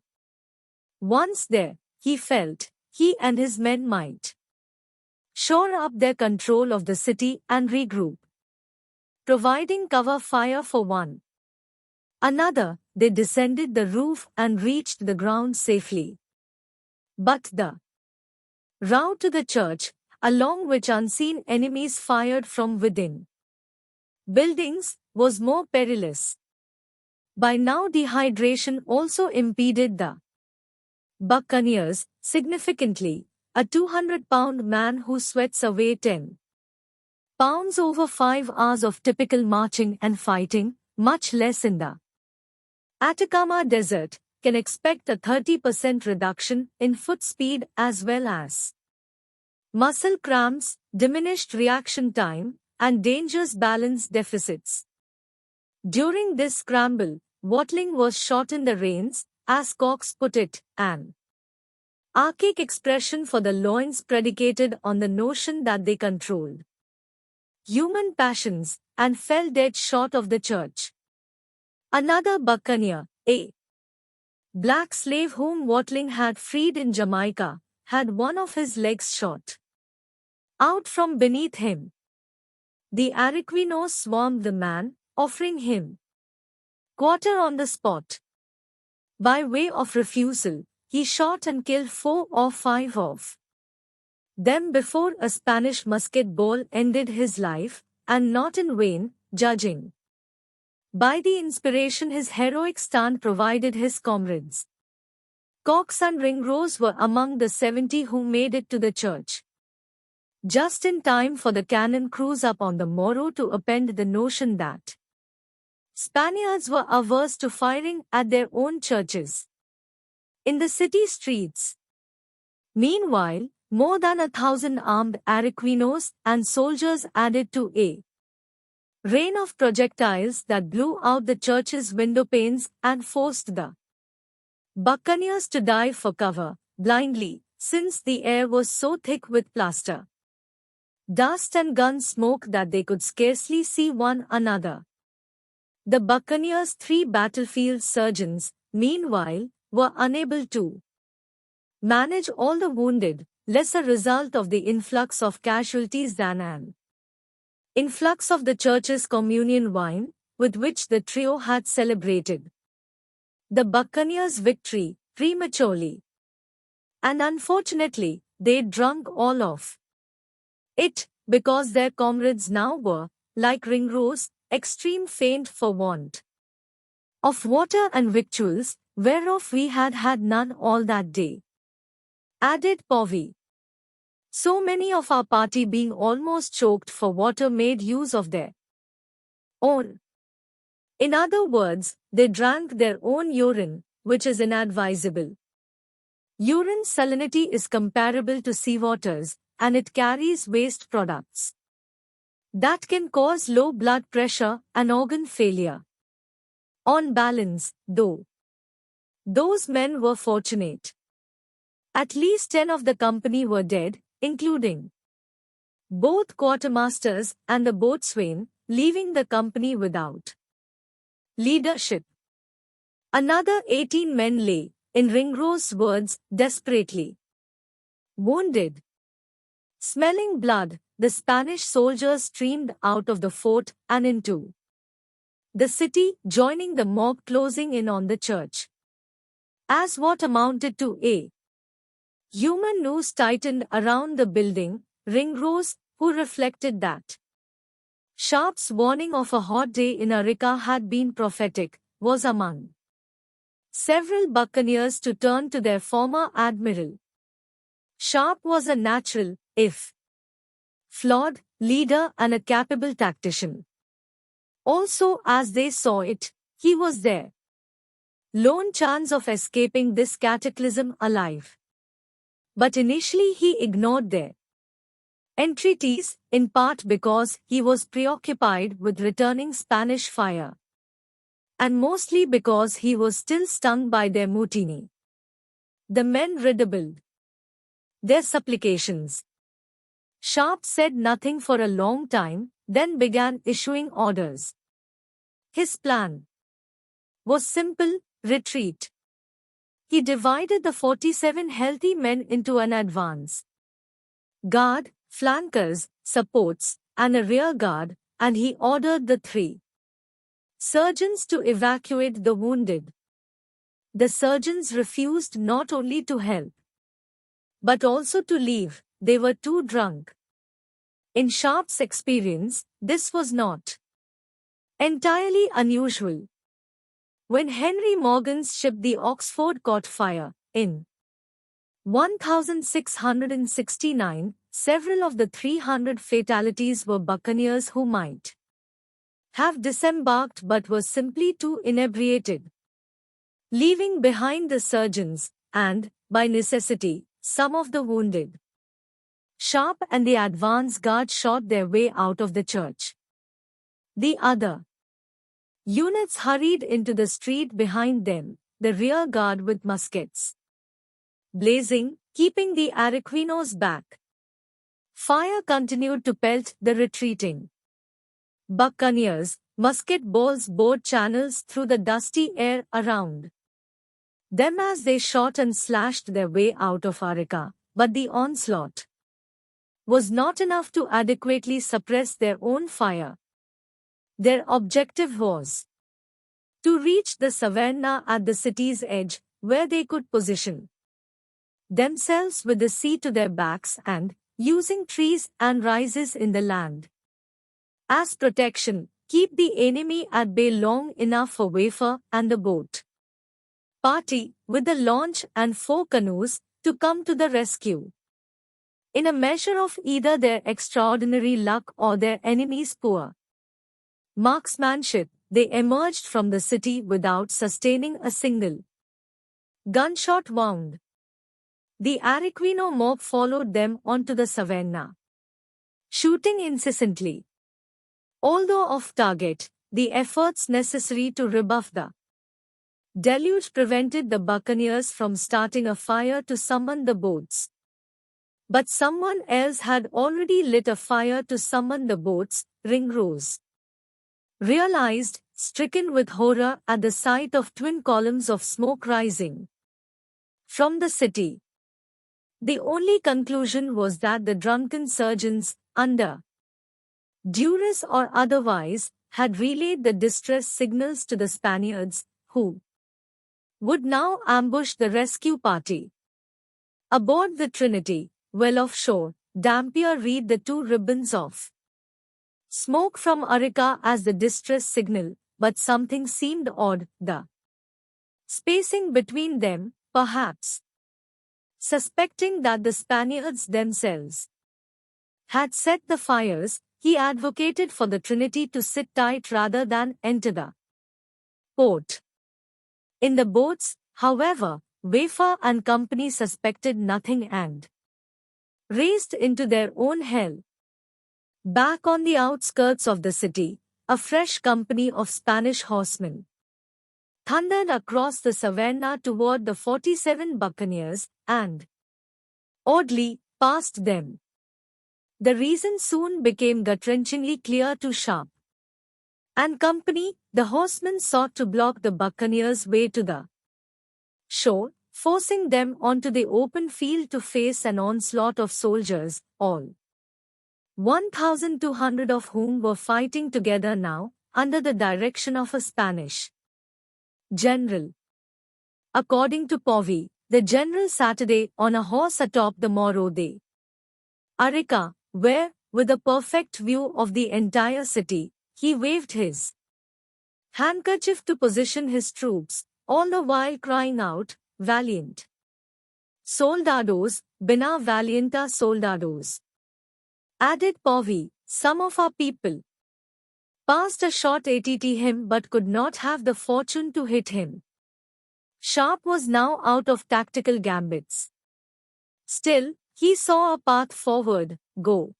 Once there, he felt, he and his men might shore up their control of the city and regroup, providing cover fire for one another. They descended the roof and reached the ground safely. But the route to the church, along which unseen enemies fired from within buildings, was more perilous. By now dehydration also impeded the buccaneers significantly. A 200-pound man who sweats away 10 pounds over 5 hours of typical marching and fighting, much less in the Atacama Desert, can expect a 30% reduction in foot speed as well as muscle cramps, diminished reaction time, and dangerous balance deficits. During this scramble, Watling was shot in the reins, as Cox put it, an archaic expression for the loins predicated on the notion that they controlled human passions, and fell dead short of the church. Another buccaneer, a black slave whom Watling had freed in Jamaica, had one of his legs shot out from beneath him. The Araquinos swarmed the man, offering him quarter on the spot. By way of refusal, he shot and killed 4 or 5 of them before a Spanish musket ball ended his life, and not in vain, judging by the inspiration his heroic stand provided his comrades. Cox and Ringrose were among the 70 who made it to the church just in time for the cannon crews up on the morrow to append the notion that Spaniards were averse to firing at their own churches in the city streets. Meanwhile, more than 1,000 armed Araquinos and soldiers added to a rain of projectiles that blew out the church's window panes and forced the buccaneers to dive for cover, blindly, since the air was so thick with plaster, dust and gun smoke that they could scarcely see one another. The buccaneers' 3 battlefield surgeons, meanwhile, were unable to manage all the wounded, less a result of the influx of casualties than an influx of the church's communion wine, with which the trio had celebrated the buccaneers' victory, prematurely. And unfortunately, they drunk all of it, because their comrades now were, like Ringrose, extreme faint for want of water and victuals, whereof we had had none all that day. Added Povey. So many of our party being almost choked for water made use of their own. In other words, they drank their own urine, which is inadvisable. Urine salinity is comparable to seawater's, and it carries waste products that can cause low blood pressure and organ failure. On balance, though, those men were fortunate. At least 10 of the company were dead, including both quartermasters and the boatswain, leaving the company without leadership. Another 18 men lay, in Ringrose's words, desperately wounded. Smelling blood, the Spanish soldiers streamed out of the fort and into the city, joining the mob closing in on the church. As what amounted to a human noose tightened around the building, Ringrose, who reflected that Sharp's warning of a hot day in Arica had been prophetic, was among several buccaneers to turn to their former admiral. Sharp was a natural, if flawed, leader and a capable tactician. Also, as they saw it, he was their lone chance of escaping this cataclysm alive. But initially he ignored their entreaties, in part because he was preoccupied with returning Spanish fire, and mostly because he was still stung by their mutiny. The men redoubled their supplications. Sharp said nothing for a long time, then began issuing orders. His plan was simple: retreat. He divided the 47 healthy men into an advance guard, flankers, supports, and a rear guard, and he ordered the 3 surgeons to evacuate the wounded. The surgeons refused not only to help, but also to leave. They were too drunk. In Sharp's experience, this was not entirely unusual. When Henry Morgan's ship the Oxford caught fire, in 1669, several of the 300 fatalities were buccaneers who might have disembarked but were simply too inebriated, leaving behind the surgeons, and, by necessity, some of the wounded. Sharp and the advance guard shot their way out of the church. The other units hurried into the street behind them, the rear guard with muskets blazing, keeping the Araquinos back. Fire continued to pelt the retreating buccaneers. Musket balls bored channels through the dusty air around them as they shot and slashed their way out of Arica, but the onslaught was not enough to adequately suppress their own fire. Their objective was to reach the Savannah at the city's edge, where they could position themselves with the sea to their backs and, using trees and rises in the land as protection, keep the enemy at bay long enough for Wafer and the boat party, with the launch and 4 canoes, to come to the rescue. In a measure of either their extraordinary luck or their enemies' poor marksmanship, they emerged from the city without sustaining a single gunshot wound. The Araquino mob followed them onto the Savannah, shooting incessantly. Although off target, the efforts necessary to rebuff the deluge prevented the buccaneers from starting a fire to summon the boats. But someone else had already lit a fire to summon the boats. Ringrose realized, stricken with horror at the sight of twin columns of smoke rising from the city. The only conclusion was that the drunken surgeons, under duress or otherwise, had relayed the distress signals to the Spaniards, who would now ambush the rescue party. Aboard the Trinity, well offshore, Dampier read the two ribbons of smoke from Arica as the distress signal, but something seemed odd, the spacing between them, perhaps. Suspecting that the Spaniards themselves had set the fires, he advocated for the Trinity to sit tight rather than enter the port. In the boats, however, Wafer and company suspected nothing and raced into their own hell. Back on the outskirts of the city, a fresh company of Spanish horsemen thundered across the savannah toward the 47 buccaneers, and oddly, past them. The reason soon became gut-wrenchingly clear to Sharp and company. The horsemen sought to block the buccaneers' way to the shore, forcing them onto the open field to face an onslaught of soldiers, all 1,200 of whom were fighting together now, under the direction of a Spanish general. According to Povey, the general Saturday on a horse atop the Morro de Arica, where, with a perfect view of the entire city, he waved his handkerchief to position his troops, all the while crying out, "Valiant soldados, bina valienta soldados." Added Povey, some of our people passed a shot at him but could not have the fortune to hit him. Sharp was now out of tactical gambits. Still, he saw a path forward, go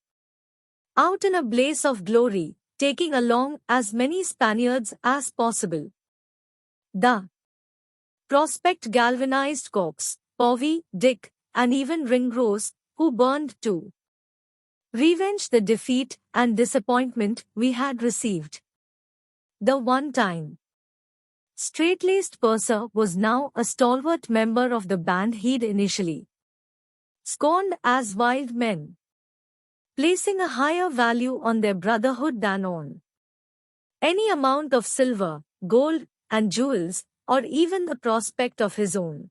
out in a blaze of glory, taking along as many Spaniards as possible. The prospect galvanized Cox, Povey, Dick, and even Ringrose, who burned to revenge the defeat and disappointment we had received. The one-time straight-laced purser was now a stalwart member of the band he'd initially scorned as wild men, placing a higher value on their brotherhood than on any amount of silver, gold, and jewels, or even the prospect of his own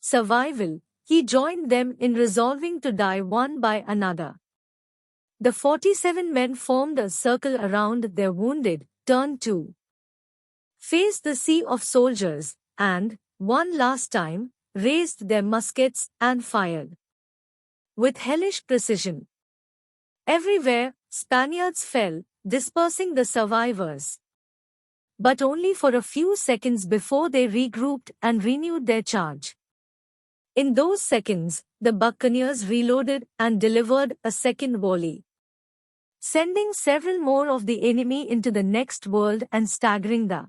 survival. He joined them in resolving to die one by another. The 47 men formed a circle around their wounded, turned to face the sea of soldiers, and, one last time, raised their muskets and fired with hellish precision. Everywhere, Spaniards fell, dispersing the survivors, but only for a few seconds before they regrouped and renewed their charge. In those seconds, the buccaneers reloaded and delivered a second volley, sending several more of the enemy into the next world and staggering the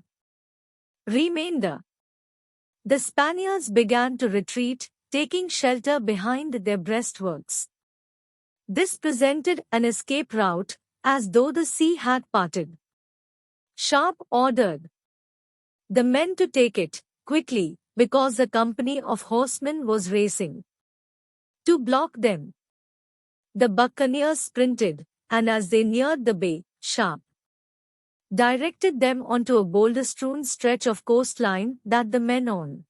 remainder. The Spaniards began to retreat, taking shelter behind their breastworks. This presented an escape route, as though the sea had parted. Sharp ordered the men to take it, quickly, because a company of horsemen was racing to block them. The buccaneers sprinted, and as they neared the bay, Sharp directed them onto a boulder-strewn stretch of coastline that the men on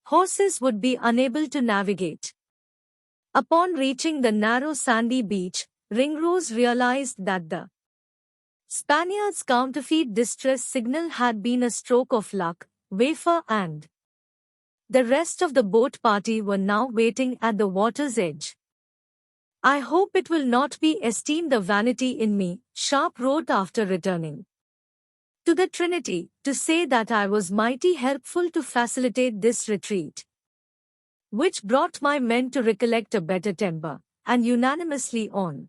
horses would be unable to navigate. Upon reaching the narrow sandy beach, Ringrose realized that the Spaniards' counterfeit distress signal had been a stroke of luck. Wafer and the rest of the boat party were now waiting at the water's edge. "I hope it will not be esteemed a vanity in me," Sharp wrote after returning to the Trinity, "to say that I was mighty helpful to facilitate this retreat, which brought my men to recollect a better temper, and unanimously on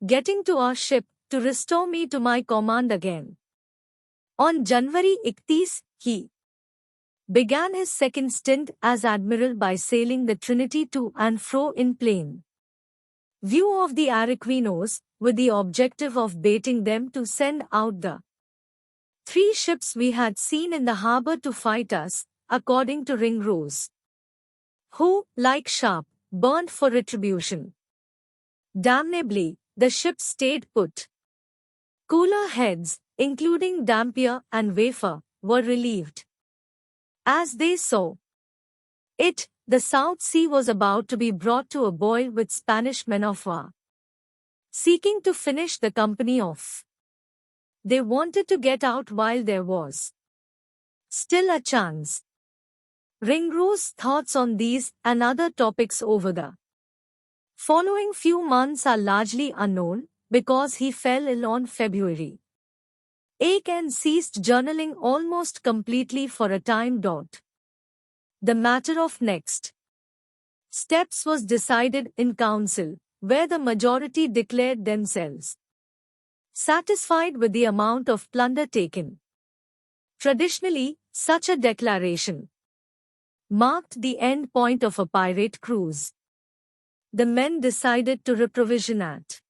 getting to our ship, to restore me to my command again." On January 30, he began his second stint as admiral by sailing the Trinity to and fro in plain view of the Araquinos, with the objective of baiting them to send out the 3 ships we had seen in the harbor to fight us, according to Ringrose, who, like Sharp, burned for retribution. Damnably, the ships stayed put. Cooler heads, including Dampier and Wafer, were relieved. As they saw it, the South Sea was about to be brought to a boil with Spanish men of war, seeking to finish the company off. They wanted to get out while there was still a chance. Ringrose thoughts on these and other topics over the following few months are largely unknown because he fell ill on February 8 and ceased journaling almost completely for a time. The matter of next steps was decided in council, where the majority declared themselves satisfied with the amount of plunder taken. Traditionally, such a declaration marked the end point of a pirate cruise. The men decided to reprovision at,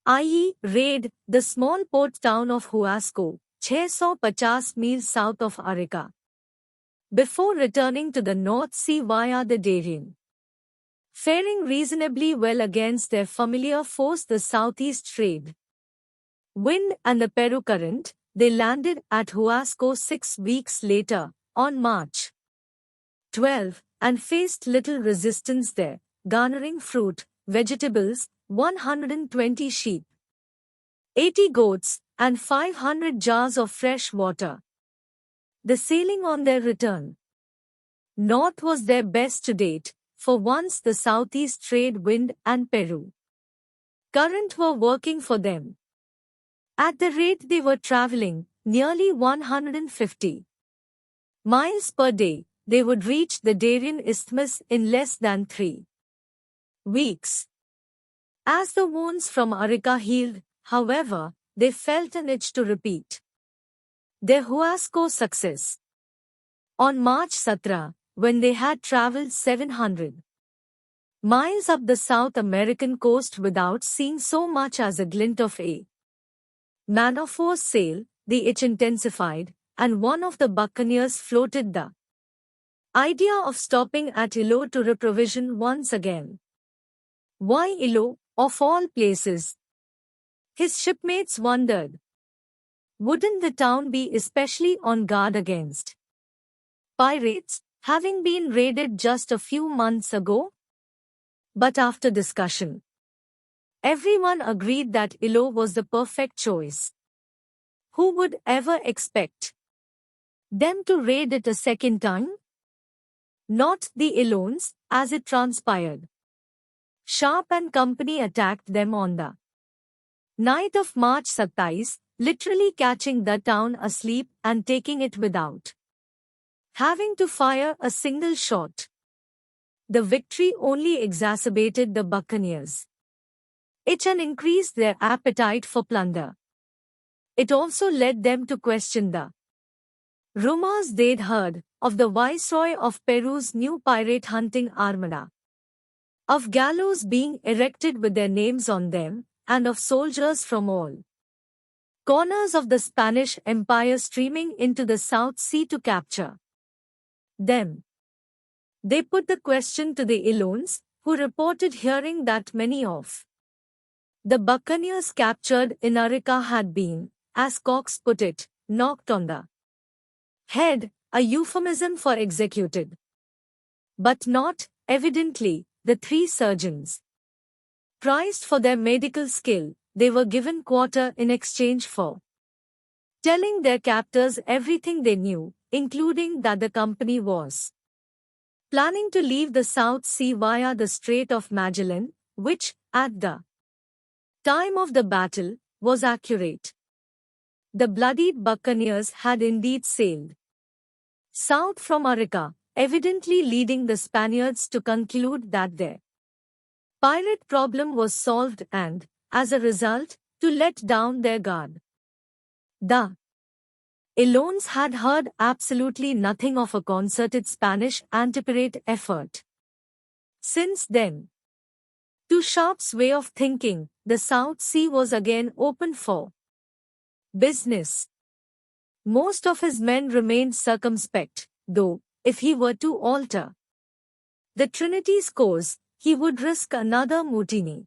i.e., raid, the small port town of Huasco, 650 miles south of Arica, before returning to the North Sea via the Darien. Faring reasonably well against their familiar foes the southeast trade wind and the Peru current, they landed at Huasco 6 weeks later, on March 12, and faced little resistance there, garnering fruit, vegetables, 120 sheep, 80 goats, and 500 jars of fresh water. The sailing on their return north was their best to date, for once the southeast trade wind and Peru current were working for them. At the rate they were traveling, nearly 150 miles per day, they would reach the Darien Isthmus in less than 3 weeks. As the wounds from Arica healed, however, they felt an itch to repeat their Huasco success. On March 17, when they had traveled 700 miles up the South American coast without seeing so much as a glint of a man of war's sail, the itch intensified, and one of the buccaneers floated the idea of stopping at Ilo to reprovision once again. Why Ilo, of all places? His shipmates wondered. Wouldn't the town be especially on guard against pirates, having been raided just a few months ago? But after discussion, everyone agreed that Ilo was the perfect choice. Who would ever expect them to raid it a second time? Not the Iloans, as it transpired. Sharp and company attacked them on the night of March 27, literally catching the town asleep and taking it without having to fire a single shot. The victory only exacerbated the buccaneers' itch and increased their appetite for plunder. It also led them to question the rumors they'd heard of the viceroy of Peru's new pirate hunting armada, of gallows being erected with their names on them, and of soldiers from all corners of the Spanish Empire streaming into the South Sea to capture them. They put the question to the Iloans, who reported hearing that many of the buccaneers captured in Arica had been, as Cox put it, knocked on the head, a euphemism for executed. But not, evidently, the 3 surgeons. Prized for their medical skill, they were given quarter in exchange for telling their captors everything they knew, including that the company was planning to leave the South Sea via the Strait of Magellan, which, at the time of the battle, was accurate. The bloodied buccaneers had indeed sailed south from Arica, evidently leading the Spaniards to conclude that their pirate problem was solved and, as a result, to let down their guard. The Iloans had heard absolutely nothing of a concerted Spanish anti-pirate effort since then. To Sharp's way of thinking, the South Sea was again open for business. Most of his men remained circumspect, though, if he were to alter the Trinity's course, he would risk another mutiny.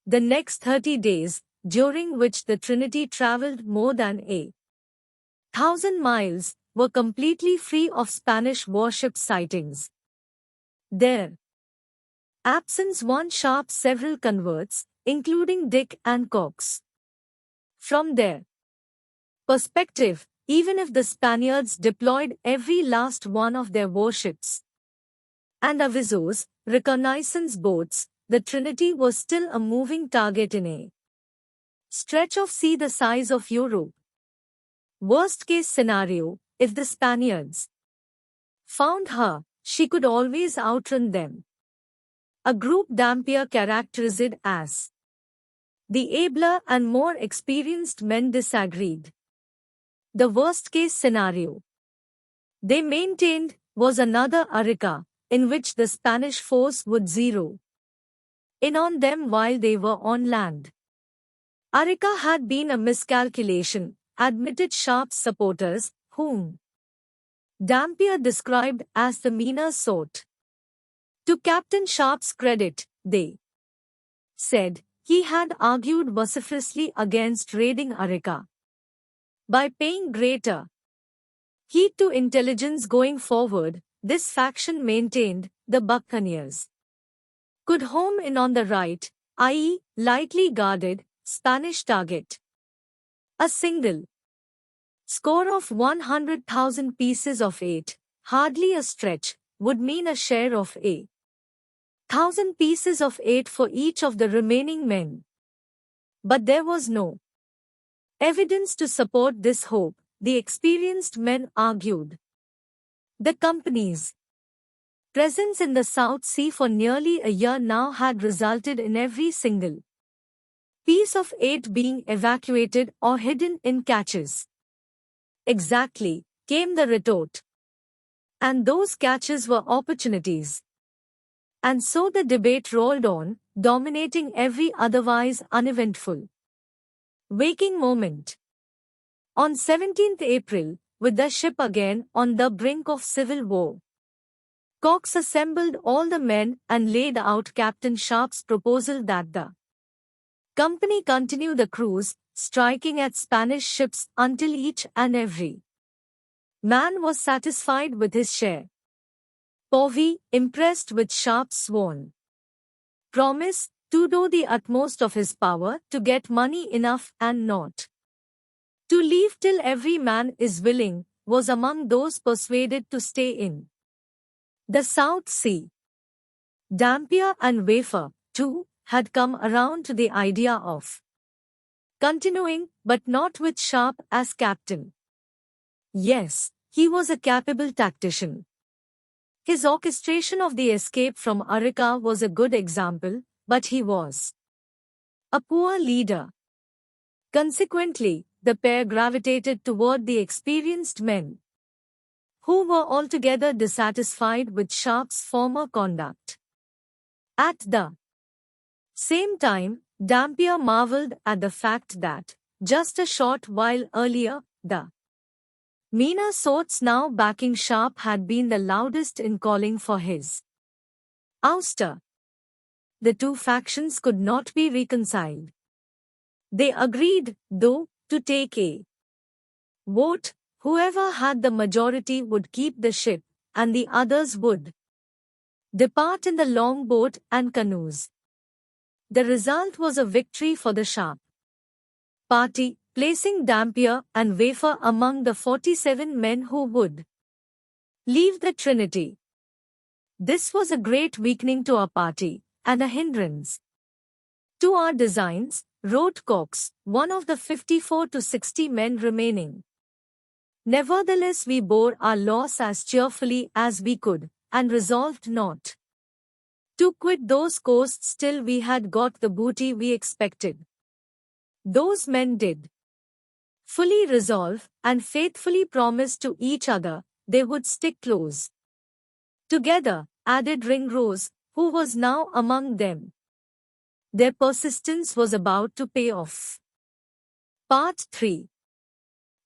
The next 30 days, during which the Trinity travelled more than 1,000 miles, were completely free of Spanish warship sightings. Their absence won Sharp several converts, including Dick and Cox. From their perspective, even if the Spaniards deployed every last one of their warships and avisos, reconnaissance boats, the Trinity was still a moving target in a stretch of sea the size of Europe. Worst case scenario, if the Spaniards found her, she could always outrun them. A group Dampier characterized as the abler and more experienced men disagreed. The worst case scenario, they maintained, was another Arica, in which the Spanish force would zero in on them while they were on land. Arica had been a miscalculation, admitted Sharp's supporters, whom Dampier described as the meaner sort. To Captain Sharp's credit, they said he had argued vociferously against raiding Arica by paying greater heed to intelligence going forward. This faction maintained the buccaneers could home in on the right, i.e., lightly guarded, Spanish target. A single score of 100,000 pieces of 8, hardly a stretch, would mean a share of 1,000 pieces of 8 for each of the remaining men. But there was no evidence to support this hope, the experienced men argued. The company's presence in the South Sea for nearly a year now had resulted in every single piece of 8 being evacuated or hidden in caches. Exactly, came the retort. And those caches were opportunities. And so the debate rolled on, dominating every otherwise uneventful waking moment. On 17th April, with the ship again on the brink of civil war, Cox assembled all the men and laid out Captain Sharp's proposal that the company continue the cruise, striking at Spanish ships until each and every man was satisfied with his share. Povey, impressed with Sharp's sworn promise to do the utmost of his power to get money enough and not to leave till every man is willing, was among those persuaded to stay in the South Sea. Dampier and Wafer, too, had come around to the idea of continuing, but not with Sharp as captain. Yes, he was a capable tactician. His orchestration of the escape from Arica was a good example, but he was a poor leader. Consequently, the pair gravitated toward the experienced men, who were altogether dissatisfied with Sharp's former conduct. At the same time, Dampier marveled at the fact that, just a short while earlier, the meaner sorts now backing Sharp had been the loudest in calling for his ouster. The two factions could not be reconciled. They agreed, though, to take a vote. Whoever had the majority would keep the ship, and the others would depart in the longboat and canoes. The result was a victory for the Sharp party, placing Dampier and Wafer among the 47 men who would leave the Trinity. This was a great weakening to our party, and a hindrance to our designs, wrote Cox, one of the 54 to 60 men remaining. Nevertheless, we bore our loss as cheerfully as we could, and resolved not to quit those coasts till we had got the booty we expected. Those men did fully resolve, and faithfully promise to each other, they would stick close together, added Ringrose, who was now among them. Their persistence was about to pay off. Part 3.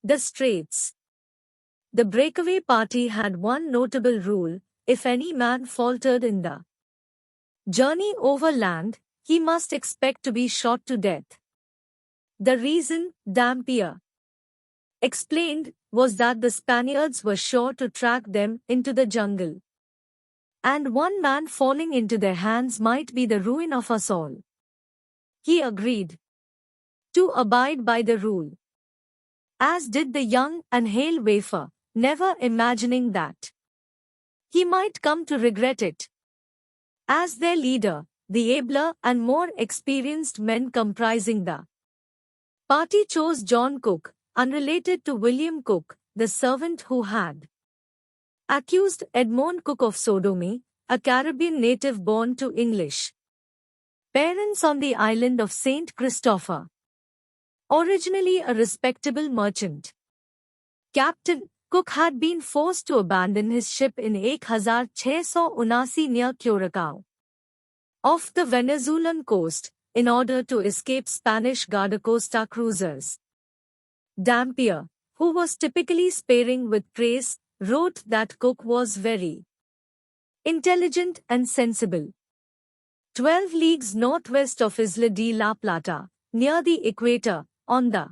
The Straits. The breakaway party had one notable rule: if any man faltered in the journey overland, he must expect to be shot to death. The reason, Dampier explained was that the Spaniards were sure to track them into the jungle, and one man falling into their hands might be the ruin of us all. He agreed to abide by the rule, as did the young and hale wafer, never imagining that he might come to regret it. As their leader, the abler and more experienced men comprising the party chose John Cook, unrelated to William Cook, the servant who had accused Edmond Cook of sodomy, a Caribbean native born to English parents on the island of St. Christopher. Originally a respectable merchant captain, Cook had been forced to abandon his ship in 1679 near Curacao, off the Venezuelan coast, in order to escape Spanish Guardacosta cruisers. Dampier, who was typically sparing with praise, wrote that Cook was very intelligent and sensible. 12 leagues northwest of Isla de la Plata, near the equator, on the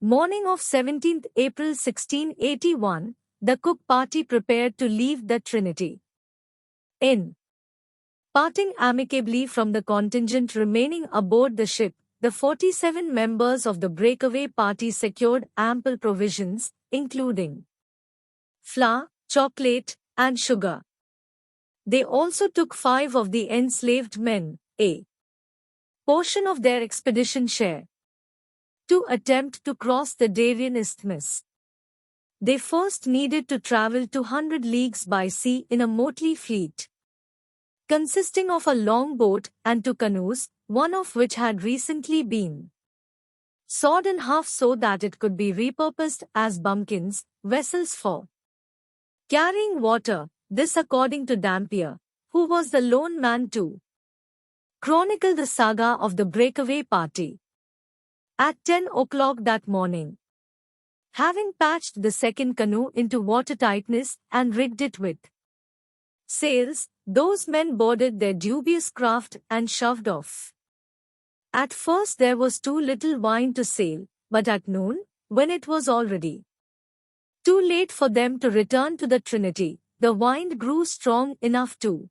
morning of 17 April 1681, the Cook party prepared to leave the Trinity. In parting amicably from the contingent remaining aboard the ship, the 47 members of the breakaway party secured ample provisions, including flour, chocolate, and sugar. They also took 5 of the enslaved men, a portion of their expedition share, to attempt to cross the Darien Isthmus. They first needed to travel 200 leagues by sea in a motley fleet, consisting of a long boat and 2 canoes, one of which had recently been sawed in half so that it could be repurposed as bumpkins, vessels for carrying water, this according to Dampier, who was the lone man to chronicle the saga of the breakaway party. At 10 o'clock that morning, having patched the second canoe into watertightness and rigged it with sails, those men boarded their dubious craft and shoved off. At first there was too little wine to sail, but at noon, when it was already too late for them to return to the Trinity, the wind grew strong enough to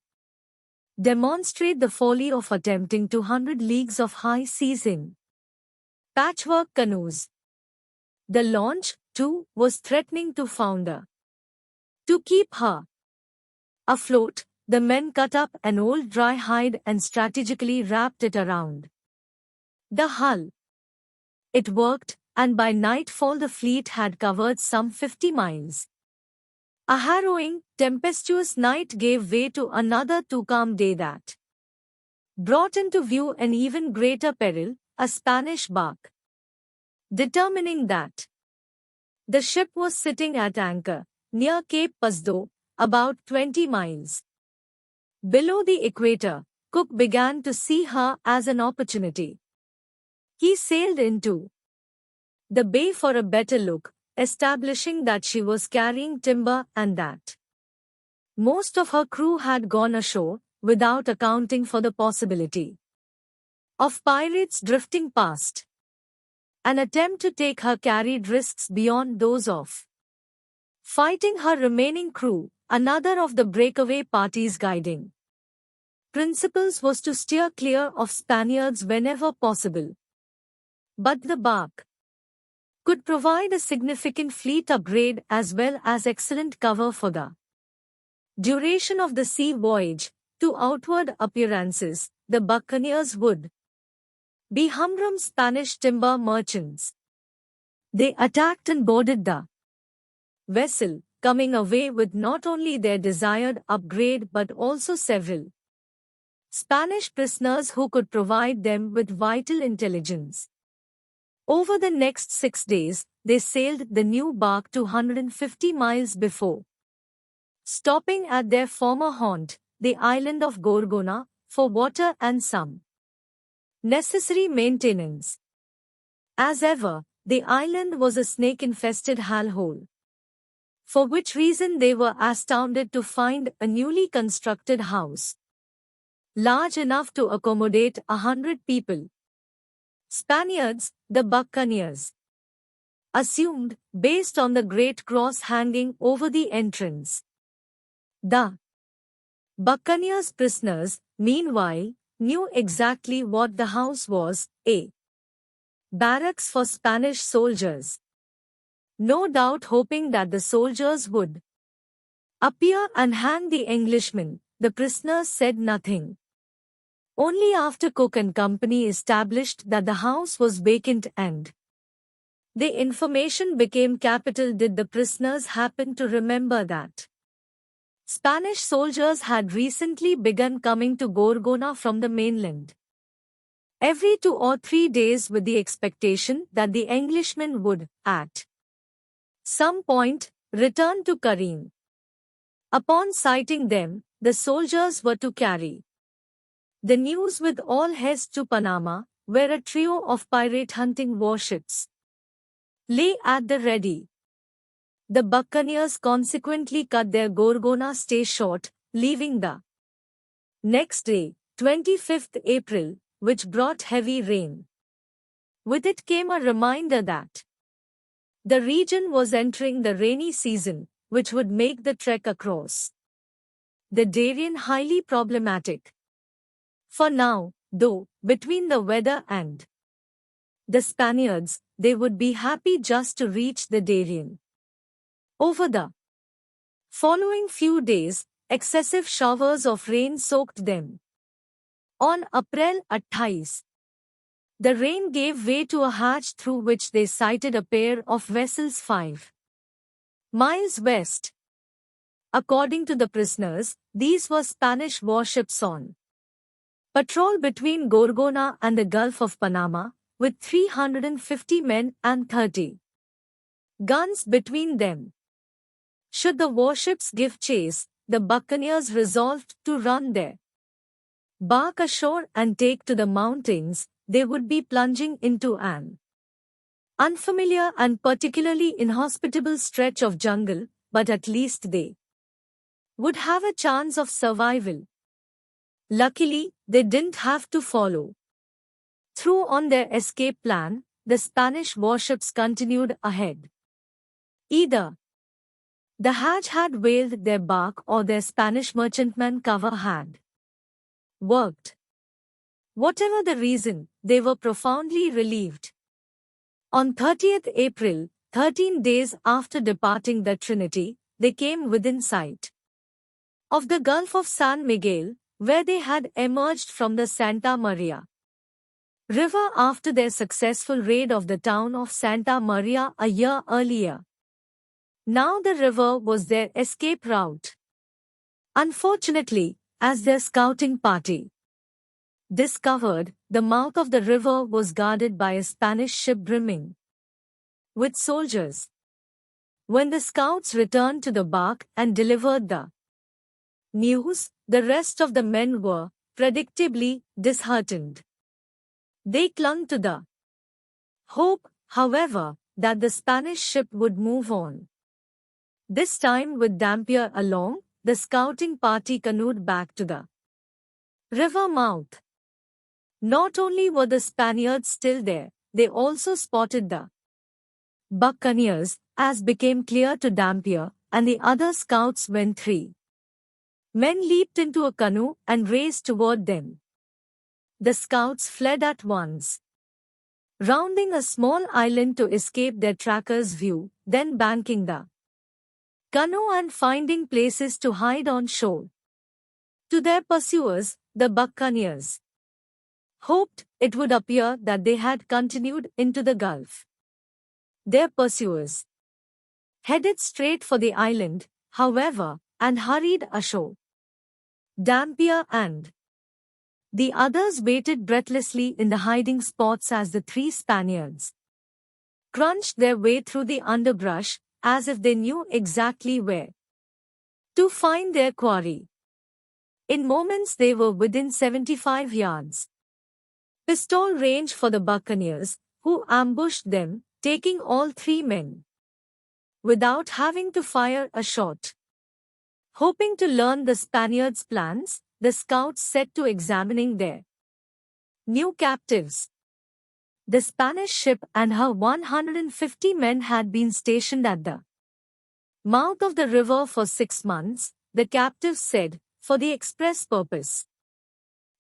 demonstrate the folly of attempting 200 leagues of high seas in patchwork canoes. The launch, too, was threatening to founder. To keep her afloat, the men cut up an old dry hide and strategically wrapped it around the hull. It worked, and by nightfall the fleet had covered some 50 miles. A harrowing, tempestuous night gave way to another too calm day that brought into view an even greater peril, a Spanish bark. Determining that the ship was sitting at anchor, near Cape Pasdo, about 20 miles below the equator, Cook began to see her as an opportunity. He sailed into the bay for a better look, establishing that she was carrying timber and that most of her crew had gone ashore, without accounting for the possibility of pirates drifting past. An attempt to take her carried risks beyond those of fighting her remaining crew. Another of the breakaway party's guiding principles was to steer clear of Spaniards whenever possible. But the bark could provide a significant fleet upgrade as well as excellent cover for the duration of the sea voyage. To outward appearances, the buccaneers would be humdrum Spanish timber merchants. They attacked and boarded the vessel, coming away with not only their desired upgrade but also several Spanish prisoners who could provide them with vital intelligence. Over the next 6 days, they sailed the new bark 250 miles before stopping at their former haunt, the island of Gorgona, for water and some necessary maintenance. As ever, the island was a snake-infested hellhole, for which reason they were astounded to find a newly constructed house large enough to accommodate 100 people. Spaniards, the buccaneers, assumed, based on the great cross hanging over the entrance. The Buccaneers prisoners, meanwhile, knew exactly what the house was, a barracks for Spanish soldiers. No doubt hoping that the soldiers would appear and hang the Englishmen, the prisoners said nothing. Only after Cook and Company established that the house was vacant and the information became capital did the prisoners happen to remember that Spanish soldiers had recently begun coming to Gorgona from the mainland. Every 2 or 3 days with the expectation that the Englishmen would, at some point, return to Karin. Upon sighting them, the soldiers were to carry the news with all haste to Panama, where a trio of pirate hunting warships lay at the ready. The buccaneers consequently cut their Gorgona stay short, leaving the next day, 25th April, which brought heavy rain. With it came a reminder that the region was entering the rainy season, which would make the trek across the Darien highly problematic. For now, though, between the weather and the Spaniards, they would be happy just to reach the Darien. Over the following few days, excessive showers of rain soaked them. On April 28, the rain gave way to a hatch through which they sighted a pair of vessels 5 miles west. According to the prisoners, these were Spanish warships on patrol between Gorgona and the Gulf of Panama, with 350 men and 30 guns between them. Should the warships give chase, the buccaneers resolved to run their bark ashore and take to the mountains. They would be plunging into an unfamiliar and particularly inhospitable stretch of jungle, but at least they would have a chance of survival. Luckily, they didn't have to follow through on their escape plan. The Spanish warships continued ahead. Either the hatch had whaled their bark or their Spanish merchantman cover had worked. Whatever the reason, they were profoundly relieved. On 30th April, 13 days after departing the Trinity, they came within sight of the Gulf of San Miguel, where they had emerged from the Santa Maria River after their successful raid of the town of Santa Maria a year earlier. Now the river was their escape route. Unfortunately, as their scouting party discovered, the mouth of the river was guarded by a Spanish ship brimming with soldiers. When the scouts returned to the bark and delivered the news, the rest of the men were, predictably, disheartened. They clung to the hope, however, that the Spanish ship would move on. This time with Dampier along, the scouting party canoed back to the river mouth. Not only were the Spaniards still there, they also spotted the buccaneers, as became clear to Dampier and the other scouts when 3 men leaped into a canoe and raced toward them. The scouts fled at once, rounding a small island to escape their trackers' view, then banking the canoe and finding places to hide on shore. To their pursuers, the buccaneers hoped it would appear that they had continued into the Gulf. Their pursuers headed straight for the island, however, and hurried ashore. Dampier and the others waited breathlessly in the hiding spots as the 3 Spaniards crunched their way through the underbrush, as if they knew exactly where to find their quarry. In moments they were within 75 yards. Pistol range for the buccaneers, who ambushed them, taking all 3 men without having to fire a shot. Hoping to learn the Spaniards' plans, the scouts set to examining their new captives. The Spanish ship and her 150 men had been stationed at the mouth of the river for 6 months, the captives said, for the express purpose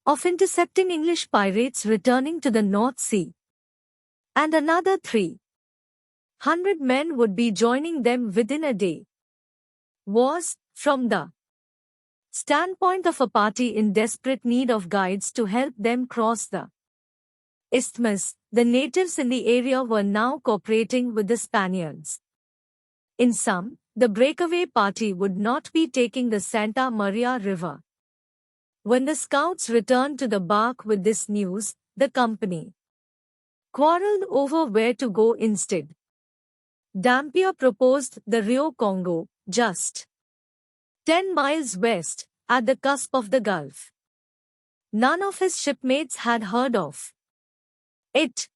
of intercepting English pirates returning to the North Sea. And another 300 men would be joining them within a day. Was, from the standpoint of a party in desperate need of guides to help them cross the isthmus, the natives in the area were now cooperating with the Spaniards. In sum, the breakaway party would not be taking the Santa Maria River. When the scouts returned to the bark with this news, the company quarreled over where to go instead. Dampier proposed the Rio Congo, just 10 miles west, at the cusp of the Gulf. None of his shipmates had heard of it.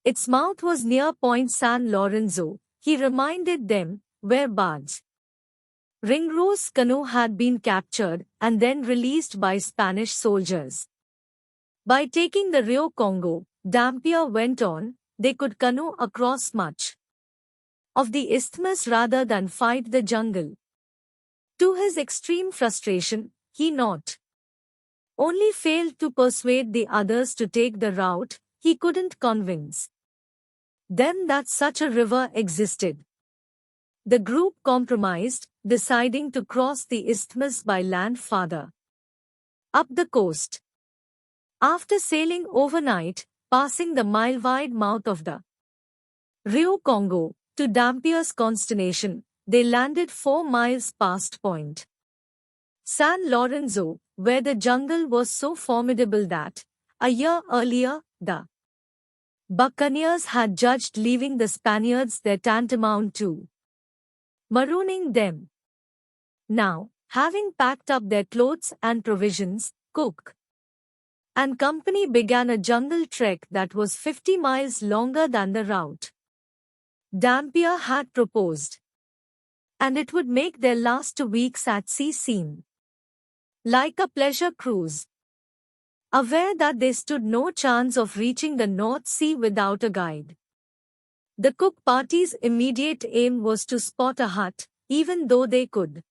Its mouth was near Point San Lorenzo, he reminded them, where barge Ringrose canoe had been captured and then released by Spanish soldiers. By taking the Rio Congo, Dampier went on, they could canoe across much of the isthmus rather than fight the jungle. To his extreme frustration, he not only failed to persuade the others to take the route, he couldn't convince them that such a river existed. The group compromised, deciding to cross the isthmus by land farther up the coast. After sailing overnight, passing the mile-wide mouth of the Rio Congo, to Dampier's consternation, they landed 4 miles past Point San Lorenzo, where the jungle was so formidable that, a year earlier, the buccaneers had judged leaving the Spaniards there tantamount to marooning them. Now, having packed up their clothes and provisions, Cook and company began a jungle trek that was 50 miles longer than the route Dampier had proposed. And it would make their last 2 weeks at sea seem like a pleasure cruise. Aware that they stood no chance of reaching the North Sea without a guide, the Cook party's immediate aim was to spot a hut, even though they could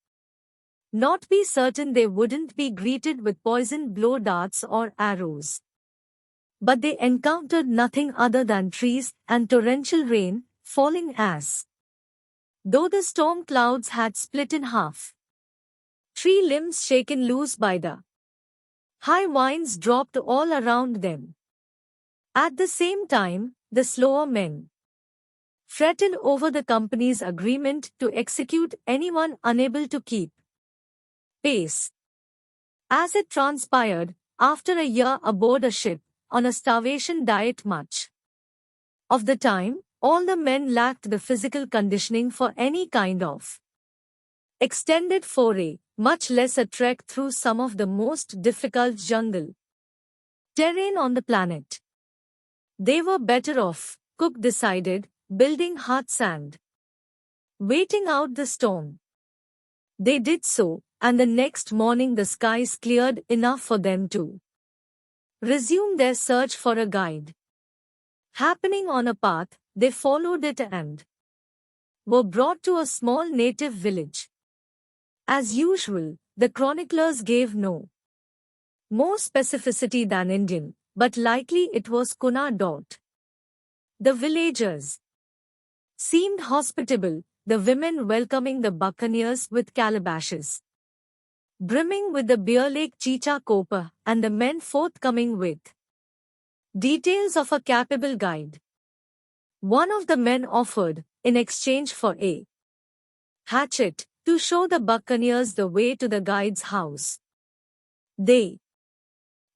not be certain they wouldn't be greeted with poisoned blow darts or arrows. But they encountered nothing other than trees and torrential rain, falling as though the storm clouds had split in half. Tree limbs shaken loose by the high winds dropped all around them. At the same time, the slower men fretted over the company's agreement to execute anyone unable to keep pace. As it transpired, after a year aboard a ship, on a starvation diet much of the time, all the men lacked the physical conditioning for any kind of extended foray, much less a trek through some of the most difficult jungle terrain on the planet. They were better off, Cook decided, building huts and waiting out the storm. They did so, and the next morning the skies cleared enough for them to resume their search for a guide. Happening on a path, they followed it and were brought to a small native village. As usual, the chroniclers gave no more specificity than Indian, but likely it was Kuna. The villagers seemed hospitable, the women welcoming the buccaneers with calabashes brimming with the beer lake chicha copper, and the men forthcoming with details of a capable guide. One of the men offered, in exchange for a hatchet, to show the buccaneers the way to the guide's house. They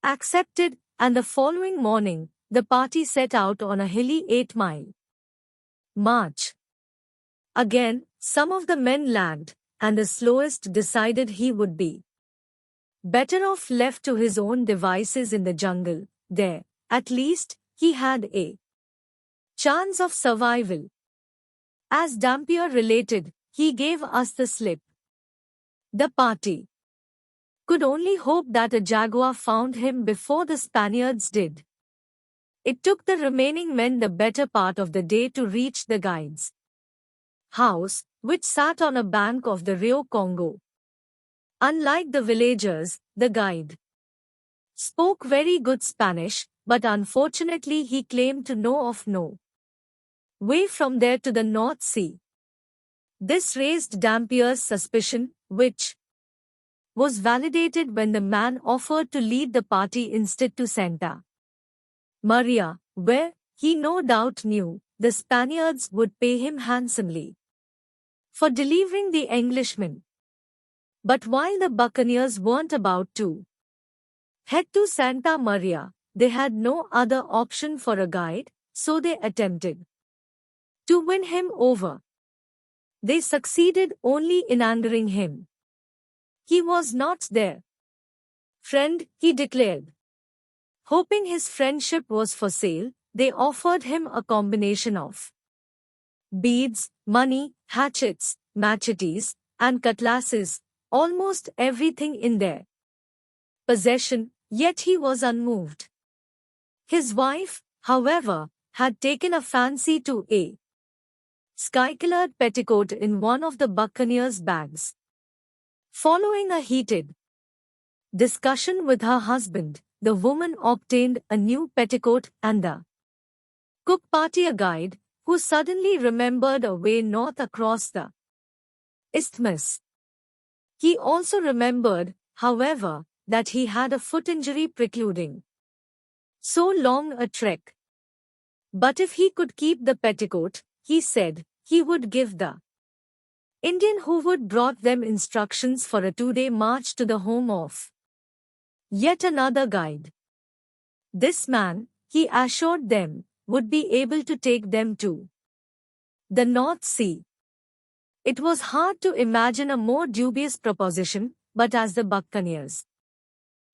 accepted, and the following morning, the party set out on a hilly 8-mile march. Again, some of the men lagged, and the slowest decided he would be better off left to his own devices in the jungle. There, at least, he had a chance of survival. As Dampier related, he gave us the slip. The party could only hope that a jaguar found him before the Spaniards did. It took the remaining men the better part of the day to reach the guide's house, which sat on a bank of the Rio Congo. Unlike the villagers, the guide spoke very good Spanish, but unfortunately he claimed to know of no way from there to the North Sea. This raised Dampier's suspicion, which was validated when the man offered to lead the party instead to Santa Maria, where, he no doubt knew, the Spaniards would pay him handsomely for delivering the Englishmen. But while the buccaneers weren't about to head to Santa Maria, they had no other option for a guide, so they attempted to win him over. They succeeded only in angering him. He was not their friend, he declared. Hoping his friendship was for sale, they offered him a combination of beads, money, hatchets, machetes, and cutlasses, almost everything in their possession, yet he was unmoved. His wife, however, had taken a fancy to a sky-colored petticoat in one of the buccaneers' bags. Following a heated discussion with her husband, the woman obtained a new petticoat and the cook party a guide, who suddenly remembered a way north across the isthmus. He also remembered, however, that he had a foot injury precluding so long a trek. But if he could keep the petticoat, he said, he would give the Indian who would brought them instructions for a 2-day march to the home of yet another guide. This man, he assured them, would be able to take them to the North Sea. It was hard to imagine a more dubious proposition, but as the buccaneers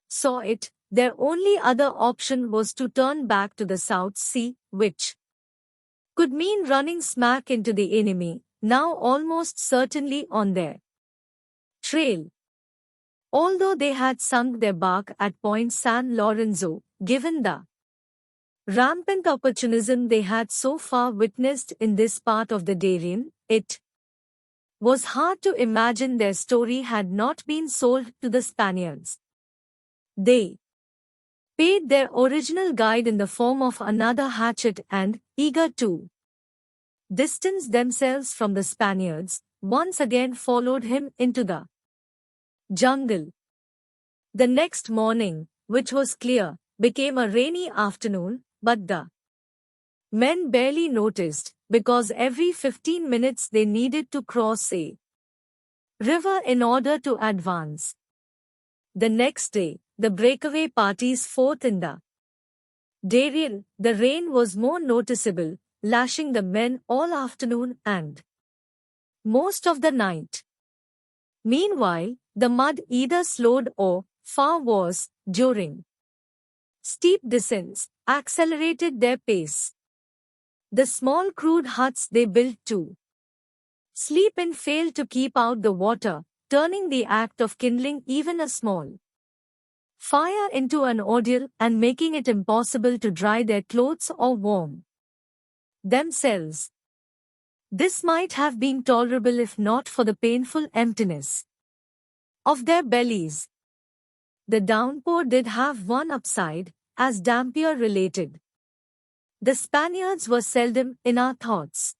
saw it, their only other option was to turn back to the South Sea, which could mean running smack into the enemy, now almost certainly on their trail. Although they had sunk their bark at Point San Lorenzo, given the rampant opportunism they had so far witnessed in this part of the Darien, it was hard to imagine their story had not been sold to the Spaniards. They paid their original guide in the form of another hatchet and, eager to distance themselves from the Spaniards, once again followed him into the jungle. The next morning, which was clear, became a rainy afternoon, but the men barely noticed, because every 15 minutes they needed to cross a river in order to advance. The next day, the breakaway parties fought in the Darien. The rain was more noticeable, lashing the men all afternoon and most of the night. Meanwhile, the mud either slowed or, far worse, during steep descents, accelerated their pace. The small crude huts they built to sleep in failed to keep out the water, turning the act of kindling even a small fire into an ordeal and making it impossible to dry their clothes or warm themselves. This might have been tolerable if not for the painful emptiness of their bellies. The downpour did have one upside, as Dampier related. The Spaniards were seldom in our thoughts.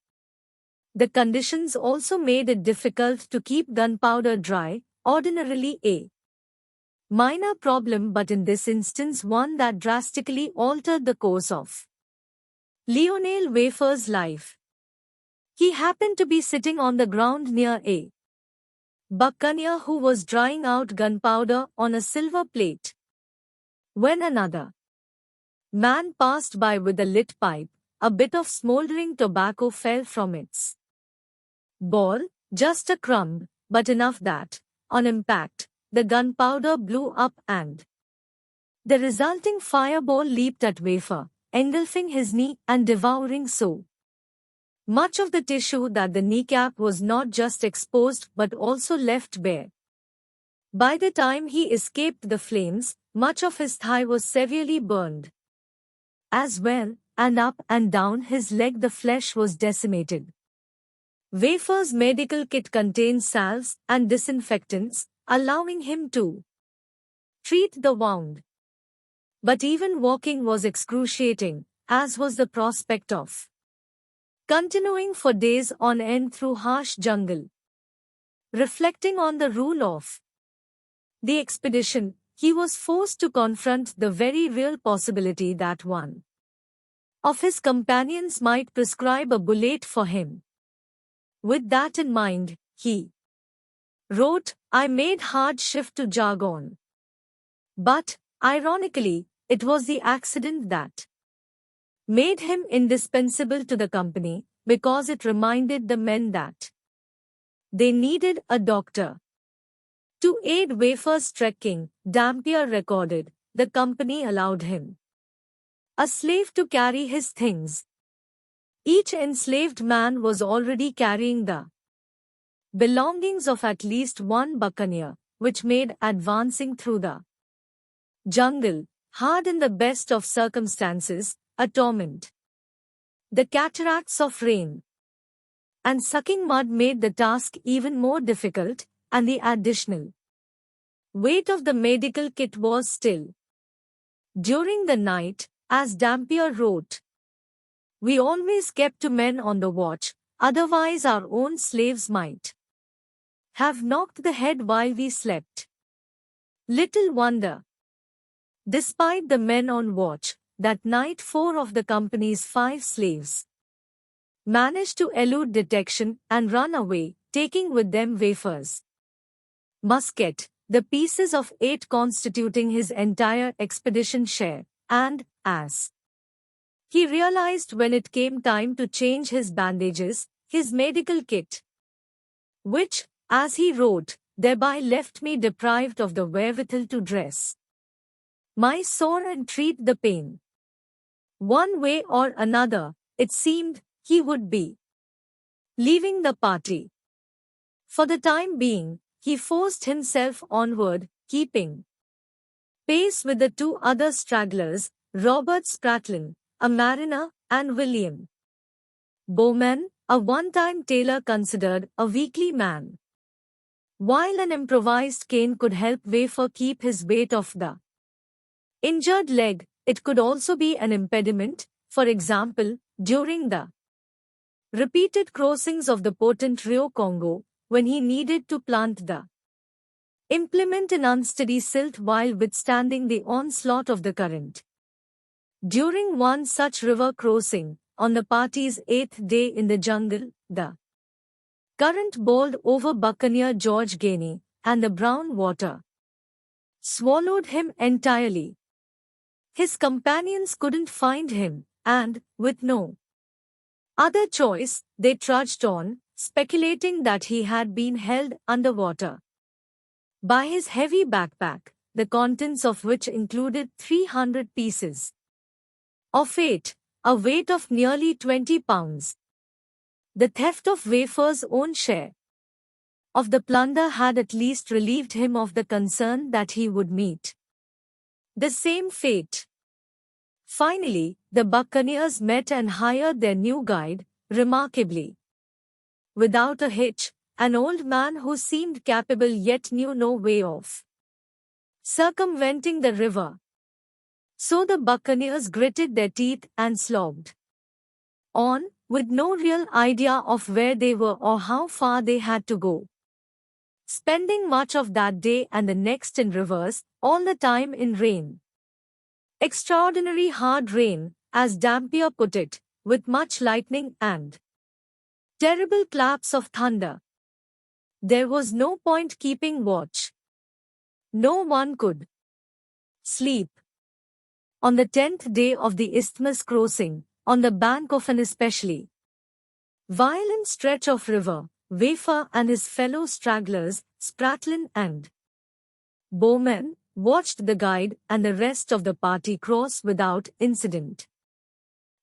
The conditions also made it difficult to keep gunpowder dry, ordinarily a minor problem, but in this instance one that drastically altered the course of Lionel Wafer's life. He happened to be sitting on the ground near a buccaneer who was drying out gunpowder on a silver plate. When another man passed by with a lit pipe, a bit of smoldering tobacco fell from its ball, just a crumb, but enough that, on impact, the gunpowder blew up and the resulting fireball leaped at Wafer, engulfing his knee and devouring so much of the tissue that the kneecap was not just exposed but also left bare. By the time he escaped the flames, much of his thigh was severely burned. as well, and up and down his leg the flesh was decimated. Wafer's medical kit contained salves and disinfectants, allowing him to treat the wound. But even walking was excruciating, as was the prospect of continuing for days on end through harsh jungle. Reflecting on the rule of the expedition, he was forced to confront the very real possibility that one of his companions might prescribe a bullet for him. With that in mind, he wrote, "I made hard shift to jargon." But, ironically, it was the accident that made him indispensable to the company, because it reminded the men that they needed a doctor. To aid Wafer's trekking, Dampier recorded, the company allowed him a slave to carry his things. Each enslaved man was already carrying the belongings of at least one buccaneer, which made advancing through the jungle, hard in the best of circumstances, a torment. The cataracts of rain and sucking mud made the task even more difficult, and the additional weight of the medical kit was still. During the night, as Dampier wrote, we always kept 2 men on the watch, otherwise our own slaves might have knocked the head while we slept. Little wonder, despite the men on watch, that night 4 of the company's 5 slaves managed to elude detection and run away, taking with them Wafer's musket, the pieces of 8 constituting his entire expedition share, and, as he realized when it came time to change his bandages, his medical kit, which, as he wrote, thereby left me deprived of the wherewithal to dress my sore and treat the pain. One way or another, it seemed, he would be leaving the party. For the time being, he forced himself onward, keeping pace with the 2 other stragglers, Robert Spratlin, a mariner, and William Bowman, a one-time tailor considered a weakly man. While an improvised cane could help Wafer keep his weight off the injured leg, it could also be an impediment, for example, during the repeated crossings of the potent Rio Congo, when he needed to plant the implement in unsteady silt while withstanding the onslaught of the current. During one such river crossing, on the party's 8th day in the jungle, the current bowled over buccaneer George Gainey, and the brown water swallowed him entirely. His companions couldn't find him, and, with no other choice, they trudged on, speculating that he had been held underwater by his heavy backpack, the contents of which included 300 pieces of eight, a weight of nearly 20 pounds. The theft of Wafer's own share of the plunder had at least relieved him of the concern that he would meet the same fate. Finally, the buccaneers met and hired their new guide, remarkably without a hitch, an old man who seemed capable yet knew no way of circumventing the river. So the buccaneers gritted their teeth and slogged on, with no real idea of where they were or how far they had to go, spending much of that day and the next in rivers, all the time in rain. Extraordinary hard rain, as Dampier put it, with much lightning and terrible claps of thunder. There was no point keeping watch. No one could sleep. On the 10th day of the isthmus crossing, on the bank of an especially violent stretch of river, Wafer and his fellow stragglers, Spratlin and Bowman, watched the guide and the rest of the party cross without incident.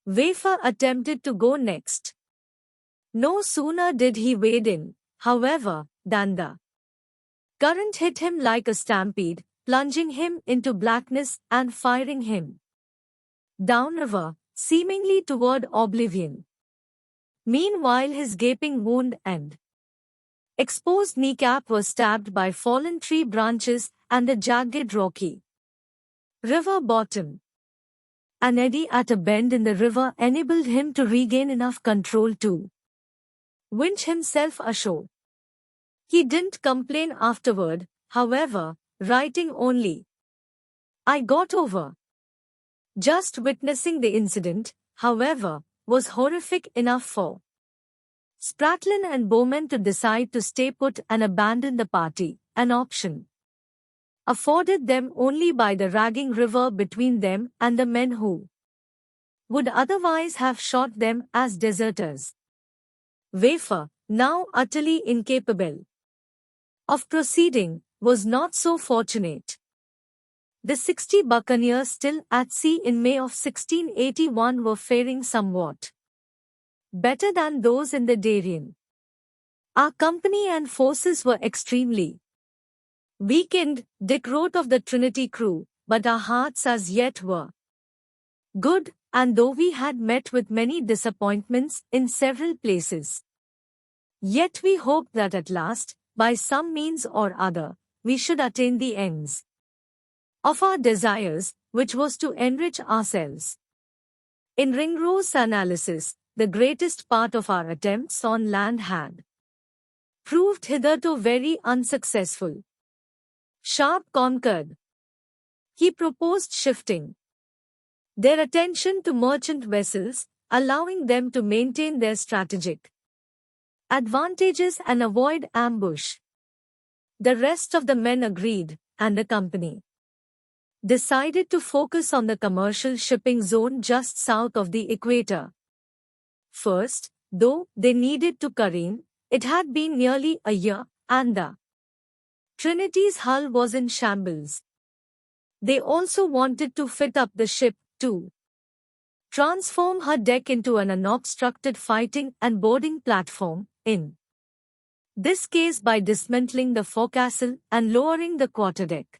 Wafer attempted to go next. No sooner did he wade in, however, than the current hit him like a stampede, plunging him into blackness and firing him downriver, seemingly toward oblivion. Meanwhile, his gaping wound and exposed kneecap was stabbed by fallen tree branches and the jagged rocky river bottom. An eddy at a bend in the river enabled him to regain enough control to winch himself ashore. He didn't complain afterward, however, writing only, "I got over." Just witnessing the incident, however, was horrific enough for Spratlin and Bowman to decide to stay put and abandon the party, an option afforded them only by the raging river between them and the men who would otherwise have shot them as deserters. Wafer, now utterly incapable of proceeding, was not so fortunate. The 60 buccaneers still at sea in May of 1681 were faring somewhat better than those in the Darien. Our company and forces were extremely weakened, Dick wrote of the Trinity crew, but our hearts as yet were good, and though we had met with many disappointments in several places, yet we hoped that at last, by some means or other, we should attain the ends of our desires, which was to enrich ourselves. In Ringrose analysis, the greatest part of our attempts on land had proved hitherto very unsuccessful. Sharp concurred. He proposed shifting their attention to merchant vessels, allowing them to maintain their strategic advantages and avoid ambush. The rest of the men agreed, and the company decided to focus on the commercial shipping zone just south of the equator. First, though they needed to careen, it had been nearly a year, and the Trinity's hull was in shambles. They also wanted to fit up the ship, to transform her deck into an unobstructed fighting and boarding platform, in this case by dismantling the forecastle and lowering the quarterdeck.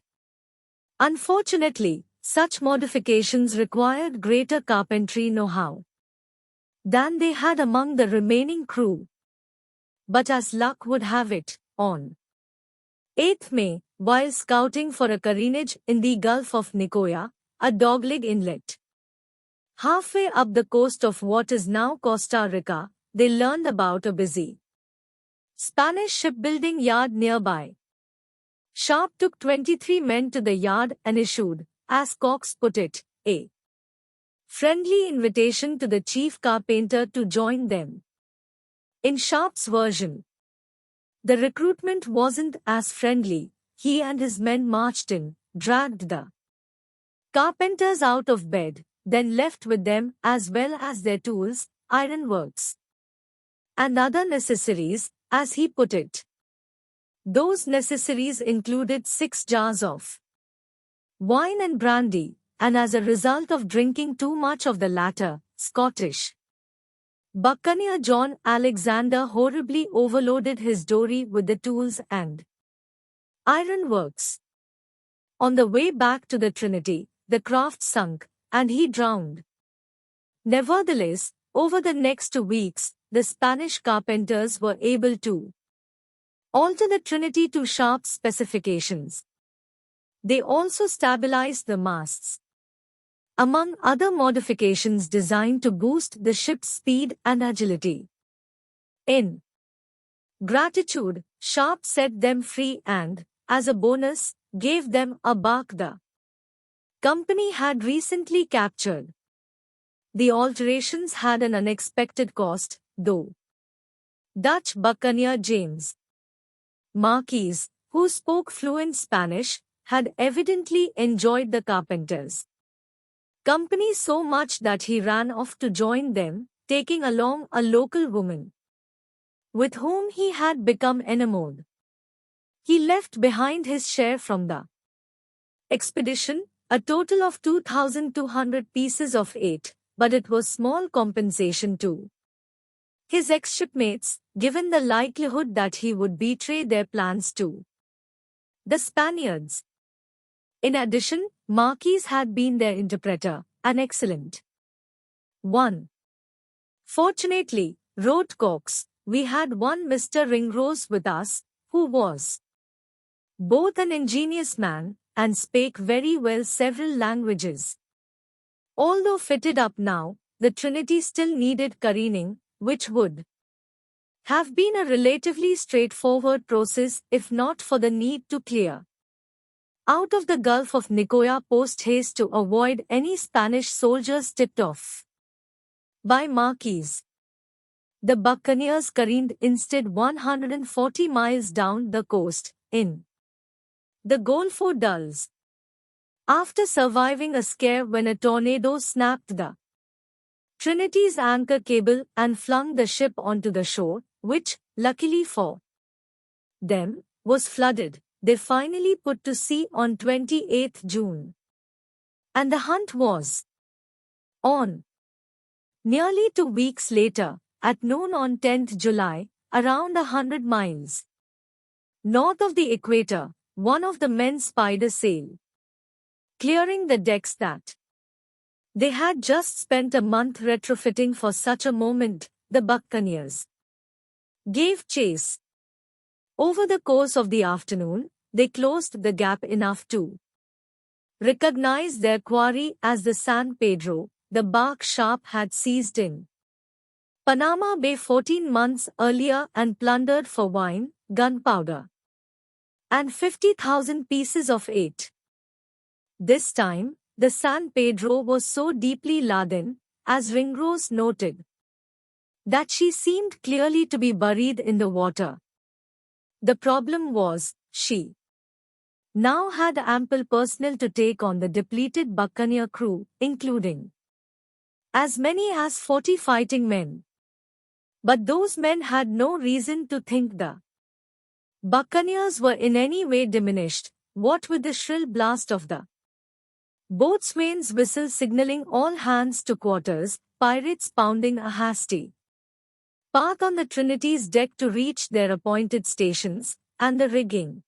Unfortunately, such modifications required greater carpentry know-how than they had among the remaining crew. But as luck would have it, on 8th May, while scouting for a careenage in the Gulf of Nicoya, a dogleg inlet halfway up the coast of what is now Costa Rica, they learned about a busy Spanish shipbuilding yard nearby. Sharp took 23 men to the yard and issued, as Cox put it, a friendly invitation to the chief carpenter to join them. In Sharp's version, the recruitment wasn't as friendly. He and his men marched in, dragged the carpenters out of bed, then left with them as well as their tools, ironworks, and other necessaries, as he put it. Those necessaries included 6 jars of wine and brandy, and as a result of drinking too much of the latter, Scottish buccaneer John Alexander horribly overloaded his dory with the tools and ironworks. On the way back to the Trinity, the craft sunk, and he drowned. Nevertheless, over the next 2 weeks, the Spanish carpenters were able to alter the Trinity to Sharp's specifications. They also stabilized the masts, among other modifications designed to boost the ship's speed and agility. In gratitude, Sharp set them free and, as a bonus, gave them a bark the company had recently captured. The alterations had an unexpected cost, though. Dutch buccaneer James Marquis, who spoke fluent Spanish, had evidently enjoyed the carpenters' company so much that he ran off to join them, taking along a local woman with whom he had become enamored. He left behind his share from the expedition, a total of 2,200 pieces of eight, but it was small compensation to his ex-shipmates, given the likelihood that he would betray their plans to the Spaniards. In addition, Marquis had been their interpreter, and excellent. 1. Fortunately, wrote Cox, we had one Mr. Ringrose with us, who was both an ingenious man, and spake very well several languages. Although fitted up now, the Trinity still needed careening, which would have been a relatively straightforward process if not for the need to clear out of the Gulf of Nicoya post-haste to avoid any Spanish soldiers tipped off by Marquis. The buccaneers careened instead 140 miles down the coast, in the Golfo Dulles. After surviving a scare when a tornado snapped the Trinity's anchor cable and flung the ship onto the shore, which, luckily for them, was flooded, they finally put to sea on 28 June. And the hunt was on. Nearly 2 weeks later, at noon on 10th July, around 100 miles north of the equator, one of the men spied a sail clearing the decks that they had just spent a month retrofitting for such a moment. The buccaneers gave chase. Over the course of the afternoon, they closed the gap enough to recognize their quarry as the San Pedro, the bark Sharp had seized in Panama Bay 14 months earlier and plundered for wine, gunpowder, and 50,000 pieces of eight. This time, the San Pedro was so deeply laden, as Ringrose noted, that she seemed clearly to be buried in the water. The problem was, she now had ample personnel to take on the depleted buccaneer crew, including as many as 40 fighting men. But those men had no reason to think the buccaneers were in any way diminished, what with the shrill blast of the boatswain's whistle signaling all hands to quarters, pirates pounding a hasty path on the Trinity's deck to reach their appointed stations, and the rigging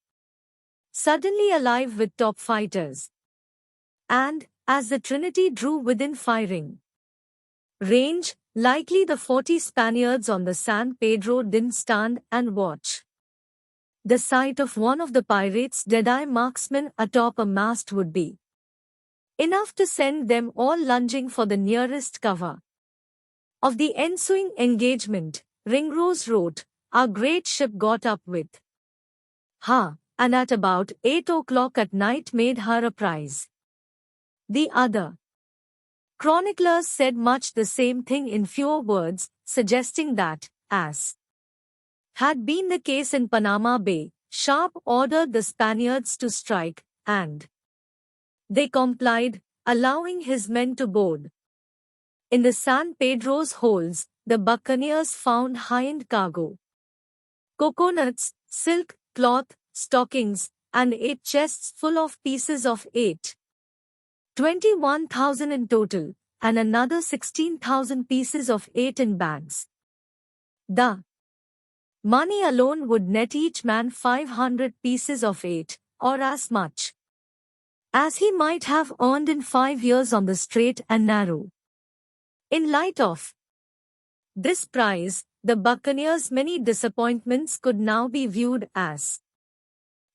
suddenly alive with top fighters. And, as the Trinity drew within firing range, likely the 40 Spaniards on the San Pedro didn't stand and watch. The sight of one of the pirates' dead-eye marksmen atop a mast would be enough to send them all lunging for the nearest cover. Of the ensuing engagement, Ringrose wrote, our great ship got up with her, and at about 8 o'clock at night made her a prize. The other chroniclers said much the same thing in fewer words, suggesting that, as had been the case in Panama Bay, Sharp ordered the Spaniards to strike, and they complied, allowing his men to board. In the San Pedro's holds, the buccaneers found high-end cargo: coconuts, silk, cloth, stockings, and 8 chests full of pieces of 8. 21,000 in total, and another 16,000 pieces of 8 in bags. The money alone would net each man 500 pieces of 8, or as much as he might have earned in 5 years on the straight and narrow. In light of this prize, the buccaneers' many disappointments could now be viewed as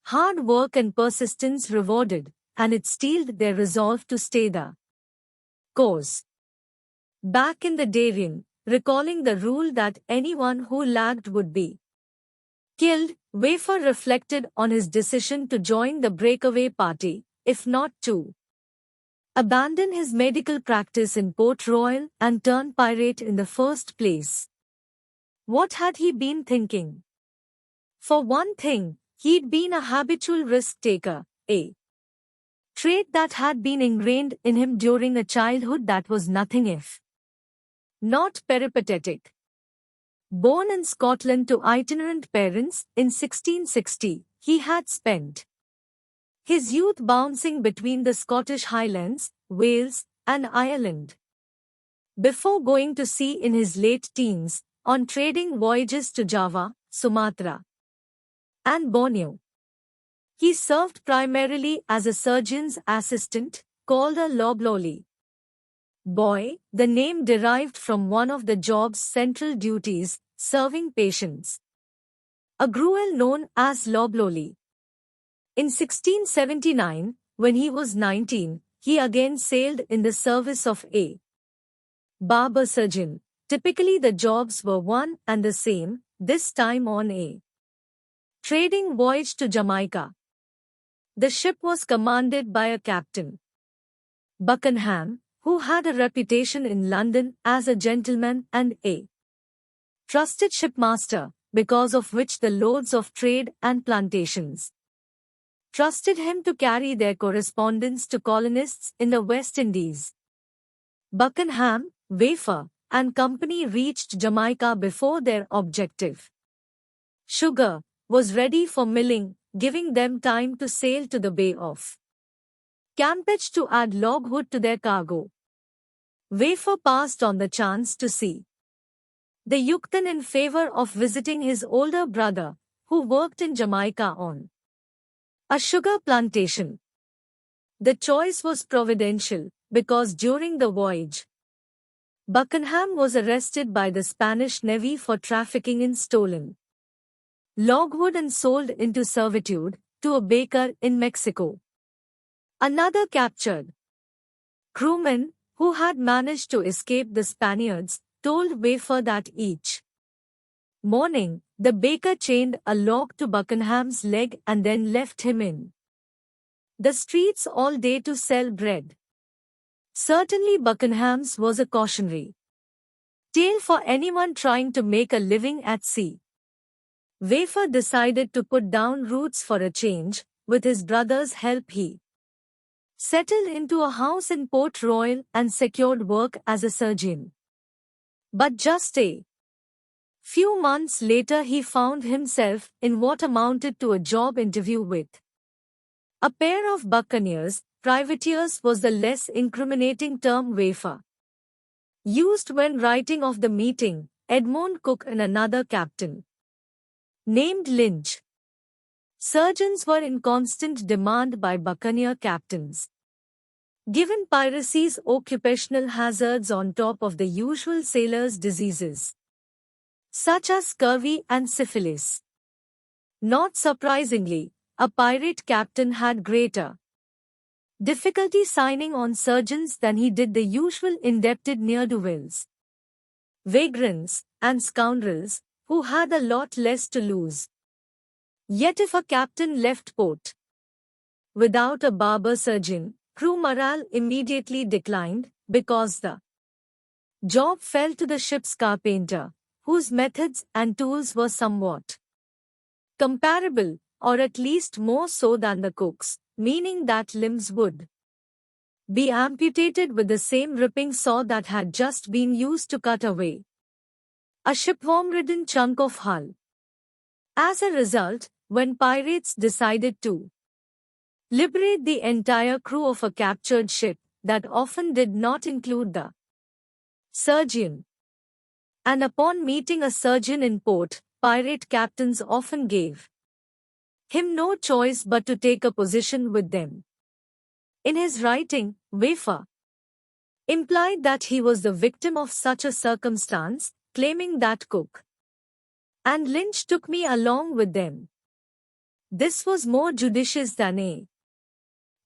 hard work and persistence rewarded, and it steeled their resolve to stay the course. Back in the Darien, recalling the rule that anyone who lagged would be killed, Wafer reflected on his decision to join the breakaway party, if not to abandon his medical practice in Port Royal and turn pirate in the first place. What had he been thinking? For one thing, he'd been a habitual risk-taker, a trait that had been ingrained in him during a childhood that was nothing if not peripatetic. Born in Scotland to itinerant parents in 1660, he had spent his youth bouncing between the Scottish Highlands, Wales, and Ireland. Before going to sea in his late teens, on trading voyages to Java, Sumatra, and Borneo, he served primarily as a surgeon's assistant, called a loblolly. Boy, the name derived from one of the job's central duties, serving patients. A gruel known as loblolly. In 1679, when he was 19, he again sailed in the service of a barber surgeon. Typically the jobs were one and the same, this time on a trading voyage to Jamaica. The ship was commanded by a captain, Buckingham, who had a reputation in London as a gentleman and a trusted shipmaster, because of which the lords of trade and plantations trusted him to carry their correspondence to colonists in the West Indies. Buckingham, Wafer, and company reached Jamaica before their objective, sugar, was ready for milling, giving them time to sail to the Bay of Campeche to add logwood to their cargo. Wafer passed on the chance to see the Yucatan in favor of visiting his older brother, who worked in Jamaica on a sugar plantation. The choice was providential, because during the voyage, Buckingham was arrested by the Spanish Navy for trafficking in stolen logwood and sold into servitude to a baker in Mexico. Another captured crewman, who had managed to escape the Spaniards, told Wafer that each morning, the baker chained a log to Buckingham's leg and then left him in the streets all day to sell bread. Certainly Buckingham's was a cautionary tale for anyone trying to make a living at sea. Wafer decided to put down roots for a change. With his brother's help he settled into a house in Port Royal and secured work as a surgeon. But just a few months later he found himself in what amounted to a job interview with a pair of buccaneers. Privateers was the less incriminating term Wafer used when writing of the meeting. Edmund Cook and another captain named Lynch. Surgeons were in constant demand by buccaneer captains. Given piracy's occupational hazards on top of the usual sailors' diseases, such as scurvy and syphilis. Not surprisingly, a pirate captain had greater difficulty signing on surgeons than he did the usual indebted ne'er-do-wells, vagrants, and scoundrels, who had a lot less to lose. Yet if a captain left port without a barber surgeon, crew morale immediately declined, because the job fell to the ship's carpenter, whose methods and tools were somewhat comparable, or at least more so than the cook's, meaning that limbs would be amputated with the same ripping saw that had just been used to cut away a shipworm-ridden chunk of hull. As a result, when pirates decided to liberate the entire crew of a captured ship, that often did not include the surgeon. And upon meeting a surgeon in port, pirate captains often gave him no choice but to take a position with them. In his writing, Wafer implied that he was the victim of such a circumstance, claiming that Cook and Lynch took me along with them. This was more judicious than a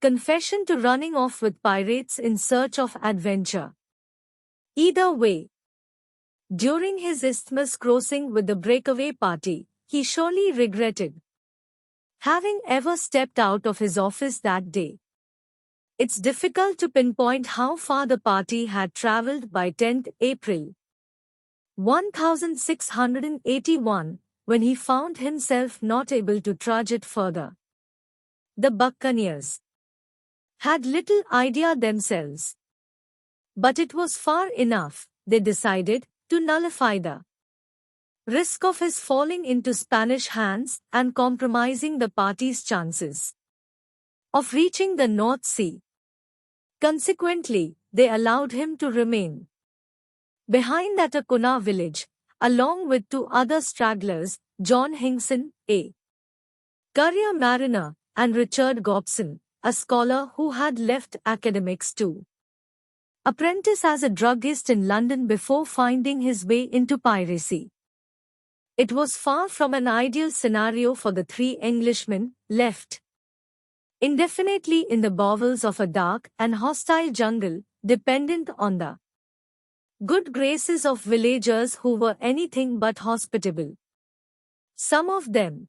confession to running off with pirates in search of adventure. Either way, during his isthmus crossing with the breakaway party, he surely regretted having ever stepped out of his office that day. It's difficult to pinpoint how far the party had traveled by 10th April 1681, when he found himself not able to trudge it further. The buccaneers had little idea themselves, but it was far enough, they decided, to nullify the risk of his falling into Spanish hands and compromising the party's chances of reaching the North Sea. Consequently, they allowed him to remain behind at a Kuna village, along with two other stragglers, John Hinkson, a career mariner, and Richard Gobson, a scholar who had left academics to apprentice as a druggist in London before finding his way into piracy. It was far from an ideal scenario for the three Englishmen, left indefinitely in the bowels of a dark and hostile jungle, dependent on the good graces of villagers who were anything but hospitable. Some of them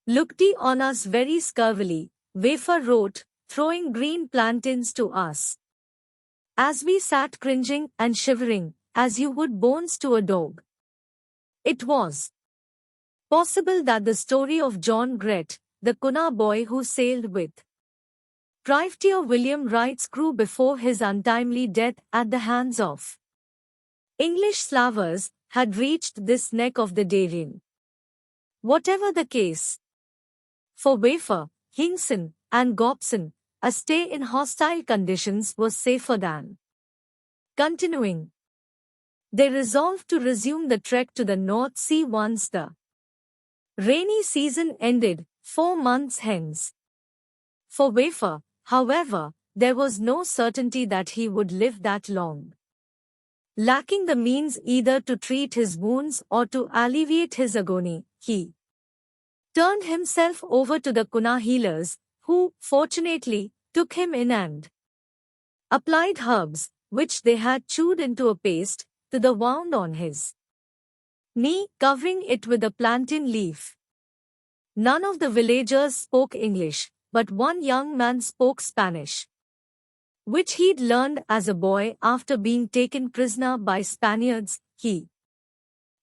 looked on us very scurvily, Wafer wrote, throwing green plantains to us. As we sat cringing and shivering, as you would bones to a dog. It was possible that the story of John Gret, the Kuna boy who sailed with Privateer William Wright's crew before his untimely death at the hands of English slavers, had reached this neck of the Darien. Whatever the case, for Wafer, Hinkson, and Gobson, a stay in hostile conditions was safer than continuing. They resolved to resume the trek to the North Sea once the rainy season ended, 4 months hence. For Wafer, however, there was no certainty that he would live that long. Lacking the means either to treat his wounds or to alleviate his agony, he turned himself over to the Kuna healers, who, fortunately, took him in and applied herbs, which they had chewed into a paste, to the wound on his knee, covering it with a plantain leaf. None of the villagers spoke English, but one young man spoke Spanish, which he'd learned as a boy after being taken prisoner by Spaniards. He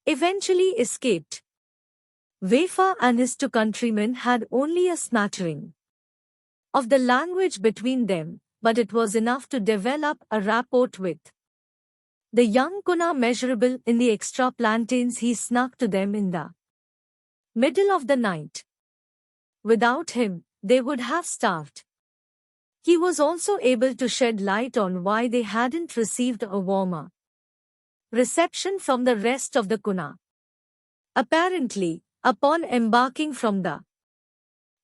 eventually escaped. Wafer and his two countrymen had only a smattering of the language between them, but it was enough to develop a rapport with the young Kuna measurable in the extra plantains he snuck to them in the middle of the night. Without him, they would have starved. He was also able to shed light on why they hadn't received a warmer reception from the rest of the Kuna. Apparently, upon embarking from the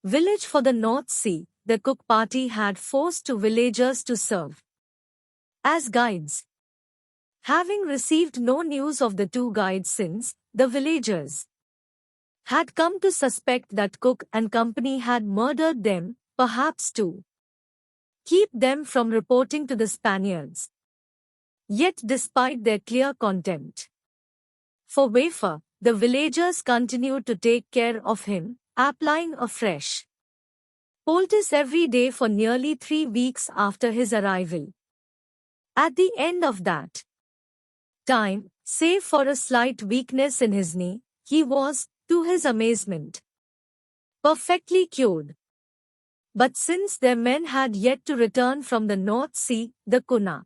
village for the North Sea, the Cook party had forced two villagers to serve as guides. Having received no news of the two guides since, the villagers had come to suspect that Cook and company had murdered them, perhaps to keep them from reporting to the Spaniards. Yet despite their clear contempt for Wafer, the villagers continued to take care of him, applying a fresh poultice every day for nearly 3 weeks after his arrival. At the end of that time, save for a slight weakness in his knee, he was, to his amazement, perfectly cured. But since their men had yet to return from the North Sea, the Kuna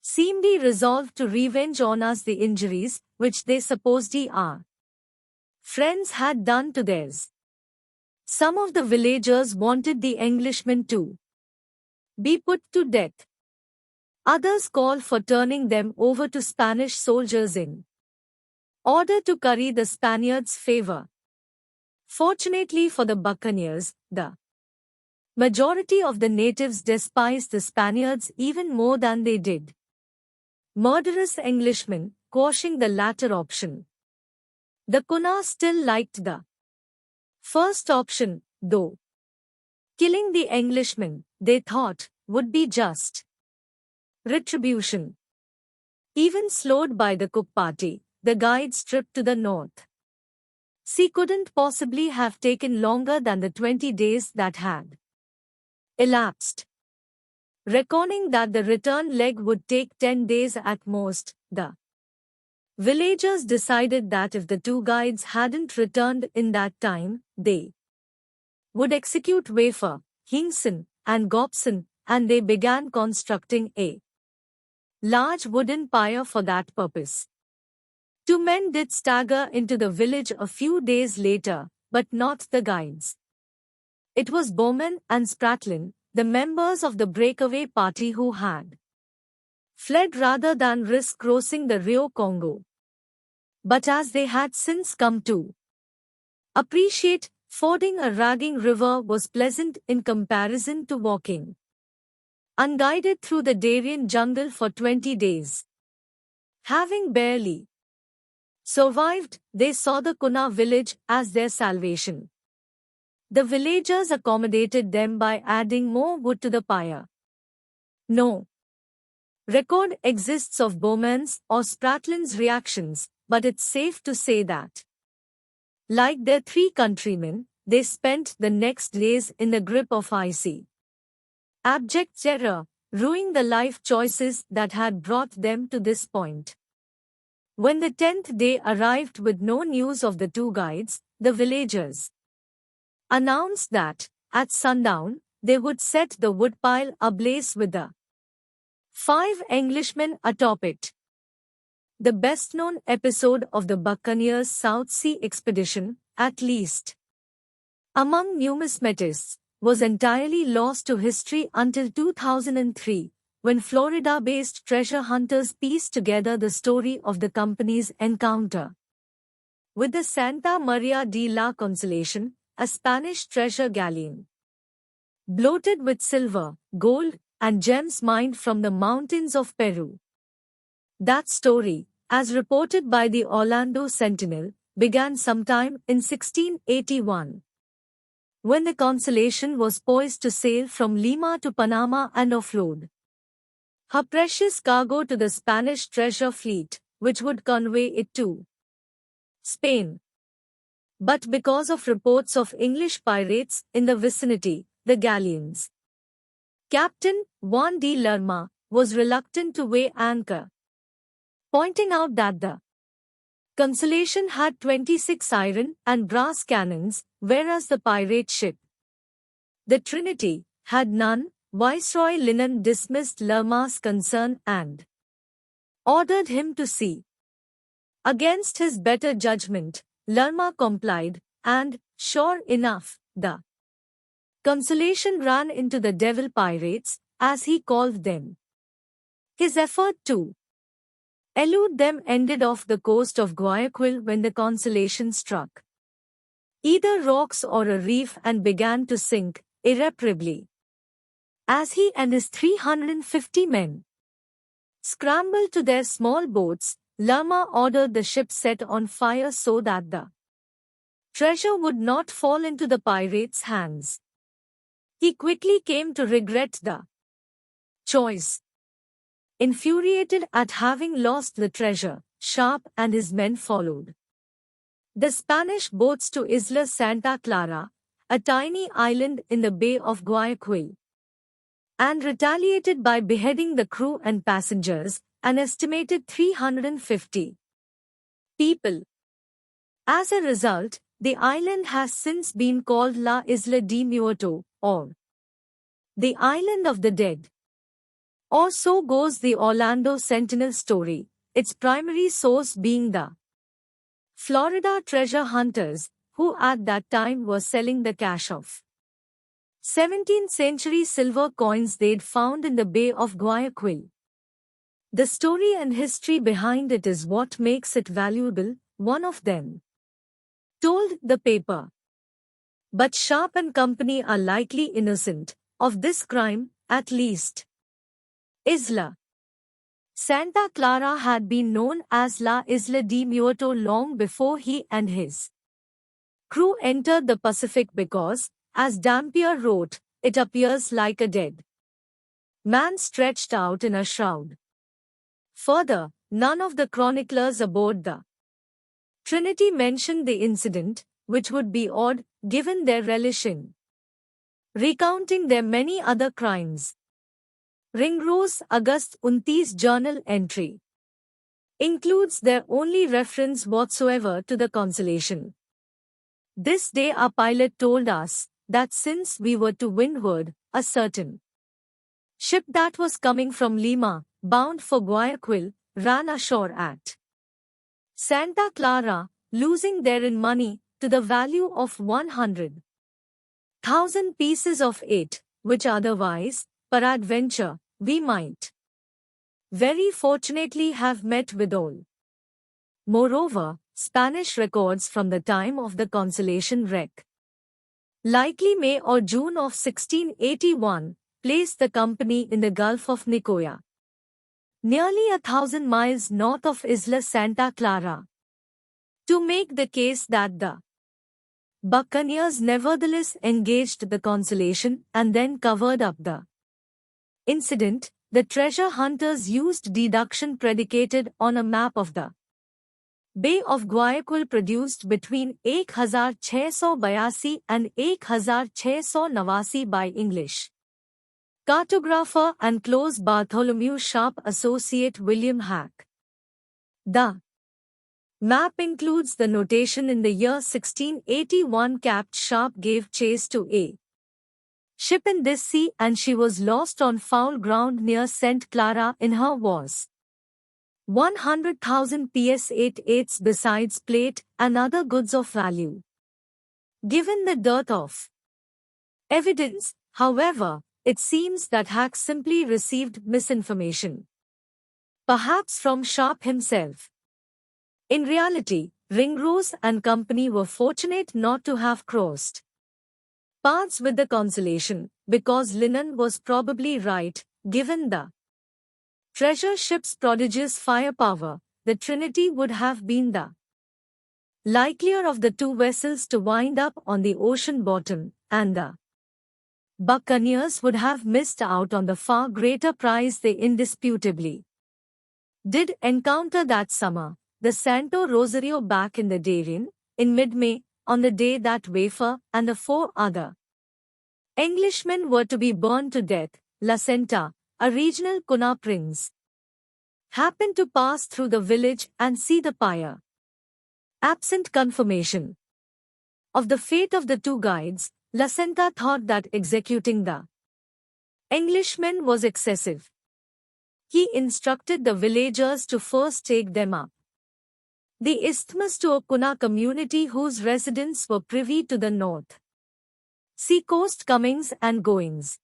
seemed resolved to revenge on us the injuries which they supposed our friends had done to theirs. Some of the villagers wanted the Englishmen to be put to death. Others called for turning them over to Spanish soldiers in order to curry the Spaniards' favor. Fortunately for the buccaneers, the majority of the natives despised the Spaniards even more than they did murderous Englishmen, quashing the latter option. The Kuna still liked the first option, though. Killing the Englishmen, they thought, would be just retribution. Even slowed by the Cook party, the guide's trip to the North Sea couldn't possibly have taken longer than the 20 days that had elapsed. Reckoning that the return leg would take 10 days at most, the villagers decided that if the two guides hadn't returned in that time, they would execute Wafer, Hinkson, and Gobson, and they began constructing a large wooden pyre for that purpose. 2 men did stagger into the village a few days later, but not the guides. It was Bowman and Spratlin, the members of the breakaway party who had fled rather than risk crossing the Rio Congo. But as they had since come to appreciate, fording a raging river was pleasant in comparison to walking unguided through the Darien jungle for 20 days. Having barely survived, they saw the Kuna village as their salvation. The villagers accommodated them by adding more wood to the pyre. No record exists of Bowman's or Spratlin's reactions, but it's safe to say that, like their three countrymen, they spent the next days in the grip of icy, abject terror, ruining the life choices that had brought them to this point. When the 10th day arrived with no news of the two guides, the villagers announced that, at sundown, they would set the woodpile ablaze with the 5 Englishmen atop it. The best-known episode of the Buccaneers' South Sea expedition, at least among numismatists, was entirely lost to history until 2003, when Florida-based treasure hunters pieced together the story of the company's encounter with the Santa Maria de la Consolación, a Spanish treasure galleon bloated with silver, gold, and gems mined from the mountains of Peru. That story, as reported by the Orlando Sentinel, began sometime in 1681. When the Consolation was poised to sail from Lima to Panama and offload her precious cargo to the Spanish treasure fleet, which would convey it to Spain. But because of reports of English pirates in the vicinity, the galleon's captain, Juan de Lerma, was reluctant to weigh anchor, pointing out that the Consolation had 26 iron and brass cannons, whereas the pirate ship, the Trinity, had none. Viceroy Linnen dismissed Lerma's concern and ordered him to sea. Against his better judgment, Lerma complied, and, sure enough, the Consolation ran into the devil pirates, as he called them. His effort to elude them ended off the coast of Guayaquil when the Consolation struck either rocks or a reef and began to sink, irreparably. As he and his 350 men scrambled to their small boats, Lerma ordered the ship set on fire so that the treasure would not fall into the pirates' hands. He quickly came to regret the choice. Infuriated at having lost the treasure, Sharp and his men followed the Spanish boats to Isla Santa Clara, a tiny island in the Bay of Guayaquil, and retaliated by beheading the crew and passengers, an estimated 350 people. As a result, the island has since been called La Isla de Muerto, or the Island of the Dead. Or so goes the Orlando Sentinel story, its primary source being the Florida treasure hunters, who at that time were selling the cache of 17th century silver coins they'd found in the Bay of Guayaquil. The story and history behind it is what makes it valuable, one of them told the paper. But Sharp and company are likely innocent of this crime, at least. Isla Santa Clara had been known as La Isla de Muerto long before he and his crew entered the Pacific because, as Dampier wrote, it appears like a dead man stretched out in a shroud. Further, none of the chroniclers aboard the Trinity mentioned the incident, which would be odd, given their relish in recounting their many other crimes. Ringrose August Unti's journal entry includes their only reference whatsoever to the Consolation. This day our pilot told us that since we were to windward, a certain ship that was coming from Lima, bound for Guayaquil, ran ashore at Santa Clara, losing therein money to the value of 100,000 pieces of eight, which otherwise, peradventure, we might very fortunately have met withal. Moreover, Spanish records from the time of the Consolation wreck, likely May or June of 1681, placed the company in the Gulf of Nicoya, nearly 1,000 miles north of Isla Santa Clara, to make the case that the buccaneers nevertheless engaged the Constellation and then covered up the incident. The treasure hunters used deduction predicated on a map of the Bay of Guayaquil produced between 1682 and 1689 by English cartographer and close Bartholomew Sharp associate William Hack. The map includes the notation in the year 1681 Capt. Sharp gave chase to a ship in this sea and she was lost on foul ground near St. Clara in her was 100,000 PS88s besides plate and other goods of value. Given the dearth of evidence, however, it seems that Hack simply received misinformation, perhaps from Sharp himself. In reality, Ringrose and company were fortunate not to have crossed paths with the Constellation, because Lennon was probably right. Given the treasure ship's prodigious firepower, the Trinity would have been the likelier of the two vessels to wind up on the ocean bottom, and the buccaneers would have missed out on the far greater prize they indisputably did encounter that summer. The Santo Rosario back in the Darien, in mid-May, on the day that Wafer and the 4 other Englishmen were to be burned to death. La Senta, a regional Kuna prince, happened to pass through the village and see the pyre. Absent confirmation of the fate of the two guides, La Senta thought that executing the Englishmen was excessive. He instructed the villagers to first take them up the isthmus to a Kuna community whose residents were privy to the north sea-coast comings and goings.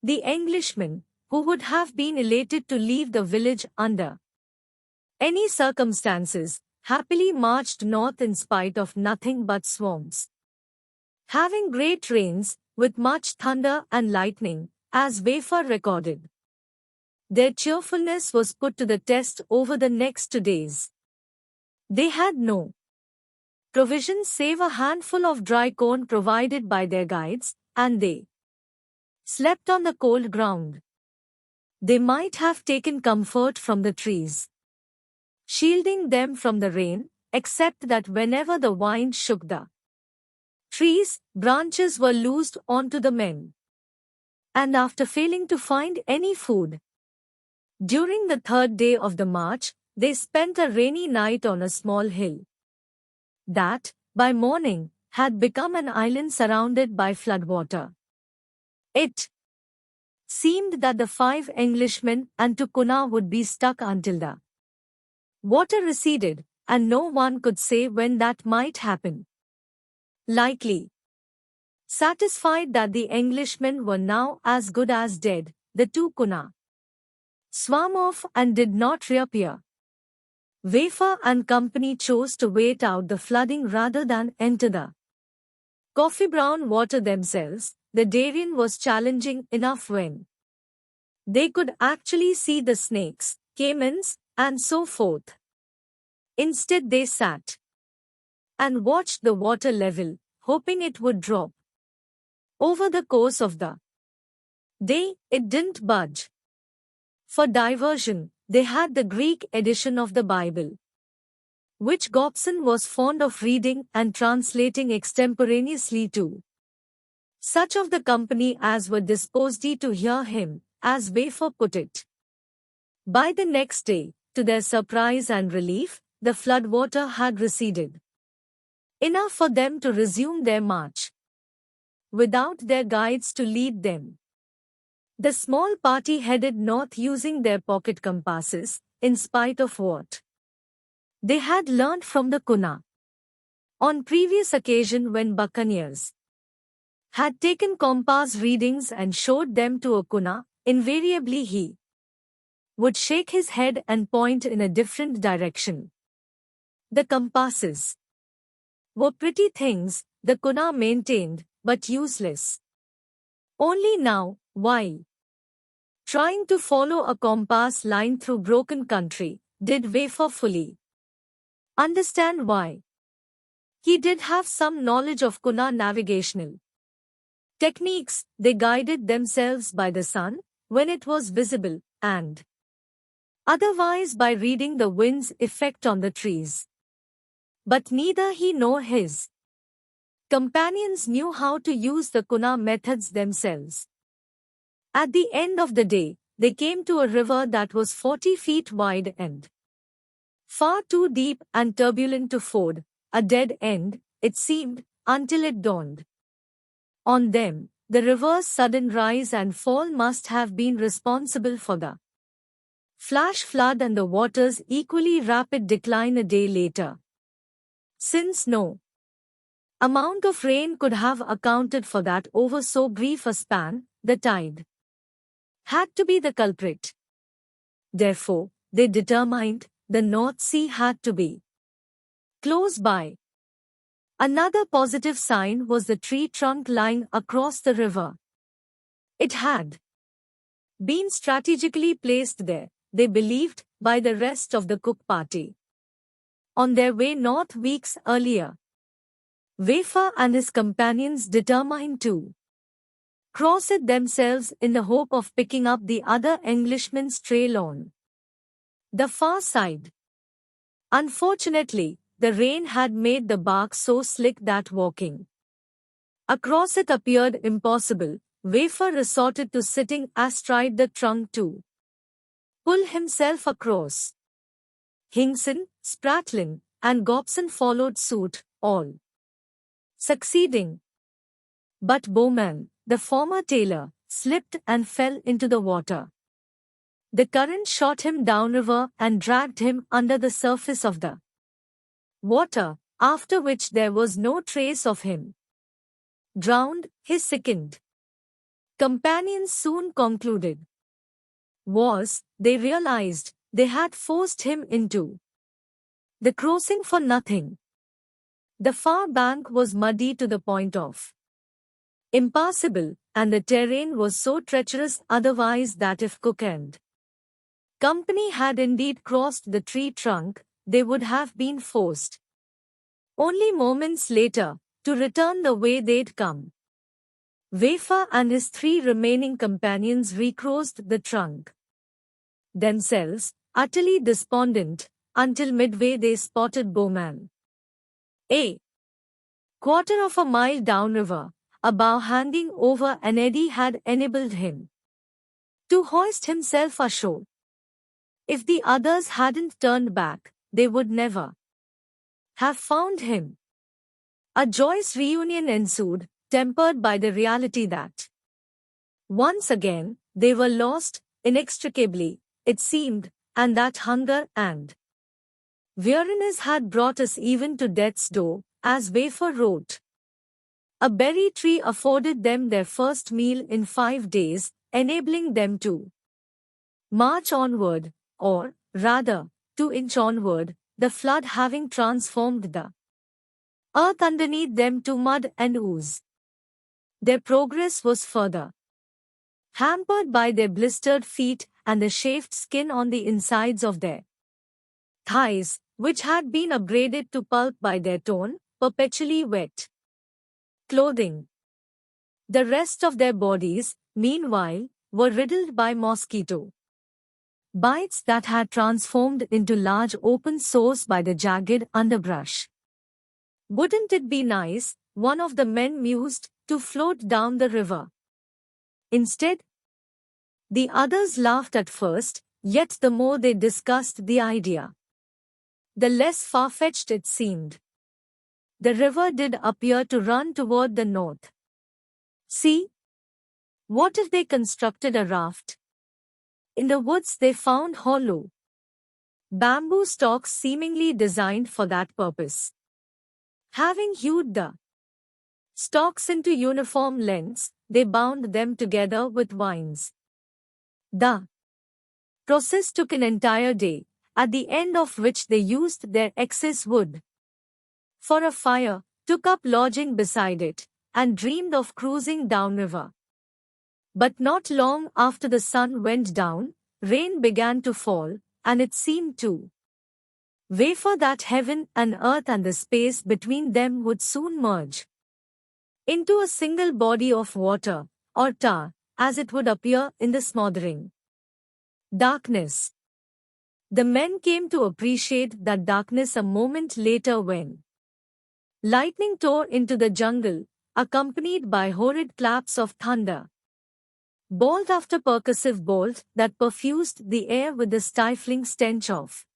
The Englishmen, who would have been elated to leave the village under any circumstances, happily marched north in spite of nothing but swamps. Having great rains, with much thunder and lightning, as Wafer recorded. Their cheerfulness was put to the test over the next 2 days. They had no provisions save a handful of dry corn provided by their guides, and they slept on the cold ground. They might have taken comfort from the trees, shielding them from the rain, except that whenever the wind shook the trees, branches were loosed onto the men. And after failing to find any food, during the 3rd day of the march, they spent a rainy night on a small hill that, by morning, had become an island surrounded by floodwater. It seemed that the 5 Englishmen and Tukuna would be stuck until the water receded, and no one could say when that might happen. Likely satisfied that the Englishmen were now as good as dead, the two Kuna swam off and did not reappear. Wafer and company chose to wait out the flooding rather than enter the coffee-brown water themselves. The Darien was challenging enough when they could actually see the snakes, caimans, and so forth. Instead they sat and watched the water level, hoping it would drop. Over the course of the day, it didn't budge. For diversion, they had the Greek edition of the Bible, which Gobson was fond of reading and translating extemporaneously to such of the company as were disposed to hear him, as Wafer put it. By the next day, to their surprise and relief, the floodwater had receded enough for them to resume their march, without their guides to lead them. The small party headed north using their pocket compasses, in spite of what they had learned from the Kuna. On previous occasion when buccaneers had taken compass readings and showed them to a Kuna, invariably he would shake his head and point in a different direction. The compasses were pretty things, the Kuna maintained, but useless. Only now, while trying to follow a compass line through broken country, did Wafer fully understand why. He did have some knowledge of Kuna navigational techniques. They guided themselves by the sun when it was visible, and otherwise by reading the wind's effect on the trees. But neither he nor his companions knew how to use the Kuna methods themselves. At the end of the day, they came to a river that was 40 feet wide and far too deep and turbulent to ford, a dead end, it seemed, until it dawned on them. The river's sudden rise and fall must have been responsible for the flash flood and the water's equally rapid decline a day later. Since no amount of rain could have accounted for that over so brief a span, the tide had to be the culprit. Therefore, they determined the North Sea had to be close by. Another positive sign was the tree trunk lying across the river. It had been strategically placed there, they believed, by the rest of the Cook party. On their way north weeks earlier, Wafer and his companions determined to cross it themselves in the hope of picking up the other Englishman's trail on the far side. Unfortunately, the rain had made the bark so slick that walking across it appeared impossible. Wafer resorted to sitting astride the trunk to pull himself across. Hinkson, Spratlin, and Gobson followed suit, all succeeding. But Bowman, the former tailor, slipped and fell into the water. The current shot him downriver and dragged him under the surface of the water, after which there was no trace of him. Drowned, his sickened companions soon concluded. They realized, they had forced him into the crossing for nothing. The far bank was muddy to the point of impassable, and the terrain was so treacherous otherwise that if Cook and company had indeed crossed the tree trunk, they would have been forced, only moments later, to return the way they'd come. Wafer and his 3 remaining companions recrossed the trunk themselves, utterly despondent, until midway they spotted Bowman. A quarter of a mile downriver, a bow hanging over an eddy had enabled him to hoist himself ashore. If the others hadn't turned back, they would never have found him. A joyous reunion ensued, tempered by the reality that once again they were lost, inextricably, it seemed, and that hunger and weariness had brought us even to death's door, as Wafer wrote. A berry tree afforded them their first meal in 5 days, enabling them to march onward, or, rather, to inch onward, the flood having transformed the earth underneath them to mud and ooze. Their progress was further hampered by their blistered feet and the chafed skin on the insides of their thighs, which had been abraded to pulp by their torn, perpetually wet clothing. The rest of their bodies, meanwhile, were riddled by mosquito bites that had transformed into large open sores by the jagged underbrush. Wouldn't it be nice, one of the men mused, to float down the river? Instead, the others laughed at first, yet the more they discussed the idea, the less far-fetched it seemed. The river did appear to run toward the north. See? What if they constructed a raft? In the woods they found hollow bamboo stalks seemingly designed for that purpose. Having hewed the stalks into uniform lengths, they bound them together with vines. The process took an entire day, at the end of which they used their excess wood for a fire, took up lodging beside it, and dreamed of cruising downriver. But not long after the sun went down, rain began to fall, and it seemed to wafer that heaven and earth and the space between them would soon merge into a single body of water, or tar, as it would appear in the smothering darkness. The men came to appreciate that darkness a moment later when lightning tore into the jungle, accompanied by horrid claps of thunder. Bolt after percussive bolt that perfused the air with the stifling stench of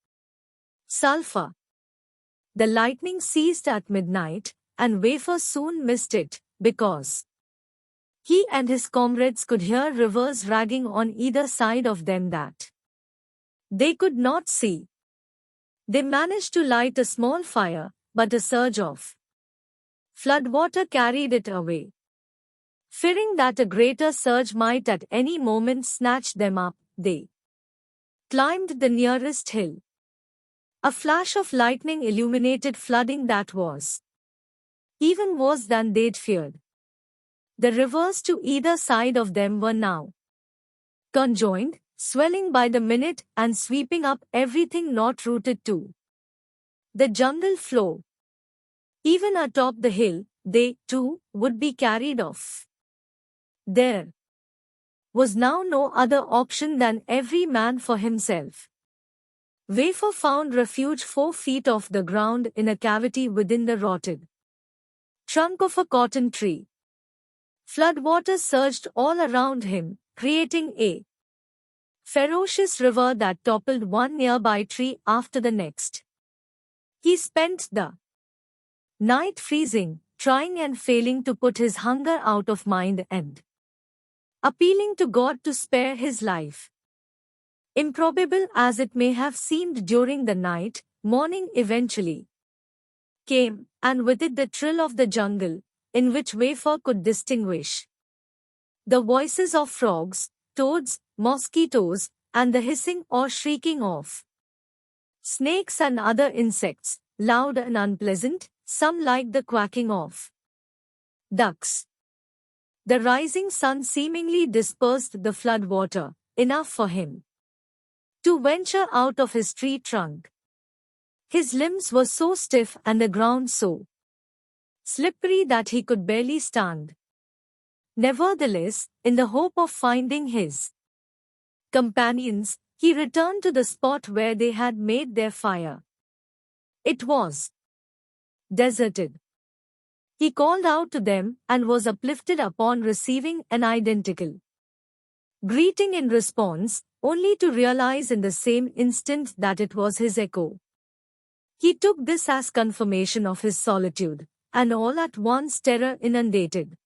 sulfur. The lightning ceased at midnight, and Wafer soon missed it, because he and his comrades could hear rivers raging on either side of them that they could not see. They managed to light a small fire, but a surge of floodwater carried it away. Fearing that a greater surge might at any moment snatch them up, they climbed the nearest hill. A flash of lightning illuminated flooding that was even worse than they'd feared. The rivers to either side of them were now conjoined, swelling by the minute and sweeping up everything not rooted to the jungle floor. Even atop the hill, they, too, would be carried off. There was now no other option than every man for himself. Wafer found refuge 4 feet off the ground in a cavity within the rotted trunk of a cotton tree. Floodwater surged all around him, creating a ferocious river that toppled one nearby tree after the next. He spent the night freezing, trying and failing to put his hunger out of mind and appealing to God to spare his life. Improbable as it may have seemed during the night, morning eventually came, and with it the trill of the jungle, in which Wafer could distinguish the voices of frogs, toads, mosquitoes, and the hissing or shrieking of snakes and other insects, loud and unpleasant, some like the quacking of ducks. The rising sun seemingly dispersed the flood water, enough for him to venture out of his tree trunk. His limbs were so stiff and the ground so slippery that he could barely stand. Nevertheless, in the hope of finding his companions, he returned to the spot where they had made their fire. It was deserted. He called out to them and was uplifted upon receiving an identical greeting in response, only to realize in the same instant that it was his echo. He took this as confirmation of his solitude, and all at once terror inundated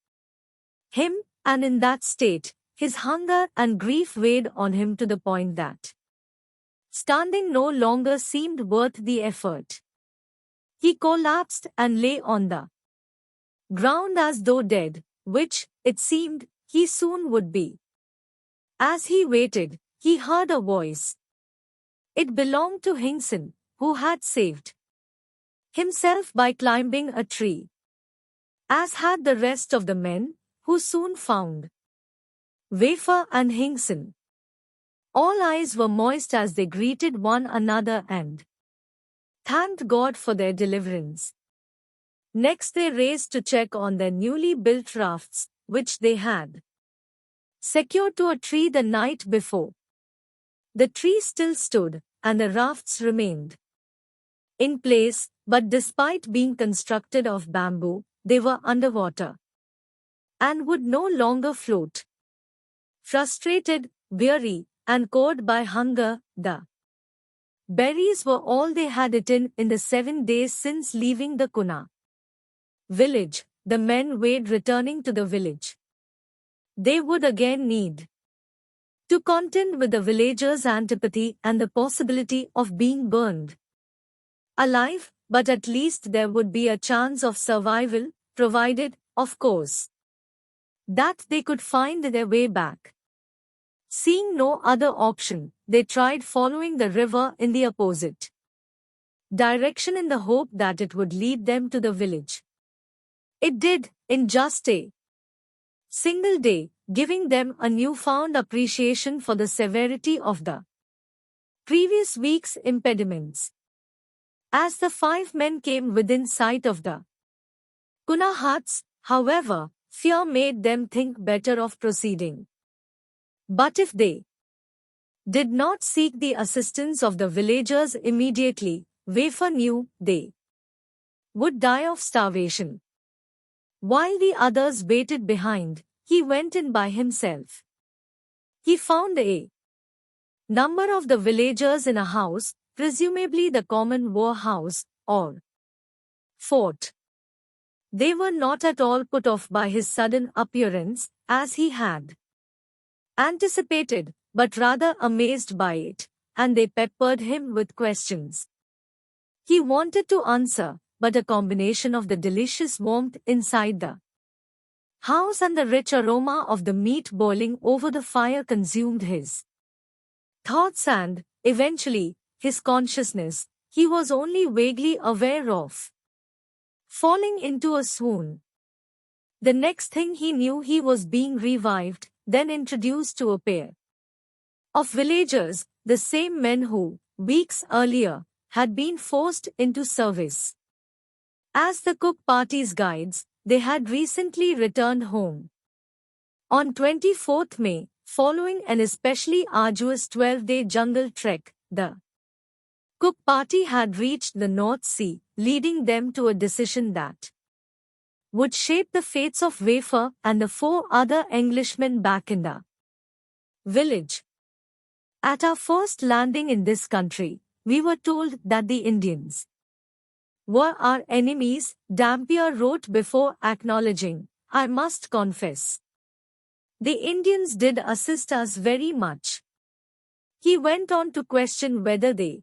him, and in that state, his hunger and grief weighed on him to the point that standing no longer seemed worth the effort. He collapsed and lay on the ground as though dead, which, it seemed, he soon would be. As he waited, he heard a voice. It belonged to Hinkson, who had saved himself by climbing a tree, as had the rest of the men, who soon found Wafer and Hinkson. All eyes were moist as they greeted one another and thanked God for their deliverance. Next they raced to check on their newly built rafts, which they had secured to a tree the night before. The tree still stood, and the rafts remained in place, but despite being constructed of bamboo, they were underwater and would no longer float. Frustrated, weary, and cowed by hunger, the berries were all they had eaten in the 7 days since leaving the Kuna village. The men weighed returning to the village. They would again need to contend with the villagers' antipathy and the possibility of being burned alive, but at least there would be a chance of survival, provided, of course, that they could find their way back. Seeing no other option, they tried following the river in the opposite direction in the hope that it would lead them to the village. It did, in just a single day, giving them a newfound appreciation for the severity of the previous week's impediments. As the 5 men came within sight of the Kuna huts, however, fear made them think better of proceeding. But if they did not seek the assistance of the villagers immediately, Wafer knew they would die of starvation. While the others waited behind, he went in by himself. He found a number of the villagers in a house, presumably the common war house, or fort. They were not at all put off by his sudden appearance, as he had anticipated, but rather amazed by it, and they peppered him with questions. He wanted to answer, but a combination of the delicious warmth inside the house and the rich aroma of the meat boiling over the fire consumed his thoughts and, eventually, his consciousness, he was only vaguely aware of falling into a swoon. The next thing he knew, he was being revived, then introduced to a pair of villagers, the same men who, weeks earlier, had been forced into service as the cook party's guides. They had recently returned home. On 24th May, following an especially arduous 12-day jungle trek, the cook party had reached the North Sea, leading them to a decision that would shape the fates of Wafer and the 4 other Englishmen back in the village. At our first landing in this country, we were told that the Indians were our enemies, Dampier wrote before acknowledging, I must confess. The Indians did assist us very much. He went on to question whether they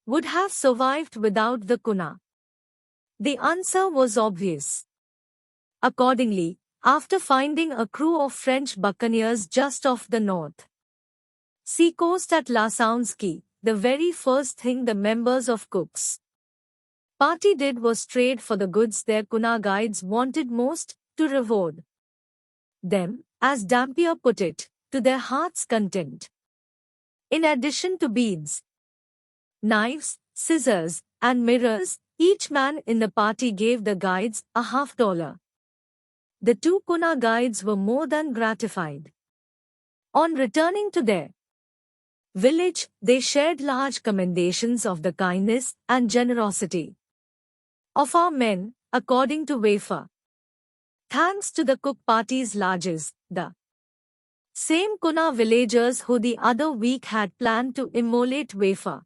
would have survived without the Kuna. The answer was obvious. Accordingly, after finding a crew of French buccaneers just off the north seacoast at La Soundsky, the very first thing the members of Cook's party did was trade for the goods their Kuna guides wanted most, to reward them, as Dampier put it, to their heart's content. In addition to beads, knives, scissors, and mirrors, each man in the party gave the guides a $50. The 2 Kuna guides were more than gratified. On returning to their village, they shared large commendations of the kindness and generosity of our men, according to Wafer. Thanks to the cook party's largesse, the same Kuna villagers who the other week had planned to immolate Wafer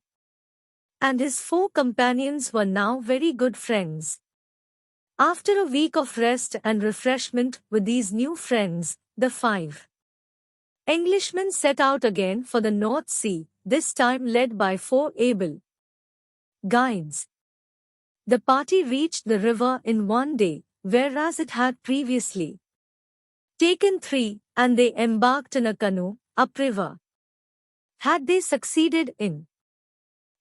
and his 4 companions were now very good friends. After a week of rest and refreshment with these new friends, the 5 Englishmen set out again for the North Sea, this time led by 4 able guides. The party reached the river in 1 day, whereas it had previously taken 3, and they embarked in a canoe, upriver. Had they succeeded in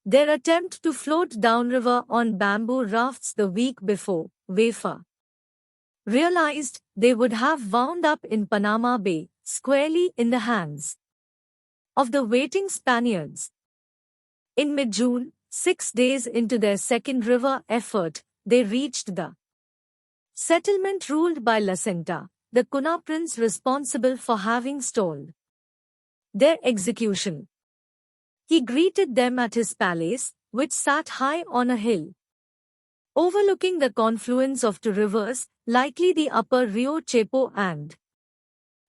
their attempt to float downriver on bamboo rafts the week before, Wafer realized they would have wound up in Panama Bay, squarely in the hands of the waiting Spaniards. In mid-June, 6 days into their second river effort, they reached the settlement ruled by Lacenta, the Kuna prince responsible for having stalled their execution. He greeted them at his palace, which sat high on a hill overlooking the confluence of 2 rivers, likely the upper Rio Chepo and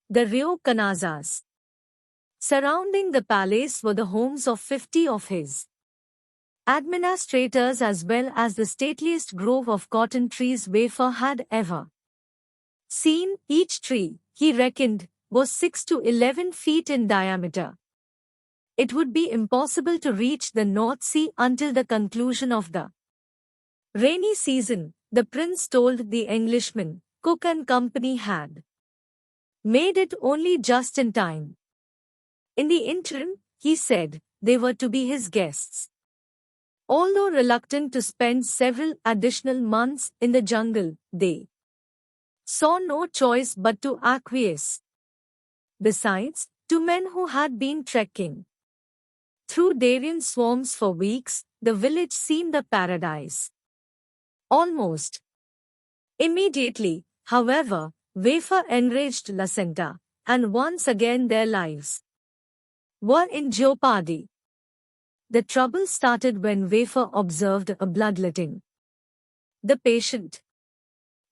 the Rio Canazas. Surrounding the palace were the homes of 50 of his administrators as well as the stateliest grove of cotton trees Wafer had ever seen. Each tree, he reckoned, was 6 to 11 feet in diameter. It would be impossible to reach the North Sea until the conclusion of the rainy season, the prince told the Englishmen. Cook and company had made it only just in time. In the interim, he said, they were to be his guests. Although reluctant to spend several additional months in the jungle, they saw no choice but to acquiesce. Besides, to men who had been trekking through Darien swamps for weeks, the village seemed a paradise. Almost immediately, however, Wafer enraged Lucenta, and once again their lives were in jeopardy. The trouble started when Wafer observed a bloodletting. The patient,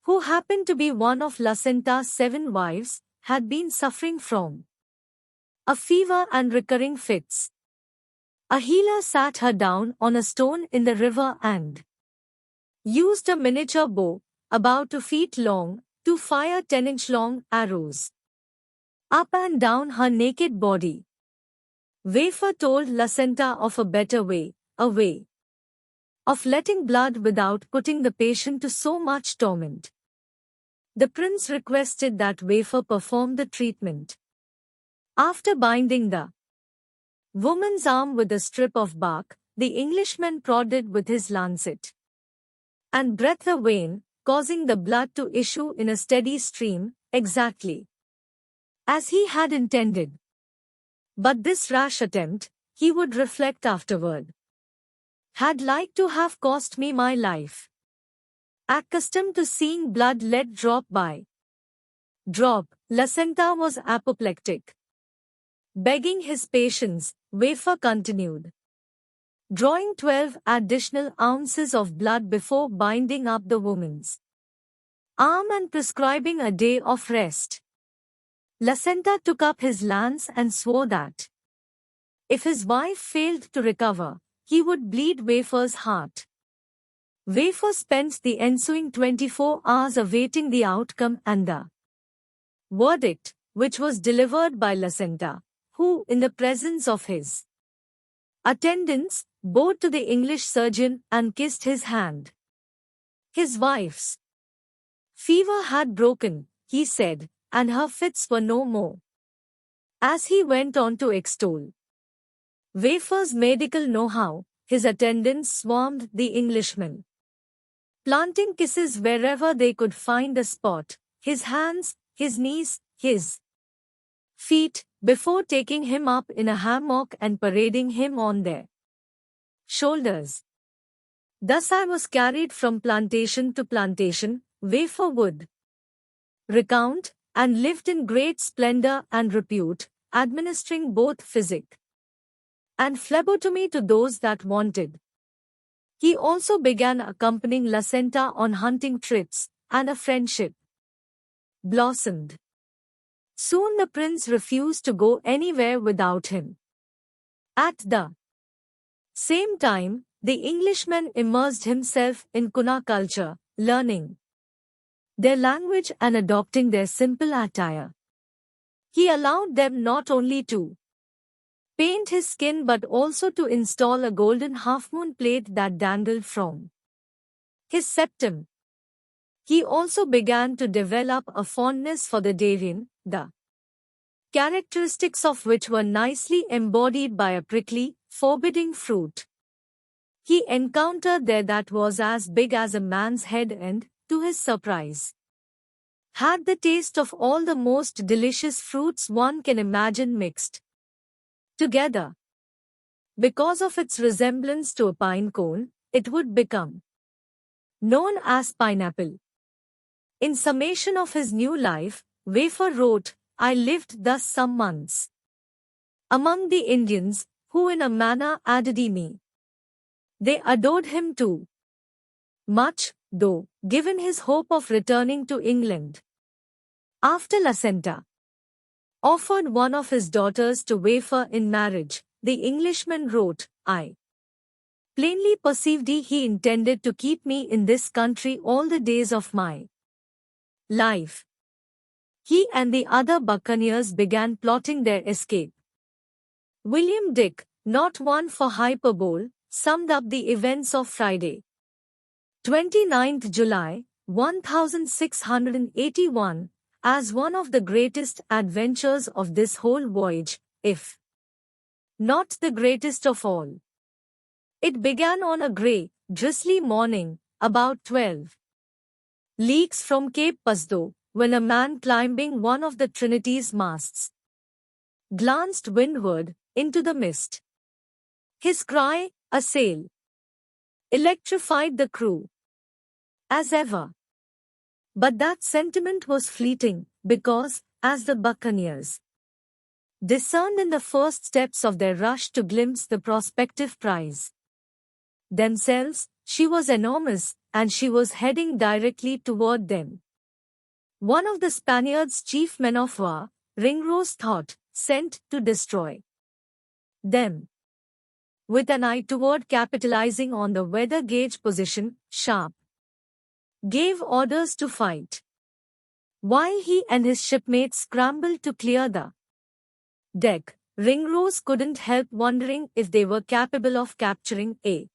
who happened to be one of Lucenta's 7 wives, had been suffering from a fever and recurring fits. A healer sat her down on a stone in the river and used a miniature bow, about 2 feet long, to fire 10-inch-long arrows up and down her naked body. Wafer told Lucenta of a better way, a way of letting blood without putting the patient to so much torment. The prince requested that Wafer perform the treatment. After binding the woman's arm with a strip of bark, the Englishman prodded with his lancet and breathed the vein, causing the blood to issue in a steady stream, exactly as he had intended. But this rash attempt, he would reflect afterward, had like to have cost me my life. Accustomed to seeing blood let drop by drop, Lucenta was apoplectic. Begging his patience, Wafer continued, drawing 12 additional ounces of blood before binding up the woman's arm and prescribing a day of rest. Lucenta took up his lance and swore that if his wife failed to recover, he would bleed Wafer's heart. Wafer spent the ensuing 24 hours awaiting the outcome and the verdict, which was delivered by Lucenta, who, in the presence of his attendants, bowed to the English surgeon and kissed his hand. His wife's fever had broken, he said, and her fits were no more. As he went on to extol Wafer's medical know-how, his attendants swarmed the Englishman, planting kisses wherever they could find a spot, his hands, his knees, his feet, before taking him up in a hammock and parading him on their shoulders. Thus I was carried from plantation to plantation, Wafer would recount, and lived in great splendor and repute, administering both physic and phlebotomy to those that wanted. He also began accompanying Lucenta on hunting trips, and a friendship blossomed. Soon the prince refused to go anywhere without him. At the same time, the Englishman immersed himself in Kuna culture, learning their language and adopting their simple attire. He allowed them not only to paint his skin but also to install a golden half-moon plate that dangled from his septum. He also began to develop a fondness for the Darien, the characteristics of which were nicely embodied by a prickly, forbidding fruit he encountered there that was as big as a man's head and, to his surprise, had the taste of all the most delicious fruits one can imagine mixed together. Because of its resemblance to a pine cone, it would become known as pineapple. In summation of his new life, Wafer wrote, I lived thus some months among the Indians, who in a manner adored me. They adored him too much, though, given his hope of returning to England. After Lucenta offered one of his daughters to Wafer in marriage, the Englishman wrote, I plainly perceived he intended to keep me in this country all the days of my life. He and the other buccaneers began plotting their escape. William Dick, not one for hyperbole, summed up the events of Friday, 29th July, 1681, as one of the greatest adventures of this whole voyage, if not the greatest of all. It began on a grey, drizzly morning, about 12 leagues from Cape Pasdo, when a man climbing one of the Trinity's masts glanced windward into the mist. His cry, "A sail!" electrified the crew. As ever. But that sentiment was fleeting, because, as the buccaneers discerned in the first steps of their rush to glimpse the prospective prize themselves, she was enormous, and she was heading directly toward them. One of the Spaniards' chief men of war, Ringrose thought, sent to destroy them. With an eye toward capitalizing on the weather gauge position, Sharp gave orders to fight. While he and his shipmates scrambled to clear the deck, Ringrose couldn't help wondering if they were capable of capturing a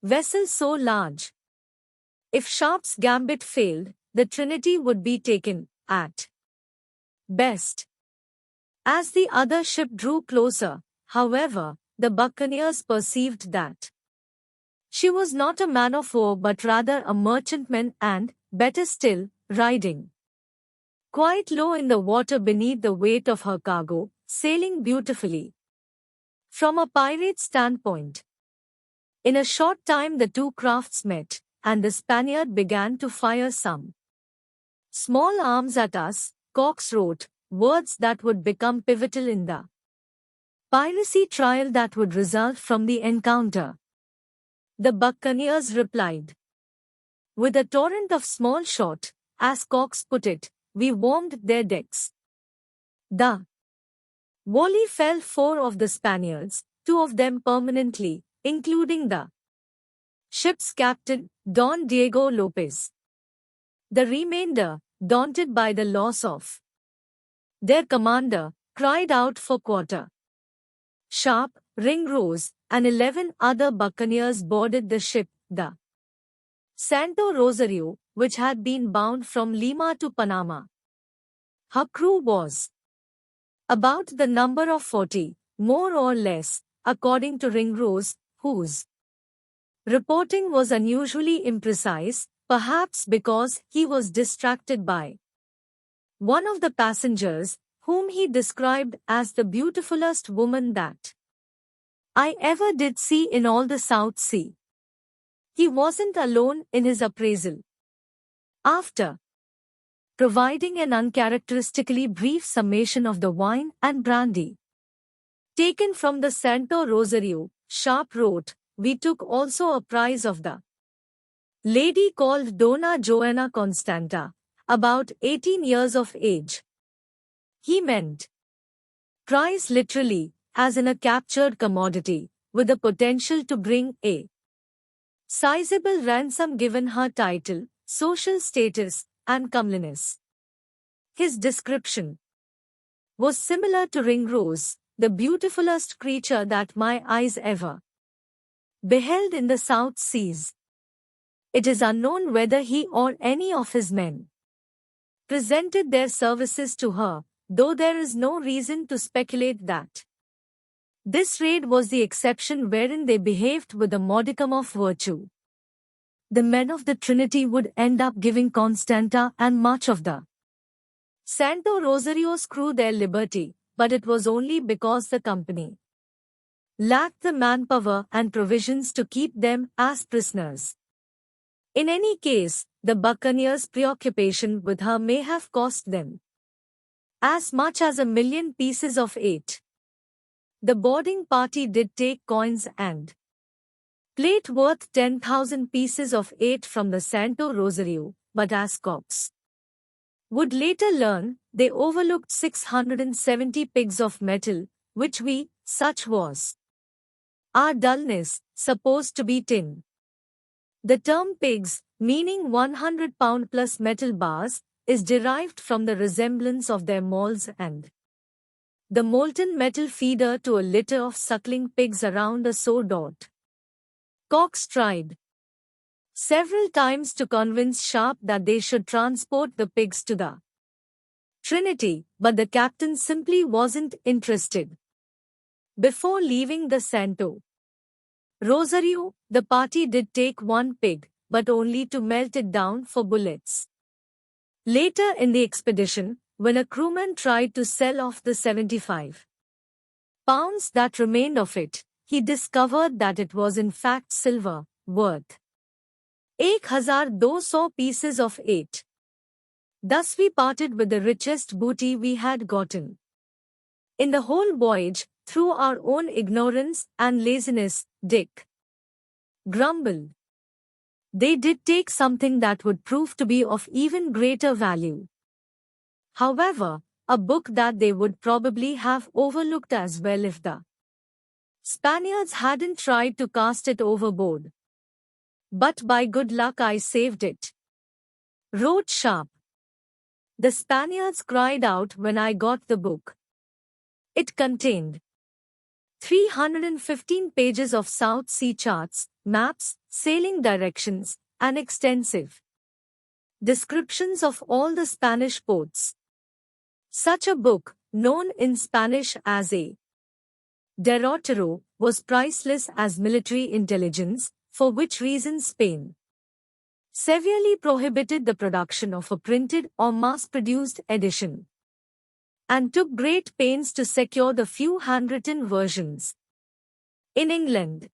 vessel so large. If Sharp's gambit failed, the Trinity would be taken, at best. As the other ship drew closer, however, the buccaneers perceived that she was not a man of war but rather a merchantman and, better still, riding quite low in the water beneath the weight of her cargo, sailing beautifully. From a pirate standpoint. In a short time the two crafts met, and the Spaniard began to fire some small arms at us, Cox wrote, words that would become pivotal in the piracy trial that would result from the encounter. The buccaneers replied with a torrent of small shot, as Cox put it, we warmed their decks. The volley fell 4 of the Spaniards, 2 of them permanently, including the ship's captain, Don Diego Lopez. The remainder, daunted by the loss of their commander, cried out for quarter. Sharp, Ringrose, and 11 other buccaneers boarded the ship, the Santo Rosario, which had been bound from Lima to Panama. Her crew was about the number of 40, more or less, according to Ringrose, whose reporting was unusually imprecise, perhaps because he was distracted by one of the passengers, whom he described as the beautifulest woman that I ever did see in all the South Sea. He wasn't alone in his appraisal. After providing an uncharacteristically brief summation of the wine and brandy taken from the Santo Rosario, Sharp wrote, we took also a prize of the lady called Dona Joana Constanta, about 18 years of age. He meant prize literally, as in a captured commodity, with the potential to bring a sizable ransom given her title, social status, and comeliness. His description was similar to Ringrose, the beautifulest creature that my eyes ever beheld in the South Seas. It is unknown whether he or any of his men presented their services to her, though there is no reason to speculate that this raid was the exception wherein they behaved with a modicum of virtue. The men of the Trinity would end up giving Constanta and much of the Santo Rosario's crew their liberty, but it was only because the company lacked the manpower and provisions to keep them as prisoners. In any case, the buccaneers' preoccupation with her may have cost them as much as 1,000,000 pieces of eight. The boarding party did take coins and plate worth 10,000 pieces of eight from the Santo Rosario, but as Cox would later learn, they overlooked 670 pigs of metal, which we, such was our dullness, supposed to be tin. The term pigs, meaning 100-pound plus metal bars, is derived from the resemblance of their mauls and the molten metal feeder to a litter of suckling pigs around a sore dot. Cox tried several times to convince Sharp that they should transport the pigs to the Trinity, but the captain simply wasn't interested. Before leaving the Santo Rosario, the party did take one pig, but only to melt it down for bullets. Later in the expedition, when a crewman tried to sell off the 75 pounds that remained of it, he discovered that it was in fact silver, worth 1,200 pieces of 8. Thus we parted with the richest booty we had gotten in the whole voyage, through our own ignorance and laziness, Dick grumbled. They did take something that would prove to be of even greater value. However, a book that they would probably have overlooked as well if the Spaniards hadn't tried to cast it overboard. But by good luck I saved it, wrote Sharp. The Spaniards cried out when I got the book. It contained 315 pages of South Sea charts, maps, sailing directions, and extensive descriptions of all the Spanish ports. Such a book, known in Spanish as a derrotero, was priceless as military intelligence, for which reason Spain severely prohibited the production of a printed or mass-produced edition, and took great pains to secure the few handwritten versions. In England,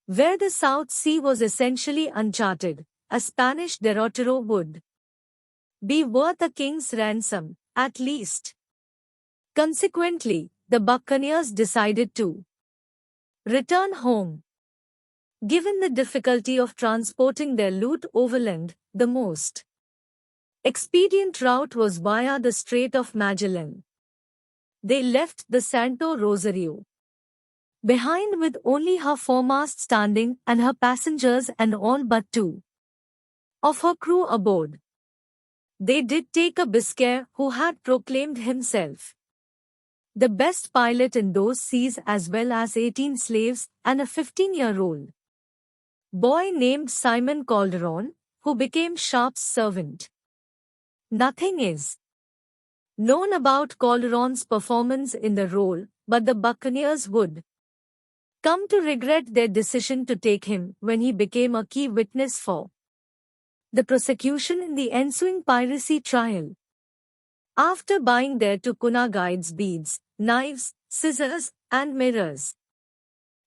where the South Sea was essentially uncharted, a Spanish derrotero would be worth a king's ransom, at least. Consequently, the buccaneers decided to return home. Given the difficulty of transporting their loot overland, the most expedient route was via the Strait of Magellan. They left the Santo Rosario behind with only her foremast standing and her passengers and all but 2 of her crew aboard. They did take a Biscay who had proclaimed himself the best pilot in those seas, as well as 18 slaves and a 15-year-old boy named Simon Calderon, who became Sharp's servant. Nothing is known about Calderon's performance in the role, but the buccaneers would come to regret their decision to take him when he became a key witness for the prosecution in the ensuing piracy trial. After buying their Tucuna guides beads, knives, scissors, and mirrors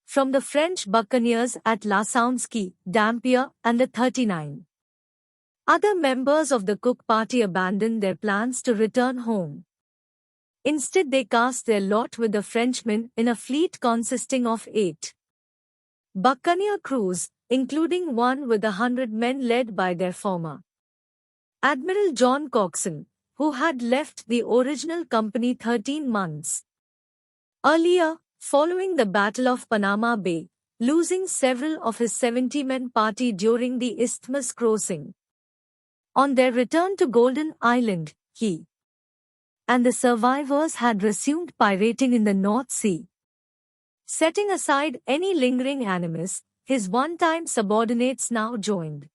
from the French buccaneers at La Soundsky, Dampier, and the 39 other members of the Cook party abandoned their plans to return home. Instead, they cast their lot with the Frenchmen in a fleet consisting of 8 buccaneer crews, including one with 100 men led by their former Admiral John Coxon, who had left the original company 13 months earlier, following the Battle of Panama Bay, losing several of his 70-man party during the Isthmus crossing. On their return to Golden Island, he and the survivors had resumed pirating in the North Sea. Setting aside any lingering animus, his one-time subordinates now joined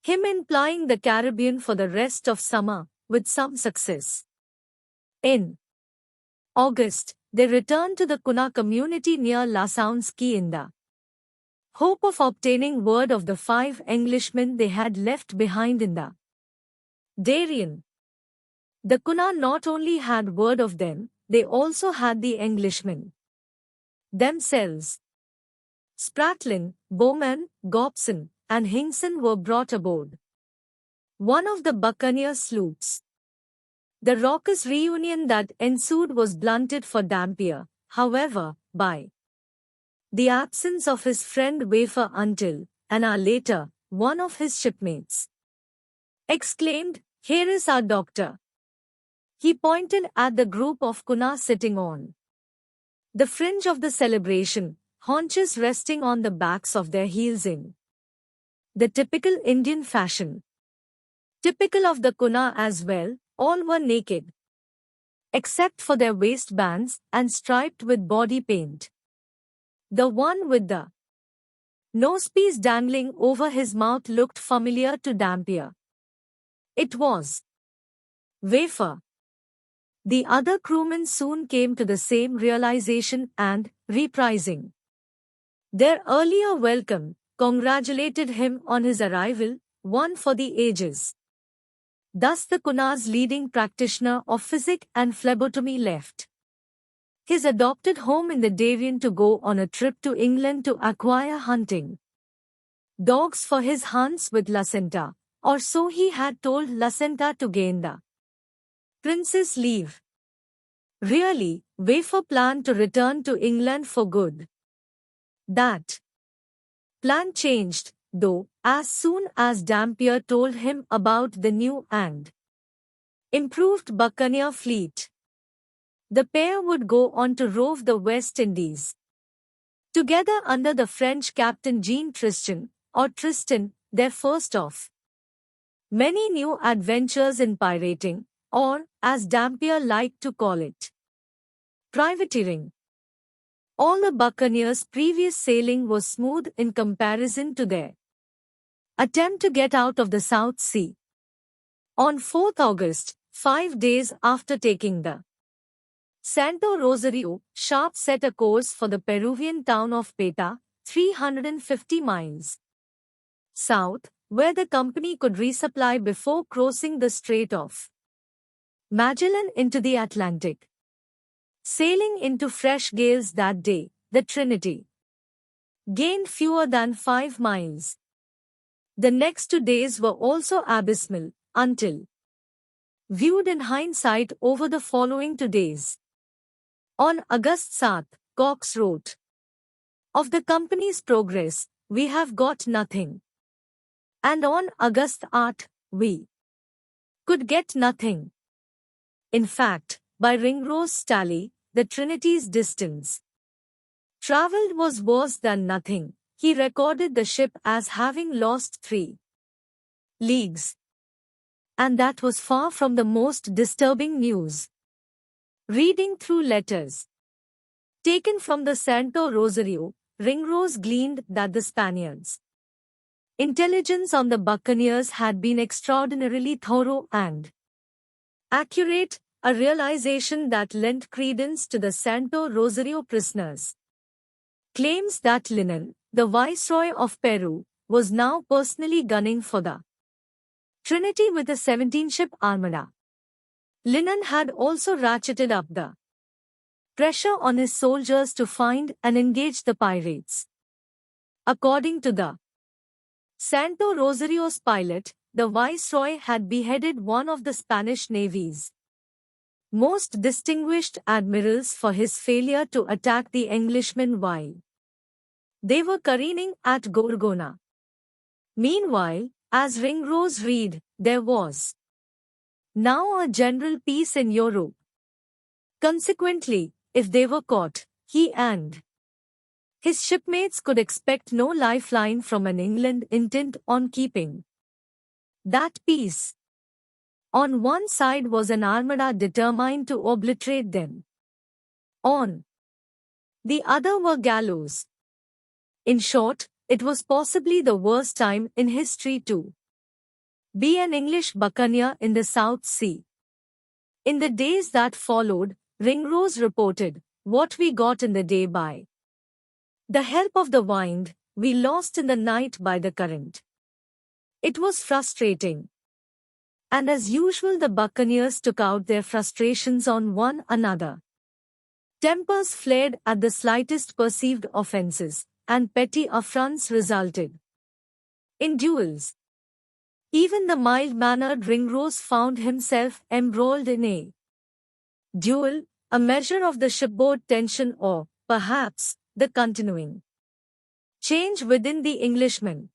him in plying the Caribbean for the rest of summer, with some success. In August, they returned to the Cuna community near La Soundsky in the hope of obtaining word of the 5 Englishmen they had left behind in the Darien. The Cuna not only had word of them, they also had the Englishmen themselves. Spratlin, Bowman, Gobson, and Hinkson were brought aboard one of the buccaneer sloops. The raucous reunion that ensued was blunted for Dampier, however, by the absence of his friend Wafer until, an hour later, one of his shipmates exclaimed, "Here is our doctor." He pointed at the group of Cuna sitting on the fringe of the celebration, haunches resting on the backs of their heels in the typical Indian fashion. Typical of the Cuna as well, all were naked, except for their waistbands, and striped with body paint. The one with the nosepiece dangling over his mouth looked familiar to Dampier. It was Wafer. The other crewmen soon came to the same realization and, reprising their earlier welcome, congratulated him on his arrival, one for the ages. Thus the Kuna's leading practitioner of physic and phlebotomy left his adopted home in the Darien to go on a trip to England to acquire hunting dogs for his hunts with Lucenta, or so he had told Lucenta to gain the prince's leave. Really, Wafer planned to return to England for good. That plan changed, though, as soon as Dampier told him about the new and improved buccaneer fleet. The pair would go on to rove the West Indies together under the French captain Jean Tristan, or Tristan, their first of many new adventures in pirating, or, as Dampier liked to call it, privateering. All the buccaneers' previous sailing was smooth in comparison to their attempt to get out of the South Sea. On 4th August, 5 days after taking the Santo Rosario, Sharp set a course for the Peruvian town of Peta, 350 miles south, where the company could resupply before crossing the Strait of Magellan into the Atlantic. Sailing into fresh gales that day, the Trinity gained fewer than 5 miles. The next 2 days were also abysmal, until viewed in hindsight over the following 2 days. On August 7th, Cox wrote, "Of the company's progress, we have got nothing." And on August 8th, we could get nothing. In fact, by Ringrose tally, the Trinity's distance traveled was worse than nothing. He recorded the ship as having lost 3 leagues. And that was far from the most disturbing news. Reading through letters taken from the Santo Rosario, Ringrose gleaned that the Spaniards' intelligence on the buccaneers had been extraordinarily thorough and accurate, a realization that lent credence to the Santo Rosario prisoners' claims that Linan, the Viceroy of Peru, was now personally gunning for the Trinity with a 17-ship armada. Linan had also ratcheted up the pressure on his soldiers to find and engage the pirates. According to the Santo Rosario's pilot, the Viceroy had beheaded one of the Spanish Navy's most distinguished admirals for his failure to attack the Englishmen while they were careening at Gorgona. Meanwhile, as Ringrose read, there was now a general peace in Europe. Consequently, if they were caught, he and his shipmates could expect no lifeline from an England intent on keeping that peace. On one side was an armada determined to obliterate them. On the other were gallows. In short, it was possibly the worst time in history to be an English buccaneer in the South Sea. In the days that followed, Ringrose reported, "What we got in the day by the help of the wind, we lost in the night by the current." It was frustrating. And as usual, the buccaneers took out their frustrations on one another. Tempers flared at the slightest perceived offenses, and petty affronts resulted in duels. Even the mild-mannered Ringrose found himself embroiled in a duel, a measure of the shipboard tension or, perhaps, the continuing change within the Englishmen.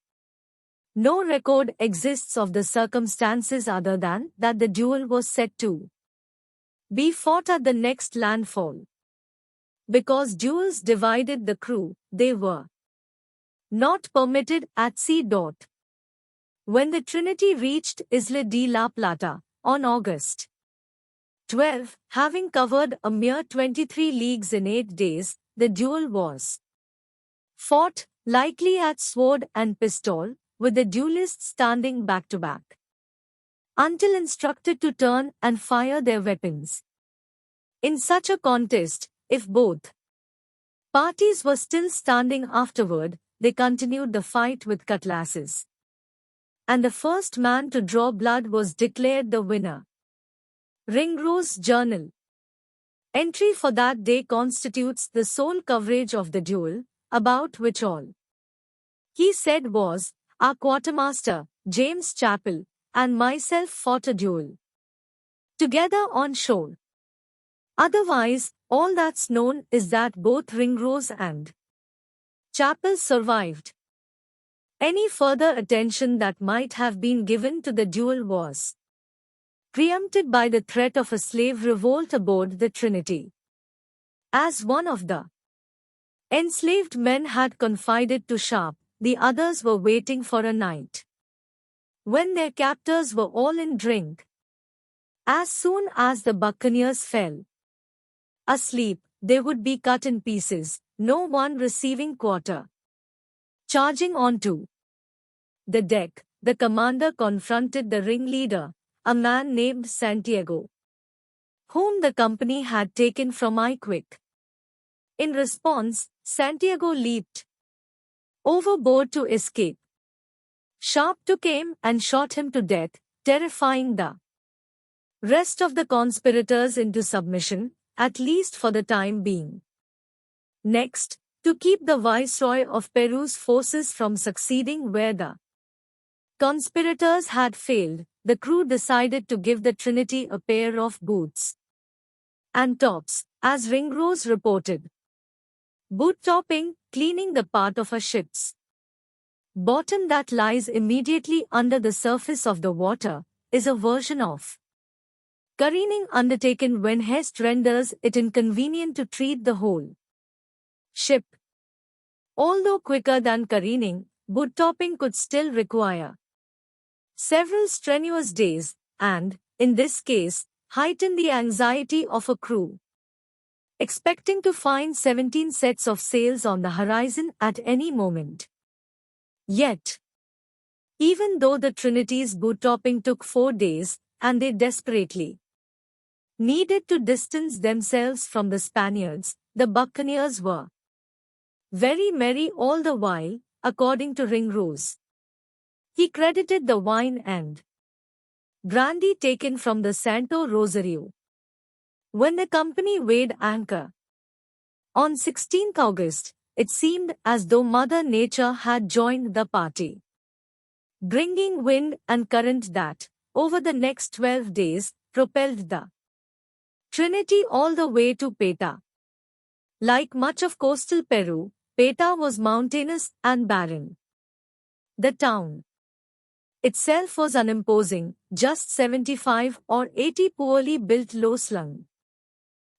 No record exists of the circumstances other than that the duel was set to be fought at the next landfall. Because duels divided the crew, they were not permitted at sea. When the Trinity reached Isla de la Plata, on August 12, having covered a mere 23 leagues in 8 days, the duel was fought, likely at sword and pistol, with the duelists standing back to back, until instructed to turn and fire their weapons. In such a contest, if both parties were still standing afterward, they continued the fight with cutlasses and the first man to draw blood was declared the winner. Ringrose Journal. Entry for that day constitutes the sole coverage of the duel, about which all he said was, "Our quartermaster, James Chappell, and myself fought a duel together on shore." Otherwise, all that's known is that both Ringrose and Chappell survived. Any further attention that might have been given to the duel was preempted by the threat of a slave revolt aboard the Trinity. As one of the enslaved men had confided to Sharp, the others were waiting for a night when their captors were all in drink. As soon as the buccaneers fell asleep, they would be cut in pieces, no one receiving quarter. Charging onto the deck, the commander confronted the ringleader, a man named Santiago, whom the company had taken from Iquique. In response, Santiago leaped overboard to escape. Sharp took aim and shot him to death, terrifying the rest of the conspirators into submission, at least for the time being. Next, to keep the viceroy of Peru's forces from succeeding where the conspirators had failed, the crew decided to give the Trinity a pair of boots and tops, as Ringrose reported. Boot topping, cleaning the part of a ship's bottom that lies immediately under the surface of the water, is a version of careening undertaken when haste renders it inconvenient to treat the whole ship. Although quicker than careening, boot topping could still require several strenuous days, and, in this case, heighten the anxiety of a crew expecting to find 17 sets of sails on the horizon at any moment. Yet, even though the Trinity's boot-topping took 4 days, and they desperately needed to distance themselves from the Spaniards, the buccaneers were very merry all the while, according to Ringrose. He credited the wine and brandy taken from the Santo Rosario when the company weighed anchor. On 16 August, it seemed as though Mother Nature had joined the party, bringing wind and current that, over the next 12 days, propelled the Trinity all the way to Peta. Like much of coastal Peru, Peta was mountainous and barren. The town itself was unimposing, just 75 or 80 poorly built low-slung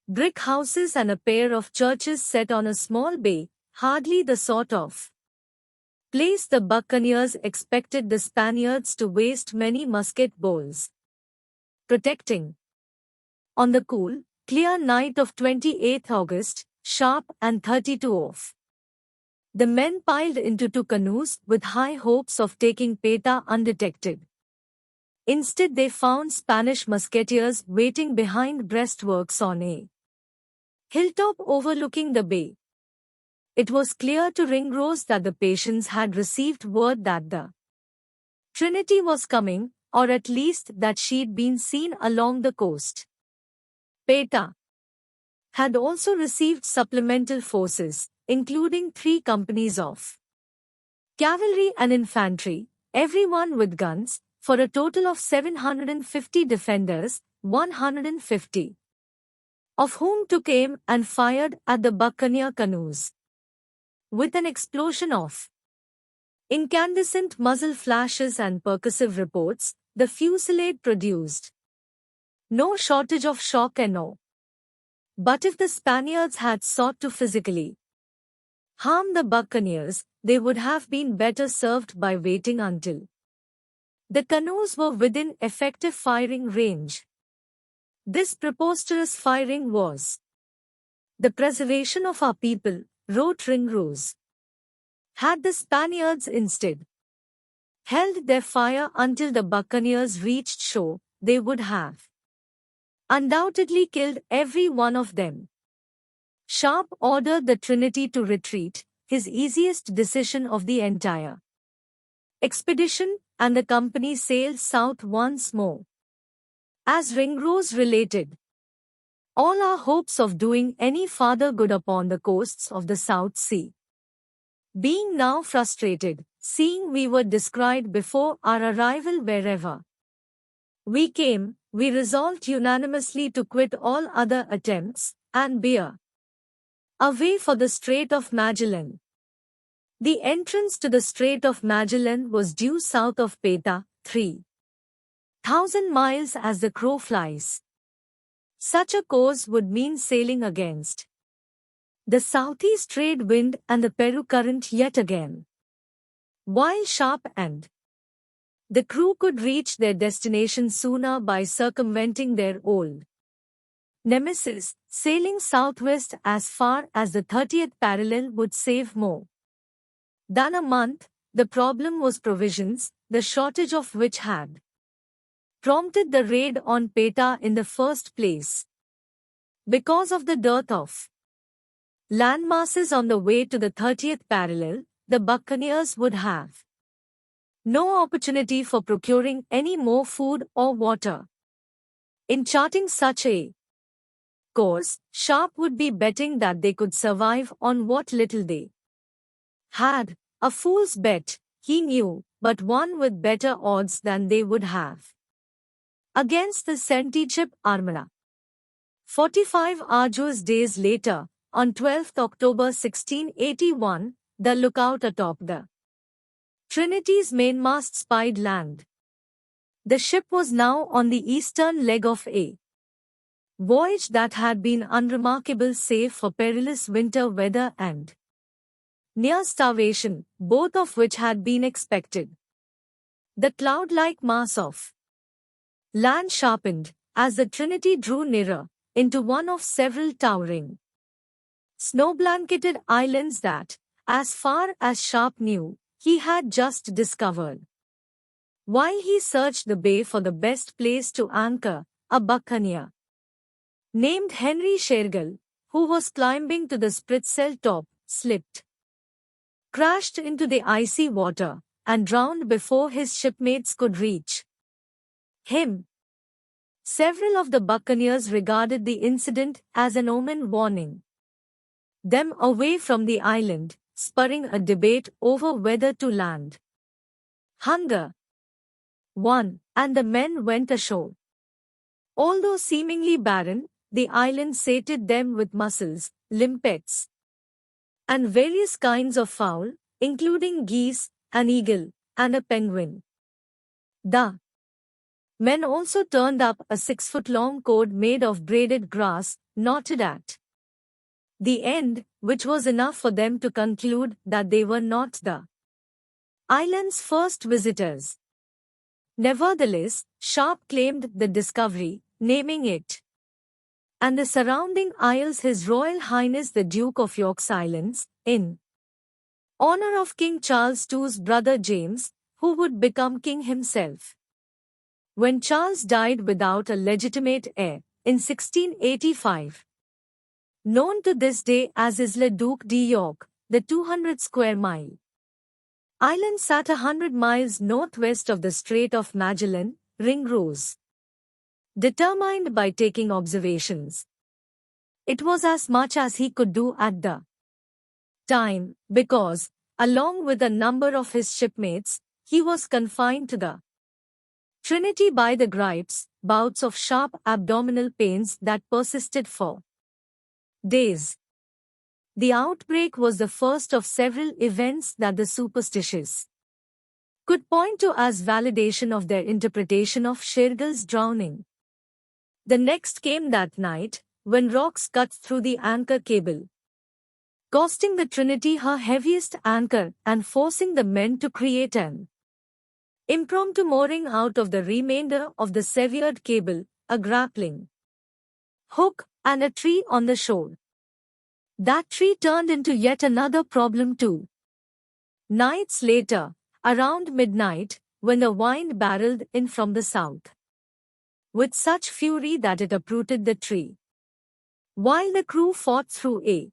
brick houses and a pair of churches set on a small bay, hardly the sort of place the buccaneers expected the Spaniards to waste many musket balls protecting. On the cool, clear night of 28 August, Sharp and 32 of the men piled into 2 canoes with high hopes of taking Peta undetected. Instead they found Spanish musketeers waiting behind breastworks on a hilltop overlooking the bay. It was clear to Ringrose that the Patience had received word that the Trinity was coming, or at least that she'd been seen along the coast. Peta had also received supplemental forces, including 3 companies of cavalry and infantry, everyone with guns, for a total of 750 defenders, 150 of whom took aim and fired at the buccaneer canoes. With an explosion of incandescent muzzle flashes and percussive reports, the fusillade produced no shortage of shock and awe. But if the Spaniards had sought to physically harm the buccaneers, they would have been better served by waiting until the canoes were within effective firing range. This preposterous firing was the preservation of our people, wrote Ringrose. Had the Spaniards instead held their fire until the buccaneers reached shore, they would have undoubtedly killed every one of them. Sharp ordered the Trinity to retreat, his easiest decision of the entire expedition, and the company sailed south once more. As Ringrose related, all our hopes of doing any farther good upon the coasts of the South Sea being now frustrated, seeing we were descried before our arrival wherever we came, we resolved unanimously to quit all other attempts, and bear away for the Strait of Magellan. The entrance to the Strait of Magellan was due south of Peta, 3,000 miles as the crow flies. Such a course would mean sailing against the southeast trade wind and the Peru current yet again. While Sharp and the crew could reach their destination sooner by circumventing their old nemesis, sailing southwest as far as the 30th parallel would save more than a month. The problem was provisions, the shortage of which had prompted the raid on Peta in the first place. Because of the dearth of landmasses on the way to the 30th parallel, the buccaneers would have no opportunity for procuring any more food or water. In charting such a course, Sharp would be betting that they could survive on what little they had. A fool's bet, he knew, but one with better odds than they would have against the 70-ship Armada. 45 arduous days later, on 12th October 1681, the lookout atop the Trinity's mainmast spied land. The ship was now on the eastern leg of a voyage that had been unremarkable save for perilous winter weather and near starvation, both of which had been expected. The cloud-like mass of land sharpened, as the Trinity drew nearer, into one of several towering, snow-blanketed islands that, as far as Sharp knew, he had just discovered. While he searched the bay for the best place to anchor, a buccaneer named Henry Shergill, who was climbing to the spritsail top, slipped, crashed into the icy water, and drowned before his shipmates could reach him. Several of the buccaneers regarded the incident as an omen warning them away from the island, spurring a debate over whether to land. Hunger won, and the men went ashore. Although seemingly barren, the island sated them with mussels, limpets, and various kinds of fowl, including geese, an eagle, and a penguin. The men also turned up a 6-foot-long cord made of braided grass, knotted at the end, which was enough for them to conclude that they were not the island's first visitors. Nevertheless, Sharp claimed the discovery, naming it and the surrounding isles His Royal Highness the Duke of York's Islands, in honor of King Charles II's brother James, who would become king himself. When Charles died without a legitimate heir, in 1685, known to this day as Isla Duque de York, the 200-square-mile island sat 100 miles northwest of the Strait of Magellan, Ringrose determined by taking observations. It was as much as he could do at the time, because, along with a number of his shipmates, he was confined to the Trinity by the gripes, bouts of sharp abdominal pains that persisted for days. The outbreak was the first of several events that the superstitious could point to as validation of their interpretation of Shergill's drowning. The next came that night, when rocks cut through the anchor cable, costing the Trinity her heaviest anchor and forcing the men to create an impromptu mooring out of the remainder of the severed cable, a grappling hook, and a tree on the shore. That tree turned into yet another problem too. Nights later, around midnight, when the wind barreled in from the south with such fury that it uprooted the tree, while the crew fought through a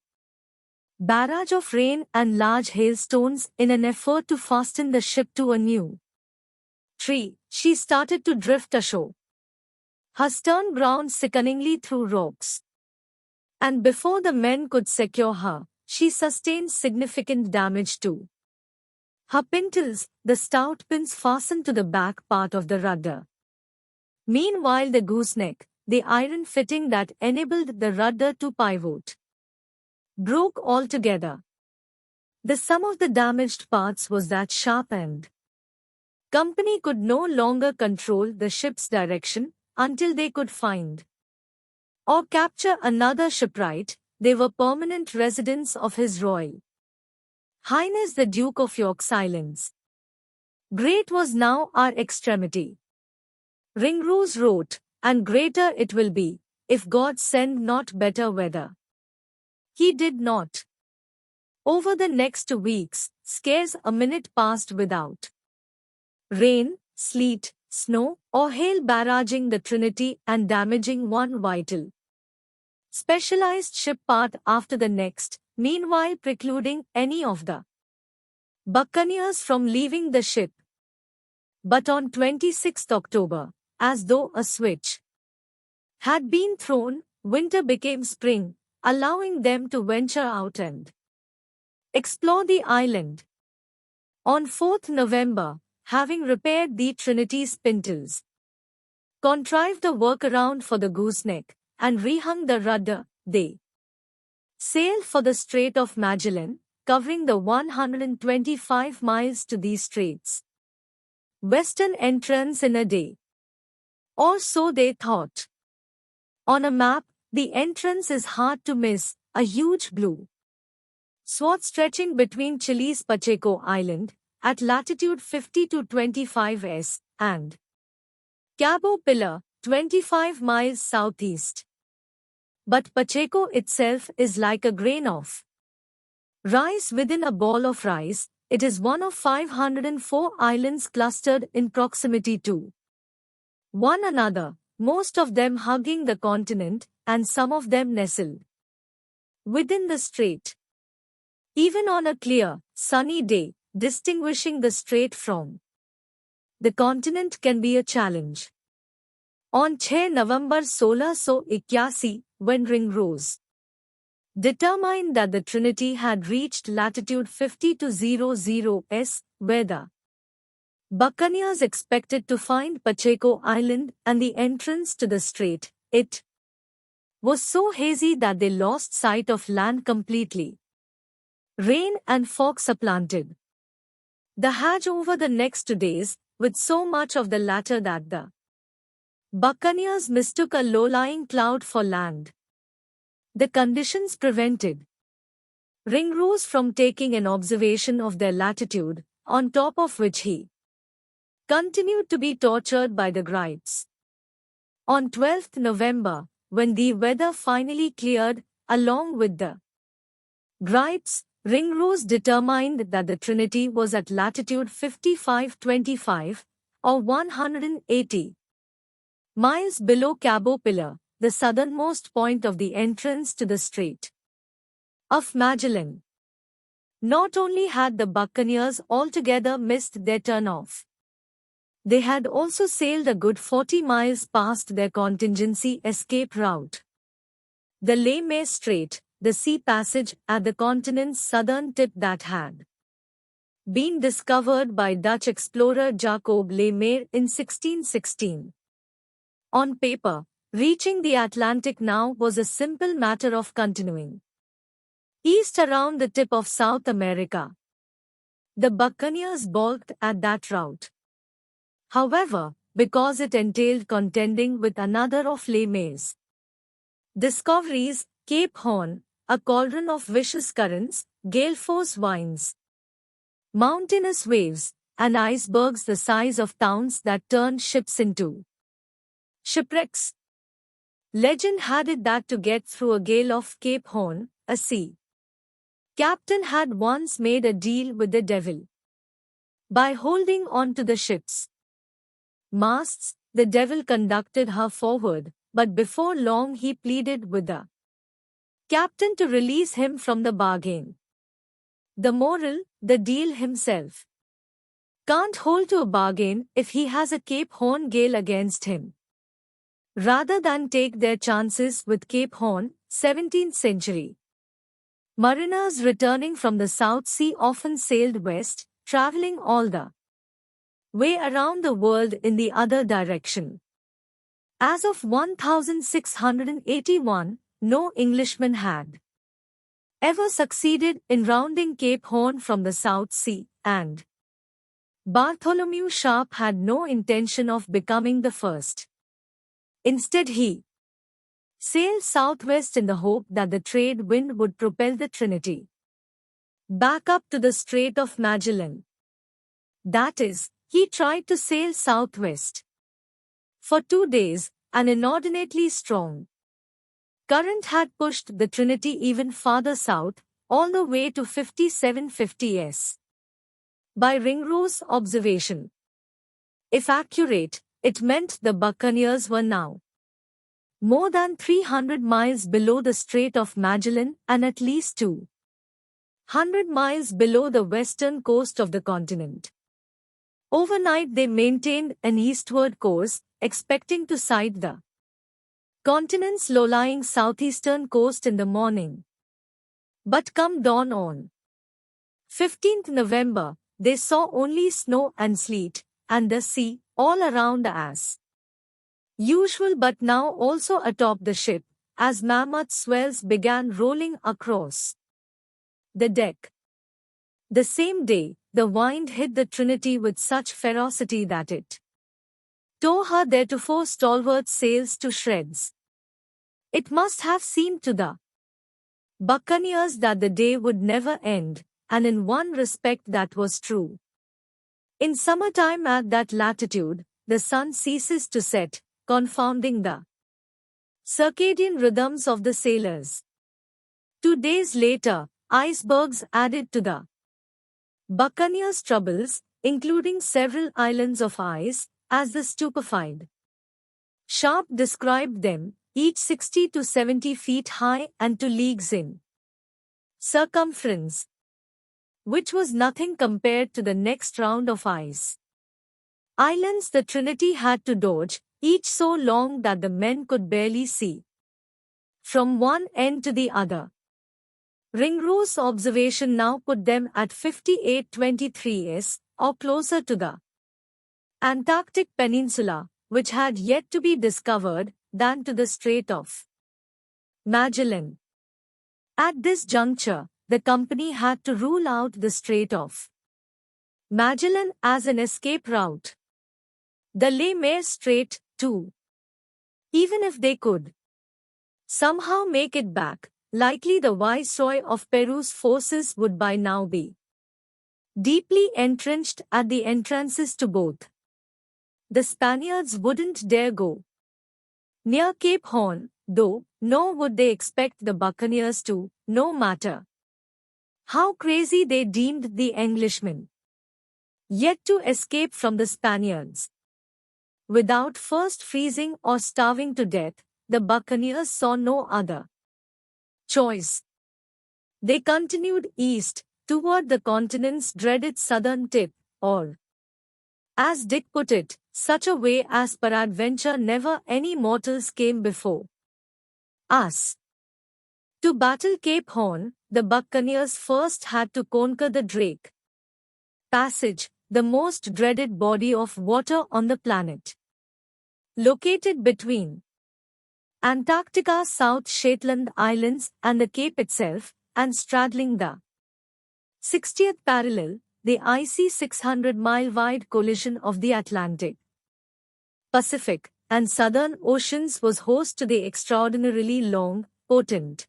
barrage of rain and large hailstones in an effort to fasten the ship to a new 3. She started to drift ashore. Her stern ground sickeningly through rocks. And before the men could secure her, she sustained significant damage too. Her pintles, the stout pins fastened to the back part of the rudder. Meanwhile, the gooseneck, the iron fitting that enabled the rudder to pivot, broke altogether. The sum of the damaged parts was that sharp end. Company could no longer control the ship's direction until they could find or capture another shipwright. They were permanent residents of His Royal Highness the Duke of York's Islands. Great was now our extremity. Ringrose wrote, and greater it will be, if God send not better weather. He did not. Over the next 2 weeks, scarce a minute passed without rain, sleet, snow, or hail barraging the Trinity and damaging one vital specialized ship part after the next, meanwhile precluding any of the buccaneers from leaving the ship. But on 26 October, as though a switch had been thrown, winter became spring, allowing them to venture out and explore the island. On 4th November, having repaired the Trinity's pintles, contrived a workaround for the gooseneck, and rehung the rudder, they sailed for the Strait of Magellan, covering the 125 miles to these straits' western entrance in a day. Or so they thought. On a map, the entrance is hard to miss, a huge blue swath stretching between Chile's Pacheco Island, at latitude 50 to 25 s, and Cabo Pillar, 25 miles southeast. But Pacheco itself is like a grain of rice within a ball of rice. It is one of 504 islands clustered in proximity to one another, most of them hugging the continent, and some of them nestled within the strait. Even on a clear, sunny day, distinguishing the strait from the continent can be a challenge. On 6 November 1681, when Ringrose determined that the Trinity had reached latitude 50 to 00 s, where the buccaneers expected to find Pacheco Island and the entrance to the strait, it was so hazy that they lost sight of land completely. Rain and fog supplanted the hatch over the next 2 days, with so much of the latter that the buccaneers mistook a low-lying cloud for land. The conditions prevented Ringrose from taking an observation of their latitude, on top of which he continued to be tortured by the gripes. On 12th November, when the weather finally cleared, along with the gripes, Ringrose determined that the Trinity was at latitude 55.25, or 180 miles below Cabo Pillar, the southernmost point of the entrance to the Strait of Magellan. Not only had the buccaneers altogether missed their turn-off, they had also sailed a good 40 miles past their contingency escape route. The Le Maire Strait, the sea passage at the continent's southern tip that had been discovered by Dutch explorer Jacob Le Maire in 1616. On paper, reaching the Atlantic now was a simple matter of continuing east around the tip of South America. The buccaneers balked at that route, however, because it entailed contending with another of Le Maire's discoveries, Cape Horn, a cauldron of vicious currents, gale-force winds, mountainous waves, and icebergs the size of towns that turned ships into shipwrecks. Legend had it that to get through a gale off Cape Horn, a sea captain had once made a deal with the devil. By holding on to the ship's masts, the devil conducted her forward, but before long he pleaded with the captain to release him from the bargain. The moral, the deal himself can't hold to a bargain if he has a Cape Horn gale against him. Rather than take their chances with Cape Horn, 17th century. Mariners returning from the South Sea often sailed west, traveling all the way around the world in the other direction. As of 1681, no Englishman had ever succeeded in rounding Cape Horn from the South Sea, and Bartholomew Sharp had no intention of becoming the first. Instead he sailed southwest in the hope that the trade wind would propel the Trinity back up to the Strait of Magellan. That is, he tried to sail southwest. For 2 days, an inordinately strong current had pushed the Trinity even farther south, all the way to 5750 s. By Ringrose observation, if accurate, it meant the buccaneers were now more than 300 miles below the Strait of Magellan and at least 200 miles below the western coast of the continent. Overnight they maintained an eastward course, expecting to sight the continent's low-lying southeastern coast in the morning. But come dawn on 15th November, they saw only snow and sleet, and the sea, all around as usual but now also atop the ship, as mammoth swells began rolling across the deck. The same day, the wind hit the Trinity with such ferocity that it tore her theretofore stalwart sails to shreds. It must have seemed to the buccaneers that the day would never end, and in one respect that was true. In summertime at that latitude, the sun ceases to set, confounding the circadian rhythms of the sailors. 2 days later, icebergs added to the buccaneers' troubles, including several islands of ice, as the stupefied Sharp described them, each 60 to 70 feet high and 2 leagues in circumference, which was nothing compared to the next round of ice islands the Trinity had to dodge, each so long that the men could barely see from one end to the other. Ringrose observation now put them at 5823 s, or closer to the Antarctic Peninsula, which had yet to be discovered, than to the Strait of Magellan. At this juncture, the company had to rule out the Strait of Magellan as an escape route. The Le Maire Strait, too. Even if they could somehow make it back, likely the viceroy of Peru's forces would by now be deeply entrenched at the entrances to both. The Spaniards wouldn't dare go near Cape Horn, though, nor would they expect the buccaneers to, no matter how crazy they deemed the Englishmen, yet to escape from the Spaniards without first freezing or starving to death. The buccaneers saw no other choice. They continued east, toward the continent's dreaded southern tip, or, as Dick put it, such a way as peradventure never any mortals came before us. To battle Cape Horn, the buccaneers first had to conquer the Drake Passage, the most dreaded body of water on the planet. Located between Antarctica, South Shetland Islands and the Cape itself, and straddling the 60th parallel, the icy 600-mile-wide collision of the Atlantic, Pacific, and Southern Oceans was host to the extraordinarily long, potent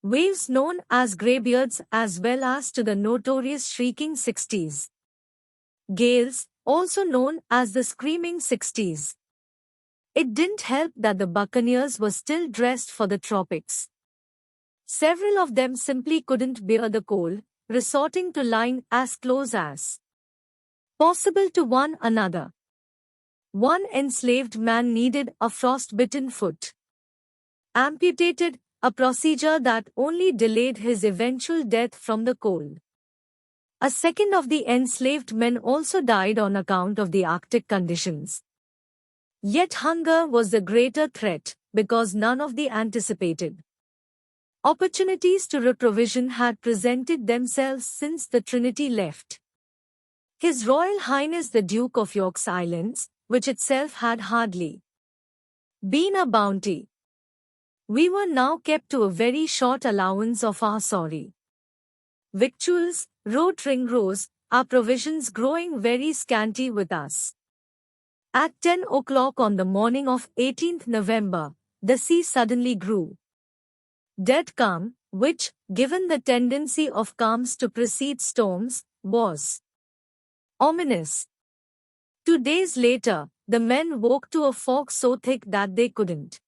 waves known as greybeards as well as to the notorious shrieking 60s gales, also known as the screaming 60s. It didn't help that the buccaneers were still dressed for the tropics. Several of them simply couldn't bear the cold, resorting to lying as close as possible to one another. One enslaved man needed a frostbitten foot amputated, a procedure that only delayed his eventual death from the cold. A second of the enslaved men also died on account of the Arctic conditions. Yet hunger was the greater threat, because none of the anticipated opportunities to reprovision had presented themselves since the Trinity left His Royal Highness the Duke of York's Islands, which itself had hardly been a bounty. We were now kept to a very short allowance of our sorry victuals, wrote Ringrose, our provisions growing very scanty with us. At 10 o'clock on the morning of 18th November, the sea suddenly grew dead calm, which, given the tendency of calms to precede storms, was ominous. 2 days later, the men woke to a fog so thick that they couldn't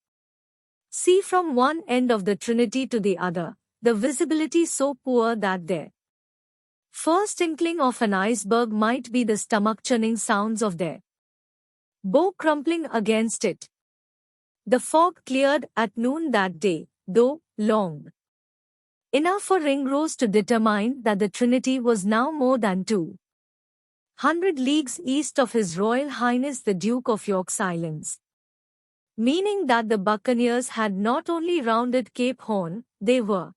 see from one end of the Trinity to the other, the visibility so poor that their first inkling of an iceberg might be the stomach-churning sounds of their bow crumpling against it. The fog cleared at noon that day, though long enough for Ringrose to determine that the Trinity was now more than 200 leagues east of His Royal Highness the Duke of York's Islands, meaning that the buccaneers had not only rounded Cape Horn, they were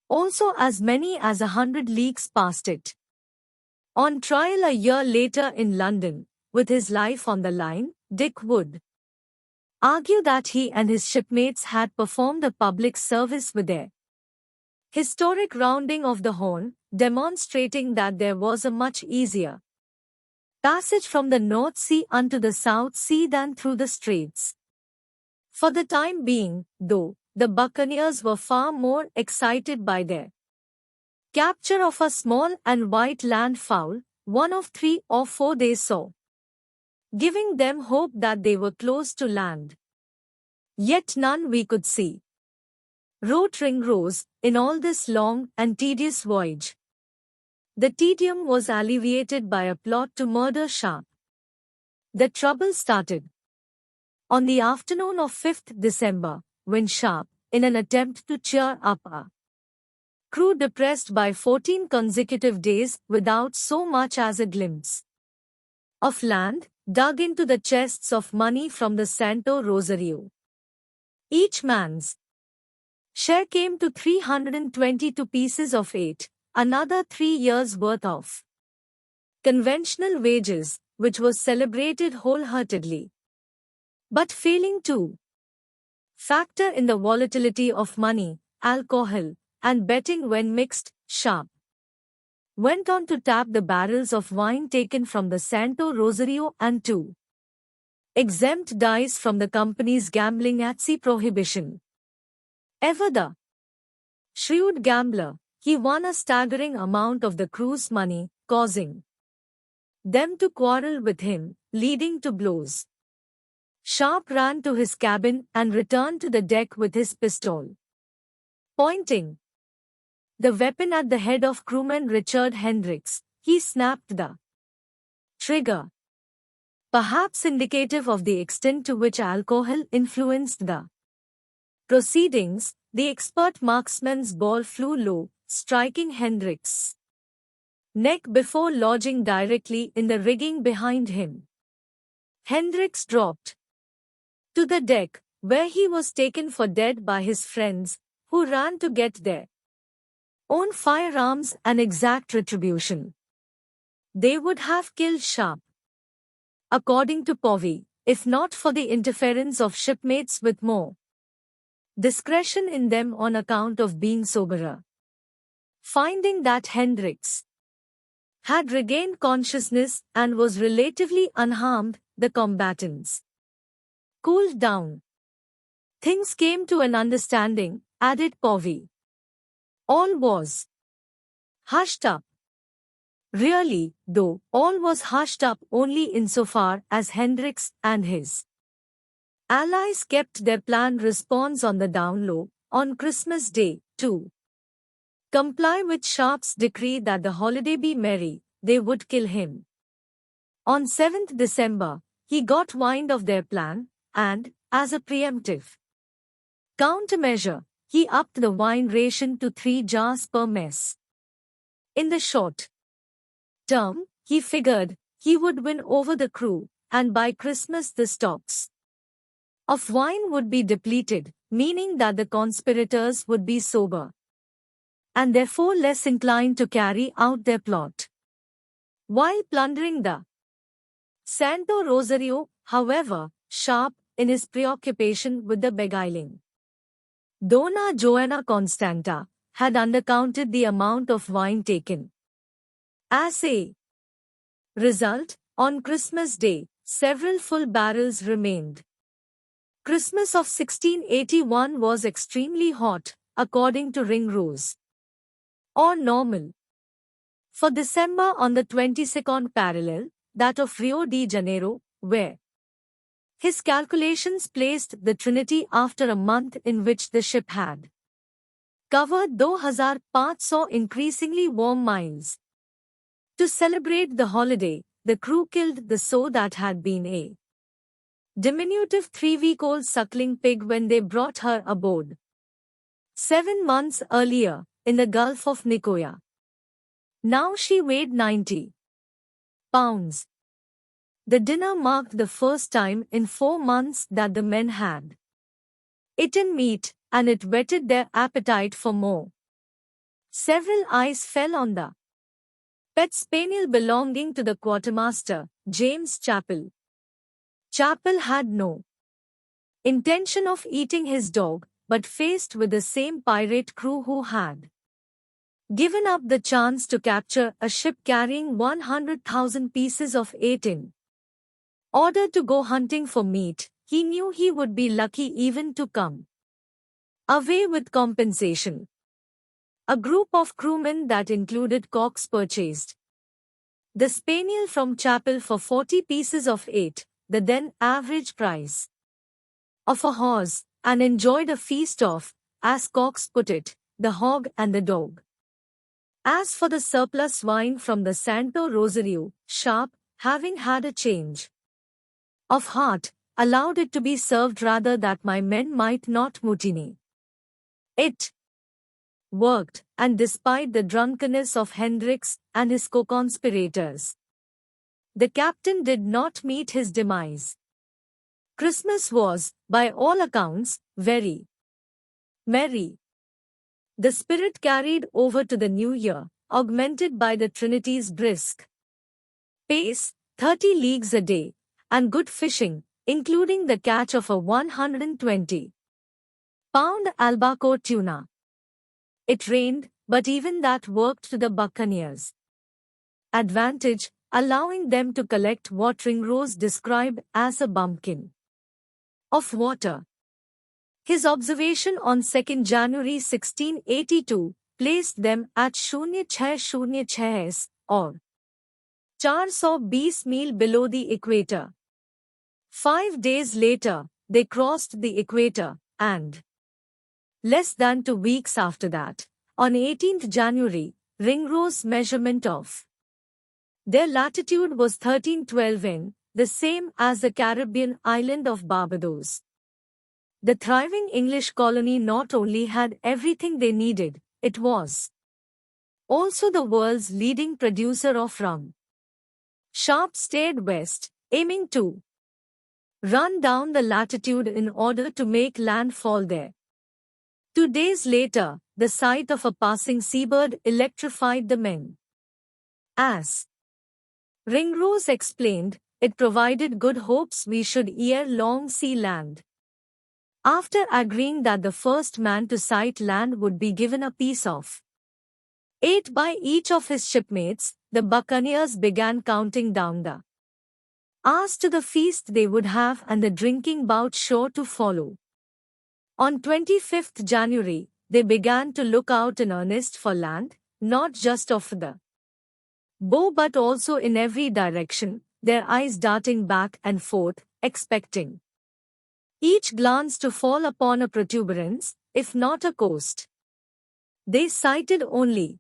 also as many as 100 leagues past it. On trial a year later in London, with his life on the line, Dick would argue that he and his shipmates had performed a public service with their historic rounding of the Horn, demonstrating that there was a much easier passage from the North Sea unto the South Sea than through the Straits. For the time being, though, the buccaneers were far more excited by their capture of a small and white land fowl, one of 3 or 4 they saw, giving them hope that they were close to land. Yet none we could see, wrote Ringrose, in all this long and tedious voyage. The tedium was alleviated by a plot to murder Sharp. The trouble started on the afternoon of 5th December, when Sharp, in an attempt to cheer up a crew depressed by 14 consecutive days without so much as a glimpse of land, dug into the chests of money from the Santo Rosario. Each man's share came to 322 pieces of 8, another 3 years' worth of conventional wages, which was celebrated wholeheartedly. But failing to factor in the volatility of money, alcohol, and betting when mixed, Sharp went on to tap the barrels of wine taken from the Santo Rosario and to exempt dice from the company's gambling at sea prohibition. Ever the shrewd gambler, he won a staggering amount of the crew's money, causing them to quarrel with him, leading to blows. Sharp ran to his cabin and returned to the deck with his pistol, pointing the weapon at the head of crewman Richard Hendricks. He snapped the trigger, perhaps indicative of the extent to which alcohol influenced the proceedings. The expert marksman's ball flew low, striking Hendricks' neck before lodging directly in the rigging behind him. Hendricks dropped to the deck, where he was taken for dead by his friends, who ran to get their own firearms and exact retribution. They would have killed Sharp, according to Povey, if not for the interference of shipmates with more discretion in them on account of being soberer. Finding that Hendricks had regained consciousness and was relatively unharmed, the combatants cooled down. Things came to an understanding, added Povey. All was hushed up. Really, though, all was hushed up only insofar as Hendricks and his allies kept their planned response on the down low, on Christmas Day, to comply with Sharp's decree that the holiday be merry, they would kill him. On 7th December, he got wind of their plan, and, as a preemptive countermeasure, he upped the wine ration to 3 jars per mess. In the short term, he figured he would win over the crew, and by Christmas the stocks of wine would be depleted, meaning that the conspirators would be sober and therefore less inclined to carry out their plot. While plundering the Santo Rosario, however, Sharp, in his preoccupation with the beguiling Donna Joanna Constanta, had undercounted the amount of wine taken. As a result, on Christmas Day, several full barrels remained. Christmas of 1681 was extremely hot, according to Ringrose, or normal. For December on the 22nd parallel, that of Rio de Janeiro, where his calculations placed the Trinity after a month in which the ship had covered 2,500 increasingly warm miles. To celebrate the holiday, the crew killed the sow that had been a diminutive 3-week-old suckling pig when they brought her aboard 7 months earlier, in the Gulf of Nicoya. Now she weighed 90 pounds. The dinner marked the first time in 4 months that the men had eaten meat, and it whetted their appetite for more. Several eyes fell on the pet spaniel belonging to the quartermaster, James Chappell. Chappell had no intention of eating his dog, but faced with the same pirate crew who had given up the chance to capture a ship carrying 100,000 pieces of 18. Ordered to go hunting for meat, he knew he would be lucky even to come away with compensation. A group of crewmen that included Cox purchased the spaniel from Chappell for 40 pieces of 8, the then average price of a horse, and enjoyed a feast of, as Cox put it, the hog and the dog. As for the surplus wine from the Santo Rosario, Sharp, having had a change of heart, allowed it to be served rather that my men might not mutiny. It worked, and despite the drunkenness of Hendricks and his co-conspirators, the captain did not meet his demise. Christmas was, by all accounts, very merry. The spirit carried over to the new year, augmented by the Trinity's brisk pace, 30 leagues a day, and good fishing, including the catch of a 120-pound albacore tuna. It rained, but even that worked to the buccaneers' advantage, allowing them to collect what Ringrose described as a bumpkin of water. His observation on 2 January 1682 placed them at 0606 or 420 mil below the equator. 5 days later, they crossed the equator, and less than 2 weeks after that, on 18th January, Ringrose's measurement of their latitude was 1312 in, the same as the Caribbean island of Barbados. The thriving English colony not only had everything they needed, it was also the world's leading producer of rum. Sharp steered west, aiming to run down the latitude in order to make landfall there. 2 days later, the sight of a passing seabird electrified the men. As Ringrose explained, it provided good hopes we should ere long see land. After agreeing that the first man to sight land would be given a piece of 8 by each of his shipmates, the buccaneers began counting down the hours to the feast they would have and the drinking bout sure to follow. On 25th January, they began to look out in earnest for land, not just off the bow but also in every direction, their eyes darting back and forth, expecting each glance to fall upon a protuberance, if not a coast. They sighted only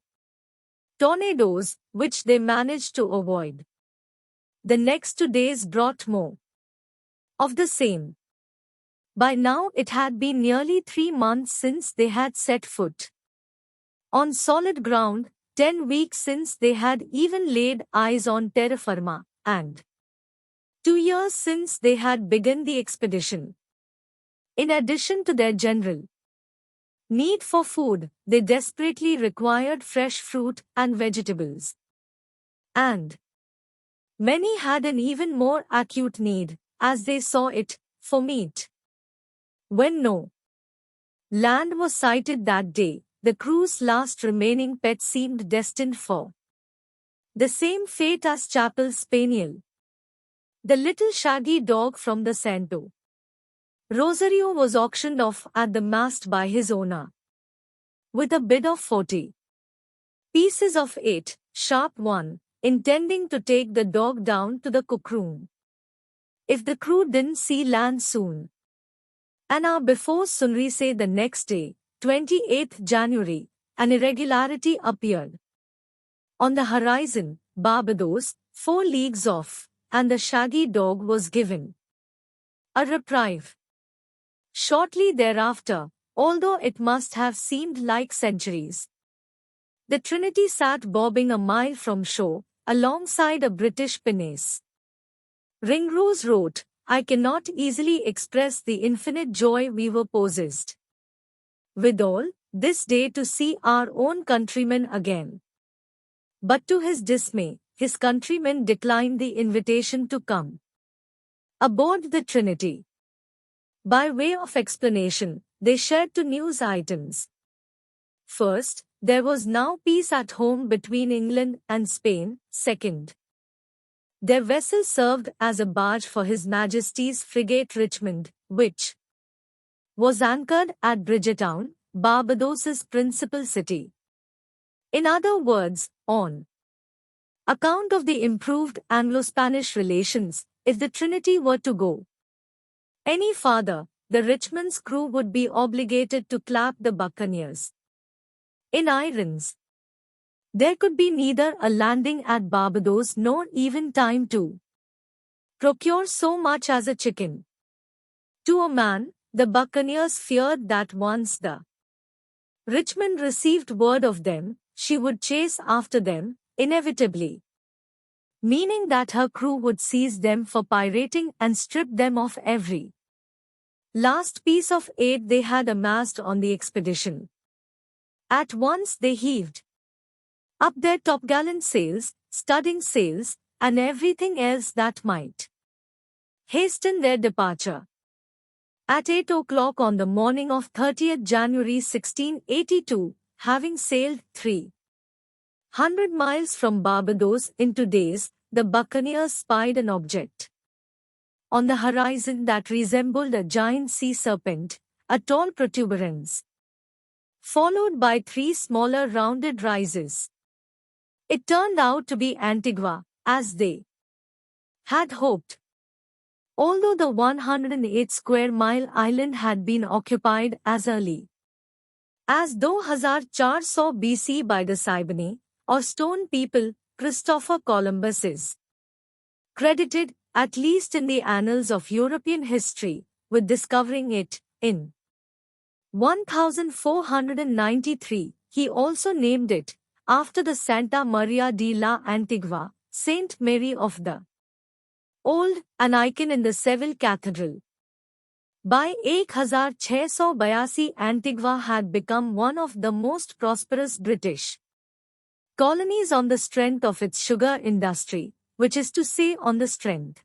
tornadoes, which they managed to avoid. The next 2 days brought more of the same. By now it had been nearly 3 months since they had set foot on solid ground, 10 weeks since they had even laid eyes on terra firma, and 2 years since they had begun the expedition. In addition to their general need for food, they desperately required fresh fruit and vegetables. And many had an even more acute need, as they saw it, for meat. When no land was sighted that day, the crew's last remaining pet seemed destined for the same fate as Chapel's spaniel, the little shaggy dog from the Santo Rosario was auctioned off at the mast by his owner, with a bid of 40 pieces of 8, sharp one, intending to take the dog down to the cookroom if the crew didn't see land soon. An hour before sunrise the next day, 28th January, an irregularity appeared on the horizon, Barbados, 4 leagues off, and the shaggy dog was given a reprieve. Shortly thereafter, although it must have seemed like centuries, the Trinity sat bobbing a mile from shore, alongside a British pinnace. Ringrose wrote, "I cannot easily express the infinite joy we were possessed withal, this day to see our own countrymen again." But to his dismay, his countrymen declined the invitation to come aboard the Trinity. By way of explanation, they shared 2 news items. First, there was now peace at home between England and Spain. Second, their vessel served as a barge for His Majesty's frigate Richmond, which was anchored at Bridgetown, Barbados's principal city. In other words, on account of the improved Anglo-Spanish relations, if the Trinity were to go any farther, the Richmond's crew would be obligated to clap the buccaneers in irons. There could be neither a landing at Barbados nor even time to procure so much as a chicken. To a man, the buccaneers feared that once the Richmond received word of them, she would chase after them, inevitably, meaning that her crew would seize them for pirating and strip them of every last piece of aid they had amassed on the expedition. At once they heaved up their topgallant sails, studding sails, and everything else that might hasten their departure. At 8 o'clock on the morning of 30th January 1682, having sailed 300 miles from Barbados in 2 days, the buccaneers spied an object on the horizon that resembled a giant sea serpent, a tall protuberance, followed by 3 smaller rounded rises. It turned out to be Antigua, as they had hoped. Although the 108 square mile island had been occupied as early as 2400 BC by the Cybene, or stone people, Christopher Columbus is credited, at least in the annals of European history, with discovering it. In 1493, he also named it, after the Santa Maria de la Antigua, Saint Mary of the Old, an icon in the Seville Cathedral. By 1682, Antigua had become one of the most prosperous British colonies on the strength of its sugar industry, which is to say on the strength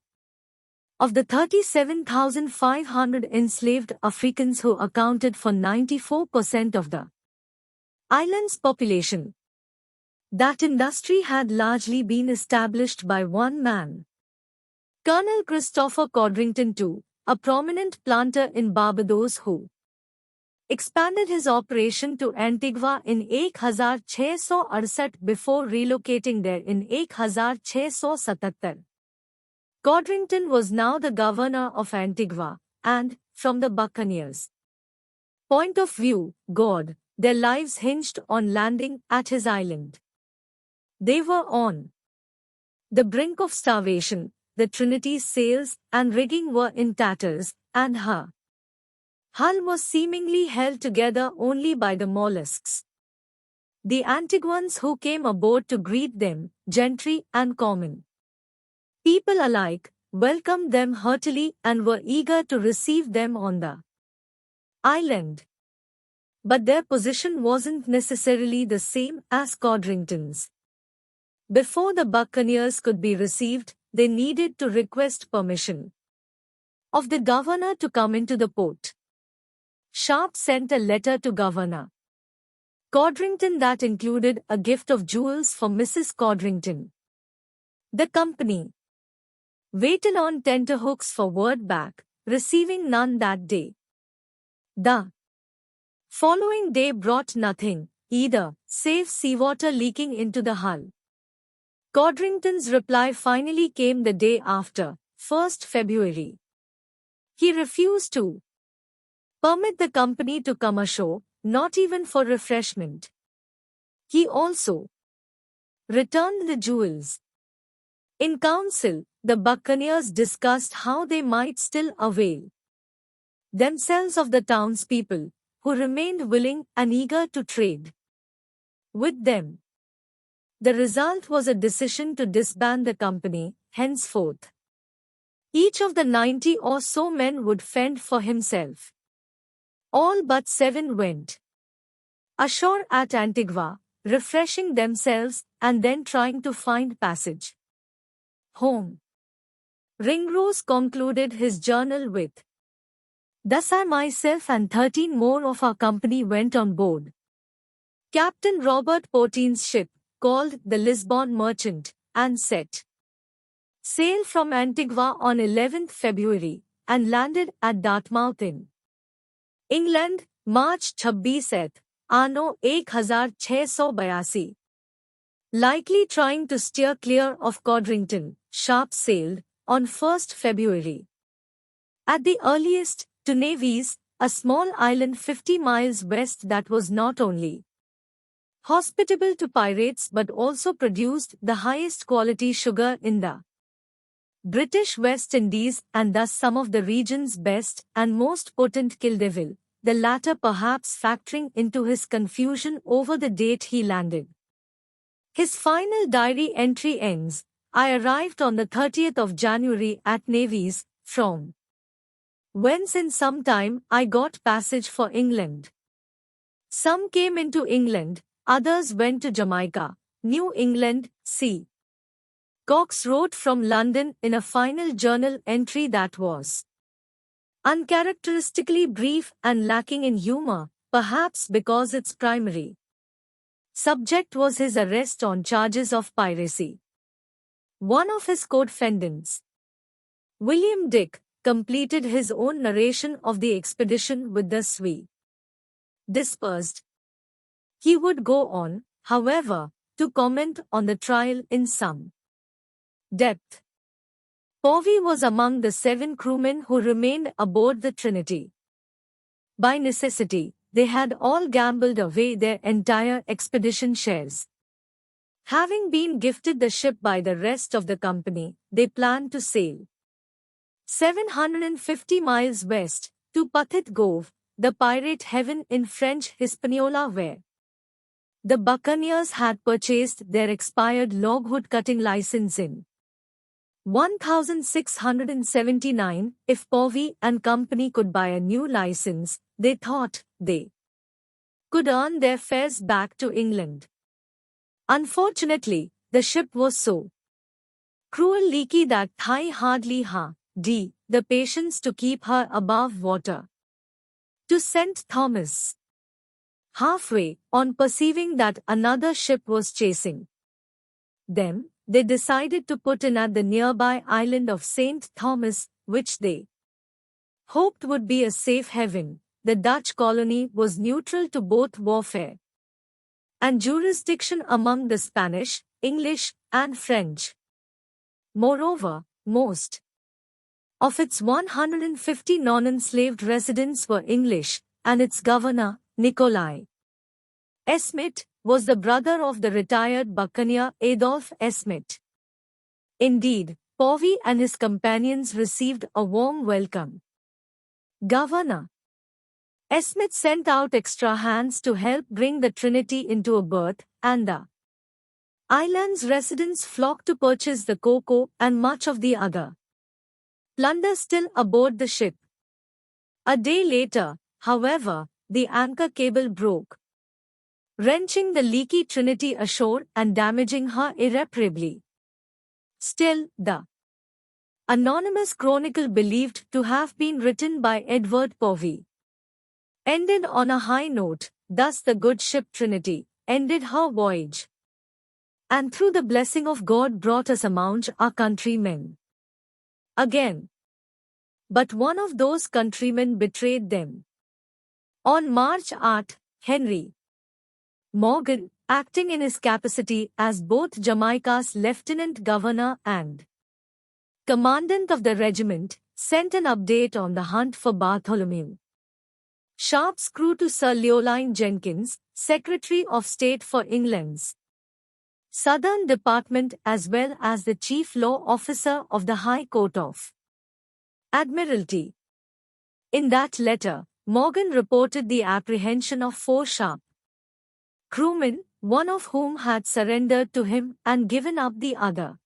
of the 37,500 enslaved Africans who accounted for 94% of the island's population. That industry had largely been established by one man, Colonel Christopher Codrington II, a prominent planter in Barbados who expanded his operation to Antigua in 1668 before relocating there in 1677. Codrington was now the governor of Antigua, and, from the buccaneers' point of view, their lives hinged on landing at his island. They were on the brink of starvation, the Trinity's sails and rigging were in tatters, and her hull was seemingly held together only by the mollusks The Antiguans who came aboard to greet them, gentry and common people alike, welcomed them heartily and were eager to receive them on the island. But their position wasn't necessarily the same as Codrington's. Before the buccaneers could be received, they needed to request permission of the governor to come into the port. Sharp sent a letter to Governor Codrington that included a gift of jewels for Mrs. Codrington. The company waited on tenterhooks for word back, receiving none that day. The following day brought nothing, either, save seawater leaking into the hull. Codrington's reply finally came the day after, 1st February. He refused to permit the company to come ashore, not even for refreshment. He also returned the jewels. In council, the buccaneers discussed how they might still avail themselves of the townspeople, who remained willing and eager to trade with them. The result was a decision to disband the company, henceforth. Each of the 90 or so men would fend for himself. All but 7 went ashore at Antigua, refreshing themselves and then trying to find passage home. Ringrose concluded his journal with, "Thus I myself and 13 more of our company went on board Captain Robert Porteen's ship, called the Lisbon Merchant, and set sail from Antigua on 11th February, and landed at Dartmouth in England, March 26, Anno 1682. Likely trying to steer clear of Codrington, Sharp sailed, on 1st February. At the earliest, to Nevis, a small island 50 miles west that was not only hospitable to pirates but also produced the highest quality sugar in the British West Indies and thus some of the region's best and most potent Kildeville, the latter perhaps factoring into his confusion over the date he landed. His final diary entry ends, "I arrived on the 30th of January at Nevis, from whence in some time I got passage for England. Some came into England, others went to Jamaica, New England, C." Cox wrote from London in a final journal entry that was uncharacteristically brief and lacking in humor, perhaps because its primary subject was his arrest on charges of piracy. One of his co-defendants, William Dick, completed his own narration of the expedition with the Sui dispersed. He would go on, however, to comment on the trial in some depth. Povey was among the 7 crewmen who remained aboard the Trinity. By necessity, they had all gambled away their entire expedition shares. Having been gifted the ship by the rest of the company, they planned to sail 750 miles west, to Pathet Cove, the pirate haven in French Hispaniola where the buccaneers had purchased their expired logwood cutting license in 1679. If Povey and company could buy a new license, they thought they could earn their fares back to England. Unfortunately, the ship was so cruel leaky that Thai hardly had the patience to keep her above water. To St. Thomas. Halfway, on perceiving that another ship was chasing them, they decided to put in at the nearby island of St. Thomas, which they hoped would be a safe haven. The Dutch colony was neutral to both warfare and jurisdiction among the Spanish, English, and French. Moreover, most of its 150 non-enslaved residents were English, and its governor, Nikolai Esmit, was the brother of the retired buccaneer Adolphe Esmit. Indeed, Povey and his companions received a warm welcome. Governor Smith sent out extra hands to help bring the Trinity into a berth, and the island's residents flocked to purchase the cocoa and much of the other plunder still aboard the ship. A day later, however, the anchor cable broke, wrenching the leaky Trinity ashore and damaging her irreparably. Still, the anonymous chronicle believed to have been written by Edward Povey ended on a high note. Thus the good ship Trinity ended her voyage, and through the blessing of God brought us among our countrymen again. But one of those countrymen betrayed them. On March 8, Henry Morgan, acting in his capacity as both Jamaica's lieutenant governor and commandant of the regiment, sent an update on the hunt for Bartholomew Sharp's crew to Sir Leoline Jenkins, Secretary of State for England's Southern Department, as well as the Chief Law Officer of the High Court of Admiralty. In that letter, Morgan reported the apprehension of 4 Sharp crewmen, one of whom had surrendered to him and given up the other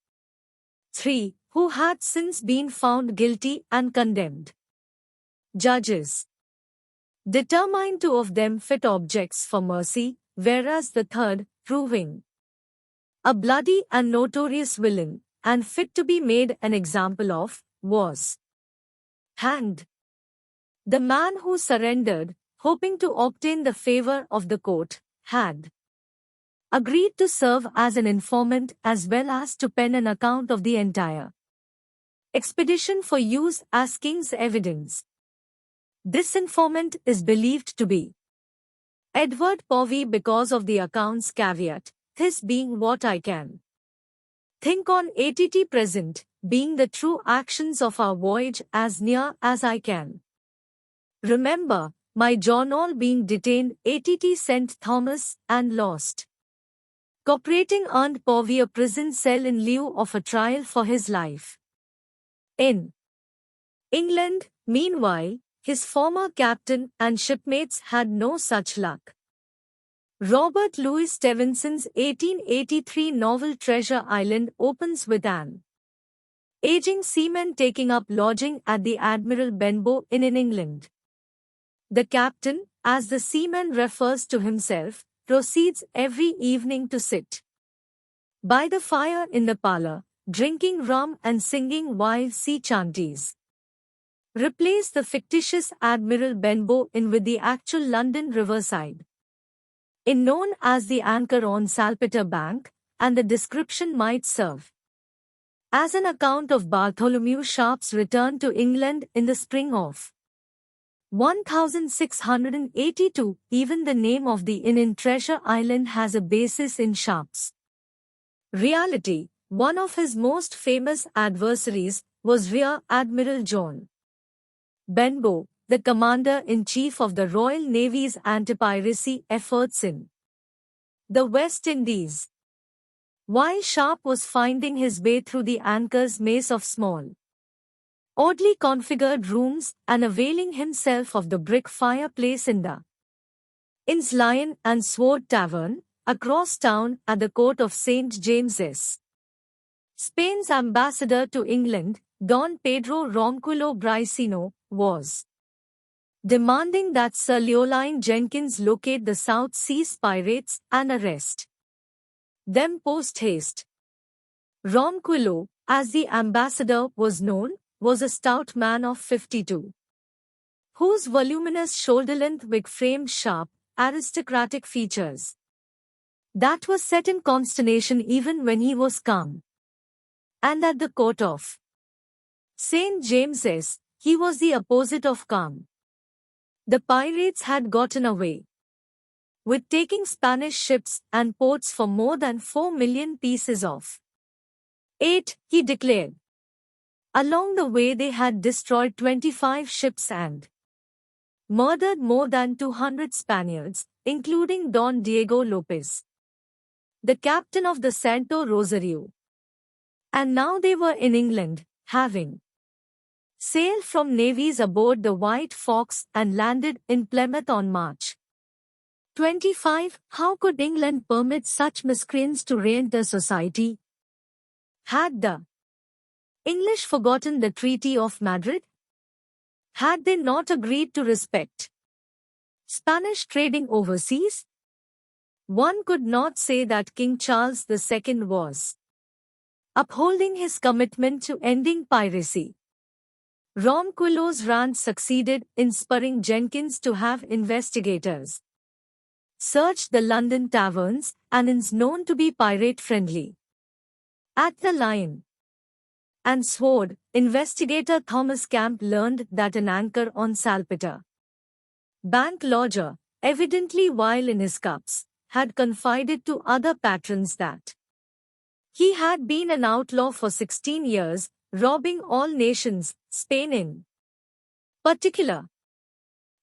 3, who had since been found guilty and condemned. Judges determined 2 of them fit objects for mercy, whereas the third, proving a bloody and notorious villain, and fit to be made an example of, was hanged. The man who surrendered, hoping to obtain the favor of the court, had agreed to serve as an informant as well as to pen an account of the entire expedition for use as king's evidence. This informant is believed to be Edward Povey because of the account's caveat, this being what I can think on att present, being the true actions of our voyage as near as I can remember, my John all being detained att St. Thomas and lost. Cooperating earned Povey a prison cell in lieu of a trial for his life. In England, meanwhile, his former captain and shipmates had no such luck. Robert Louis Stevenson's 1883 novel Treasure Island opens with an aging seaman taking up lodging at the Admiral Benbow Inn in England. The captain, as the seaman refers to himself, proceeds every evening to sit by the fire in the parlour, drinking rum and singing wild sea chanties. Replace the fictitious Admiral Benbow Inn with the actual London Riverside Inn known as the Anchor on Salpeter Bank, and the description might serve as an account of Bartholomew Sharp's return to England in the spring of 1682. Even the name of the inn in Treasure Island has a basis in Sharp's reality. One of his most famous adversaries was Rear Admiral John Benbow, the Commander-in-Chief of the Royal Navy's anti-piracy efforts in the West Indies. While Sharp was finding his way through the Anchor's maze of small, oddly configured rooms and availing himself of the brick fireplace in the inn's Lion and Sword Tavern, across town at the court of St. James's, Spain's ambassador to England, Don Pedro Ronquillo Briceno, was demanding that Sir Leoline Jenkins locate the South Seas pirates and arrest them post-haste. Ronquillo, as the ambassador was known, was a stout man of 52, whose voluminous shoulder-length wig framed sharp, aristocratic features that were set in consternation even when he was calm. And at the court of St. James's, he was the opposite of calm. The pirates had gotten away with taking Spanish ships and ports for more than 4 million pieces of 8, he declared. Along the way they had destroyed 25 ships and murdered more than 200 Spaniards, including Don Diego Lopez, the captain of the Santo Rosario. And now they were in England, having sailed from navies aboard the White Fox and landed in Plymouth on March 25. How could England permit such miscreants to re-enter society? Had the English forgotten the Treaty of Madrid? Had they not agreed to respect Spanish trading overseas? One could not say that King Charles II was upholding his commitment to ending piracy. Ronquillo's rant succeeded in spurring Jenkins to have investigators search the London taverns and inns known to be pirate-friendly. At the Lion and Sword, investigator Thomas Camp learned that an anchor on Salpeter bank lodger, evidently while in his cups, had confided to other patrons that he had been an outlaw for 16 years, robbing all nations, Spain in particular.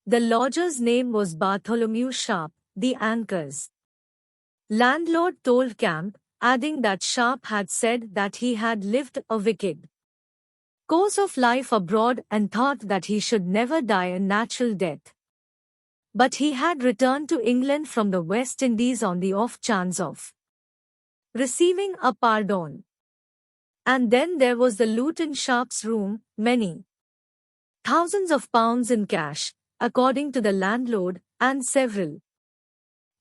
The lodger's name was Bartholomew Sharp, the anchor's landlord told Camp, adding that Sharp had said that he had lived a wicked course of life abroad and thought that he should never die a natural death. But he had returned to England from the West Indies on the off chance of receiving a pardon. And then there was the loot in Sharp's room, many thousands of pounds in cash, according to the landlord, and several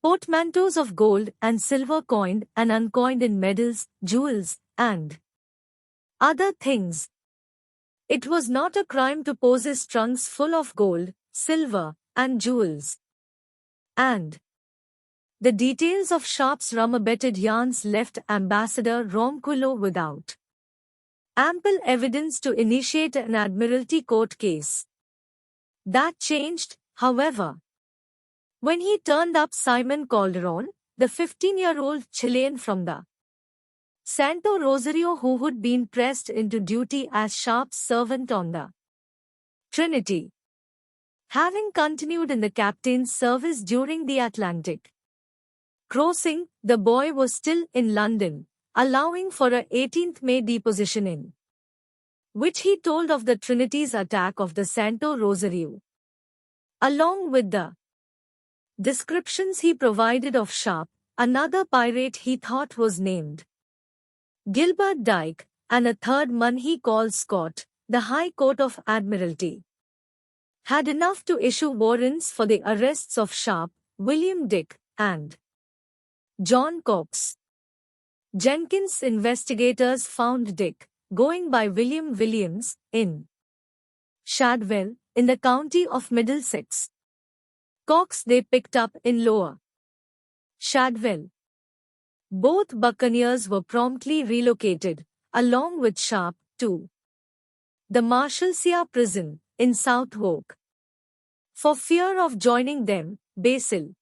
portmanteaus of gold and silver coined and uncoined in medals, jewels, and other things. It was not a crime to possess trunks full of gold, silver, and jewels. And the details of Sharp's rum-abetted yarns left Ambassador Ronquillo without ample evidence to initiate an Admiralty court case. That changed, however, when he turned up Simon Calderon, the 15-year-old Chilean from the Santo Rosario who had been pressed into duty as Sharp's servant on the Trinity, having continued in the captain's service during the Atlantic crossing. The boy was still in London, allowing for a 18th May deposition in which he told of the Trinity's attack of the Santo Rosario, along with the descriptions he provided of Sharp, another pirate he thought was named Gilbert Dyke, and a third man he called Scott. The High Court of Admiralty had enough to issue warrants for the arrests of Sharp, William Dick, and John Cox. Jenkins' investigators found Dick, going by William Williams, in Shadwell, in the county of Middlesex. Cox they picked up in Lower Shadwell. Both buccaneers were promptly relocated, along with Sharp, to the Marshalsea prison in Southwark. For fear of joining them, Basil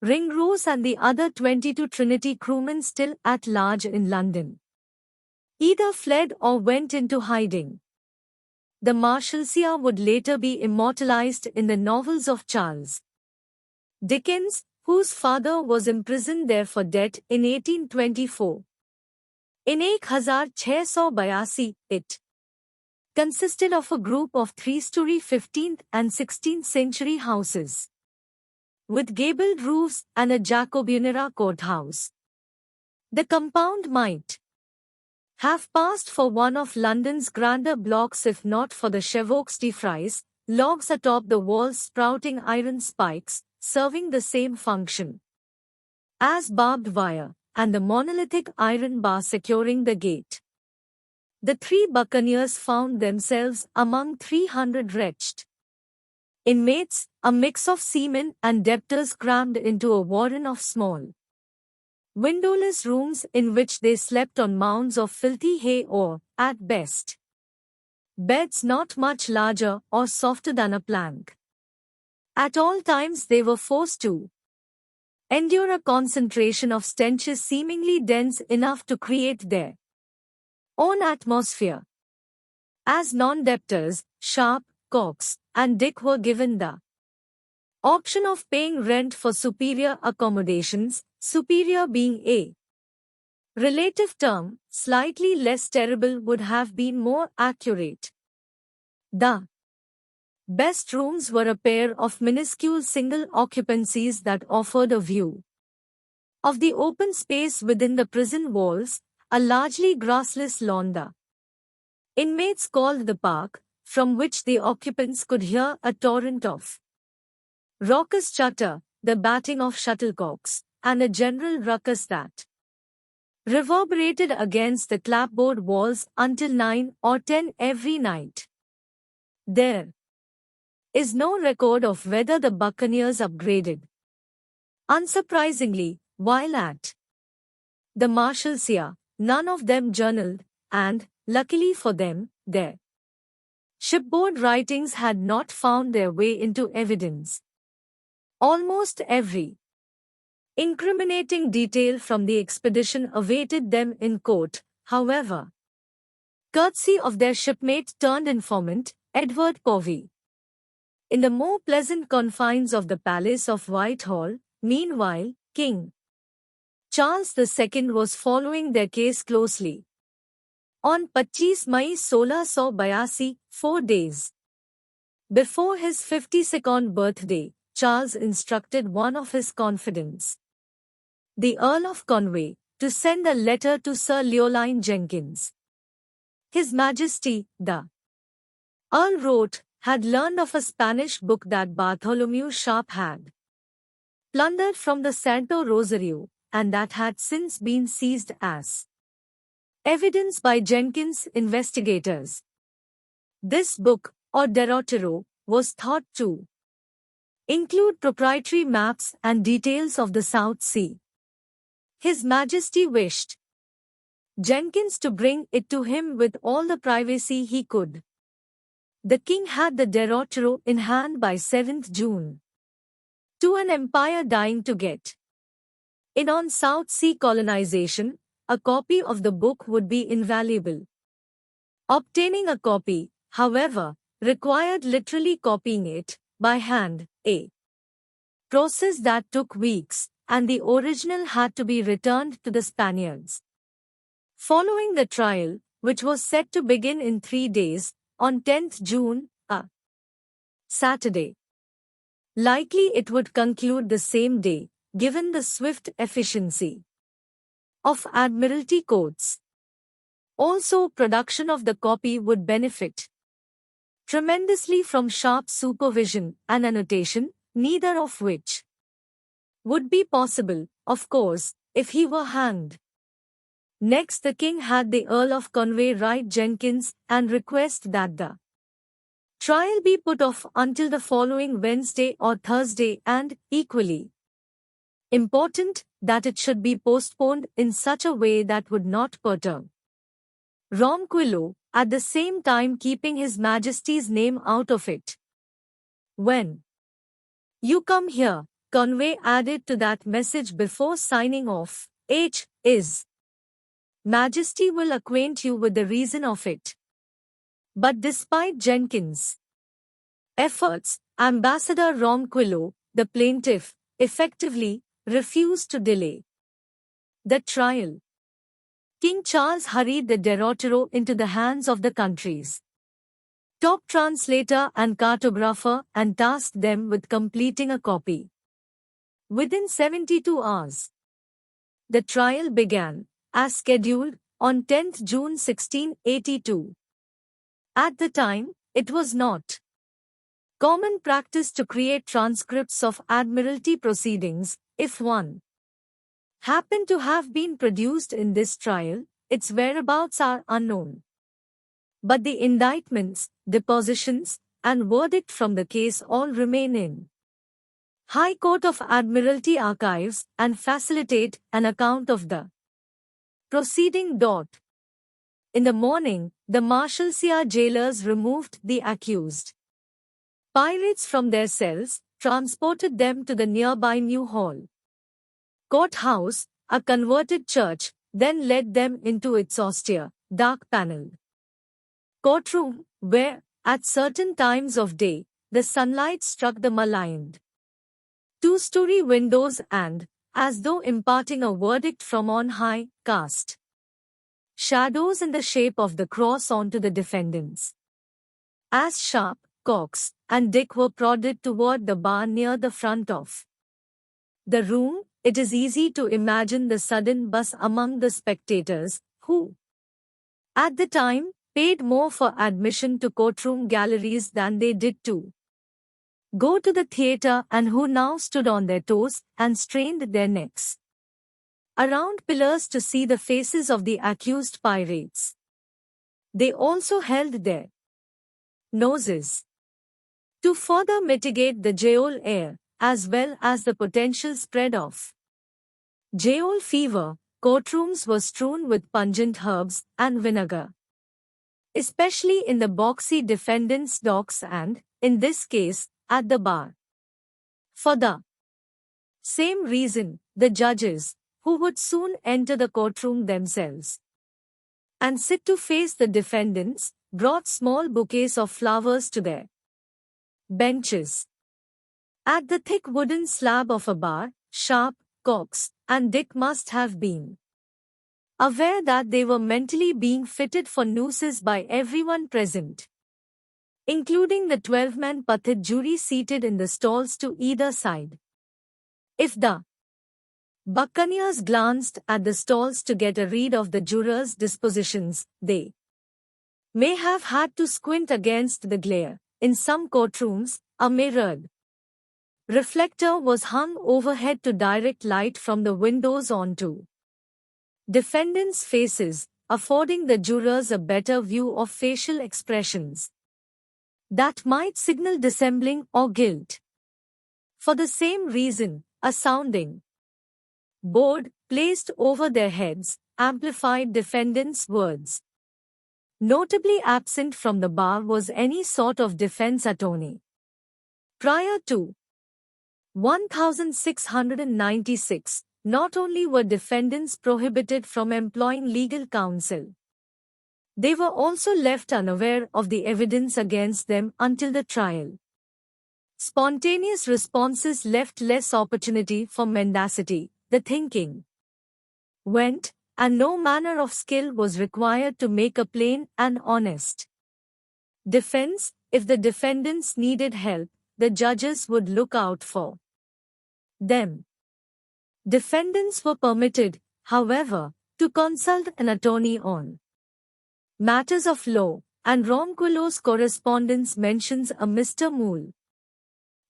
Ringrose and the other 22 Trinity crewmen still at large in London either fled or went into hiding. The Marshalsea would later be immortalized in the novels of Charles Dickens, whose father was imprisoned there for debt in 1824. In 1682, it consisted of a group of three-story 15th and 16th century houses with gabled roofs and a Jacobean-era courthouse. The compound might have passed for one of London's grander blocks if not for the chevaux de frise, logs atop the walls sprouting iron spikes, serving the same function as barbed wire, and the monolithic iron bar securing the gate. The three buccaneers found themselves among 300 wretched inmates, a mix of seamen and debtors crammed into a warren of small, windowless rooms in which they slept on mounds of filthy hay or, at best, beds not much larger or softer than a plank. At all times they were forced to endure a concentration of stenches seemingly dense enough to create their own atmosphere. As non-debtors, Sharp, Cox, and Dick were given the option of paying rent for superior accommodations, superior being a relative term, slightly less terrible would have been more accurate. The best rooms were a pair of minuscule single occupancies that offered a view of the open space within the prison walls, a largely grassless lawn. The inmates called the park, from which the occupants could hear a torrent of raucous chatter, the batting of shuttlecocks, and a general ruckus that reverberated against the clapboard walls until 9 or 10 every night. There is no record of whether the Buccaneers upgraded. Unsurprisingly, while at the Marshalsea, none of them journaled, and, luckily for them, their shipboard writings had not found their way into evidence. Almost every incriminating detail from the expedition awaited them in court, however, courtesy of their shipmate turned informant, Edward Povey. In the more pleasant confines of the Palace of Whitehall, meanwhile, King Charles II was following their case closely. On 25 May 1682, 4 days before his 52nd birthday, Charles instructed one of his confidants, the Earl of Conway, to send a letter to Sir Leoline Jenkins. His Majesty, the Earl wrote, had learned of a Spanish book that Bartholomew Sharp had plundered from the Santo Rosario, and that had since been seized as evidence by Jenkins' investigators. This book, or Derrotero, was thought to include proprietary maps and details of the South Sea. His Majesty wished Jenkins to bring it to him with all the privacy he could. The king had the Derrotero in hand by 7th June. To an empire dying to get in on South Sea colonization, a copy of the book would be invaluable. Obtaining a copy, however, required literally copying it by hand, a process that took weeks, and the original had to be returned to the Spaniards. Following the trial, which was set to begin in 3 days, on 10th June, a Saturday. Likely it would conclude the same day, given the swift efficiency of Admiralty courts. Also, production of the copy would benefit tremendously from Sharp's supervision and annotation, neither of which would be possible, of course, if he were hanged. Next, the king had the Earl of Conway write Jenkins and request that the trial be put off until the following Wednesday or Thursday, and, equally important, that it should be postponed in such a way that would not perturb Ronquillo, at the same time keeping His Majesty's name out of it. When you come here, Conway added to that message before signing off, His Majesty will acquaint you with the reason of it. But despite Jenkins' efforts, Ambassador Ronquillo, the plaintiff, effectively refused to delay the trial. King Charles hurried the Derrotero into the hands of the country's top translator and cartographer and tasked them with completing a copy. Within 72 hours, the trial began, as scheduled, on 10th June 1682. At the time, it was not common practice to create transcripts of Admiralty proceedings. If one happened to have been produced in this trial, its whereabouts are unknown. But the indictments, depositions, and verdict from the case all remain in High Court of Admiralty archives and facilitate an account of the proceeding. In the morning, the Marshalsea jailers removed the accused pirates from their cells, transported them to the nearby New Hall courthouse, a converted church, then led them into its austere, dark-paneled courtroom, where, at certain times of day, the sunlight struck the mullioned two-story windows and, as though imparting a verdict from on high, cast shadows in the shape of the cross onto the defendants. As Sharp, Cox, and Dick were prodded toward the bar near the front of the room, it is easy to imagine the sudden buzz among the spectators, who, at the time, paid more for admission to courtroom galleries than they did to go to the theater, and who now stood on their toes and strained their necks around pillars to see the faces of the accused pirates. They also held their noses to further mitigate the gaol air, as well as the potential spread of gaol fever. Courtrooms were strewn with pungent herbs and vinegar, especially in the boxy defendant's docks and, in this case, at the bar. For the same reason, the judges, who would soon enter the courtroom themselves and sit to face the defendants, brought small bouquets of flowers to their benches. At the thick wooden slab of a bar, Sharp, Cox, and Dick must have been aware that they were mentally being fitted for nooses by everyone present, including the 12-man Pathid jury seated in the stalls to either side. If the buccaneers glanced at the stalls to get a read of the jurors' dispositions, they may have had to squint against the glare. In some courtrooms, a mirrored reflector was hung overhead to direct light from the windows onto defendants' faces, affording the jurors a better view of facial expressions that might signal dissembling or guilt. For the same reason, a sounding board placed over their heads amplified defendants' words. Notably absent from the bar was any sort of defense attorney. Prior to 1696, not only were defendants prohibited from employing legal counsel, they were also left unaware of the evidence against them until the trial. Spontaneous responses left less opportunity for mendacity. The thinking went, and no manner of skill was required to make a plain and honest defense. If the defendants needed help, the judges would look out for them. Defendants were permitted, however, to consult an attorney on matters of law, and Ronquillo's correspondence mentions a Mr. Moole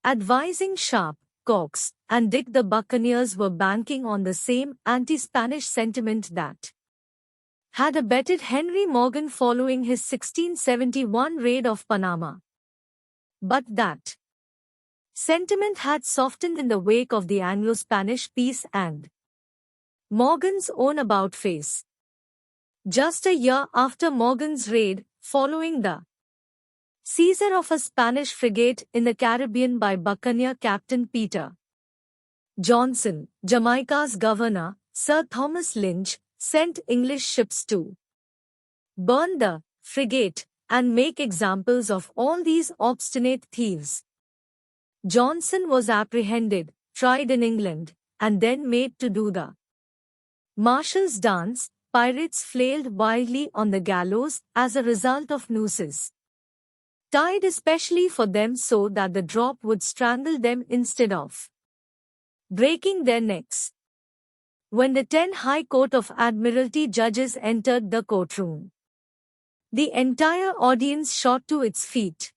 advising Sharp, Cox, and Dick the buccaneers were banking on the same anti-Spanish sentiment that had abetted Henry Morgan following his 1671 raid of Panama. But that sentiment had softened in the wake of the Anglo-Spanish peace and Morgan's own about-face. Just a year after Morgan's raid, following the seizure of a Spanish frigate in the Caribbean by buccaneer Captain Peter Johnson, Jamaica's governor, Sir Thomas Lynch, sent English ships to burn the frigate and make examples of all these obstinate thieves. Johnson was apprehended, tried in England, and then made to do the marshal's dance. Pirates flailed wildly on the gallows as a result of nooses tied especially for them so that the drop would strangle them instead of breaking their necks. When the 10 High Court of Admiralty judges entered the courtroom, the entire audience shot to its feet.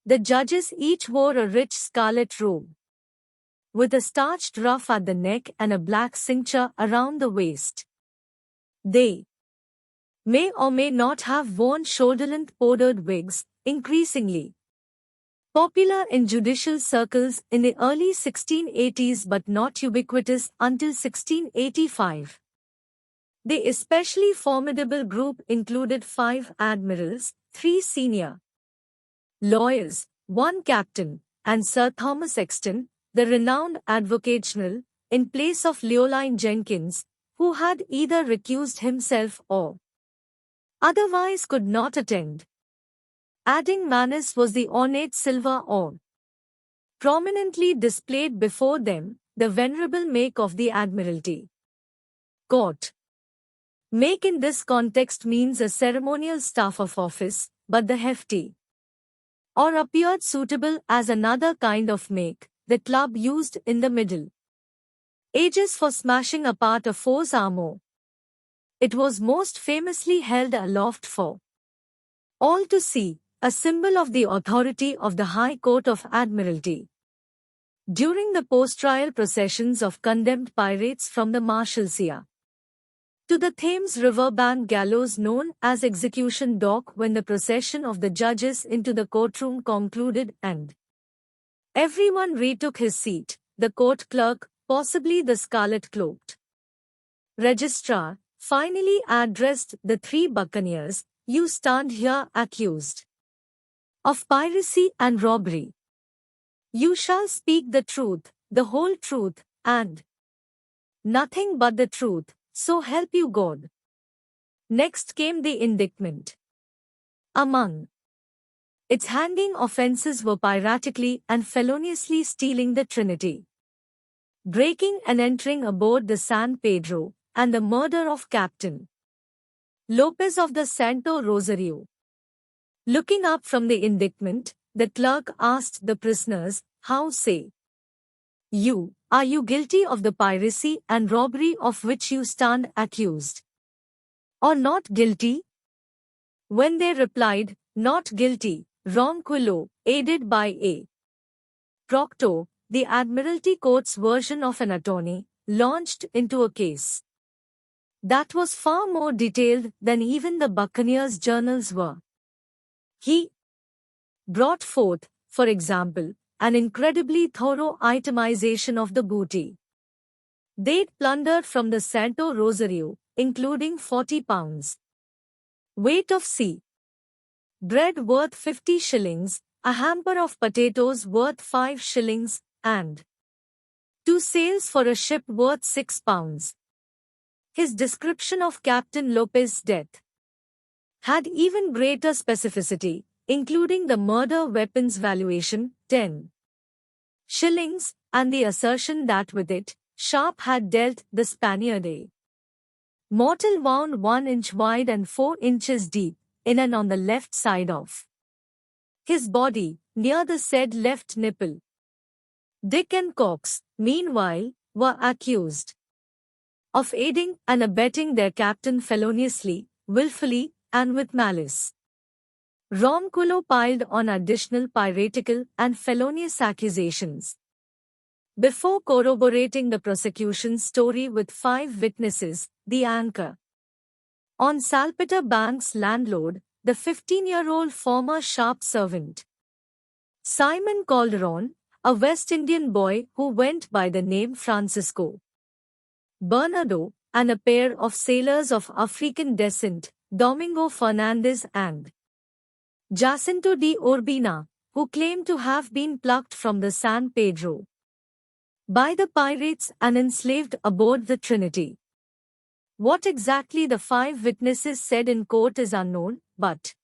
The judges each wore a rich scarlet robe, with a starched ruff at the neck and a black cincture around the waist. They may or may not have worn shoulder-length powdered wigs, increasingly popular in judicial circles in the early 1680s but not ubiquitous until 1685. The especially formidable group included 5 admirals, 3 senior lawyers, 1 captain, and Sir Thomas Exton, the renowned Advocate General, in place of Leoline Jenkins, who had either recused himself or otherwise could not attend. Adding Manus was the ornate silver orb, prominently displayed before them, the venerable make of the Admiralty Court. Make in this context means a ceremonial staff of office, but the hefty or appeared suitable as another kind of make, the club used in the Middle Ages for smashing apart a foe's armor. It was most famously held aloft for all to see, a symbol of the authority of the High Court of Admiralty. During the post-trial processions of condemned pirates from the Marshalsea to the Thames River bank gallows known as Execution Dock, when the procession of the judges into the courtroom concluded and everyone retook his seat, the court clerk, possibly the scarlet-cloaked registrar, finally addressed the three buccaneers, "You stand here accused of piracy and robbery. You shall speak the truth, the whole truth, and nothing but the truth, so help you God." Next came the indictment. Among its hanging offences were piratically and feloniously stealing the Trinity, breaking and entering aboard the San Pedro, and the murder of Captain Lopez of the Santo Rosario. Looking up from the indictment, the clerk asked the prisoners, "How say you, are you guilty of the piracy and robbery of which you stand accused, or not guilty?" When they replied, "Not guilty," Ronquillo, aided by a proctor, the Admiralty Court's version of an attorney, launched into a case that was far more detailed than even the buccaneers' journals were. He brought forth, for example, an incredibly thorough itemization of the booty they'd plundered from the Santo Rosario, including 40 pounds weight of sea bread worth 50 shillings, a hamper of potatoes worth 5 shillings, and 2 sails for a ship worth 6 pounds. His description of Captain Lopez's death had even greater specificity, including the murder weapon's valuation, 10 shillings, and the assertion that with it, Sharp had dealt the Spaniard a mortal wound 1 inch wide and 4 inches deep, in and on the left side of his body, near the said left nipple. Dick and Cox, meanwhile, were accused of aiding and abetting their captain feloniously, willfully, and with malice. Ronquillo piled on additional piratical and felonious accusations before corroborating the prosecution's story with 5 witnesses, the anchor on Salpeter Bank's landlord, the 15-year-old former Sharp servant Simon Calderon, a West Indian boy who went by the name Francisco Bernardo, and a pair of sailors of African descent, Domingo Fernandez and Jacinto de Urbina, who claimed to have been plucked from the San Pedro by the pirates and enslaved aboard the Trinity. What exactly the 5 witnesses said in court is unknown, but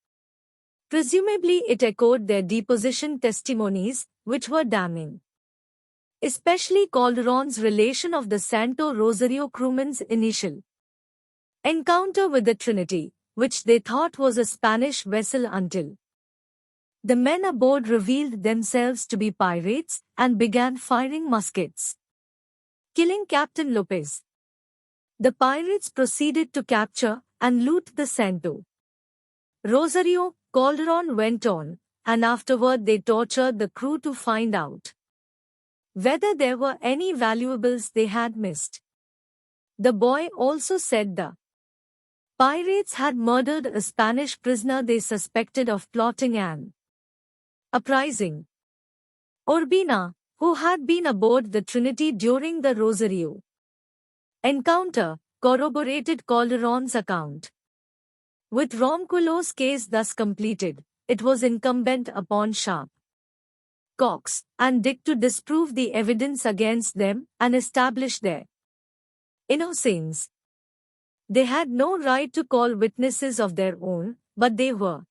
presumably it echoed their deposition testimonies, which were damning. Especially Calderon's relation of the Santo Rosario crewmen's initial encounter with the Trinity, which they thought was a Spanish vessel until the men aboard revealed themselves to be pirates and began firing muskets, killing Captain Lopez. The pirates proceeded to capture and loot the Santo Rosario, Calderon went on, and afterward they tortured the crew to find out whether there were any valuables they had missed. The boy also said the pirates had murdered a Spanish prisoner they suspected of plotting an uprising. Urbina, who had been aboard the Trinity during the Rosario encounter, corroborated Calderon's account. With Ronquillo's case thus completed, it was incumbent upon Sharp, Cox, and Dick to disprove the evidence against them and establish their innocence. They had no right to call witnesses of their own, but they were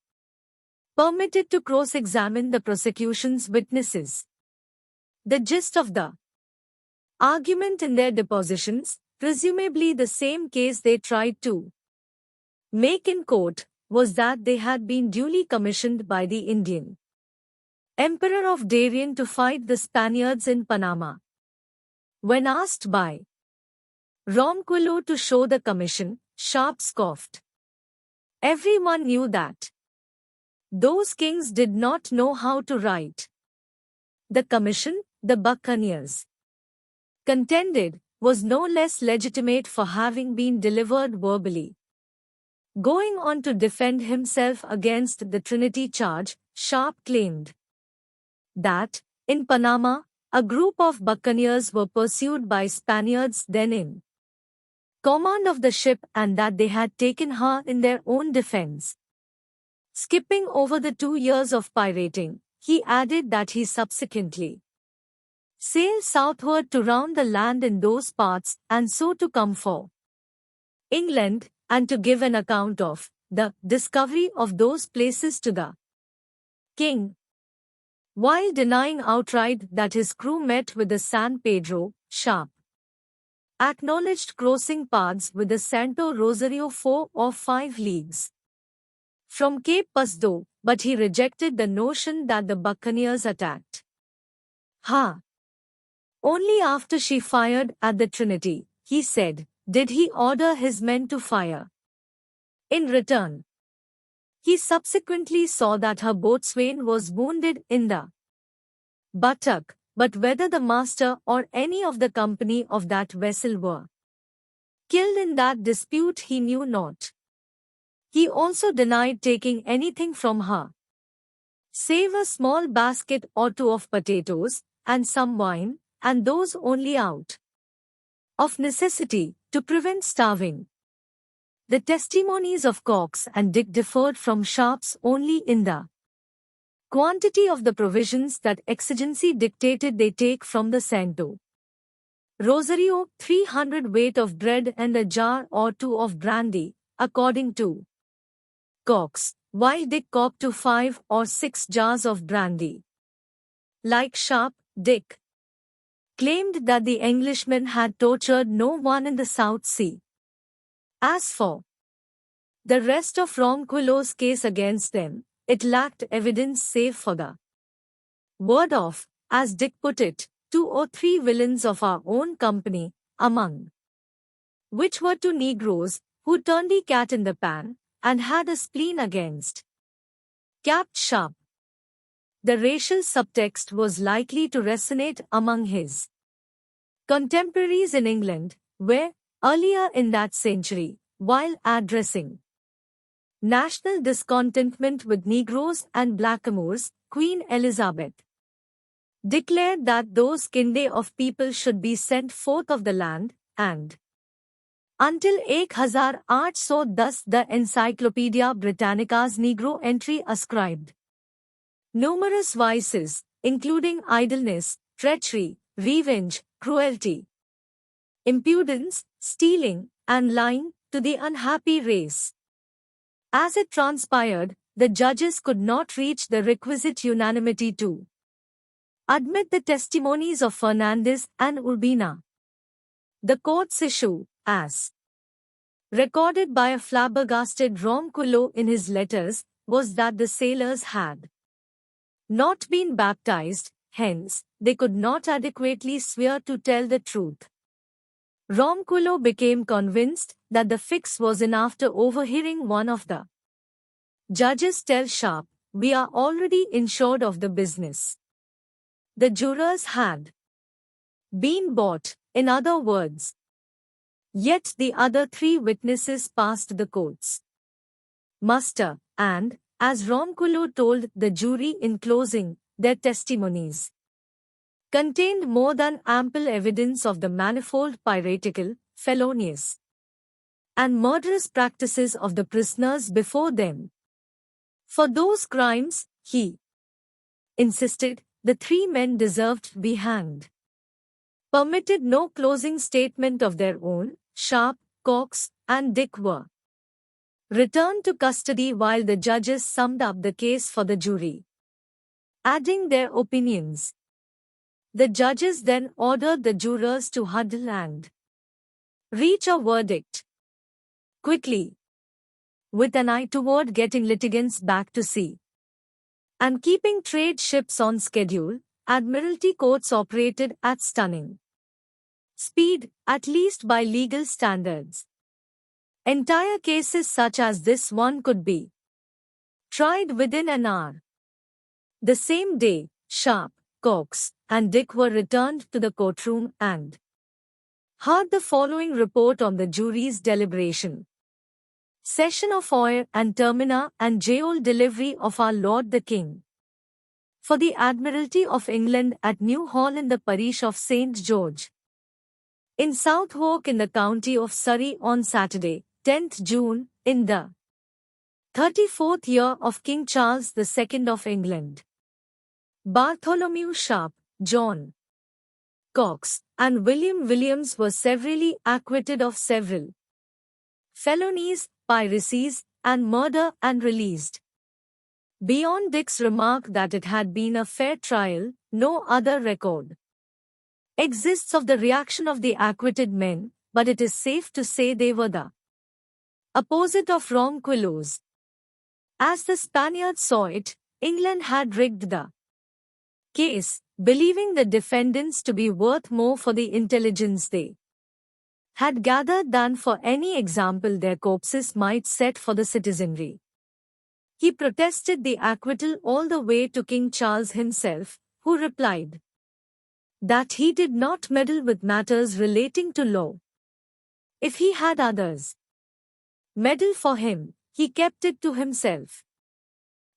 permitted to cross-examine the prosecution's witnesses. The gist of the argument in their depositions, presumably the same case they tried to make in court, was that they had been duly commissioned by the Indian Emperor of Darien, to fight the Spaniards in Panama. When asked by Ronquillo to show the commission, Sharp scoffed. Everyone knew that those kings did not know how to write. The commission, the buccaneers contended, was no less legitimate for having been delivered verbally. Going on to defend himself against the Trinity charge, Sharp claimed that, in Panama, a group of buccaneers were pursued by Spaniards then in command of the ship and that they had taken her in their own defense. Skipping over the 2 years of pirating, he added that he subsequently sailed southward to round the land in those parts and so to come for England and to give an account of the discovery of those places to the king. While denying outright that his crew met with the San Pedro, Sharp acknowledged crossing paths with the Santo Rosario 4 or 5 leagues from Cape Pasdo, but he rejected the notion that the buccaneers attacked her. Only after she fired at the Trinity, he said, did he order his men to fire. In return, he subsequently saw that her boatswain was wounded in the buttock, but whether the master or any of the company of that vessel were killed in that dispute he knew not. He also denied taking anything from her, save a small basket or 2 of potatoes, and some wine, and those only out of necessity, to prevent starving. The testimonies of Cox and Dick differed from Sharp's only in the quantity of the provisions that exigency dictated they take from the Santo Rosario, 300 weight of bread and a jar or 2 of brandy, according to Cox, while Dick copped to 5 or 6 jars of brandy. Like Sharp, Dick claimed that the Englishmen had tortured no one in the South Sea. As for the rest of Ronquillo's case against them, it lacked evidence save for the word of, as Dick put it, 2 or 3 villains of our own company, among which were 2 Negroes, who turned the cat in the pan, and had a spleen against Capt. Sharp. The racial subtext was likely to resonate among his contemporaries in England, where, earlier in that century, while addressing national discontentment with Negroes and blackamoors, Queen Elizabeth declared that those kinde of people should be sent forth of the land, and until 1810 the Encyclopedia Britannica's Negro entry ascribed numerous vices, including idleness, treachery, revenge, cruelty, impudence, stealing, and lying, to the unhappy race. As it transpired, the judges could not reach the requisite unanimity to admit the testimonies of Fernandez and Urbina. The court's issue, as recorded by a flabbergasted Ronquillo in his letters, was that the sailors had not been baptized, hence, they could not adequately swear to tell the truth. Ronquillo became convinced that the fix was in after overhearing one of the judges tell Sharp, we are already insured of the business. The jurors had been bought, in other words. Yet the other 3 witnesses passed the court's muster, and, as Ronquillo told the jury in closing, their testimonies contained more than ample evidence of the manifold piratical, felonious, and murderous practices of the prisoners before them. For those crimes, he insisted, the 3 men deserved to be hanged. Permitted no closing statement of their own, Sharp, Cox, and Dick were returned to custody while the judges summed up the case for the jury, adding their opinions. The judges then ordered the jurors to huddle and reach a verdict quickly, with an eye toward getting litigants back to sea. and keeping trade ships on schedule, Admiralty courts operated at stunning speed, at least by legal standards. Entire cases such as this one could be tried within an hour. The same day, Sharp, Cox, and Dick were returned to the courtroom and heard the following report on the jury's deliberation. Session of Oyer and Termina and Gaol delivery of our Lord the King. For the Admiralty of England at New Hall in the parish of St. George, in Southwark in the county of Surrey on Saturday, 10th June, in the 34th year of King Charles II of England. Bartholomew Sharp, John Cox, and William Williams were severally acquitted of several felonies, piracies, and murder and released. Beyond Dick's remark that it had been a fair trial, no other record exists of the reaction of the acquitted men, but it is safe to say they were the opposite of Ronquillos. As the Spaniards saw it, England had rigged the case, believing the defendants to be worth more for the intelligence they had gathered than for any example their corpses might set for the citizenry. He protested the acquittal all the way to King Charles himself, who replied that he did not meddle with matters relating to law. If he had others meddle for him, he kept it to himself.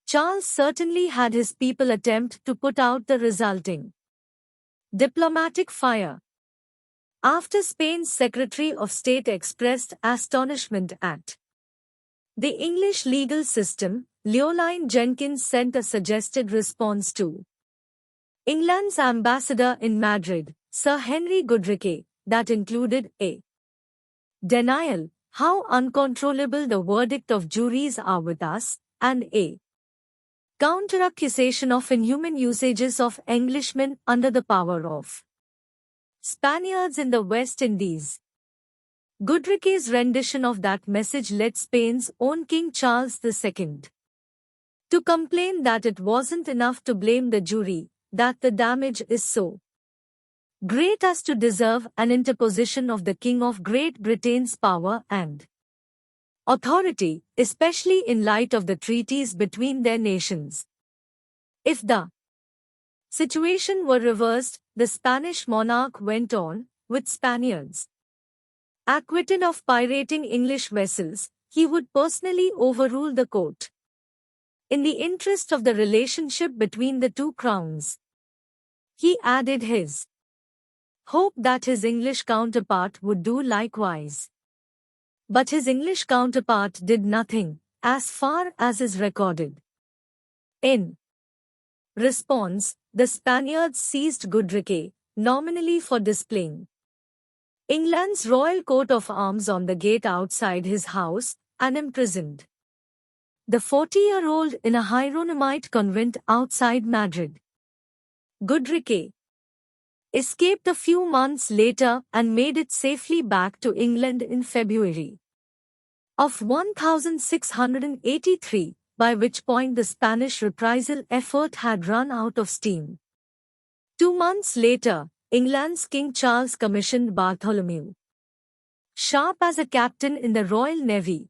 Charles certainly had his people attempt to put out the resulting diplomatic fire. After Spain's Secretary of State expressed astonishment at the English legal system, Leoline Jenkins sent a suggested response to England's ambassador in Madrid, Sir Henry Goodricke, that included a denial, how uncontrollable the verdict of juries are with us, and a counteraccusation of inhuman usages of Englishmen under the power of Spaniards in the West Indies. Goodricke's rendition of that message led Spain's own King Charles II to complain that it wasn't enough to blame the jury, that the damage is so great as to deserve an interposition of the King of Great Britain's power and authority, especially in light of the treaties between their nations. If the situation were reversed, the Spanish monarch went on, with Spaniards acquitted of pirating English vessels, he would personally overrule the court. In the interest of the relationship between the two crowns, he added his hope that his English counterpart would do likewise. But his English counterpart did nothing, as far as is recorded. In response, the Spaniards seized Goodricke, nominally for displaying England's royal coat of arms on the gate outside his house, and imprisoned the 40-year-old in a Hieronymite convent outside Madrid. Goodricke escaped a few months later and made it safely back to England in February of 1683, by which point the Spanish reprisal effort had run out of steam. 2 months later, England's King Charles commissioned Bartholomew Sharp as a captain in the Royal Navy.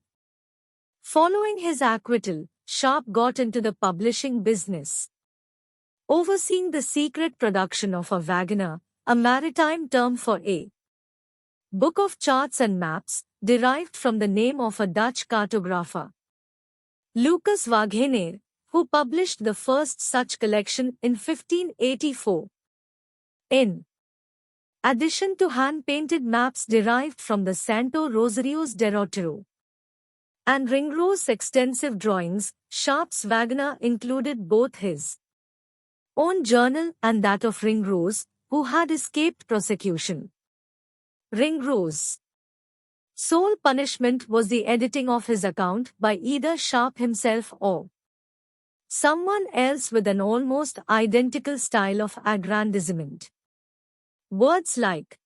Following his acquittal, Sharp got into the publishing business, overseeing the secret production of a wagoner, a maritime term for a book of charts and maps, derived from the name of a Dutch cartographer, Lucas Wagener, who published the first such collection in 1584. In addition to hand-painted maps derived from the Santo Rosario's Derrotero and Ringrose extensive drawings, Sharp's wagoner included both his own journal and that of Ringrose, who had escaped prosecution. Ringrose's sole punishment was the editing of his account by either Sharp himself or someone else with an almost identical style of aggrandizement. Words like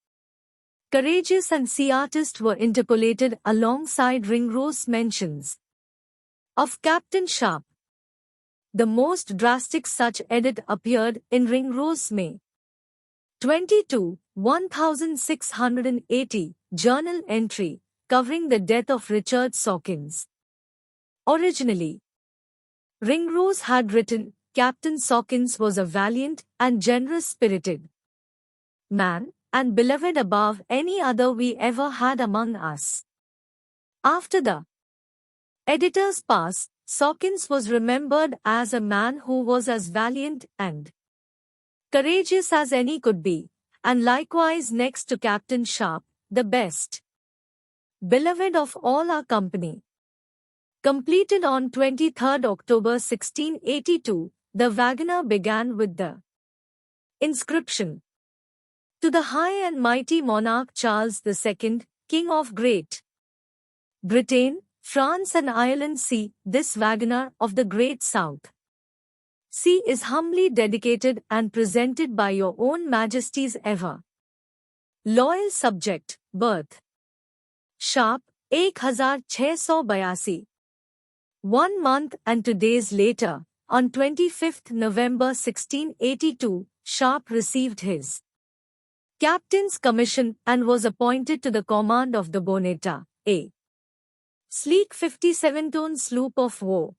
courageous and sea artist were interpolated alongside Ringrose's mentions of Captain Sharp. The most drastic such edit appeared in Ringrose May 22, 1680, journal entry, covering the death of Richard Sawkins. Originally, Ringrose had written, Captain Sawkins was a valiant and generous-spirited man, and beloved above any other we ever had among us. After the editor's pass, Sawkins was remembered as a man who was as valiant and courageous as any could be, and likewise next to Captain Sharp, the best beloved of all our company. Completed on 23 October 1682, the wagoner began with the inscription, To the high and mighty monarch Charles II, King of Great Britain, France and Ireland, see, this wagoner of the Great South Sea is humbly dedicated and presented by your own majesties ever loyal subject, birth Sharp, 1682. 1 month and 2 days later, on 25th November 1682, Sharp received his captain's commission and was appointed to the command of the Bonetta, a sleek 57-ton sloop of war.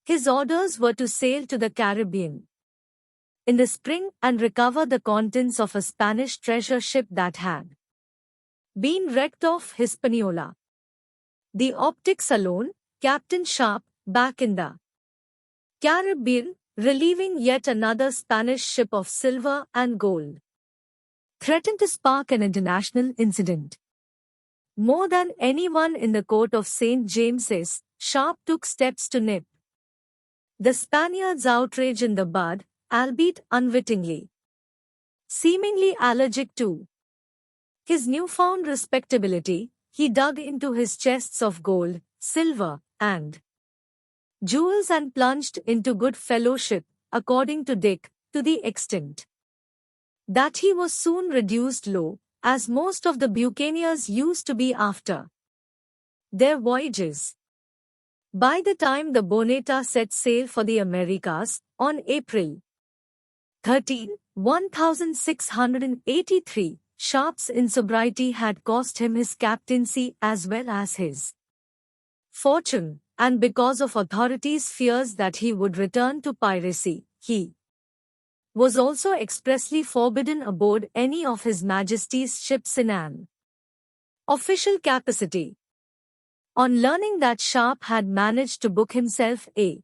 His orders were to sail to the Caribbean in the spring and recover the contents of a Spanish treasure ship that had been wrecked off Hispaniola. The optics alone, Captain Sharp, back in the Caribbean, relieving yet another Spanish ship of silver and gold, threatened to spark an international incident. More than anyone in the court of St. James's, Sharp took steps to nip the Spaniards' outrage in the bud, albeit unwittingly. Seemingly allergic to his newfound respectability, he dug into his chests of gold, silver, and jewels and plunged into good fellowship, according to Dick, to the extent that he was soon reduced low, as most of the buccaneers used to be after their voyages. By the time the Bonetta set sail for the Americas, on April 13, 1683, Sharp's insobriety had cost him his captaincy as well as his fortune, and because of authorities' fears that he would return to piracy, he was also expressly forbidden aboard any of His Majesty's ships in an official capacity. On learning that Sharp had managed to book himself a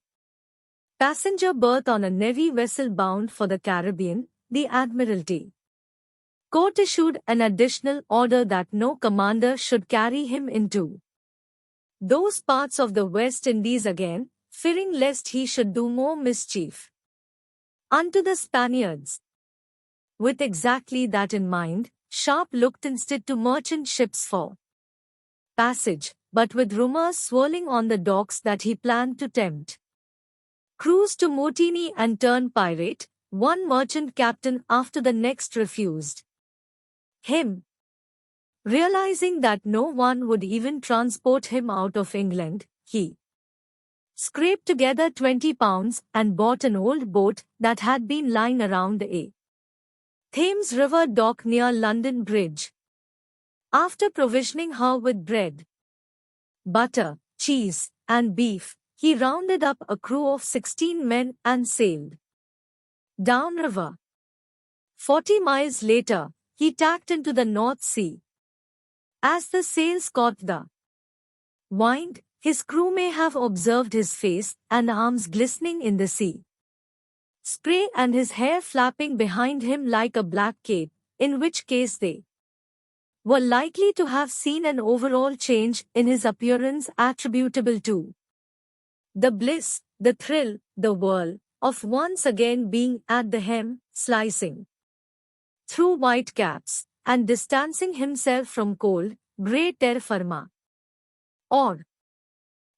passenger berth on a Navy vessel bound for the Caribbean, the Admiralty Court issued an additional order that no commander should carry him into those parts of the West Indies again, fearing lest he should do more mischief unto the Spaniards. With exactly that in mind, Sharp looked instead to merchant ships for passage, but with rumors swirling on the docks that he planned to tempt crews to mutiny and turn pirate, one merchant captain after the next refused him. Realizing that no one would even transport him out of England, he scraped together £20 and bought an old boat that had been lying around a Thames River dock near London Bridge. After provisioning her with bread, butter, cheese, and beef, he rounded up a crew of 16 men and sailed downriver. 40 miles later, he tacked into the North Sea. As the sails caught the wind, his crew may have observed his face and arms glistening in the sea spray and his hair flapping behind him like a black cape, in which case they were likely to have seen an overall change in his appearance attributable to the bliss, the thrill, the whirl of once again being at the helm, slicing through white caps, and distancing himself from cold, grey terra firma. Or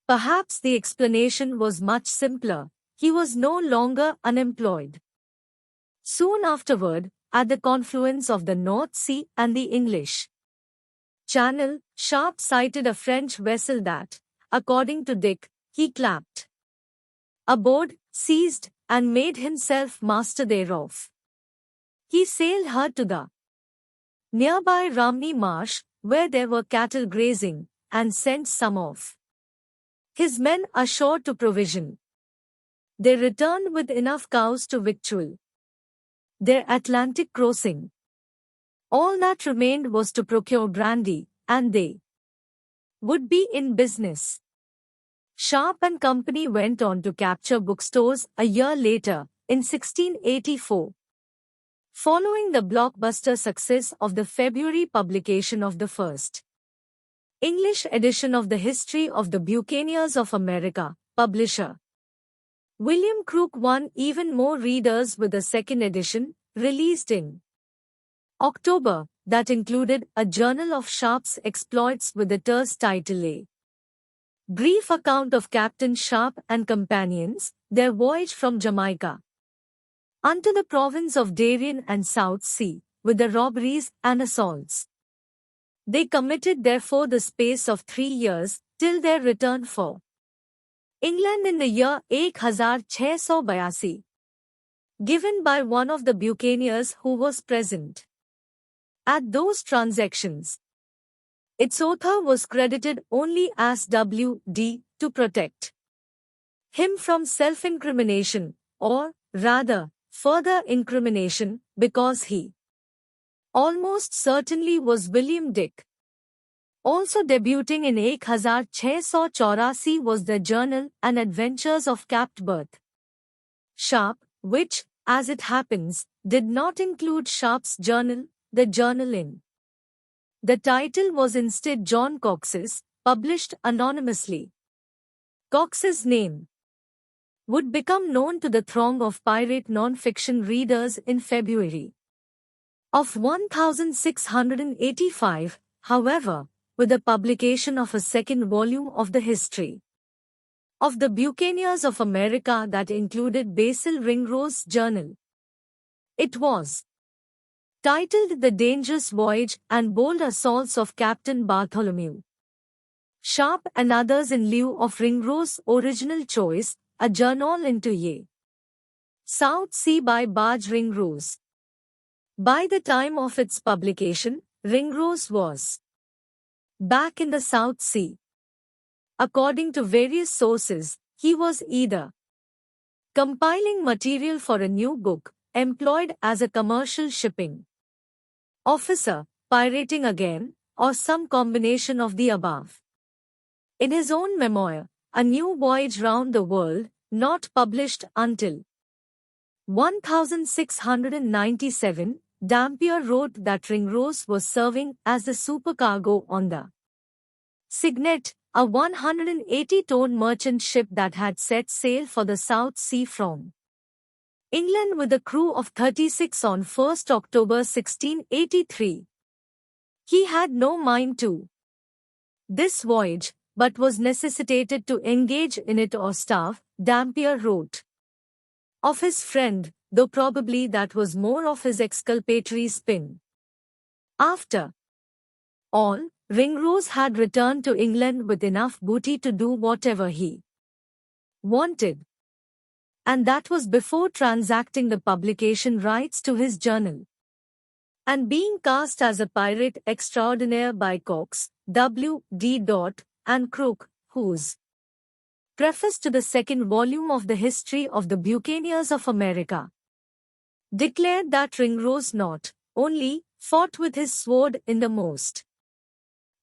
perhaps the explanation was much simpler. He was no longer unemployed. Soon afterward, at the confluence of the North Sea and the English Channel, Sharp sighted a French vessel that, according to Dick, he clapped aboard, seized, and made himself master thereof. He sailed her to the nearby Ramni marsh, where there were cattle grazing, and sent some of his men ashore to provision. They returned with enough cows to victual their Atlantic crossing. All that remained was to procure brandy, and they would be in business. Sharp and Company went on to capture bookstores a year later, in 1684. Following the blockbuster success of the February publication of the first English edition of the History of the Buccaneers of America, publisher William Crook won even more readers with a second edition, released in October, that included a journal of Sharp's exploits with the terse title A Brief Account of Captain Sharp and Companions, their voyage from Jamaica unto the province of Darien and South Sea, with the robberies and assaults they committed therefore the space of 3 years, till their return for England in the year 1682, given by one of the buccaneers who was present at those transactions. Its author was credited only as W.D. to protect him from self-incrimination, or, rather, further incrimination, because he almost certainly was William Dick. Also debuting in 1684 was the Journal and Adventures of Capt. Berth Sharp, which, as it happens, did not include Sharp's journal, the Journal in. The title was instead John Cox's, published anonymously. Cox's name would become known to the throng of pirate non-fiction readers in February of 1685, however, with the publication of a second volume of the History of the Buccaneers of America that included Basil Ringrose' journal. It was titled The Dangerous Voyage and Bold Assaults of Captain Bartholomew Sharp and others in lieu of Ringrose's original choice, a journal into Ye South Sea by Barge Ringrose. By the time of its publication, Ringrose was back in the South Sea. According to various sources, he was either compiling material for a new book, employed as a commercial shipping officer, pirating again, or some combination of the above. In his own memoir, A New Voyage Round the World, not published until 1697, Dampier wrote that Ringrose was serving as the supercargo on the Signet, a 180-ton merchant ship that had set sail for the South Sea from England with a crew of 36 on 1 October 1683. He had no mind to this voyage, but was necessitated to engage in it or starve, Dampier wrote of his friend, though probably that was more of his exculpatory spin. After all, Ringrose had returned to England with enough booty to do whatever he wanted. And that was before transacting the publication rights to his journal and being cast as a pirate extraordinaire by Cox, W.D. and Crook, whose preface to the second volume of the History of the Buccaneers of America declared that Ringrose not only fought with his sword in the most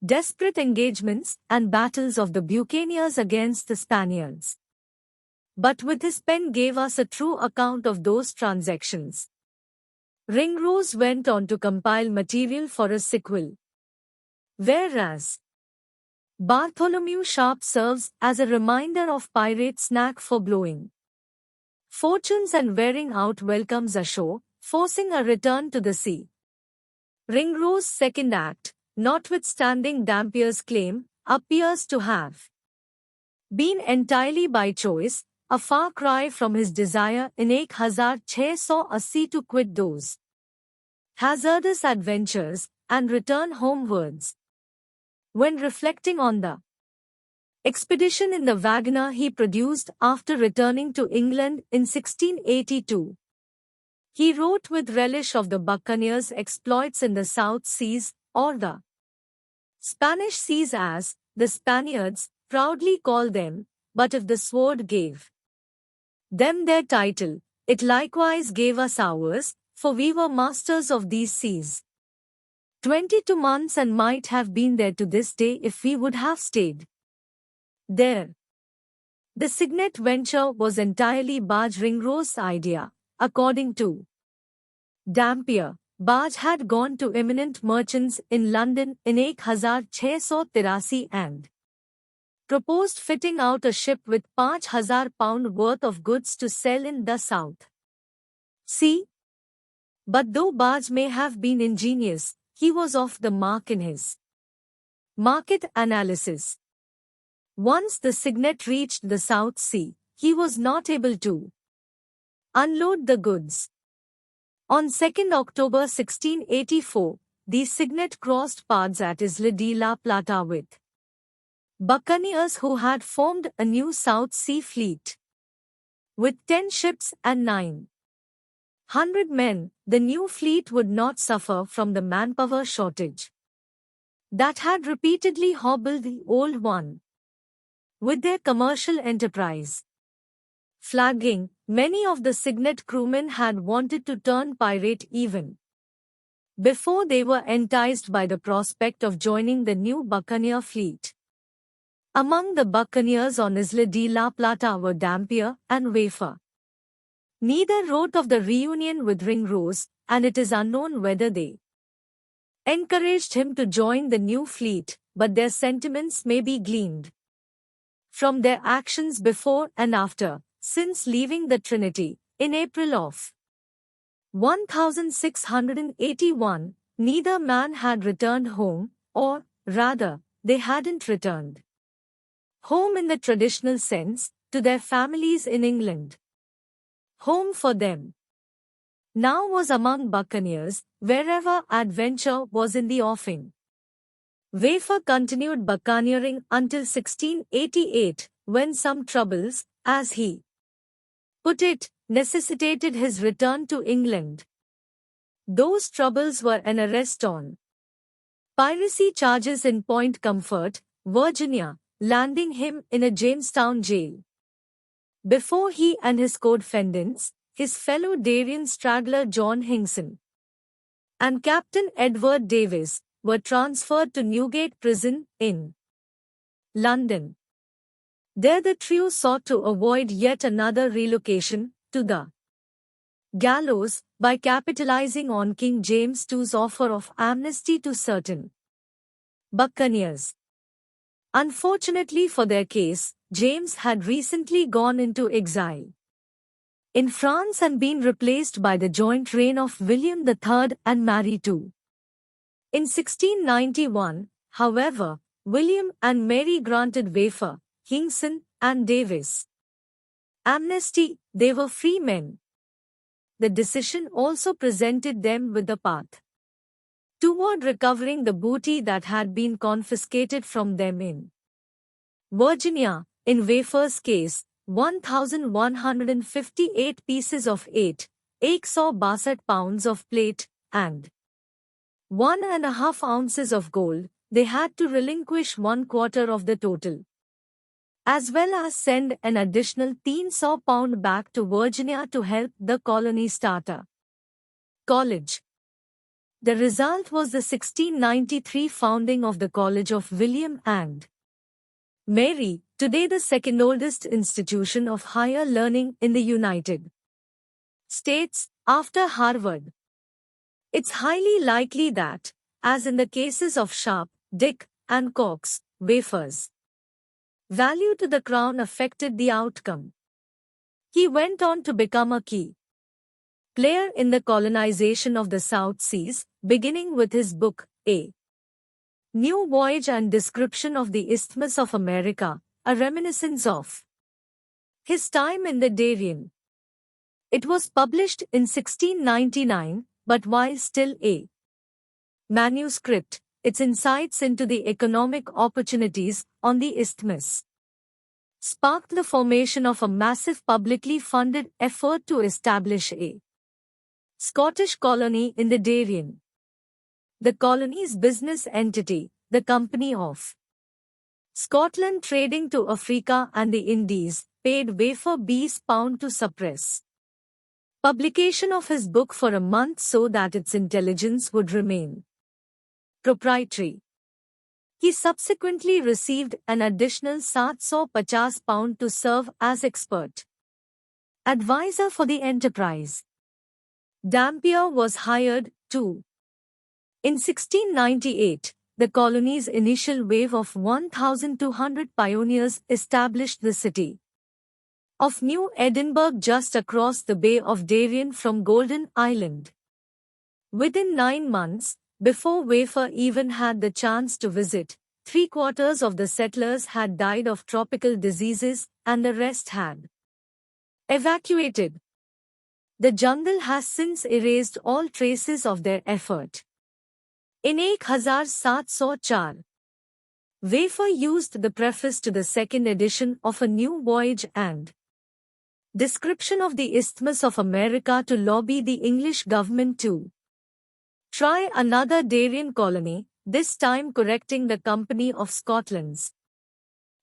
desperate engagements and battles of the buccaneers against the Spaniards, but with his pen gave us a true account of those transactions. Ringrose went on to compile material for a sequel, whereas Bartholomew Sharp serves as a reminder of pirates' knack for blowing fortunes and wearing out welcomes ashore, forcing a return to the sea. Ringrose's second act, notwithstanding Dampier's claim, appears to have been entirely by choice, a far cry from his desire in 1680 to quit those hazardous adventures and return homewards. When reflecting on the expedition in the wagoner he produced after returning to England in 1682. He wrote with relish of the buccaneers' exploits in the South Seas, or the Spanish Seas as the Spaniards proudly call them, but if the sword gave them their title, it likewise gave us ours, for we were masters of these seas. 22 months and might have been there to this day if we would have stayed there. The Signet venture was entirely Barge Ringrose' idea, according to Dampier. Barge had gone to eminent merchants in London in 1683 and proposed fitting out a ship with £5,000 worth of goods to sell in the South Sea. But though Barge may have been ingenious, he was off the mark in his market analysis. Once the Signet reached the South Sea, he was not able to unload the goods. On 2 October 1684, the Signet crossed paths at Isla de la Plata with buccaneers who had formed a new South Sea fleet. With 10 ships and 900 men, the new fleet would not suffer from the manpower shortage that had repeatedly hobbled the old one. With their commercial enterprise flagging, many of the Signet crewmen had wanted to turn pirate even before they were enticed by the prospect of joining the new buccaneer fleet. Among the buccaneers on Isla de la Plata were Dampier and Wafer. Neither wrote of the reunion with Ringrose, and it is unknown whether they encouraged him to join the new fleet, but their sentiments may be gleaned from their actions before and after, since leaving the Trinity, in April of 1681, neither man had returned home, or, rather, they hadn't returned home in the traditional sense, to their families in England. Home for them now was among buccaneers, wherever adventure was in the offing. Wafer continued buccaneering until 1688, when some troubles, as he put it, necessitated his return to England. Those troubles were an arrest on piracy charges in Point Comfort, Virginia, landing him in a Jamestown jail. Before he and his co-defendants, his fellow Darien straggler John Hinkson and Captain Edward Davis, were transferred to Newgate Prison, in London. There the trio sought to avoid yet another relocation to the gallows by capitalizing on King James II's offer of amnesty to certain buccaneers. Unfortunately for their case, James had recently gone into exile in France and been replaced by the joint reign of William III and Mary II. In 1691, however, William and Mary granted Wafer, Hinkson, and Davis amnesty. They were free men. The decision also presented them with the path toward recovering the booty that had been confiscated from them in Virginia. In Wafer's case, 1,158 pieces of 8 pounds of plate, and 1.5 ounces of gold, they had to relinquish 1/4 of the total, as well as send an additional £300 back to Virginia to help the colony starter college. The result was the 1693 founding of the College of William and Mary, today the second oldest institution of higher learning in the United States, after Harvard. It's highly likely that, as in the cases of Sharp, Dick, and Cox, Wafer's value to the crown affected the outcome. He went on to become a key player in the colonization of the South Seas, beginning with his book, A New Voyage and Description of the Isthmus of America, a reminiscence of his time in the Darien. It was published in 1699, but while still a manuscript, its insights into the economic opportunities on the isthmus sparked the formation of a massive publicly funded effort to establish a Scottish colony in the Darien. The colony's business entity, the Company of Scotland trading to Africa and the Indies, paid Wafer £1 to suppress publication of his book for a month so that its intelligence would remain proprietary. He subsequently received an additional £750 to serve as expert advisor for the enterprise. Dampier was hired, too. In 1698, the colony's initial wave of 1,200 pioneers established the city of New Edinburgh just across the Bay of Darien from Golden Island. Within 9 months, before Wafer even had the chance to visit, 3/4 of the settlers had died of tropical diseases and the rest had evacuated. The jungle has since erased all traces of their effort. In 1704, Wafer used the preface to the second edition of A New Voyage and Description of the Isthmus of America to lobby the English government to try another Darien colony, this time correcting the Company of Scotland's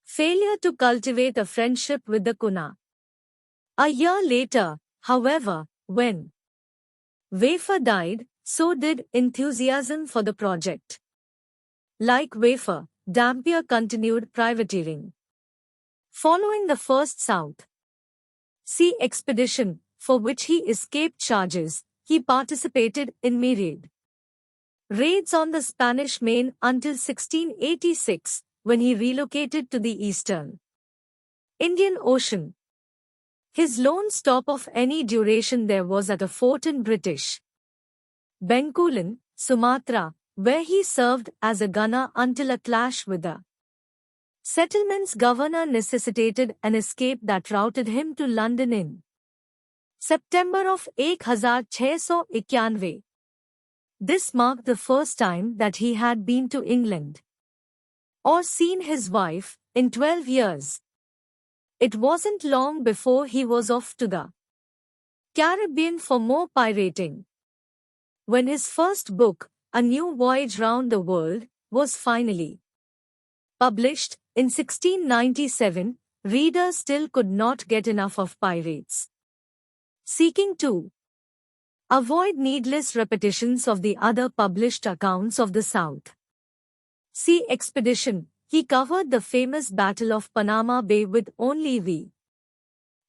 failure to cultivate a friendship with the Kuna. A year later, however, when Wafer died, so did enthusiasm for the project. Like Wafer, Dampier continued privateering. Following the first South Sea expedition, for which he escaped charges, he participated in myriad raids on the Spanish Main until 1686, when he relocated to the eastern Indian Ocean. His lone stop of any duration there was at a fort in British Bencoolen, Sumatra, where he served as a gunner until a clash with the settlement's governor necessitated an escape that routed him to London in September of 1691. This marked the first time that he had been to England or seen his wife in 12 years. It wasn't long before he was off to the Caribbean for more pirating. When his first book, A New Voyage Round the World, was finally published, in 1697, readers still could not get enough of pirates. Seeking to avoid needless repetitions of the other published accounts of the South Sea expedition, he covered the famous Battle of Panama Bay with only we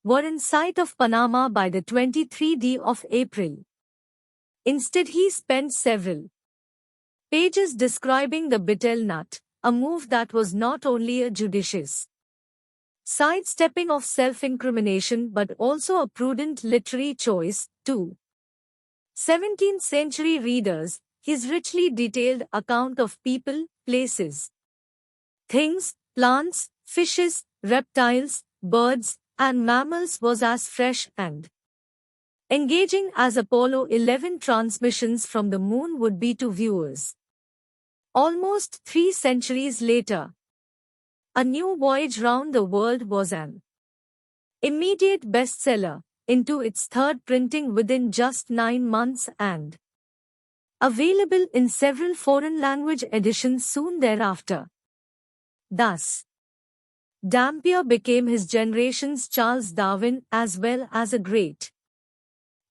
were in sight of Panama by the 23rd of April. Instead he spent several pages describing the betel nut, a move that was not only a judicious sidestepping of self-incrimination but also a prudent literary choice, too. 17th-century readers, his richly detailed account of people, places, things, plants, fishes, reptiles, birds, and mammals was as fresh and engaging as Apollo 11 transmissions from the moon would be to viewers. Almost 3 centuries later, A New Voyage Round the World was an immediate bestseller, into its third printing within just 9 months and available in several foreign language editions soon thereafter. Thus, Dampier became his generation's Charles Darwin as well as a great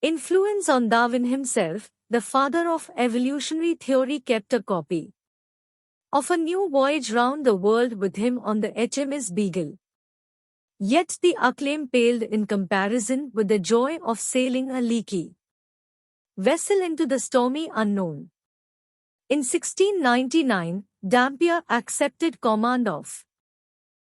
influence on Darwin himself. The father of evolutionary theory kept a copy of A New Voyage Round the World with him on the HMS Beagle. Yet the acclaim paled in comparison with the joy of sailing a leaky vessel into the stormy unknown. In 1699, Dampier accepted command of